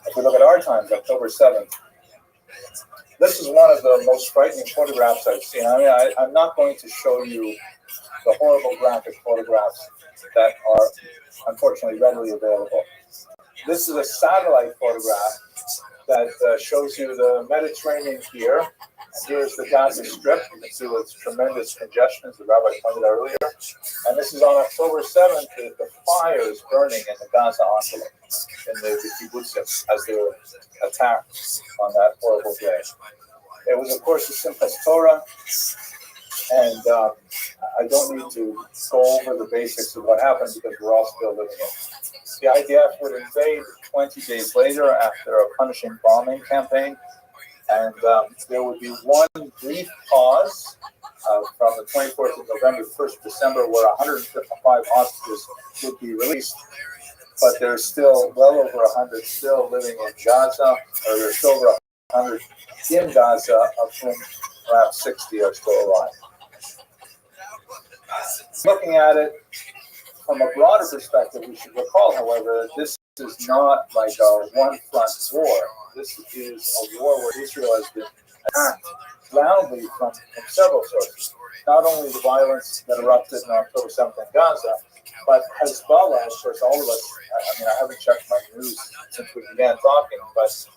If we look at our times, October 7th, this is one of the most frightening photographs I've seen. I mean, I'm not going to show you the horrible graphic photographs that are unfortunately readily available. This is a satellite photograph that shows you the Mediterranean here. And here's the Gaza Strip. You can see with tremendous congestion, as the rabbi pointed out earlier. And this is on October 7th, the fires burning in the Gaza envelope, in the kibbutzim, as they were attacked on that horrible day. It was, of course, the Simchas Torah, and I don't need to go over the basics of what happened because we're all still living it. The IDF would invade 20 days later after a punishing bombing campaign, and there would be one brief pause from the 24th of November to the 1st of December where 155 hostages would be released, but there's still well over 100 still living in Gaza, or there's still over 100 in Gaza, of whom perhaps 60 are still alive. Looking at it from a broader perspective, we should recall, however, that this is not like a one-front war. This is a war where Israel has been attacked loudly from several sources. Not only the violence that erupted on October 7th in Gaza, but Hezbollah, of course, all of us, I mean, I haven't checked my news since we began talking, but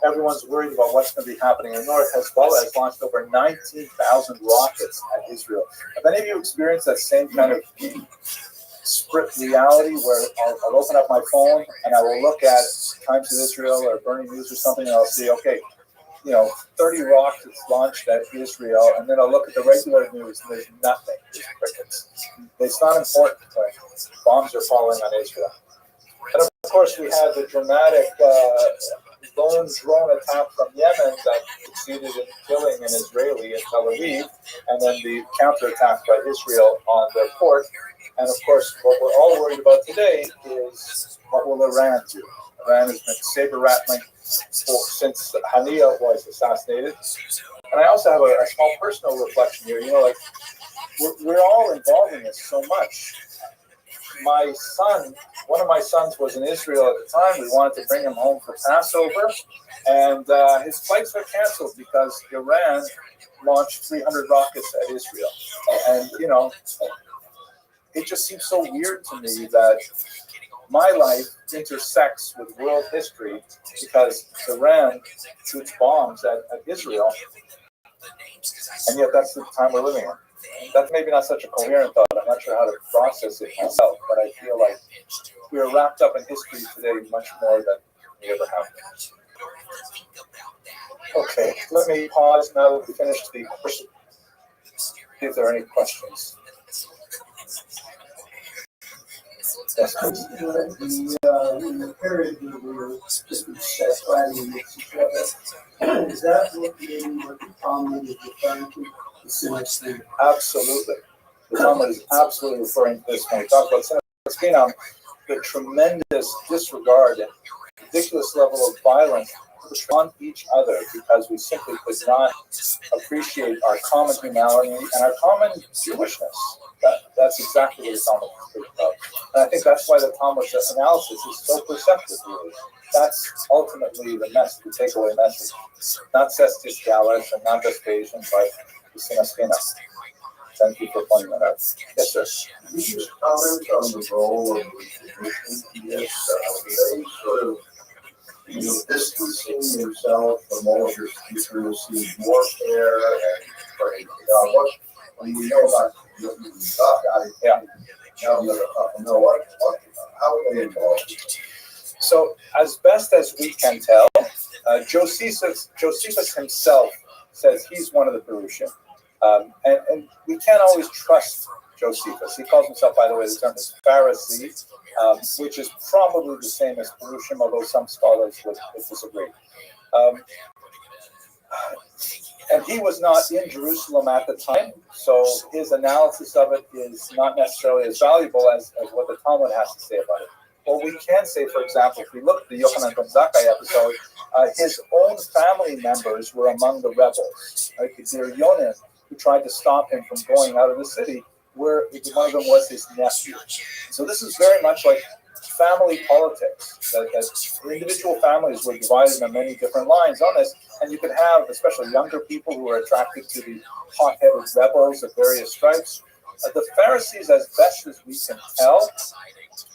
everyone's worried about what's going to be happening in the north. Hezbollah has launched over 19,000 rockets at Israel. Have any of you experienced that same kind of script reality where I'll open up my phone and I will look at Times of Israel or Burning News or something, and I'll see, okay, 30 rockets launched at Israel, and then I'll look at the regular news and there's nothing. There's crickets. It's not important when bombs are falling on Israel. And of course, we had the dramatic lone drone attack from Yemen that succeeded in killing an Israeli in Tel Aviv, and then the counterattack by Israel on their port. And of course, what we're all worried about today is what will Iran do? Iran has been saber-rattling since Haniya was assassinated. And I also have a small personal reflection here. We're all involved in this so much. My son, one of my sons was in Israel at the time. We wanted to bring him home for Passover, and his flights were canceled because Iran launched 300 rockets at Israel. And, it just seems so weird to me that my life intersects with world history because Iran shoots bombs at Israel, and yet that's the time we're living in. That's maybe not such a coherent thought. I'm not sure how to process it myself, but I feel like we are wrapped up in history today much more than we ever have been. Okay, let me pause now that we finished the question. See if there are any questions. Yes, please. The period that we were just fighting each other, is that what the Talmud is referring to? The Sinai thing? Absolutely. The Talmud is absolutely referring to this when we talk about Sinai. The tremendous disregard and ridiculous level of violence on each other because we simply could not appreciate our common humanity and our common Jewishness. That's exactly what the Talmud is about. And I think that's why the Talmud's analysis is so perceptive, really. That's ultimately the message, the takeaway message. Not Cestus Gallus and not Vespasian, but the Sinai. Thank you for pointing that out. Yes, sir. Can you just comment on the role of the sort of distancing yourself from all your futuristic warfare and when we know about stuff out of how are they involved? So, as best as we can tell, Josephus himself says he's one of the Perushim. And we can't always trust Josephus. He calls himself, by the way, the term is Pharisee, which is probably the same as Perushim, although some scholars would disagree. And he was not in Jerusalem at the time, so his analysis of it is not necessarily as valuable as what the Talmud has to say about it. What we can say, for example, if we look at the Yochanan ben Zakkai episode, his own family members were among the rebels. Right? The Yonin, who tried to stop him from going out of the city, one of them was his nephew. So this is very much like family politics, that individual families were divided on many different lines on this, and you can have, especially younger people who are attracted to the hot-headed rebels of various stripes. The Pharisees, as best as we can tell,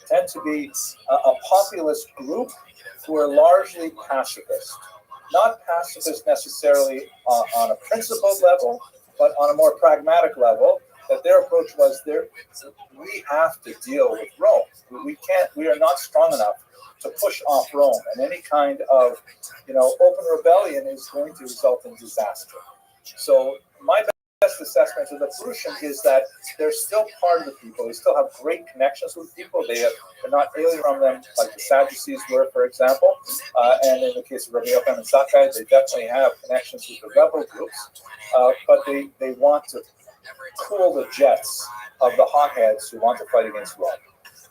tend to be a populist group who are largely pacifist. Not pacifist necessarily on a principled level, but on a more pragmatic level, that their approach was we have to deal with Rome. We are not strong enough to push off Rome, and any kind of, open rebellion is going to result in disaster. So my best assessment of the Perusian is that they're still part of the people. They still have great connections with people. They're not alien from them like the Sadducees were, for example. And in the case of Rabbi Yochanan and Zakkai, they definitely have connections with the rebel groups. But they want to cool the jets of the hotheads who want to fight against Rome.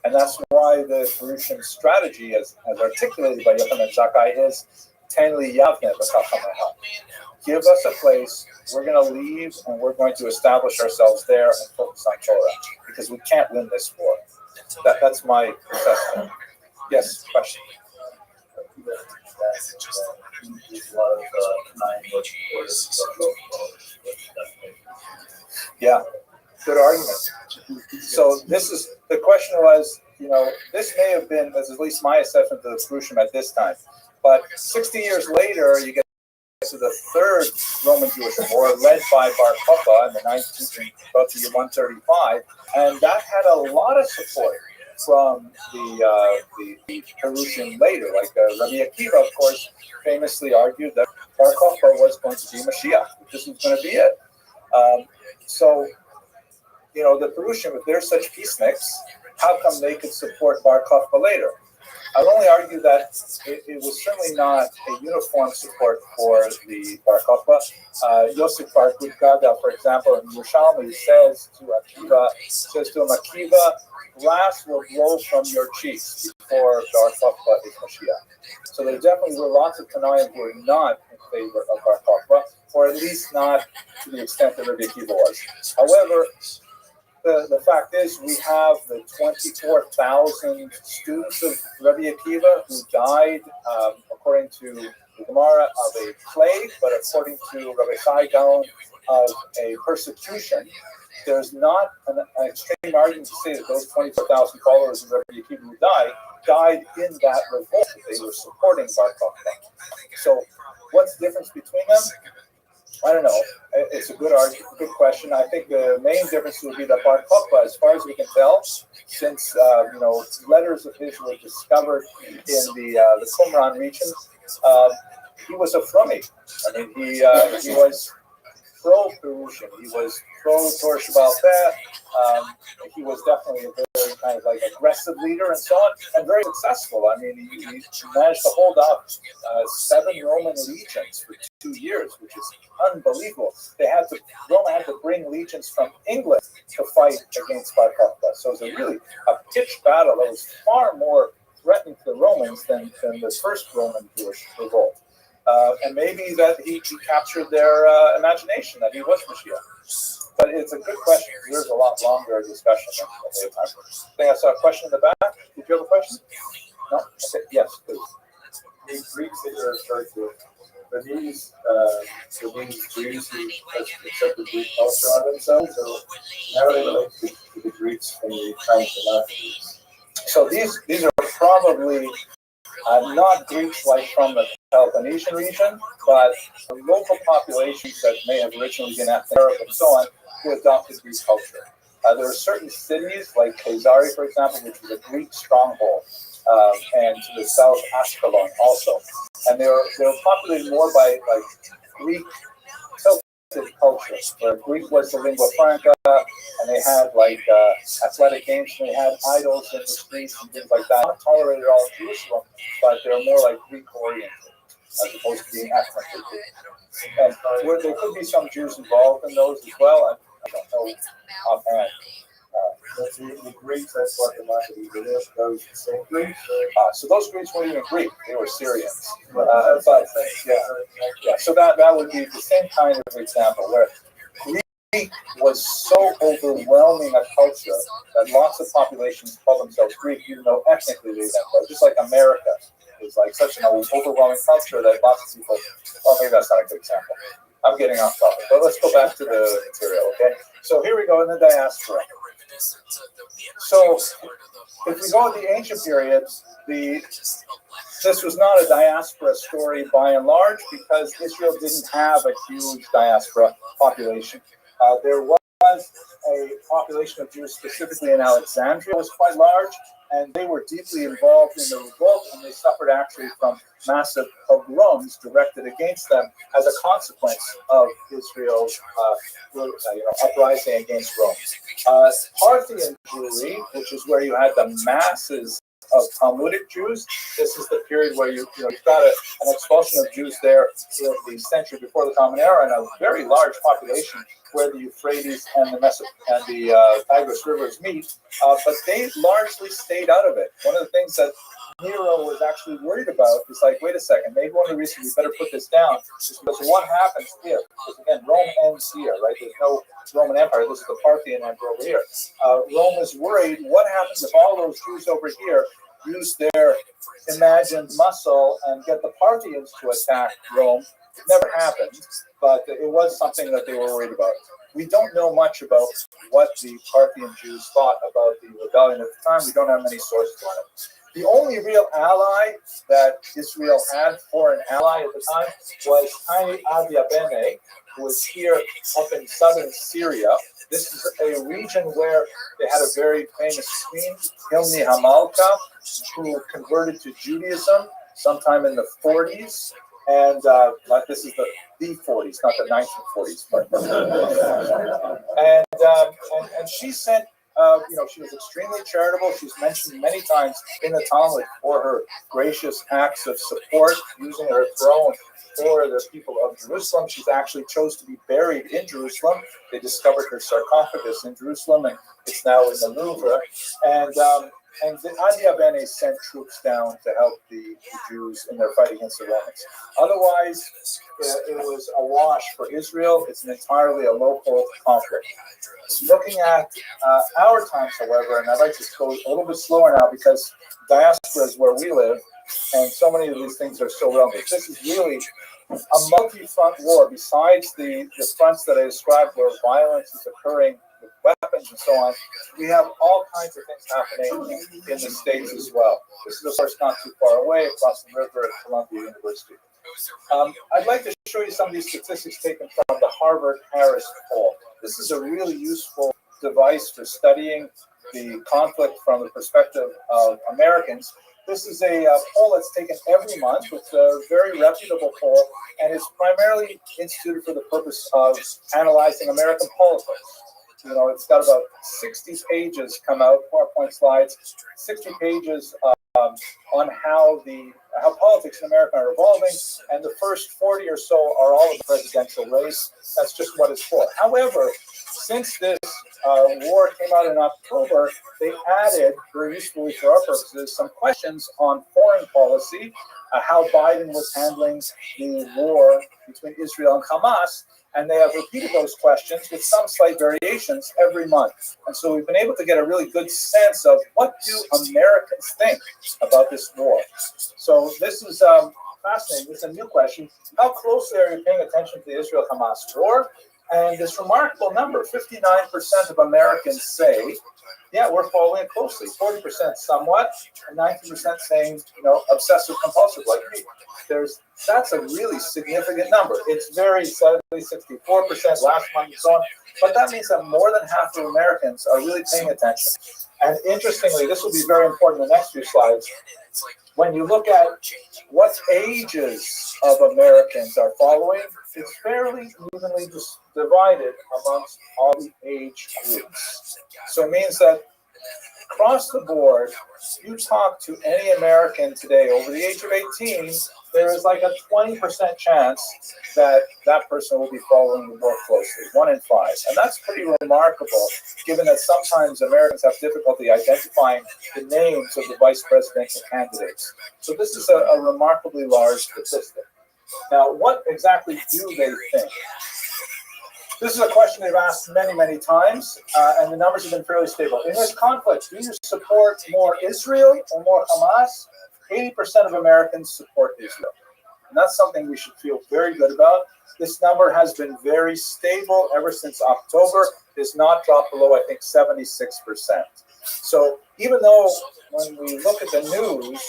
And that's why the Perusian strategy, as articulated by Yochanan and Zakkai, is Ten li yavne b'chachameha. Give us a place, we're going to leave, and we're going to establish ourselves there and focus on Torah, because we can't win this war. That's my assessment. Yes, question? Yeah, good argument. So the question was, this may have been, as at least my assessment of the Perusian at this time, but 60 years later, you get to the third Roman Jewish war, led by Bar Kokhba in the about the year 135, and that had a lot of support from the Perusian later. Like Rabbi Akiva, of course, famously argued that Bar Kokhba was going to be Mashiach. This was going to be it. So, the Perusian, if they're such peaceniks, how come they could support Bar Kokhba later? I would only argue that it was certainly not a uniform support for the Bar Kokhba. Yosef Bar Gudgada, for example, in Yerushalmi says to him, Akiva, glass will blow from your cheeks before Bar Kokhba is Mashiach. So there definitely were lots of Tanaim who were not in favor of Bar Kokhba, or at least not to the extent that Rabbi Akiva was. However, the fact is, we have the 24,000 students of Rabbi Akiva who died, according to the Gemara, of a plague, but according to Rabbi Chai Gaon, of a persecution. There's not an extreme argument to say that those 24,000 followers of Rabbi Akiva who died in that revolt. They were supporting Bar Kokhba. So what's the difference between them? I don't know. It's a good question. I think the main difference would be that Bar Kokhba, as far as we can tell, since letters of his were discovered in the Qumran region, he was a Frummi. I mean, he was pro-Perusian. He was pro-Torah Shabbal Peh. He was definitely a very kind of like aggressive leader and so on, and very successful. I mean, he managed to hold up 7 Roman legions for 2 years, which is unbelievable. Rome had to bring legions from England to fight against Bar Kokhba. So it was a pitched battle that was far more threatening to the Romans than the first Roman Jewish revolt. And maybe that he captured their imagination, that he was Mashiach. But it's a good question. There's a lot longer discussion than we have time for. I think I saw a question in the back. Did you have a question? No? Okay. Yes, please. The Greeks that you're referring to, are these Jews who accept the Greek culture on themselves, or how do they relate to the Greeks from the times of not Greeks? So these are probably not Greeks like from the Peloponnesian region, but the local populations that may have originally been ethnic Arab and so on, who adopted Greek culture. There are certain cities like Caesarea, for example, which is a Greek stronghold, and to the south, Ashkelon also. And they were populated more by Greek tilted culture, where Greek was the lingua franca, and they had athletic games, and they had idols in the streets and things like that. Not tolerated all in Jerusalem, but they were more like Greek oriented, as opposed to being ethnically Greek. And there could be some Jews involved in those as well. I don't know offhand. The Greeks, that's what the Maccabees did. Those same Greeks. So those Greeks weren't even Greek; they were Syrians. But so that would be the same kind of example where Greek was so overwhelming a culture that lots of populations call themselves Greek, even though ethnically they don't. Just like America is like such an overwhelming culture that lots of people. Well, maybe that's not a good example. I'm getting off topic, but let's go back to the material. Okay, so here we go in the diaspora. So if we go to the ancient periods, this was not a diaspora story by and large because Israel didn't have a huge diaspora population. There was a population of Jews specifically in Alexandria was quite large, and they were deeply involved in the revolt, and they suffered actually from massive pogroms directed against them as a consequence of Israel's uprising against Rome. Parthian Jewry, which is where you had the masses of Talmudic Jews. This is the period where you've got an expulsion of Jews there in the century before the Common Era, and a very large population where the Euphrates and the Tigris rivers meet, but they largely stayed out of it. One of the things that Nero was actually worried about is like, wait a second, maybe one of the reasons we better put this down is because what happens here? Because again, Rome ends here, right? There's no Roman Empire. This is the Parthian Empire over here. Rome is worried, what happens if all those Jews over here use their imagined muscle and get the Parthians to attack Rome? It never happened, but it was something that they were worried about. We don't know much about what the Parthian Jews thought about the rebellion at the time. We don't have many sources on it. The only real ally that Israel had, foreign ally at the time, was tiny Adiabene, who was here up in southern Syria. This is a region where they had a very famous queen, Hilni Hamalka, who converted to Judaism sometime in the 40s. And this is the 40s, not the 1940s. But and she sent, she was extremely charitable. She's mentioned many times in the Talmud for her gracious acts of support, using her throne for the people of Jerusalem. She's actually chose to be buried in Jerusalem. They discovered her sarcophagus in Jerusalem, and it's now in the Louvre. And the Adiabene sent troops down to help the Jews in their fight against the Romans. Otherwise, it was a wash for Israel. It's entirely a local conflict. Looking at our times, however, and I'd like to go a little bit slower now because diaspora is where we live, and so many of these things are so relevant. This is really a multi-front war. Besides the fronts that I described where violence is occurring, weapons and so on, we have all kinds of things happening in the States as well. This is, of course, not too far away, across the river at Columbia University. I'd like to show you some of these statistics taken from the Harvard-Harris poll. This is a really useful device for studying the conflict from the perspective of Americans. This is a poll that's taken every month. It's a very reputable poll, and it's primarily instituted for the purpose of analyzing American politics. It's got about 60 pages come out, PowerPoint slides, 60 pages on how politics in America are evolving, and the first 40 or so are all of the presidential race. That's just what it's for. However, since this war came out in October, they added, very usefully for our purposes, some questions on foreign policy, how Biden was handling the war between Israel and Hamas. And they have repeated those questions with some slight variations every month. And so we've been able to get a really good sense of what do Americans think about this war. So this is fascinating. This is a new question. How closely are you paying attention to the Israel-Hamas war? And this remarkable number, 59% of Americans say, yeah, we're following it closely. 40% somewhat, and 90% saying, obsessive compulsive like me. That's a really significant number. It's very sadly 64% last month and so on. But that means that more than half of Americans are really paying attention. And interestingly, this will be very important in the next few slides. When you look at what ages of Americans are following, it's fairly evenly divided amongst all the age groups. So it means that across the board, you talk to any American today over the age of 18, there is like a 20% chance that that person will be following the book closely, 1 in 5. And that's pretty remarkable, given that sometimes Americans have difficulty identifying the names of the vice presidential candidates. So this is a remarkably large statistic. Now, what exactly do they think? This is a question they've asked many, many times, and the numbers have been fairly stable. In this conflict, do you support more Israel or more Hamas? 80% of Americans support Israel. And that's something we should feel very good about. This number has been very stable ever since October. It has not dropped below, I think, 76%. So even though when we look at the news,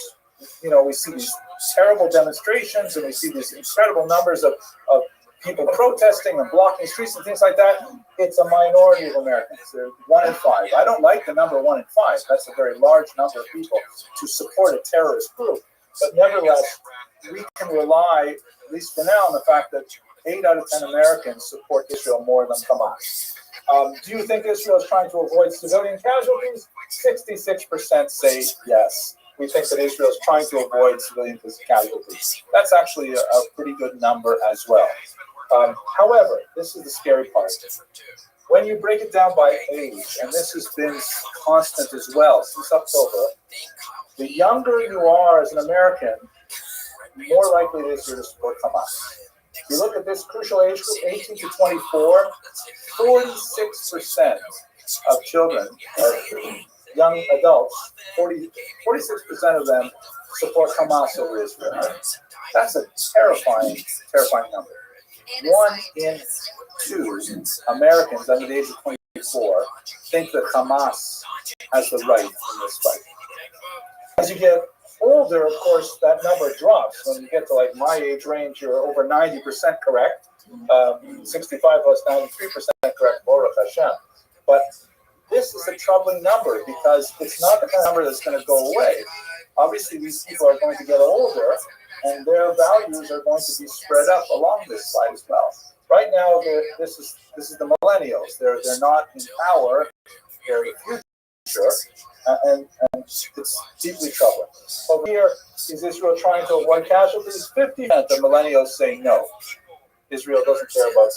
you know, we see these terrible demonstrations and we see these incredible numbers of people protesting and blocking streets and things like that, it's a minority of Americans. They're 1 in 5. I don't like the number 1 in 5. That's a very large number of people to support a terrorist group. But nevertheless, we can rely, at least for now, on the fact that 8 out of 10 Americans support Israel more than Hamas. Do you think Israel is trying to avoid civilian casualties? 66% say yes. We think that Israel is trying to avoid civilian casualties. That's actually a pretty good number as well. However, this is the scary part. When you break it down by age, and this has been constant as well since October, the younger you are as an American, the more likely it is you're to support Hamas. If you look at this crucial age group, 18 to 24, 46% of children, young adults, 46% of them support Hamas over Israel. That's a terrifying, terrifying number. 1 in 2 Americans under the age of 24 think that Hamas has the right in this fight. As you get older, of course, that number drops. When you get to like my age range, you're over 90% correct. 65 plus 93% correct, Baruch Hashem. But this is a troubling number because it's not the kind of number that's going to go away. Obviously, these people are going to get older, and their values are going to be spread up along this side as well. Right now, this is the millennials. They're not in power. They're the future, and it's deeply troubling. Over here, is Israel trying to avoid casualties? 50% of the millennials say no. Israel doesn't care about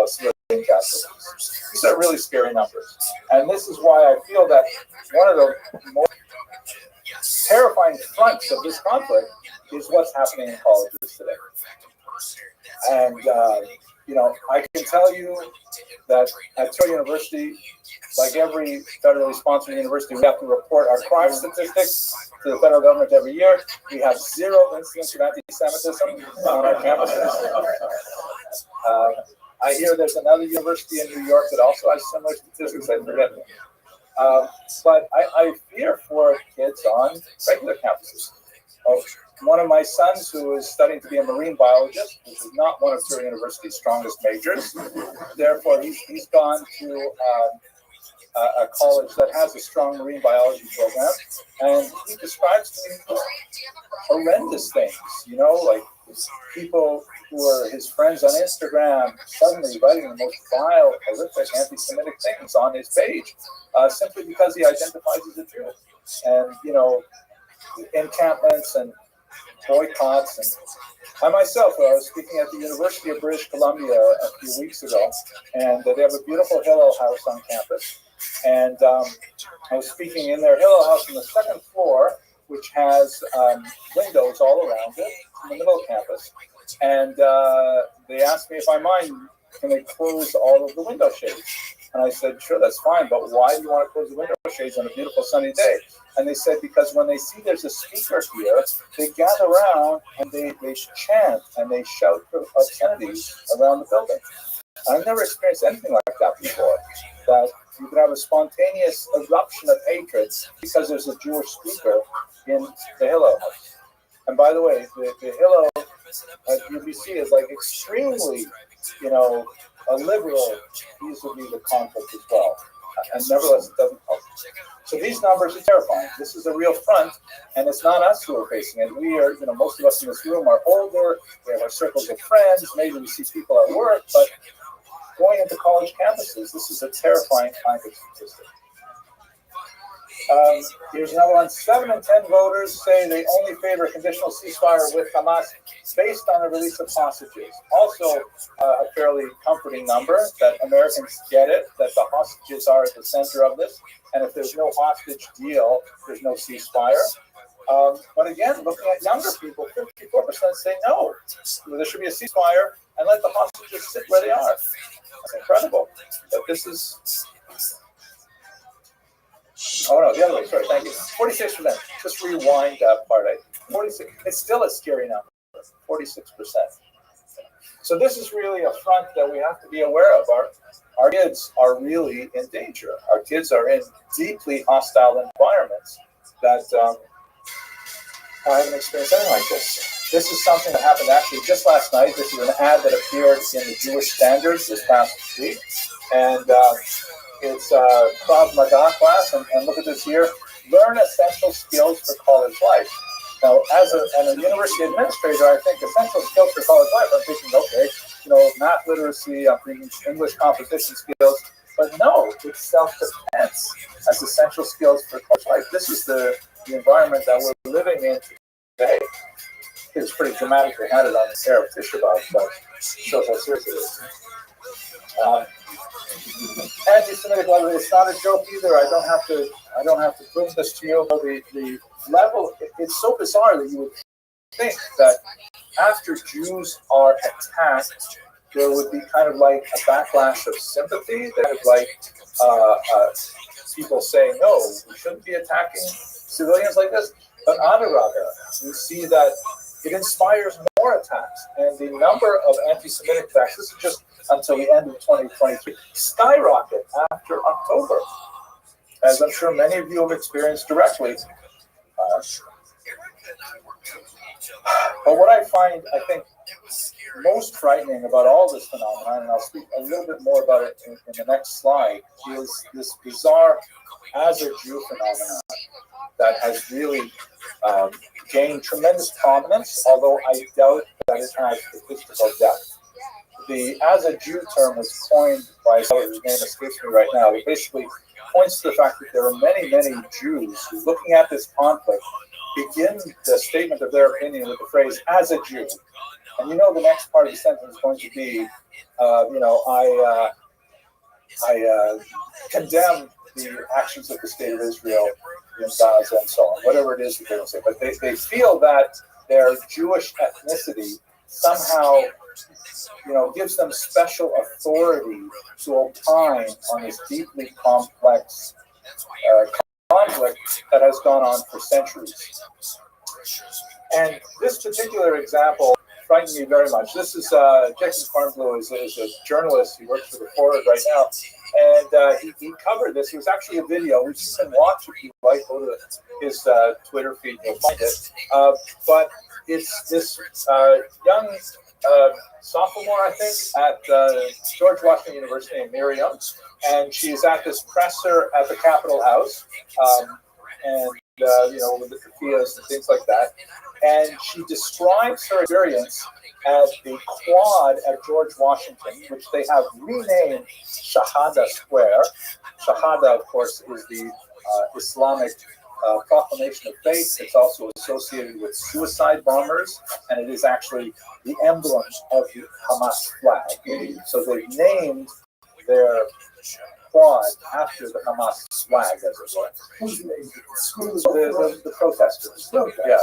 civilian casualties. These are really scary numbers, and this is why I feel that one of the more terrifying fronts of this conflict is what's happening in colleges today. And, I can tell you that at Tor University, like every federally sponsored university, we have to report our crime statistics to the federal government every year. We have 0 incidents of anti-Semitism on our campuses. I hear there's another university in New York that also has similar statistics. I forget them. But I fear for kids on regular campuses. One of my sons, who is studying to be a marine biologist, which is not one of Tor University's strongest majors, therefore he's gone to a college that has a strong marine biology program, and he describes to me horrendous things, like people who are his friends on Instagram suddenly writing the most vile, horrific, anti-Semitic things on his page, simply because he identifies as a Jew. And, encampments and boycotts. And I myself, I was speaking at the University of British Columbia a few weeks ago, and they have a beautiful Hillel house on campus. And I was speaking in their Hillel house on the 2nd floor, which has windows all around it in the middle of campus. And they asked me if I mind, can they close all of the window shades? And I said, sure, that's fine, but why do you want to close the window shades on a beautiful sunny day? And they said, because when they see there's a speaker here, they gather around and they chant and they shout obscenities around the building. I've never experienced anything like that before, that you could have a spontaneous eruption of hatred because there's a Jewish speaker in the Hillel house. And by the way, the Hillel at UBC is like extremely, a liberal vis-a-vis the conflict as well. And nevertheless, it doesn't help. So these numbers are terrifying. This is a real front, and it's not us who are facing it. We are, most of us in this room are older. We have our circles of friends. Maybe we see people at work, but going into college campuses, this is a terrifying kind of statistic. Here's another one. 7 in 10 voters say they only favor conditional ceasefire with Hamas based on the release of hostages. Also, a fairly comforting number that Americans get it, that the hostages are at the center of this. And if there's no hostage deal, there's no ceasefire. But again, looking at younger people, 54% say no. There should be a ceasefire and let the hostages sit where they are. That's incredible. But this is... Oh no, the other way. Sorry, thank you. 46%. Just rewind that part. 46. It's still a scary number. 46%. So this is really a front that we have to be aware of. Our kids are really in danger. Our kids are in deeply hostile environments that I haven't experienced anything like this. This is something that happened actually just last night. This is an ad that appeared in the Jewish Standards this past week, and it's a Krav Maga class. And look at this here: learn essential skills for college life. Now, as a university administrator, I think essential skills for college life. I'm thinking, okay, math literacy, I'm thinking English composition skills, but no, it's self-defense as essential skills for college life. This is the environment that we're living in today. It's pretty dramatic. They had it on the air of Tisha B'Av, but shows how serious it is. Anti-Semitic level, it's not a joke either. I don't have to prove this to you, but the level, it's so bizarre that you would think that after Jews are attacked, there would be kind of like a backlash of sympathy. That is like people saying, no, we shouldn't be attacking civilians like this. But Adarabah, we see that it inspires more attacks. And the number of anti-Semitic attacks, this is just until the end of 2023, skyrocket after October, as I'm sure many of you have experienced directly. But what I find, I think, most frightening about all this phenomenon, and I'll speak a little bit more about it in the next slide, is this bizarre as a Jew phenomenon that has really gained tremendous prominence, although I doubt that it has statistical depth. The as a Jew term was coined by someone whose name escapes me right now. It basically points to the fact that there are many, many Jews who, looking at this conflict, begin the statement of their opinion with the phrase, as a Jew. And the next part of the sentence is going to be, I condemn the actions of the state of Israel in Gaza and so on, whatever it is that they don't say. But they feel that their Jewish ethnicity somehow, gives them special authority to opine on this deeply complex conflict that has gone on for centuries. And this particular example frightened me very much. This is Jason Farnblue is a journalist. He works for the Forward right now, and he covered this. It was actually a video, which you can watch if you like. Go to his Twitter feed, you'll find it. But it's this young sophomore, I think, at George Washington University in Miriam, and she's at this presser at the Capitol House, with the kafiyas and things like that. And she describes her experience at the quad at George Washington, which they have renamed Shahada Square. Shahada, of course, is the Islamic proclamation of faith. It's also associated with suicide bombers, and it is actually the emblem of the Hamas flag. So they've named their quad after the Hamas flag, as it were. The protesters. Yeah,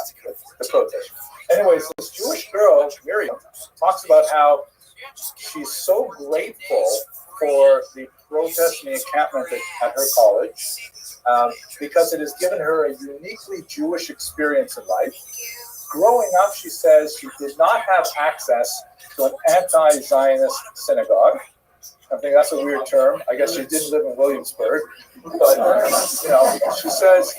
the protesters. Anyways, this Jewish girl, Miriam, talks about how she's so grateful for the protest and the encampment at her college, because it has given her a uniquely Jewish experience in life. Growing up, she says she did not have access to an anti-Zionist synagogue. I think that's a weird term. I guess she didn't live in Williamsburg. But, she says,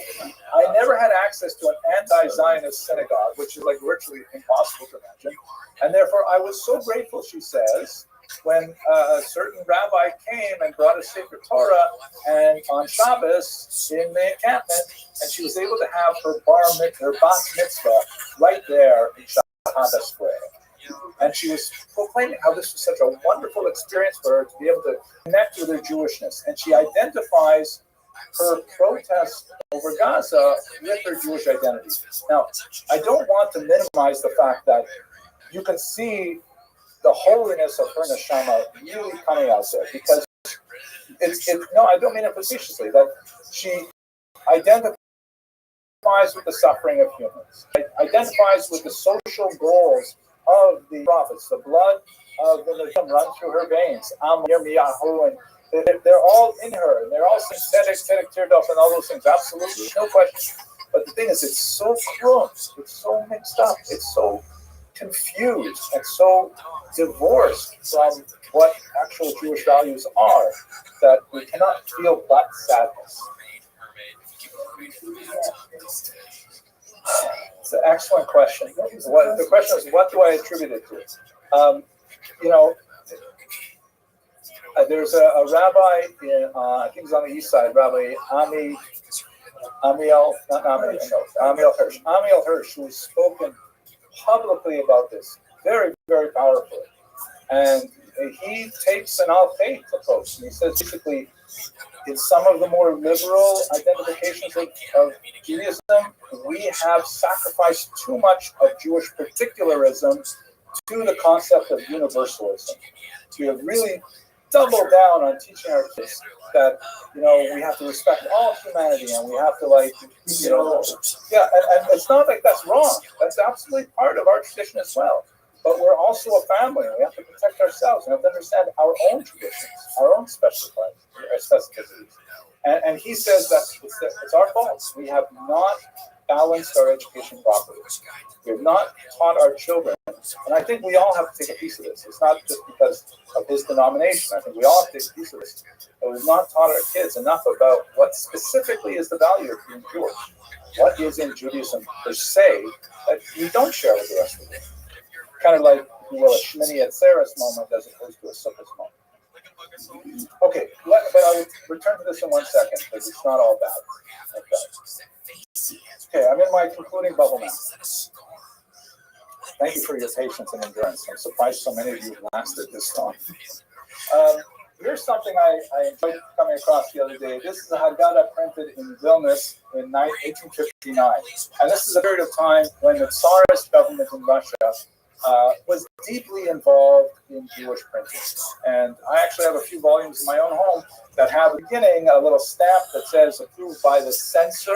I never had access to an anti-Zionist synagogue, which is like virtually impossible to imagine. And therefore, I was so grateful, she says, when a certain rabbi came and brought a sacred Torah and on Shabbos in the encampment, and she was able to have her bat mitzvah right there in Shahada Square. And she was proclaiming how this was such a wonderful experience for her to be able to connect with her Jewishness. And she identifies her protest over Gaza with her Jewish identity. Now, I don't want to minimize the fact that you can see the holiness of her neshama really coming out there, because it's no, I don't mean it facetiously, that she identifies with the suffering of humans, identifies with the social goals of the prophets. The blood of the Neshama runs through her veins. Am Yirmiyahu, and they're all in her, and they're all synthetic, Tirdoff, and all those things. Absolutely, no question. But the thing is, it's so close, it's so mixed up, it's so confused, and so divorced from what actual Jewish values are, that we cannot feel but sadness. It's an excellent question. The question is, what do I attribute it to? There's a rabbi in, I think he's on the east side, Rabbi Amiel Hirsch, who's spoken publicly about this very, very powerfully. And he takes an al-Fayt approach. And he says basically, in some of the more liberal identifications of Judaism, we have sacrificed too much of Jewish particularism to the concept of universalism. We have really doubled down on teaching our kids that, we have to respect all humanity, and we have to and it's not like that's wrong. That's absolutely part of our tradition as well. But we're also a family, and we have to protect ourselves. We have to understand our own traditions, our own specificities. And he says that it's our fault. We have not balanced our education properly. We have not taught our children. And I think we all have to take a piece of this. It's not just because of his denomination. I think we all have to take a piece of this. But we've not taught our kids enough about what specifically is the value of being Jewish. What is in Judaism per se that we don't share with the rest of the world. Kind of like, if you will, a Shmini Atzeres moment as opposed to a Sukkot moment. Okay, but I'll return to this in 1 second, because it's not all bad. Okay, I'm in my concluding bubble now. Thank you for your patience and endurance. I'm surprised so many of you have lasted this long. Here's something I enjoyed coming across the other day. This is a Haggadah printed in Vilnius in 1859. And this is a period of time when the Tsarist government in Russia was deeply involved in Jewish printing. And I actually have a few volumes in my own home that have at the beginning a little stamp that says approved by the censor,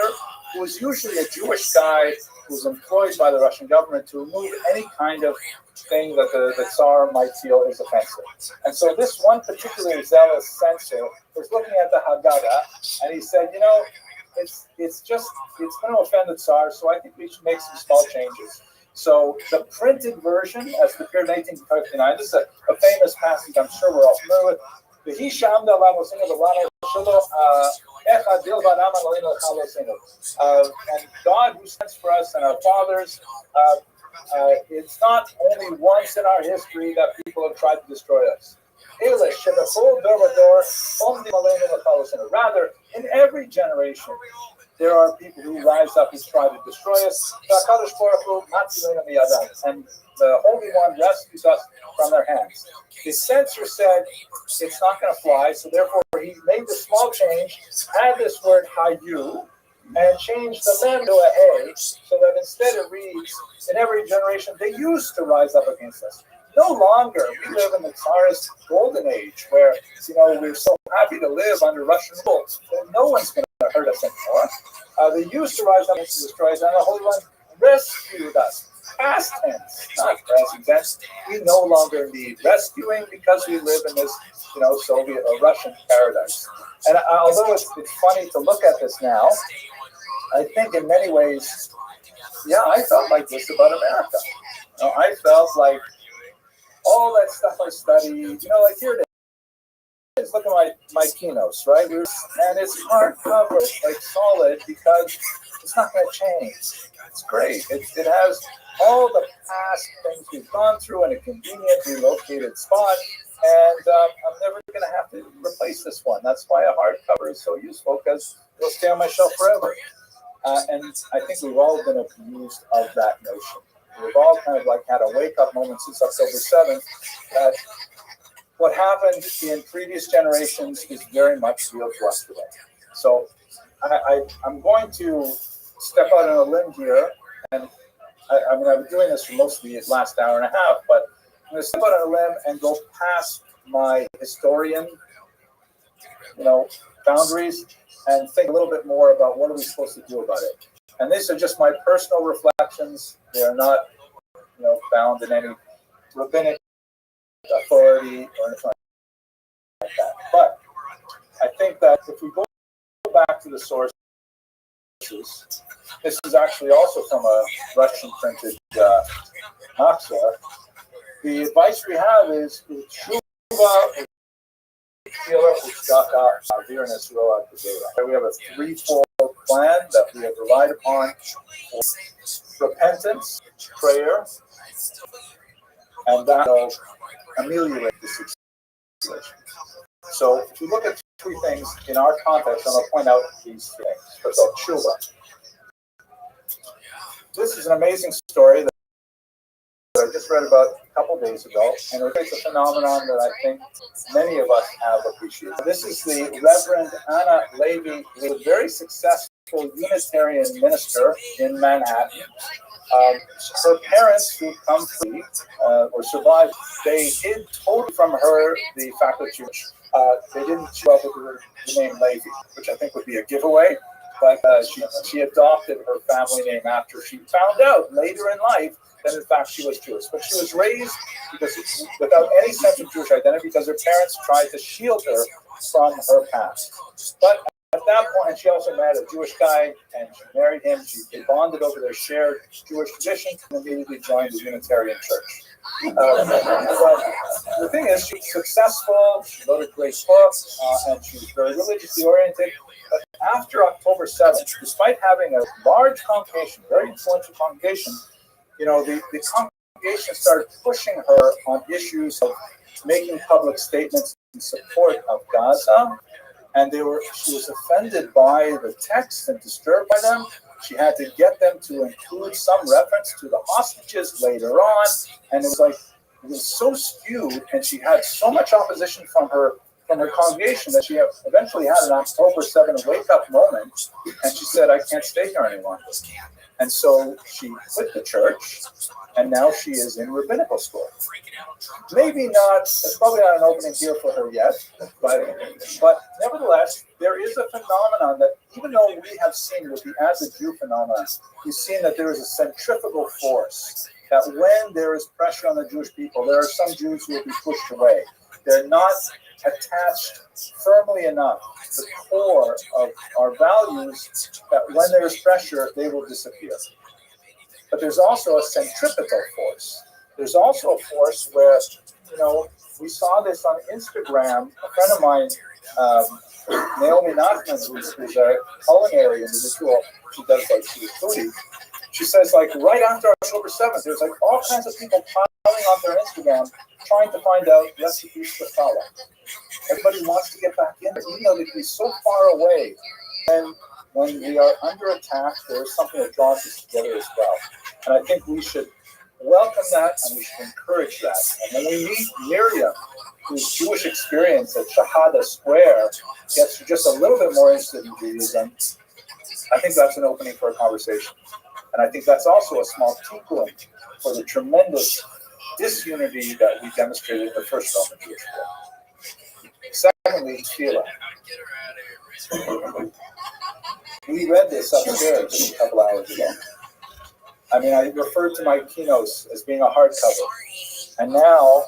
who is usually a Jewish guy who's employed by the Russian government to remove any kind of thing that the Tsar might feel is offensive. And so this one particularly zealous censor was looking at the Haggadah, and he said, it's going to offend the Tsar, so I think we should make some small changes. So the printed version, as prepared in 1859, this is a famous passage I'm sure we're all familiar with. And God who sends for us and our fathers, it's not only once in our history that people have tried to destroy us. Rather, in every generation, there are people who rise up and try to destroy us. And the Holy One rescues us from their hands. The censor said it's not going to fly, so therefore he made the small change, add this word hayu, and change the mem to a hey, so that instead it reads, in every generation they used to rise up against us. No longer. We live in the Tsarist golden age where, we're so happy to live under Russian rule that no one's going to hurt us anymore. They used to rise up and destroy us, and the Holy One rescued us. Past tense, not present tense. We no longer need rescuing because we live in this, Soviet or Russian paradise. And although it's funny to look at this now, I think in many ways, I felt like this about America. I felt like all that stuff I studied, like here it is. Look at my keynotes, right? And it's hardcover, like solid, because it's not going to change. It's great. It has all the past things we've gone through in a conveniently located spot, and I'm never going to have to replace this one. That's why a hardcover is so useful, because it'll stay on my shelf forever. And I think we've all been abused of that notion. We've all kind of had a wake-up moment since October 7th that what happened in previous generations is very much real to us today. So I'm going to step out on a limb here, and I mean, I've been doing this for most of the last hour and a half, but I'm going to step out on a limb and go past my historian, boundaries, and think a little bit more about what are we supposed to do about it. And these are just my personal reflections. They are not, bound in any rabbinic authority or anything like that. But I think that if we go back to the sources, this is actually also from a Russian printed Maxa. The advice we have is Tshuva, Tefillah, Ushgaka, Awareness, Roa, Kedera. We have a threefold plan that we have relied upon for repentance, prayer, and that will ameliorate the situation. So if you look at three things in our context, and I'll point out these things. First of all, Tshuva. This is an amazing story that I just read about a couple of days ago, and it creates a phenomenon that I think many of us have appreciated. This is the Reverend Anna Levy, who is a very successful Unitarian minister in Manhattan. Her parents, who come free or survived, they hid totally from her the fact that they didn't show up with the name Levy, which I think would be a giveaway. But she adopted her family name after she found out later in life that in fact she was Jewish. But she was raised without any sense of Jewish identity because her parents tried to shield her from her past. But at that point, she also met a Jewish guy and she married him. They bonded over their shared Jewish tradition and immediately joined the Unitarian Church. But the thing is, she's successful, she wrote a great book, and she's very religiously oriented. But after October 7th, despite having a large congregation, very influential congregation, the congregation started pushing her on issues of making public statements in support of Gaza. And she was offended by the text and disturbed by them. She had to get them to include some reference to the hostages later on. And it was so skewed, and she had so much opposition from her congregation that she eventually had an October 7th wake-up moment, and she said, I can't stay here anymore. And so she quit the church, and now she is in rabbinical school. It's probably not an opening here for her yet, but nevertheless, there is a phenomenon that even though we have seen with the as a Jew phenomenon, we've seen that there is a centrifugal force, that when there is pressure on the Jewish people, there are some Jews who will be pushed away. They're not attached firmly enough to the core of our values that when there is pressure, they will disappear. But there's also a centripetal force. There's also a force where, we saw this on Instagram. A friend of mine, Naomi Nachman, who's a culinary individual, she does foodie. She says, right after October 7th, there's all kinds of people piling on their Instagram trying to find out recipes for challah. Everybody wants to get back in there, even though they can be so far away. And when we are under attack, there's something that draws us together as well. And I think we should welcome that and we should encourage that. And when we meet Miriam, whose Jewish experience at Shahada Square gets just a little bit more interested in Judaism, I think that's an opening for a conversation. And I think that's also a small tikkun for the tremendous disunity that we demonstrated in the first Roman Jewish War. Secondly, tefillah. We read this upstairs just a couple hours ago. I mean, I referred to my keynotes as being a hardcover. And now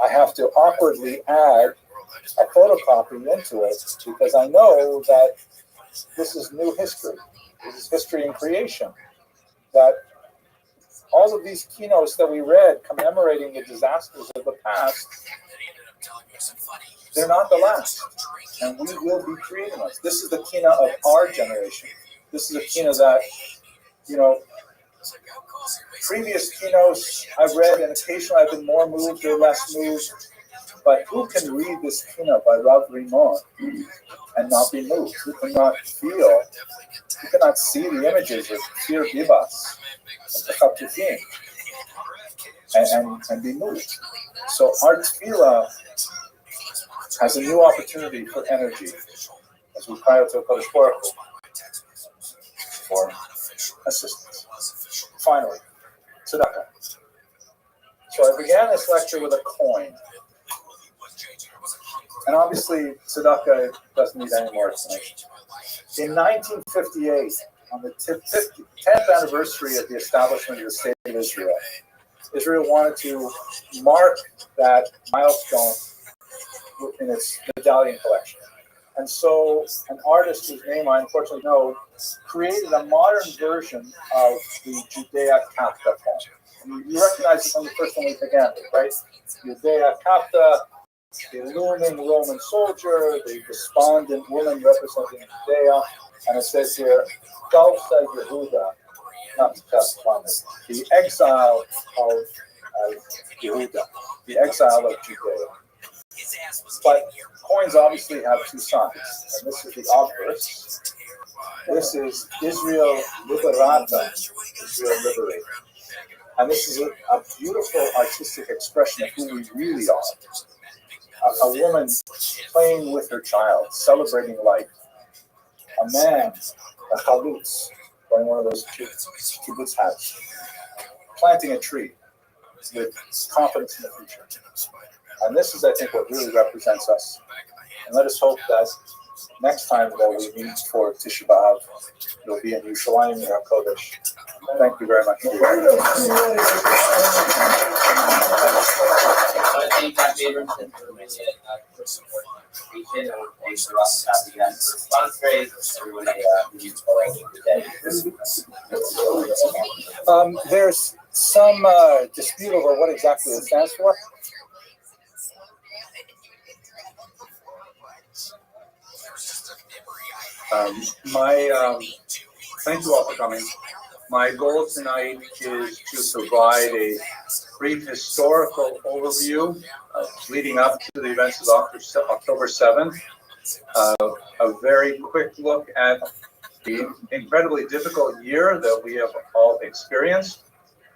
I have to awkwardly add a photocopy into it because I know that this is new history. This is history in creation. That all of these keynotes that we read commemorating the disasters of the past, they're not the last. And we will be creating us. This is the keynote of our generation. This is a keynote that, previous keynotes I've read, and occasionally I've been more moved or less moved. But who can read this keynote by Rav Rimon and not be moved? Who cannot feel? Who cannot see the images of Fir Bivas and be moved? So our tefillah has a new opportunity for energy. as we cry out to HaKadosh Baruch Hu for assistance. Finally, tzedakah. So I began this lecture with a coin. And obviously, tzedakah doesn't need any more explanation. In 1958, on the 10th anniversary of the establishment of the State of Israel, Israel wanted to mark that milestone in its medallion collection. And so an artist whose name I unfortunately know created a modern version of the Judea Capta poem. You recognize it from the first one we began with, right? Judea Capta, the looming Roman soldier, the despondent woman representing Judea, and it says here, Galsa Yehuda, not just the exile of Yehuda, the exile of Judea. But coins obviously have two sides, and this is the obverse. This is Israel Liberata, Israel Liberated. And this is a beautiful artistic expression of who we really are. A woman playing with her child, celebrating life. A man, a chalutz, wearing one of those kibbutz hats, planting a tree with confidence in the future. And this is, I think, what really represents us. And let us hope that next time that we meet for Tisha B'Av, it'll be in Yerushalayim, HaKodesh. Thank you very much. There's some dispute over what exactly it stands for. Thank you all for coming. My goal tonight is to provide a brief historical overview leading up to the events of October 7th, a very quick look at the incredibly difficult year that we have all experienced,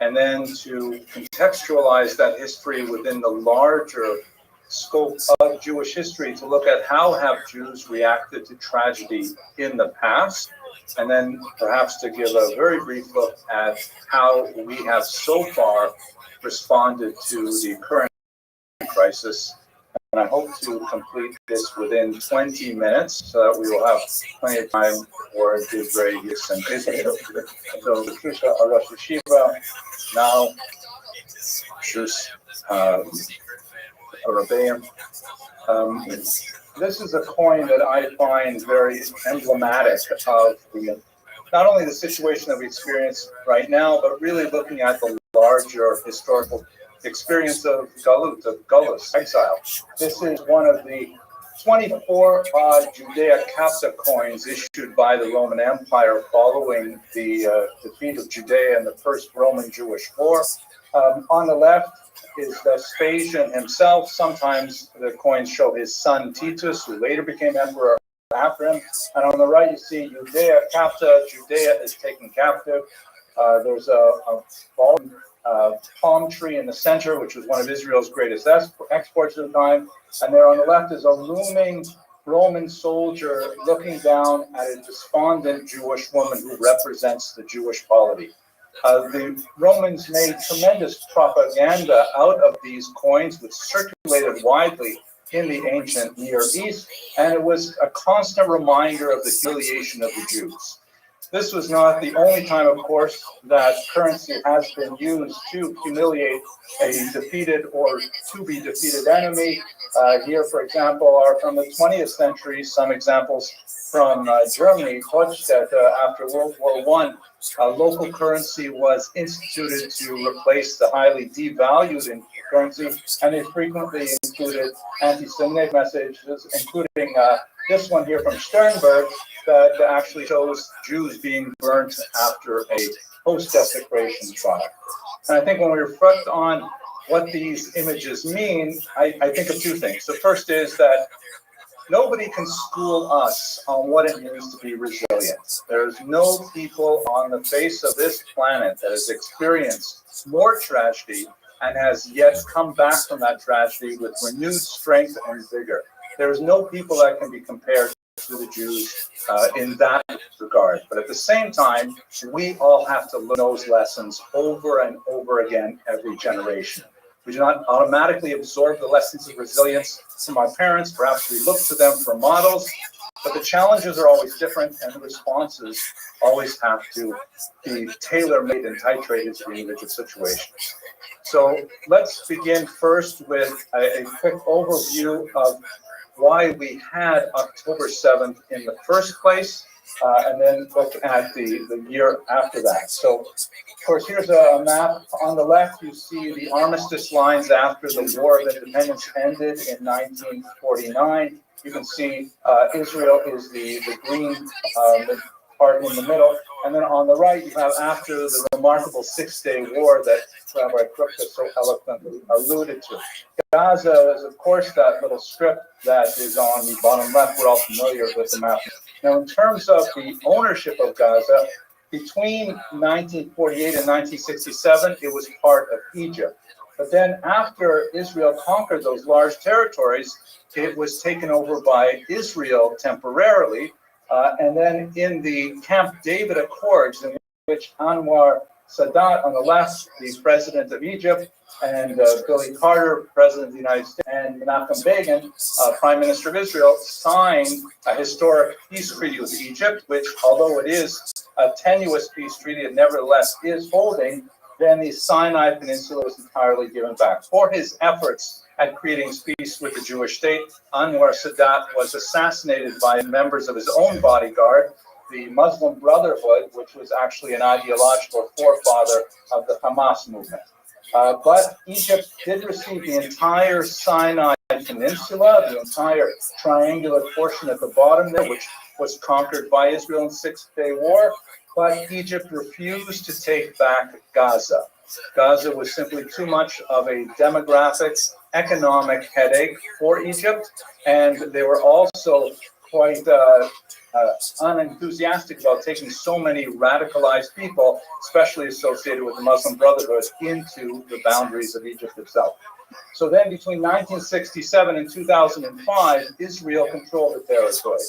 and then to contextualize that history within the larger scope of Jewish history, to look at how have Jews reacted to tragedy in the past, and then perhaps to give a very brief look at how we have so far responded to the current crisis. And I hope to complete this within 20 minutes so that we will have plenty of time for Divrei Yis and Israel. So, Patricia, our Rosh Yeshiva, now, Shus, Arabeim. This is a coin that I find very emblematic of the, not only the situation that we experience right now, but really looking at the larger historical experience of Galut, of Gullus, exile. This is one of the 24 odd Judea Capta coins issued by the Roman Empire following the defeat of Judea in the First Roman-Jewish War. On the left is Vespasian himself. Sometimes the coins show his son Titus, who later became emperor after him. And on the right, you see Judea Capta. Judea is taken captive. There's a palm tree in the center, which was one of Israel's greatest exports at the time. And there on the left is a looming Roman soldier looking down at a despondent Jewish woman who represents the Jewish polity. The Romans made tremendous propaganda out of these coins, which circulated widely in the ancient Near East, and it was a constant reminder of the humiliation of the Jews. This was not the only time, of course, that currency has been used to humiliate a defeated or to-be defeated enemy. Here, for example, are from the 20th century, some examples from Germany. Hochstädt, after World War I, local currency was instituted to replace the highly devalued currency, and it frequently included anti-Semitic messages, including this one here from Sternberg that actually shows Jews being burnt after a post-desecration trial. And I think when we reflect on what these images mean, I think of two things. The first is that nobody can school us on what it means to be resilient. There's no people on the face of this planet that has experienced more tragedy and has yet come back from that tragedy with renewed strength and vigor. There's no people that can be compared to the Jews in that regard. But at the same time, we all have to learn those lessons over and over again every generation. We do not automatically absorb the lessons of resilience from our parents. Perhaps we look to them for models, but the challenges are always different, and the responses always have to be tailor-made and titrated to the individual situation. So let's begin first with a quick overview of why we had October 7th in the first place, and then look at the year after that. So, of course, here's a map. On the left, you see the armistice lines after the War of Independence ended in 1949. You can see Israel is the green part in the middle. And then on the right, you have after the remarkable Six-Day War that Rabbi Krupka so eloquently alluded to. Gaza is, of course, that little strip that is on the bottom left. We're all familiar with the map. Now, in terms of the ownership of Gaza, between 1948 and 1967, it was part of Egypt. But then after Israel conquered those large territories, it was taken over by Israel temporarily. And then in the Camp David Accords, in which Anwar Sadat on the left, the president of Egypt, and Billy Carter, president of the United States, and Menachem Begin, prime minister of Israel, signed a historic peace treaty with Egypt, which, although it is a tenuous peace treaty, it nevertheless is holding. Then the Sinai Peninsula was entirely given back. For his efforts at creating peace with the Jewish state, Anwar Sadat was assassinated by members of his own bodyguard, the Muslim Brotherhood, which was actually an ideological forefather of the Hamas movement. But Egypt did receive the entire Sinai Peninsula, the entire triangular portion at the bottom there, which was conquered by Israel in the Six-Day War. But Egypt refused to take back Gaza. Gaza was simply too much of a demographic, economic headache for Egypt, and they were also quite unenthusiastic about taking so many radicalized people, especially associated with the Muslim Brotherhood, into the boundaries of Egypt itself. So then between 1967 and 2005, Israel controlled the territory.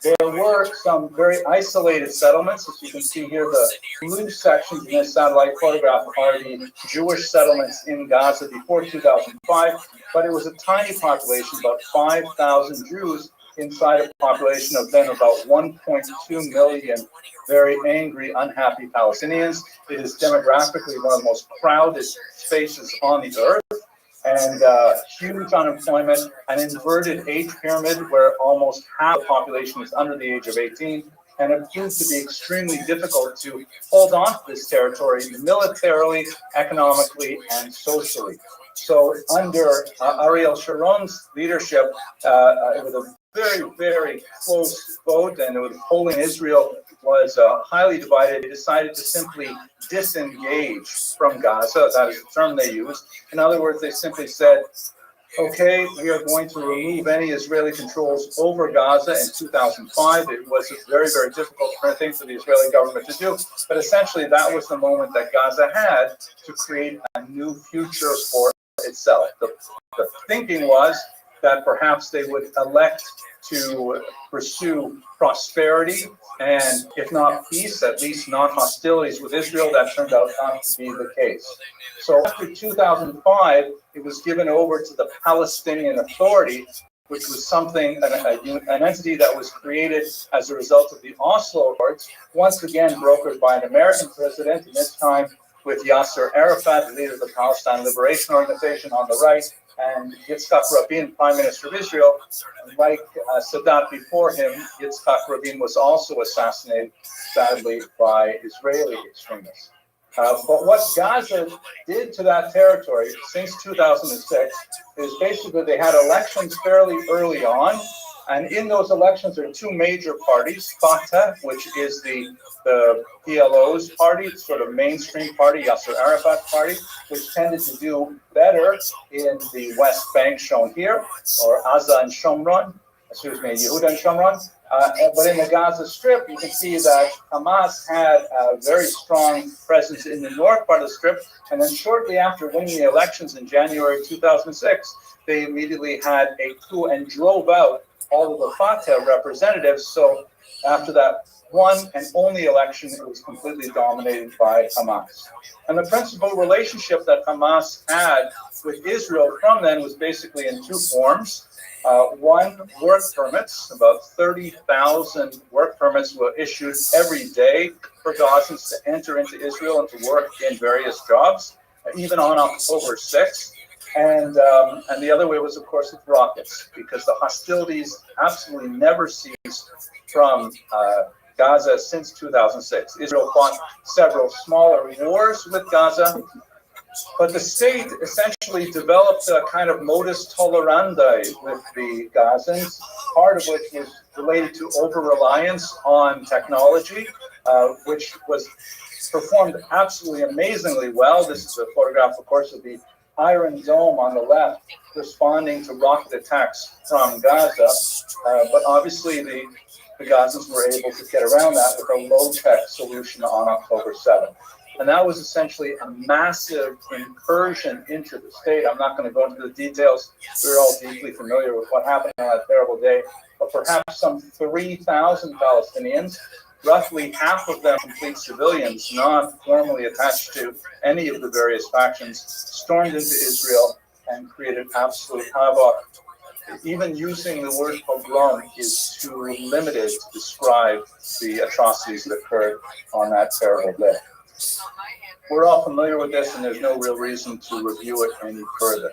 There were some very isolated settlements. As you can see here, the blue sections in this satellite photograph are the Jewish settlements in Gaza before 2005, but it was a tiny population, about 5,000 Jews inside a population of then about 1.2 million very angry, unhappy Palestinians. It is demographically one of the most crowded spaces on the earth. And huge unemployment, an inverted age pyramid where almost half the population is under the age of 18, and it proved to be extremely difficult to hold on to this territory militarily, economically, and socially. So under Ariel Sharon's leadership, with a very, very close vote, and with polling Israel was highly divided, they decided to simply disengage from Gaza. That is the term they used. In other words, they simply said, okay, we are going to remove any Israeli controls over Gaza in 2005. It was a very, very difficult thing for the Israeli government to do. But essentially, that was the moment that Gaza had to create a new future for itself. The thinking was that perhaps they would elect to pursue prosperity and, if not peace, at least not hostilities with Israel. That turned out not to be the case. So after 2005, it was given over to the Palestinian Authority, which was something, an entity that was created as a result of the Oslo Accords, once again brokered by an American president, and this time with Yasser Arafat, the leader of the Palestine Liberation Organization, on the right, and Yitzhak Rabin, Prime Minister of Israel. Like Sadat before him, Yitzhak Rabin was also assassinated, sadly, by Israeli extremists. But what Gaza did to that territory since 2006 is basically they had elections fairly early on. And in those elections, there are two major parties, Fatah, which is the PLO's party, sort of mainstream party, Yasser Arafat's party, which tended to do better in the West Bank shown here, or Yehuda and Shomron. But in the Gaza Strip, you can see that Hamas had a very strong presence in the north part of the Strip, and then shortly after winning the elections in January 2006, they immediately had a coup and drove out all of the Fatah representatives. So after that one and only election, it was completely dominated by Hamas. And the principal relationship that Hamas had with Israel from then was basically in two forms. One, work permits. About 30,000 work permits were issued every day for Gazans to enter into Israel and to work in various jobs, even on October 6th. And the other way was, of course, with rockets, because the hostilities absolutely never ceased from Gaza since 2006. Israel fought several smaller wars with Gaza, but the state essentially developed a kind of modus tolerandi with the Gazans, part of which was related to over-reliance on technology, which was performed absolutely amazingly well. This is a photograph, of course, of the Iron Dome on the left, responding to rocket attacks from Gaza. But obviously, the Gazans were able to get around that with a low-tech solution on October 7th. And that was essentially a massive incursion into the state. I'm not going to go into the details. We're all deeply familiar with what happened on that terrible day. But perhaps some 3,000 Palestinians, roughly half of them complete civilians, not formally attached to any of the various factions, stormed into Israel and created absolute havoc. Even using the word pogrom is too limited to describe the atrocities that occurred on that terrible day. We're all familiar with this, and there's no real reason to review it any further.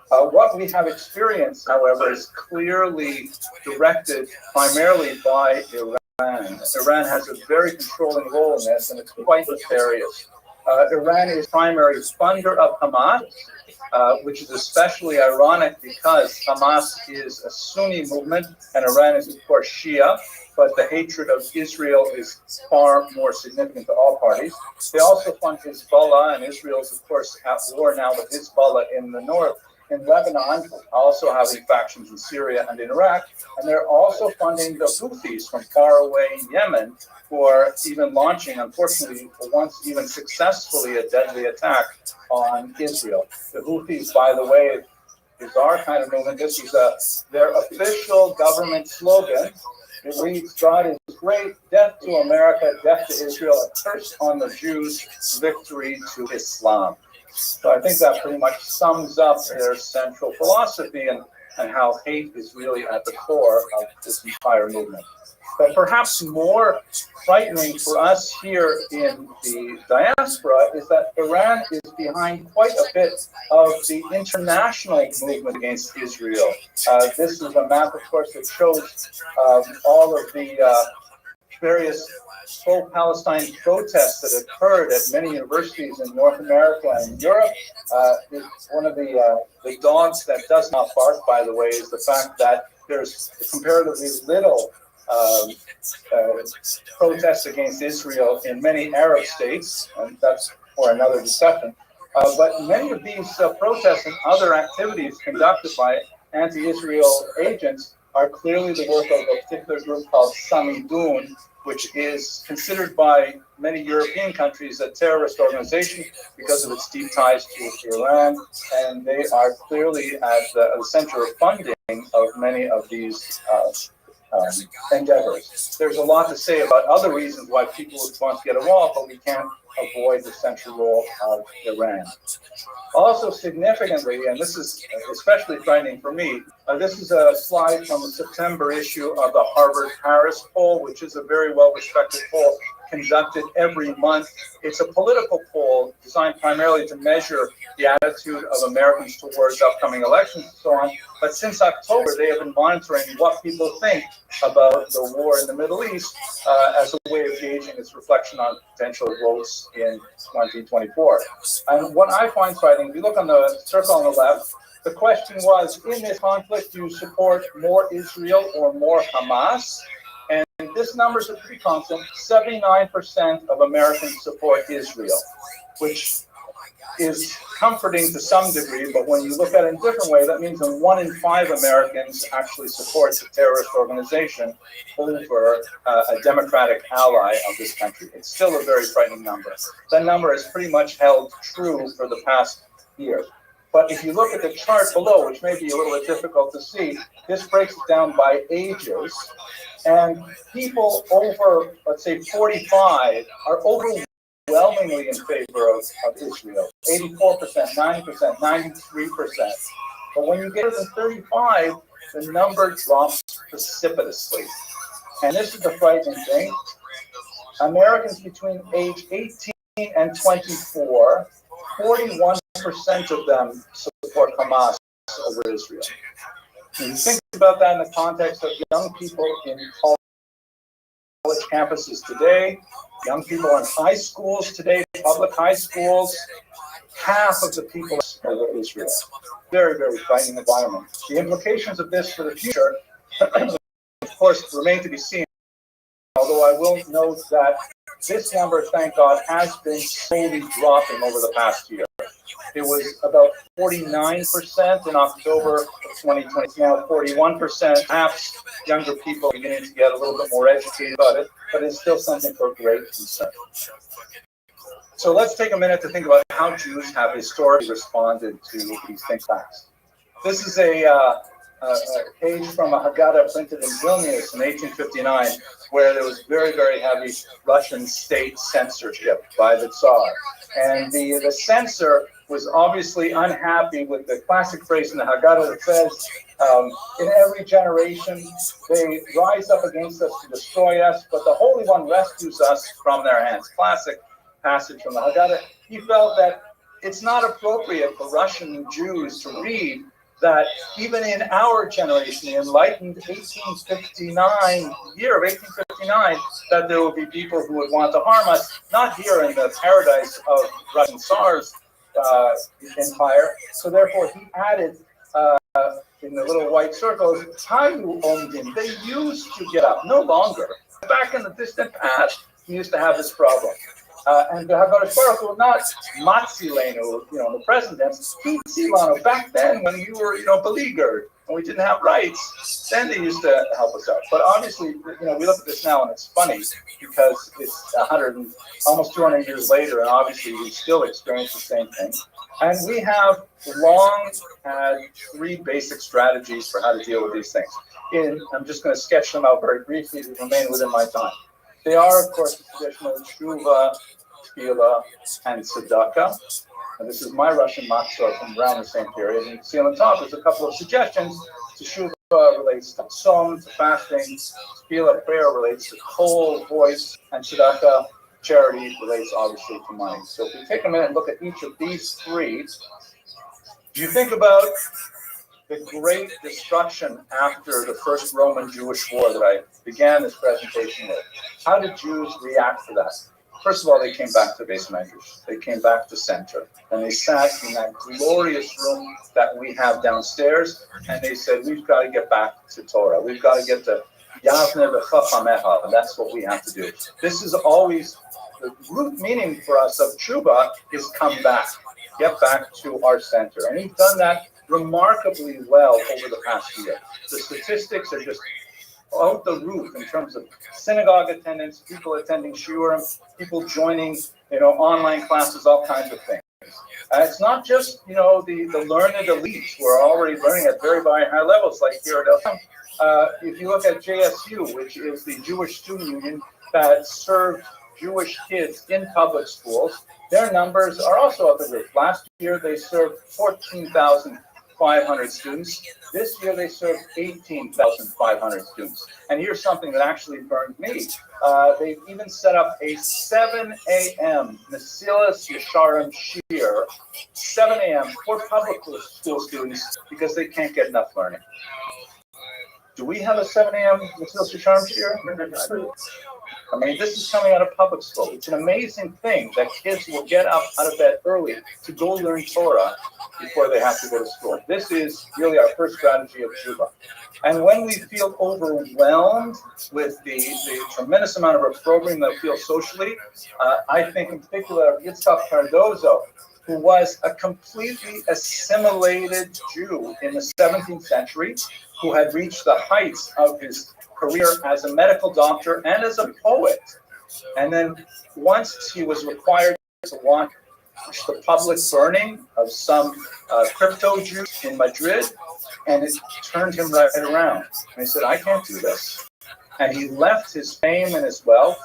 What we have experienced, however, is clearly directed primarily by Iran. Iran has a very controlling role in this, and it's quite nefarious. Iran is primary funder of Hamas, which is especially ironic because Hamas is a Sunni movement and Iran is, of course, Shia, but the hatred of Israel is far more significant to all parties. They also fund Hezbollah, and Israel is, of course, at war now with Hezbollah in the north. In Lebanon, also having factions in Syria and in Iraq, and they're also funding the Houthis from faraway Yemen, who are even launching, unfortunately, once even successfully, a deadly attack on Israel. The Houthis, by the way, is our kind of movement. This is their official government slogan. It reads, "God is great, death to America, death to Israel, a curse on the Jews, victory to Islam." So I think that pretty much sums up their central philosophy and how hate is really at the core of this entire movement. But perhaps more frightening for us here in the diaspora is that Iran is behind quite a bit of the international movement against Israel. This is a map, of course, that shows all of the various pro-Palestine protests that occurred at many universities in North America and Europe. One of the dogs that does not bark, by the way, is the fact that there's comparatively little protests against Israel in many Arab states, and that's for another discussion. But many of these protests and other activities conducted by anti-Israel agents are clearly the work of a particular group called Samidun, which is considered by many European countries a terrorist organization because of its deep ties to Iran, and they are clearly at the center of funding of many of these endeavors. There's a lot to say about other reasons why people would want to get involved, but we can't avoid the central role of Iran. Also significantly, and this is especially frightening for me, this is a slide from the September issue of the Harvard-Harris poll, which is a very well-respected poll conducted every month. It's a political poll designed primarily to measure the attitude of Americans towards upcoming elections and so on. But since October, they have been monitoring what people think about the war in the Middle East as a way of gauging its reflection on potential votes in 2024. And what I find frightening, if you look on the circle on the left, the question was, in this conflict, do you support more Israel or more Hamas? And this number is pretty constant. 79% of Americans support Israel, which is comforting to some degree, but when you look at it in a different way, that means that 1 in 5 Americans actually supports a terrorist organization over a democratic ally of this country. It's still a very frightening number. That number has pretty much held true for the past year. But if you look at the chart below, which may be a little bit difficult to see, this breaks it down by ages. And people over, let's say, 45 are overwhelmingly in favor of Israel. 84%, 90%, 93%. But when you get to 35, the number drops precipitously. And this is the frightening thing. Americans between age 18 and 24, 41% of them support Hamas over Israel. And you think about that in the context of young people in college campuses today, young people in high schools today, public high schools, half of the people are Israel. Very, very frightening environment. The implications of this for the future, of course, remain to be seen. Although I will note that this number, thank God, has been slowly dropping over the past year. It was about 49% in October of 2020, now 41%. Perhaps younger people are beginning to get a little bit more educated about it, but it's still something for great concern. So let's take a minute to think about how Jews have historically responded to these facts. This is a page from a Haggadah printed in Vilnius in 1859, where there was very, very heavy Russian state censorship by the Tsar. And the censor was obviously unhappy with the classic phrase in the Haggadah that says, in every generation, they rise up against us to destroy us, but the Holy One rescues us from their hands. Classic passage from the Haggadah. He felt that it's not appropriate for Russian Jews to read that even in our generation, the enlightened 1859, year of 1859, that there will be people who would want to harm us, not here in the paradise of Russian Tsar's empire. So therefore, he added in the little white circles, Tayu Omdim, they used to get up, no longer. Back in the distant past, he used to have this problem. And the HaKadosh Baruch Hu, not Matzilenu, the present tense, Hitzilanu, back then when we were, beleaguered and we didn't have rights, then they used to help us out. But obviously, we look at this now and it's funny because it's almost 200 years later, and obviously we still experience the same thing. And we have long had three basic strategies for how to deal with these things. I'm just going to sketch them out very briefly to remain within my time. They are, of course, the traditional tshuva, tefillah, and tzedakah. And this is my Russian matzah from around the same period. And you can see on the top, there's a couple of suggestions. Teshuvah relates to tzom, to fasting. Tefillah, prayer, relates to kol, voice. And tzedakah, charity, relates obviously to money. So if we take a minute and look at each of these three, you think about the great destruction after the first Roman-Jewish war that I began this presentation with. How did Jews react to that? First of all, they came back to Beis Medrash. They came back to center. And they sat in that glorious room that we have downstairs, and they said, we've got to get back to Torah. We've got to get to Yavne v'chachamecha, and that's what we have to do. This is always, the root meaning for us of tshuva is come back. Get back to our center. And he's done that remarkably well over the past year. The statistics are just out the roof in terms of synagogue attendance, people attending shiurim, people joining, online classes, all kinds of things. It's not just, the learned elites who are already learning at very, very high levels, like here at LSM. If you look at JSU, which is the Jewish Student Union that served Jewish kids in public schools, their numbers are also up the roof. Last year, they served 14,500 students. This year, they served 18,500 students. And here's something that actually burned me. They've even set up a 7 a.m. Mesilas Yesharim Shir, 7 a.m. for public school students because they can't get enough learning. Do we have a 7 a.m. Mesilas Yesharim Shir? I mean, this is coming out of public school. It's an amazing thing that kids will get up out of bed early to go learn Torah before they have to go to school. This is really our first strategy of tshuva. And when we feel overwhelmed with the tremendous amount of our programming that we feel socially, I think in particular of Yitzhak Cardozo, who was a completely assimilated Jew in the 17th century, who had reached the heights of his career as a medical doctor and as a poet. And then once he was required to walk the public burning of some crypto Jews in Madrid, and it turned him right around. And he said, I can't do this. And he left his fame and his wealth,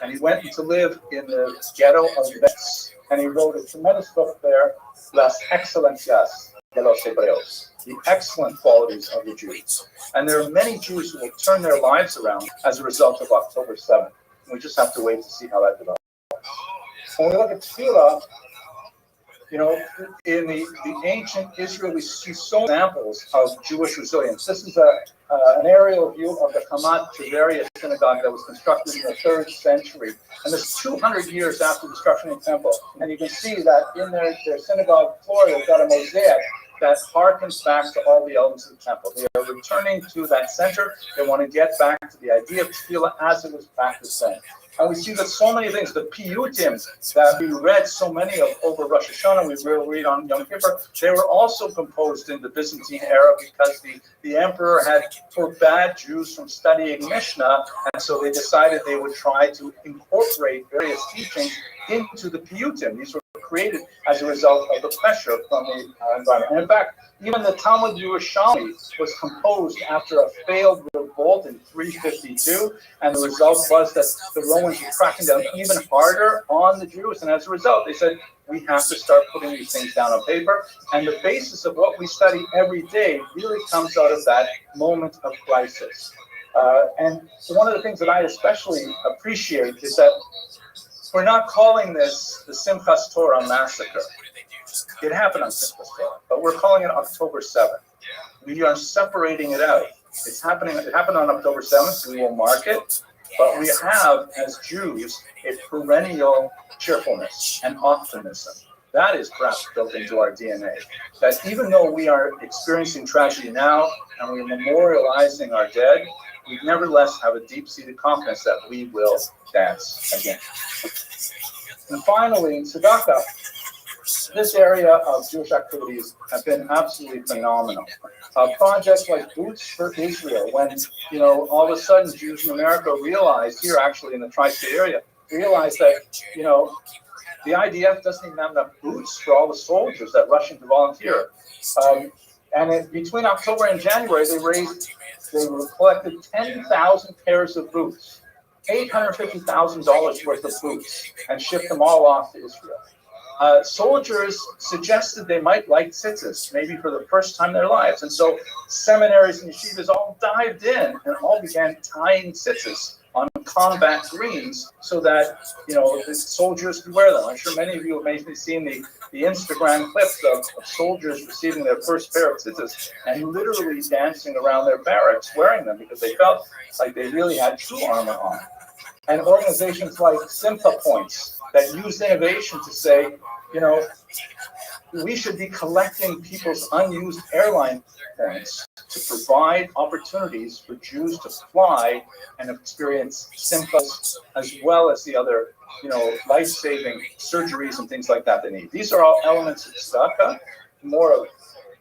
and he went to live in the ghetto of Venice. And he wrote a tremendous book there, Las Excelencias de los Hebreos, the excellent qualities of the Jews. And there are many Jews who will turn their lives around as a result of October 7th. We just have to wait to see how that develops. When we look at tefillah, you know, in the ancient Israel, we see so many examples of Jewish resilience. This is an aerial view of the Hamat Tiberia synagogue that was constructed in the 3rd century. And this is 200 years after the destruction of the temple. And you can see that in their synagogue floor, they've got a mosaic that harkens back to all the elements of the temple. They are returning to that center. They want to get back to the idea of tefillah as it was practiced then. And we see that so many things, the piyutim that we read so many of over Rosh Hashanah, we will read on Yom Kippur, they were also composed in the Byzantine era because the emperor had forbade Jews from studying Mishnah, and so they decided they would try to incorporate various teachings into the piyutim. These were created as a result of the pressure from the environment. And in fact, even the Talmud Yerushalmi was composed after a failed revolt in 352, and the result was that the Romans were cracking down even harder on the Jews, and as a result, they said, we have to start putting these things down on paper, and the basis of what we study every day really comes out of that moment of crisis. And one of the things that I especially appreciate is that we're not calling this the Simchas Torah massacre. It happened on Simchas Torah, but we're calling it October 7th. We are separating it out. It happened on October 7th. We will mark it, but we have, as Jews, a perennial cheerfulness and optimism. That is perhaps built into our DNA. That even though we are experiencing tragedy now and we're memorializing our dead, we nevertheless have a deep-seated confidence that we will dance again. And finally, tzedakah. This area of Jewish activities have been absolutely phenomenal. Projects like Boots for Israel, when all of a sudden Jews in America realized, here actually in the tri-state area, realized that the IDF doesn't even have enough boots for all the soldiers that rush in to volunteer. Between October and January, they collected 10,000 pairs of boots, $850,000 worth of boots, and shipped them all off to Israel. Soldiers suggested they might like tzitzis, maybe for the first time in their lives. And so seminaries and yeshivas all dived in and all began tying tzitzis on combat greens so that, the soldiers could wear them. I'm sure many of you have maybe seen the Instagram clips of soldiers receiving their first pair of tzitzis and literally dancing around their barracks wearing them because they felt like they really had true armor on. And organizations like Simcha Points that use innovation to say, we should be collecting people's unused airline points to provide opportunities for Jews to fly and experience simchas as well as the other, life-saving surgeries and things like that they need. These are all elements of tzedakah, more of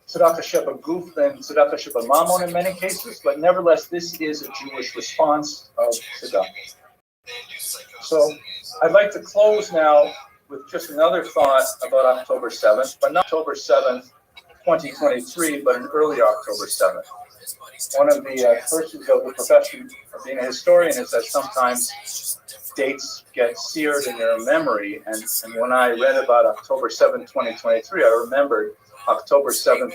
tzedakah sheba guf than tzedakah sheba mammon in many cases, but nevertheless, this is a Jewish response of tzedakah. So I'd like to close now with just another thought about October 7th, but not October 7th, 2023, but an early October 7th. One of the virtues of the profession of being a historian is that sometimes dates get seared in your memory. And when I read about October 7th, 2023, I remembered October 7th,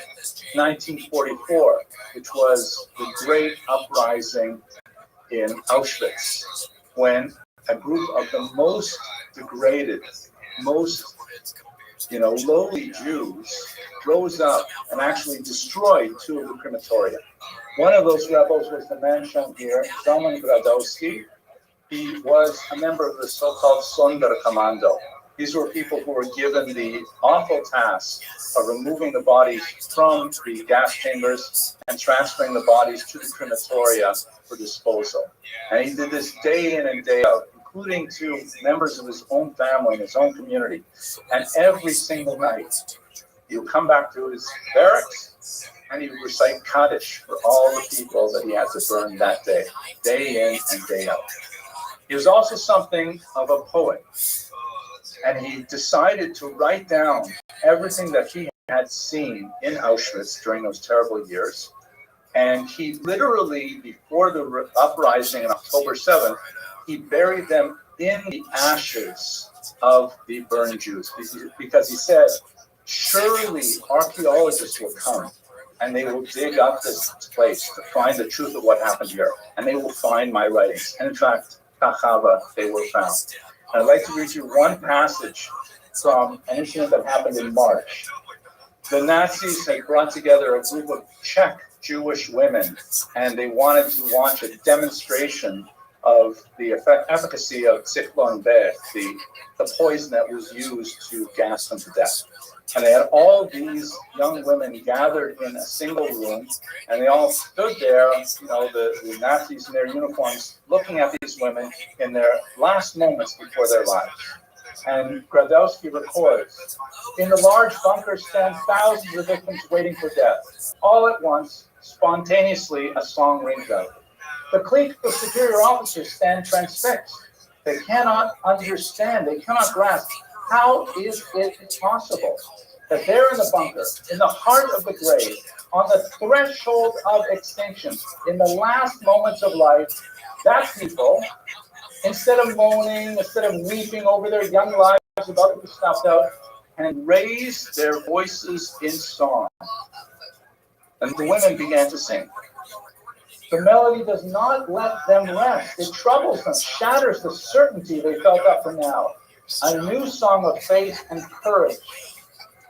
1944, which was the great uprising in Auschwitz, when a group of the most degraded, most lowly Jews rose up and actually destroyed two of the crematoria. One of those rebels was the man shown here, Zalman Gradowski. He was a member of the so-called Sonder Commando. These were people who were given the awful task of removing the bodies from the gas chambers and transferring the bodies to the crematoria for disposal. And he did this day in and day out, including to members of his own family and his own community. And every single night, he would come back to his barracks and he would recite Kaddish for all the people that he had to burn that day in and day out. He was also something of a poet. and he decided to write down everything that he had seen in Auschwitz during those terrible years. And he literally, before the uprising on October 7th, he buried them in the ashes of the burned Jews, because he said, surely archaeologists will come and they will dig up this place to find the truth of what happened here, and they will find my writings. And in fact, Kachava, they were found. And I'd like to read you one passage from an incident that happened in March. The Nazis had brought together a group of Czech Jewish women, and they wanted to launch a demonstration of the efficacy of Zyklon B, the poison that was used to gas them to death. And they had all these young women gathered in a single room, and they all stood there, the Nazis in their uniforms, looking at these women in their last moments before their lives. And Gradowski records, in the large bunker stand thousands of victims waiting for death. All at once, spontaneously, a song rings out. The clique of superior officers stand transfixed. They cannot understand, they cannot grasp. How is it possible that there in the bunker, in the heart of the grave, on the threshold of extinction, in the last moments of life, that people, instead of moaning, instead of weeping over their young lives about to be snuffed out, and raise their voices in song? And the women began to sing. The melody does not let them rest. It troubles them, shatters the certainty they felt up to now. A new song of faith and courage.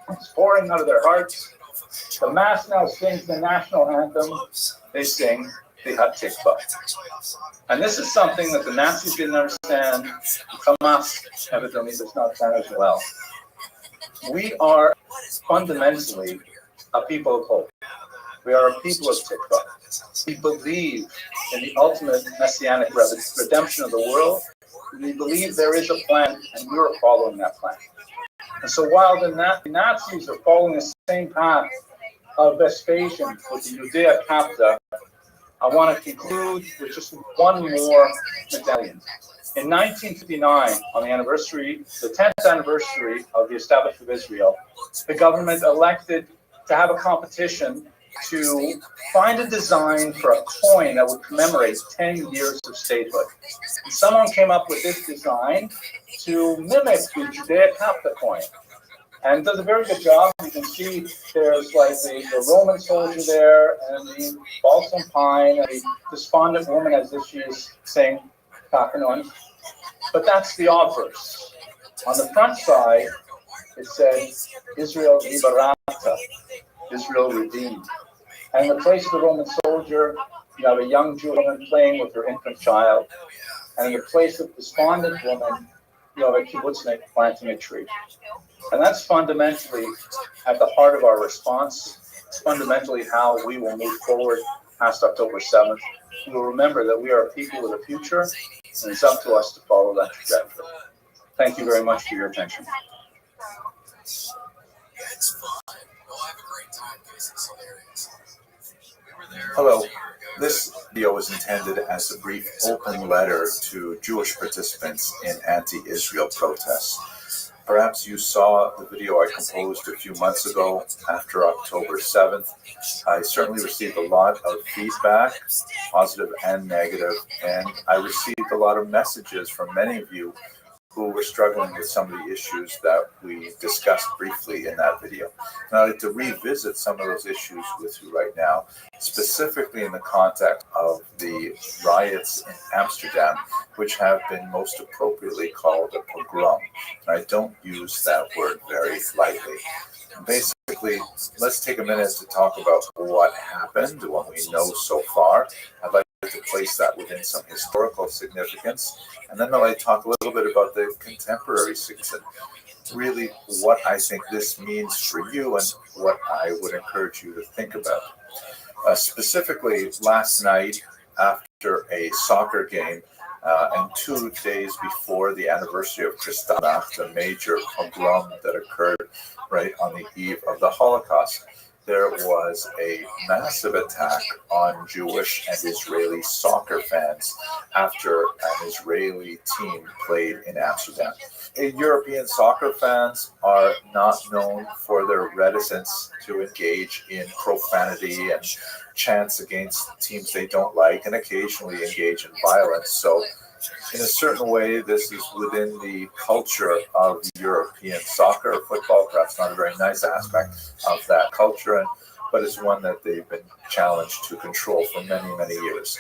It's pouring out of their hearts. The mass now sings the national anthem. They sing the Hatikva. And this is something that the Nazis didn't understand. Hamas evidently does not understand as well. We are fundamentally a people of hope. We are a people of Tikva. We believe in the ultimate messianic redemption of the world. We believe there is a plan, and we are following that plan. And so while the Nazis are following the same path of Vespasian with the Judea Capta, I want to conclude with just one more medallion. In 1959, on the 10th anniversary of the establishment of Israel, the government elected to have a competition to find a design for a coin that would commemorate 10 years of statehood. And someone came up with this design to mimic the Judea Capta coin. And it does a very good job. You can see there's like the Roman soldier there, and the balsam pine, and the despondent woman as if she is saying Kakanon. But that's the obverse. On the front side, it says Israel Liberata, Israel redeemed. And in the place of the Roman soldier, you have a young Jewish woman playing with her infant child. And in the place of the despondent woman, you have a kibbutznik planting a tree. And that's fundamentally at the heart of our response. It's fundamentally how we will move forward past October 7th. We will remember that we are a people with a future, and it's up to us to follow that trajectory. Thank you very much for your attention. It's fun. We'll have a great time because it's hilarious. Hello. This video was intended as a brief open letter to Jewish participants in anti-Israel protests. Perhaps you saw the video I composed a few months ago after October 7th. I certainly received a lot of feedback, positive and negative, and I received a lot of messages from many of you who were struggling with some of the issues that we discussed briefly in that video. And I'd like to revisit some of those issues with you right now, specifically in the context of the riots in Amsterdam, which have been most appropriately called a pogrom. And I don't use that word very lightly. Basically, let's take a minute to talk about what happened, what we know so far. I'd like to place that within some historical significance, and then I'd like to talk a little bit about the contemporary significance, really what I think this means for you and what I would encourage you to think about. Specifically, last night after a soccer game, and 2 days before the anniversary of Kristallnacht, the major pogrom that occurred right on the eve of the Holocaust, there was a massive attack on Jewish and Israeli soccer fans after an Israeli team played in Amsterdam. European soccer fans are not known for their reticence to engage in profanity and chants against teams they don't like, and occasionally engage in violence. So in a certain way, this is within the culture of European soccer, football, perhaps not a very nice aspect of that culture, but it's one that they've been challenged to control for many, many years.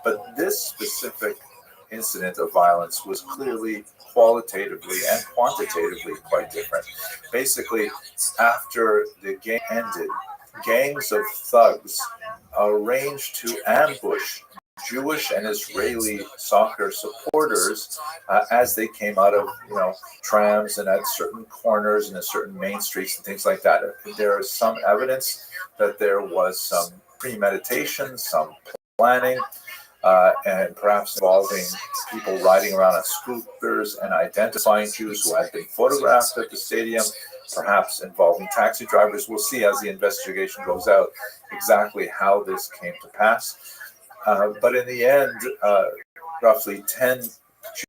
But this specific incident of violence was clearly qualitatively and quantitatively quite different. Basically, after the game ended, gangs of thugs arranged to ambush Jewish and Israeli soccer supporters as they came out of trams and at certain corners and at certain main streets and things like that. There is some evidence that there was some premeditation, some planning, and perhaps involving people riding around on scooters and identifying Jews who had been photographed at the stadium, perhaps involving taxi drivers. We'll see as the investigation goes out exactly how this came to pass. But in the end, roughly 10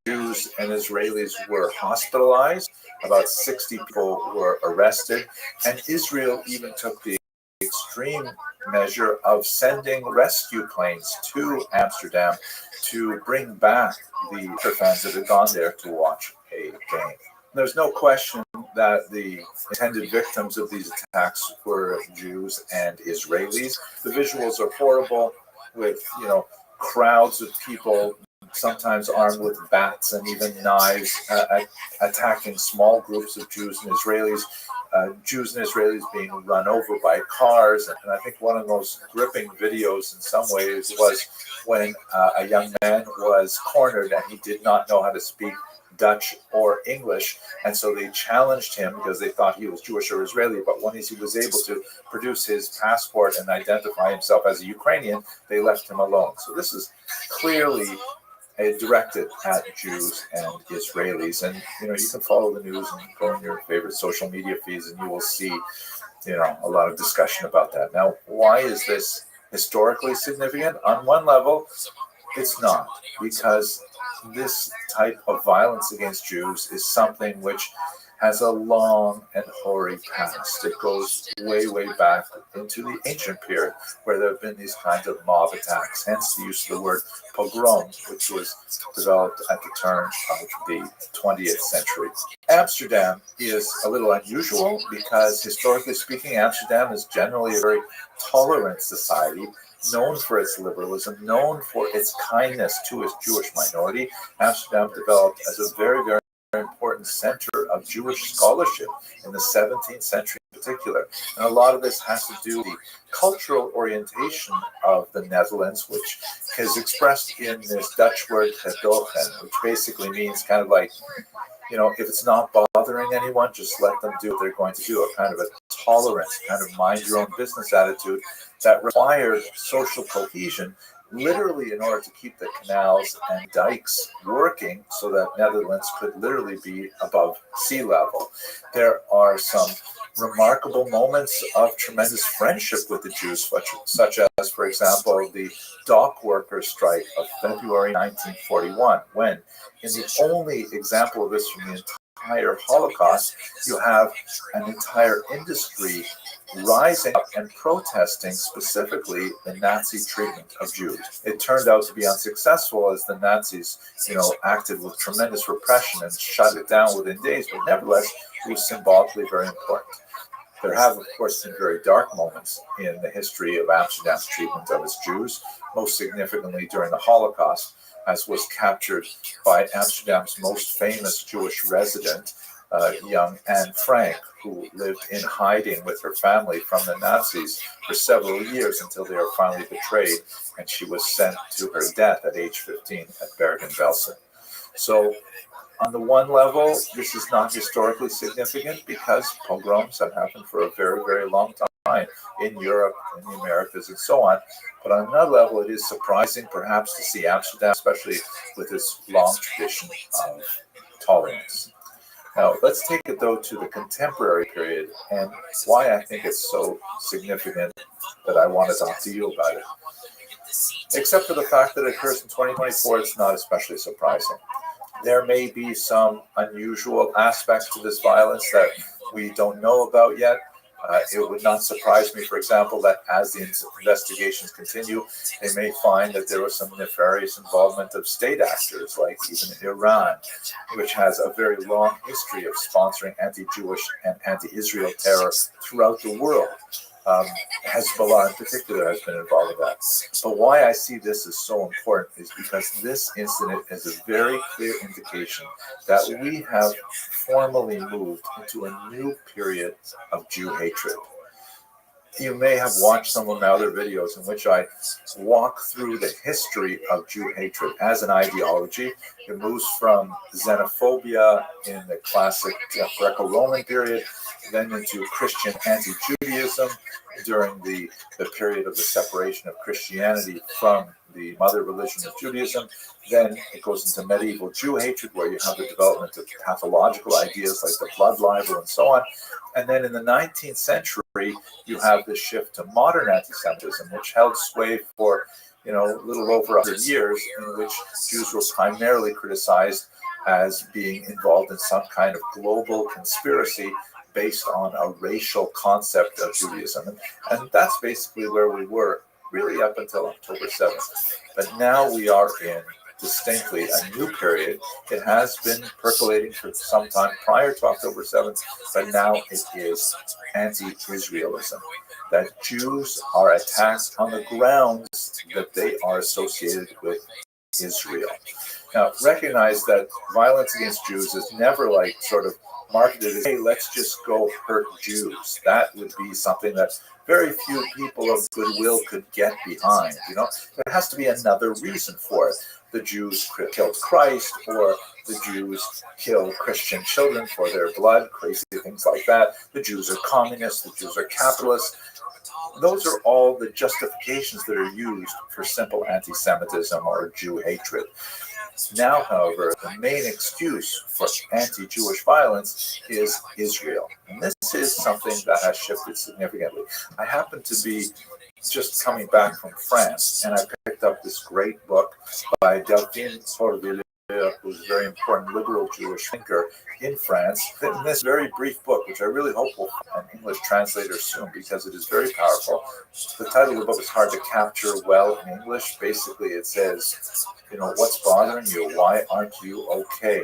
Jews and Israelis were hospitalized. About 60 people were arrested. And Israel even took the extreme measure of sending rescue planes to Amsterdam to bring back the fans that had gone there to watch a game. There's no question that the intended victims of these attacks were Jews and Israelis. The visuals are horrible, with crowds of people, sometimes armed with bats and even knives, attacking small groups of Jews and Israelis. Jews and Israelis being run over by cars. And I think one of the most gripping videos in some ways was when a young man was cornered and he did not know how to speak Dutch or English, and so they challenged him because they thought he was Jewish or Israeli. But when he was able to produce his passport and identify himself as a Ukrainian, they left him alone. So this is clearly directed at Jews and Israelis. And you can follow the news and go in your favorite social media feeds, and you will see a lot of discussion about that. Now, why is this historically significant? On one level, it's not, because this type of violence against Jews is something which has a long and hoary past. It goes way, way back into the ancient period, where there have been these kinds of mob attacks, hence the use of the word pogrom, which was developed at the turn of the 20th century. Amsterdam is a little unusual because, historically speaking, Amsterdam is generally a very tolerant society, known for its liberalism, known for its kindness to its Jewish minority. Amsterdam developed as a very, very important center of Jewish scholarship in the 17th century in particular. And a lot of this has to do with the cultural orientation of the Netherlands, which is expressed in this Dutch word gedogen, which basically means kind of like, if it's not bothering anyone, just let them do what they're going to do. A kind of a tolerance, kind of mind your own business attitude that required social cohesion, literally in order to keep the canals and dikes working so that Netherlands could literally be above sea level. There are some remarkable moments of tremendous friendship with the Jews, such as, for example, the dock workers' strike of February 1941, when, in the only example of this from the entire Holocaust, you have an entire industry rising up and protesting specifically the Nazi treatment of Jews. It turned out to be unsuccessful, as the Nazis, acted with tremendous repression and shut it down within days, but nevertheless, it was symbolically very important. There have, of course, been very dark moments in the history of Amsterdam's treatment of its Jews, most significantly during the Holocaust, as was captured by Amsterdam's most famous Jewish resident, young Anne Frank, who lived in hiding with her family from the Nazis for several years until they were finally betrayed, and she was sent to her death at age 15 at Bergen-Belsen. So, on the one level, this is not historically significant because pogroms have happened for a very, very long time in Europe, in the Americas, and so on. But on another level, it is surprising perhaps to see Amsterdam, especially with its long tradition of tolerance. Now, let's take it, though, to the contemporary period and why I think it's so significant that I want to talk to you about it. Except for the fact that it occurs in 2024, it's not especially surprising. There may be some unusual aspects to this violence that we don't know about yet. It would not surprise me, for example, that as the investigations continue, they may find that there was some nefarious involvement of state actors, like even Iran, which has a very long history of sponsoring anti-Jewish and anti-Israel terror throughout the world. Hezbollah in particular has been involved in that. But why I see this as so important is because this incident is a very clear indication that we have formally moved into a new period of Jew hatred. You may have watched some of my other videos in which I walk through the history of Jew hatred as an ideology. It moves from xenophobia in the classic Greco-Roman period, then into Christian anti-Judaism during the period of the separation of Christianity from the mother religion of Judaism. Then it goes into medieval Jew hatred, where you have the development of pathological ideas like the blood libel and so on. And then in the 19th century, you have this shift to modern anti-Semitism, which held sway for a little over 100 years, in which Jews were primarily criticized as being involved in some kind of global conspiracy based on a racial concept of Judaism. And that's basically where we were really up until October 7th. But now we are in distinctly a new period. It has been percolating for some time prior to October 7th, but now it is anti-Israelism. That Jews are attacked on the grounds that they are associated with Israel. Now, recognize that violence against Jews is never like sort of marketed as, hey, let's just go hurt Jews. That would be something that very few people of goodwill could get behind. There has to be another reason for it. The Jews killed Christ, or the Jews killed Christian children for their blood, crazy things like that. The Jews are communists, the Jews are capitalists. Those are all the justifications that are used for simple anti-Semitism or Jew hatred. Now, however, the main excuse for anti-Jewish violence is Israel. And this is something that has shifted significantly. I happen to be just coming back from France, and I picked up this great book by Delphine Sorville, who's a very important liberal Jewish thinker in France. In this very brief book, which I really hope will find an English translator soon because it is very powerful. The title of the book is hard to capture well in English. Basically, it says, what's bothering you? Why aren't you okay?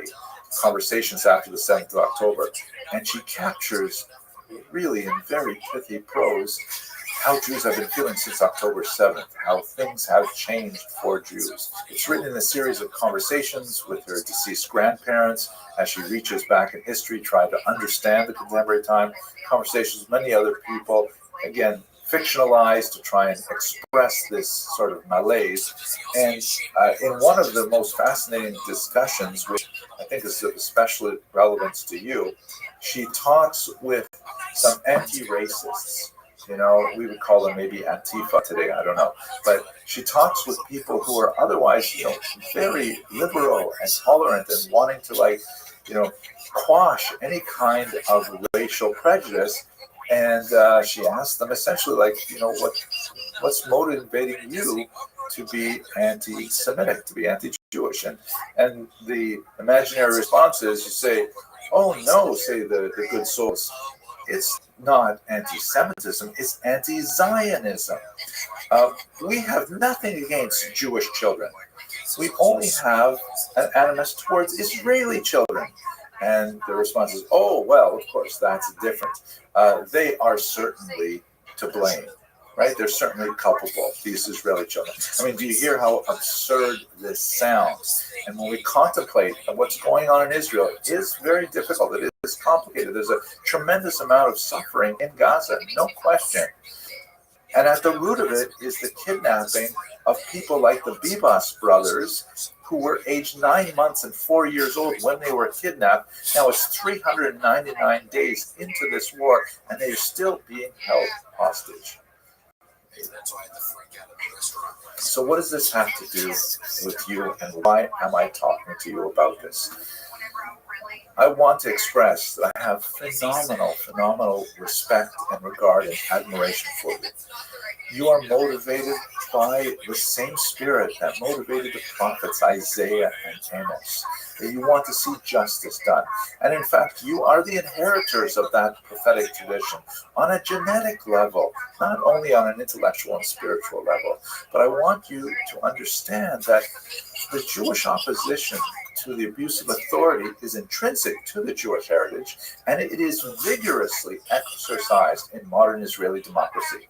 Conversations after the 7th of October. And she captures, really in very pithy prose, how Jews have been feeling since October 7th, how things have changed for Jews. It's written in a series of conversations with her deceased grandparents as she reaches back in history, trying to understand the contemporary time, conversations with many other people, again, fictionalized to try and express this sort of malaise. And in one of the most fascinating discussions, which I think is of special relevance to you, she talks with some anti-racists. We would call them maybe Antifa today, I don't know. But she talks with people who are otherwise, very liberal and tolerant and wanting to quash any kind of racial prejudice. And she asks them essentially what's motivating you to be anti-Semitic, to be anti-Jewish? And the imaginary response is, you say, oh no, say the good souls, it's not anti-Semitism, it's anti-Zionism. We have nothing against Jewish children. We only have an animus towards Israeli children. And the response is, oh, well, of course, that's different. They are certainly to blame, right? They're certainly culpable, these Israeli children. I mean, do you hear how absurd this sounds? And when we contemplate what's going on in Israel, it is very difficult. It is complicated. There's a tremendous amount of suffering in Gaza, no question. And at the root of it is the kidnapping of people like the Bibas brothers, who were aged 9 months and 4 years old when they were kidnapped. Now it's 399 days into this war, and they are still being held hostage. So what does this have to do with you, and why am I talking to you about this? I want to express that I have phenomenal respect and regard and admiration for you. You are motivated by the same spirit that motivated the prophets Isaiah and Amos. That you want to see justice done. And in fact, you are the inheritors of that prophetic tradition on a genetic level, not only on an intellectual and spiritual level. But I want you to understand that the Jewish opposition to the abuse of authority is intrinsic to the Jewish heritage, and it is vigorously exercised in modern Israeli democracy.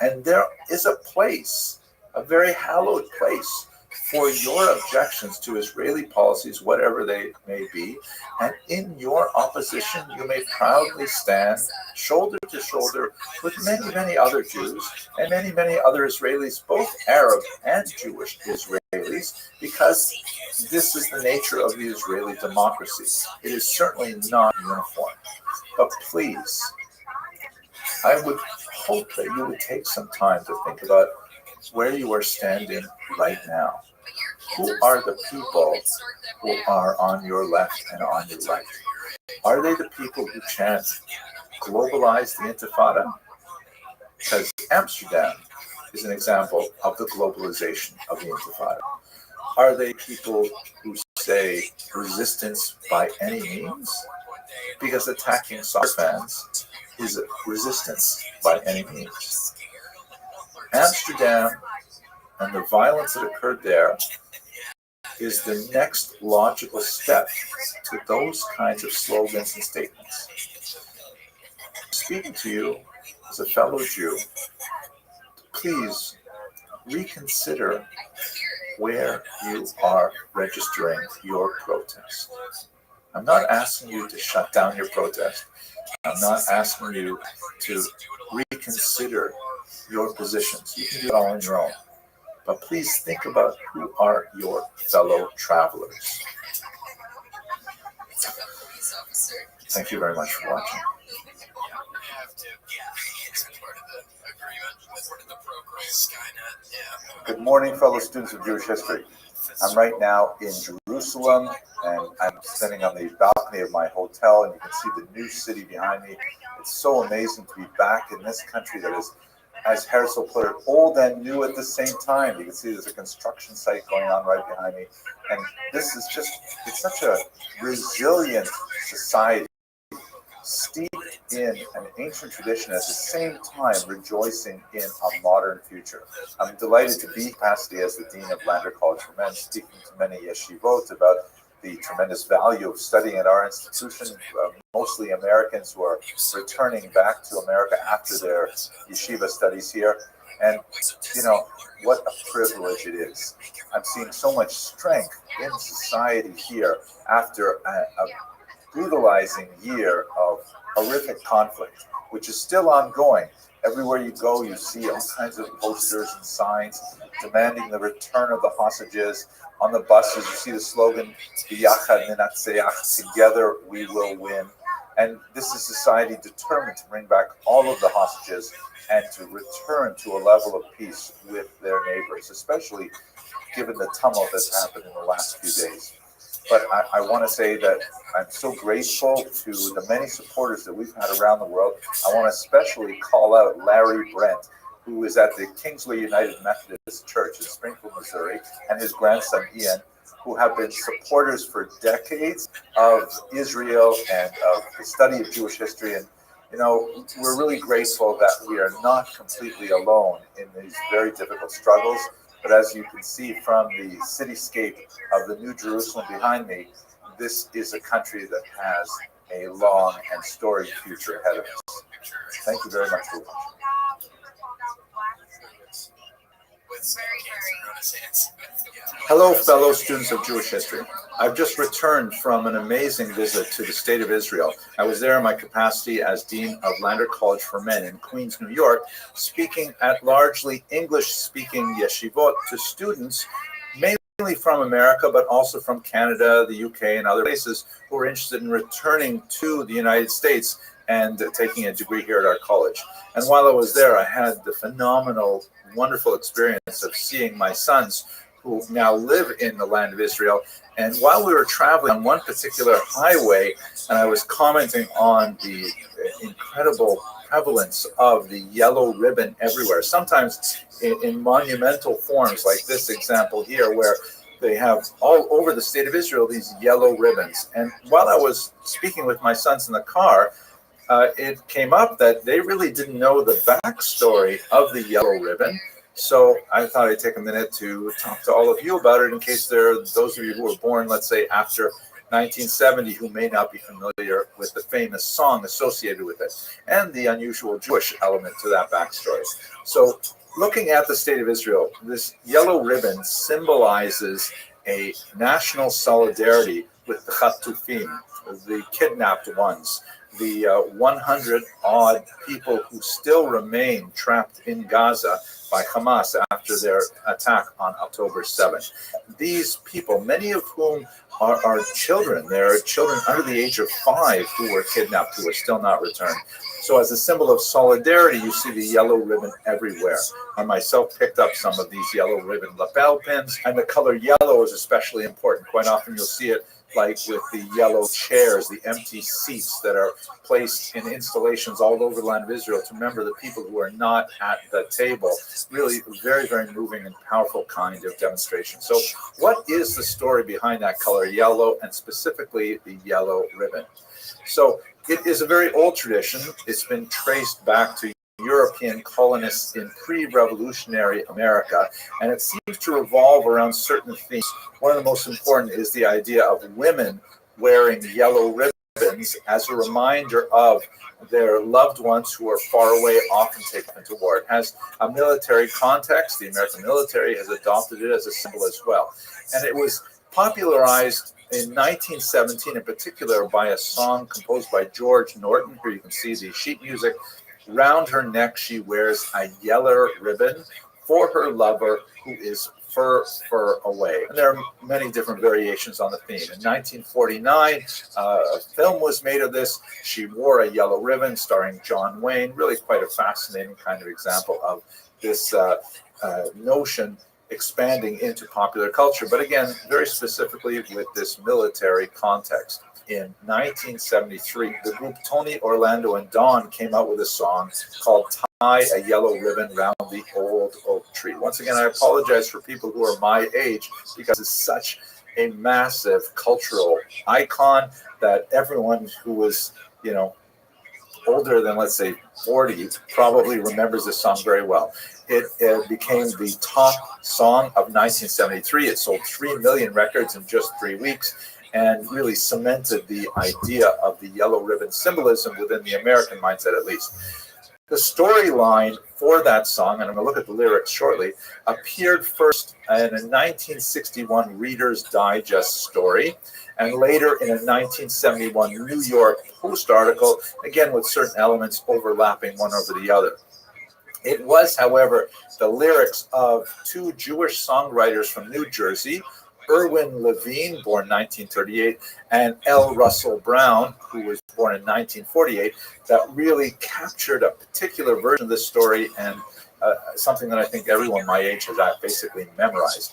And there is a place, a very hallowed place, for your objections to Israeli policies, whatever they may be. And in your opposition, you may proudly stand shoulder to shoulder with many other Jews and many other Israelis, both Arab and Jewish Israelis, because this is the nature of the Israeli democracy. It is certainly not uniform. But please, I would hope that you would take some time to think about where you are standing right now. Who are the people who are on your left and on your right? Are they the people who chant, globalize the Intifada? Because Amsterdam is an example of the globalization of the Intifada. Are they people who say resistance by any means? Because attacking soccer fans is resistance by any means. Amsterdam and the violence that occurred there is the next logical step to those kinds of slogans and statements. Speaking to you as a fellow Jew, please reconsider where you are registering your protest. I'm not asking you to shut down your protest. I'm not asking you to reconsider your positions. You can do it all on your own. But please think about who are your fellow travelers. Thank you very much for watching. Good morning, fellow students of Jewish history. I'm right now in Jerusalem, and I'm standing on the balcony of my hotel, and you can see the new city behind me. It's so amazing to be back in this country that is, as Herzl put it, old and new at the same time. You can see there's a construction site going on right behind me. And this is just, it's such a resilient society, steeped in an ancient tradition at the same time rejoicing in a modern future. I'm delighted to be capacity as the Dean of Lander College for Men, speaking to many yeshivot about the tremendous value of studying at our institution, mostly Americans who are returning back to America after their yeshiva studies here. And, you know, what a privilege it is. I'm seeing so much strength in society here after a brutalizing year of horrific conflict, which is still ongoing. Everywhere you go, you see all kinds of posters and signs demanding the return of the hostages. On the buses, you see the slogan, "B'yachad ninatzeach," together we will win. And this is society determined to bring back all of the hostages and to return to a level of peace with their neighbors, especially given the tumult that's happened in the last few days. But I want to say that I'm so grateful to the many supporters that we've had around the world. I want to especially call out Larry Brent, who is at the Kingsley United Methodist Church in Springfield, Missouri, and his grandson Ian, who have been supporters for decades of Israel and of the study of Jewish history. And, you know, we're really grateful that we are not completely alone in these very difficult struggles. But as you can see from the cityscape of the New Jerusalem behind me, this is a country that has a long and storied future ahead of us. Thank you very much for watching. Hello, fellow students of Jewish history. I've just returned from an amazing visit to the state of Israel. I was there in my capacity as Dean of Lander College for Men in Queens, New York, speaking at largely English-speaking yeshivot to students, mainly from America, but also from Canada, the UK, and other places who are interested in returning to the United States and taking a degree here at our college. And while I was there, I had the phenomenal, wonderful experience of seeing my sons who now live in the land of Israel. And while we were traveling on one particular highway, and I was commenting on the incredible prevalence of the yellow ribbon everywhere, sometimes in monumental forms like this example here, where they have all over the state of Israel these yellow ribbons. And while I was speaking with my sons in the car, it came up that they really didn't know the backstory of the yellow ribbon. So I thought I'd take a minute to talk to all of you about it in case there are those of you who were born, let's say, after 1970 who may not be familiar with the famous song associated with it and the unusual Jewish element to that backstory. So looking at the state of Israel, this yellow ribbon symbolizes a national solidarity with the Chatufim, the kidnapped ones, the 100 odd people who still remain trapped in Gaza by Hamas after their attack on October 7th. These people, many of whom are children, there are children under the age of 5 who were kidnapped, who are still not returned. So as a symbol of solidarity, you see the yellow ribbon everywhere. I myself picked up some of these yellow ribbon lapel pins, and the color yellow is especially important. Quite often you'll see it like with the yellow chairs, the empty seats that are placed in installations all over the land of Israel to remember the people who are not at the table. Really very, very moving and powerful kind of demonstration. So what is the story behind that color yellow, and specifically the yellow ribbon? So it is a very old tradition. It's been traced back to European colonists in pre-revolutionary America, and it seems to revolve around certain themes. One of the most important is the idea of women wearing yellow ribbons as a reminder of their loved ones who are far away, often taken to war. It has a military context. The American military has adopted it as a symbol as well. And it was popularized in 1917 in particular by a song composed by George Norton. Here you can see the sheet music. Round her neck she wears a yellow ribbon for her lover who is fur away. And there are many different variations on the theme. In 1949, a film was made of this. She wore a yellow ribbon starring John Wayne. Really quite a fascinating kind of example of this notion expanding into popular culture, but again, very specifically with this military context. In 1973, the group Tony, Orlando, and Dawn came out with a song called Tie a Yellow Ribbon Round the Old Oak Tree. Once again, I apologize for people who are my age because it's such a massive cultural icon that everyone who was, older than, let's say, 40 probably remembers this song very well. It became the top song of 1973. It sold 3 million records in just 3 weeks and really cemented the idea of the yellow ribbon symbolism within the American mindset, at least. The storyline for that song, and I'm going to look at the lyrics shortly, appeared first in a 1961 Reader's Digest story, and later in a 1971 New York Post article, again with certain elements overlapping one over the other. It was, however, the lyrics of 2 Jewish songwriters from New Jersey, Irwin Levine, born 1938, and L. Russell Brown, who was born in 1948, that really captured a particular version of this story and something that I think everyone my age has basically memorized.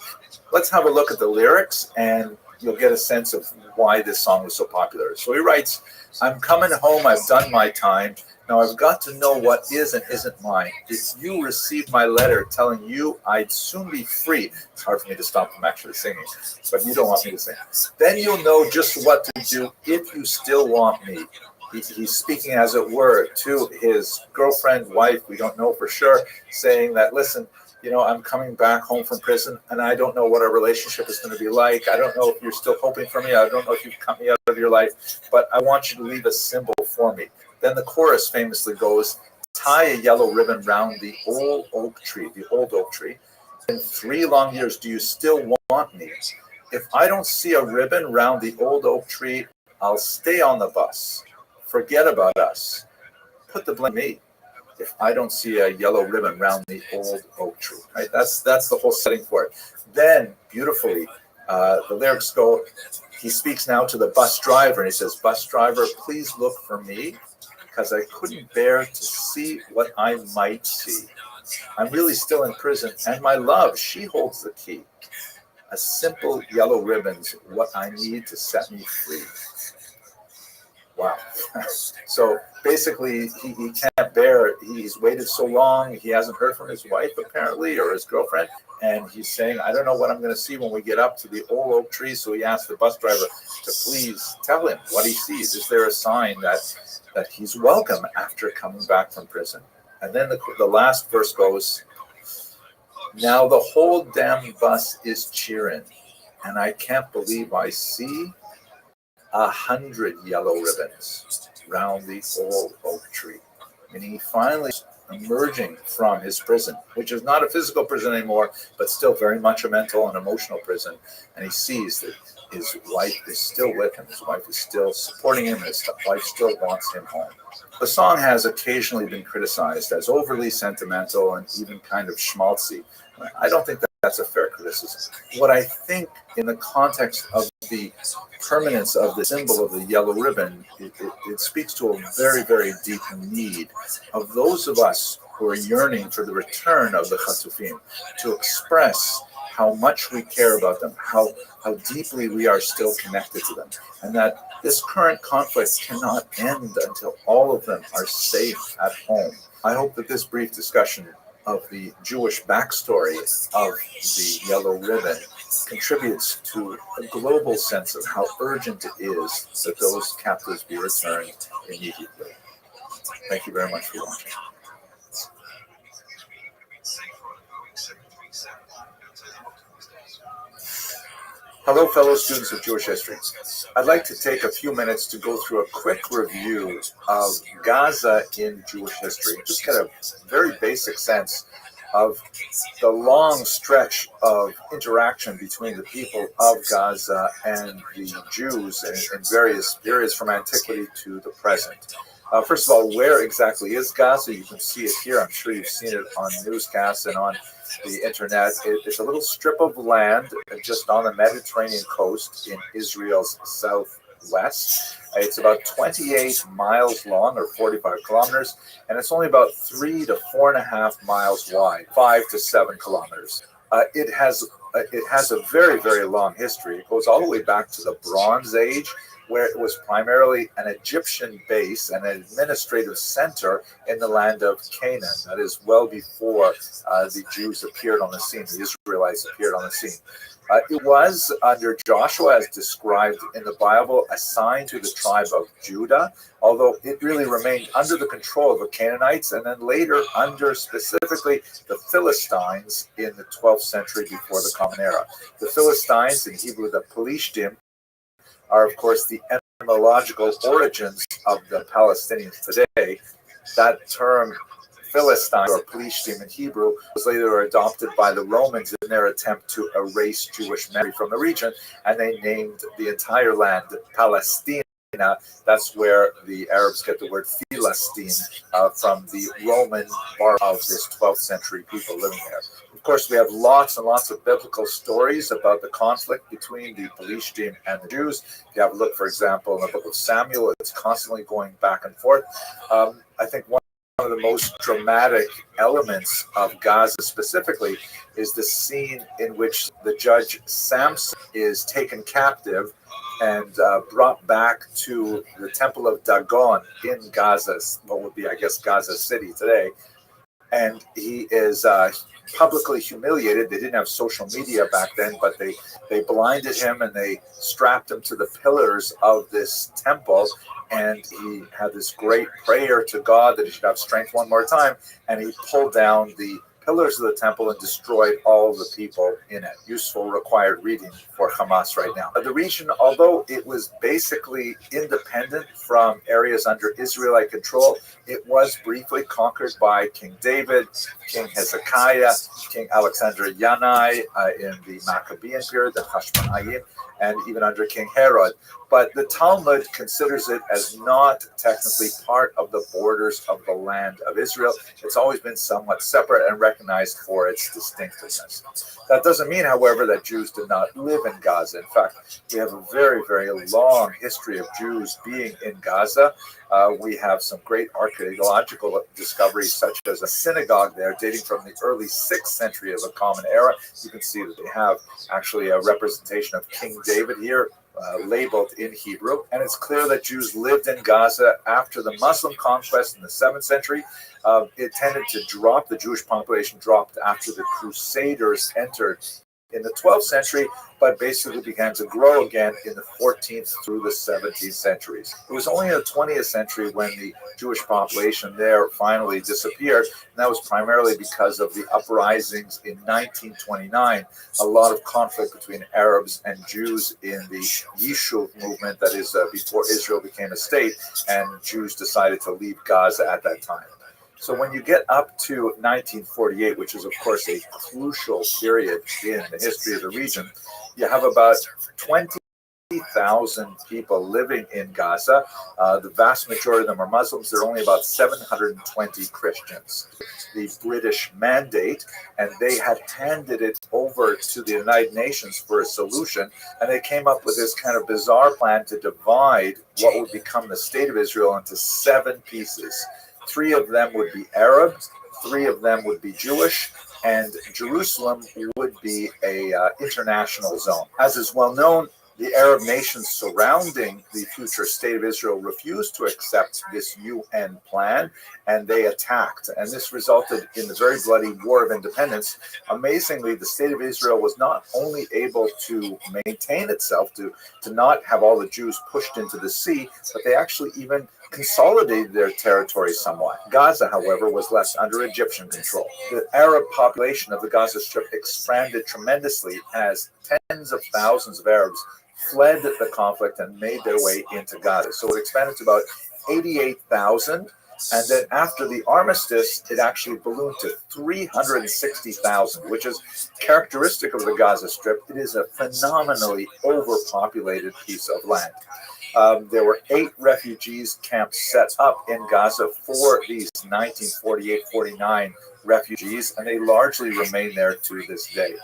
Let's have a look at the lyrics, and you'll get a sense of why this song was so popular. So he writes, "I'm coming home, I've done my time. Now I've got to know what is and isn't mine. If you received my letter telling you I'd soon be free," it's hard for me to stop from actually singing, but you don't want me to sing, "then you'll know just what to do if you still want me." He's speaking, as it were, to his girlfriend, wife, we don't know for sure, saying that, listen, I'm coming back home from prison, and I don't know what our relationship is going to be like. I don't know if you're still hoping for me. I don't know if you've cut me out of your life, but I want you to leave a symbol for me. Then the chorus famously goes, "Tie a yellow ribbon round the old oak tree," the old oak tree. "In 3 long years, do you still want me? If I don't see a ribbon round the old oak tree, I'll stay on the bus. Forget about us. Put the blame on me if I don't see a yellow ribbon round the old oak tree." Right? That's the whole setting for it. Then, beautifully, the lyrics go, he speaks now to the bus driver, and he says, "Bus driver, please look for me, because I couldn't bear to see what I might see. I'm really still in prison, and my love, she holds the key. a simple yellow ribbon's what I need to set me free. Wow. So basically, he can't bear it. He's waited so long. He hasn't heard from his wife, apparently, or his girlfriend. And he's saying, I don't know what I'm going to see when we get up to the old oak tree. So he asked the bus driver to please tell him what he sees. Is there a sign that he's welcome after coming back from prison? And then the last verse goes, now the whole damn bus is cheering, and I can't believe I see 100 yellow ribbons round the old oak tree. And he finally emerging from his prison, which is not a physical prison anymore, but still very much a mental and emotional prison. And he sees that his wife is still with him. His wife is still supporting him. His wife still wants him home. The song has occasionally been criticized as overly sentimental and even kind of schmaltzy. I don't think that's a fair criticism. What I think in the context of the permanence of the symbol of the yellow ribbon, it speaks to a very, very deep need of those of us who are yearning for the return of the Chatufim to express how much we care about them, how deeply we are still connected to them, and that this current conflict cannot end until all of them are safe at home. I hope that this brief discussion of the Jewish backstory of the yellow ribbon contributes to a global sense of how urgent it is that those captives be returned immediately. Thank you very much for watching. Hello, fellow students of Jewish history. I'd like to take a few minutes to go through a quick review of Gaza in Jewish history. Just get a very basic sense of the long stretch of interaction between the people of Gaza and the Jews in various periods from antiquity to the present. First of all, where exactly is Gaza? You can see it here. I'm sure you've seen it on newscasts and on the internet. It's a little strip of land just on the Mediterranean coast in Israel's southwest. It's about 28 miles long, or 45 kilometers, and it's only about 3 to 4.5 miles wide, 5 to 7 kilometers. It has a very, very long history. It goes all the way back to the Bronze Age, where it was primarily an Egyptian base and an administrative center in the land of Canaan. That is well before the Jews appeared on the scene, the Israelites appeared on the scene. It was, under Joshua, as described in the Bible, assigned to the tribe of Judah, although it really remained under the control of the Canaanites, and then later under specifically the Philistines in the 12th century before the Common Era. The Philistines, in Hebrew the Pelishtim, are, of course, the etymological origins of the Palestinians today. That term, Philistine or Pelishtim in Hebrew, was later adopted by the Romans in their attempt to erase Jewish memory from the region, and they named the entire land Palestina. That's where the Arabs get the word Philistine from the Roman bar of this 12th century people living there. Of course, we have lots and lots of biblical stories about the conflict between the Pelishtim and the Jews. If you have a look, for example, in the book of Samuel, it's constantly going back and forth. I think one of the most dramatic elements of Gaza specifically is the scene in which the judge Samson is taken captive and brought back to the temple of Dagon in Gaza, what would be, I guess, Gaza City today. And he is publicly humiliated. They didn't have social media back then, but they blinded him and they strapped him to the pillars of this temple. And he had this great prayer to God that he should have strength one more time. And he pulled down the pillars of the temple and destroyed all the people in it. Useful required reading for Hamas right now. The region, although it was basically independent from areas under Israelite control, it was briefly conquered by King David, King Hezekiah, King Alexander Yanai in the Maccabean period, the Hashmonaim, and even under King Herod. But the Talmud considers it as not technically part of the borders of the land of Israel. It's always been somewhat separate and recognized for its distinctiveness. That doesn't mean, however, that Jews did not live in Gaza. In fact, we have a very, very long history of Jews being in Gaza. We have some great archaeological discoveries, such as a synagogue there dating from the early 6th century of the Common Era. You can see that they have actually a representation of King David here, labeled in Hebrew. And it's clear that Jews lived in Gaza after the Muslim conquest in the 7th century. It tended to drop, the Jewish population dropped after the Crusaders entered in the 12th century, but basically began to grow again in the 14th through the 17th centuries. It was only in the 20th century when the Jewish population there finally disappeared, and that was primarily because of the uprisings in 1929, a lot of conflict between Arabs and Jews in the Yishuv movement, that is before Israel became a state, and Jews decided to leave Gaza at that time. So when you get up to 1948, which is, of course, a crucial period in the history of the region, you have about 20,000 people living in Gaza. The vast majority of them are Muslims. There are only about 720 Christians. The British mandate, and they had handed it over to the United Nations for a solution, and they came up with this kind of bizarre plan to divide what would become the state of Israel into 7 pieces. 3 of them would be Arab, 3 of them would be Jewish, and Jerusalem would be a international zone. As is well known, the Arab nations surrounding the future state of Israel refused to accept this UN plan, and they attacked. And this resulted in the very bloody War of Independence. Amazingly, the state of Israel was not only able to maintain itself, to not have all the Jews pushed into the sea, but they actually even consolidated their territory somewhat. Gaza, however, was left under Egyptian control. The Arab population of the Gaza Strip expanded tremendously as tens of thousands of Arabs fled the conflict and made their way into Gaza. So it expanded to about 88,000. And then after the armistice, it actually ballooned to 360,000, which is characteristic of the Gaza Strip. It is a phenomenally overpopulated piece of land. There were 8 refugees camps set up in Gaza for these 1948-49 refugees, and they largely remain there to this day.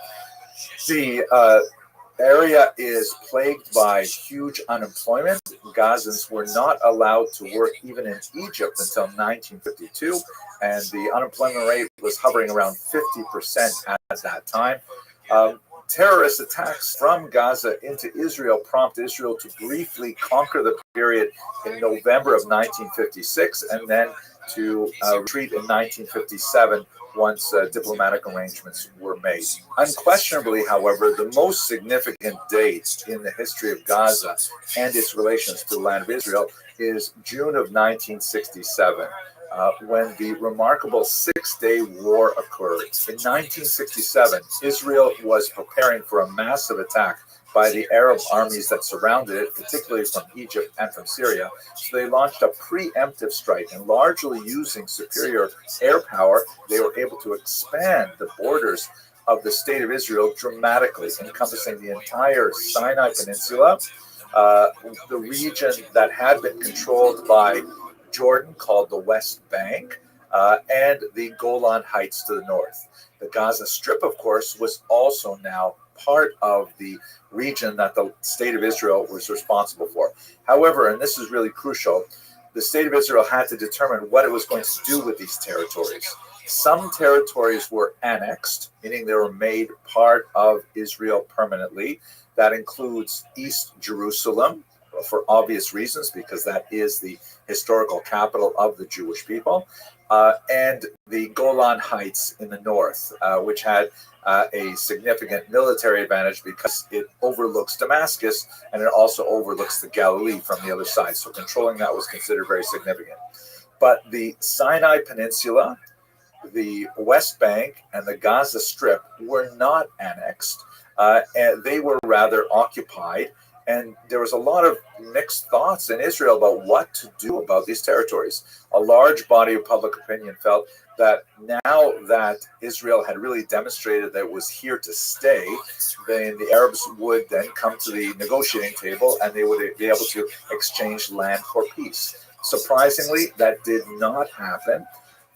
The area is plagued by huge unemployment. Gazans were not allowed to work even in Egypt until 1952, and the unemployment rate was hovering around 50% at that time. Terrorist attacks from Gaza into Israel prompt Israel to briefly conquer the period in November of 1956, and then to retreat in 1957 once diplomatic arrangements were made. Unquestionably, however, the most significant date in the history of Gaza and its relations to the land of Israel is June of 1967. When the remarkable Six-Day War occurred. In 1967, Israel was preparing for a massive attack by the Arab armies that surrounded it, particularly from Egypt and from Syria. So they launched a preemptive strike, and largely using superior air power, they were able to expand the borders of the state of Israel dramatically, encompassing the entire Sinai Peninsula, the region that had been controlled by Jordan, called the West Bank, and the Golan Heights to the north. The Gaza Strip, of course, was also now part of the region that the state of Israel was responsible for. However, and this is really crucial, the state of Israel had to determine what it was going to do with these territories. Some territories were annexed, meaning they were made part of Israel permanently. That includes East Jerusalem, for obvious reasons, because that is the historical capital of the Jewish people, and the Golan Heights in the north, which had a significant military advantage because it overlooks Damascus and it also overlooks the Galilee from the other side. So controlling that was considered very significant. But the Sinai Peninsula, the West Bank, and the Gaza Strip were not annexed, and they were rather occupied. And there was a lot of mixed thoughts in Israel about what to do about these territories. A large body of public opinion felt that now that Israel had really demonstrated that it was here to stay, then the Arabs would then come to the negotiating table and they would be able to exchange land for peace. Surprisingly, that did not happen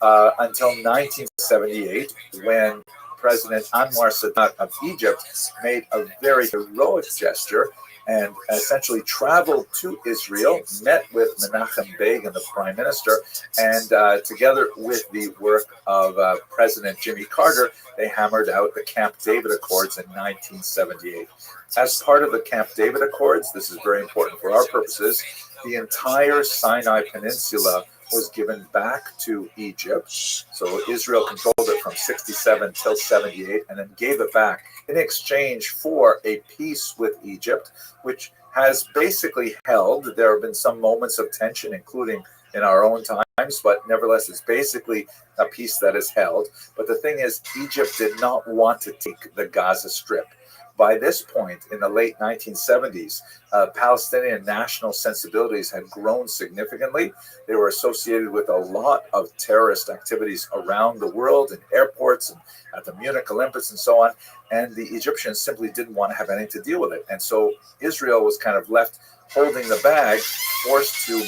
until 1978, when President Anwar Sadat of Egypt made a very heroic gesture and essentially traveled to Israel, met with Menachem Begin, the prime minister, and together with the work of President Jimmy Carter, they hammered out the Camp David Accords in 1978. As part of the Camp David Accords, this is very important for our purposes, the entire Sinai Peninsula was given back to Egypt. So Israel controlled it from 67 till 78 and then gave it back in exchange for a peace with Egypt, which has basically held. There have been some moments of tension, including in our own times, but nevertheless, it's basically a peace that is held. But the thing is, Egypt did not want to take the Gaza Strip. By this point, in the late 1970s, Palestinian national sensibilities had grown significantly. They were associated with a lot of terrorist activities around the world, in airports and at the Munich Olympics and so on. And the Egyptians simply didn't want to have anything to deal with it. And so Israel was kind of left holding the bag, forced to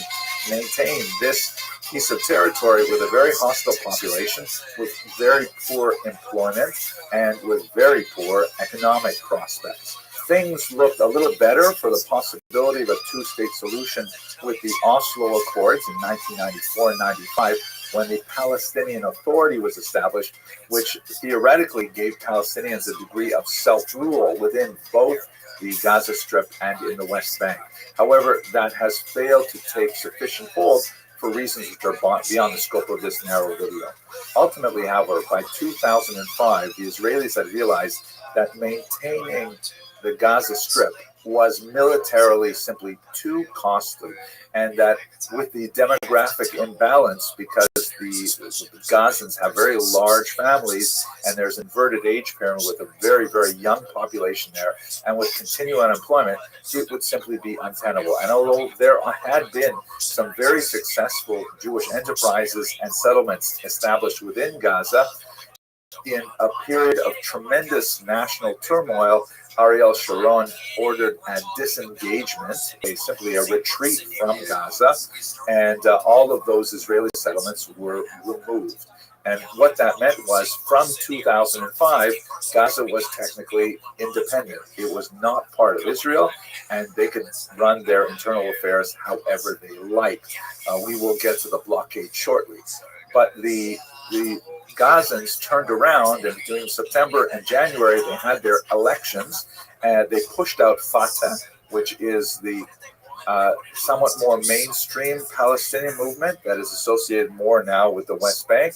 maintain this piece of territory with a very hostile population, with very poor employment, and with very poor economic prospects. Things looked a little better for the possibility of a two-state solution with the Oslo Accords in 1994 and 95, when the Palestinian Authority was established, which theoretically gave Palestinians a degree of self-rule within both the Gaza Strip and in the West Bank. However, that has failed to take sufficient hold for reasons which are beyond the scope of this narrow video. Ultimately, however, by 2005, the Israelis had realized that maintaining the Gaza Strip was militarily simply too costly, and that with the demographic imbalance, because the Gazans have very large families and there's inverted age pyramid with a very, very young population there, and with continued unemployment, it would simply be untenable. And although there had been some very successful Jewish enterprises and settlements established within Gaza, in a period of tremendous national turmoil, Ariel Sharon ordered a disengagement, simply a retreat from Gaza, and all of those Israeli settlements were removed. And what that meant was, from 2005, Gaza was technically independent. It was not part of Israel, and they could run their internal affairs however they liked. We will get to the blockade shortly. But the Gazans turned around, and during September and January, they had their elections, and they pushed out Fatah, which is the somewhat more mainstream Palestinian movement that is associated more now with the West Bank.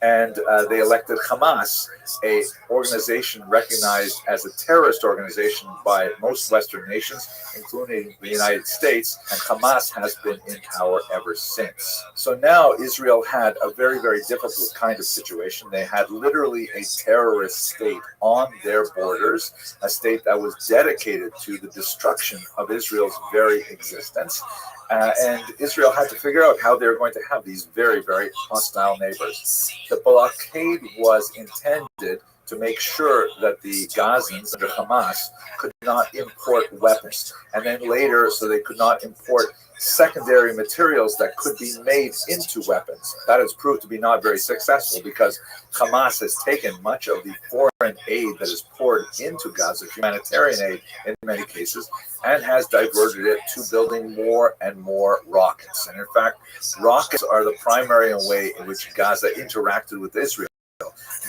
And they elected Hamas, a organization recognized as a terrorist organization by most Western nations, including the United States, and Hamas has been in power ever since. So now Israel had a very, very difficult kind of situation. They had literally a terrorist state on their borders, a state that was dedicated to the destruction of Israel's very existence. And Israel had to figure out how they were going to have these very, very hostile neighbors. The blockade was intended to make sure that the Gazans under Hamas could not import weapons. And then later, so they could not import secondary materials that could be made into weapons. That has proved to be not very successful, because Hamas has taken much of the foreign aid that is poured into Gaza, humanitarian aid in many cases, and has diverted it to building more and more rockets. And in fact, rockets are the primary way in which Gaza interacted with Israel.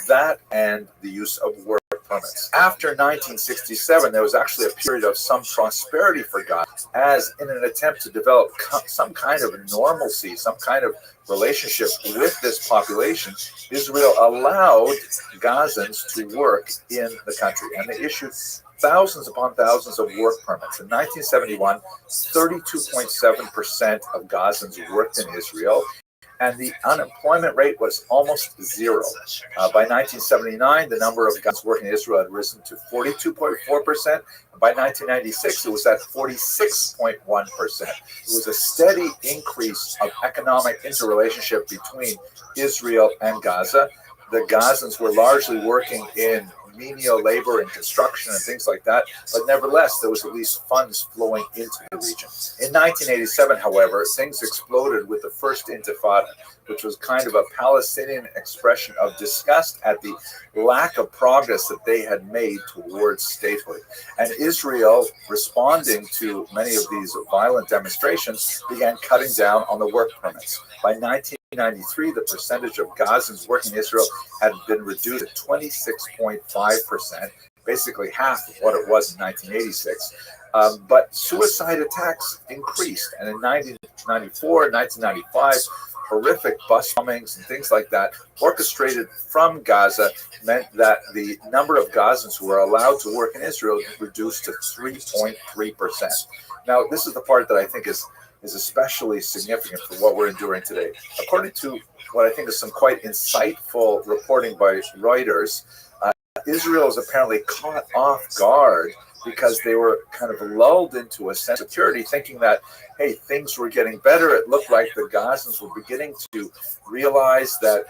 That and the use of work permits. After 1967, there was actually a period of some prosperity for Gaza, as in an attempt to develop some kind of normalcy, some kind of relationship with this population, Israel allowed Gazans to work in the country, and they issued thousands upon thousands of work permits. In 1971, 32.7% of Gazans worked in Israel, and the unemployment rate was almost zero. By 1979, the number of guys working in Israel had risen to 42.4%. By 1996, it was at 46.1%. It was a steady increase of economic interrelationship between Israel and Gaza. The Gazans were largely working in menial labor and construction and things like that, but nevertheless, there was at least funds flowing into the region. In 1987, however, things exploded with the first Intifada, which was kind of a Palestinian expression of disgust at the lack of progress that they had made towards statehood. And Israel, responding to many of these violent demonstrations, began cutting down on the work permits. By 1993, the percentage of Gazans working in Israel had been reduced to 26.5%, basically half of what it was in 1986. But suicide attacks increased, and in 1994, 1995, horrific bus bombings and things like that, orchestrated from Gaza, meant that the number of Gazans who were allowed to work in Israel reduced to 3.3%. Now, this is the part that I think is especially significant for what we're enduring today. According to what I think is some quite insightful reporting by Reuters, Israel is apparently caught off guard because they were kind of lulled into a sense of security, thinking that, hey, things were getting better. It looked like the Gazans were beginning to realize that,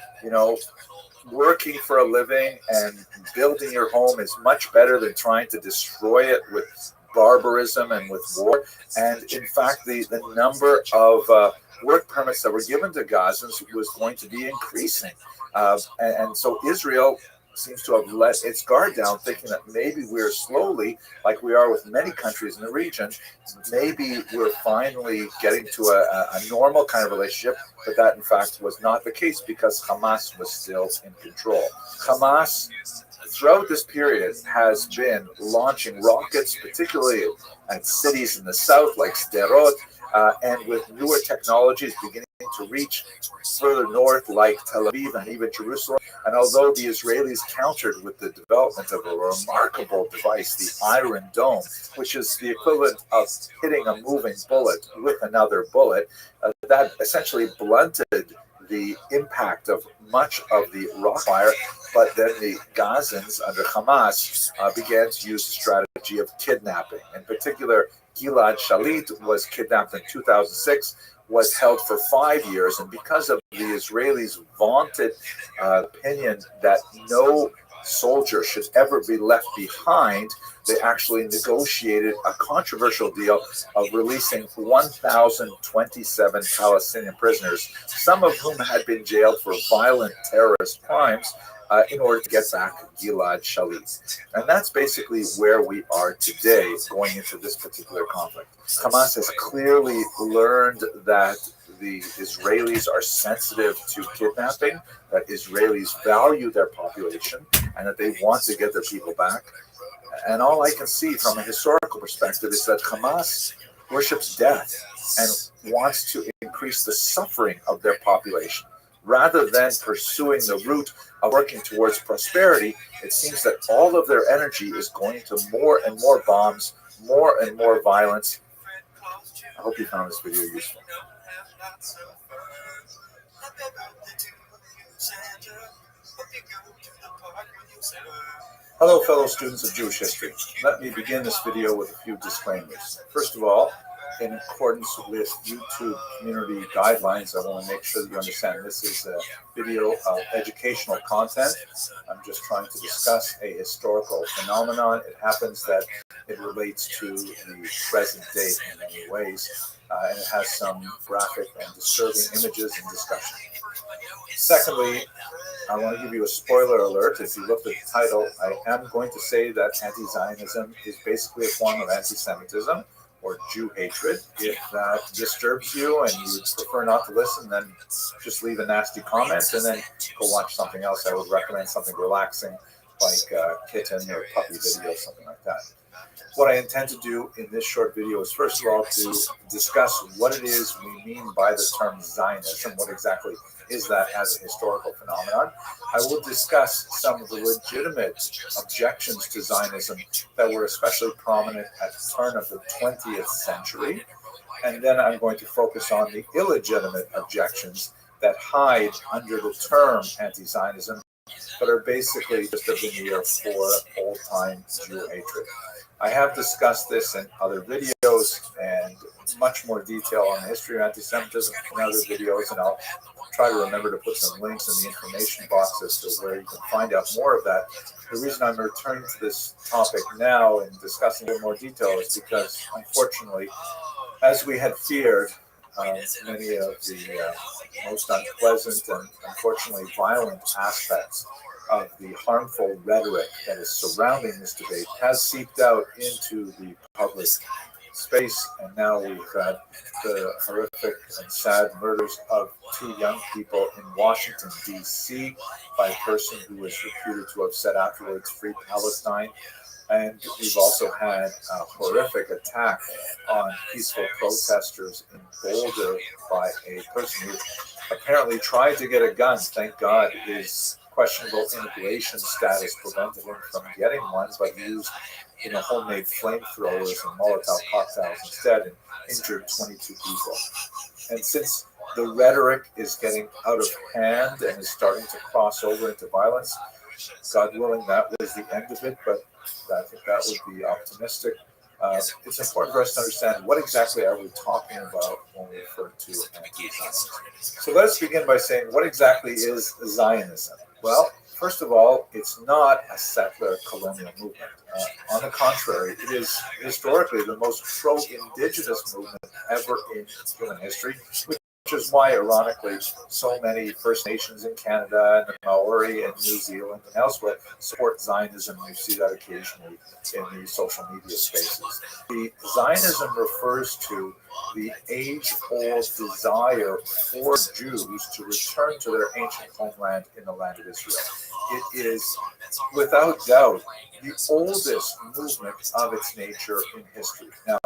working for a living and building your home is much better than trying to destroy it with barbarism and with war. And in fact, the number of work permits that were given to Gazans was going to be increasing. And so Israel seems to have let its guard down, thinking that maybe we're slowly, like we are with many countries in the region, maybe we're finally getting to a normal kind of relationship, but that in fact was not the case because Hamas was still in control. Hamas, throughout this period, has been launching rockets, particularly at cities in the south like Sderot, and with newer technologies beginning to reach further north like Tel Aviv and even Jerusalem. And although the Israelis countered with the development of a remarkable device, the Iron Dome, which is the equivalent of hitting a moving bullet with another bullet, that essentially blunted the impact of much of the rock fire. But then the Gazans under Hamas began to use the strategy of kidnapping. In particular, Gilad Shalit was kidnapped in 2006, was held for 5 years, and because of the Israelis' vaunted opinion that no soldier should ever be left behind, they actually negotiated a controversial deal of releasing 1,027 Palestinian prisoners, some of whom had been jailed for violent terrorist crimes, in order to get back Gilad Shalit. And that's basically where we are today going into this particular conflict. Hamas has clearly learned that the Israelis are sensitive to kidnapping, that Israelis value their population, and that they want to get their people back. And all I can see from a historical perspective is that Hamas worships death and wants to increase the suffering of their population. Rather than pursuing the route of working towards prosperity, it seems that all of their energy is going to more and more bombs, more and more violence. I hope you found this video useful. Hello, fellow students of Jewish history. Let me begin this video with a few disclaimers. First of all, in accordance with YouTube community guidelines, I want to make sure that you understand this is a video of educational content. I'm just trying to discuss a historical phenomenon. It happens that it relates to the present day in many ways, and it has some graphic and disturbing images and discussion. Secondly, I want to give you a spoiler alert. If you look at the title, I am going to say that anti-Zionism is basically a form of anti-Semitism or Jew hatred. If that disturbs you and you prefer not to listen, then just leave a nasty comment and then go watch something else. I would recommend something relaxing like a kitten or puppy video, something like that. What I intend to do in this short video is, first of all, to discuss what it is we mean by the term Zionism. What exactly is that as a historical phenomenon? I will discuss some of the legitimate objections to Zionism that were especially prominent at the turn of the 20th century. And then I'm going to focus on the illegitimate objections that hide under the term anti-Zionism, but are basically just a veneer for old-time Jew hatred. I have discussed this in other videos and much more detail on the history of anti-Semitism in other videos, and I'll try to remember to put some links in the information box as to where you can find out more of that. The reason I'm returning to this topic now and discussing it in more detail is because, unfortunately, as we had feared, many of the most unpleasant and unfortunately violent aspects of the harmful rhetoric that is surrounding this debate has seeped out into the public space, and now we've had the horrific and sad murders of 2 young people in Washington, D.C. by a person who was reputed to have said afterwards, "Free Palestine." And we've also had a horrific attack on peaceful protesters in Boulder by a person who apparently tried to get a gun. Thank God his questionable immigration status prevented him from getting one, but he used homemade flamethrowers and Molotov cocktails instead and injured 22 people. And since the rhetoric is getting out of hand and is starting to cross over into violence, God willing, that was the end of it, but I think that would be optimistic. It's important for us to understand what exactly are we talking about when we refer to anti-Zionism. So let's begin by saying, what exactly is Zionism? Well, first of all, it's not a settler colonial movement. On the contrary, it is historically the most pro-indigenous movement ever in human history, which is why, ironically, so many First Nations in Canada and the Maori and New Zealand and elsewhere support Zionism. You see that occasionally in the social media spaces. The Zionism refers to the age-old desire for Jews to return to their ancient homeland in the land of Israel. It is, without doubt, the oldest movement of its nature in history. Now,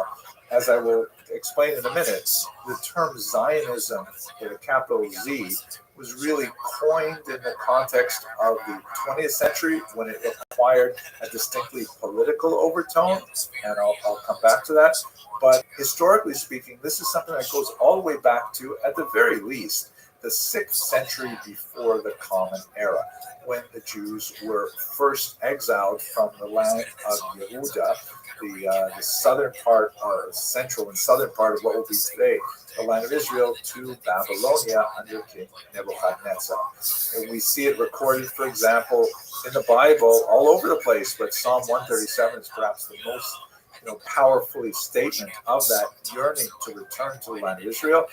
as I will explain in a minute, the term Zionism, with a capital Z, was really coined in the context of the 20th century when it acquired a distinctly political overtone, and I'll come back to that. But historically speaking, this is something that goes all the way back to, at the very least, the 6th century before the Common Era, when the Jews were first exiled from the land of Yehuda, the southern part, or central and southern part of what will be today the land of Israel, to Babylonia under King Nebuchadnezzar. And we see it recorded, for example, in the Bible all over the place, but Psalm 137 is perhaps the most powerfully statement of that yearning to return to the land of Israel.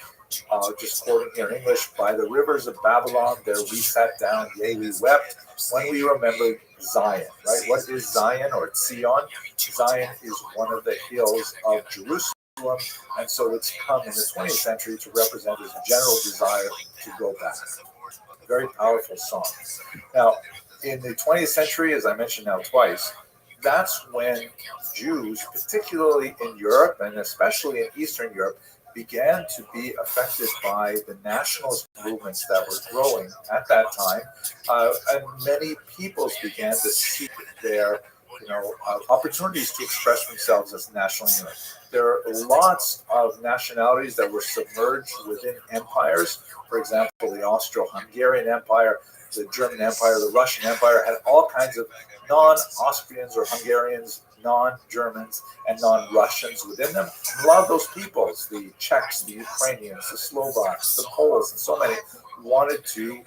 Just quoting here in English, "By the rivers of Babylon, there we sat down, yea, we wept, when we remembered Zion." Right? What is Zion, or Zion? Zion is one of the hills of Jerusalem, and so it's come in the 20th century to represent his general desire to go back. A very powerful song. Now, in the 20th century, as I mentioned now twice, that's when Jews, particularly in Europe and especially in Eastern Europe, began to be affected by the nationalist movements that were growing at that time, and many peoples began to seek their opportunities to express themselves as national unit. There are lots of nationalities that were submerged within empires. For example, the Austro-Hungarian Empire, the German Empire, the Russian Empire had all kinds of non-Austrians or Hungarians, non-Germans, and non-Russians within them. And a lot of those peoples, the Czechs, the Ukrainians, the Slovaks, the Poles, and so many, wanted to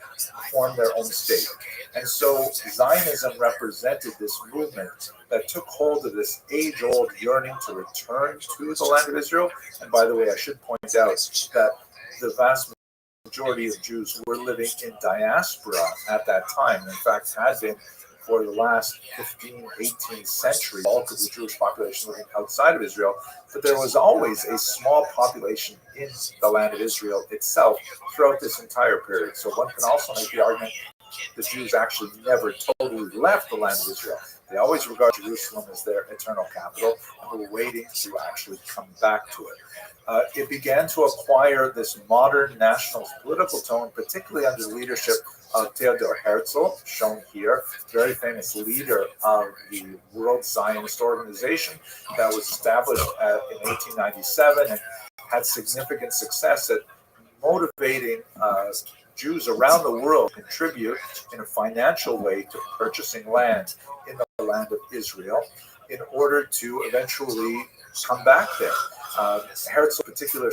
form their own state. And so Zionism represented this movement that took hold of this age-old yearning to return to the land of Israel. And by the way, I should point out that the vast majority of Jews were living in diaspora at that time. In fact, had been for the last 15th, 18th century, bulk of the Jewish population living outside of Israel, but there was always a small population in the land of Israel itself throughout this entire period. So one can also make the argument the Jews actually never totally left the land of Israel. They always regard Jerusalem as their eternal capital, and were waiting to actually come back to it. It began to acquire this modern nationalist political tone, particularly under the leadership of Theodor Herzl, shown here, very famous leader of the World Zionist Organization that was established in 1897 and had significant success at motivating Jews around the world contribute in a financial way to purchasing land in the land of Israel in order to eventually come back there. Herzl's particular